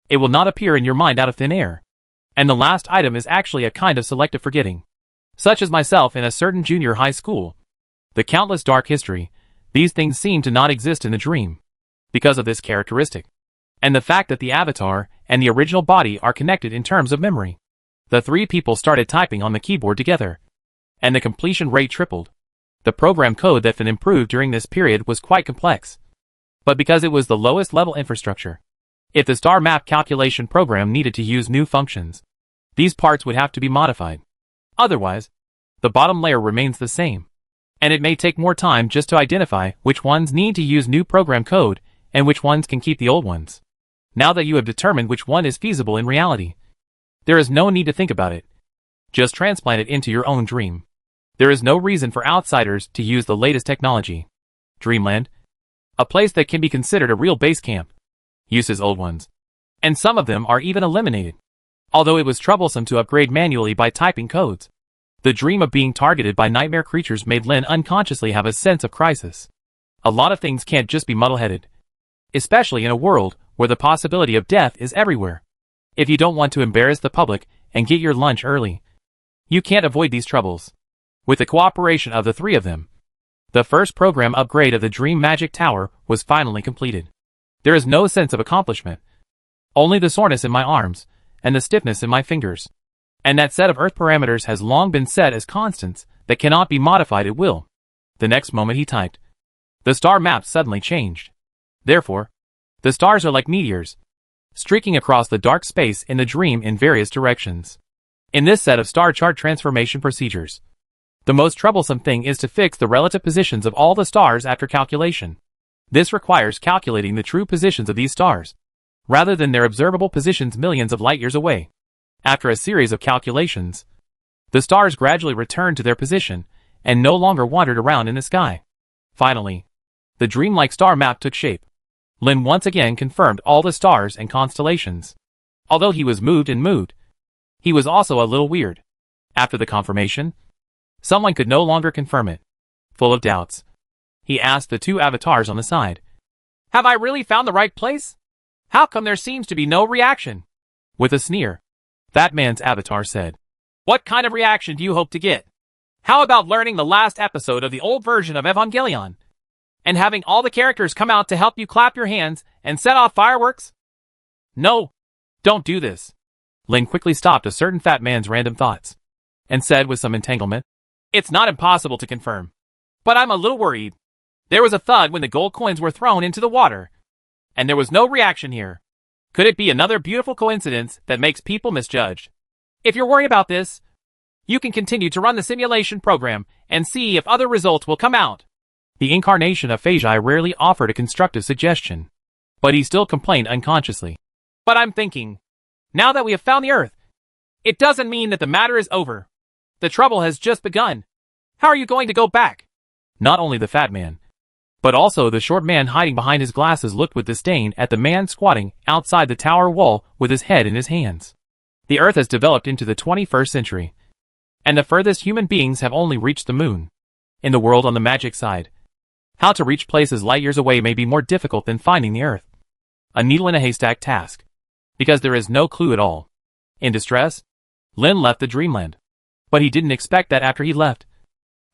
It will not appear in your mind out of thin air. And the last item is actually a kind of selective forgetting. Such as myself in a certain junior high school. The countless dark history, these things seem to not exist in the dream. Because of this characteristic. And the fact that the avatar and the original body are connected in terms of memory. The 3 people started typing on the keyboard together. And the completion rate tripled. The program code that Finn improved during this period was quite complex. But because it was the lowest level infrastructure, if the star map calculation program needed to use new functions, these parts would have to be modified. Otherwise, the bottom layer remains the same. And it may take more time just to identify which ones need to use new program code and which ones can keep the old ones. Now that you have determined which one is feasible in reality, there is no need to think about it. Just transplant it into your own dream. There is no reason for outsiders to use the latest technology. Dreamland, a place that can be considered a real base camp, uses old ones. And some of them are even eliminated. Although it was troublesome to upgrade manually by typing codes. The dream of being targeted by nightmare creatures made Lin unconsciously have a sense of crisis. A lot of things can't just be muddle-headed. Especially in a world where the possibility of death is everywhere. If you don't want to embarrass the public and get your lunch early, you can't avoid these troubles. With the cooperation of the 3 of them, the first program upgrade of the Dream Magic Tower was finally completed. There is no sense of accomplishment. Only the soreness in my arms, and the stiffness in my fingers. And that set of Earth parameters has long been set as constants that cannot be modified at will. The next moment he typed, the star map suddenly changed. Therefore, the stars are like meteors, streaking across the dark space in the dream in various directions. In this set of star chart transformation procedures, the most troublesome thing is to fix the relative positions of all the stars after calculation. This requires calculating the true positions of these stars, rather than their observable positions millions of light years away. After a series of calculations, the stars gradually returned to their position, and no longer wandered around in the sky. Finally, the dreamlike star map took shape. Lin once again confirmed all the stars and constellations. Although he was moved, he was also a little weird. After the confirmation, someone could no longer confirm it. Full of doubts, he asked the 2 avatars on the side, Have I really found the right place? How come there seems to be no reaction? With a sneer, that man's avatar said, What kind of reaction do you hope to get? How about learning the last episode of the old version of Evangelion? And having all the characters come out to help you clap your hands and set off fireworks? No, don't do this. Lin quickly stopped a certain fat man's random thoughts, and said with some entanglement, "It's not impossible to confirm, but I'm a little worried. There was a thud when the gold coins were thrown into the water, and there was no reaction here. Could it be another beautiful coincidence that makes people misjudged? If you're worried about this, you can continue to run the simulation program and see if other results will come out." The incarnation of Fagi rarely offered a constructive suggestion, but he still complained unconsciously. "But I'm thinking, now that we have found the Earth, it doesn't mean that the matter is over. The trouble has just begun. How are you going to go back?" Not only the fat man, but also the short man hiding behind his glasses looked with disdain at the man squatting outside the tower wall with his head in his hands. The Earth has developed into the 21st century, and the furthest human beings have only reached the moon. In the world on the magic side, how to reach places light years away may be more difficult than finding the Earth. A needle in a haystack task, because there is no clue at all. In distress, Lin left the dreamland, but he didn't expect that after he left,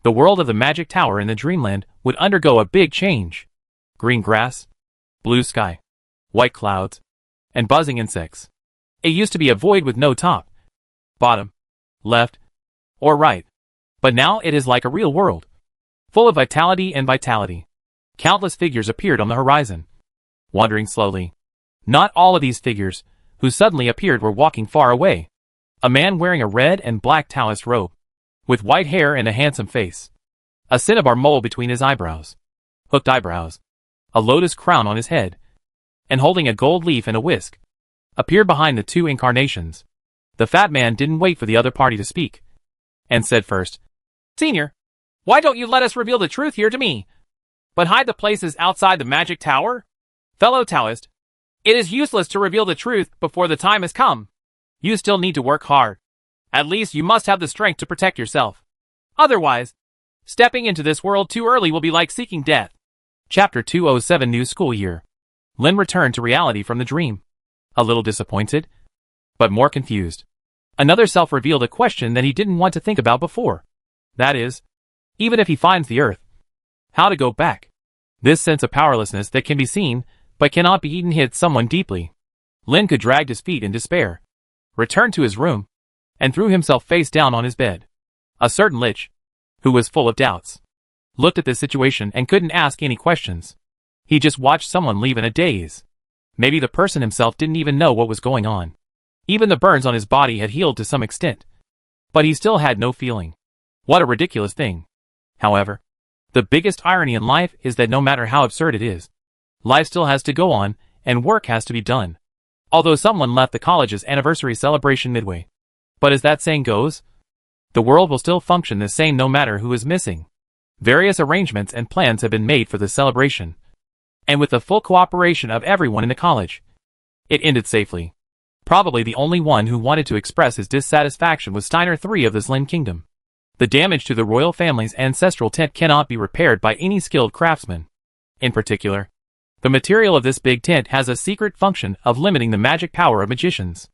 the world of the magic tower in the dreamland would undergo a big change. Green grass, blue sky, white clouds, and buzzing insects. It used to be a void with no top, bottom, left, or right, but now it is like a real world, full of vitality and vitality. Countless figures appeared on the horizon, wandering slowly. Not all of these figures, who suddenly appeared, were walking far away. A man wearing a red and black Taoist robe, with white hair and a handsome face, a cinnabar mole between his eyebrows, hooked eyebrows, a lotus crown on his head, and holding a gold leaf and a whisk, appeared behind the two incarnations. The fat man didn't wait for the other party to speak, and said first, "Senior, why don't you let us reveal the truth here to me, but hide the places outside the magic tower? Fellow Taoist, it is useless to reveal the truth before the time has come. You still need to work hard. At least you must have the strength to protect yourself. Otherwise, stepping into this world too early will be like seeking death." Chapter 207 New School Year. Lin returned to reality from the dream, a little disappointed, but more confused. Another self revealed a question that he didn't want to think about before. That is, even if he finds the Earth, how to go back. This sense of powerlessness that can be seen, but cannot be eaten, hit someone deeply. Lin could drag his feet in despair, returned to his room, and threw himself face down on his bed. A certain lich, who was full of doubts, looked at this situation and couldn't ask any questions. He just watched someone leave in a daze. Maybe the person himself didn't even know what was going on. Even the burns on his body had healed to some extent, but he still had no feeling. What a ridiculous thing. However, the biggest irony in life is that no matter how absurd it is, life still has to go on, and work has to be done. Although someone left the college's anniversary celebration midway. But as that saying goes, the world will still function the same no matter who is missing. Various arrangements and plans have been made for the celebration, and with the full cooperation of everyone in the college, it ended safely. Probably the only one who wanted to express his dissatisfaction was Steiner III of the Zlin Kingdom. The damage to the royal family's ancestral tent cannot be repaired by any skilled craftsman. In particular, the material of this big tent has a secret function of limiting the magic power of magicians.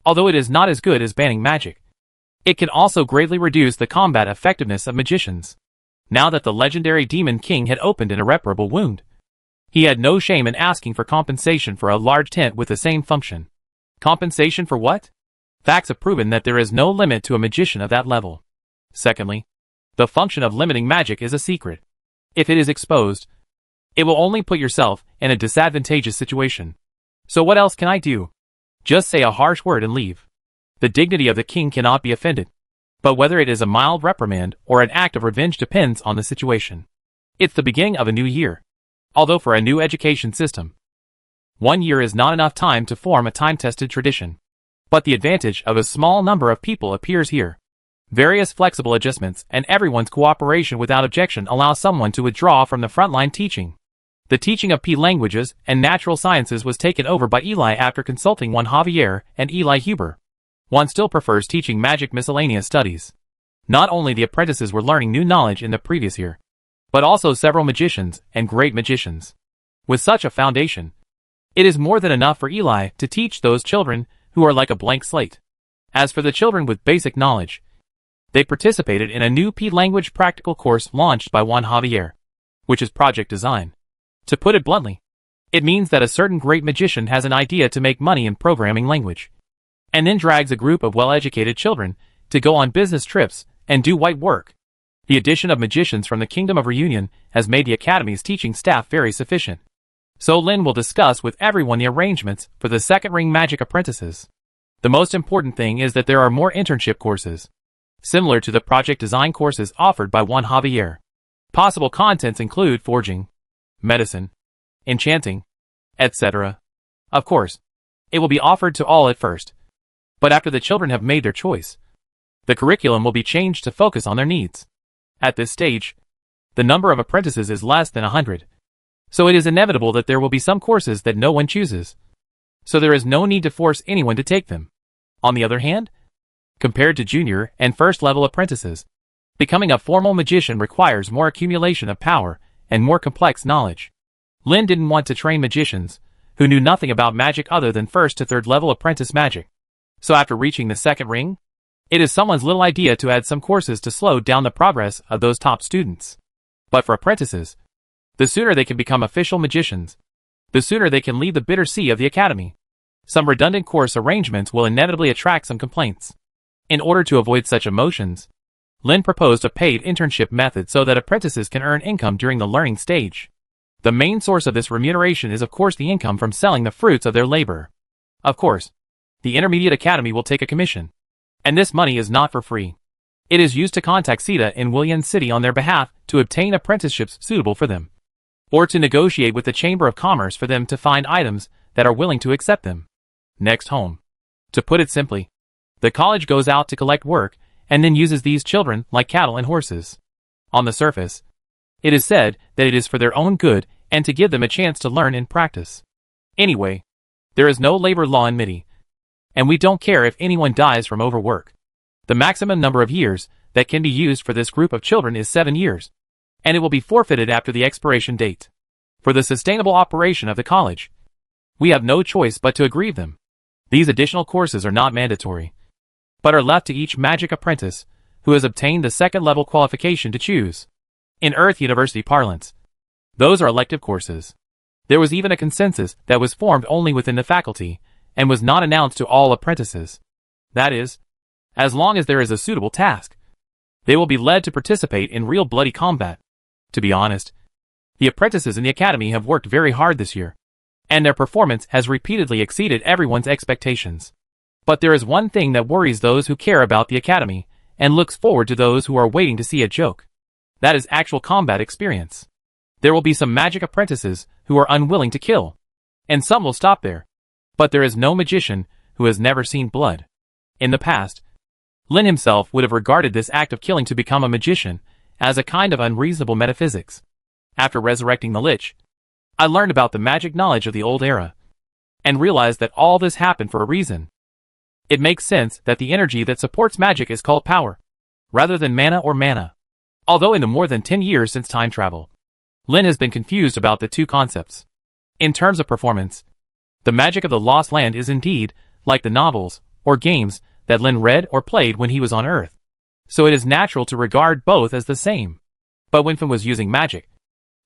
Although it is not as good as banning magic, it can also greatly reduce the combat effectiveness of magicians. Now that the legendary Demon King had opened an irreparable wound, he had no shame in asking for compensation for a large tent with the same function. Compensation for what? Facts have proven that there is no limit to a magician of that level. Secondly, the function of limiting magic is a secret. If it is exposed, it will only put yourself in a disadvantageous situation. So what else can I do? Just say a harsh word and leave. The dignity of the king cannot be offended. But whether it is a mild reprimand or an act of revenge depends on the situation. It's the beginning of a new year. Although for a new education system, 1 year is not enough time to form a time-tested tradition. But the advantage of a small number of people appears here. Various flexible adjustments and everyone's cooperation without objection allow someone to withdraw from the frontline teaching. The teaching of P languages and natural sciences was taken over by Eli after consulting one Javier and Eli Huber. One still prefers teaching magic miscellaneous studies. Not only the apprentices were learning new knowledge in the previous year, but also several magicians and great magicians. With such a foundation, it is more than enough for Eli to teach those children who are like a blank slate. As for the children with basic knowledge, They participated in a new P-language practical course launched by Juan Javier, which is project design. To put it bluntly, it means that a certain great magician has an idea to make money in programming language, and then drags a group of well-educated children to go on business trips and do white work. The addition of magicians from the Kingdom of Reunion has made the Academy's teaching staff very sufficient. So Lin will discuss with everyone the arrangements for the second ring magic apprentices. The most important thing is that there are more internship courses, similar to the project design courses offered by Juan Javier. Possible contents include forging, medicine, enchanting, etc. Of course, it will be offered to all at first, but after the children have made their choice, the curriculum will be changed to focus on their needs. At this stage, the number of apprentices is less than 100, so it is inevitable that there will be some courses that no one chooses, so there is no need to force anyone to take them. On the other hand, compared to junior and first level apprentices, becoming a formal magician requires more accumulation of power and more complex knowledge. Lin didn't want to train magicians who knew nothing about magic other than first to third level apprentice magic. So after reaching the second ring, it is someone's little idea to add some courses to slow down the progress of those top students. But for apprentices, the sooner they can become official magicians, the sooner they can leave the bitter sea of the academy. Some redundant course arrangements will inevitably attract some complaints. In order to avoid such emotions, Lin proposed a paid internship method so that apprentices can earn income during the learning stage. The main source of this remuneration is of course the income from selling the fruits of their labor. Of course, the intermediate academy will take a commission, and this money is not for free. It is used to contact Sita in Willian City on their behalf to obtain apprenticeships suitable for them, or to negotiate with the Chamber of Commerce for them to find items that are willing to accept them. Next home. To put it simply, the college goes out to collect work and then uses these children like cattle and horses. On the surface, it is said that it is for their own good and to give them a chance to learn and practice. Anyway, there is no labor law in MIDI, and we don't care if anyone dies from overwork. The maximum number of years that can be used for this group of children is 7 years, and it will be forfeited after the expiration date. For the sustainable operation of the college, we have no choice but to agree them. These additional courses are not mandatory, but are left to each magic apprentice who has obtained the second level qualification to choose. In Earth University parlance, those are elective courses. There was even a consensus that was formed only within the faculty and was not announced to all apprentices. That is, as long as there is a suitable task, they will be led to participate in real bloody combat. To be honest, the apprentices in the academy have worked very hard this year, and their performance has repeatedly exceeded everyone's expectations. But there is one thing that worries those who care about the academy and looks forward to those who are waiting to see a joke. That is actual combat experience. There will be some magic apprentices who are unwilling to kill, and some will stop there. But there is no magician who has never seen blood. In the past, Lin himself would have regarded this act of killing to become a magician as a kind of unreasonable metaphysics. After resurrecting the Lich, I learned about the magic knowledge of the old era, and realized that all this happened for a reason. It makes sense that the energy that supports magic is called power, rather than mana or mana. Although in the more than 10 years since time travel, Lin has been confused about the two concepts. In terms of performance, the magic of the Lost Land is indeed like the novels or games that Lin read or played when he was on Earth, so it is natural to regard both as the same. But when Finn was using magic,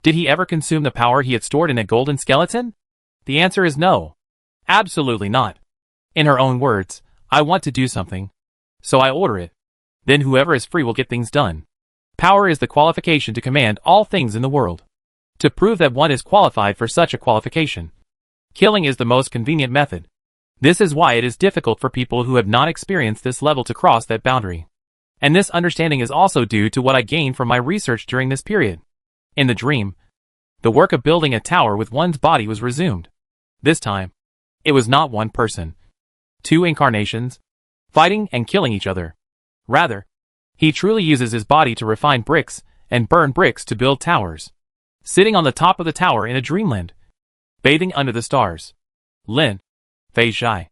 did he ever consume the power he had stored in a golden skeleton? The answer is no. Absolutely not. In her own words, I want to do something, so I order it. Then whoever is free will get things done. Power is the qualification to command all things in the world. To prove that one is qualified for such a qualification, killing is the most convenient method. This is why it is difficult for people who have not experienced this level to cross that boundary. And this understanding is also due to what I gained from my research during this period. In the dream, the work of building a tower with one's body was resumed. This time, it was not one person, two incarnations, fighting and killing each other. Rather, he truly uses his body to refine bricks and burn bricks to build towers. Sitting on the top of the tower in a dreamland, bathing under the stars, Lin, Fei Zhai,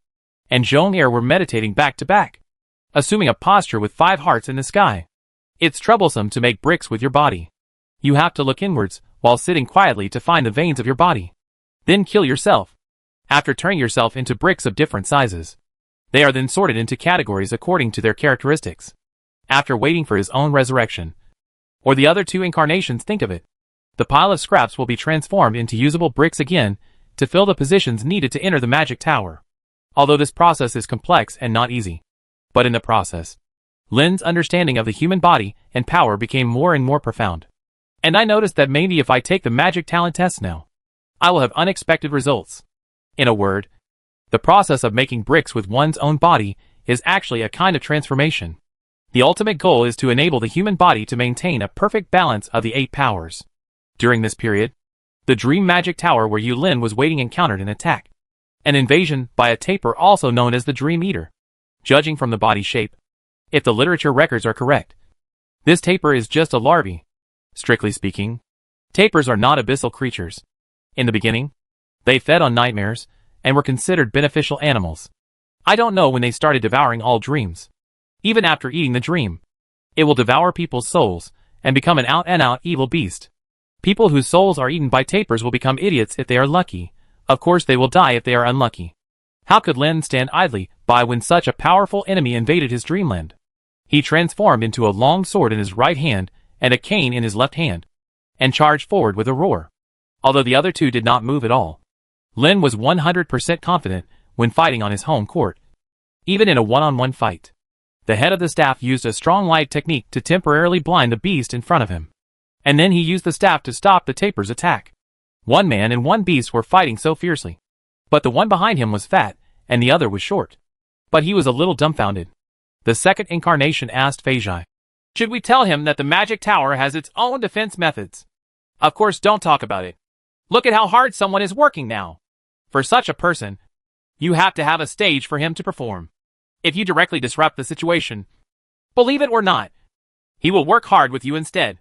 and Zhong Er were meditating back to back, assuming a posture with 5 hearts in the sky. It's troublesome to make bricks with your body. You have to look inwards while sitting quietly to find the veins of your body. Then kill yourself. After turning yourself into bricks of different sizes, they are then sorted into categories according to their characteristics. after waiting for his own resurrection. Or the other two incarnations think of it. The pile of scraps will be transformed into usable bricks again to fill the positions needed to enter the magic tower. Although this process is complex and not easy. But in the process, Lin's understanding of the human body and power became more and more profound. And I noticed that maybe if I take the magic talent test now, I will have unexpected results. In a word, the process of making bricks with one's own body is actually a kind of transformation. The ultimate goal is to enable the human body to maintain a perfect balance of the 8 powers. During this period, the Dream Magic Tower where Lin was waiting encountered an attack. An invasion by a tapir also known as the Dream Eater. Judging from the body shape, if the literature records are correct, this tapir is just a larvae. Strictly speaking, tapirs are not abyssal creatures. In the beginning, they fed on nightmares and were considered beneficial animals. I don't know when they started devouring all dreams. Even after eating the dream, it will devour people's souls and become an out-and-out evil beast. People whose souls are eaten by tapirs will become idiots if they are lucky. Of course they will die if they are unlucky. How could Lin stand idly by when such a powerful enemy invaded his dreamland? He transformed into a long sword in his right hand and a cane in his left hand, and charged forward with a roar. Although the other two did not move at all, Lin was 100% confident when fighting on his home court. Even in a one-on-one fight, the head of the staff used a strong light technique to temporarily blind the beast in front of him. And then he used the staff to stop the tapir's attack. One man and one beast were fighting so fiercely. But the one behind him was fat, and the other was short. But he was a little dumbfounded. The second incarnation asked Feijai, "Should we tell him that the magic tower has its own defense methods?" "Of course, don't talk about it. Look at how hard someone is working now. For such a person, you have to have a stage for him to perform. If you directly disrupt the situation, believe it or not, he will work hard with you instead."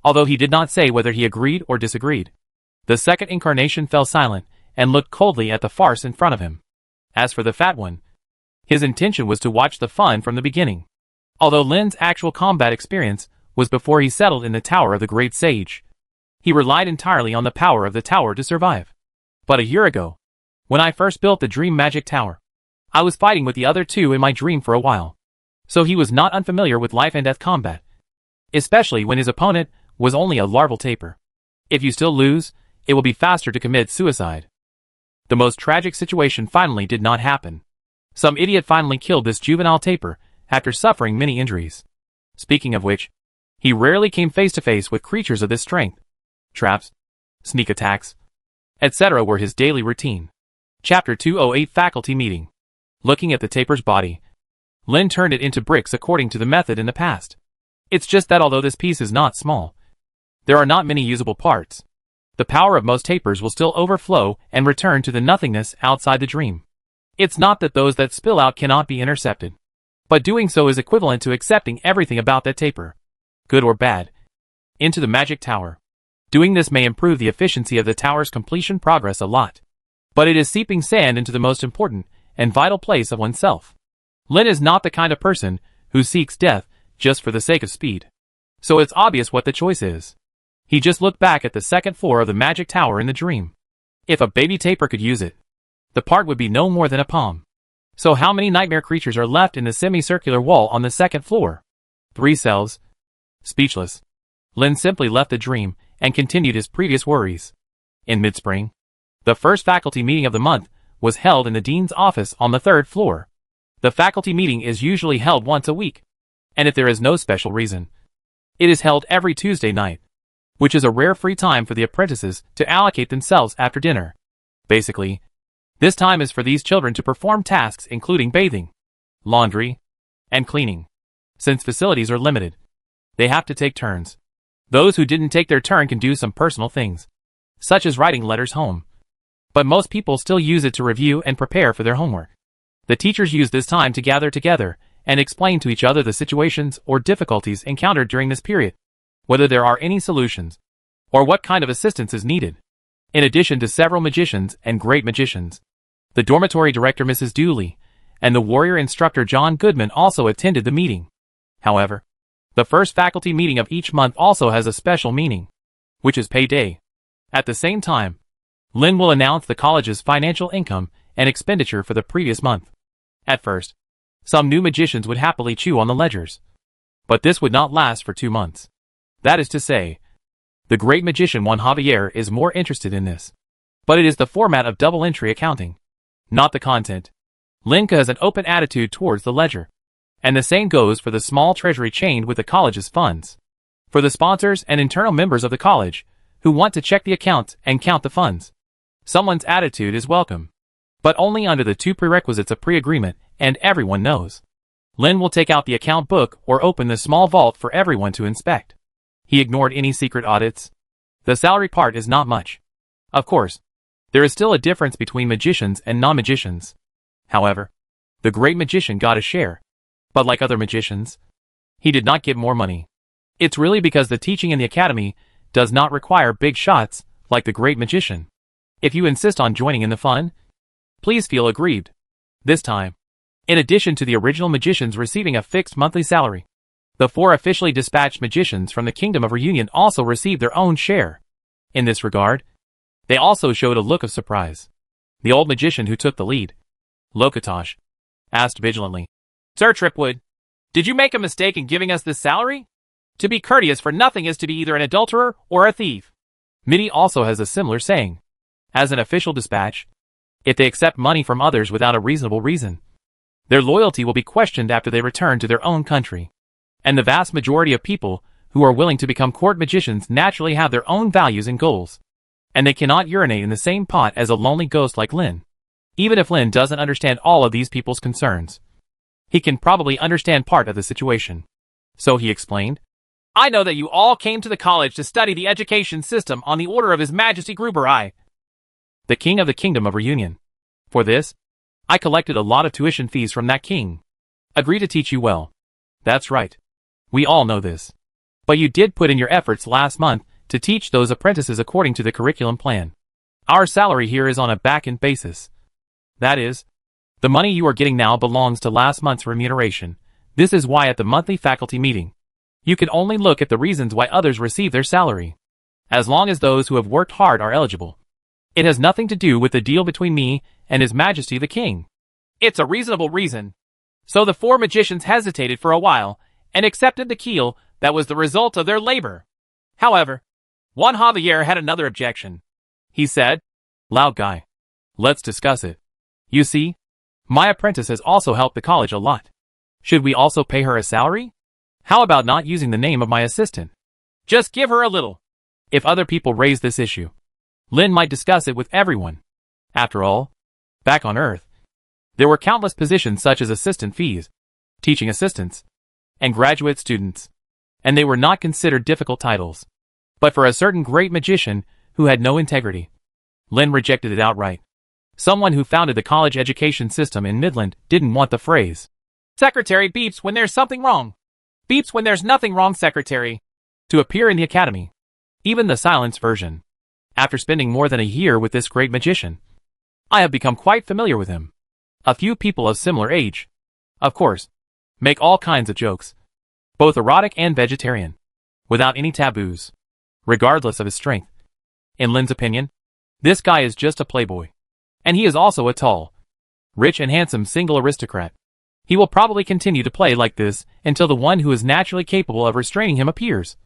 Although he did not say whether he agreed or disagreed, the second incarnation fell silent and looked coldly at the farce in front of him. As for the fat one, his intention was to watch the fun from the beginning. Although Lin's actual combat experience was before he settled in the Tower of the Great Sage, he relied entirely on the power of the tower to survive. But a year ago, when I first built the Dream Magic Tower, I was fighting with the other two in my dream for a while. So he was not unfamiliar with life and death combat, especially when his opponent was only a larval tapir. If you still lose, it will be faster to commit suicide. The most tragic situation finally did not happen. Some idiot finally killed this juvenile tapir after suffering many injuries. Speaking of which, he rarely came face to face with creatures of this strength. Traps, sneak attacks, etc. were his daily routine. Chapter 208 Faculty Meeting. Looking at the tapir's body, Lin turned it into bricks according to the method in the past. It's just that although this piece is not small, there are not many usable parts. The power of most tapirs will still overflow and return to the nothingness outside the dream. It's not that those that spill out cannot be intercepted, but doing so is equivalent to accepting everything about that tapir, good or bad, into the magic tower. Doing this may improve the efficiency of the tower's completion progress a lot, but it is seeping sand into the most important and vital place of oneself. Lin is not the kind of person who seeks death just for the sake of speed. So it's obvious what the choice is. He just looked back at the second floor of the magic tower in the dream. If a baby tapir could use it, the part would be no more than a palm. So how many nightmare creatures are left in the semicircular wall on the second floor? 3 cells. Speechless, Lin simply left the dream and continued his previous worries. In mid-spring, the first faculty meeting of the month was held in the dean's office on the 3rd floor. The faculty meeting is usually held once a week, and if there is no special reason, it is held every Tuesday night, which is a rare free time for the apprentices to allocate themselves after dinner. Basically, this time is for these children to perform tasks including bathing, laundry, and cleaning. Since facilities are limited, they have to take turns. Those who didn't take their turn can do some personal things, such as writing letters home. But most people still use it to review and prepare for their homework. The teachers use this time to gather together and explain to each other the situations or difficulties encountered during this period, whether there are any solutions, or what kind of assistance is needed. In addition to several magicians and great magicians, the dormitory director Mrs. Dooley and the warrior instructor John Goodman also attended the meeting. However, the first faculty meeting of each month also has a special meaning, which is payday. At the same time, Lin will announce the college's financial income and expenditure for the previous month. At first, some new magicians would happily chew on the ledgers. But this would not last for 2 months. That is to say, the great magician Juan Javier is more interested in this. But it is the format of double entry accounting, not the content. Linka has an open attitude towards the ledger. And the same goes for the small treasury chained with the college's funds. For the sponsors and internal members of the college, who want to check the accounts and count the funds. Someone's attitude is welcome. But only under the 2 prerequisites of pre-agreement, and everyone knows. Lin will take out the account book or open the small vault for everyone to inspect. He ignored any secret audits. The salary part is not much. Of course, there is still a difference between magicians and non-magicians. However, the great magician got a share. But like other magicians, he did not get more money. It's really because the teaching in the academy does not require big shots like the great magician. If you insist on joining in the fun, please feel aggrieved. This time, in addition to the original magicians receiving a fixed monthly salary, the 4 officially dispatched magicians from the Kingdom of Reunion also received their own share. In this regard, they also showed a look of surprise. The old magician who took the lead, Lokatosh, asked vigilantly, Sir Tripwood, did you make a mistake in giving us this salary? To be courteous for nothing is to be either an adulterer or a thief. Midi also has a similar saying. As an official dispatch, if they accept money from others without a reasonable reason, their loyalty will be questioned after they return to their own country. And the vast majority of people who are willing to become court magicians naturally have their own values and goals. And they cannot urinate in the same pot as a lonely ghost like Lin. Even if Lin doesn't understand all of these people's concerns, he can probably understand part of the situation. So he explained, I know that you all came to the college to study the education system on the order of His Majesty Gruber I, the king of the Kingdom of Reunion. For this, I collected a lot of tuition fees from that king. Agree to teach you well. That's right. We all know this. But you did put in your efforts last month to teach those apprentices according to the curriculum plan. Our salary here is on a back-end basis. That is, the money you are getting now belongs to last month's remuneration. This is why at the monthly faculty meeting, you can only look at the reasons why others receive their salary. As long as those who have worked hard are eligible. It has nothing to do with the deal between me and His Majesty the King. It's a reasonable reason. So the 4 magicians hesitated for a while and accepted the keel that was the result of their labor. However, Juan Javier had another objection. He said, Loud guy. Let's discuss it. You see, my apprentice has also helped the college a lot. Should we also pay her a salary? How about not using the name of my assistant? Just give her a little. If other people raise this issue, Lin might discuss it with everyone. After all, back on Earth, there were countless positions such as assistant fees, teaching assistants, and graduate students, and they were not considered difficult titles. But for a certain great magician who had no integrity, Lin rejected it outright. Someone who founded the college education system in Midland didn't want the phrase, Secretary beeps when there's something wrong. Beeps when there's nothing wrong, Secretary, to appear in the academy. Even the silence version. After spending more than a year with this great magician, I have become quite familiar with him. A few people of similar age, of course, make all kinds of jokes, both erotic and vegetarian, without any taboos, regardless of his strength. In Lin's opinion, this guy is just a playboy. And he is also a tall, rich and handsome single aristocrat. He will probably continue to play like this until the one who is naturally capable of restraining him appears,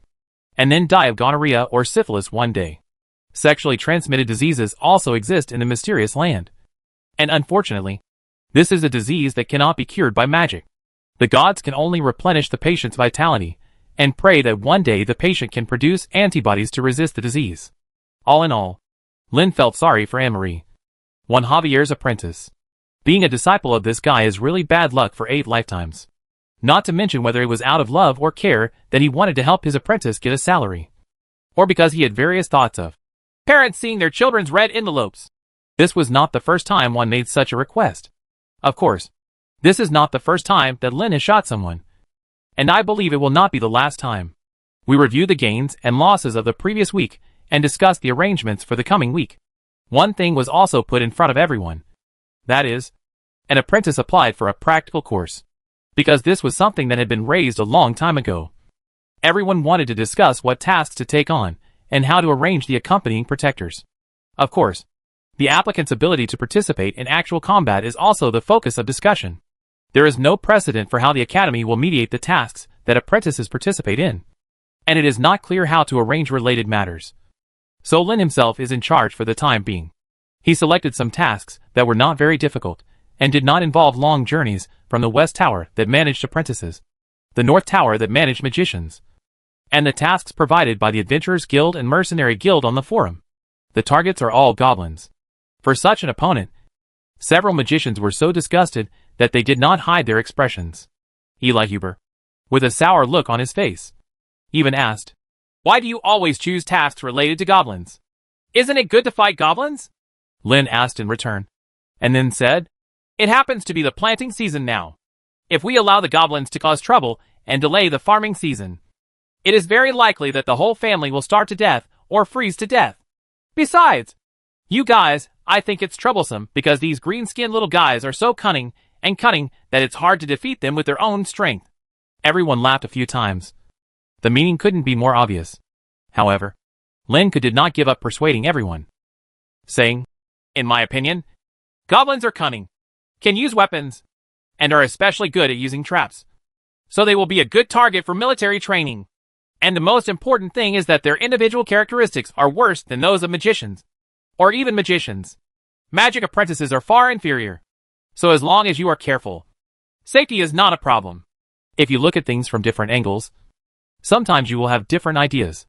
and then die of gonorrhea or syphilis one day. Sexually transmitted diseases also exist in the mysterious land. And unfortunately, this is a disease that cannot be cured by magic. The gods can only replenish the patient's vitality, and pray that one day the patient can produce antibodies to resist the disease. All in all, Lin felt sorry for Anne-Marie, Juan Javier's apprentice. Being a disciple of this guy is really bad luck for 8 lifetimes. Not to mention whether it was out of love or care that he wanted to help his apprentice get a salary, or because he had various thoughts of parents seeing their children's red envelopes. This was not the first time one made such a request. Of course, this is not the first time that Lin has shot someone, and I believe it will not be the last time. We reviewed the gains and losses of the previous week and discussed the arrangements for the coming week. One thing was also put in front of everyone. That is, an apprentice applied for a practical course, because this was something that had been raised a long time ago. Everyone wanted to discuss what tasks to take on and how to arrange the accompanying protectors. Of course, the applicant's ability to participate in actual combat is also the focus of discussion. There is no precedent for how the academy will mediate the tasks that apprentices participate in, and it is not clear how to arrange related matters. So Lin himself is in charge for the time being. He selected some tasks that were not very difficult, and did not involve long journeys from the West Tower that managed apprentices, the North Tower that managed magicians, and the tasks provided by the Adventurers Guild and Mercenary Guild on the forum. The targets are all goblins. For such an opponent, several magicians were so disgusted that they did not hide their expressions. Eli Huber, with a sour look on his face, even asked, "Why do you always choose tasks related to goblins? Isn't it good to fight goblins?" Lin asked in return, and then said, "It happens to be the planting season now. If we allow the goblins to cause trouble and delay the farming season, it is very likely that the whole family will starve to death or freeze to death. Besides, you guys, I think it's troublesome because these green-skinned little guys are so cunning that it's hard to defeat them with their own strength." Everyone laughed a few times. The meaning couldn't be more obvious. However, Lin did not give up persuading everyone, saying, "In my opinion, goblins are cunning, can use weapons, and are especially good at using traps. So they will be a good target for military training. And the most important thing is that their individual characteristics are worse than those of magicians, or even magicians. Magic apprentices are far inferior. So as long as you are careful, safety is not a problem." If you look at things from different angles, sometimes you will have different ideas.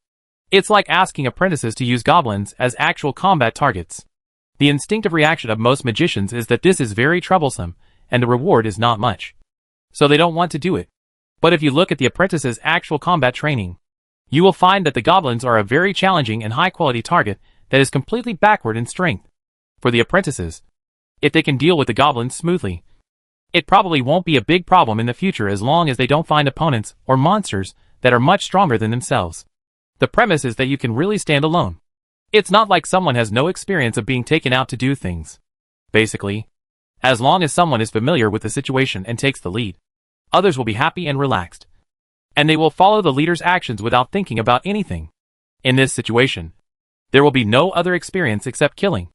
It's like asking apprentices to use goblins as actual combat targets. The instinctive reaction of most magicians is that this is very troublesome, and the reward is not much. So they don't want to do it. But if you look at the apprentices' actual combat training, you will find that the goblins are a very challenging and high-quality target that is completely backward in strength. For the apprentices, if they can deal with the goblins smoothly, it probably won't be a big problem in the future as long as they don't find opponents or monsters that are much stronger than themselves. The premise is that you can really stand alone. It's not like someone has no experience of being taken out to do things. Basically, as long as someone is familiar with the situation and takes the lead, others will be happy and relaxed, and they will follow the leader's actions without thinking about anything. In this situation, there will be no other experience except killing.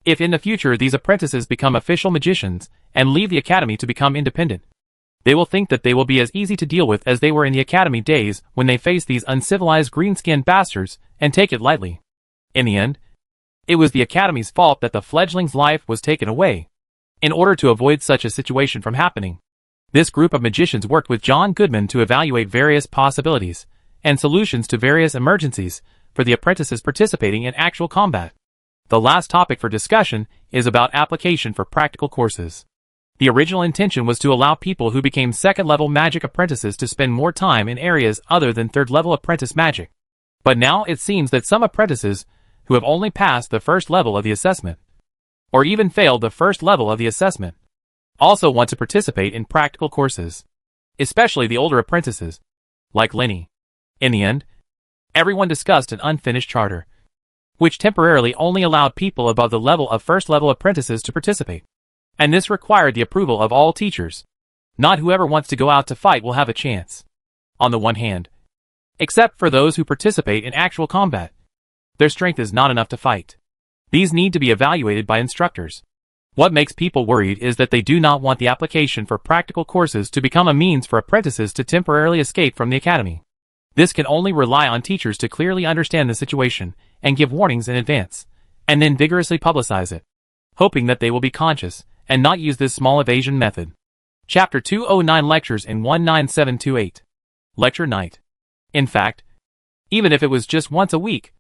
If in the future these apprentices become official magicians and leave the academy to become independent, they will think that they will be as easy to deal with as they were in the academy days when they faced these uncivilized green-skinned bastards and take it lightly. In the end, it was the academy's fault that the fledgling's life was taken away. In order to avoid such a situation from happening, this group of magicians worked with John Goodman to evaluate various possibilities and solutions to various emergencies for the apprentices participating in actual combat. The last topic for discussion is about application for practical courses. The original intention was to allow people who became second-level magic apprentices to spend more time in areas other than third-level apprentice magic. But now it seems that some apprentices who have only passed the first level of the assessment, or even failed the first level of the assessment, also want to participate in practical courses, especially the older apprentices, like Lenny. In the end, everyone discussed an unfinished charter, which temporarily only allowed people above the level of first-level apprentices to participate. And this required the approval of all teachers. Not whoever wants to go out to fight will have a chance. On the one hand, except for those who participate in actual combat, their strength is not enough to fight. These need to be evaluated by instructors. What makes people worried is that they do not want the application for practical courses to become a means for apprentices to temporarily escape from the academy. This can only rely on teachers to clearly understand the situation and give warnings in advance, and then vigorously publicize it, hoping that they will be conscious and not use this small evasion method. Chapter 209 Lectures in 19728. Lecture Night. In fact, even if it was just once a week,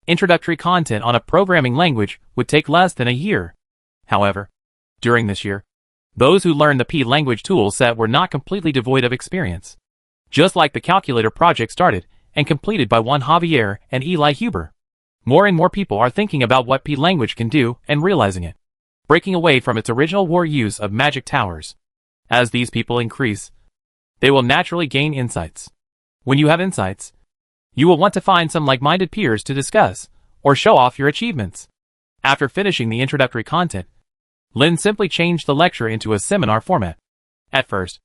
introductory content on a programming language would take less than a year. However, during this year, those who learned the P language tool set were not completely devoid of experience. Just like the calculator project started and completed by one Javier and Eli Huber, more and more people are thinking about what P language can do and realizing it, breaking away from its original war use of magic towers. As these people increase, they will naturally gain insights. When you have insights, you will want to find some like-minded peers to discuss or show off your achievements. After finishing the introductory content, Lin simply changed the lecture into a seminar format. At first,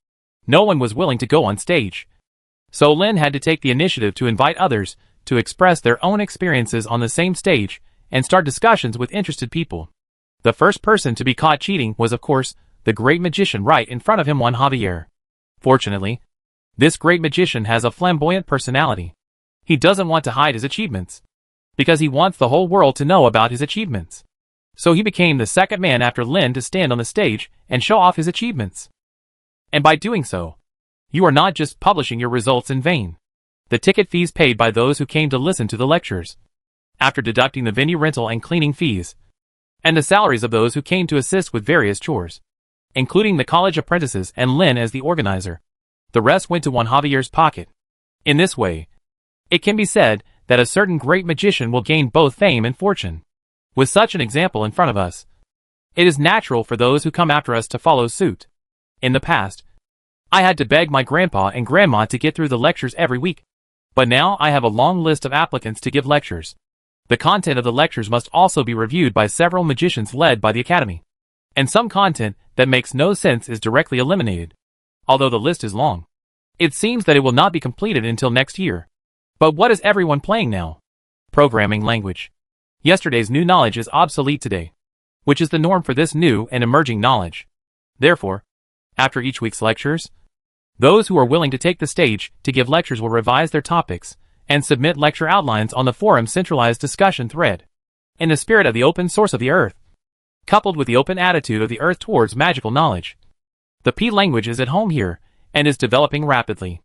no one was willing to go on stage, so Lin had to take the initiative to invite others to express their own experiences on the same stage and start discussions with interested people. The first person to be caught cheating was, of course, the great magician right in front of him, Juan Javier. Fortunately, This great magician has a flamboyant personality. He doesn't want to hide his achievements, because he wants the whole world to know about his achievements. So he became the second man after Lin to stand on the stage and show off his achievements. And by doing so, you are not just publishing your results in vain. The ticket fees paid by those who came to listen to the lectures, after deducting the venue rental and cleaning fees, and the salaries of those who came to assist with various chores, including the college apprentices and Lin as the organizer. The rest went to Juan Javier's pocket. In this way, it can be said that a certain great magician will gain both fame and fortune. With such an example in front of us, it is natural for those who come after us to follow suit. In the past, I had to beg my grandpa and grandma to get through the lectures every week. But now I have a long list of applicants to give lectures. The content of the lectures must also be reviewed by several magicians led by the academy. And some content that makes no sense is directly eliminated. Although the list is long, it seems that it will not be completed until next year. But what is everyone playing now? Programming language. Yesterday's new knowledge is obsolete today, which is the norm for this new and emerging knowledge. Therefore, after each week's lectures, those who are willing to take the stage to give lectures will revise their topics and submit lecture outlines on the forum's centralized discussion thread. In the spirit of the open source of the Earth, coupled with the open attitude of the Earth towards magical knowledge, the P language is at home here and is developing rapidly.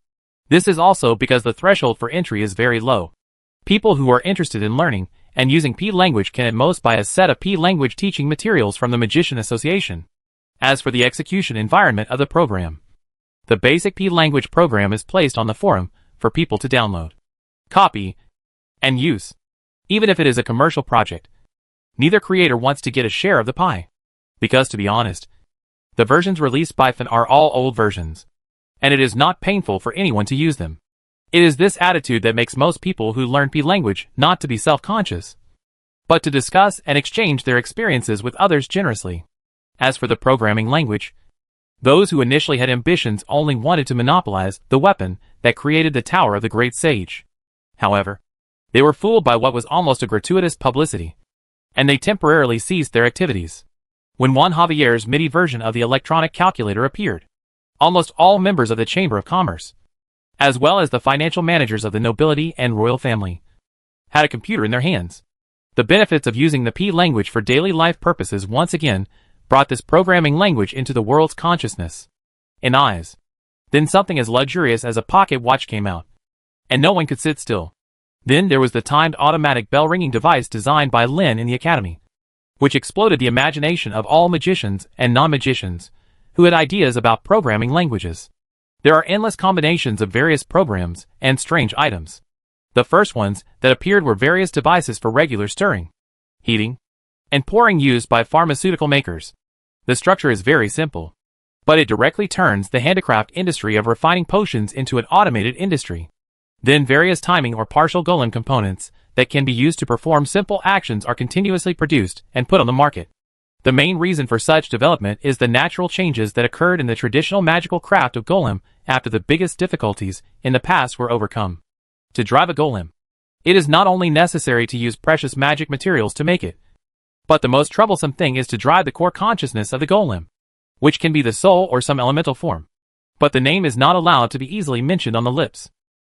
This is also because the threshold for entry is very low. People who are interested in learning and using P language can at most buy a set of P language teaching materials from the Magician Association. As for the execution environment of the program, the basic P language program is placed on the forum for people to download, copy, and use. Even if it is a commercial project, neither creator wants to get a share of the pie. Because to be honest, the versions released by Fan are all old versions, and it is not painful for anyone to use them. It is this attitude that makes most people who learn P language not to be self-conscious, but to discuss and exchange their experiences with others generously. As for the programming language, those who initially had ambitions only wanted to monopolize the weapon that created the Tower of the Great Sage. However, they were fooled by what was almost a gratuitous publicity, and they temporarily ceased their activities. When Juan Javier's MIDI version of the electronic calculator appeared, almost all members of the Chamber of Commerce, as well as the financial managers of the nobility and royal family, had a computer in their hands. The benefits of using the P language for daily life purposes once again brought this programming language into the world's consciousness and eyes. Then something as luxurious as a pocket watch came out, and no one could sit still. Then there was the timed automatic bell-ringing device designed by Lin in the academy, which exploded the imagination of all magicians and non-magicians who had ideas about programming languages. There are endless combinations of various programs and strange items. The first ones that appeared were various devices for regular stirring, heating, and pouring used by pharmaceutical makers. The structure is very simple, but it directly turns the handicraft industry of refining potions into an automated industry. Then various timing or partial golem components that can be used to perform simple actions are continuously produced and put on the market. The main reason for such development is the natural changes that occurred in the traditional magical craft of golem after the biggest difficulties in the past were overcome. To drive a golem, it is not only necessary to use precious magic materials to make it, but the most troublesome thing is to drive the core consciousness of the golem, which can be the soul or some elemental form. But the name is not allowed to be easily mentioned on the lips.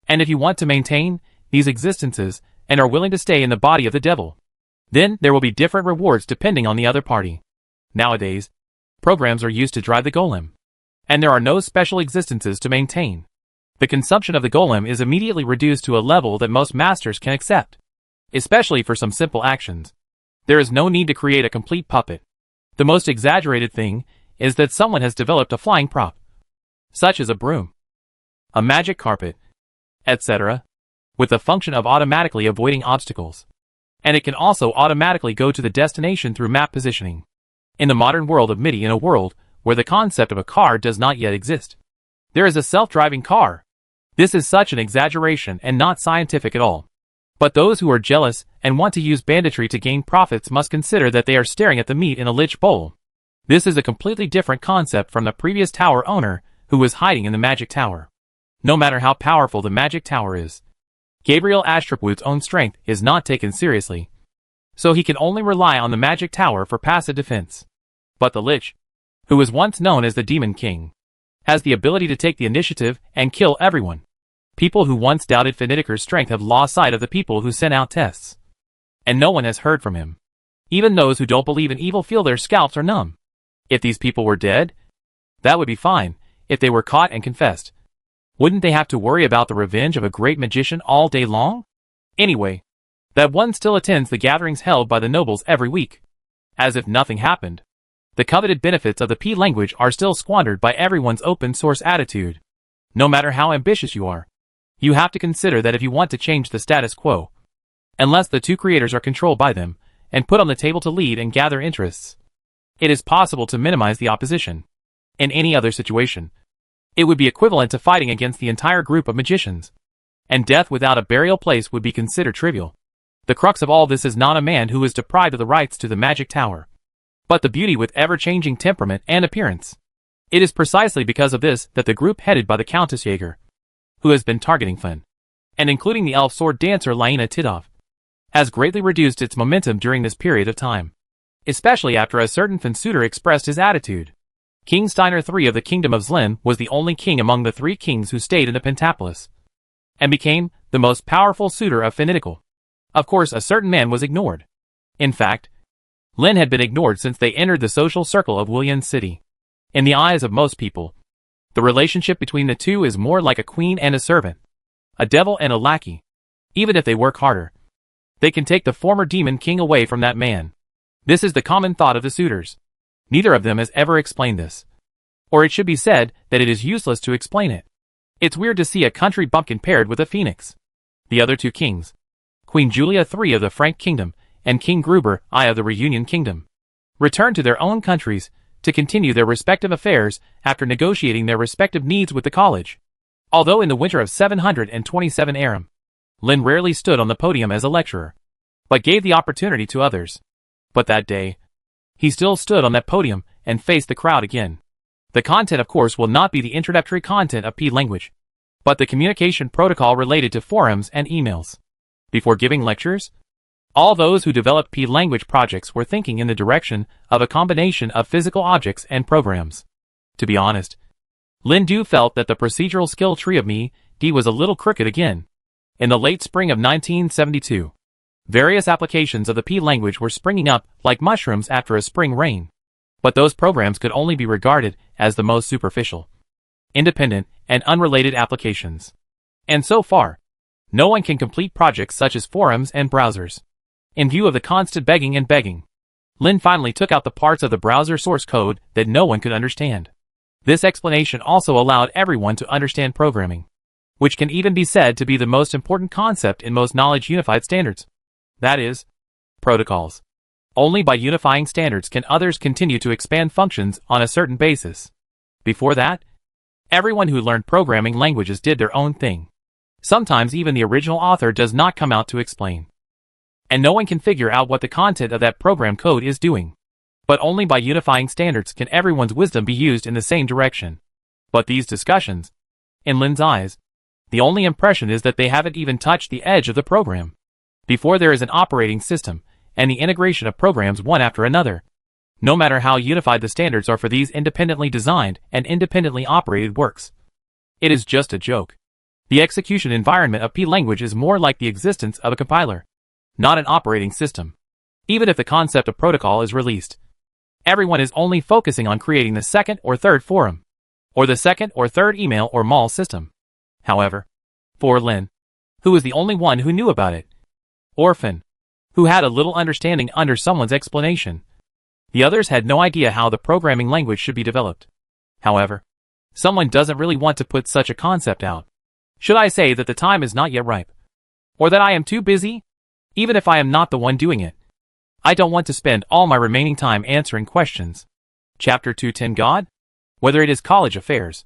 And if you want to maintain these existences and are willing to stay in the body of the devil, then there will be different rewards depending on the other party. Nowadays, programs are used to drive the golem, and there are no special existences to maintain. The consumption of the golem is immediately reduced to a level that most masters can accept, especially for some simple actions. There is no need to create a complete puppet. The most exaggerated thing is that someone has developed a flying prop, such as a broom, a magic carpet, etc., with the function of automatically avoiding obstacles. And it can also automatically go to the destination through map positioning. In the modern world of MIDI, in a world where the concept of a car does not yet exist, there is a self-driving car. This is such an exaggeration and not scientific at all. But those who are jealous and want to use banditry to gain profits must consider that they are staring at the meat in a lich bowl. This is a completely different concept from the previous tower owner who was hiding in the magic tower. No matter how powerful the magic tower is, Gabriel Astrapwood's own strength is not taken seriously, so he can only rely on the magic tower for passive defense. But the lich, who was once known as the Demon King, has the ability to take the initiative and kill everyone. People who once doubted Finitker's strength have lost sight of the people who sent out tests. And no one has heard from him. Even those who don't believe in evil feel their scalps are numb. If these people were dead, that would be fine. If they were caught and confessed, wouldn't they have to worry about the revenge of a great magician all day long? Anyway, that one still attends the gatherings held by the nobles every week. As if nothing happened. The coveted benefits of the P language are still squandered by everyone's open source attitude. No matter how ambitious you are, you have to consider that if you want to change the status quo, unless the two creators are controlled by them, and put on the table to lead and gather interests, it is possible to minimize the opposition. In any other situation, it would be equivalent to fighting against the entire group of magicians. And death without a burial place would be considered trivial. The crux of all this is not a man who is deprived of the rights to the magic tower, but the beauty with ever-changing temperament and appearance. It is precisely because of this that the group headed by the Countess Jaeger, who has been targeting Flynn, and including the elf sword dancer Laina Titov, has greatly reduced its momentum during this period of time, especially after a certain Flynn suitor expressed his attitude. King Steiner III of the Kingdom of Zlin was the only king among the 3 kings who stayed in the Pentapolis, and became the most powerful suitor of Finitical. Of course, a certain man was ignored. In fact, Lin had been ignored since they entered the social circle of Willian City. In the eyes of most people, the relationship between the two is more like a queen and a servant, a devil and a lackey. Even if they work harder, they can take the former demon king away from that man. This is the common thought of the suitors. Neither of them has ever explained this. Or it should be said that it is useless to explain it. It's weird to see a country bumpkin paired with a phoenix. The other 2 kings, Queen Julia III of the Frank Kingdom and King Gruber I of the Reunion Kingdom, returned to their own countries to continue their respective affairs after negotiating their respective needs with the college. Although in the winter of 727 Aram, Lin rarely stood on the podium as a lecturer, but gave the opportunity to others. But that day, he still stood on that podium and faced the crowd again. The content, of course, will not be the introductory content of P language, but the communication protocol related to forums and emails. Before giving lectures, all those who developed P language projects were thinking in the direction of a combination of physical objects and programs. To be honest, Lin Du felt that the procedural skill tree of me, D was a little crooked again. In the late spring of 1972, various applications of the P language were springing up like mushrooms after a spring rain. But those programs could only be regarded as the most superficial, independent, and unrelated applications. And so far, no one can complete projects such as forums and browsers. In view of the constant begging, Lin finally took out the parts of the browser source code that no one could understand. This explanation also allowed everyone to understand programming, which can even be said to be the most important concept in most knowledge unified standards. That is, protocols. Only by unifying standards can others continue to expand functions on a certain basis. Before that, everyone who learned programming languages did their own thing. Sometimes even the original author does not come out to explain. And no one can figure out what the content of that program code is doing. But only by unifying standards can everyone's wisdom be used in the same direction. But these discussions, in Lin's eyes, the only impression is that they haven't even touched the edge of the program. Before there is an operating system, and the integration of programs one after another, no matter how unified the standards are for these independently designed and independently operated works, it is just a joke. The execution environment of P language is more like the existence of a compiler, not an operating system. Even if the concept of protocol is released, everyone is only focusing on creating the second or third forum, or the second or third email or mall system. However, for Lin, who was the only one who knew about it, Orphan, who had a little understanding under someone's explanation, the others had no idea how the programming language should be developed. However, someone doesn't really want to put such a concept out. Should I say that the time is not yet ripe? Or that I am too busy? Even if I am not the one doing it, I don't want to spend all my remaining time answering questions. Chapter 210 God? Whether it is college affairs,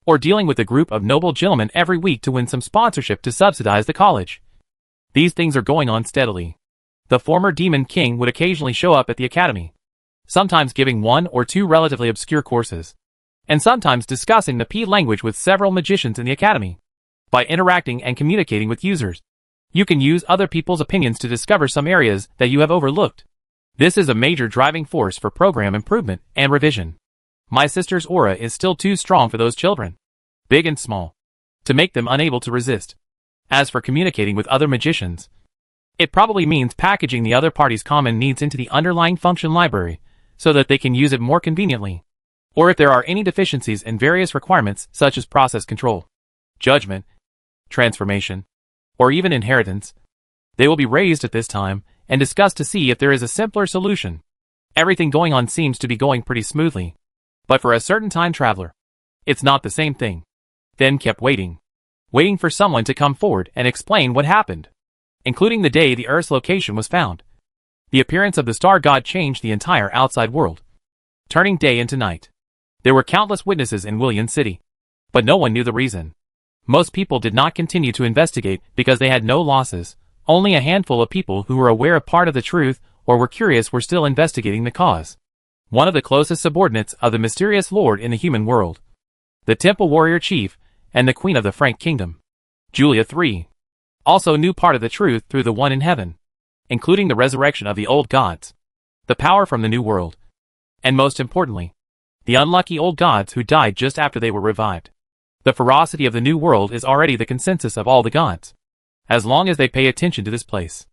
or dealing with a group of noble gentlemen every week to win some sponsorship to subsidize the college. These things are going on steadily. The former Demon King would occasionally show up at the academy, sometimes giving 1 or 2 relatively obscure courses, and sometimes discussing the P language with several magicians in the academy. By interacting and communicating with users, you can use other people's opinions to discover some areas that you have overlooked. This is a major driving force for program improvement and revision. My sister's aura is still too strong for those children, big and small, to make them unable to resist. As for communicating with other magicians, it probably means packaging the other party's common needs into the underlying function library so that they can use it more conveniently. Or if there are any deficiencies in various requirements such as process control, judgment, transformation, or even inheritance, they will be raised at this time and discussed to see if there is a simpler solution. Everything going on seems to be going pretty smoothly, but for a certain time traveler, it's not the same thing. Then kept waiting for someone to come forward and explain what happened, including the day the Earth's location was found. The appearance of the star god changed the entire outside world, turning day into night. There were countless witnesses in William City, but no one knew the reason. Most people did not continue to investigate because they had no losses. Only a handful of people who were aware of part of the truth or were curious were still investigating the cause. One of the closest subordinates of the mysterious lord in the human world, the temple warrior chief, and the queen of the Frank kingdom, Julia III, also knew part of the truth through the one in heaven, including the resurrection of the old gods, the power from the new world, and most importantly, the unlucky old gods who died just after they were revived. The ferocity of the new world is already the consensus of all the gods, as long as they pay attention to this place.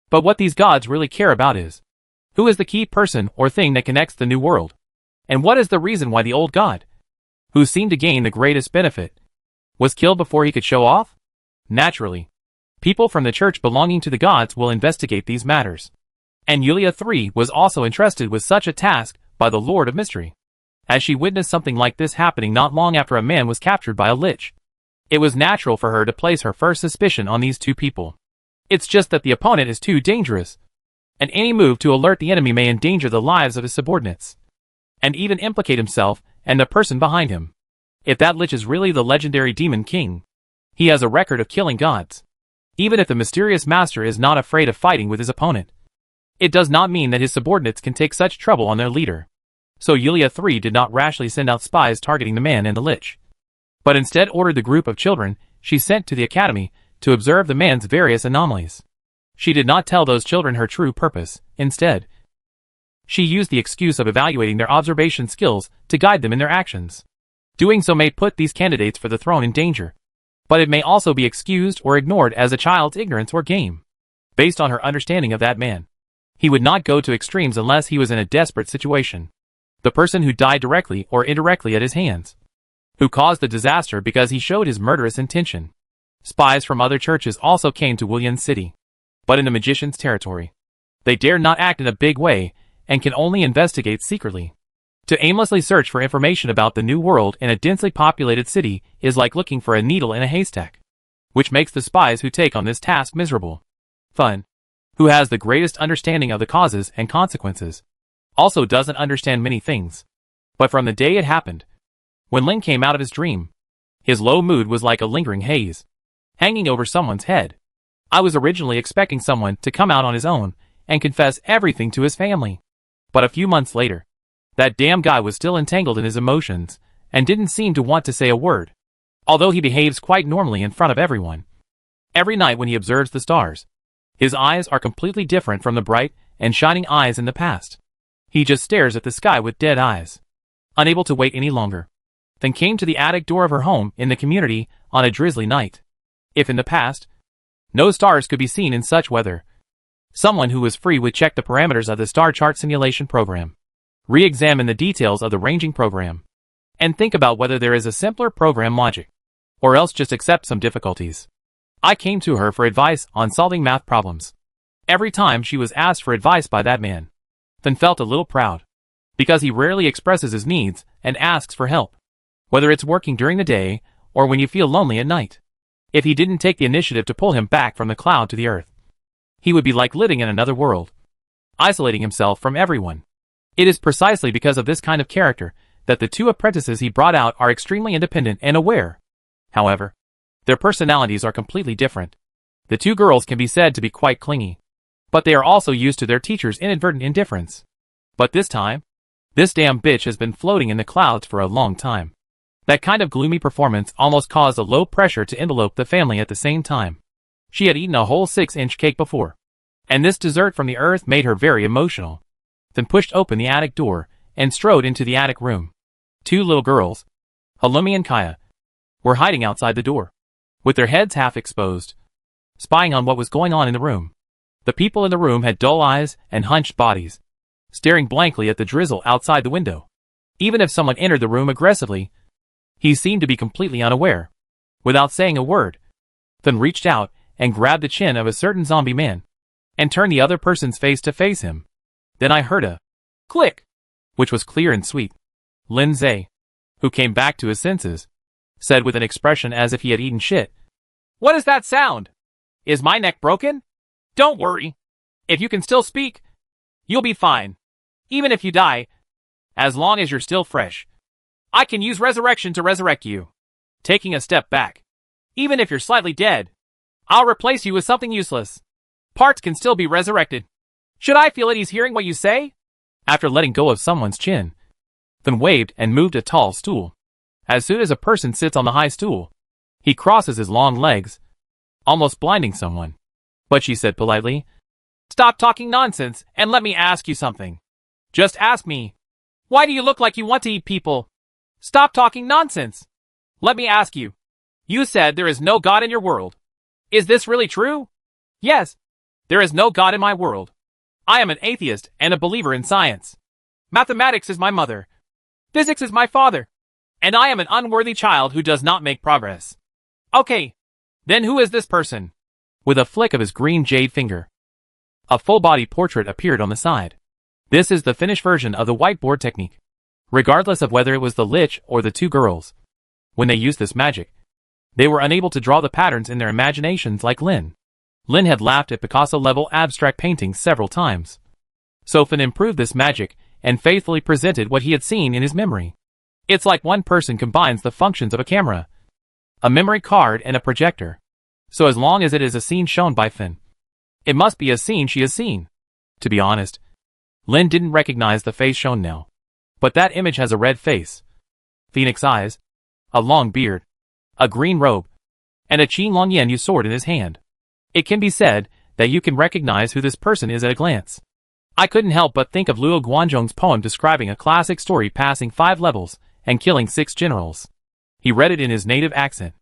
But what these gods really care about is, who is the key person or thing that connects the new world? And what is the reason why the old god, who seemed to gain the greatest benefit, was killed before he could show off? Naturally, people from the church belonging to the gods will investigate these matters. And Julia III was also entrusted with such a task by the Lord of Mystery, as she witnessed something like this happening not long after a man was captured by a lich. It was natural for her to place her first suspicion on these two people. It's just that the opponent is too dangerous, and any move to alert the enemy may endanger the lives of his subordinates, and even implicate himself and the person behind him. If that lich is really the legendary Demon King, he has a record of killing gods. Even if the mysterious master is not afraid of fighting with his opponent, it does not mean that his subordinates can take such trouble on their leader. So Julia III did not rashly send out spies targeting the man and the lich, but instead ordered the group of children she sent to the academy to observe the man's various anomalies. She did not tell those children her true purpose. Instead, she used the excuse of evaluating their observation skills to guide them in their actions. Doing so may put these candidates for the throne in danger, but it may also be excused or ignored as a child's ignorance or game. Based on her understanding of that man, he would not go to extremes unless he was in a desperate situation. The person who died directly or indirectly at his hands, who caused the disaster because he showed his murderous intention. Spies from other churches also came to William City, but in the magician's territory. They dare not act in a big way and can only investigate secretly. To aimlessly search for information about the new world in a densely populated city is like looking for a needle in a haystack, which makes the spies who take on this task miserable. Fun, who has the greatest understanding of the causes and consequences, also doesn't understand many things. But from the day it happened, when Ling came out of his dream, his low mood was like a lingering haze, hanging over someone's head. I was originally expecting someone to come out on his own and confess everything to his family. But a few months later, that damn guy was still entangled in his emotions and didn't seem to want to say a word, although he behaves quite normally in front of everyone. Every night when he observes the stars, his eyes are completely different from the bright and shining eyes in the past. He just stares at the sky with dead eyes, unable to wait any longer. Then came to the attic door of her home in the community on a drizzly night. If in the past, no stars could be seen in such weather, someone who was free would check the parameters of the star chart simulation program, re-examine the details of the ranging program, and think about whether there is a simpler program logic, or else just accept some difficulties. I came to her for advice on solving math problems. Every time she was asked for advice by that man, then felt a little proud, because he rarely expresses his needs and asks for help, whether it's working during the day or when you feel lonely at night. If he didn't take the initiative to pull him back from the cloud to the earth, he would be like living in another world, isolating himself from everyone. It is precisely because of this kind of character that the two apprentices he brought out are extremely independent and aware. However, their personalities are completely different. The two girls can be said to be quite clingy, but they are also used to their teacher's inadvertent indifference. But this time, this damn bitch has been floating in the clouds for a long time. That kind of gloomy performance almost caused a low pressure to envelope the family at the same time. She had eaten a whole 6-inch cake before, and this dessert from the earth made her very emotional. Then pushed open the attic door and strode into the attic room. Two little girls, Halumi and Kaya, were hiding outside the door, with their heads half exposed, spying on what was going on in the room. The people in the room had dull eyes and hunched bodies, staring blankly at the drizzle outside the window. Even if someone entered the room aggressively, he seemed to be completely unaware. Without saying a word, Then reached out and grabbed the chin of a certain zombie man, and turned the other person's face to face him. Then I heard a click, which was clear and sweet. Lin Zhe, who came back to his senses, said with an expression as if he had eaten shit, "What is that sound? Is my neck broken? Don't worry. If you can still speak, you'll be fine. Even if you die, as long as you're still fresh, I can use resurrection to resurrect you." Taking a step back, "Even if you're slightly dead, I'll replace you with something useless. Parts can still be resurrected. Should I feel at ease hearing what you say?" After letting go of someone's chin, then waved and moved a tall stool. As soon as a person sits on the high stool, he crosses his long legs, almost blinding someone. But she said politely, "Stop talking nonsense and let me ask you something. Just ask me. Why do you look like you want to eat people? Stop talking nonsense. Let me ask you. You said there is no God in your world. Is this really true?" "Yes. There is no God in my world. I am an atheist and a believer in science. Mathematics is my mother. Physics is my father. And I am an unworthy child who does not make progress." "Okay. Then who is this person?" With a flick of his green jade finger, a full-body portrait appeared on the side. This is the finished version of the whiteboard technique. Regardless of whether it was the Lich or the two girls, when they used this magic, they were unable to draw the patterns in their imaginations like Lin. Lin had laughed at Picasso-level abstract paintings several times. So Fin improved this magic and faithfully presented what he had seen in his memory. It's like one person combines the functions of a camera, a memory card, and a projector. So as long as it is a scene shown by Fin, it must be a scene she has seen. To be honest, Lin didn't recognize the face shown now. But that image has a red face, phoenix eyes, a long beard, a green robe, and a Qin Long Yan Yu sword in his hand. It can be said that you can recognize who this person is at a glance. I couldn't help but think of Luo Guanzhong's poem describing a classic story passing 5 levels and killing 6 generals. He read it in his native accent.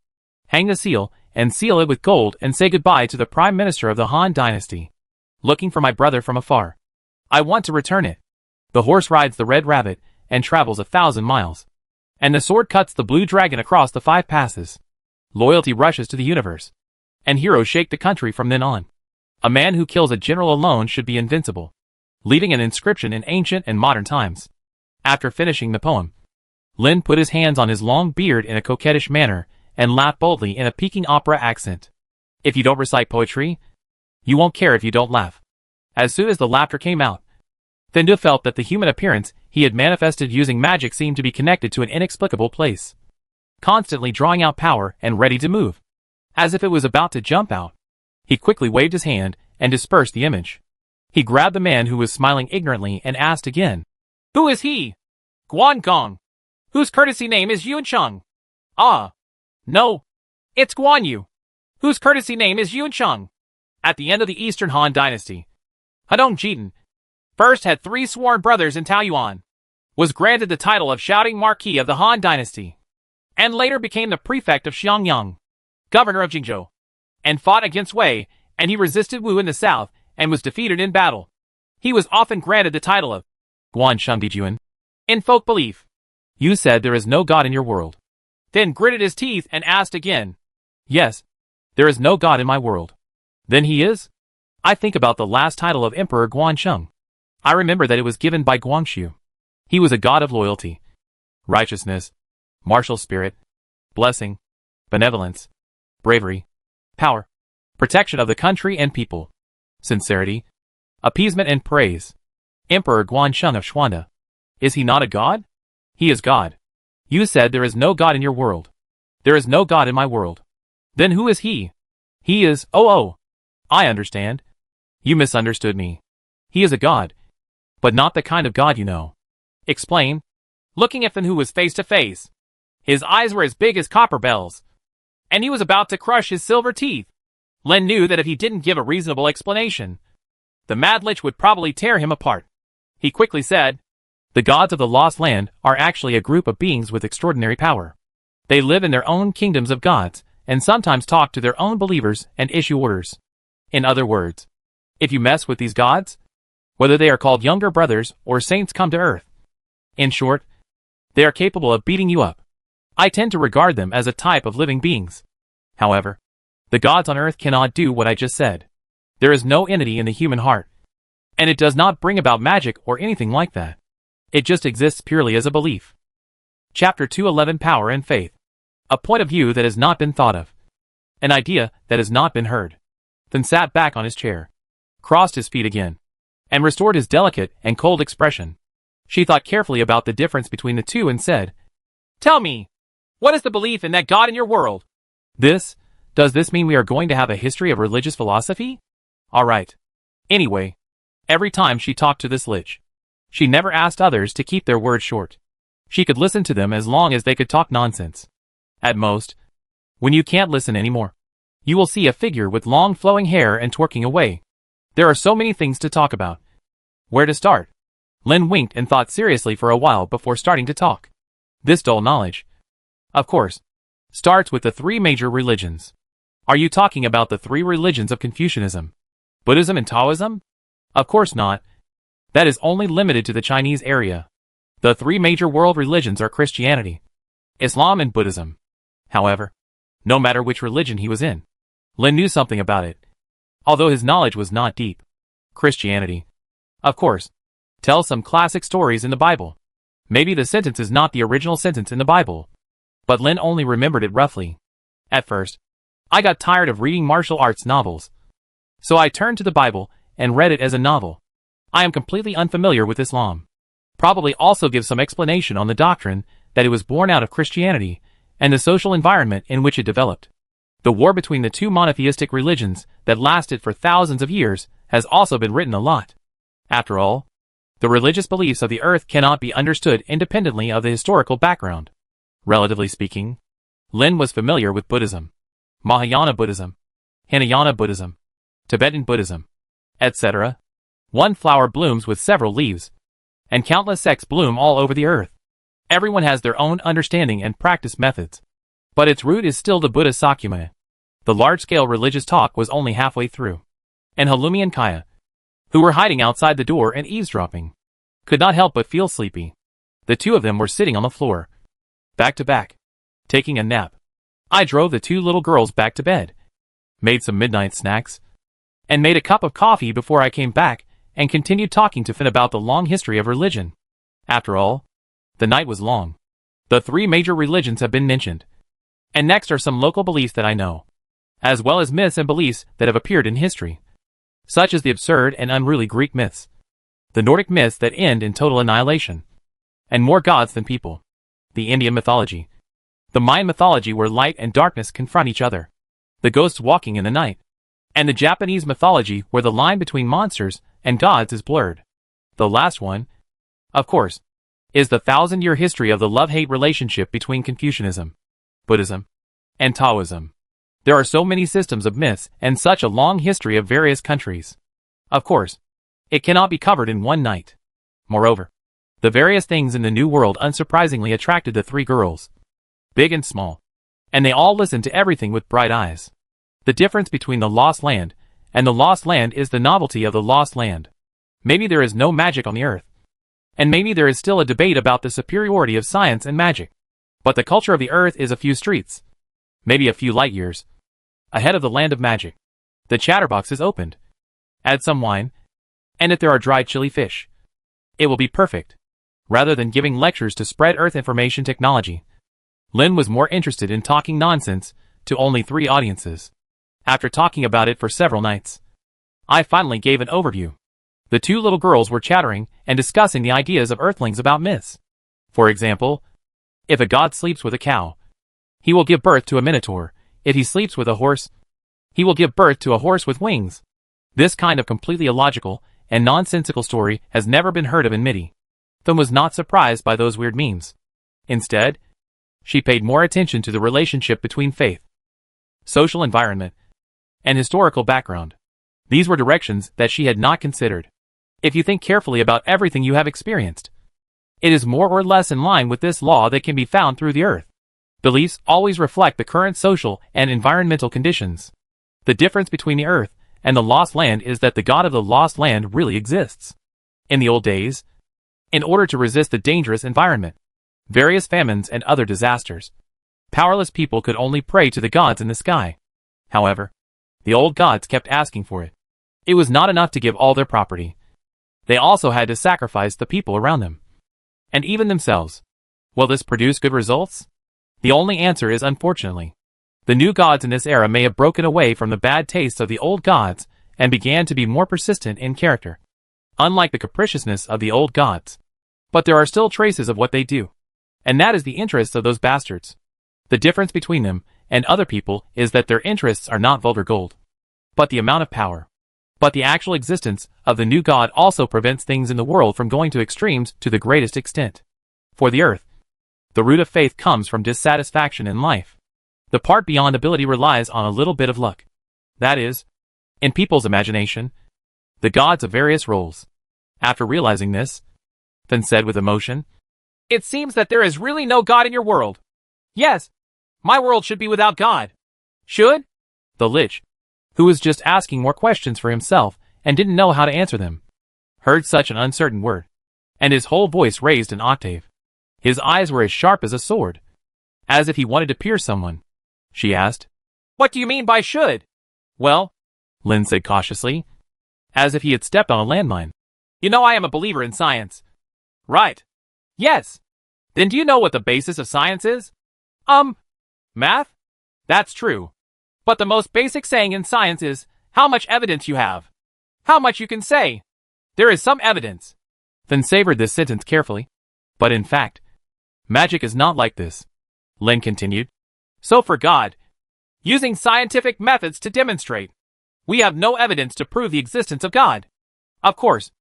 "Hang the seal and seal it with gold and say goodbye to the Prime Minister of the Han Dynasty. Looking for my brother from afar. I want to return it. The horse rides the red rabbit and travels 1,000 miles. And the sword cuts the blue dragon across the 5 passes. Loyalty rushes to the universe. And heroes shake the country from then on. A man who kills a general alone should be invincible, leaving an inscription in ancient and modern times." After finishing the poem, Lin put his hands on his long beard in a coquettish manner and laughed boldly in a Peking opera accent. If you don't recite poetry, you won't care if you don't laugh. As soon as the laughter came out, Findu felt that the human appearance he had manifested using magic seemed to be connected to an inexplicable place, constantly drawing out power and ready to move. As if it was about to jump out, he quickly waved his hand and dispersed the image. He grabbed the man who was smiling ignorantly and asked again, "Who is he?" "Guan Gong, whose courtesy name is Yun Cheng." "Ah, no, it's Guan Yu, whose courtesy name is Yun Cheng." At the end of the Eastern Han Dynasty, Hadong Jitan first had 3 sworn brothers in Taoyuan, was granted the title of Shouting Marquis of the Han Dynasty, and later became the prefect of Xiangyang, governor of Jingzhou, and fought against Wei, and he resisted Wu in the south and was defeated in battle. He was often granted the title of Guan Shengdijuan. In folk belief, "You said there is no God in your world." Then gritted his teeth and asked again, "Yes, there is no God in my world." "Then he is?" I think about the last title of Emperor Guansheng. I remember that it was given by Guangxu. He was a god of loyalty, righteousness, martial spirit, blessing, benevolence, bravery, power, protection of the country and people, sincerity, appeasement and praise. Emperor Guansheng of Xuanda. Is he not a god? He is God. You said there is no God in your world. There is no God in my world. Then who is he? He is, oh, I understand. You misunderstood me. He is a god, but not the kind of god you know. Explain. Looking at Fin, who was face to face. His eyes were as big as copper bells, and he was about to crush his silver teeth. Len knew that if he didn't give a reasonable explanation, the Mad Lich would probably tear him apart. He quickly said, The gods of the Lost Land are actually a group of beings with extraordinary power. They live in their own kingdoms of gods, and sometimes talk to their own believers and issue orders. In other words, if you mess with these gods, whether they are called younger brothers or saints come to earth, in short, they are capable of beating you up. I tend to regard them as a type of living beings. However, the gods on earth cannot do what I just said. There is no entity in the human heart, and it does not bring about magic or anything like that. It just exists purely as a belief. Chapter 211 Power and Faith. A point of view that has not been thought of. An idea that has not been heard. Then sat back on his chair, crossed his feet again, and restored his delicate and cold expression. She thought carefully about the difference between the two and said, "Tell me, what is the belief in that God in your world?" Does this mean we are going to have a history of religious philosophy? Alright. Anyway, every time she talked to this lich, she never asked others to keep their words short. She could listen to them as long as they could talk nonsense. At most, when you can't listen anymore, you will see a figure with long flowing hair and twerking away. There are so many things to talk about. Where to start? Lin winked and thought seriously for a while before starting to talk. This dull knowledge, of course, starts with the three major religions. Are you talking about the three religions of Confucianism, Buddhism and Taoism? Of course not. That is only limited to the Chinese area. The three major world religions are Christianity, Islam and Buddhism. However, no matter which religion he was in, Lin knew something about it, although his knowledge was not deep. Christianity, of course, tells some classic stories in the Bible. Maybe the sentence is not the original sentence in the Bible, but Lin only remembered it roughly. At first, I got tired of reading martial arts novels, so I turned to the Bible and read it as a novel. I am completely unfamiliar with Islam. Probably also gives some explanation on the doctrine that it was born out of Christianity and the social environment in which it developed. The war between the two monotheistic religions that lasted for thousands of years has also been written a lot. After all, the religious beliefs of the earth cannot be understood independently of the historical background. Relatively speaking, Lin was familiar with Buddhism, Mahayana Buddhism, Hinayana Buddhism, Tibetan Buddhism, etc. One flower blooms with several leaves, and countless sects bloom all over the earth. Everyone has their own understanding and practice methods, but its root is still the Buddha Sakyamuni. The large-scale religious talk was only halfway through, and Halumi and Kaya, who were hiding outside the door and eavesdropping, could not help but feel sleepy. The two of them were sitting on the floor, back to back, taking a nap. I drove the two little girls back to bed, made some midnight snacks, and made a cup of coffee before I came back and continued talking to Finn about the long history of religion. After all, the night was long. The three major religions have been mentioned, and next are some local beliefs that I know, as well as myths and beliefs that have appeared in history, such as the absurd and unruly Greek myths, the Nordic myths that end in total annihilation, and more gods than people, the Indian mythology, the Mayan mythology where light and darkness confront each other, the ghosts walking in the night, and the Japanese mythology where the line between monsters and gods is blurred. The last one, of course, is the 1,000-year history of the love-hate relationship between Confucianism, Buddhism, and Taoism. There are so many systems of myths and such a long history of various countries. Of course, it cannot be covered in one night. Moreover, the various things in the New World unsurprisingly attracted the three girls, big and small, and they all listened to everything with bright eyes. The difference between the Lost Land and the Lost Land is the novelty of the Lost Land. Maybe there is no magic on the earth, and maybe there is still a debate about the superiority of science and magic. But the culture of the earth is a few streets, maybe a few light years, ahead of the land of magic. The chatterbox is opened. Add some wine, and if there are dried chili fish, it will be perfect. Rather than giving lectures to spread earth information technology, Lin was more interested in talking nonsense to only three audiences. After talking about it for several nights, I finally gave an overview. The two little girls were chattering and discussing the ideas of earthlings about myths. For example, if a god sleeps with a cow, he will give birth to a minotaur. If he sleeps with a horse, he will give birth to a horse with wings. This kind of completely illogical and nonsensical story has never been heard of in MIDI. Thum was not surprised by those weird memes. Instead, she paid more attention to the relationship between faith, social environment, and historical background. These were directions that she had not considered. If you think carefully about everything you have experienced, It is more or less in line with this law that can be found through the earth. Beliefs always reflect the current social and environmental conditions. The difference between the earth and the lost land is that the God of the lost land really exists. In the old days, in order to resist the dangerous environment, various famines and other disasters, powerless people could only pray to the gods in the sky. However, the old gods kept asking for it. It was not enough to give all their property. They also had to sacrifice the people around them, and even themselves. Will this produce good results? The only answer is unfortunately. The new gods in this era may have broken away from the bad tastes of the old gods and began to be more persistent in character, unlike the capriciousness of the old gods. But there are still traces of what they do, and that is the interests of those bastards. The difference between them and other people is that their interests are not vulgar gold, but the amount of power. But the actual existence of the new god also prevents things in the world from going to extremes to the greatest extent. For the earth, the root of faith comes from dissatisfaction in life. The part beyond ability relies on a little bit of luck. That is, in people's imagination, the gods of various roles. After realizing this, Finn said with emotion, "It seems that there is really no God in your world." "Yes, my world should be without God." "Should?" The Lich, who was just asking more questions for himself and didn't know how to answer them, heard such an uncertain word, and his whole voice raised an octave. His eyes were as sharp as a sword, as if he wanted to pierce someone. She asked, "What do you mean by should?" "Well," Lin said cautiously, as if he had stepped on a landmine. "You know I am a believer in science." "Right." "Yes." "Then do you know what the basis of science is?" Math?" "That's true. But the most basic saying in science is how much evidence you have. How much you can say. There is some evidence." Finn savored this sentence carefully. But in fact, magic is not like this, Lin continued. So for God, using scientific methods to demonstrate, we have no evidence to prove the existence of God. Of course,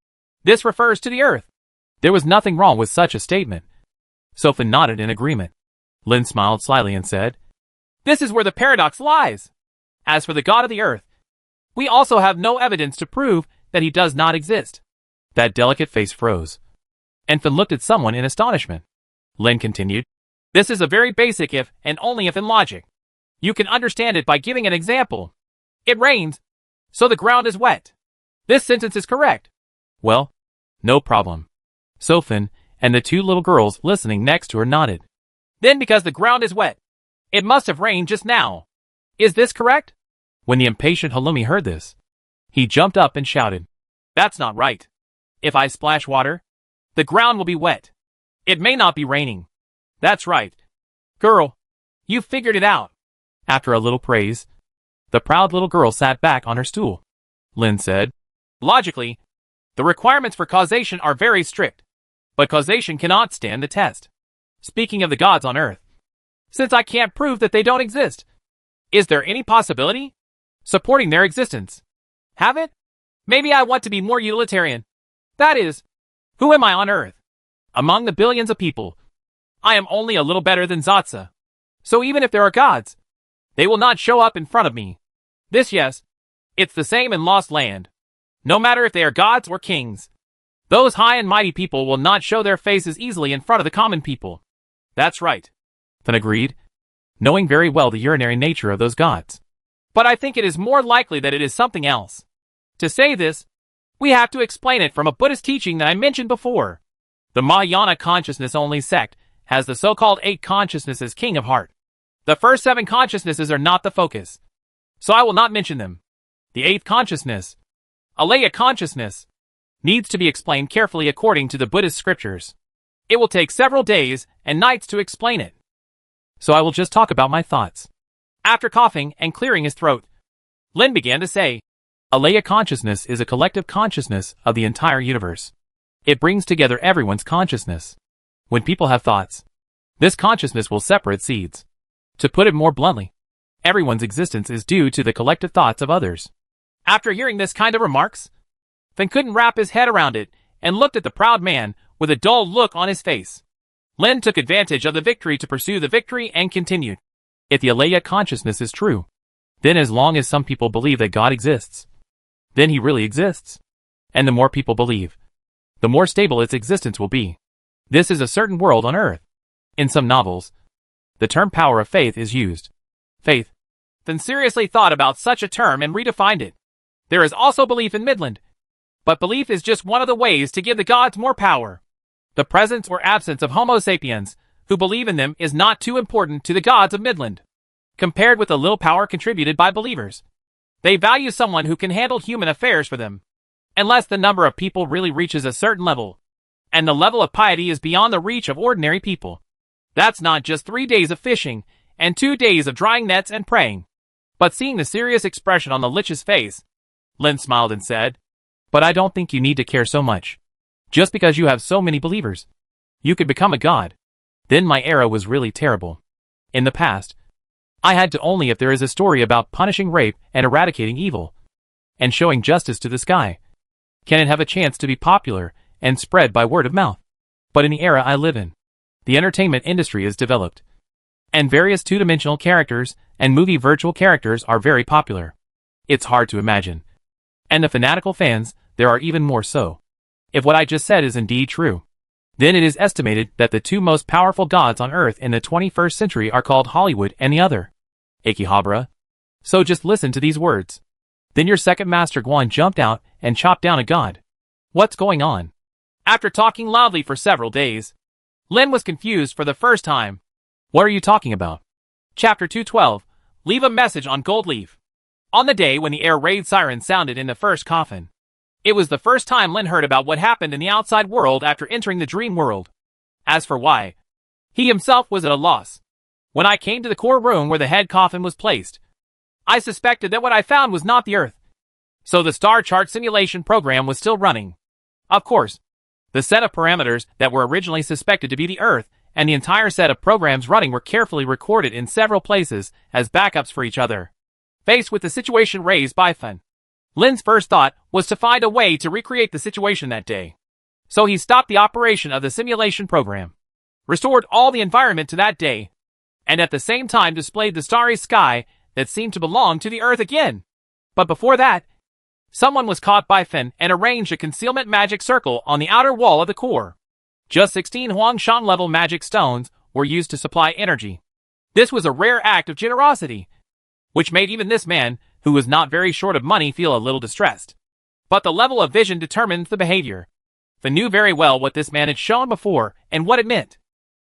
this refers to the earth. There was nothing wrong with such a statement. So Finn nodded in agreement. Lin smiled slyly and said, "This is where the paradox lies. As for the God of the earth, we also have no evidence to prove that he does not exist." That delicate face froze, and Finn looked at someone in astonishment. Lin continued, "This is a very basic if and only if in logic. You can understand it by giving an example. It rains, so the ground is wet. This sentence is correct." "Well, no problem." So Finn and the two little girls listening next to her nodded. "Then because the ground is wet, it must have rained just now. Is this correct?" When the impatient Halloumi heard this, he jumped up and shouted, "That's not right. If I splash water, the ground will be wet. It may not be raining." "That's right. Girl, you figured it out." After a little praise, the proud little girl sat back on her stool. Lin said, "Logically, the requirements for causation are very strict, but causation cannot stand the test. Speaking of the gods on earth, since I can't prove that they don't exist, is there any possibility supporting their existence? Have it? Maybe I want to be more utilitarian. That is, who am I on earth? Among the billions of people, I am only a little better than Zatsa. So even if there are gods, they will not show up in front of me. This, yes, it's the same in Lost Land. No matter if they are gods or kings, those high and mighty people will not show their faces easily in front of the common people." "That's right," Finn agreed, knowing very well the urinary nature of those gods. "But I think it is more likely that it is something else. To say this, we have to explain it from a Buddhist teaching that I mentioned before. The Mahayana consciousness-only sect has the so-called 8 consciousnesses king of heart. The first 7 consciousnesses are not the focus, so I will not mention them. The 8th consciousness, Alaya consciousness, needs to be explained carefully according to the Buddhist scriptures. It will take several days and nights to explain it. So I will just talk about my thoughts." After coughing and clearing his throat, Lin began to say, Alaya consciousness is a collective consciousness of the entire universe. It brings together everyone's consciousness. When people have thoughts, this consciousness will separate seeds. To put it more bluntly, everyone's existence is due to the collective thoughts of others. After hearing this kind of remarks, Finn couldn't wrap his head around it and looked at the proud man with a dull look on his face. Lin took advantage of the victory to pursue the victory and continued. If the Alaya consciousness is true, then as long as some people believe that God exists, then he really exists. And the more people believe, the more stable its existence will be. This is a certain world on Earth. In some novels, the term power of faith is used. Faith. Then seriously thought about such a term and redefined it. There is also belief in Midland. But belief is just one of the ways to give the gods more power. The presence or absence of Homo sapiens, who believe in them, is not too important to the gods of Midland. Compared with the little power contributed by believers, they value someone who can handle human affairs for them. Unless the number of people really reaches a certain level, and the level of piety is beyond the reach of ordinary people. That's not just 3 days of fishing, and 2 days of drying nets and praying. But seeing the serious expression on the Lich's face, Lynn smiled and said, "But I don't think you need to care so much. Just because you have so many believers, you could become a god." Then my era was really terrible. In the past, I had to only if there is a story about punishing rape and eradicating evil, and showing justice to the sky, can it have a chance to be popular and spread by word of mouth. But in the era I live in, the entertainment industry is developed, and various two-dimensional characters and movie virtual characters are very popular. It's hard to imagine. And the fanatical fans, there are even more so. If what I just said is indeed true, then it is estimated that the two most powerful gods on Earth in the 21st century are called Hollywood and the other, Akihabara. So just listen to these words. Then your second master Guan jumped out and chopped down a god. What's going on? After talking loudly for several days, Lin was confused for the first time. What are you talking about? Chapter 212, Leave a Message on Gold Leaf. On the day when the air raid siren sounded in the first coffin, it was the first time Lin heard about what happened in the outside world after entering the dream world. As for why, he himself was at a loss. When I came to the core room where the head coffin was placed, I suspected that what I found was not the Earth. So the star chart simulation program was still running. Of course, the set of parameters that were originally suspected to be the Earth and the entire set of programs running were carefully recorded in several places as backups for each other. Faced with the situation raised by Fan, Lin's first thought was to find a way to recreate the situation that day. So he stopped the operation of the simulation program, restored all the environment to that day, and at the same time displayed the starry sky that seemed to belong to the Earth again. But before that, someone was caught by Fan and arranged a concealment magic circle on the outer wall of the core. Just 16 Huangshan level magic stones were used to supply energy. This was a rare act of generosity, which made even this man, who was not very short of money, feel a little distressed. But the level of vision determines the behavior. Fan knew very well what this man had shown before and what it meant.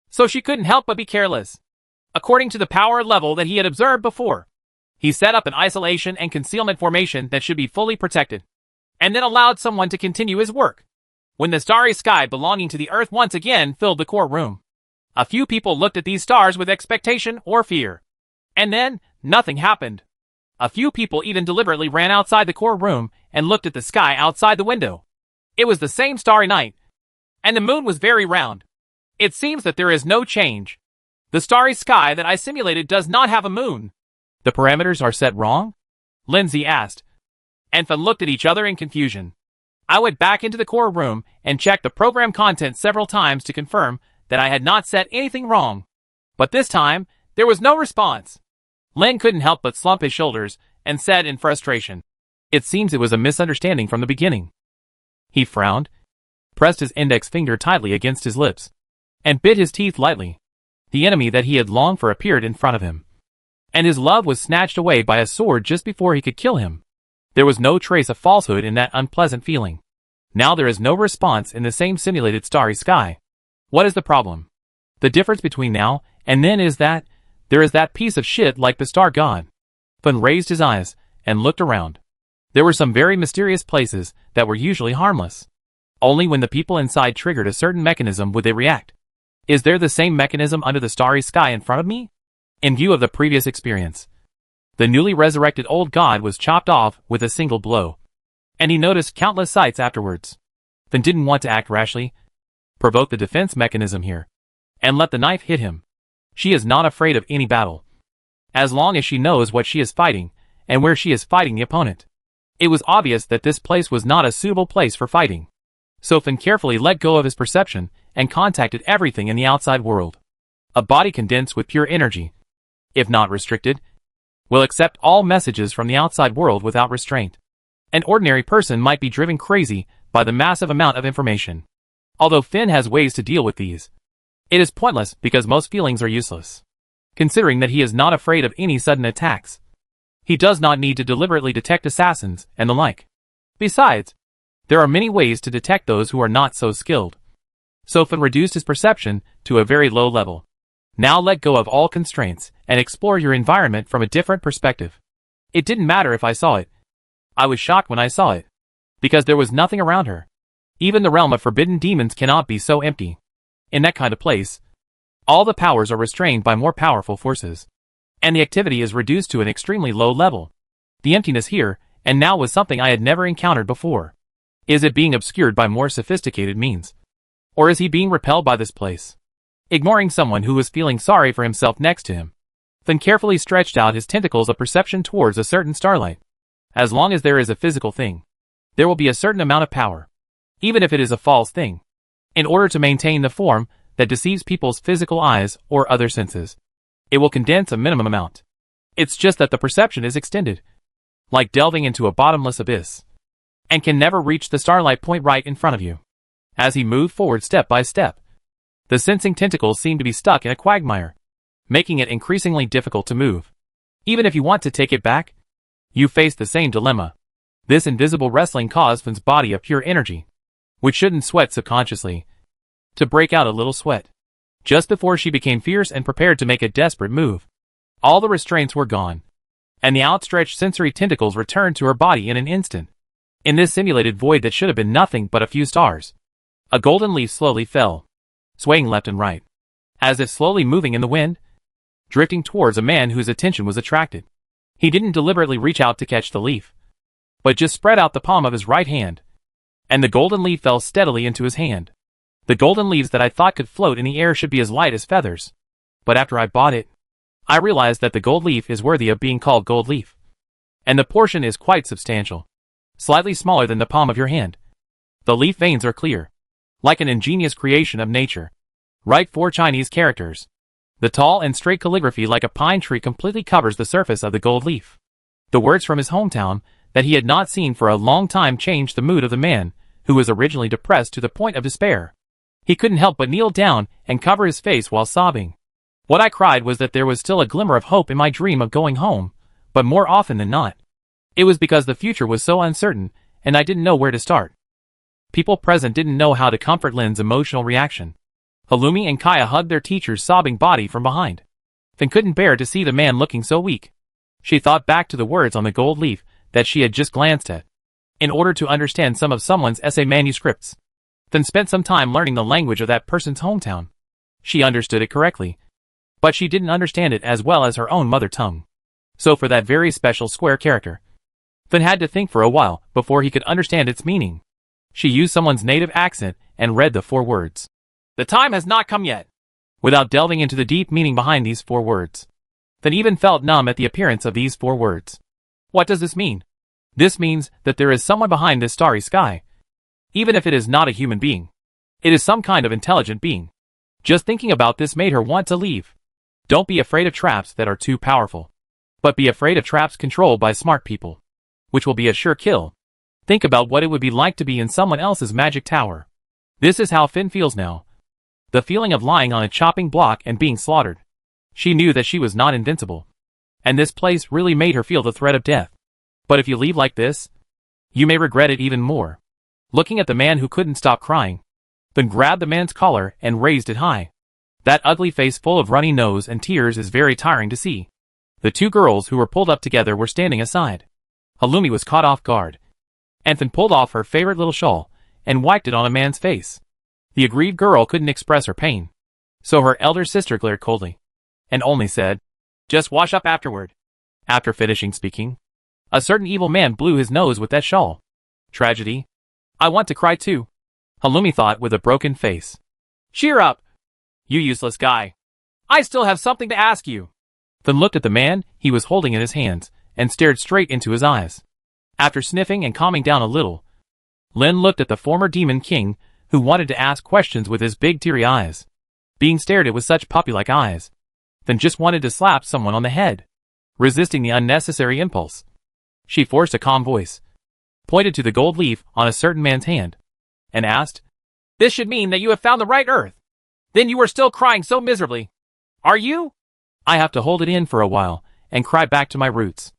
So she couldn't help but be careless. According to the power level that he had observed before, he set up an isolation and concealment formation that should be fully protected, and then allowed someone to continue his work. When the starry sky belonging to the Earth once again filled the core room, a few people looked at these stars with expectation or fear. And then, nothing happened. A few people even deliberately ran outside the core room and looked at the sky outside the window. It was the same starry night, and the moon was very round. It seems that there is no change. The starry sky that I simulated does not have a moon. The parameters are set wrong? Lindsay asked, and Fan looked at each other in confusion. I went back into the core room and checked the program content several times to confirm that I had not set anything wrong. But this time, there was no response. Lin couldn't help but slump his shoulders and said in frustration, "It seems it was a misunderstanding from the beginning." He frowned, pressed his index finger tightly against his lips, and bit his teeth lightly. The enemy that he had longed for appeared in front of him, and his love was snatched away by a sword just before he could kill him. There was no trace of falsehood in that unpleasant feeling. Now there is no response in the same simulated starry sky. What is the problem? The difference between now and then is that there is that piece of shit like the star god. Fan raised his eyes and looked around. There were some very mysterious places that were usually harmless. Only when the people inside triggered a certain mechanism would they react. Is there the same mechanism under the starry sky in front of me? In view of the previous experience, the newly resurrected old god was chopped off with a single blow, and he noticed countless sights afterwards. Fan didn't want to act rashly, provoke the defense mechanism here, and let the knife hit him. She is not afraid of any battle, as long as she knows what she is fighting and where she is fighting the opponent. It was obvious that this place was not a suitable place for fighting. So Fan carefully let go of his perception and contacted everything in the outside world. A body condensed with pure energy, if not restricted, will accept all messages from the outside world without restraint. An ordinary person might be driven crazy by the massive amount of information. Although Finn has ways to deal with these, it is pointless because most feelings are useless. Considering that he is not afraid of any sudden attacks, he does not need to deliberately detect assassins and the like. Besides, there are many ways to detect those who are not so skilled. So Finn reduced his perception to a very low level. Now let go of all constraints and explore your environment from a different perspective. It didn't matter if I saw it. I was shocked when I saw it, because there was nothing around her. Even the realm of forbidden demons cannot be so empty. In that kind of place, all the powers are restrained by more powerful forces, and the activity is reduced to an extremely low level. The emptiness here and now was something I had never encountered before. Is it being obscured by more sophisticated means? Or is he being repelled by this place? Ignoring someone who was feeling sorry for himself next to him, Finn carefully stretched out his tentacles of perception towards a certain starlight. As long as there is a physical thing, there will be a certain amount of power, even if it is a false thing. In order to maintain the form that deceives people's physical eyes or other senses, it will condense a minimum amount. It's just that the perception is extended, like delving into a bottomless abyss, and can never reach the starlight point right in front of you. As he moved forward step by step, the sensing tentacles seemed to be stuck in a quagmire, making it increasingly difficult to move. Even if you want to take it back, you face the same dilemma. This invisible wrestling caused Finn's body of pure energy, which shouldn't sweat subconsciously, to break out a little sweat. Just before she became fierce and prepared to make a desperate move, all the restraints were gone, and the outstretched sensory tentacles returned to her body in an instant. In this simulated void that should have been nothing but a few stars, a golden leaf slowly fell, swaying left and right, as if slowly moving in the wind, drifting towards a man whose attention was attracted. He didn't deliberately reach out to catch the leaf, but just spread out the palm of his right hand, and the golden leaf fell steadily into his hand. The golden leaves that I thought could float in the air should be as light as feathers, but after I bought it, I realized that the gold leaf is worthy of being called gold leaf, and the portion is quite substantial, slightly smaller than the palm of your hand. The leaf veins are clear, like an ingenious creation of nature. Write 4 Chinese characters. The tall and straight calligraphy like a pine tree completely covers the surface of the gold leaf. The words from his hometown that he had not seen for a long time changed the mood of the man, who was originally depressed to the point of despair. He couldn't help but kneel down and cover his face while sobbing. What I cried was that there was still a glimmer of hope in my dream of going home, but more often than not, it was because the future was so uncertain and I didn't know where to start. People present didn't know how to comfort Lin's emotional reaction. Halumi and Kaya hugged their teacher's sobbing body from behind. Finn couldn't bear to see the man looking so weak. She thought back to the words on the gold leaf that she had just glanced at. In order to understand some of someone's essay manuscripts, Finn spent some time learning the language of that person's hometown. She understood it correctly, but she didn't understand it as well as her own mother tongue. So for that very special square character, Finn had to think for a while before he could understand its meaning. She used someone's native accent and read the 4 words. The time has not come yet. Without delving into the deep meaning behind these 4 words, Finn even felt numb at the appearance of these 4 words. What does this mean? This means that there is someone behind this starry sky. Even if it is not a human being, it is some kind of intelligent being. Just thinking about this made her want to leave. Don't be afraid of traps that are too powerful, but be afraid of traps controlled by smart people, which will be a sure kill. Think about what it would be like to be in someone else's magic tower. This is how Finn feels now. The feeling of lying on a chopping block and being slaughtered. She knew that she was not invincible, and this place really made her feel the threat of death. But if you leave like this, you may regret it even more. Looking at the man who couldn't stop crying, Finn grabbed the man's collar and raised it high. That ugly face full of runny nose and tears is very tiring to see. The 2 girls who were pulled up together were standing aside. Halumi was caught off guard, and Finn pulled off her favorite little shawl and wiped it on a man's face. The aggrieved girl couldn't express her pain, so her elder sister glared coldly, and only said, "Just wash up afterward." After finishing speaking, a certain evil man blew his nose with that shawl. Tragedy. I want to cry too, Halumi thought with a broken face. Cheer up, you useless guy. I still have something to ask you. Finn looked at the man he was holding in his hands and stared straight into his eyes. After sniffing and calming down a little, Lin looked at the former demon king who wanted to ask questions with his big teary eyes. Being stared at with such puppy-like eyes, Finn just wanted to slap someone on the head. Resisting the unnecessary impulse, she forced a calm voice, pointed to the gold leaf on a certain man's hand, and asked, This should mean that you have found the right earth. Then you are still crying so miserably. Are you? I have to hold it in for a while and cry back to my roots.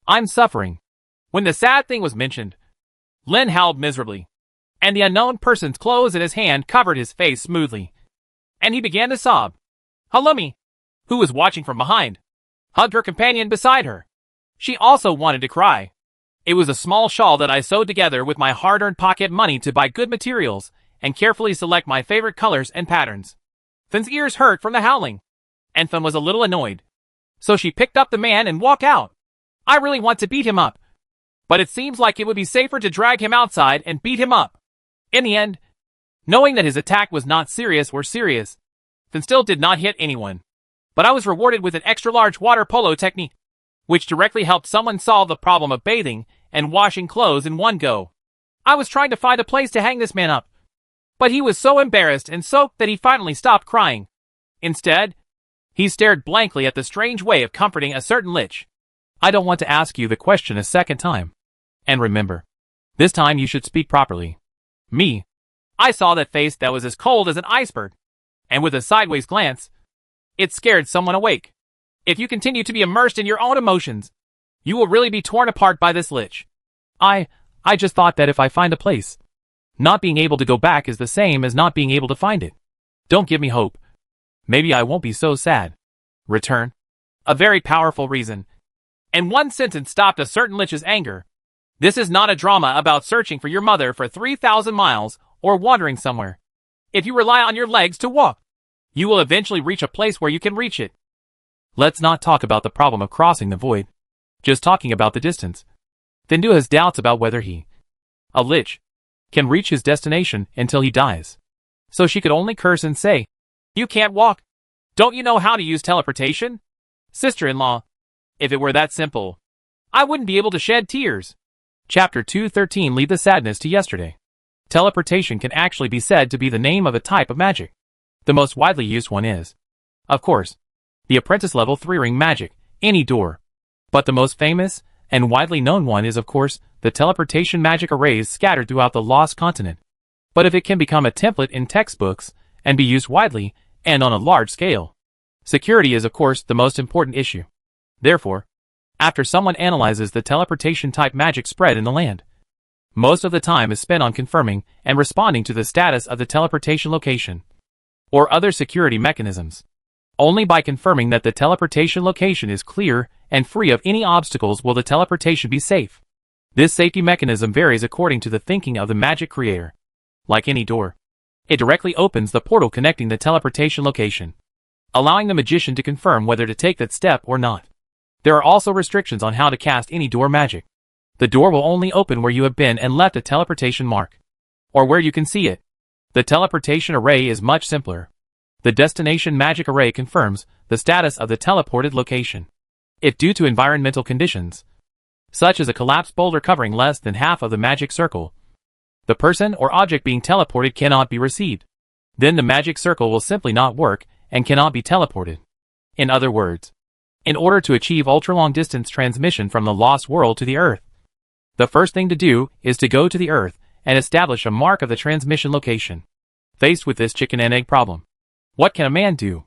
I'm suffering. When the sad thing was mentioned, Lin howled miserably, and the unknown person's clothes in his hand covered his face smoothly, and he began to sob. Halumi, who was watching from behind, hugged her companion beside her. She also wanted to cry. It was a small shawl that I sewed together with my hard-earned pocket money to buy good materials and carefully select my favorite colors and patterns. Fen's ears hurt from the howling, and Fen was a little annoyed. So she picked up the man and walked out. I really want to beat him up, but it seems like it would be safer to drag him outside and beat him up. In the end, knowing that his attack was not serious or serious, Fen still did not hit anyone. But I was rewarded with an extra-large water polo technique, which directly helped someone solve the problem of bathing and washing clothes in one go. I was trying to find a place to hang this man up, but he was so embarrassed and soaked that he finally stopped crying. Instead, he stared blankly at the strange way of comforting a certain lich. I don't want to ask you the question a second time. And remember, this time you should speak properly. Me. I saw that face that was as cold as an iceberg, and with a sideways glance, it scared someone awake. If you continue to be immersed in your own emotions, you will really be torn apart by this lich. I just thought that if I find a place, not being able to go back is the same as not being able to find it. Don't give me hope. Maybe I won't be so sad. Return. A very powerful reason. And one sentence stopped a certain lich's anger. This is not a drama about searching for your mother for 3,000 miles or wandering somewhere. If you rely on your legs to walk, you will eventually reach a place where you can reach it. Let's not talk about the problem of crossing the void. Just talking about the distance. Fendu has doubts about whether he, a lich, can reach his destination until he dies. So she could only curse and say, "You can't walk. Don't you know how to use teleportation? Sister-in-law, if it were that simple, I wouldn't be able to shed tears." Chapter 213 Leave the sadness to yesterday. Teleportation can actually be said to be the name of a type of magic. The most widely used one is, of course, the apprentice level 3-ring magic, any door. But the most famous and widely known one is, of course, the teleportation magic arrays scattered throughout the lost continent. But if it can become a template in textbooks and be used widely and on a large scale, security is, of course, the most important issue. Therefore, after someone analyzes the teleportation type magic spread in the land, most of the time is spent on confirming and responding to the status of the teleportation location or other security mechanisms. Only by confirming that the teleportation location is clear and free of any obstacles will the teleportation be safe. This safety mechanism varies according to the thinking of the magic creator. Like any door, it directly opens the portal connecting the teleportation location, allowing the magician to confirm whether to take that step or not. There are also restrictions on how to cast any door magic. The door will only open where you have been and left a teleportation mark, or where you can see it. The teleportation array is much simpler. The destination magic array confirms the status of the teleported location. If due to environmental conditions, such as a collapsed boulder covering less than half of the magic circle, the person or object being teleported cannot be received, then the magic circle will simply not work and cannot be teleported. In other words, in order to achieve ultra-long distance transmission from the lost world to the Earth, the first thing to do is to go to the Earth and establish a mark of the transmission location. Faced with this chicken and egg problem, what can a man do?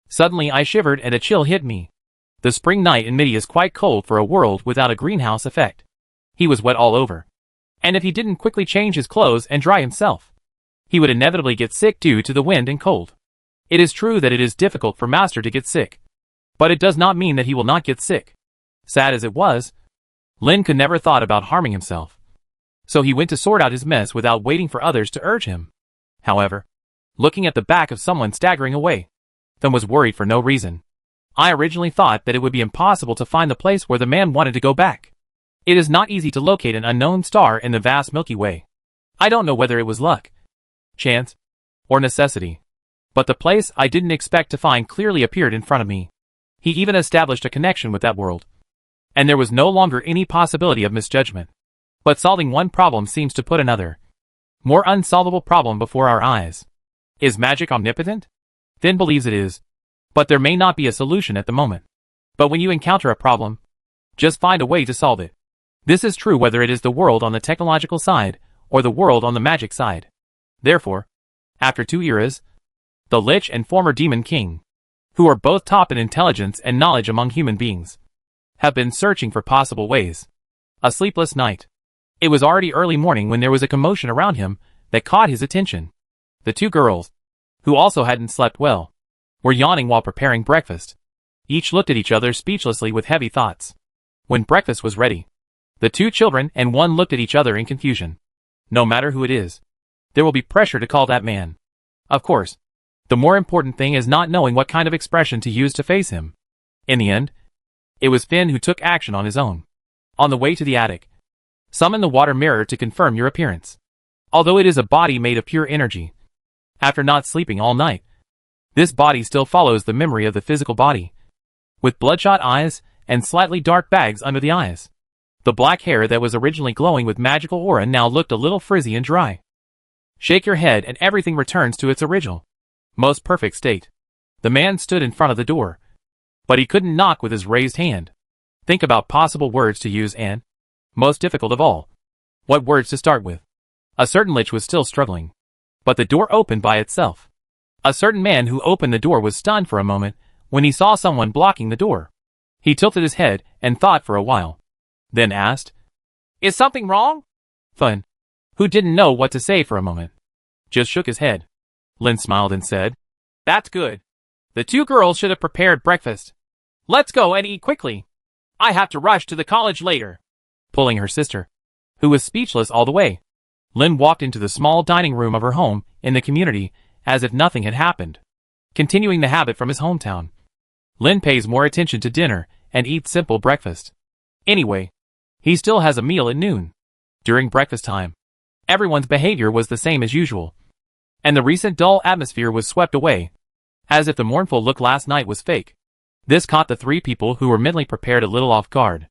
Suddenly I shivered and a chill hit me. The spring night in Midi is quite cold for a world without a greenhouse effect. He was wet all over, and if he didn't quickly change his clothes and dry himself, he would inevitably get sick due to the wind and cold. It is true that it is difficult for Master to get sick, but it does not mean that he will not get sick. Sad as it was, Lin could never thought about harming himself. So he went to sort out his mess without waiting for others to urge him. However, looking at the back of someone staggering away, Fen was worried for no reason. I originally thought that it would be impossible to find the place where the man wanted to go back. It is not easy to locate an unknown star in the vast Milky Way. I don't know whether it was luck, chance, or necessity, but the place I didn't expect to find clearly appeared in front of me. He even established a connection with that world, and there was no longer any possibility of misjudgment. But solving one problem seems to put another, more unsolvable problem before our eyes. Is magic omnipotent? Fen believes it is, but there may not be a solution at the moment. But when you encounter a problem, just find a way to solve it. This is true whether it is the world on the technological side or the world on the magic side. Therefore, After 2 eras, the Lich and former Demon King, who are both top in intelligence and knowledge among human beings, have been searching for possible ways. A sleepless night. It was already early morning when there was a commotion around him that caught his attention. The 2 girls, who also hadn't slept well, were yawning while preparing breakfast. Each looked at each other speechlessly with heavy thoughts. When breakfast was ready, the 2 children and one looked at each other in confusion. No matter who it is, there will be pressure to call that man. Of course, the more important thing is not knowing what kind of expression to use to face him. In the end, it was Finn who took action on his own. On the way to the attic, summon the water mirror to confirm your appearance. Although it is a body made of pure energy, after not sleeping all night, this body still follows the memory of the physical body, with bloodshot eyes and slightly dark bags under the eyes. The black hair that was originally glowing with magical aura now looked a little frizzy and dry. Shake your head and everything returns to its original, most perfect state. The man stood in front of the door, but he couldn't knock with his raised hand. Think about possible words to use and, most difficult of all, what words to start with. A certain lich was still struggling, but the door opened by itself. A certain man who opened the door was stunned for a moment when he saw someone blocking the door. He tilted his head and thought for a while, then asked, "Is something wrong?" Fun, who didn't know what to say for a moment, just shook his head. Lin smiled and said, "That's good. The 2 girls should have prepared breakfast. Let's go and eat quickly. I have to rush to the college later." Pulling her sister, who was speechless all the way, Lin walked into the small dining room of her home in the community as if nothing had happened. Continuing the habit from his hometown, Lin pays more attention to dinner and eats simple breakfast. Anyway, he still has a meal at noon. During breakfast time, everyone's behavior was the same as usual, and the recent dull atmosphere was swept away, as if the mournful look last night was fake. This caught the 3 people who were mentally prepared a little off guard.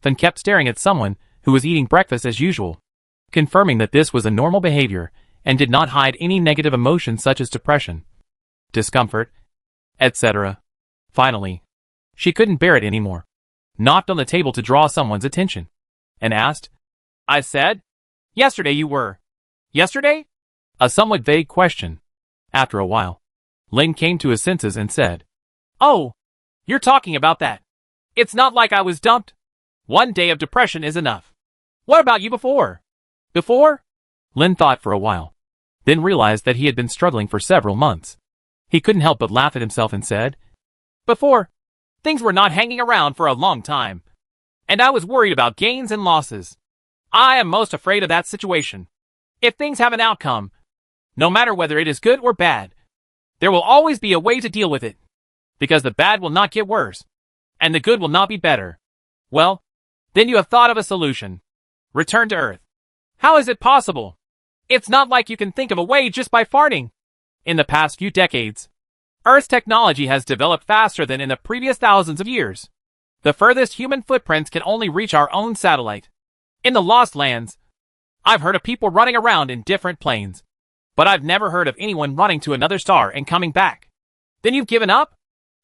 Finn kept staring at someone who was eating breakfast as usual, confirming that this was a normal behavior and did not hide any negative emotions such as depression, discomfort, etc. Finally, she couldn't bear it anymore, knocked on the table to draw someone's attention, and asked, "I said, yesterday you were. Yesterday?" A somewhat vague question. After a while, Lin came to his senses and said, "Oh, you're talking about that. It's not like I was dumped. 1 day of depression is enough. What about you before?" "Before?" Lin thought for a while, then realized that he had been struggling for several months. He couldn't help but laugh at himself and said, "Before, things were not hanging around for a long time, and I was worried about gains and losses. I am most afraid of that situation. If things have an outcome, no matter whether it is good or bad, there will always be a way to deal with it, because the bad will not get worse, and the good will not be better. Well, then you have thought of a solution. Return to Earth. How is it possible? It's not like you can think of a way just by farting. In the past few decades, Earth's technology has developed faster than in the previous thousands of years. The furthest human footprints can only reach our own satellite. In the Lost Lands, I've heard of people running around in different planes, but I've never heard of anyone running to another star and coming back. Then you've given up?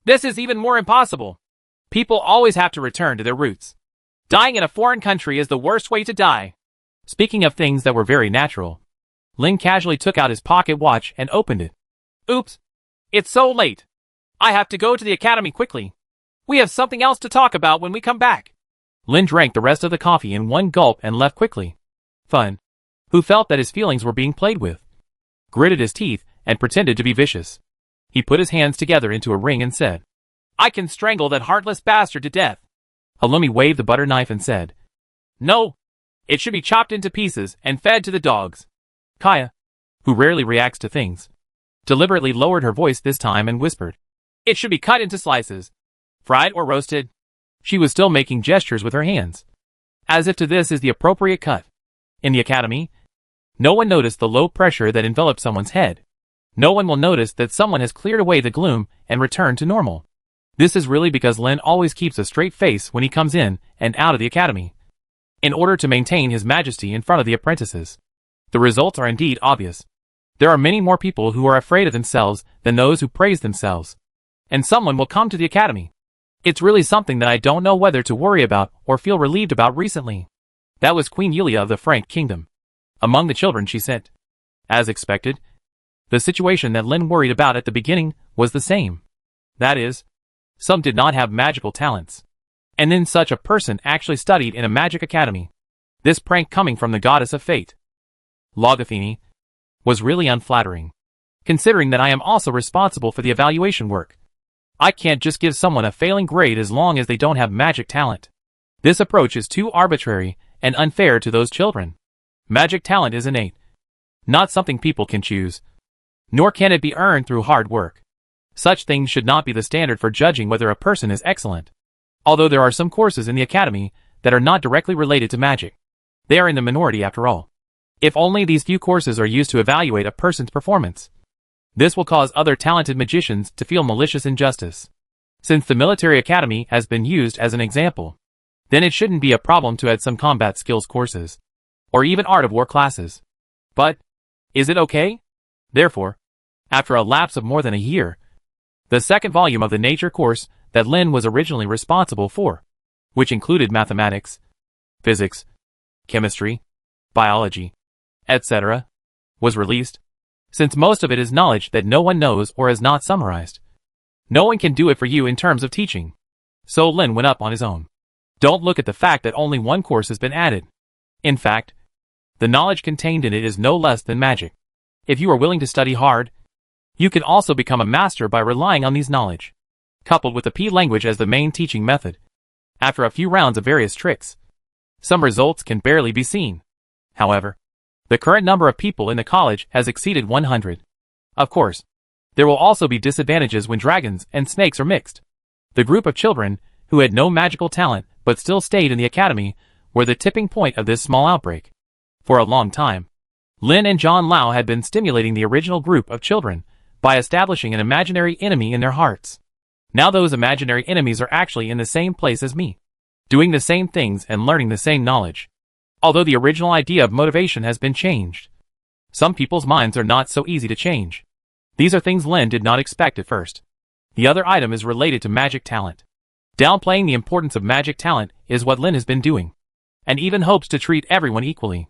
This is even more impossible. People always have to return to their roots. Dying in a foreign country is the worst way to die." Speaking of things that were very natural, Lin casually took out his pocket watch and opened it. "Oops. It's so late. I have to go to the academy quickly. We have something else to talk about when we come back." Lin drank the rest of the coffee in one gulp and left quickly. Fun, who felt that his feelings were being played with, gritted his teeth and pretended to be vicious. He put his hands together into a ring and said, "I can strangle that heartless bastard to death." Halloumi waved the butter knife and said, "No, it should be chopped into pieces and fed to the dogs." Kaya, who rarely reacts to things, deliberately lowered her voice this time and whispered, "It should be cut into slices, fried or roasted." She was still making gestures with her hands, as if to this is the appropriate cut. In the academy, no one noticed the low pressure that enveloped someone's head. No one will notice that someone has cleared away the gloom and returned to normal. This is really because Lin always keeps a straight face when he comes in and out of the academy, in order to maintain his majesty in front of the apprentices. The results are indeed obvious. There are many more people who are afraid of themselves than those who praise themselves. And someone will come to the academy. It's really something that I don't know whether to worry about or feel relieved about recently. That was Queen Yulia of the Frank Kingdom. Among the children she sent, as expected, The situation that Lin worried about at the beginning was the same. That is, some did not have magical talents. And then such a person actually studied in a magic academy. This prank coming from the goddess of fate, Logothene, was really unflattering, considering that I am also responsible for the evaluation work. I can't just give someone a failing grade as long as they don't have magic talent. This approach is too arbitrary and unfair to those children. Magic talent is innate, not something people can choose, nor can it be earned through hard work. Such things should not be the standard for judging whether a person is excellent. Although there are some courses in the academy that are not directly related to magic, they are in the minority after all. If only these few courses are used to evaluate a person's performance, this will cause other talented magicians to feel malicious injustice. Since the military academy has been used as an example, then it shouldn't be a problem to add some combat skills courses, or even art of war classes. But, is it okay? Therefore, after a lapse of more than a year, the second volume of the nature course that Lin was originally responsible for, which included mathematics, physics, chemistry, biology, etc., was released. Since most of it is knowledge that no one knows or is not summarized, no one can do it for you in terms of teaching. So Lin went up on his own. Don't look at the fact that only one course has been added. In fact, the knowledge contained in it is no less than magic. If you are willing to study hard, you can also become a master by relying on these knowledge, coupled with the P language as the main teaching method. After a few rounds of various tricks, some results can barely be seen. However, the current number of people in the college has exceeded 100. Of course, there will also be disadvantages when dragons and snakes are mixed. The group of children who had no magical talent but still stayed in the academy were the tipping point of this small outbreak. For a long time, Lin and John Lao had been stimulating the original group of children by establishing an imaginary enemy in their hearts. Now those imaginary enemies are actually in the same place as me, doing the same things and learning the same knowledge. Although the original idea of motivation has been changed, some people's minds are not so easy to change. These are things Lin did not expect at first. The other item is related to magic talent. Downplaying the importance of magic talent is what Lin has been doing, and even hopes to treat everyone equally.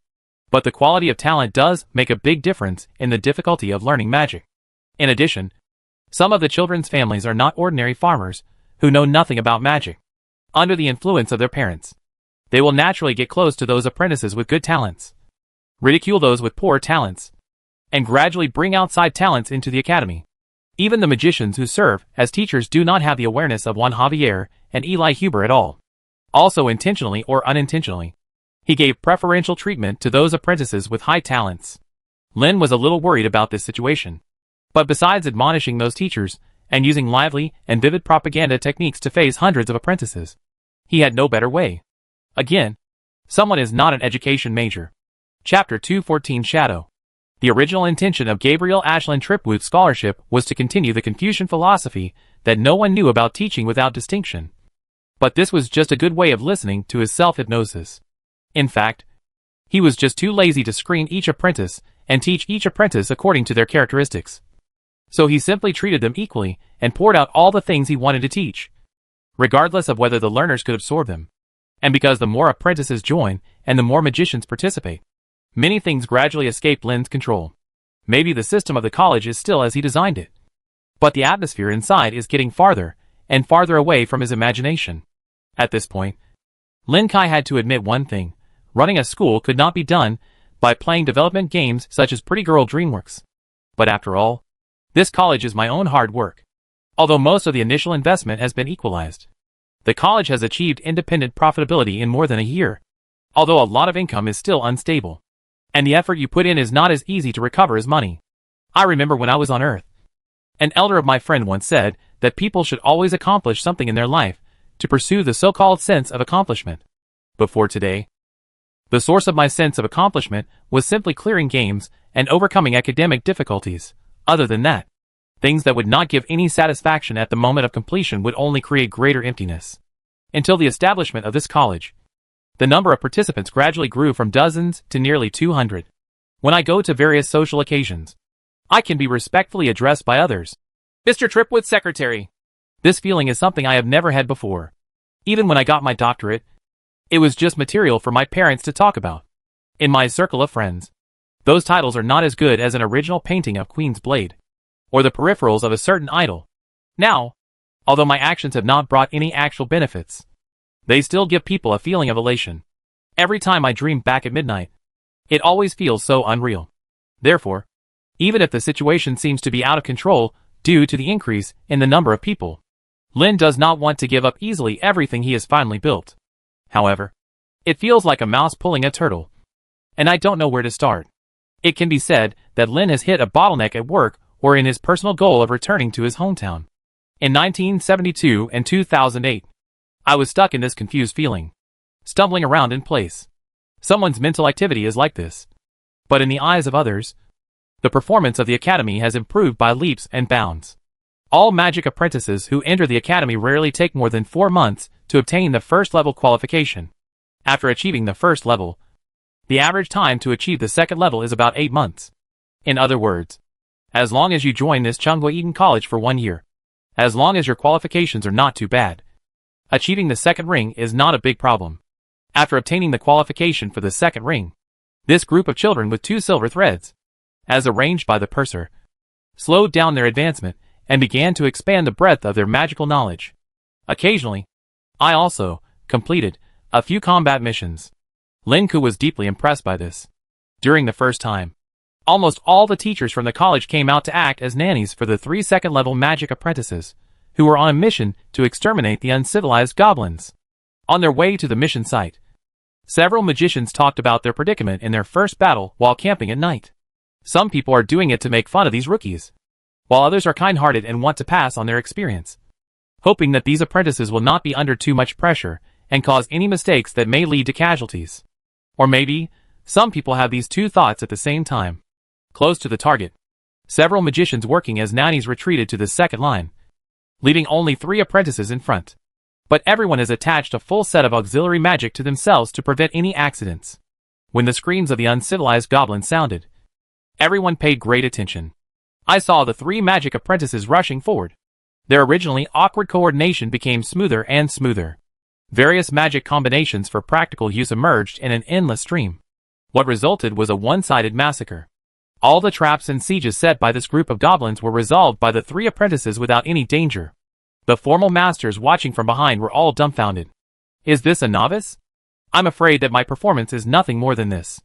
But the quality of talent does make a big difference in the difficulty of learning magic. In addition, some of the children's families are not ordinary farmers who know nothing about magic. Under the influence of their parents, they will naturally get close to those apprentices with good talents, ridicule those with poor talents, and gradually bring outside talents into the academy. Even the magicians who serve as teachers do not have the awareness of Juan Javier and Eli Huber at all. Also intentionally or unintentionally, he gave preferential treatment to those apprentices with high talents. Lin was a little worried about this situation. But besides admonishing those teachers and using lively and vivid propaganda techniques to phase hundreds of apprentices, he had no better way. Again, someone is not an education major. Chapter 214 Shadow. The original intention of Gabriel Ashlyn Tripwood's scholarship was to continue the Confucian philosophy that no one knew about teaching without distinction. But this was just a good way of listening to his self-hypnosis. In fact, he was just too lazy to screen each apprentice and teach each apprentice according to their characteristics. So he simply treated them equally and poured out all the things he wanted to teach, regardless of whether the learners could absorb them. And because the more apprentices join and the more magicians participate, many things gradually escape Lin's control. Maybe the system of the college is still as he designed it, but the atmosphere inside is getting farther and farther away from his imagination. At this point, Lin Kai had to admit one thing: running a school could not be done by playing development games such as Pretty Girl DreamWorks. But after all, this college is my own hard work. Although most of the initial investment has been equalized, the college has achieved independent profitability in more than a year, although a lot of income is still unstable, and the effort you put in is not as easy to recover as money. I remember when I was on Earth, an elder of my friend once said that people should always accomplish something in their life to pursue the so-called sense of accomplishment. Before today, the source of my sense of accomplishment was simply clearing games and overcoming academic difficulties. Other than that, things that would not give any satisfaction at the moment of completion would only create greater emptiness. Until the establishment of this college, the number of participants gradually grew from dozens to nearly 200. When I go to various social occasions, I can be respectfully addressed by others. Mr. Tripwood's secretary. This feeling is something I have never had before. Even when I got my doctorate, it was just material for my parents to talk about. In my circle of friends, Those titles are not as good as an original painting of Queen's Blade, or the peripherals of a certain idol. Now, although my actions have not brought any actual benefits, they still give people a feeling of elation. Every time I dream back at midnight, it always feels so unreal. Therefore, even if the situation seems to be out of control due to the increase in the number of people, Lin does not want to give up easily everything he has finally built. However, it feels like a mouse pulling a turtle, and I don't know where to start. It can be said that Lin has hit a bottleneck at work or in his personal goal of returning to his hometown. In 1972 and 2008, I was stuck in this confused feeling, stumbling around in place. Someone's mental activity is like this. But in the eyes of others, the performance of the academy has improved by leaps and bounds. All magic apprentices who enter the academy rarely take more than 4 months to obtain the first level qualification. After achieving the first level, the average time to achieve the second level is about 8 months. In other words, as long as you join this Chunghwa Eton College for 1 year, as long as your qualifications are not too bad, achieving the second ring is not a big problem. After obtaining the qualification for the second ring, this group of children with 2 silver threads, as arranged by the purser, slowed down their advancement and began to expand the breadth of their magical knowledge. Occasionally, I also completed a few combat missions. Lin Ku was deeply impressed by this. During the first time, almost all the teachers from the college came out to act as nannies for the 3 second-level magic apprentices, who were on a mission to exterminate the uncivilized goblins. On their way to the mission site, several magicians talked about their predicament in their first battle while camping at night. Some people are doing it to make fun of these rookies, while others are kind-hearted and want to pass on their experience, hoping that these apprentices will not be under too much pressure and cause any mistakes that may lead to casualties. Or maybe, some people have these two thoughts at the same time. Close to the target, several magicians working as nannies retreated to the second line, leaving only 3 apprentices in front. But everyone has attached a full set of auxiliary magic to themselves to prevent any accidents. When the screams of the uncivilized goblins sounded, everyone paid great attention. I saw the 3 magic apprentices rushing forward. Their originally awkward coordination became smoother and smoother. Various magic combinations for practical use emerged in an endless stream. What resulted was a one-sided massacre. All the traps and sieges set by this group of goblins were resolved by the 3 apprentices without any danger. The formal masters watching from behind were all dumbfounded. Is this a novice? I'm afraid that my performance is nothing more than this.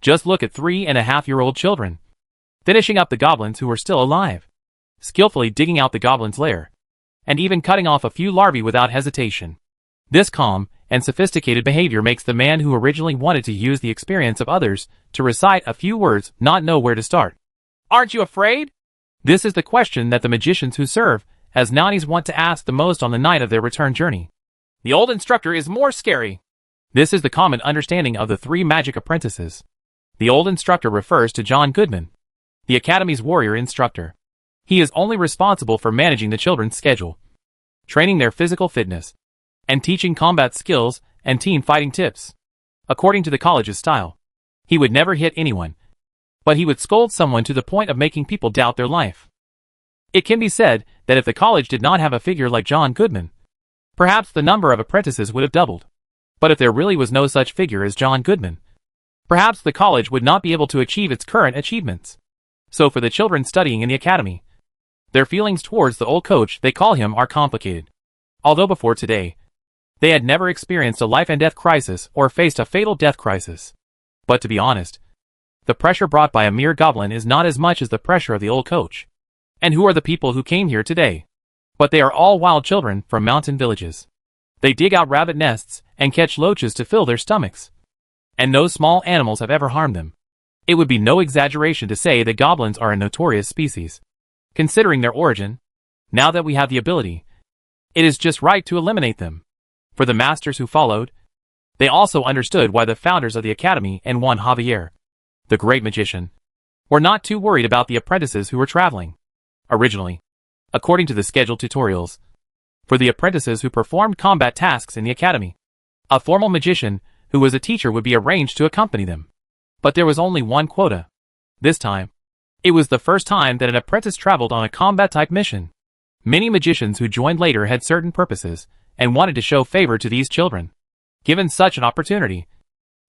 Just look at 3.5-year-old children, finishing up the goblins who were still alive, skillfully digging out the goblin's lair, and even cutting off a few larvae without hesitation. This calm and sophisticated behavior makes the man who originally wanted to use the experience of others to recite a few words not know where to start. Aren't you afraid? This is the question that the magicians who serve as nannies want to ask the most on the night of their return journey. The old instructor is more scary. This is the common understanding of the 3 magic apprentices. The old instructor refers to John Goodman, the academy's warrior instructor. He is only responsible for managing the children's schedule, training their physical fitness, and teaching combat skills and team fighting tips. According to the college's style, he would never hit anyone, but he would scold someone to the point of making people doubt their life. It can be said that if the college did not have a figure like John Goodman, perhaps the number of apprentices would have doubled. But if there really was no such figure as John Goodman, perhaps the college would not be able to achieve its current achievements. So for the children studying in the academy, their feelings towards the old coach they call him are complicated. Although before today, they had never experienced a life and death crisis or faced a fatal death crisis. But to be honest, the pressure brought by a mere goblin is not as much as the pressure of the old coach. And who are the people who came here today? But they are all wild children from mountain villages. They dig out rabbit nests and catch loaches to fill their stomachs. And no small animals have ever harmed them. It would be no exaggeration to say that goblins are a notorious species. Considering their origin, now that we have the ability, it is just right to eliminate them. For the masters who followed, they also understood why the founders of the academy and Juan Javier, the great magician, were not too worried about the apprentices who were traveling. Originally, according to the scheduled tutorials, for the apprentices who performed combat tasks in the academy, a formal magician who was a teacher would be arranged to accompany them. But there was only one quota. This time, it was the first time that an apprentice traveled on a combat-type mission. Many magicians who joined later had certain purposes and wanted to show favor to these children. Given such an opportunity,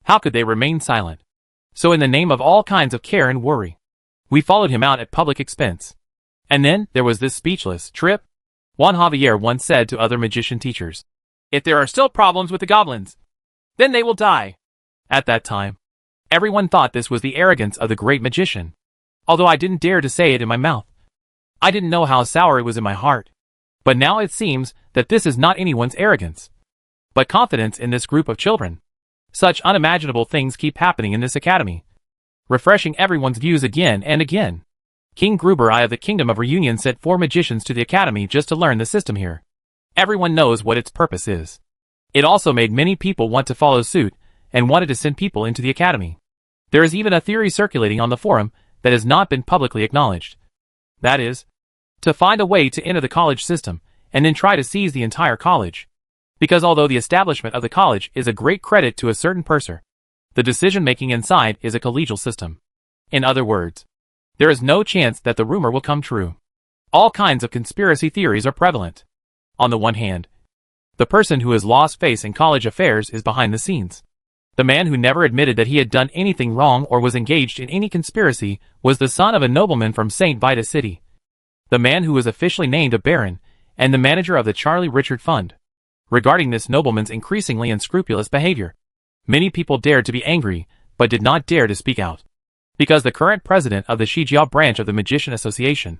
how could they remain silent? So in the name of all kinds of care and worry, we followed him out at public expense. And then there was this speechless trip. Juan Javier once said to other magician teachers, "If there are still problems with the goblins, then they will die." At that time, everyone thought this was the arrogance of the great magician. Although I didn't dare to say it in my mouth. I didn't know how sour it was in my heart. But now it seems that this is not anyone's arrogance, but confidence in this group of children. Such unimaginable things keep happening in this academy, refreshing everyone's views again and again. King Gruber I of the Kingdom of Reunion sent 4 magicians to the academy just to learn the system here. Everyone knows what its purpose is. It also made many people want to follow suit and wanted to send people into the academy. There is even a theory circulating on the forum that has not been publicly acknowledged. That is, to find a way to enter the college system and then try to seize the entire college. Because although the establishment of the college is a great credit to a certain purser, the decision-making inside is a collegial system. In other words, there is no chance that the rumor will come true. All kinds of conspiracy theories are prevalent. On the one hand, the person who has lost face in college affairs is behind the scenes. The man who never admitted that he had done anything wrong or was engaged in any conspiracy was the son of a nobleman from St. Vita City. The man who was officially named a baron, and the manager of the Charlie Richard Fund. Regarding this nobleman's increasingly unscrupulous behavior, many people dared to be angry, but did not dare to speak out. Because the current president of the Shijiao branch of the Magician Association,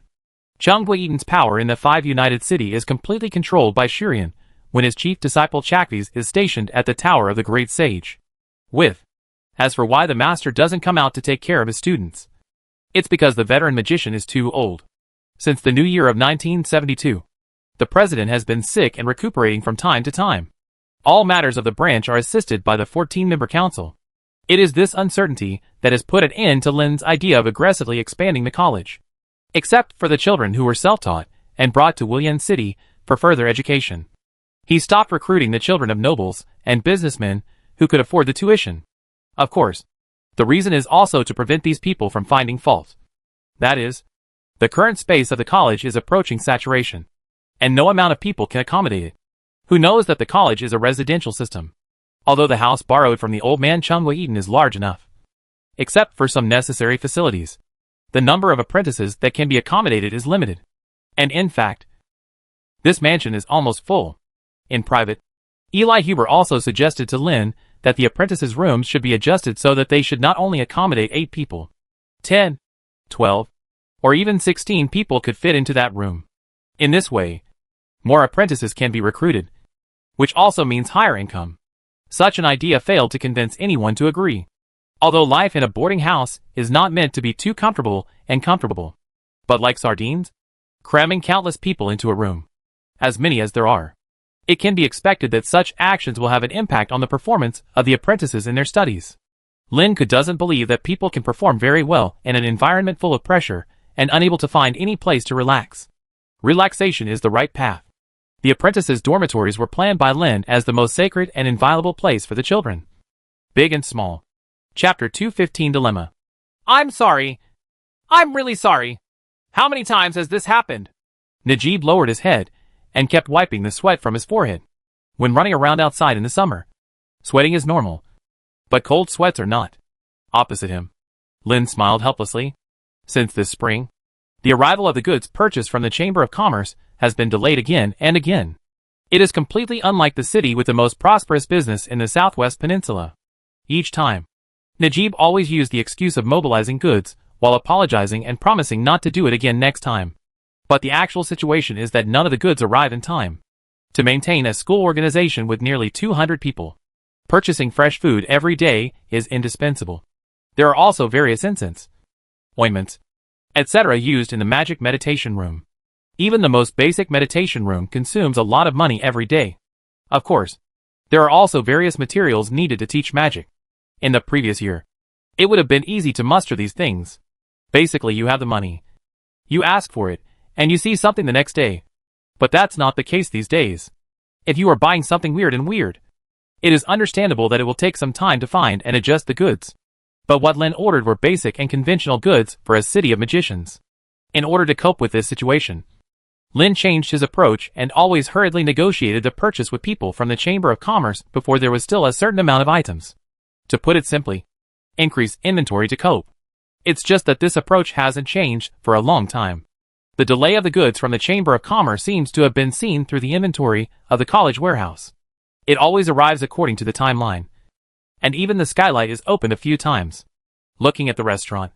Chung Gui-Eaton's power in the 5 United City is completely controlled by Shurian, when his chief disciple Chakvis is stationed at the Tower of the Great Sage. As for why the master doesn't come out to take care of his students, it's because the veteran magician is too old. Since the new year of 1972, the president has been sick and recuperating from time to time. All matters of the branch are assisted by the 14-member council. It is this uncertainty that has put an end to Lin's idea of aggressively expanding the college. Except for the children who were self-taught and brought to Wulian City for further education. He stopped recruiting the children of nobles and businessmen who could afford the tuition. Of course, the reason is also to prevent these people from finding fault. That is, the current space of the college is approaching saturation, and no amount of people can accommodate it. Who knows that the college is a residential system, although the house borrowed from the old man Chung Gui-Eaton is large enough. Except for some necessary facilities, the number of apprentices that can be accommodated is limited. And in fact, this mansion is almost full. In private, Eli Huber also suggested to Lin that the apprentices' rooms should be adjusted so that they should not only accommodate 8 people, 10, 12, or even 16 people could fit into that room. In this way, more apprentices can be recruited, which also means higher income. Such an idea failed to convince anyone to agree. Although life in a boarding house is not meant to be too comfortable, but like sardines, cramming countless people into a room, as many as there are, it can be expected that such actions will have an impact on the performance of the apprentices in their studies. Lin doesn't believe that people can perform very well in an environment full of pressure and unable to find any place to relax. Relaxation is the right path. The apprentices' dormitories were planned by Lin as the most sacred and inviolable place for the children. Big and small. Chapter 215 Dilemma. I'm sorry. I'm really sorry. How many times has this happened? Najib lowered his head and kept wiping the sweat from his forehead. When running around outside in the summer, sweating is normal, but cold sweats are not. Opposite him, Lin smiled helplessly. Since this spring, the arrival of the goods purchased from the Chamber of Commerce has been delayed again and again. It is completely unlike the city with the most prosperous business in the Southwest Peninsula. Each time, Najib always used the excuse of mobilizing goods while apologizing and promising not to do it again next time. But the actual situation is that none of the goods arrive in time. To maintain a school organization with nearly 200 people, purchasing fresh food every day is indispensable. There are also various incense, ointments, etc. used in the magic meditation room. Even the most basic meditation room consumes a lot of money every day. Of course, there are also various materials needed to teach magic. In the previous year, it would have been easy to muster these things. Basically, you have the money, you ask for it, and you see something the next day. But that's not the case these days. If you are buying something weird, it is understandable that it will take some time to find and adjust the goods. But what Lin ordered were basic and conventional goods for a city of magicians. In order to cope with this situation, Lin changed his approach and always hurriedly negotiated the purchase with people from the Chamber of Commerce before there was still a certain amount of items. To put it simply, increase inventory to cope. It's just that this approach hasn't changed for a long time. The delay of the goods from the Chamber of Commerce seems to have been seen through the inventory of the college warehouse. It always arrives according to the timeline. And even the skylight is opened a few times. Looking at the restaurant,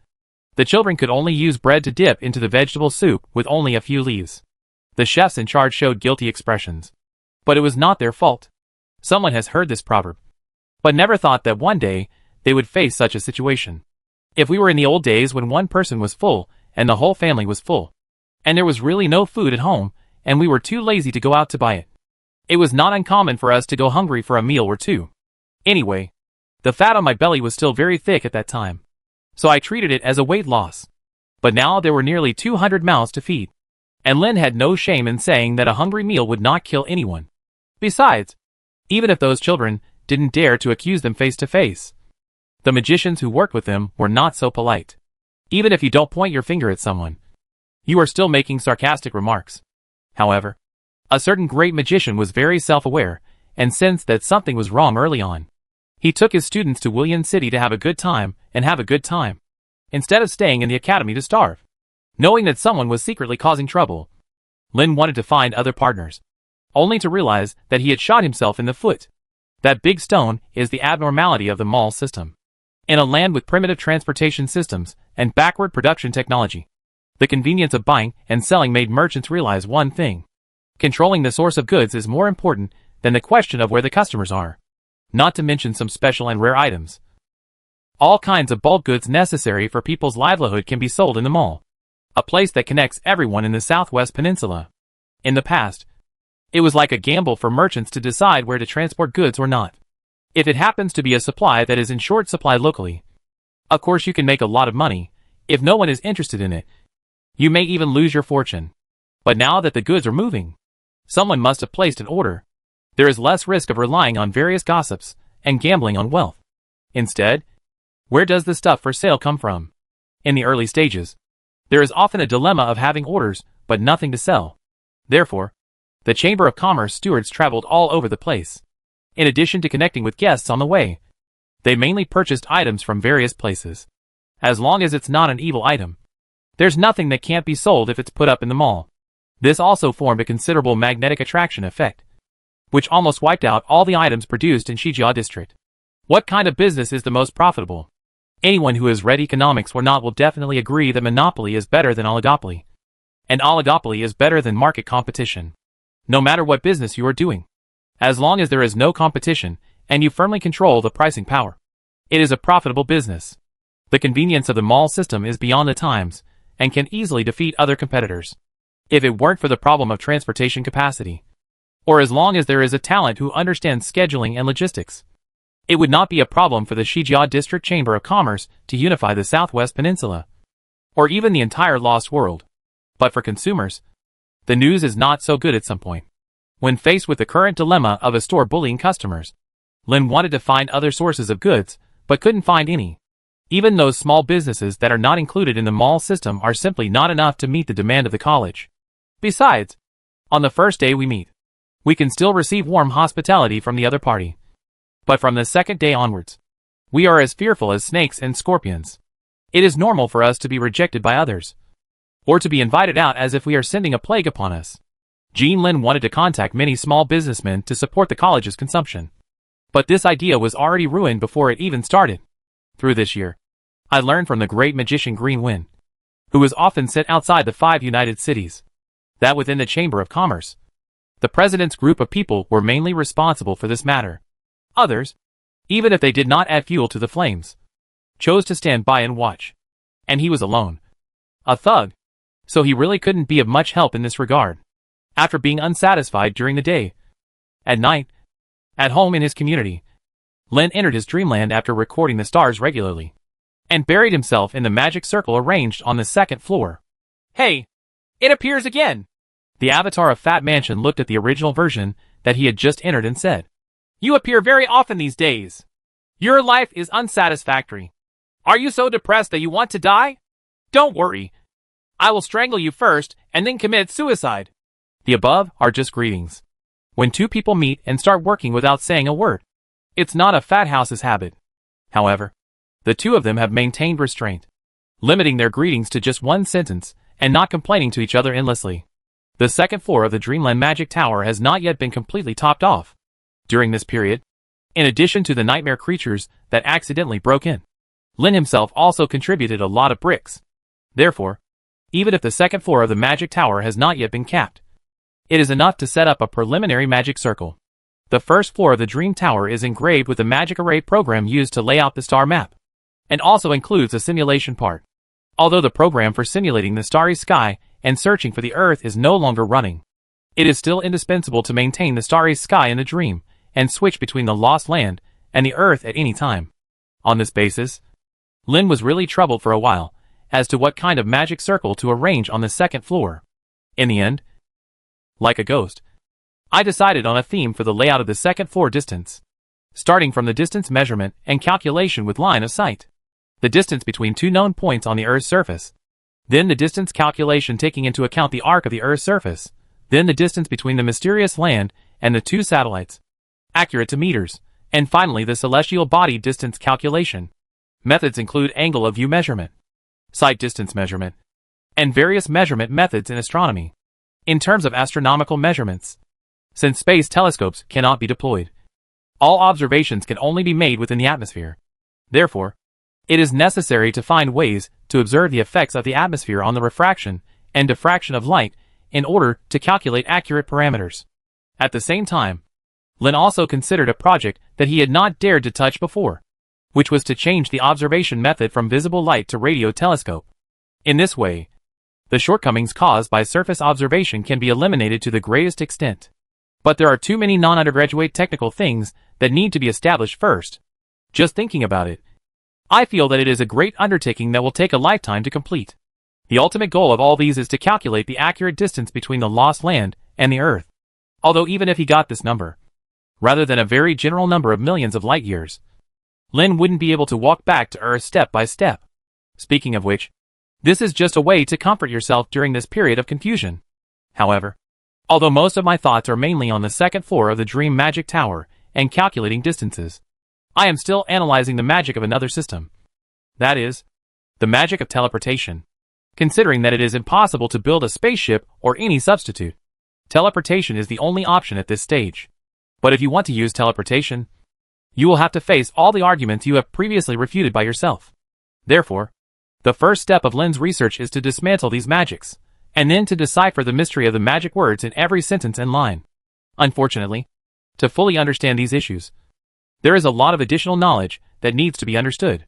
the children could only use bread to dip into the vegetable soup with only a few leaves. The chefs in charge showed guilty expressions. But it was not their fault. Someone has heard this proverb, but never thought that one day they would face such a situation. If we were in the old days when one person was full and the whole family was full, and there was really no food at home, and we were too lazy to go out to buy it, it was not uncommon for us to go hungry for a meal or two. Anyway, the fat on my belly was still very thick at that time, so I treated it as a weight loss. But now there were nearly 200 mouths to feed, and Lynn had no shame in saying that a hungry meal would not kill anyone. Besides, even if those children didn't dare to accuse them face to face, the magicians who worked with them were not so polite. Even if you don't point your finger at someone, you are still making sarcastic remarks. However, a certain great magician was very self-aware and sensed that something was wrong early on. He took his students to William City to have a good time and have a good time, instead of staying in the academy to starve. Knowing that someone was secretly causing trouble, Lin wanted to find other partners, only to realize that he had shot himself in the foot. That big stone is the abnormality of the mall system. In a land with primitive transportation systems and backward production technology, the convenience of buying and selling made merchants realize one thing. Controlling the source of goods is more important than the question of where the customers are. Not to mention some special and rare items. All kinds of bulk goods necessary for people's livelihood can be sold in the mall, a place that connects everyone in the Southwest Peninsula. In the past, it was like a gamble for merchants to decide where to transport goods or not. If it happens to be a supply that is in short supply locally, of course you can make a lot of money. If no one is interested in it, you may even lose your fortune. But now that the goods are moving, someone must have placed an order. There is less risk of relying on various gossips and gambling on wealth. Instead, where does the stuff for sale come from? In the early stages, there is often a dilemma of having orders but nothing to sell. Therefore, the Chamber of Commerce stewards traveled all over the place. In addition to connecting with guests on the way, they mainly purchased items from various places. As long as it's not an evil item, there's nothing that can't be sold if it's put up in the mall. This also formed a considerable magnetic attraction effect, which almost wiped out all the items produced in Shijiao district. What kind of business is the most profitable? Anyone who has read economics or not will definitely agree that monopoly is better than oligopoly. And oligopoly is better than market competition. No matter what business you are doing, as long as there is no competition and you firmly control the pricing power, it is a profitable business. The convenience of the mall system is beyond the times and can easily defeat other competitors. If it weren't for the problem of transportation capacity, or as long as there is a talent who understands scheduling and logistics, it would not be a problem for the Shijiao District Chamber of Commerce to unify the Southwest Peninsula, or even the entire lost world. But for consumers, the news is not so good at some point. When faced with the current dilemma of a store bullying customers, Lin wanted to find other sources of goods, but couldn't find any. Even those small businesses that are not included in the mall system are simply not enough to meet the demand of the college. Besides, on the first day we meet, we can still receive warm hospitality from the other party. But from the second day onwards, we are as fearful as snakes and scorpions. It is normal for us to be rejected by others, or to be invited out as if we are sending a plague upon us. Jean Lin wanted to contact many small businessmen to support the college's consumption. But this idea was already ruined before it even started. Through this year, I learned from the great magician Green Win, who was often sent outside the 5 United Cities, that within the Chamber of Commerce, the president's group of people were mainly responsible for this matter. Others, even if they did not add fuel to the flames, chose to stand by and watch. And he was alone. A thug. So he really couldn't be of much help in this regard. After being unsatisfied during the day, at night, at home in his community, Lin entered his dreamland after recording the stars regularly, and buried himself in the magic circle arranged on the 2nd floor. Hey! It appears again! The avatar of Fat Mansion looked at the original version that he had just entered and said, You appear very often these days. Your life is unsatisfactory. Are you so depressed that you want to die? Don't worry. I will strangle you first and then commit suicide. The above are just greetings. When two people meet and start working without saying a word, it's not a fat house's habit. However, The two of them have maintained restraint, limiting their greetings to just one sentence, and not complaining to each other endlessly. The second floor of the Dreamland Magic Tower has not yet been completely topped off. During this period, in addition to the nightmare creatures that accidentally broke in, Lin himself also contributed a lot of bricks. Therefore, even if the second floor of the Magic Tower has not yet been capped, it is enough to set up a preliminary magic circle. The first floor of the Dream Tower is engraved with the magic array program used to lay out the star map, and also includes a simulation part. Although the program for simulating the starry sky and searching for the Earth is no longer running, it is still indispensable to maintain the starry sky in the dream and switch between the lost land and the Earth at any time. On this basis, Lin was really troubled for a while as to what kind of magic circle to arrange on the second floor. In the end, like a ghost, I decided on a theme for the layout of the second floor distance, starting from the distance measurement and calculation with line of sight, the distance between two known points on the Earth's surface, then the distance calculation taking into account the arc of the Earth's surface, then the distance between the mysterious land and the two satellites, accurate to meters, and finally the celestial body distance calculation. Methods include angle of view measurement, sight distance measurement, and various measurement methods in astronomy. In terms of astronomical measurements, since space telescopes cannot be deployed, all observations can only be made within the atmosphere. Therefore, it is necessary to find ways to observe the effects of the atmosphere on the refraction and diffraction of light in order to calculate accurate parameters. At the same time, Lin also considered a project that he had not dared to touch before, which was to change the observation method from visible light to radio telescope. In this way, the shortcomings caused by surface observation can be eliminated to the greatest extent. But there are too many non-undergraduate technical things that need to be established first. Just thinking about it, I feel that it is a great undertaking that will take a lifetime to complete. The ultimate goal of all these is to calculate the accurate distance between the lost land and the Earth. Although even if he got this number, rather than a very general number of millions of light years, Lin wouldn't be able to walk back to Earth step by step. Speaking of which, this is just a way to comfort yourself during this period of confusion. However, although most of my thoughts are mainly on the second floor of the Dream Magic Tower and calculating distances, I am still analyzing the magic of another system. That is, the magic of teleportation. Considering that it is impossible to build a spaceship or any substitute, teleportation is the only option at this stage. But if you want to use teleportation, you will have to face all the arguments you have previously refuted by yourself. Therefore, the first step of Lin's research is to dismantle these magics, and then to decipher the mystery of the magic words in every sentence and line. Unfortunately, to fully understand these issues, there is a lot of additional knowledge that needs to be understood.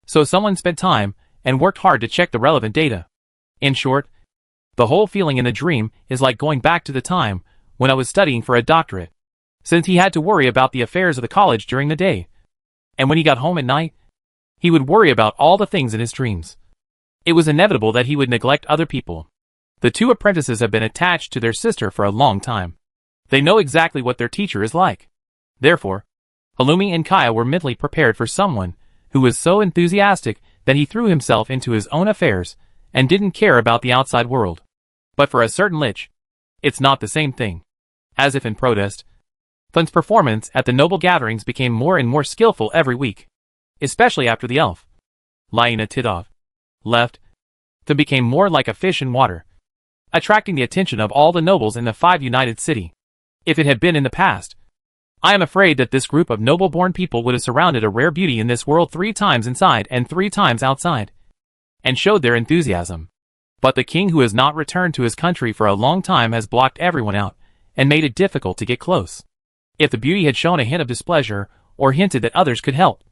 So someone spent time and worked hard to check the relevant data. In short, the whole feeling in the dream is like going back to the time when I was studying for a doctorate, since he had to worry about the affairs of the college during the day. And when he got home at night, he would worry about all the things in his dreams. It was inevitable that he would neglect other people. The two apprentices have been attached to their sister for a long time. They know exactly what their teacher is like. Therefore, Halumi and Kaya were mentally prepared for someone who was so enthusiastic that he threw himself into his own affairs and didn't care about the outside world. But for a certain lich, it's not the same thing. As if in protest, Thun's performance at the noble gatherings became more and more skillful every week, especially after the elf, Laina Tidov, left. Thun became more like a fish in water, attracting the attention of all the nobles in the 5 united city. If it had been in the past, I am afraid that this group of noble-born people would have surrounded a rare beauty in this world 3 times inside and 3 times outside, and showed their enthusiasm. But the king who has not returned to his country for a long time has blocked everyone out, and made it difficult to get close. If the beauty had shown a hint of displeasure, or hinted that others could help,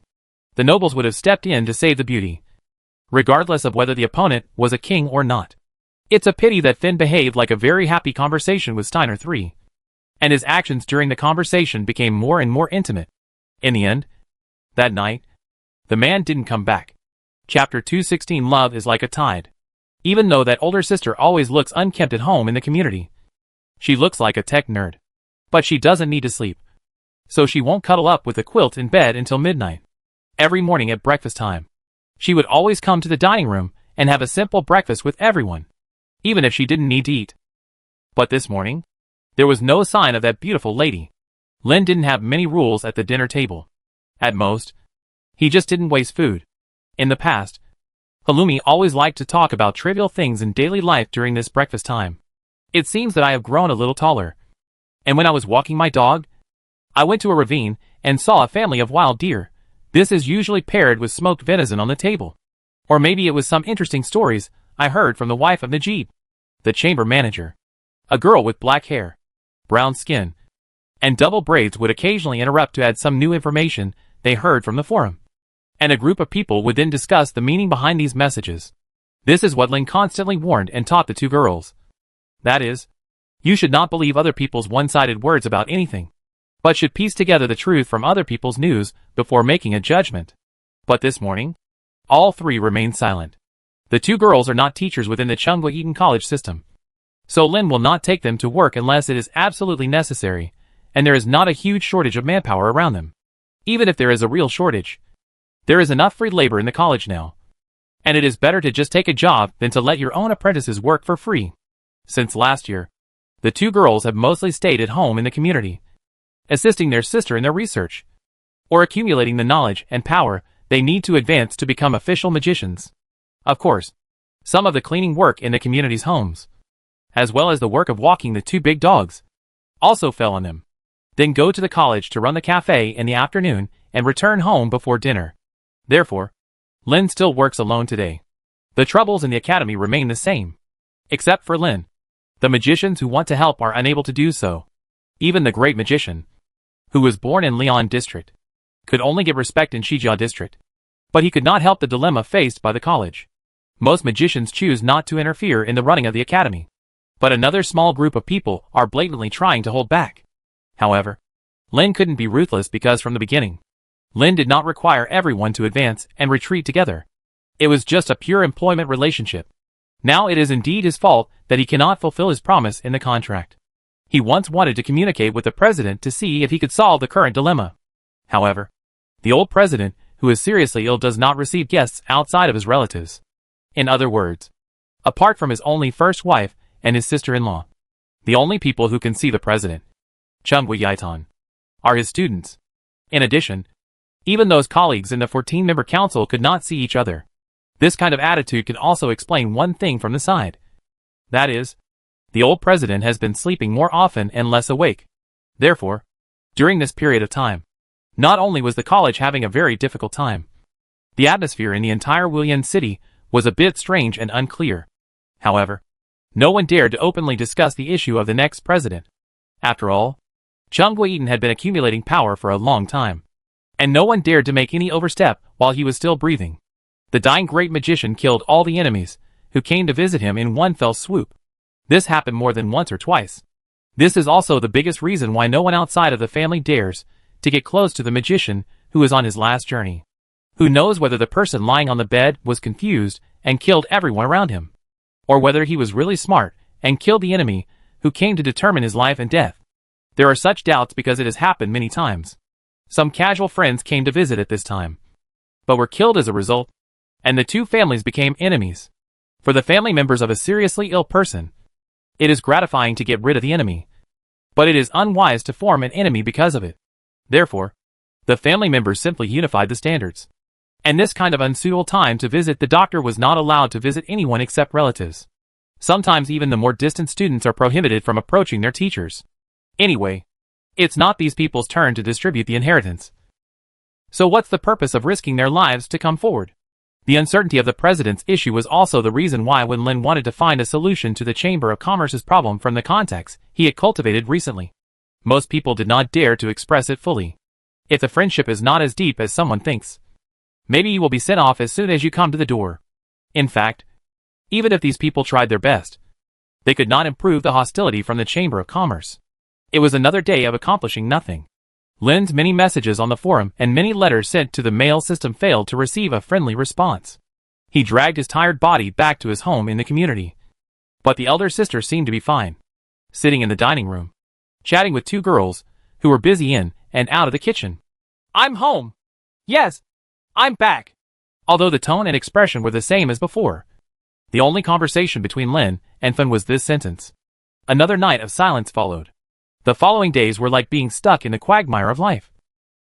the nobles would have stepped in to save the beauty, regardless of whether the opponent was a king or not. It's a pity that Finn behaved like a very happy conversation with Steiner III, and his actions during the conversation became more and more intimate. In the end, that night, the man didn't come back. Chapter 216 Love is like a tide. Even though that older sister always looks unkempt at home in the community, she looks like a tech nerd. But she doesn't need to sleep, so she won't cuddle up with a quilt in bed until midnight. Every morning at breakfast time, she would always come to the dining room and have a simple breakfast with everyone, even if she didn't need to eat. But this morning, there was no sign of that beautiful lady. Lin didn't have many rules at the dinner table. At most, he just didn't waste food. In the past, Halloumi always liked to talk about trivial things in daily life during this breakfast time. It seems that I have grown a little taller. And when I was walking my dog, I went to a ravine and saw a family of wild deer. This is usually paired with smoked venison on the table. Or maybe it was some interesting stories I heard from the wife of Najib, the chamber manager. A girl with black hair, brown skin, and double braids would occasionally interrupt to add some new information they heard from the forum. And a group of people would then discuss the meaning behind these messages. This is what Lin constantly warned and taught the two girls. That is, you should not believe other people's one-sided words about anything, but should piece together the truth from other people's news before making a judgment. But this morning, all three remained silent. The two girls are not teachers within the Chunghwa Eton College system, so Lin will not take them to work unless it is absolutely necessary, and there is not a huge shortage of manpower around them. Even if there is a real shortage, there is enough free labor in the college now, and it is better to just take a job than to let your own apprentices work for free. Since last year, the two girls have mostly stayed at home in the community, assisting their sister in their research, or accumulating the knowledge and power they need to advance to become official magicians. Of course, some of the cleaning work in the community's homes, as well as the work of walking the two big dogs, also fell on them. Then go to the college to run the cafe in the afternoon and return home before dinner. Therefore, Lin still works alone today. The troubles in the academy remain the same. Except for Lin, the magicians who want to help are unable to do so. Even the great magician, who was born in Leon District, could only get respect in Shijia District. But he could not help the dilemma faced by the college. Most magicians choose not to interfere in the running of the academy, but another small group of people are blatantly trying to hold back. However, Lin couldn't be ruthless because from the beginning, Lin did not require everyone to advance and retreat together. It was just a pure employment relationship. Now it is indeed his fault that he cannot fulfill his promise in the contract. He once wanted to communicate with the president to see if he could solve the current dilemma. However, the old president, who is seriously ill, does not receive guests outside of his relatives. In other words, apart from his only first wife and his sister-in-law, the only people who can see the president, Chunghwa Yitan, are his students. In addition, even those colleagues in the 14-member council could not see each other. This kind of attitude can also explain one thing from the side. That is, the old president has been sleeping more often and less awake. Therefore, during this period of time, not only was the college having a very difficult time, the atmosphere in the entire Willian city was a bit strange and unclear. However, no one dared to openly discuss the issue of the next president. After all, Chunghwa Eton had been accumulating power for a long time, and no one dared to make any overstep while he was still breathing. The dying great magician killed all the enemies who came to visit him in one fell swoop. This happened more than once or twice. This is also the biggest reason why no one outside of the family dares to get close to the magician who is on his last journey. Who knows whether the person lying on the bed was confused and killed everyone around him, or whether he was really smart and killed the enemy who came to determine his life and death. There are such doubts because it has happened many times. Some casual friends came to visit at this time, but were killed as a result, and the two families became enemies. For the family members of a seriously ill person, it is gratifying to get rid of the enemy, but it is unwise to form an enemy because of it. Therefore, the family members simply unified the standards. And this kind of unsuitable time to visit the doctor was not allowed to visit anyone except relatives. Sometimes even the more distant students are prohibited from approaching their teachers. Anyway, it's not these people's turn to distribute the inheritance. So what's the purpose of risking their lives to come forward? The uncertainty of the president's issue was also the reason why when Lin wanted to find a solution to the Chamber of Commerce's problem from the contacts he had cultivated recently, most people did not dare to express it fully. If the friendship is not as deep as someone thinks, maybe you will be sent off as soon as you come to the door. In fact, even if these people tried their best, they could not improve the hostility from the Chamber of Commerce. It was another day of accomplishing nothing. Lin's many messages on the forum and many letters sent to the mail system failed to receive a friendly response. He dragged his tired body back to his home in the community. But the elder sister seemed to be fine, sitting in the dining room, chatting with two girls who were busy in and out of the kitchen. "I'm home. Yes, I'm back." Although the tone and expression were the same as before, the only conversation between Lin and Fen was this sentence. Another night of silence followed. The following days were like being stuck in the quagmire of life,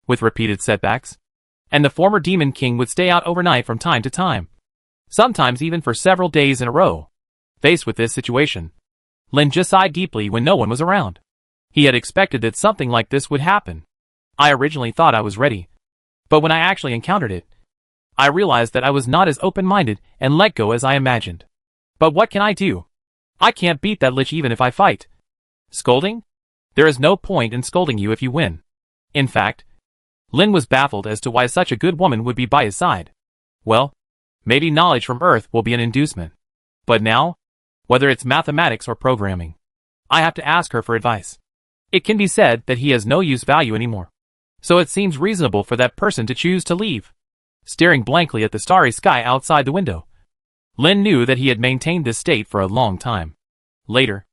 with repeated setbacks, and the former Demon King would stay out overnight from time to time, sometimes even for several days in a row. Faced with this situation, Lin just sighed deeply when no one was around. He had expected that something like this would happen. I originally thought I was ready, but when I actually encountered it, I realized that I was not as open-minded and let go as I imagined. But what can I do? I can't beat that lich even if I fight. Scolding? There is no point in scolding you if you win. In fact, Lin was baffled as to why such a good woman would be by his side. Well, maybe knowledge from Earth will be an inducement. But now, whether it's mathematics or programming, I have to ask her for advice. It can be said that he has no use value anymore. So it seems reasonable for that person to choose to leave. Staring blankly at the starry sky outside the window, Lin knew that he had maintained this state for a long time. Later,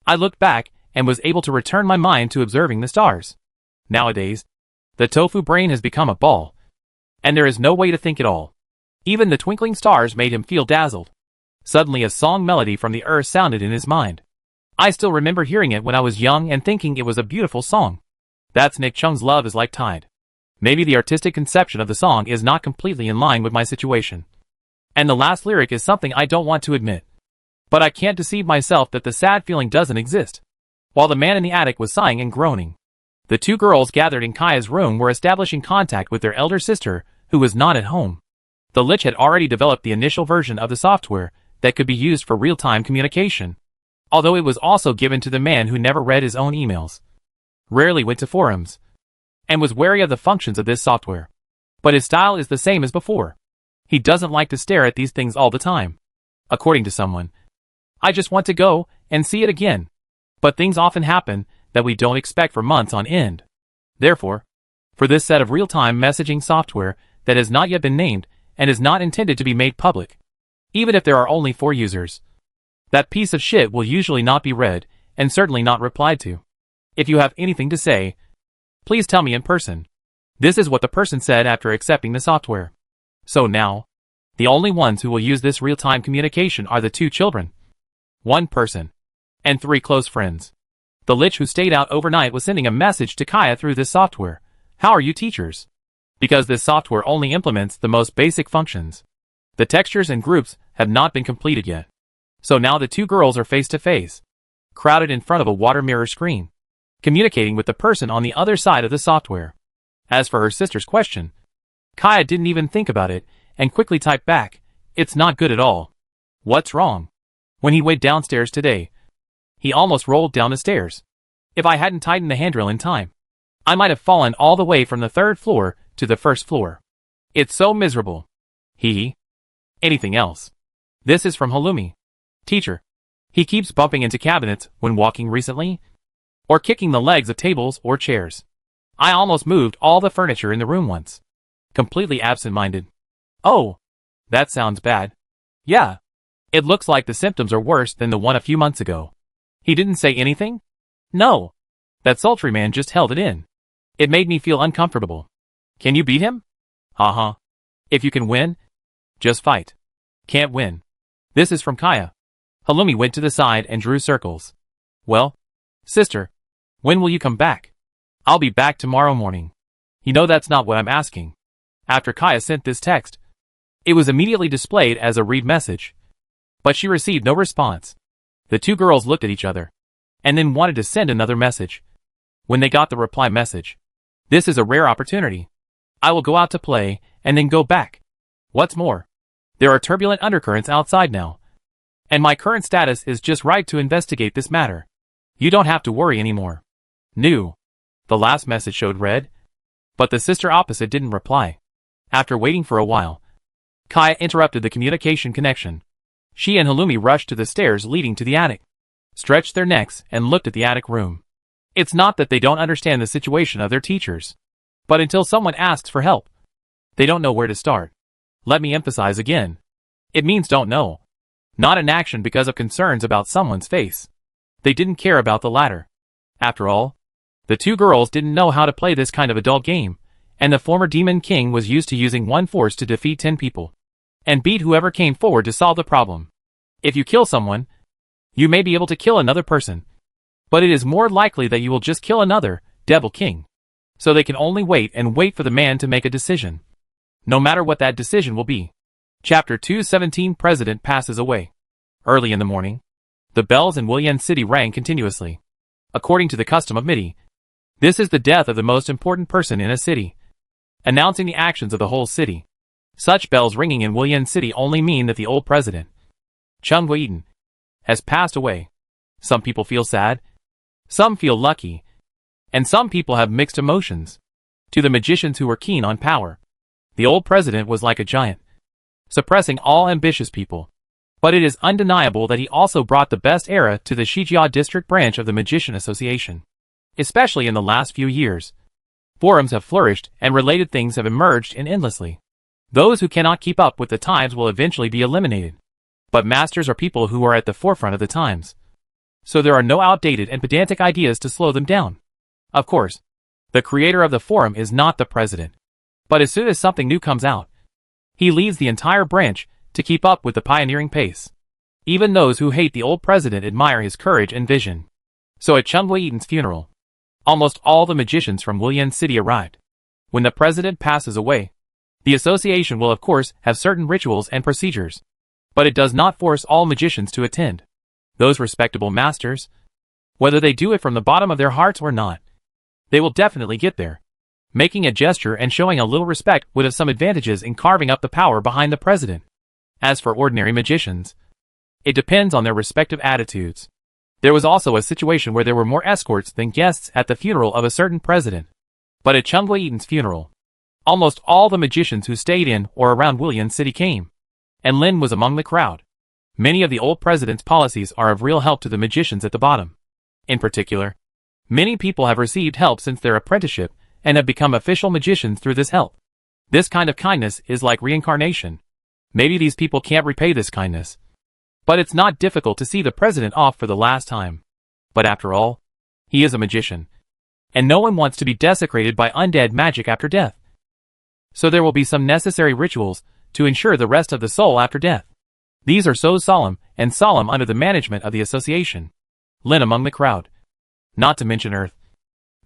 I looked back and was able to return my mind to observing the stars. Nowadays, the tofu brain has become a ball, and there is no way to think at all. Even the twinkling stars made him feel dazzled. Suddenly a song melody from the earth sounded in his mind. I still remember hearing it when I was young and thinking it was a beautiful song. That's Nick Chung's Love is Like Tide. Maybe the artistic conception of the song is not completely in line with my situation. And the last lyric is something I don't want to admit. But I can't deceive myself that the sad feeling doesn't exist. While the man in the attic was sighing and groaning, the two girls gathered in Kaya's room were establishing contact with their elder sister, who was not at home. The Lich had already developed the initial version of the software that could be used for real-time communication, although it was also given to the man who never read his own emails, rarely went to forums, and was wary of the functions of this software. But his style is the same as before. He doesn't like to stare at these things all the time. According to someone, I just want to go and see it again. But things often happen that we don't expect for months on end. Therefore, for this set of real-time messaging software that has not yet been named and is not intended to be made public, even if there are only 4 users, that piece of shit will usually not be read and certainly not replied to. If you have anything to say, please tell me in person. This is what the person said after accepting the software. So now, the only ones who will use this real-time communication are the 2 children, 1 person, and 3 close friends. The Lich who stayed out overnight was sending a message to Kaya through this software. How are you, teachers? Because this software only implements the most basic functions. The textures and groups have not been completed yet. So now the 2 girls are face to face, crowded in front of a water mirror screen, communicating with the person on the other side of the software. As for her sister's question, Kaya didn't even think about it and quickly typed back, "It's not good at all." What's wrong? When he went downstairs today, he almost rolled down the stairs. If I hadn't tightened the handrail in time, I might have fallen all the way from the 3rd floor to the 1st floor. It's so miserable. Anything else? This is from Halumi. Teacher. He keeps bumping into cabinets when walking recently, or kicking the legs of tables or chairs. I almost moved all the furniture in the room once. Completely absent-minded. Oh, that sounds bad. Yeah. It looks like the symptoms are worse than the one a few months ago. He didn't say anything? No. That sultry man just held it in. It made me feel uncomfortable. Can you beat him? Haha. If you can win, just fight. Can't win. This is from Kaya. Halumi went to the side and drew circles. Well, sister, when will you come back? I'll be back tomorrow morning. You know that's not what I'm asking. After Kaya sent this text, it was immediately displayed as a read message. But she received no response. The 2 girls looked at each other, and then wanted to send another message. When they got the reply message, this is a rare opportunity. I will go out to play, and then go back. What's more, there are turbulent undercurrents outside now, and my current status is just right to investigate this matter. You don't have to worry anymore. New. The last message showed red, but the sister opposite didn't reply. After waiting for a while, Kaya interrupted the communication connection. She and Halumi rushed to the stairs leading to the attic, stretched their necks and looked at the attic room. It's not that they don't understand the situation of their teachers, but until someone asks for help, they don't know where to start. Let me emphasize again. It means don't know. Not an action because of concerns about someone's face. They didn't care about the latter. After all, the 2 girls didn't know how to play this kind of adult game, and the former Demon King was used to using one force to defeat 10 people, and beat whoever came forward to solve the problem. If you kill someone, you may be able to kill another person, but it is more likely that you will just kill another Devil King. So they can only wait and wait for the man to make a decision. no matter what that decision will be. Chapter 217 President passes away. Early in the morning, the bells in Willian City rang continuously. According to the custom of Midi, this is the death of the most important person in a city, announcing the actions of the whole city. Such bells ringing in Willian City only mean that the old president, Chung Wei-Eden, has passed away. Some people feel sad, some feel lucky, and some people have mixed emotions. To the magicians who were keen on power, the old president was like a giant, suppressing all ambitious people. But it is undeniable that he also brought the best era to the Shijia district branch of the Magician Association. Especially in the last few years, forums have flourished and related things have emerged endlessly. Those who cannot keep up with the times will eventually be eliminated. But masters are people who are at the forefront of the times, so there are no outdated and pedantic ideas to slow them down. Of course, the creator of the forum is not the president. But as soon as something new comes out, he leads the entire branch to keep up with the pioneering pace. Even those who hate the old president admire his courage and vision. So at Chung Wei-Eden's funeral, almost all the magicians from Willian City arrived. When the president passes away, the association will of course have certain rituals and procedures, but it does not force all magicians to attend. Those respectable masters, whether they do it from the bottom of their hearts or not, they will definitely get there. Making a gesture and showing a little respect would have some advantages in carving up the power behind the president. As for ordinary magicians, it depends on their respective attitudes. There was also a situation where there were more escorts than guests at the funeral of a certain president. But at Chung Wei-Eden's funeral, almost all the magicians who stayed in or around Willian City came, and Lin was among the crowd. Many of the old president's policies are of real help to the magicians at the bottom. In particular, many people have received help since their apprenticeship and have become official magicians through this help. This kind of kindness is like reincarnation. Maybe these people can't repay this kindness, but it's not difficult to see the president off for the last time. But after all, he is a magician, and no one wants to be desecrated by undead magic after death. So there will be some necessary rituals to ensure the rest of the soul after death. These are so solemn and solemn under the management of the association. Lin among the crowd. Not to mention Earth.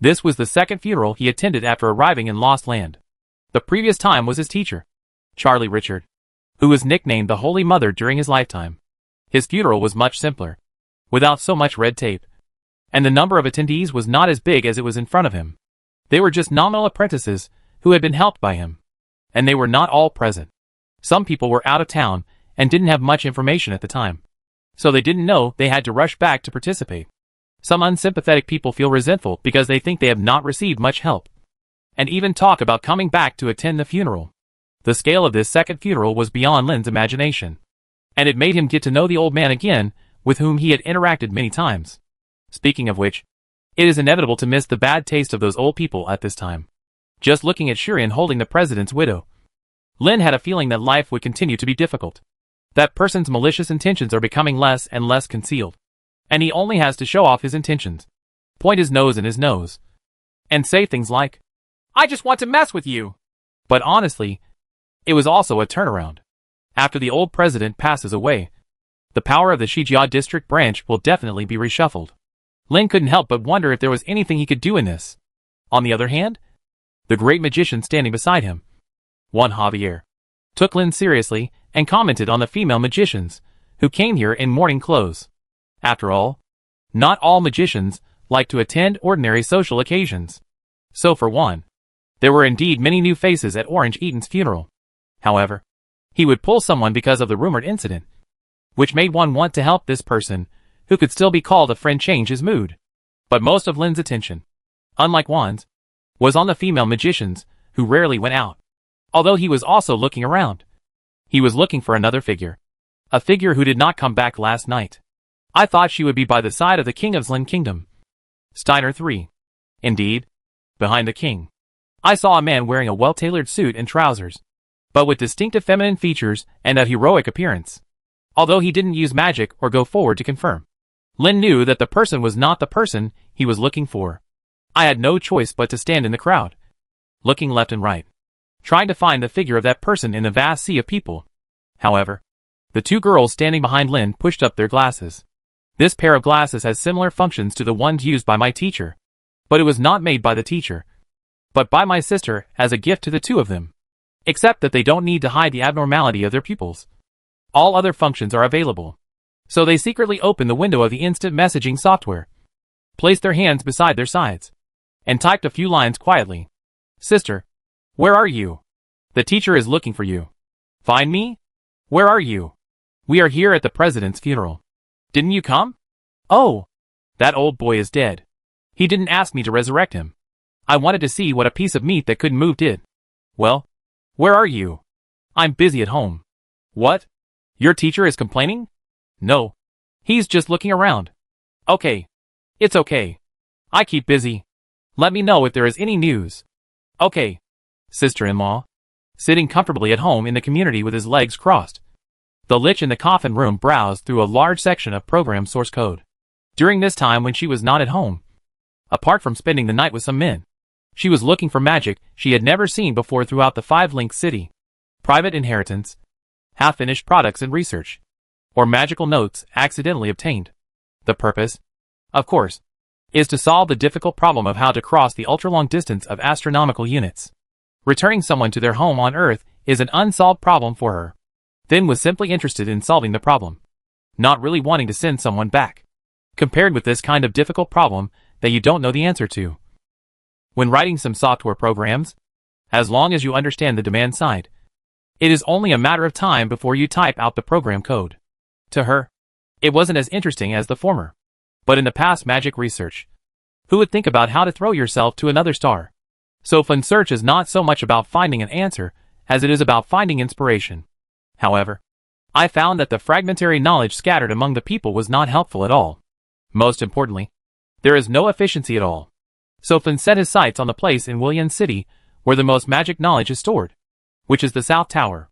This was the second funeral he attended after arriving in Lost Land. The previous time was his teacher, Charlie Richard, who was nicknamed the Holy Mother during his lifetime. His funeral was much simpler, without so much red tape, and the number of attendees was not as big as it was in front of him. They were just nominal apprentices who had been helped by him, and they were not all present. Some people were out of town and didn't have much information at the time, so they didn't know they had to rush back to participate. Some unsympathetic people feel resentful because they think they have not received much help, and even talk about coming back to attend the funeral. The scale of this second funeral was beyond Lin's imagination, and it made him get to know the old man again, with whom he had interacted many times. Speaking of which, it is inevitable to miss the bad taste of those old people at this time. Just looking at Shurian holding the president's widow, Lin had a feeling that life would continue to be difficult. That person's malicious intentions are becoming less and less concealed, and he only has to show off his intentions, point his nose in his nose, and say things like, "I just want to mess with you." But honestly, it was also a turnaround. After the old president passes away, the power of the Shijia district branch will definitely be reshuffled. Lin couldn't help but wonder if there was anything he could do in this. On the other hand, the great magician standing beside him, one Javier, took Lin seriously and commented on the female magicians who came here in morning clothes. After all, not all magicians like to attend ordinary social occasions. So for one, there were indeed many new faces at Orange Eaton's funeral. However, he would pull someone because of the rumored incident, which made one want to help this person, who could still be called a friend, change his mood. But most of Lin's attention, unlike Juan's, was on the female magicians, who rarely went out. Although he was also looking around. He was looking for another figure. A figure who did not come back last night. I thought she would be by the side of the king of Zlin Kingdom. Steiner 3. Indeed, behind the king, I saw a man wearing a well-tailored suit and trousers, but with distinctive feminine features and a heroic appearance. Although he didn't use magic or go forward to confirm, Lin knew that the person was not the person he was looking for. I had no choice but to stand in the crowd, looking left and right, trying to find the figure of that person in the vast sea of people. However, the two girls standing behind Lin pushed up their glasses. This pair of glasses has similar functions to the ones used by my teacher, but it was not made by the teacher, but by my sister as a gift to the two of them. except that they don't need to hide the abnormality of their pupils. All other functions are available. So they secretly opened the window of the instant messaging software, placed their hands beside their sides, and typed a few lines quietly. Sister, where are you? The teacher is looking for you. Find me? Where are you? We are here at the president's funeral. Didn't you come? Oh, that old boy is dead. He didn't ask me to resurrect him. I wanted to see what a piece of meat that couldn't move did. Well, where are you? I'm busy at home. What? Your teacher is complaining? No. He's just looking around. Okay. It's okay. I keep busy. Let me know if there is any news. Okay. Sister-in-law. Sitting comfortably at home in the community with his legs crossed, the lich in the coffin room browsed through a large section of program source code. During this time when she was not at home, apart from spending the night with some men, she was looking for magic she had never seen before throughout the 5-link city. Private inheritance, half-finished products and research, or magical notes accidentally obtained. The purpose, of course, is to solve the difficult problem of how to cross the ultra-long distance of astronomical units. Returning someone to their home on Earth is an unsolved problem for her. Then was simply interested in solving the problem, not really wanting to send someone back. Compared with this kind of difficult problem that you don't know the answer to. When writing some software programs, as long as you understand the demand side, it is only a matter of time before you type out the program code. To her, it wasn't as interesting as the former. But in the past magic research, who would think about how to throw yourself to another star? So fun search is not so much about finding an answer as it is about finding inspiration. However, I found that the fragmentary knowledge scattered among the people was not helpful at all. Most importantly, there is no efficiency at all. So Finn set his sights on the place in William City where the most magic knowledge is stored, which is the South Tower.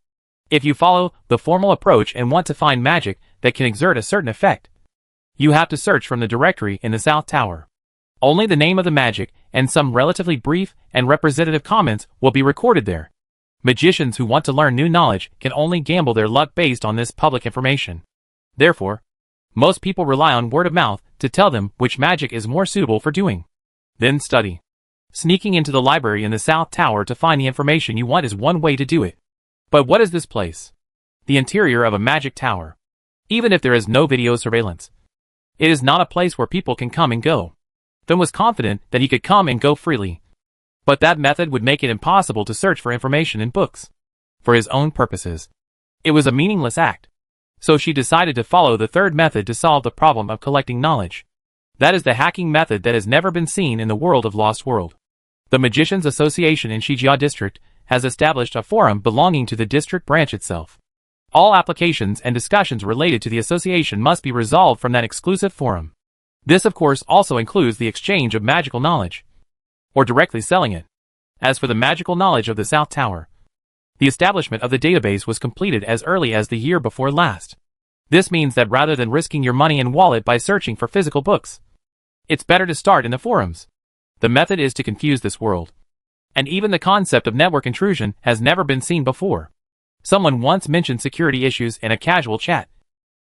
If you follow the formal approach and want to find magic that can exert a certain effect, you have to search from the directory in the South Tower. Only the name of the magic and some relatively brief and representative comments will be recorded there. Magicians who want to learn new knowledge can only gamble their luck based on this public information. Therefore, most people rely on word of mouth to tell them which magic is more suitable for doing. Then study. Sneaking into the library in the South Tower to find the information you want is one way to do it. But what is this place? The interior of a magic tower. Even if there is no video surveillance, it is not a place where people can come and go. Finn was confident that he could come and go freely. But that method would make it impossible to search for information in books. For his own purposes, it was a meaningless act. So she decided to follow the third method to solve the problem of collecting knowledge. That is the hacking method that has never been seen in the world of Lost World. The Magicians Association in Shijia District has established a forum belonging to the district branch itself. All applications and discussions related to the association must be resolved from that exclusive forum. This of course also includes the exchange of magical knowledge, or directly selling it. As for the magical knowledge of the South Tower, the establishment of the database was completed as early as the year before last. This means that rather than risking your money and wallet by searching for physical books, it's better to start in the forums. The method is to confuse this world. And even the concept of network intrusion has never been seen before. Someone once mentioned security issues in a casual chat,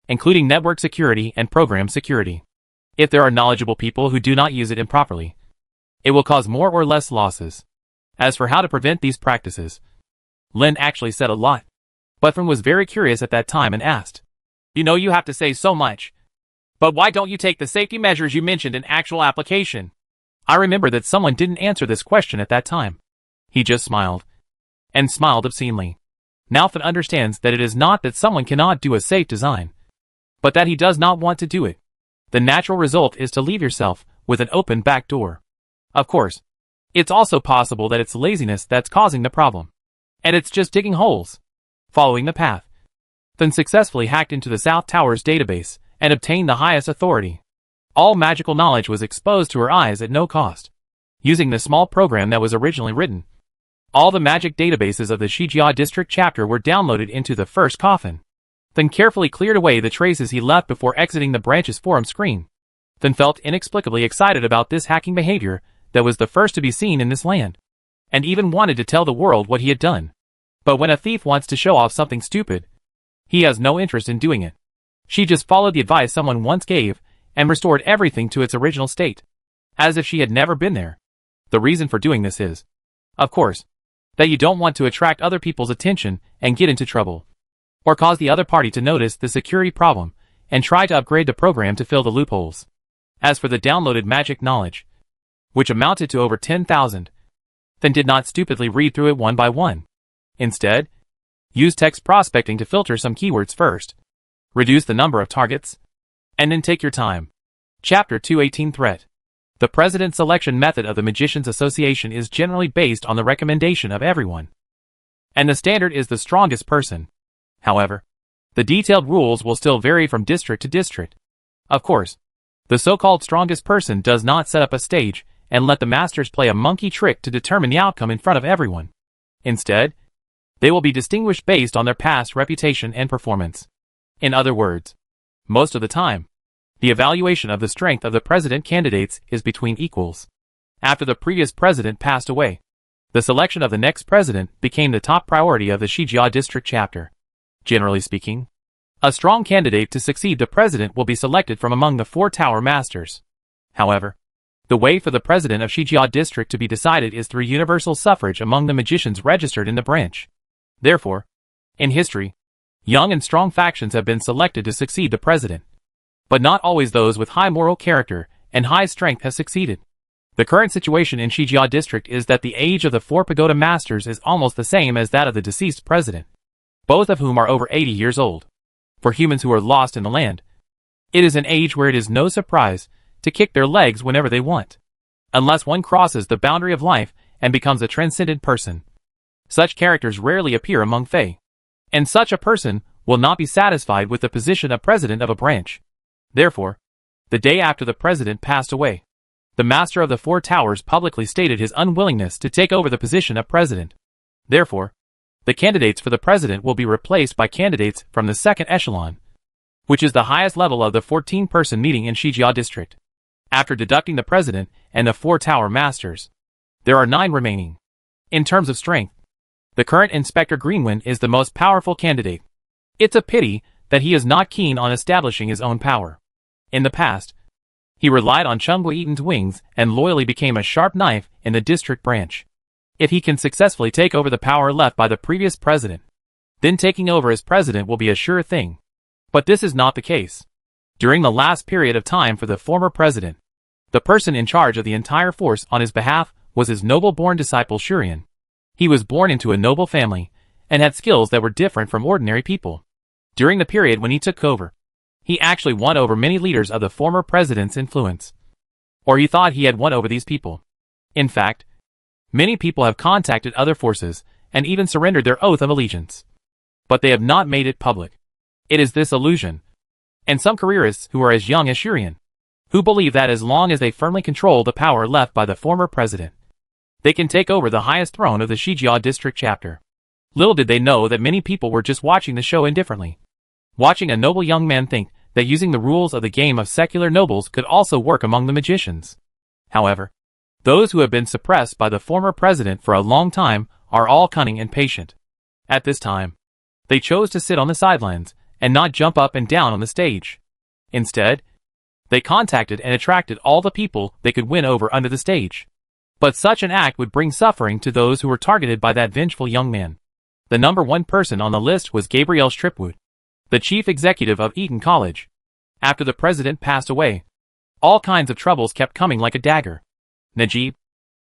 including network security and program security. If there are knowledgeable people who do not use it improperly, it will cause more or less losses. As for how to prevent these practices, Lin actually said a lot. But Finn was very curious at that time and asked, "You know you have to say so much. But why don't you take the safety measures you mentioned in actual application?" I remember that someone didn't answer this question at that time. He just smiled. And smiled obscenely. Now Finn understands that it is not that someone cannot do a safe design, but that he does not want to do it. The natural result is to leave yourself with an open back door. Of course, it's also possible that it's laziness that's causing the problem. And it's just digging holes. Following the path, Finn successfully hacked into the South Tower's database and obtained the highest authority. All magical knowledge was exposed to her eyes at no cost. Using the small program that was originally written, all the magic databases of the Shijia District chapter were downloaded into the first coffin. Then carefully cleared away the traces he left before exiting the branch's forum screen. Then felt inexplicably excited about this hacking behavior that was the first to be seen in this land, and even wanted to tell the world what he had done. But when a thief wants to show off something stupid, he has no interest in doing it. She just followed the advice someone once gave and restored everything to its original state, as if she had never been there. The reason for doing this is, of course, that you don't want to attract other people's attention and get into trouble, or cause the other party to notice the security problem and try to upgrade the program to fill the loopholes. As for the downloaded magic knowledge, which amounted to over 10,000, then did not stupidly read through it one by one. Instead, use text prospecting to filter some keywords first, reduce the number of targets, and then take your time. Chapter 218 Threat. The President selection method of the Magicians Association is generally based on the recommendation of everyone, and the standard is the strongest person. However, the detailed rules will still vary from district to district. Of course, the so-called strongest person does not set up a stage and let the masters play a monkey trick to determine the outcome in front of everyone. Instead, they will be distinguished based on their past reputation and performance. In other words, most of the time, the evaluation of the strength of the president candidates is between equals. After the previous president passed away, the selection of the next president became the top priority of the Shijia district chapter. Generally speaking, a strong candidate to succeed the president will be selected from among the 4 tower masters. However, the way for the president of Shijia district to be decided is through universal suffrage among the magicians registered in the branch. Therefore, in history, young and strong factions have been selected to succeed the president, but not always those with high moral character and high strength have succeeded. The current situation in Shijia district is that the age of the 4 pagoda masters is almost the same as that of the deceased president, both of whom are over 80 years old. For humans who are lost in the land, it is an age where it is no surprise to kick their legs whenever they want, unless one crosses the boundary of life and becomes a transcendent person. Such characters rarely appear among Fae, and such a person will not be satisfied with the position of president of a branch. Therefore, the day after the president passed away, the master of the 4 towers publicly stated his unwillingness to take over the position of president. Therefore, the candidates for the president will be replaced by candidates from the 2nd echelon, which is the highest level of the 14-person meeting in Shijia district. After deducting the president and the 4 tower masters, there are 9 remaining. In terms of strength, the current Inspector Greenwind is the most powerful candidate. It's a pity that he is not keen on establishing his own power. In the past, he relied on Chungwa Eaton's wings and loyally became a sharp knife in the district branch. If he can successfully take over the power left by the previous president, then taking over as president will be a sure thing. But this is not the case. During the last period of time for the former president, the person in charge of the entire force on his behalf was his noble-born disciple Shurian. He was born into a noble family and had skills that were different from ordinary people. During the period when he took over, he actually won over many leaders of the former president's influence. Or he thought he had won over these people. In fact, many people have contacted other forces and even surrendered their oath of allegiance. But they have not made it public. It is this illusion, and some careerists who are as young as Shurian, who believe that as long as they firmly control the power left by the former president, they can take over the highest throne of the Shijia district chapter. Little did they know that many people were just watching the show indifferently, watching a noble young man think that using the rules of the game of secular nobles could also work among the magicians. However, those who have been suppressed by the former president for a long time are all cunning and patient. At this time, they chose to sit on the sidelines and not jump up and down on the stage. Instead, they contacted and attracted all the people they could win over under the stage. But such an act would bring suffering to those who were targeted by that vengeful young man. The number 1 person on the list was Gabriel Stripwood, the chief executive of Eton College. After the president passed away, all kinds of troubles kept coming like a dagger. Najib,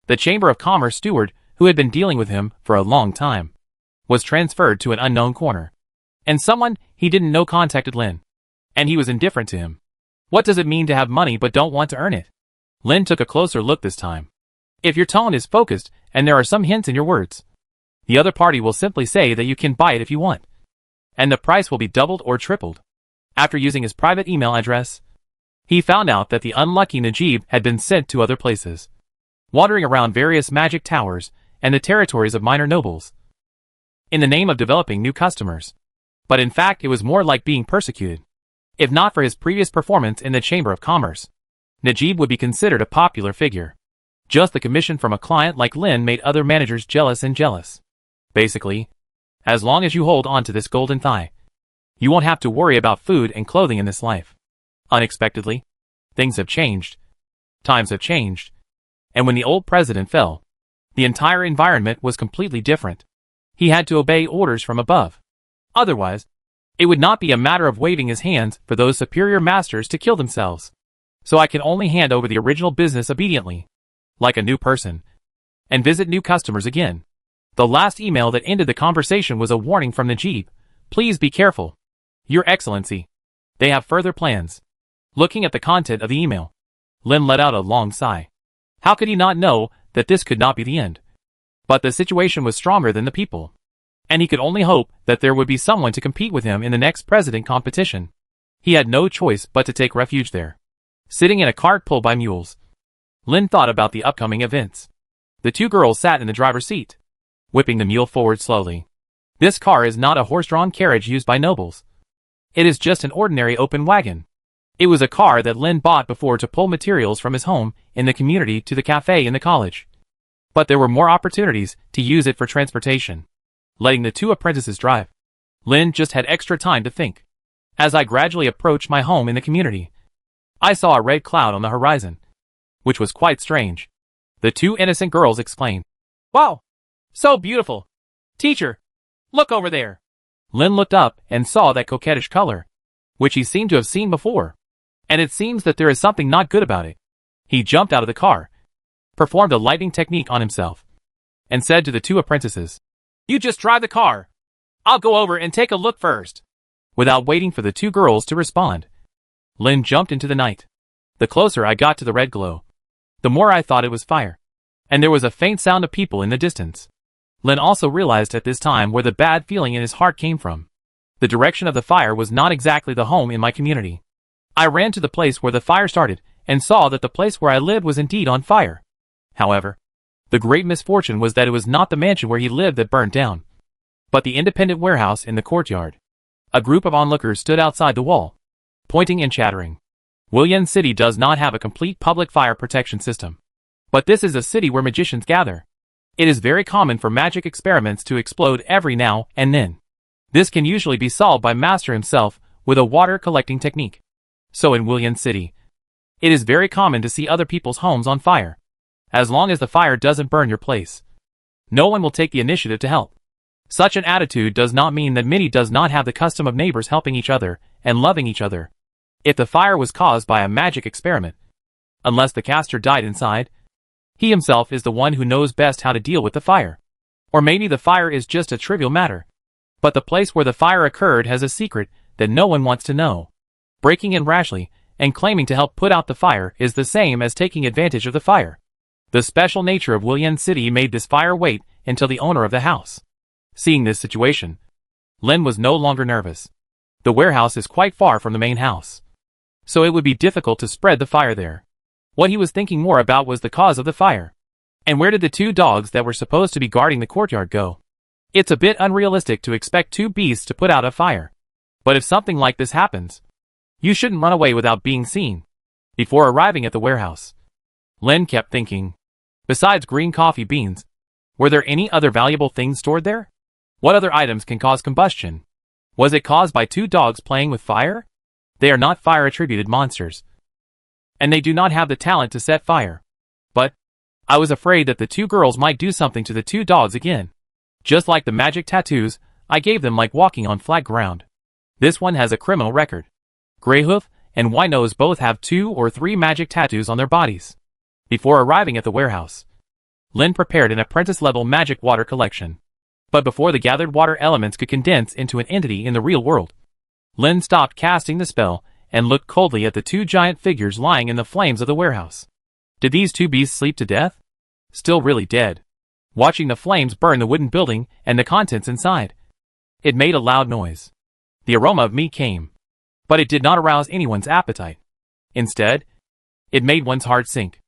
the Chamber of Commerce steward who had been dealing with him for a long time, was transferred to an unknown corner. And someone he didn't know contacted Lin, and he was indifferent to him. What does it mean to have money but don't want to earn it? Lin took a closer look this time. If your tone is focused and there are some hints in your words, the other party will simply say that you can buy it if you want, and the price will be doubled or tripled. After using his private email address, he found out that the unlucky Najib had been sent to other places, wandering around various magic towers and the territories of minor nobles, in the name of developing new customers. But in fact it was more like being persecuted. If not for his previous performance in the Chamber of Commerce, Najib would be considered a popular figure. Just the commission from a client like Lin made other managers jealous and jealous. Basically, as long as you hold on to this golden thigh, you won't have to worry about food and clothing in this life. Unexpectedly, things have changed. Times have changed. And when the old president fell, The entire environment was completely different. He had to obey orders from above. Otherwise, it would not be a matter of waving his hands for those superior masters to kill themselves. So I can only hand over the original business obediently, like a new person, and visit new customers again. The last email that ended the conversation was a warning from Najib. Please be careful. Your Excellency. They have further plans. Looking at the content of the email, Lin let out a long sigh. How could he not know that this could not be the end? But the situation was stronger than the people, and he could only hope that there would be someone to compete with him in the next president competition. He had no choice but to take refuge there. Sitting in a cart pulled by mules, Lin thought about the upcoming events. The two girls sat in the driver's seat, whipping the mule forward slowly. This car is not a horse-drawn carriage used by nobles. It is just an ordinary open wagon. It was a car that Lin bought before to pull materials from his home in the community to the cafe in the college. But there were more opportunities to use it for transportation. Letting the two apprentices drive, Lin just had extra time to think. As I gradually approached my home in the community, I saw a red cloud on the horizon, which was quite strange. The two innocent girls explained. Wow! So beautiful! Teacher, look over there! Lin looked up and saw that coquettish color, which he seemed to have seen before. And it seems that there is something not good about it. He jumped out of the car, performed a lightning technique on himself, and said to the two apprentices, You just drive the car. I'll go over and take a look first. Without waiting for the two girls to respond, Lin jumped into the night. The closer I got to the red glow, the more I thought it was fire. And there was a faint sound of people in the distance. Lin also realized at this time where the bad feeling in his heart came from. The direction of the fire was not exactly the home in my community. I ran to the place where the fire started and saw that the place where I lived was indeed on fire. However, the great misfortune was that it was not the mansion where he lived that burned down, but the independent warehouse in the courtyard. A group of onlookers stood outside the wall, pointing and chattering. Willian City does not have a complete public fire protection system, but this is a city where magicians gather. It is very common for magic experiments to explode every now and then. This can usually be solved by master himself with a water collecting technique. So in Willian City, it is very common to see other people's homes on fire. As long as the fire doesn't burn your place, no one will take the initiative to help. Such an attitude does not mean that Minnie does not have the custom of neighbors helping each other and loving each other. If the fire was caused by a magic experiment, unless the caster died inside, he himself is the one who knows best how to deal with the fire. Or maybe the fire is just a trivial matter, but the place where the fire occurred has a secret that no one wants to know. Breaking in rashly and claiming to help put out the fire is the same as taking advantage of the fire. The special nature of Willian City made this fire wait until the owner of the house. Seeing this situation, Lin was no longer nervous. The warehouse is quite far from the main house, so it would be difficult to spread the fire there. What he was thinking more about was the cause of the fire. And where did the two dogs that were supposed to be guarding the courtyard go? It's a bit unrealistic to expect two beasts to put out a fire. But if something like this happens, you shouldn't run away without being seen. Before arriving at the warehouse, Lin kept thinking. Besides green coffee beans, were there any other valuable things stored there? What other items can cause combustion? Was it caused by two dogs playing with fire? They are not fire-attributed monsters, and they do not have the talent to set fire. But I was afraid that the two girls might do something to the two dogs again. Just like the magic tattoos I gave them, like walking on flat ground. This one has a criminal record. Greyhoof and Whitenose both have 2 or 3 magic tattoos on their bodies. Before arriving at the warehouse, Lin prepared an apprentice-level magic water collection. But before the gathered water elements could condense into an entity in the real world, Lin stopped casting the spell and looked coldly at the 2 giant figures lying in the flames of the warehouse. Did these 2 beasts sleep to death? Still really dead. Watching the flames burn the wooden building and the contents inside. It made a loud noise. The aroma of meat came, but it did not arouse anyone's appetite. Instead, it made one's heart sink.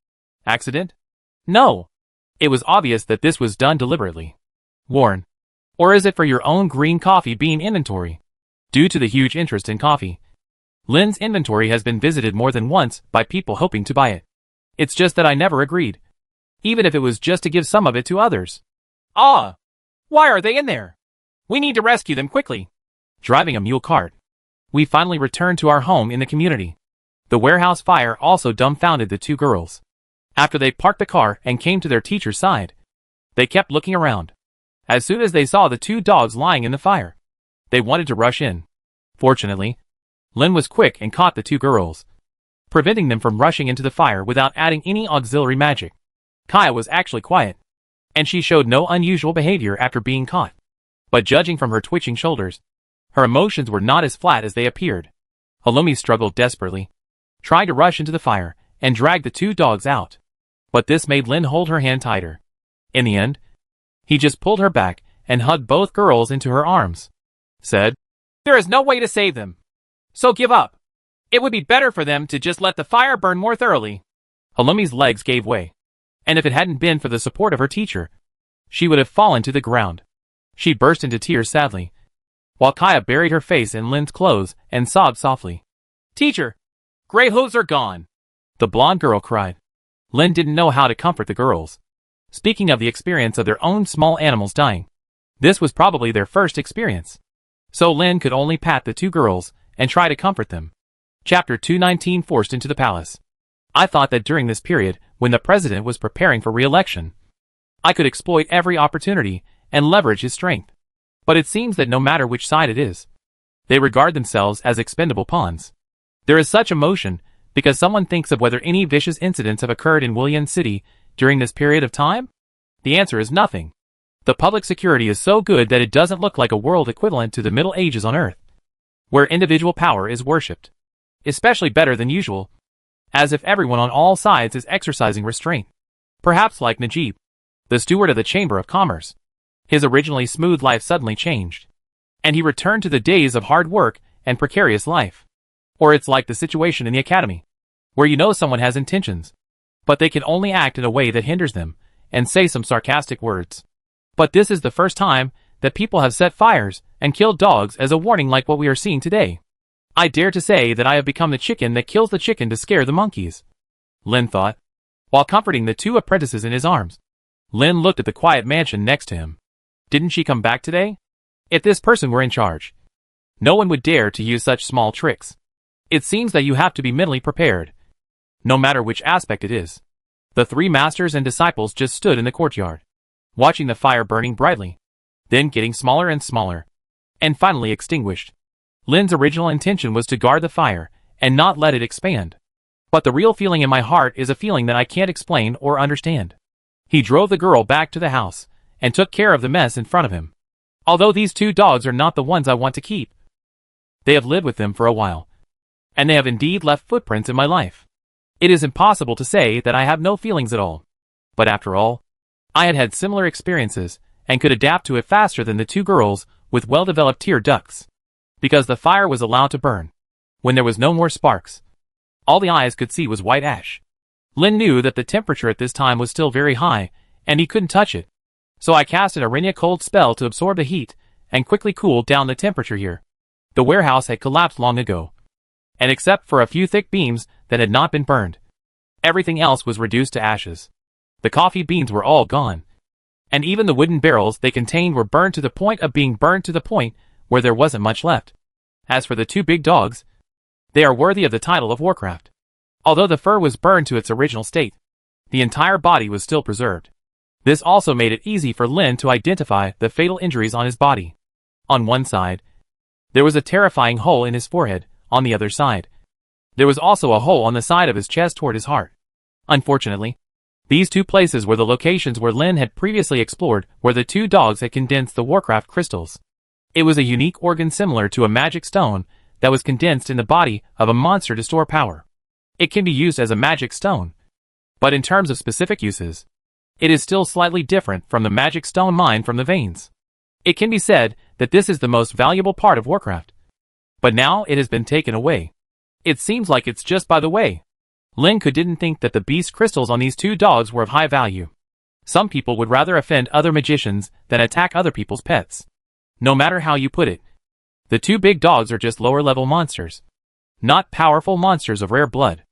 Accident? No. It was obvious that this was done deliberately. Warren. Or is it for your own green coffee bean inventory? Due to the huge interest in coffee, Lin's inventory has been visited more than once by people hoping to buy it. It's just that I never agreed, even if it was just to give some of it to others. Ah! Why are they in there? We need to rescue them quickly. Driving a mule cart, we finally returned to our home in the community. The warehouse fire also dumbfounded the 2 girls. After they parked the car and came to their teacher's side, They kept looking around. As soon as they saw the two dogs lying in the fire, they wanted to rush in. Fortunately, Lin was quick and caught the two girls, preventing them from rushing into the fire without adding any auxiliary magic. Kaya was actually quiet, and she showed no unusual behavior after being caught. But judging from her twitching shoulders, her emotions were not as flat as they appeared. Halloumi struggled desperately, trying to rush into the fire and drag the two dogs out. But this made Lin hold her hand tighter. In the end, he just pulled her back and hugged both girls into her arms. Said, "There is no way to save them. So give up. It would be better for them to just let the fire burn more thoroughly." Halloumi's legs gave way, and if it hadn't been for the support of her teacher, she would have fallen to the ground. She burst into tears sadly, while Kaya buried her face in Lin's clothes and sobbed softly. "Teacher, gray hooves are gone," the blonde girl cried. Lin didn't know how to comfort the girls. Speaking of the experience of their own small animals dying, this was probably their first experience. So Lin could only pat the two girls and try to comfort them. Chapter 219 Forced into the Palace. I thought that during this period, when the president was preparing for re-election, I could exploit every opportunity and leverage his strength. But it seems that no matter which side it is, they regard themselves as expendable pawns. There is such emotion because someone thinks of whether any vicious incidents have occurred in Willian City during this period of time? The answer is nothing. The public security is so good that it doesn't look like a world equivalent to the Middle Ages on Earth, where individual power is worshipped, especially better than usual, as if everyone on all sides is exercising restraint. Perhaps like Najib, the steward of the Chamber of Commerce. His originally smooth life suddenly changed, and he returned to the days of hard work and precarious life. Or it's like the situation in the academy, where you know someone has intentions, but they can only act in a way that hinders them, and say some sarcastic words. But this is the first time that people have set fires and killed dogs as a warning like what we are seeing today. I dare to say that I have become the chicken that kills the chicken to scare the monkeys, Lin thought, while comforting the two apprentices in his arms. Lin looked at the quiet mansion next to him. Didn't she come back today? If this person were in charge, no one would dare to use such small tricks. It seems that you have to be mentally prepared, no matter which aspect it is. The three masters and disciples just stood in the courtyard, watching the fire burning brightly, then getting smaller and smaller, and finally extinguished. Lin's original intention was to guard the fire and not let it expand. But the real feeling in my heart is a feeling that I can't explain or understand. He drove the girl back to the house and took care of the mess in front of him. Although these two dogs are not the ones I want to keep, they have lived with them for a while, and they have indeed left footprints in my life. It is impossible to say that I have no feelings at all. But after all, I had had similar experiences and could adapt to it faster than the two girls with well-developed tear ducts. Because the fire was allowed to burn, when there was no more sparks, all the eyes could see was white ash. Lin knew that the temperature at this time was still very high, and he couldn't touch it. So I cast an Arena cold spell to absorb the heat and quickly cooled down the temperature here. The warehouse had collapsed long ago, and except for a few thick beams that had not been burned, everything else was reduced to ashes. The coffee beans were all gone, and even the wooden barrels they contained were burned to the point of being burned to the point where there wasn't much left. As for the two big dogs, they are worthy of the title of Warcraft. Although the fur was burned to its original state, the entire body was still preserved. This also made it easy for Lin to identify the fatal injuries on his body. On one side, there was a terrifying hole in his forehead. On the other side, there was also a hole on the side of his chest toward his heart. Unfortunately, these two places were the locations where Lin had previously explored where the two dogs had condensed the Warcraft crystals. It was a unique organ similar to a magic stone that was condensed in the body of a monster to store power. It can be used as a magic stone, but in terms of specific uses, it is still slightly different from the magic stone mined from the veins. It can be said that this is the most valuable part of Warcraft. But now it has been taken away. It seems like it's just by the way. Lin didn't think that the beast crystals on these two dogs were of high value. Some people would rather offend other magicians than attack other people's pets. No matter how you put it, the two big dogs are just lower-level monsters, not powerful monsters of rare blood.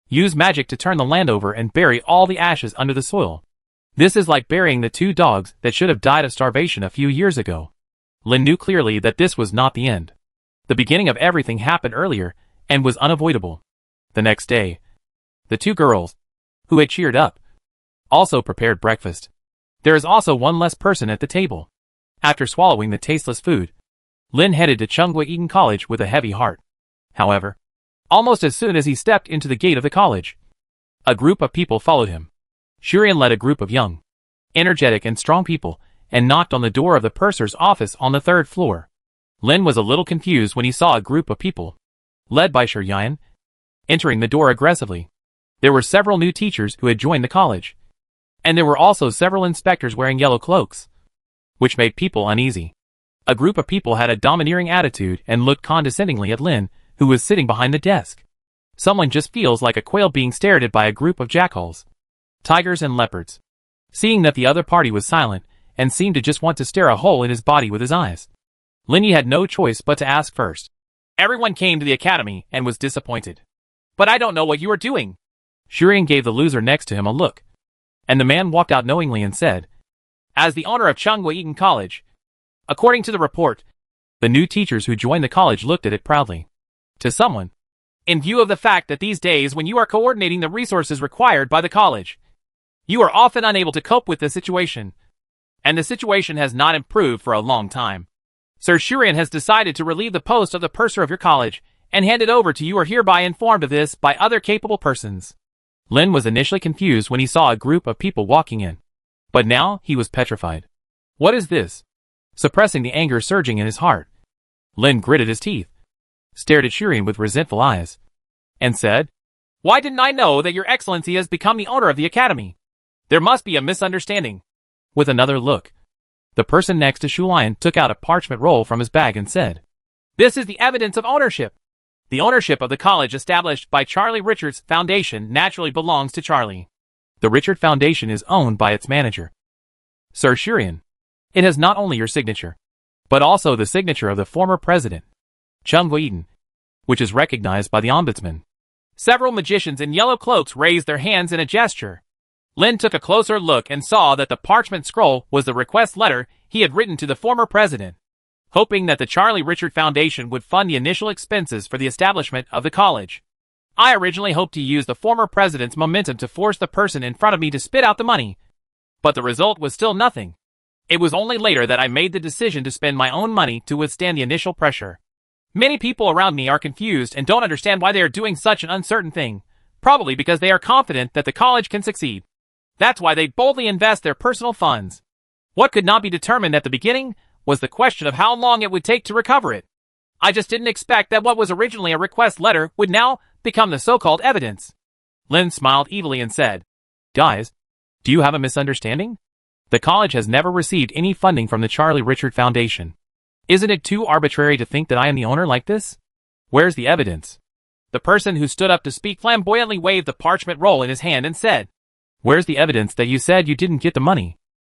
Use magic to turn the land over and bury all the ashes under the soil. This is like burying the two dogs that should have died of starvation a few years ago. Lin knew clearly that this was not the end. The beginning of everything happened earlier and was unavoidable. The next day, the two girls, who had cheered up, also prepared breakfast. There is also one less person at the table. After swallowing the tasteless food, Lin headed to Tsinghua Eton College with a heavy heart. However, almost as soon as he stepped into the gate of the college, a group of people followed him. Shurian led a group of young, energetic and strong people and knocked on the door of the purser's office on the 3rd floor. Lin was a little confused when he saw a group of people, led by Shurian, entering the door aggressively. There were several new teachers who had joined the college, and there were also several inspectors wearing yellow cloaks, which made people uneasy. A group of people had a domineering attitude and looked condescendingly at Lin, who was sitting behind the desk. Someone just feels like a quail being stared at by a group of jackals, tigers and leopards. Seeing that the other party was silent and seemed to just want to stare a hole in his body with his eyes, Linny had no choice but to ask first. Everyone came to the academy and was disappointed. But I don't know what you are doing. Shurian gave the loser next to him a look, and the man walked out knowingly and said, as the owner of Tsinghua Eton College, according to the report, the new teachers who joined the college looked at it proudly. To someone, in view of the fact that these days when you are coordinating the resources required by the college, you are often unable to cope with the situation, and the situation has not improved for a long time. Sir Shurian has decided to relieve the post of the purser of your college and hand it over to you. Are hereby informed of this by other capable persons. Lin was initially confused when he saw a group of people walking in, but now he was petrified. What is this? Suppressing the anger surging in his heart, Lin gritted his teeth, stared at Shurian with resentful eyes, and said, Why didn't I know that your excellency has become the owner of the academy? There must be a misunderstanding. With another look, the person next to Shulian took out a parchment roll from his bag and said, This is the evidence of ownership. The ownership of the college established by Charlie Richards Foundation naturally belongs to Charlie. The Richard Foundation is owned by its manager, Sir Shurian. It has not only your signature, but also the signature of the former president, Tsinghua Eton, which is recognized by the ombudsman. Several magicians in yellow cloaks raised their hands in a gesture. Lin took a closer look and saw that the parchment scroll was the request letter he had written to the former president, hoping that the Charlie Richard Foundation would fund the initial expenses for the establishment of the college. I originally hoped to use the former president's momentum to force the person in front of me to spit out the money, but the result was still nothing. It was only later that I made the decision to spend my own money to withstand the initial pressure. Many people around me are confused and don't understand why they are doing such an uncertain thing, probably because they are confident that the college can succeed. That's why they boldly invest their personal funds. What could not be determined at the beginning was the question of how long it would take to recover it. I just didn't expect that what was originally a request letter would now become the so-called evidence. Lin smiled evilly and said, Guys, do you have a misunderstanding? The college has never received any funding from the Charlie Richard Foundation. Isn't it too arbitrary to think that I am the owner like this? Where's the evidence? The person who stood up to speak flamboyantly waved the parchment roll in his hand and said, Where's the evidence that you said you didn't get the money?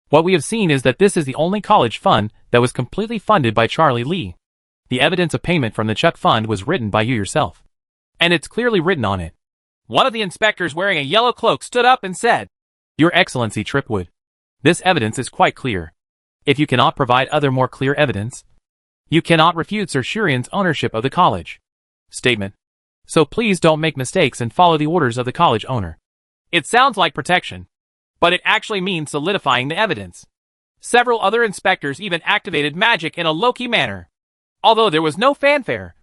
What we have seen is that this is the only college fund that was completely funded by Charlie Lee. The evidence of payment from the Chuck Fund was written by you yourself, and it's clearly written on it. One of the inspectors wearing a yellow cloak stood up and said, Your Excellency Tripwood, this evidence is quite clear. If you cannot provide other more clear evidence, you cannot refute Sir Shurian's ownership of the college. Statement. So please don't make mistakes and follow the orders of the college owner. It sounds like protection, but it actually means solidifying the evidence. Several other inspectors even activated magic in a low-key manner. Although there was no fanfare,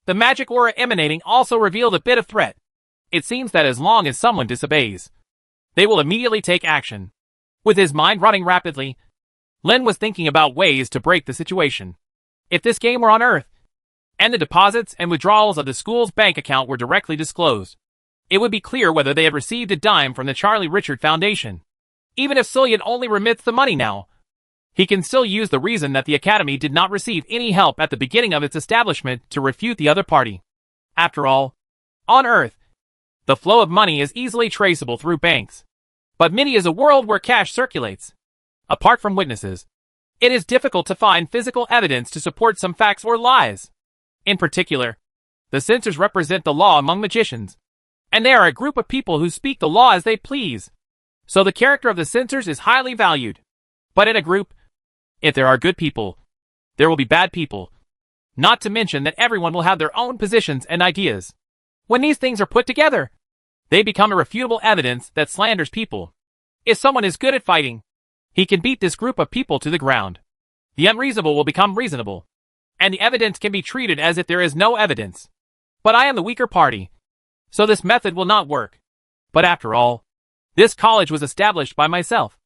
the magic aura emanating also revealed a bit of threat. It seems that as long as someone disobeys, they will immediately take action. With his mind running rapidly, Lin was thinking about ways to break the situation. If this game were on Earth, and the deposits and withdrawals of the school's bank account were directly disclosed, it would be clear whether they had received a dime from the Charlie Richard Foundation. Even if Sullivan only remits the money now, he can still use the reason that the Academy did not receive any help at the beginning of its establishment to refute the other party. After all, on Earth, the flow of money is easily traceable through banks. But Mini is a world where cash circulates. Apart from witnesses, it is difficult to find physical evidence to support some facts or lies. In particular, the censors represent the law among magicians, and they are a group of people who speak the law as they please. So the character of the censors is highly valued. But in a group, if there are good people, there will be bad people. Not to mention that everyone will have their own positions and ideas. When these things are put together, they become irrefutable evidence that slanders people. If someone is good at fighting, he can beat this group of people to the ground. The unreasonable will become reasonable, and the evidence can be treated as if there is no evidence. But I am the weaker party, so this method will not work. But after all, this college was established by myself,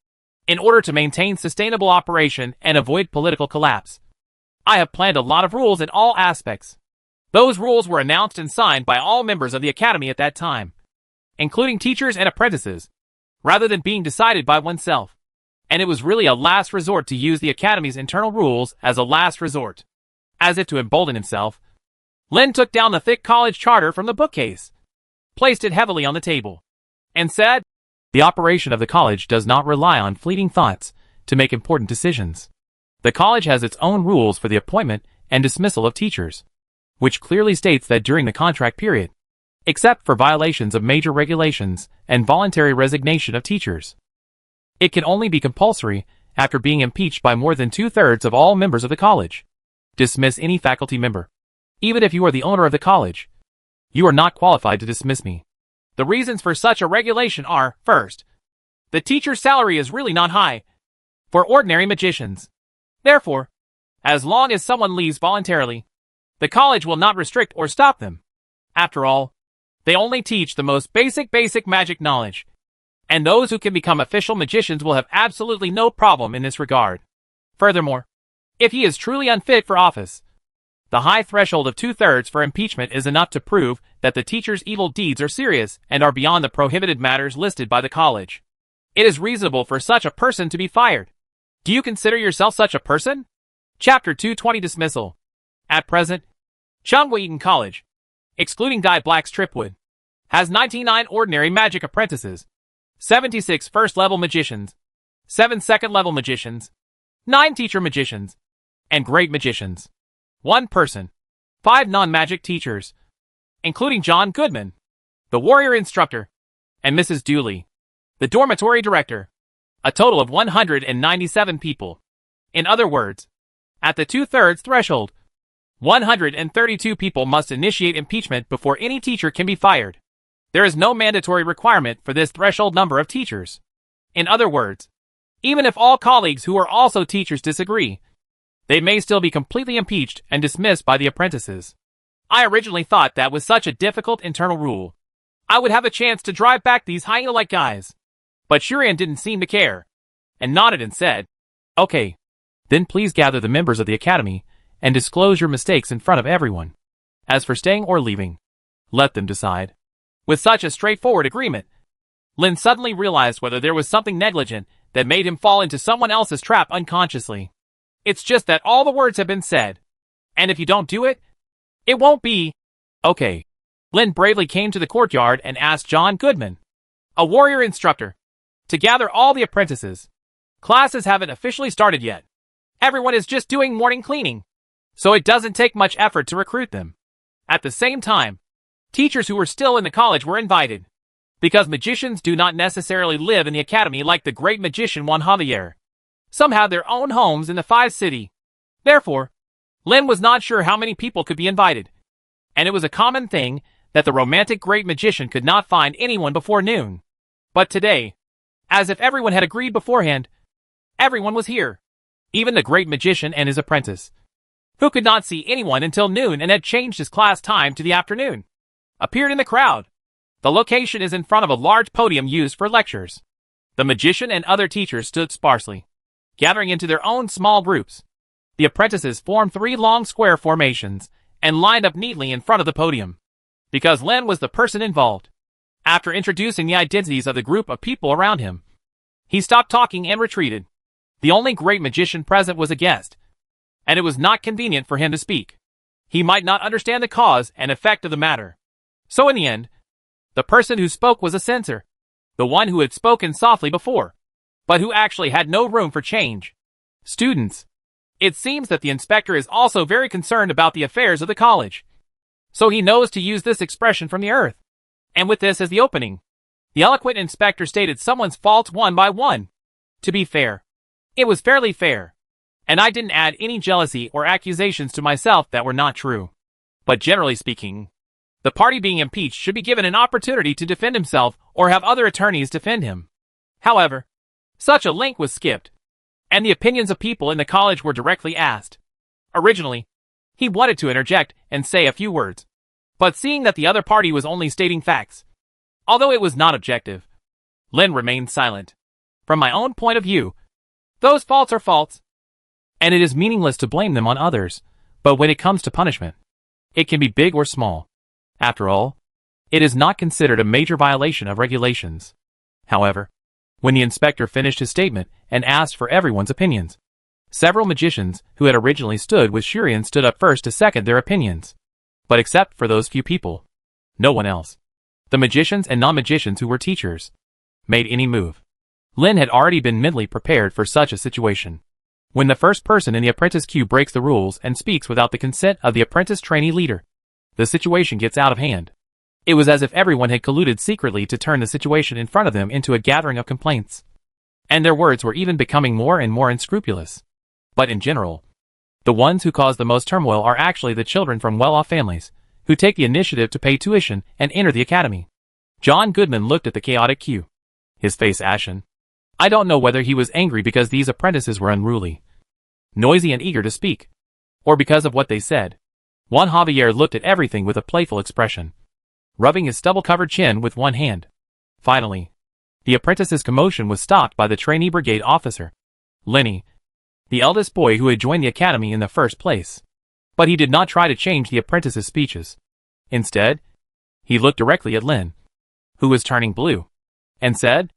in order to maintain sustainable operation and avoid political collapse. I have planned a lot of rules in all aspects. Those rules were announced and signed by all members of the academy at that time, including teachers and apprentices, rather than being decided by oneself. And it was really a last resort to use the academy's internal rules as a last resort. As if to embolden himself, Lin took down the thick college charter from the bookcase, placed it heavily on the table, and said, "The operation of the college does not rely on fleeting thoughts to make important decisions. The college has its own rules for the appointment and dismissal of teachers, which clearly states that during the contract period, except for violations of major regulations and voluntary resignation of teachers, it can only be compulsory after being impeached by more than 2/3 of all members of the college. Dismiss any faculty member. Even if you are the owner of the college, you are not qualified to dismiss me." The reasons for such a regulation are, first, the teacher's salary is really not high for ordinary magicians. Therefore, as long as someone leaves voluntarily, the college will not restrict or stop them. After all, they only teach the most basic magic knowledge, and those who can become official magicians will have absolutely no problem in this regard. Furthermore, if he is truly unfit for office, the high threshold of 2/3 for impeachment is enough to prove that the teacher's evil deeds are serious and are beyond the prohibited matters listed by the college. It is reasonable for such a person to be fired. Do you consider yourself such a person? Chapter 220 Dismissal. At present, Chunghwa Eton College, excluding Dai Black's Tripwood, has 99 ordinary magic apprentices, 76 first-level magicians, 7 second-level magicians, 9 teacher magicians, and great magicians. 1 person, 5 non-magic teachers, including John Goodman, the warrior instructor, and Mrs. Dooley, the dormitory director. A total of 197 people. In other words, at the 2/3 threshold, 132 people must initiate impeachment before any teacher can be fired. There is no mandatory requirement for this threshold number of teachers. In other words, even if all colleagues who are also teachers disagree, they may still be completely impeached and dismissed by the apprentices. I originally thought that with such a difficult internal rule, I would have a chance to drive back these hyena-like guys. But Shurian didn't seem to care, and nodded and said, "Okay, then please gather the members of the academy and disclose your mistakes in front of everyone. As for staying or leaving, let them decide." With such a straightforward agreement, Lin suddenly realized whether there was something negligent that made him fall into someone else's trap unconsciously. It's just that all the words have been said, and if you don't do it, it won't be. Okay. Lin bravely came to the courtyard and asked John Goodman, a warrior instructor, to gather all the apprentices. Classes haven't officially started yet. Everyone is just doing morning cleaning, so it doesn't take much effort to recruit them. At the same time, teachers who were still in the college were invited, because magicians do not necessarily live in the academy like the great magician Juan Javier. Some have their own homes in the 5th city. Therefore, Lin was not sure how many people could be invited, and it was a common thing that the romantic great magician could not find anyone before noon. But today, as if everyone had agreed beforehand, everyone was here. Even the great magician and his apprentice, who could not see anyone until noon and had changed his class time to the afternoon, appeared in the crowd. The location is in front of a large podium used for lectures. The magician and other teachers stood sparsely, gathering into their own small groups. The apprentices formed 3 long square formations and lined up neatly in front of the podium, because Lin was the person involved. After introducing the identities of the group of people around him, he stopped talking and retreated. The only great magician present was a guest, and it was not convenient for him to speak. He might not understand the cause and effect of the matter. So in the end, the person who spoke was a censor, the one who had spoken softly before, but who actually had no room for change. Students. It seems that the inspector is also very concerned about the affairs of the college, so he knows to use this expression from the earth. And with this as the opening, the eloquent inspector stated someone's faults one by one. To be fair, it was fairly fair, and I didn't add any jealousy or accusations to myself that were not true. But generally speaking, the party being impeached should be given an opportunity to defend himself or have other attorneys defend him. However, such a link was skipped, and the opinions of people in the college were directly asked. Originally, he wanted to interject and say a few words, but seeing that the other party was only stating facts, although it was not objective, Lin remained silent. From my own point of view, those faults are faults, and it is meaningless to blame them on others, but when it comes to punishment, it can be big or small. After all, it is not considered a major violation of regulations. However, when the inspector finished his statement and asked for everyone's opinions, several magicians who had originally stood with Shurian stood up first to second their opinions. But except for those few people, no one else, the magicians and non-magicians who were teachers, made any move. Lin had already been mentally prepared for such a situation. When the first person in the apprentice queue breaks the rules and speaks without the consent of the apprentice trainee leader, the situation gets out of hand. It was as if everyone had colluded secretly to turn the situation in front of them into a gathering of complaints. And their words were even becoming more and more unscrupulous. But in general, the ones who cause the most turmoil are actually the children from well-off families, who take the initiative to pay tuition and enter the academy. John Goodman looked at the chaotic queue, his face ashen. I don't know whether he was angry because these apprentices were unruly, noisy and eager to speak, or because of what they said. Juan Javier looked at everything with a playful expression, rubbing his stubble-covered chin with one hand. Finally, the apprentice's commotion was stopped by the trainee brigade officer, Lenny, the eldest boy who had joined the academy in the first place. But he did not try to change the apprentice's speeches. Instead, he looked directly at Lin, who was turning blue, and said,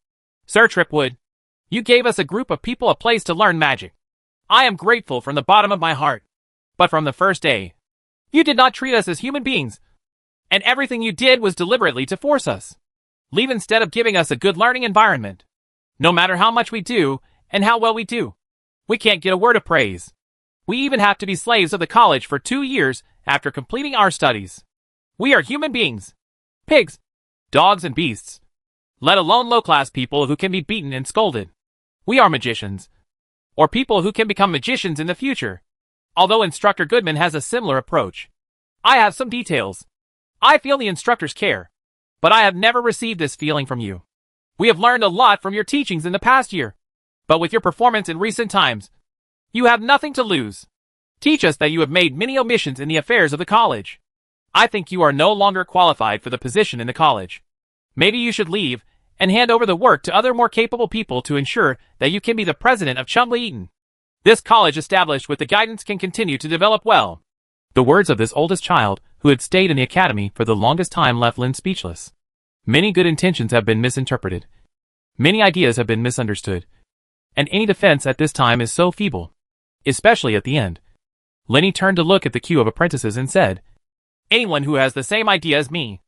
Sir Tripwood, you gave us a group of people a place to learn magic. I am grateful from the bottom of my heart. But from the first day, you did not treat us as human beings, and everything you did was deliberately to force us. Leave instead of giving us a good learning environment. No matter how much we do, and how well we do, we can't get a word of praise. We even have to be slaves of the college for 2 years after completing our studies. We are human beings. Pigs, dogs and beasts. Let alone low-class people who can be beaten and scolded. We are magicians. Or people who can become magicians in the future. Although Instructor Goodman has a similar approach. I have some details. I feel the instructors care. But I have never received this feeling from you. We have learned a lot from your teachings in the past year. But with your performance in recent times, you have nothing to lose. Teach us that you have made many omissions in the affairs of the college. I think you are no longer qualified for the position in the college. Maybe you should leave and hand over the work to other more capable people to ensure that you can be the president of Chumley Eaton. This college established with the guidance can continue to develop well. The words of this oldest child, who had stayed in the academy for the longest time, left Lin speechless. Many good intentions have been misinterpreted. Many ideas have been misunderstood. And any defense at this time is so feeble. Especially at the end. Lenny turned to look at the queue of apprentices and said, Anyone who has the same idea as me,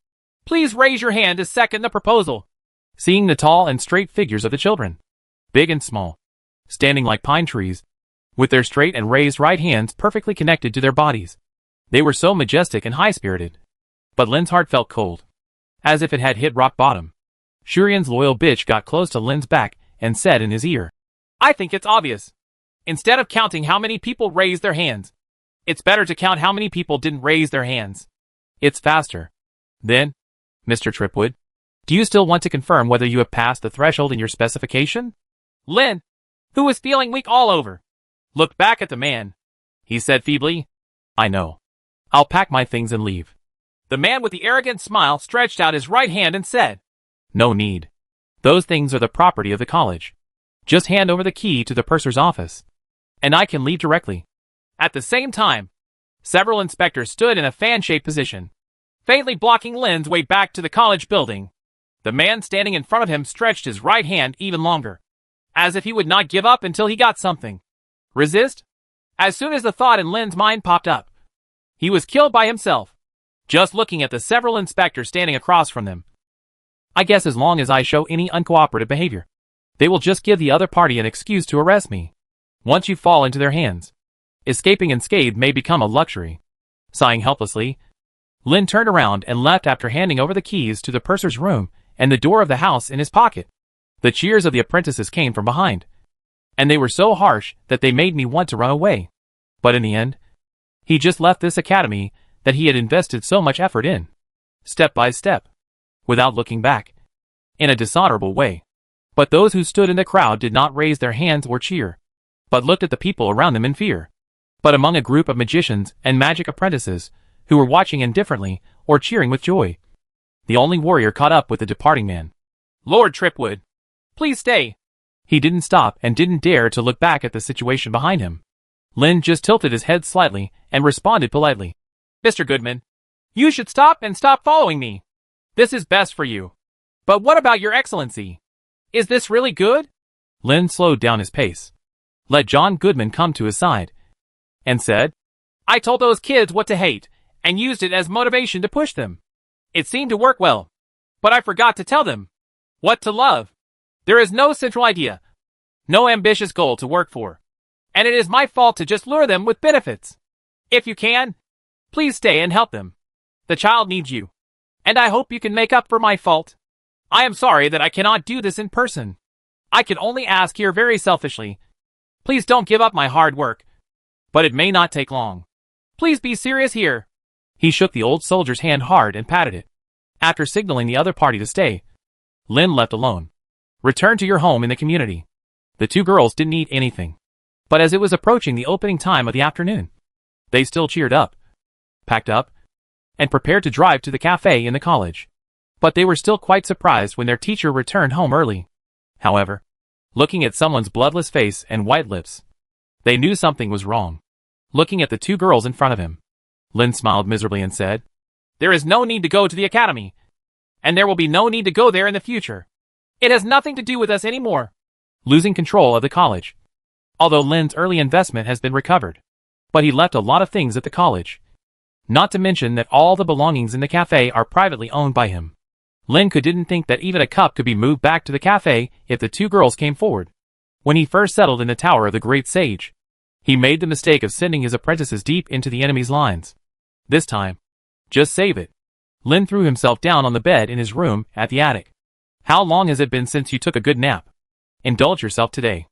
please raise your hand to second the proposal. Seeing the tall and straight figures of the children, big and small, standing like pine trees, with their straight and raised right hands perfectly connected to their bodies. They were so majestic and high-spirited. But Lin's heart felt cold, as if it had hit rock bottom. Shurian's loyal bitch got close to Lin's back and said in his ear, I think it's obvious. Instead of counting how many people raised their hands, it's better to count how many people didn't raise their hands. It's faster. Then, Mr. Tripwood, do you still want to confirm whether you have passed the threshold in your specification? Lin, who was feeling weak all over, looked back at the man. He said feebly, I know. I'll pack my things and leave. The man with the arrogant smile stretched out his right hand and said, No need. Those things are the property of the college. Just hand over the key to the purser's office, and I can leave directly. At the same time, several inspectors stood in a fan-shaped position, faintly blocking Lin's way back to the college building. The man standing in front of him stretched his right hand even longer, as if he would not give up until he got something. Resist? As soon as the thought in Lin's mind popped up, he was killed by himself, just looking at the several inspectors standing across from them. I guess as long as I show any uncooperative behavior, they will just give the other party an excuse to arrest me. Once you fall into their hands, escaping unscathed may become a luxury. Sighing helplessly, Lin turned around and left after handing over the keys to the purser's room and the door of the house in his pocket. The cheers of the apprentices came from behind, and they were so harsh that they made me want to run away. But in the end, he just left this academy that he had invested so much effort in, step by step, without looking back, in a dishonorable way. But those who stood in the crowd did not raise their hands or cheer. but looked at the people around them in fear. But among a group of magicians and magic apprentices, who were watching indifferently or cheering with joy, the only warrior caught up with the departing man. Lord Tripwood, please stay. He didn't stop and didn't dare to look back at the situation behind him. Lin just tilted his head slightly and responded politely. Mr. Goodman, you should stop following me. This is best for you. But what about your excellency? Is this really good? Lin slowed down his pace, let John Goodman come to his side, and said, I told those kids what to hate, and used it as motivation to push them. It seemed to work well. But I forgot to tell them what to love. There is no central idea, no ambitious goal to work for. And it is my fault to just lure them with benefits. If you can, please stay and help them. The child needs you. And I hope you can make up for my fault. I am sorry that I cannot do this in person. I can only ask here very selfishly. Please don't give up my hard work. But it may not take long. Please be serious here. He shook the old soldier's hand hard and patted it. After signaling the other party to stay, Lin left alone. Return to your home in the community. The two girls didn't eat anything. But as it was approaching the opening time of the afternoon, they still cheered up, packed up, and prepared to drive to the cafe in the college. But they were still quite surprised when their teacher returned home early. However, looking at someone's bloodless face and white lips, they knew something was wrong. Looking at the two girls in front of him, Lin smiled miserably and said, There is no need to go to the academy. And there will be no need to go there in the future. It has nothing to do with us anymore. Losing control of the college. Although Lin's early investment has been recovered, but he left a lot of things at the college. Not to mention that all the belongings in the cafe are privately owned by him. Lin didn't think that even a cup could be moved back to the cafe if the two girls came forward. When he first settled in the Tower of the Great Sage, he made the mistake of sending his apprentices deep into the enemy's lines. This time, just save it. Lin threw himself down on the bed in his room at the attic. How long has it been since you took a good nap? Indulge yourself today.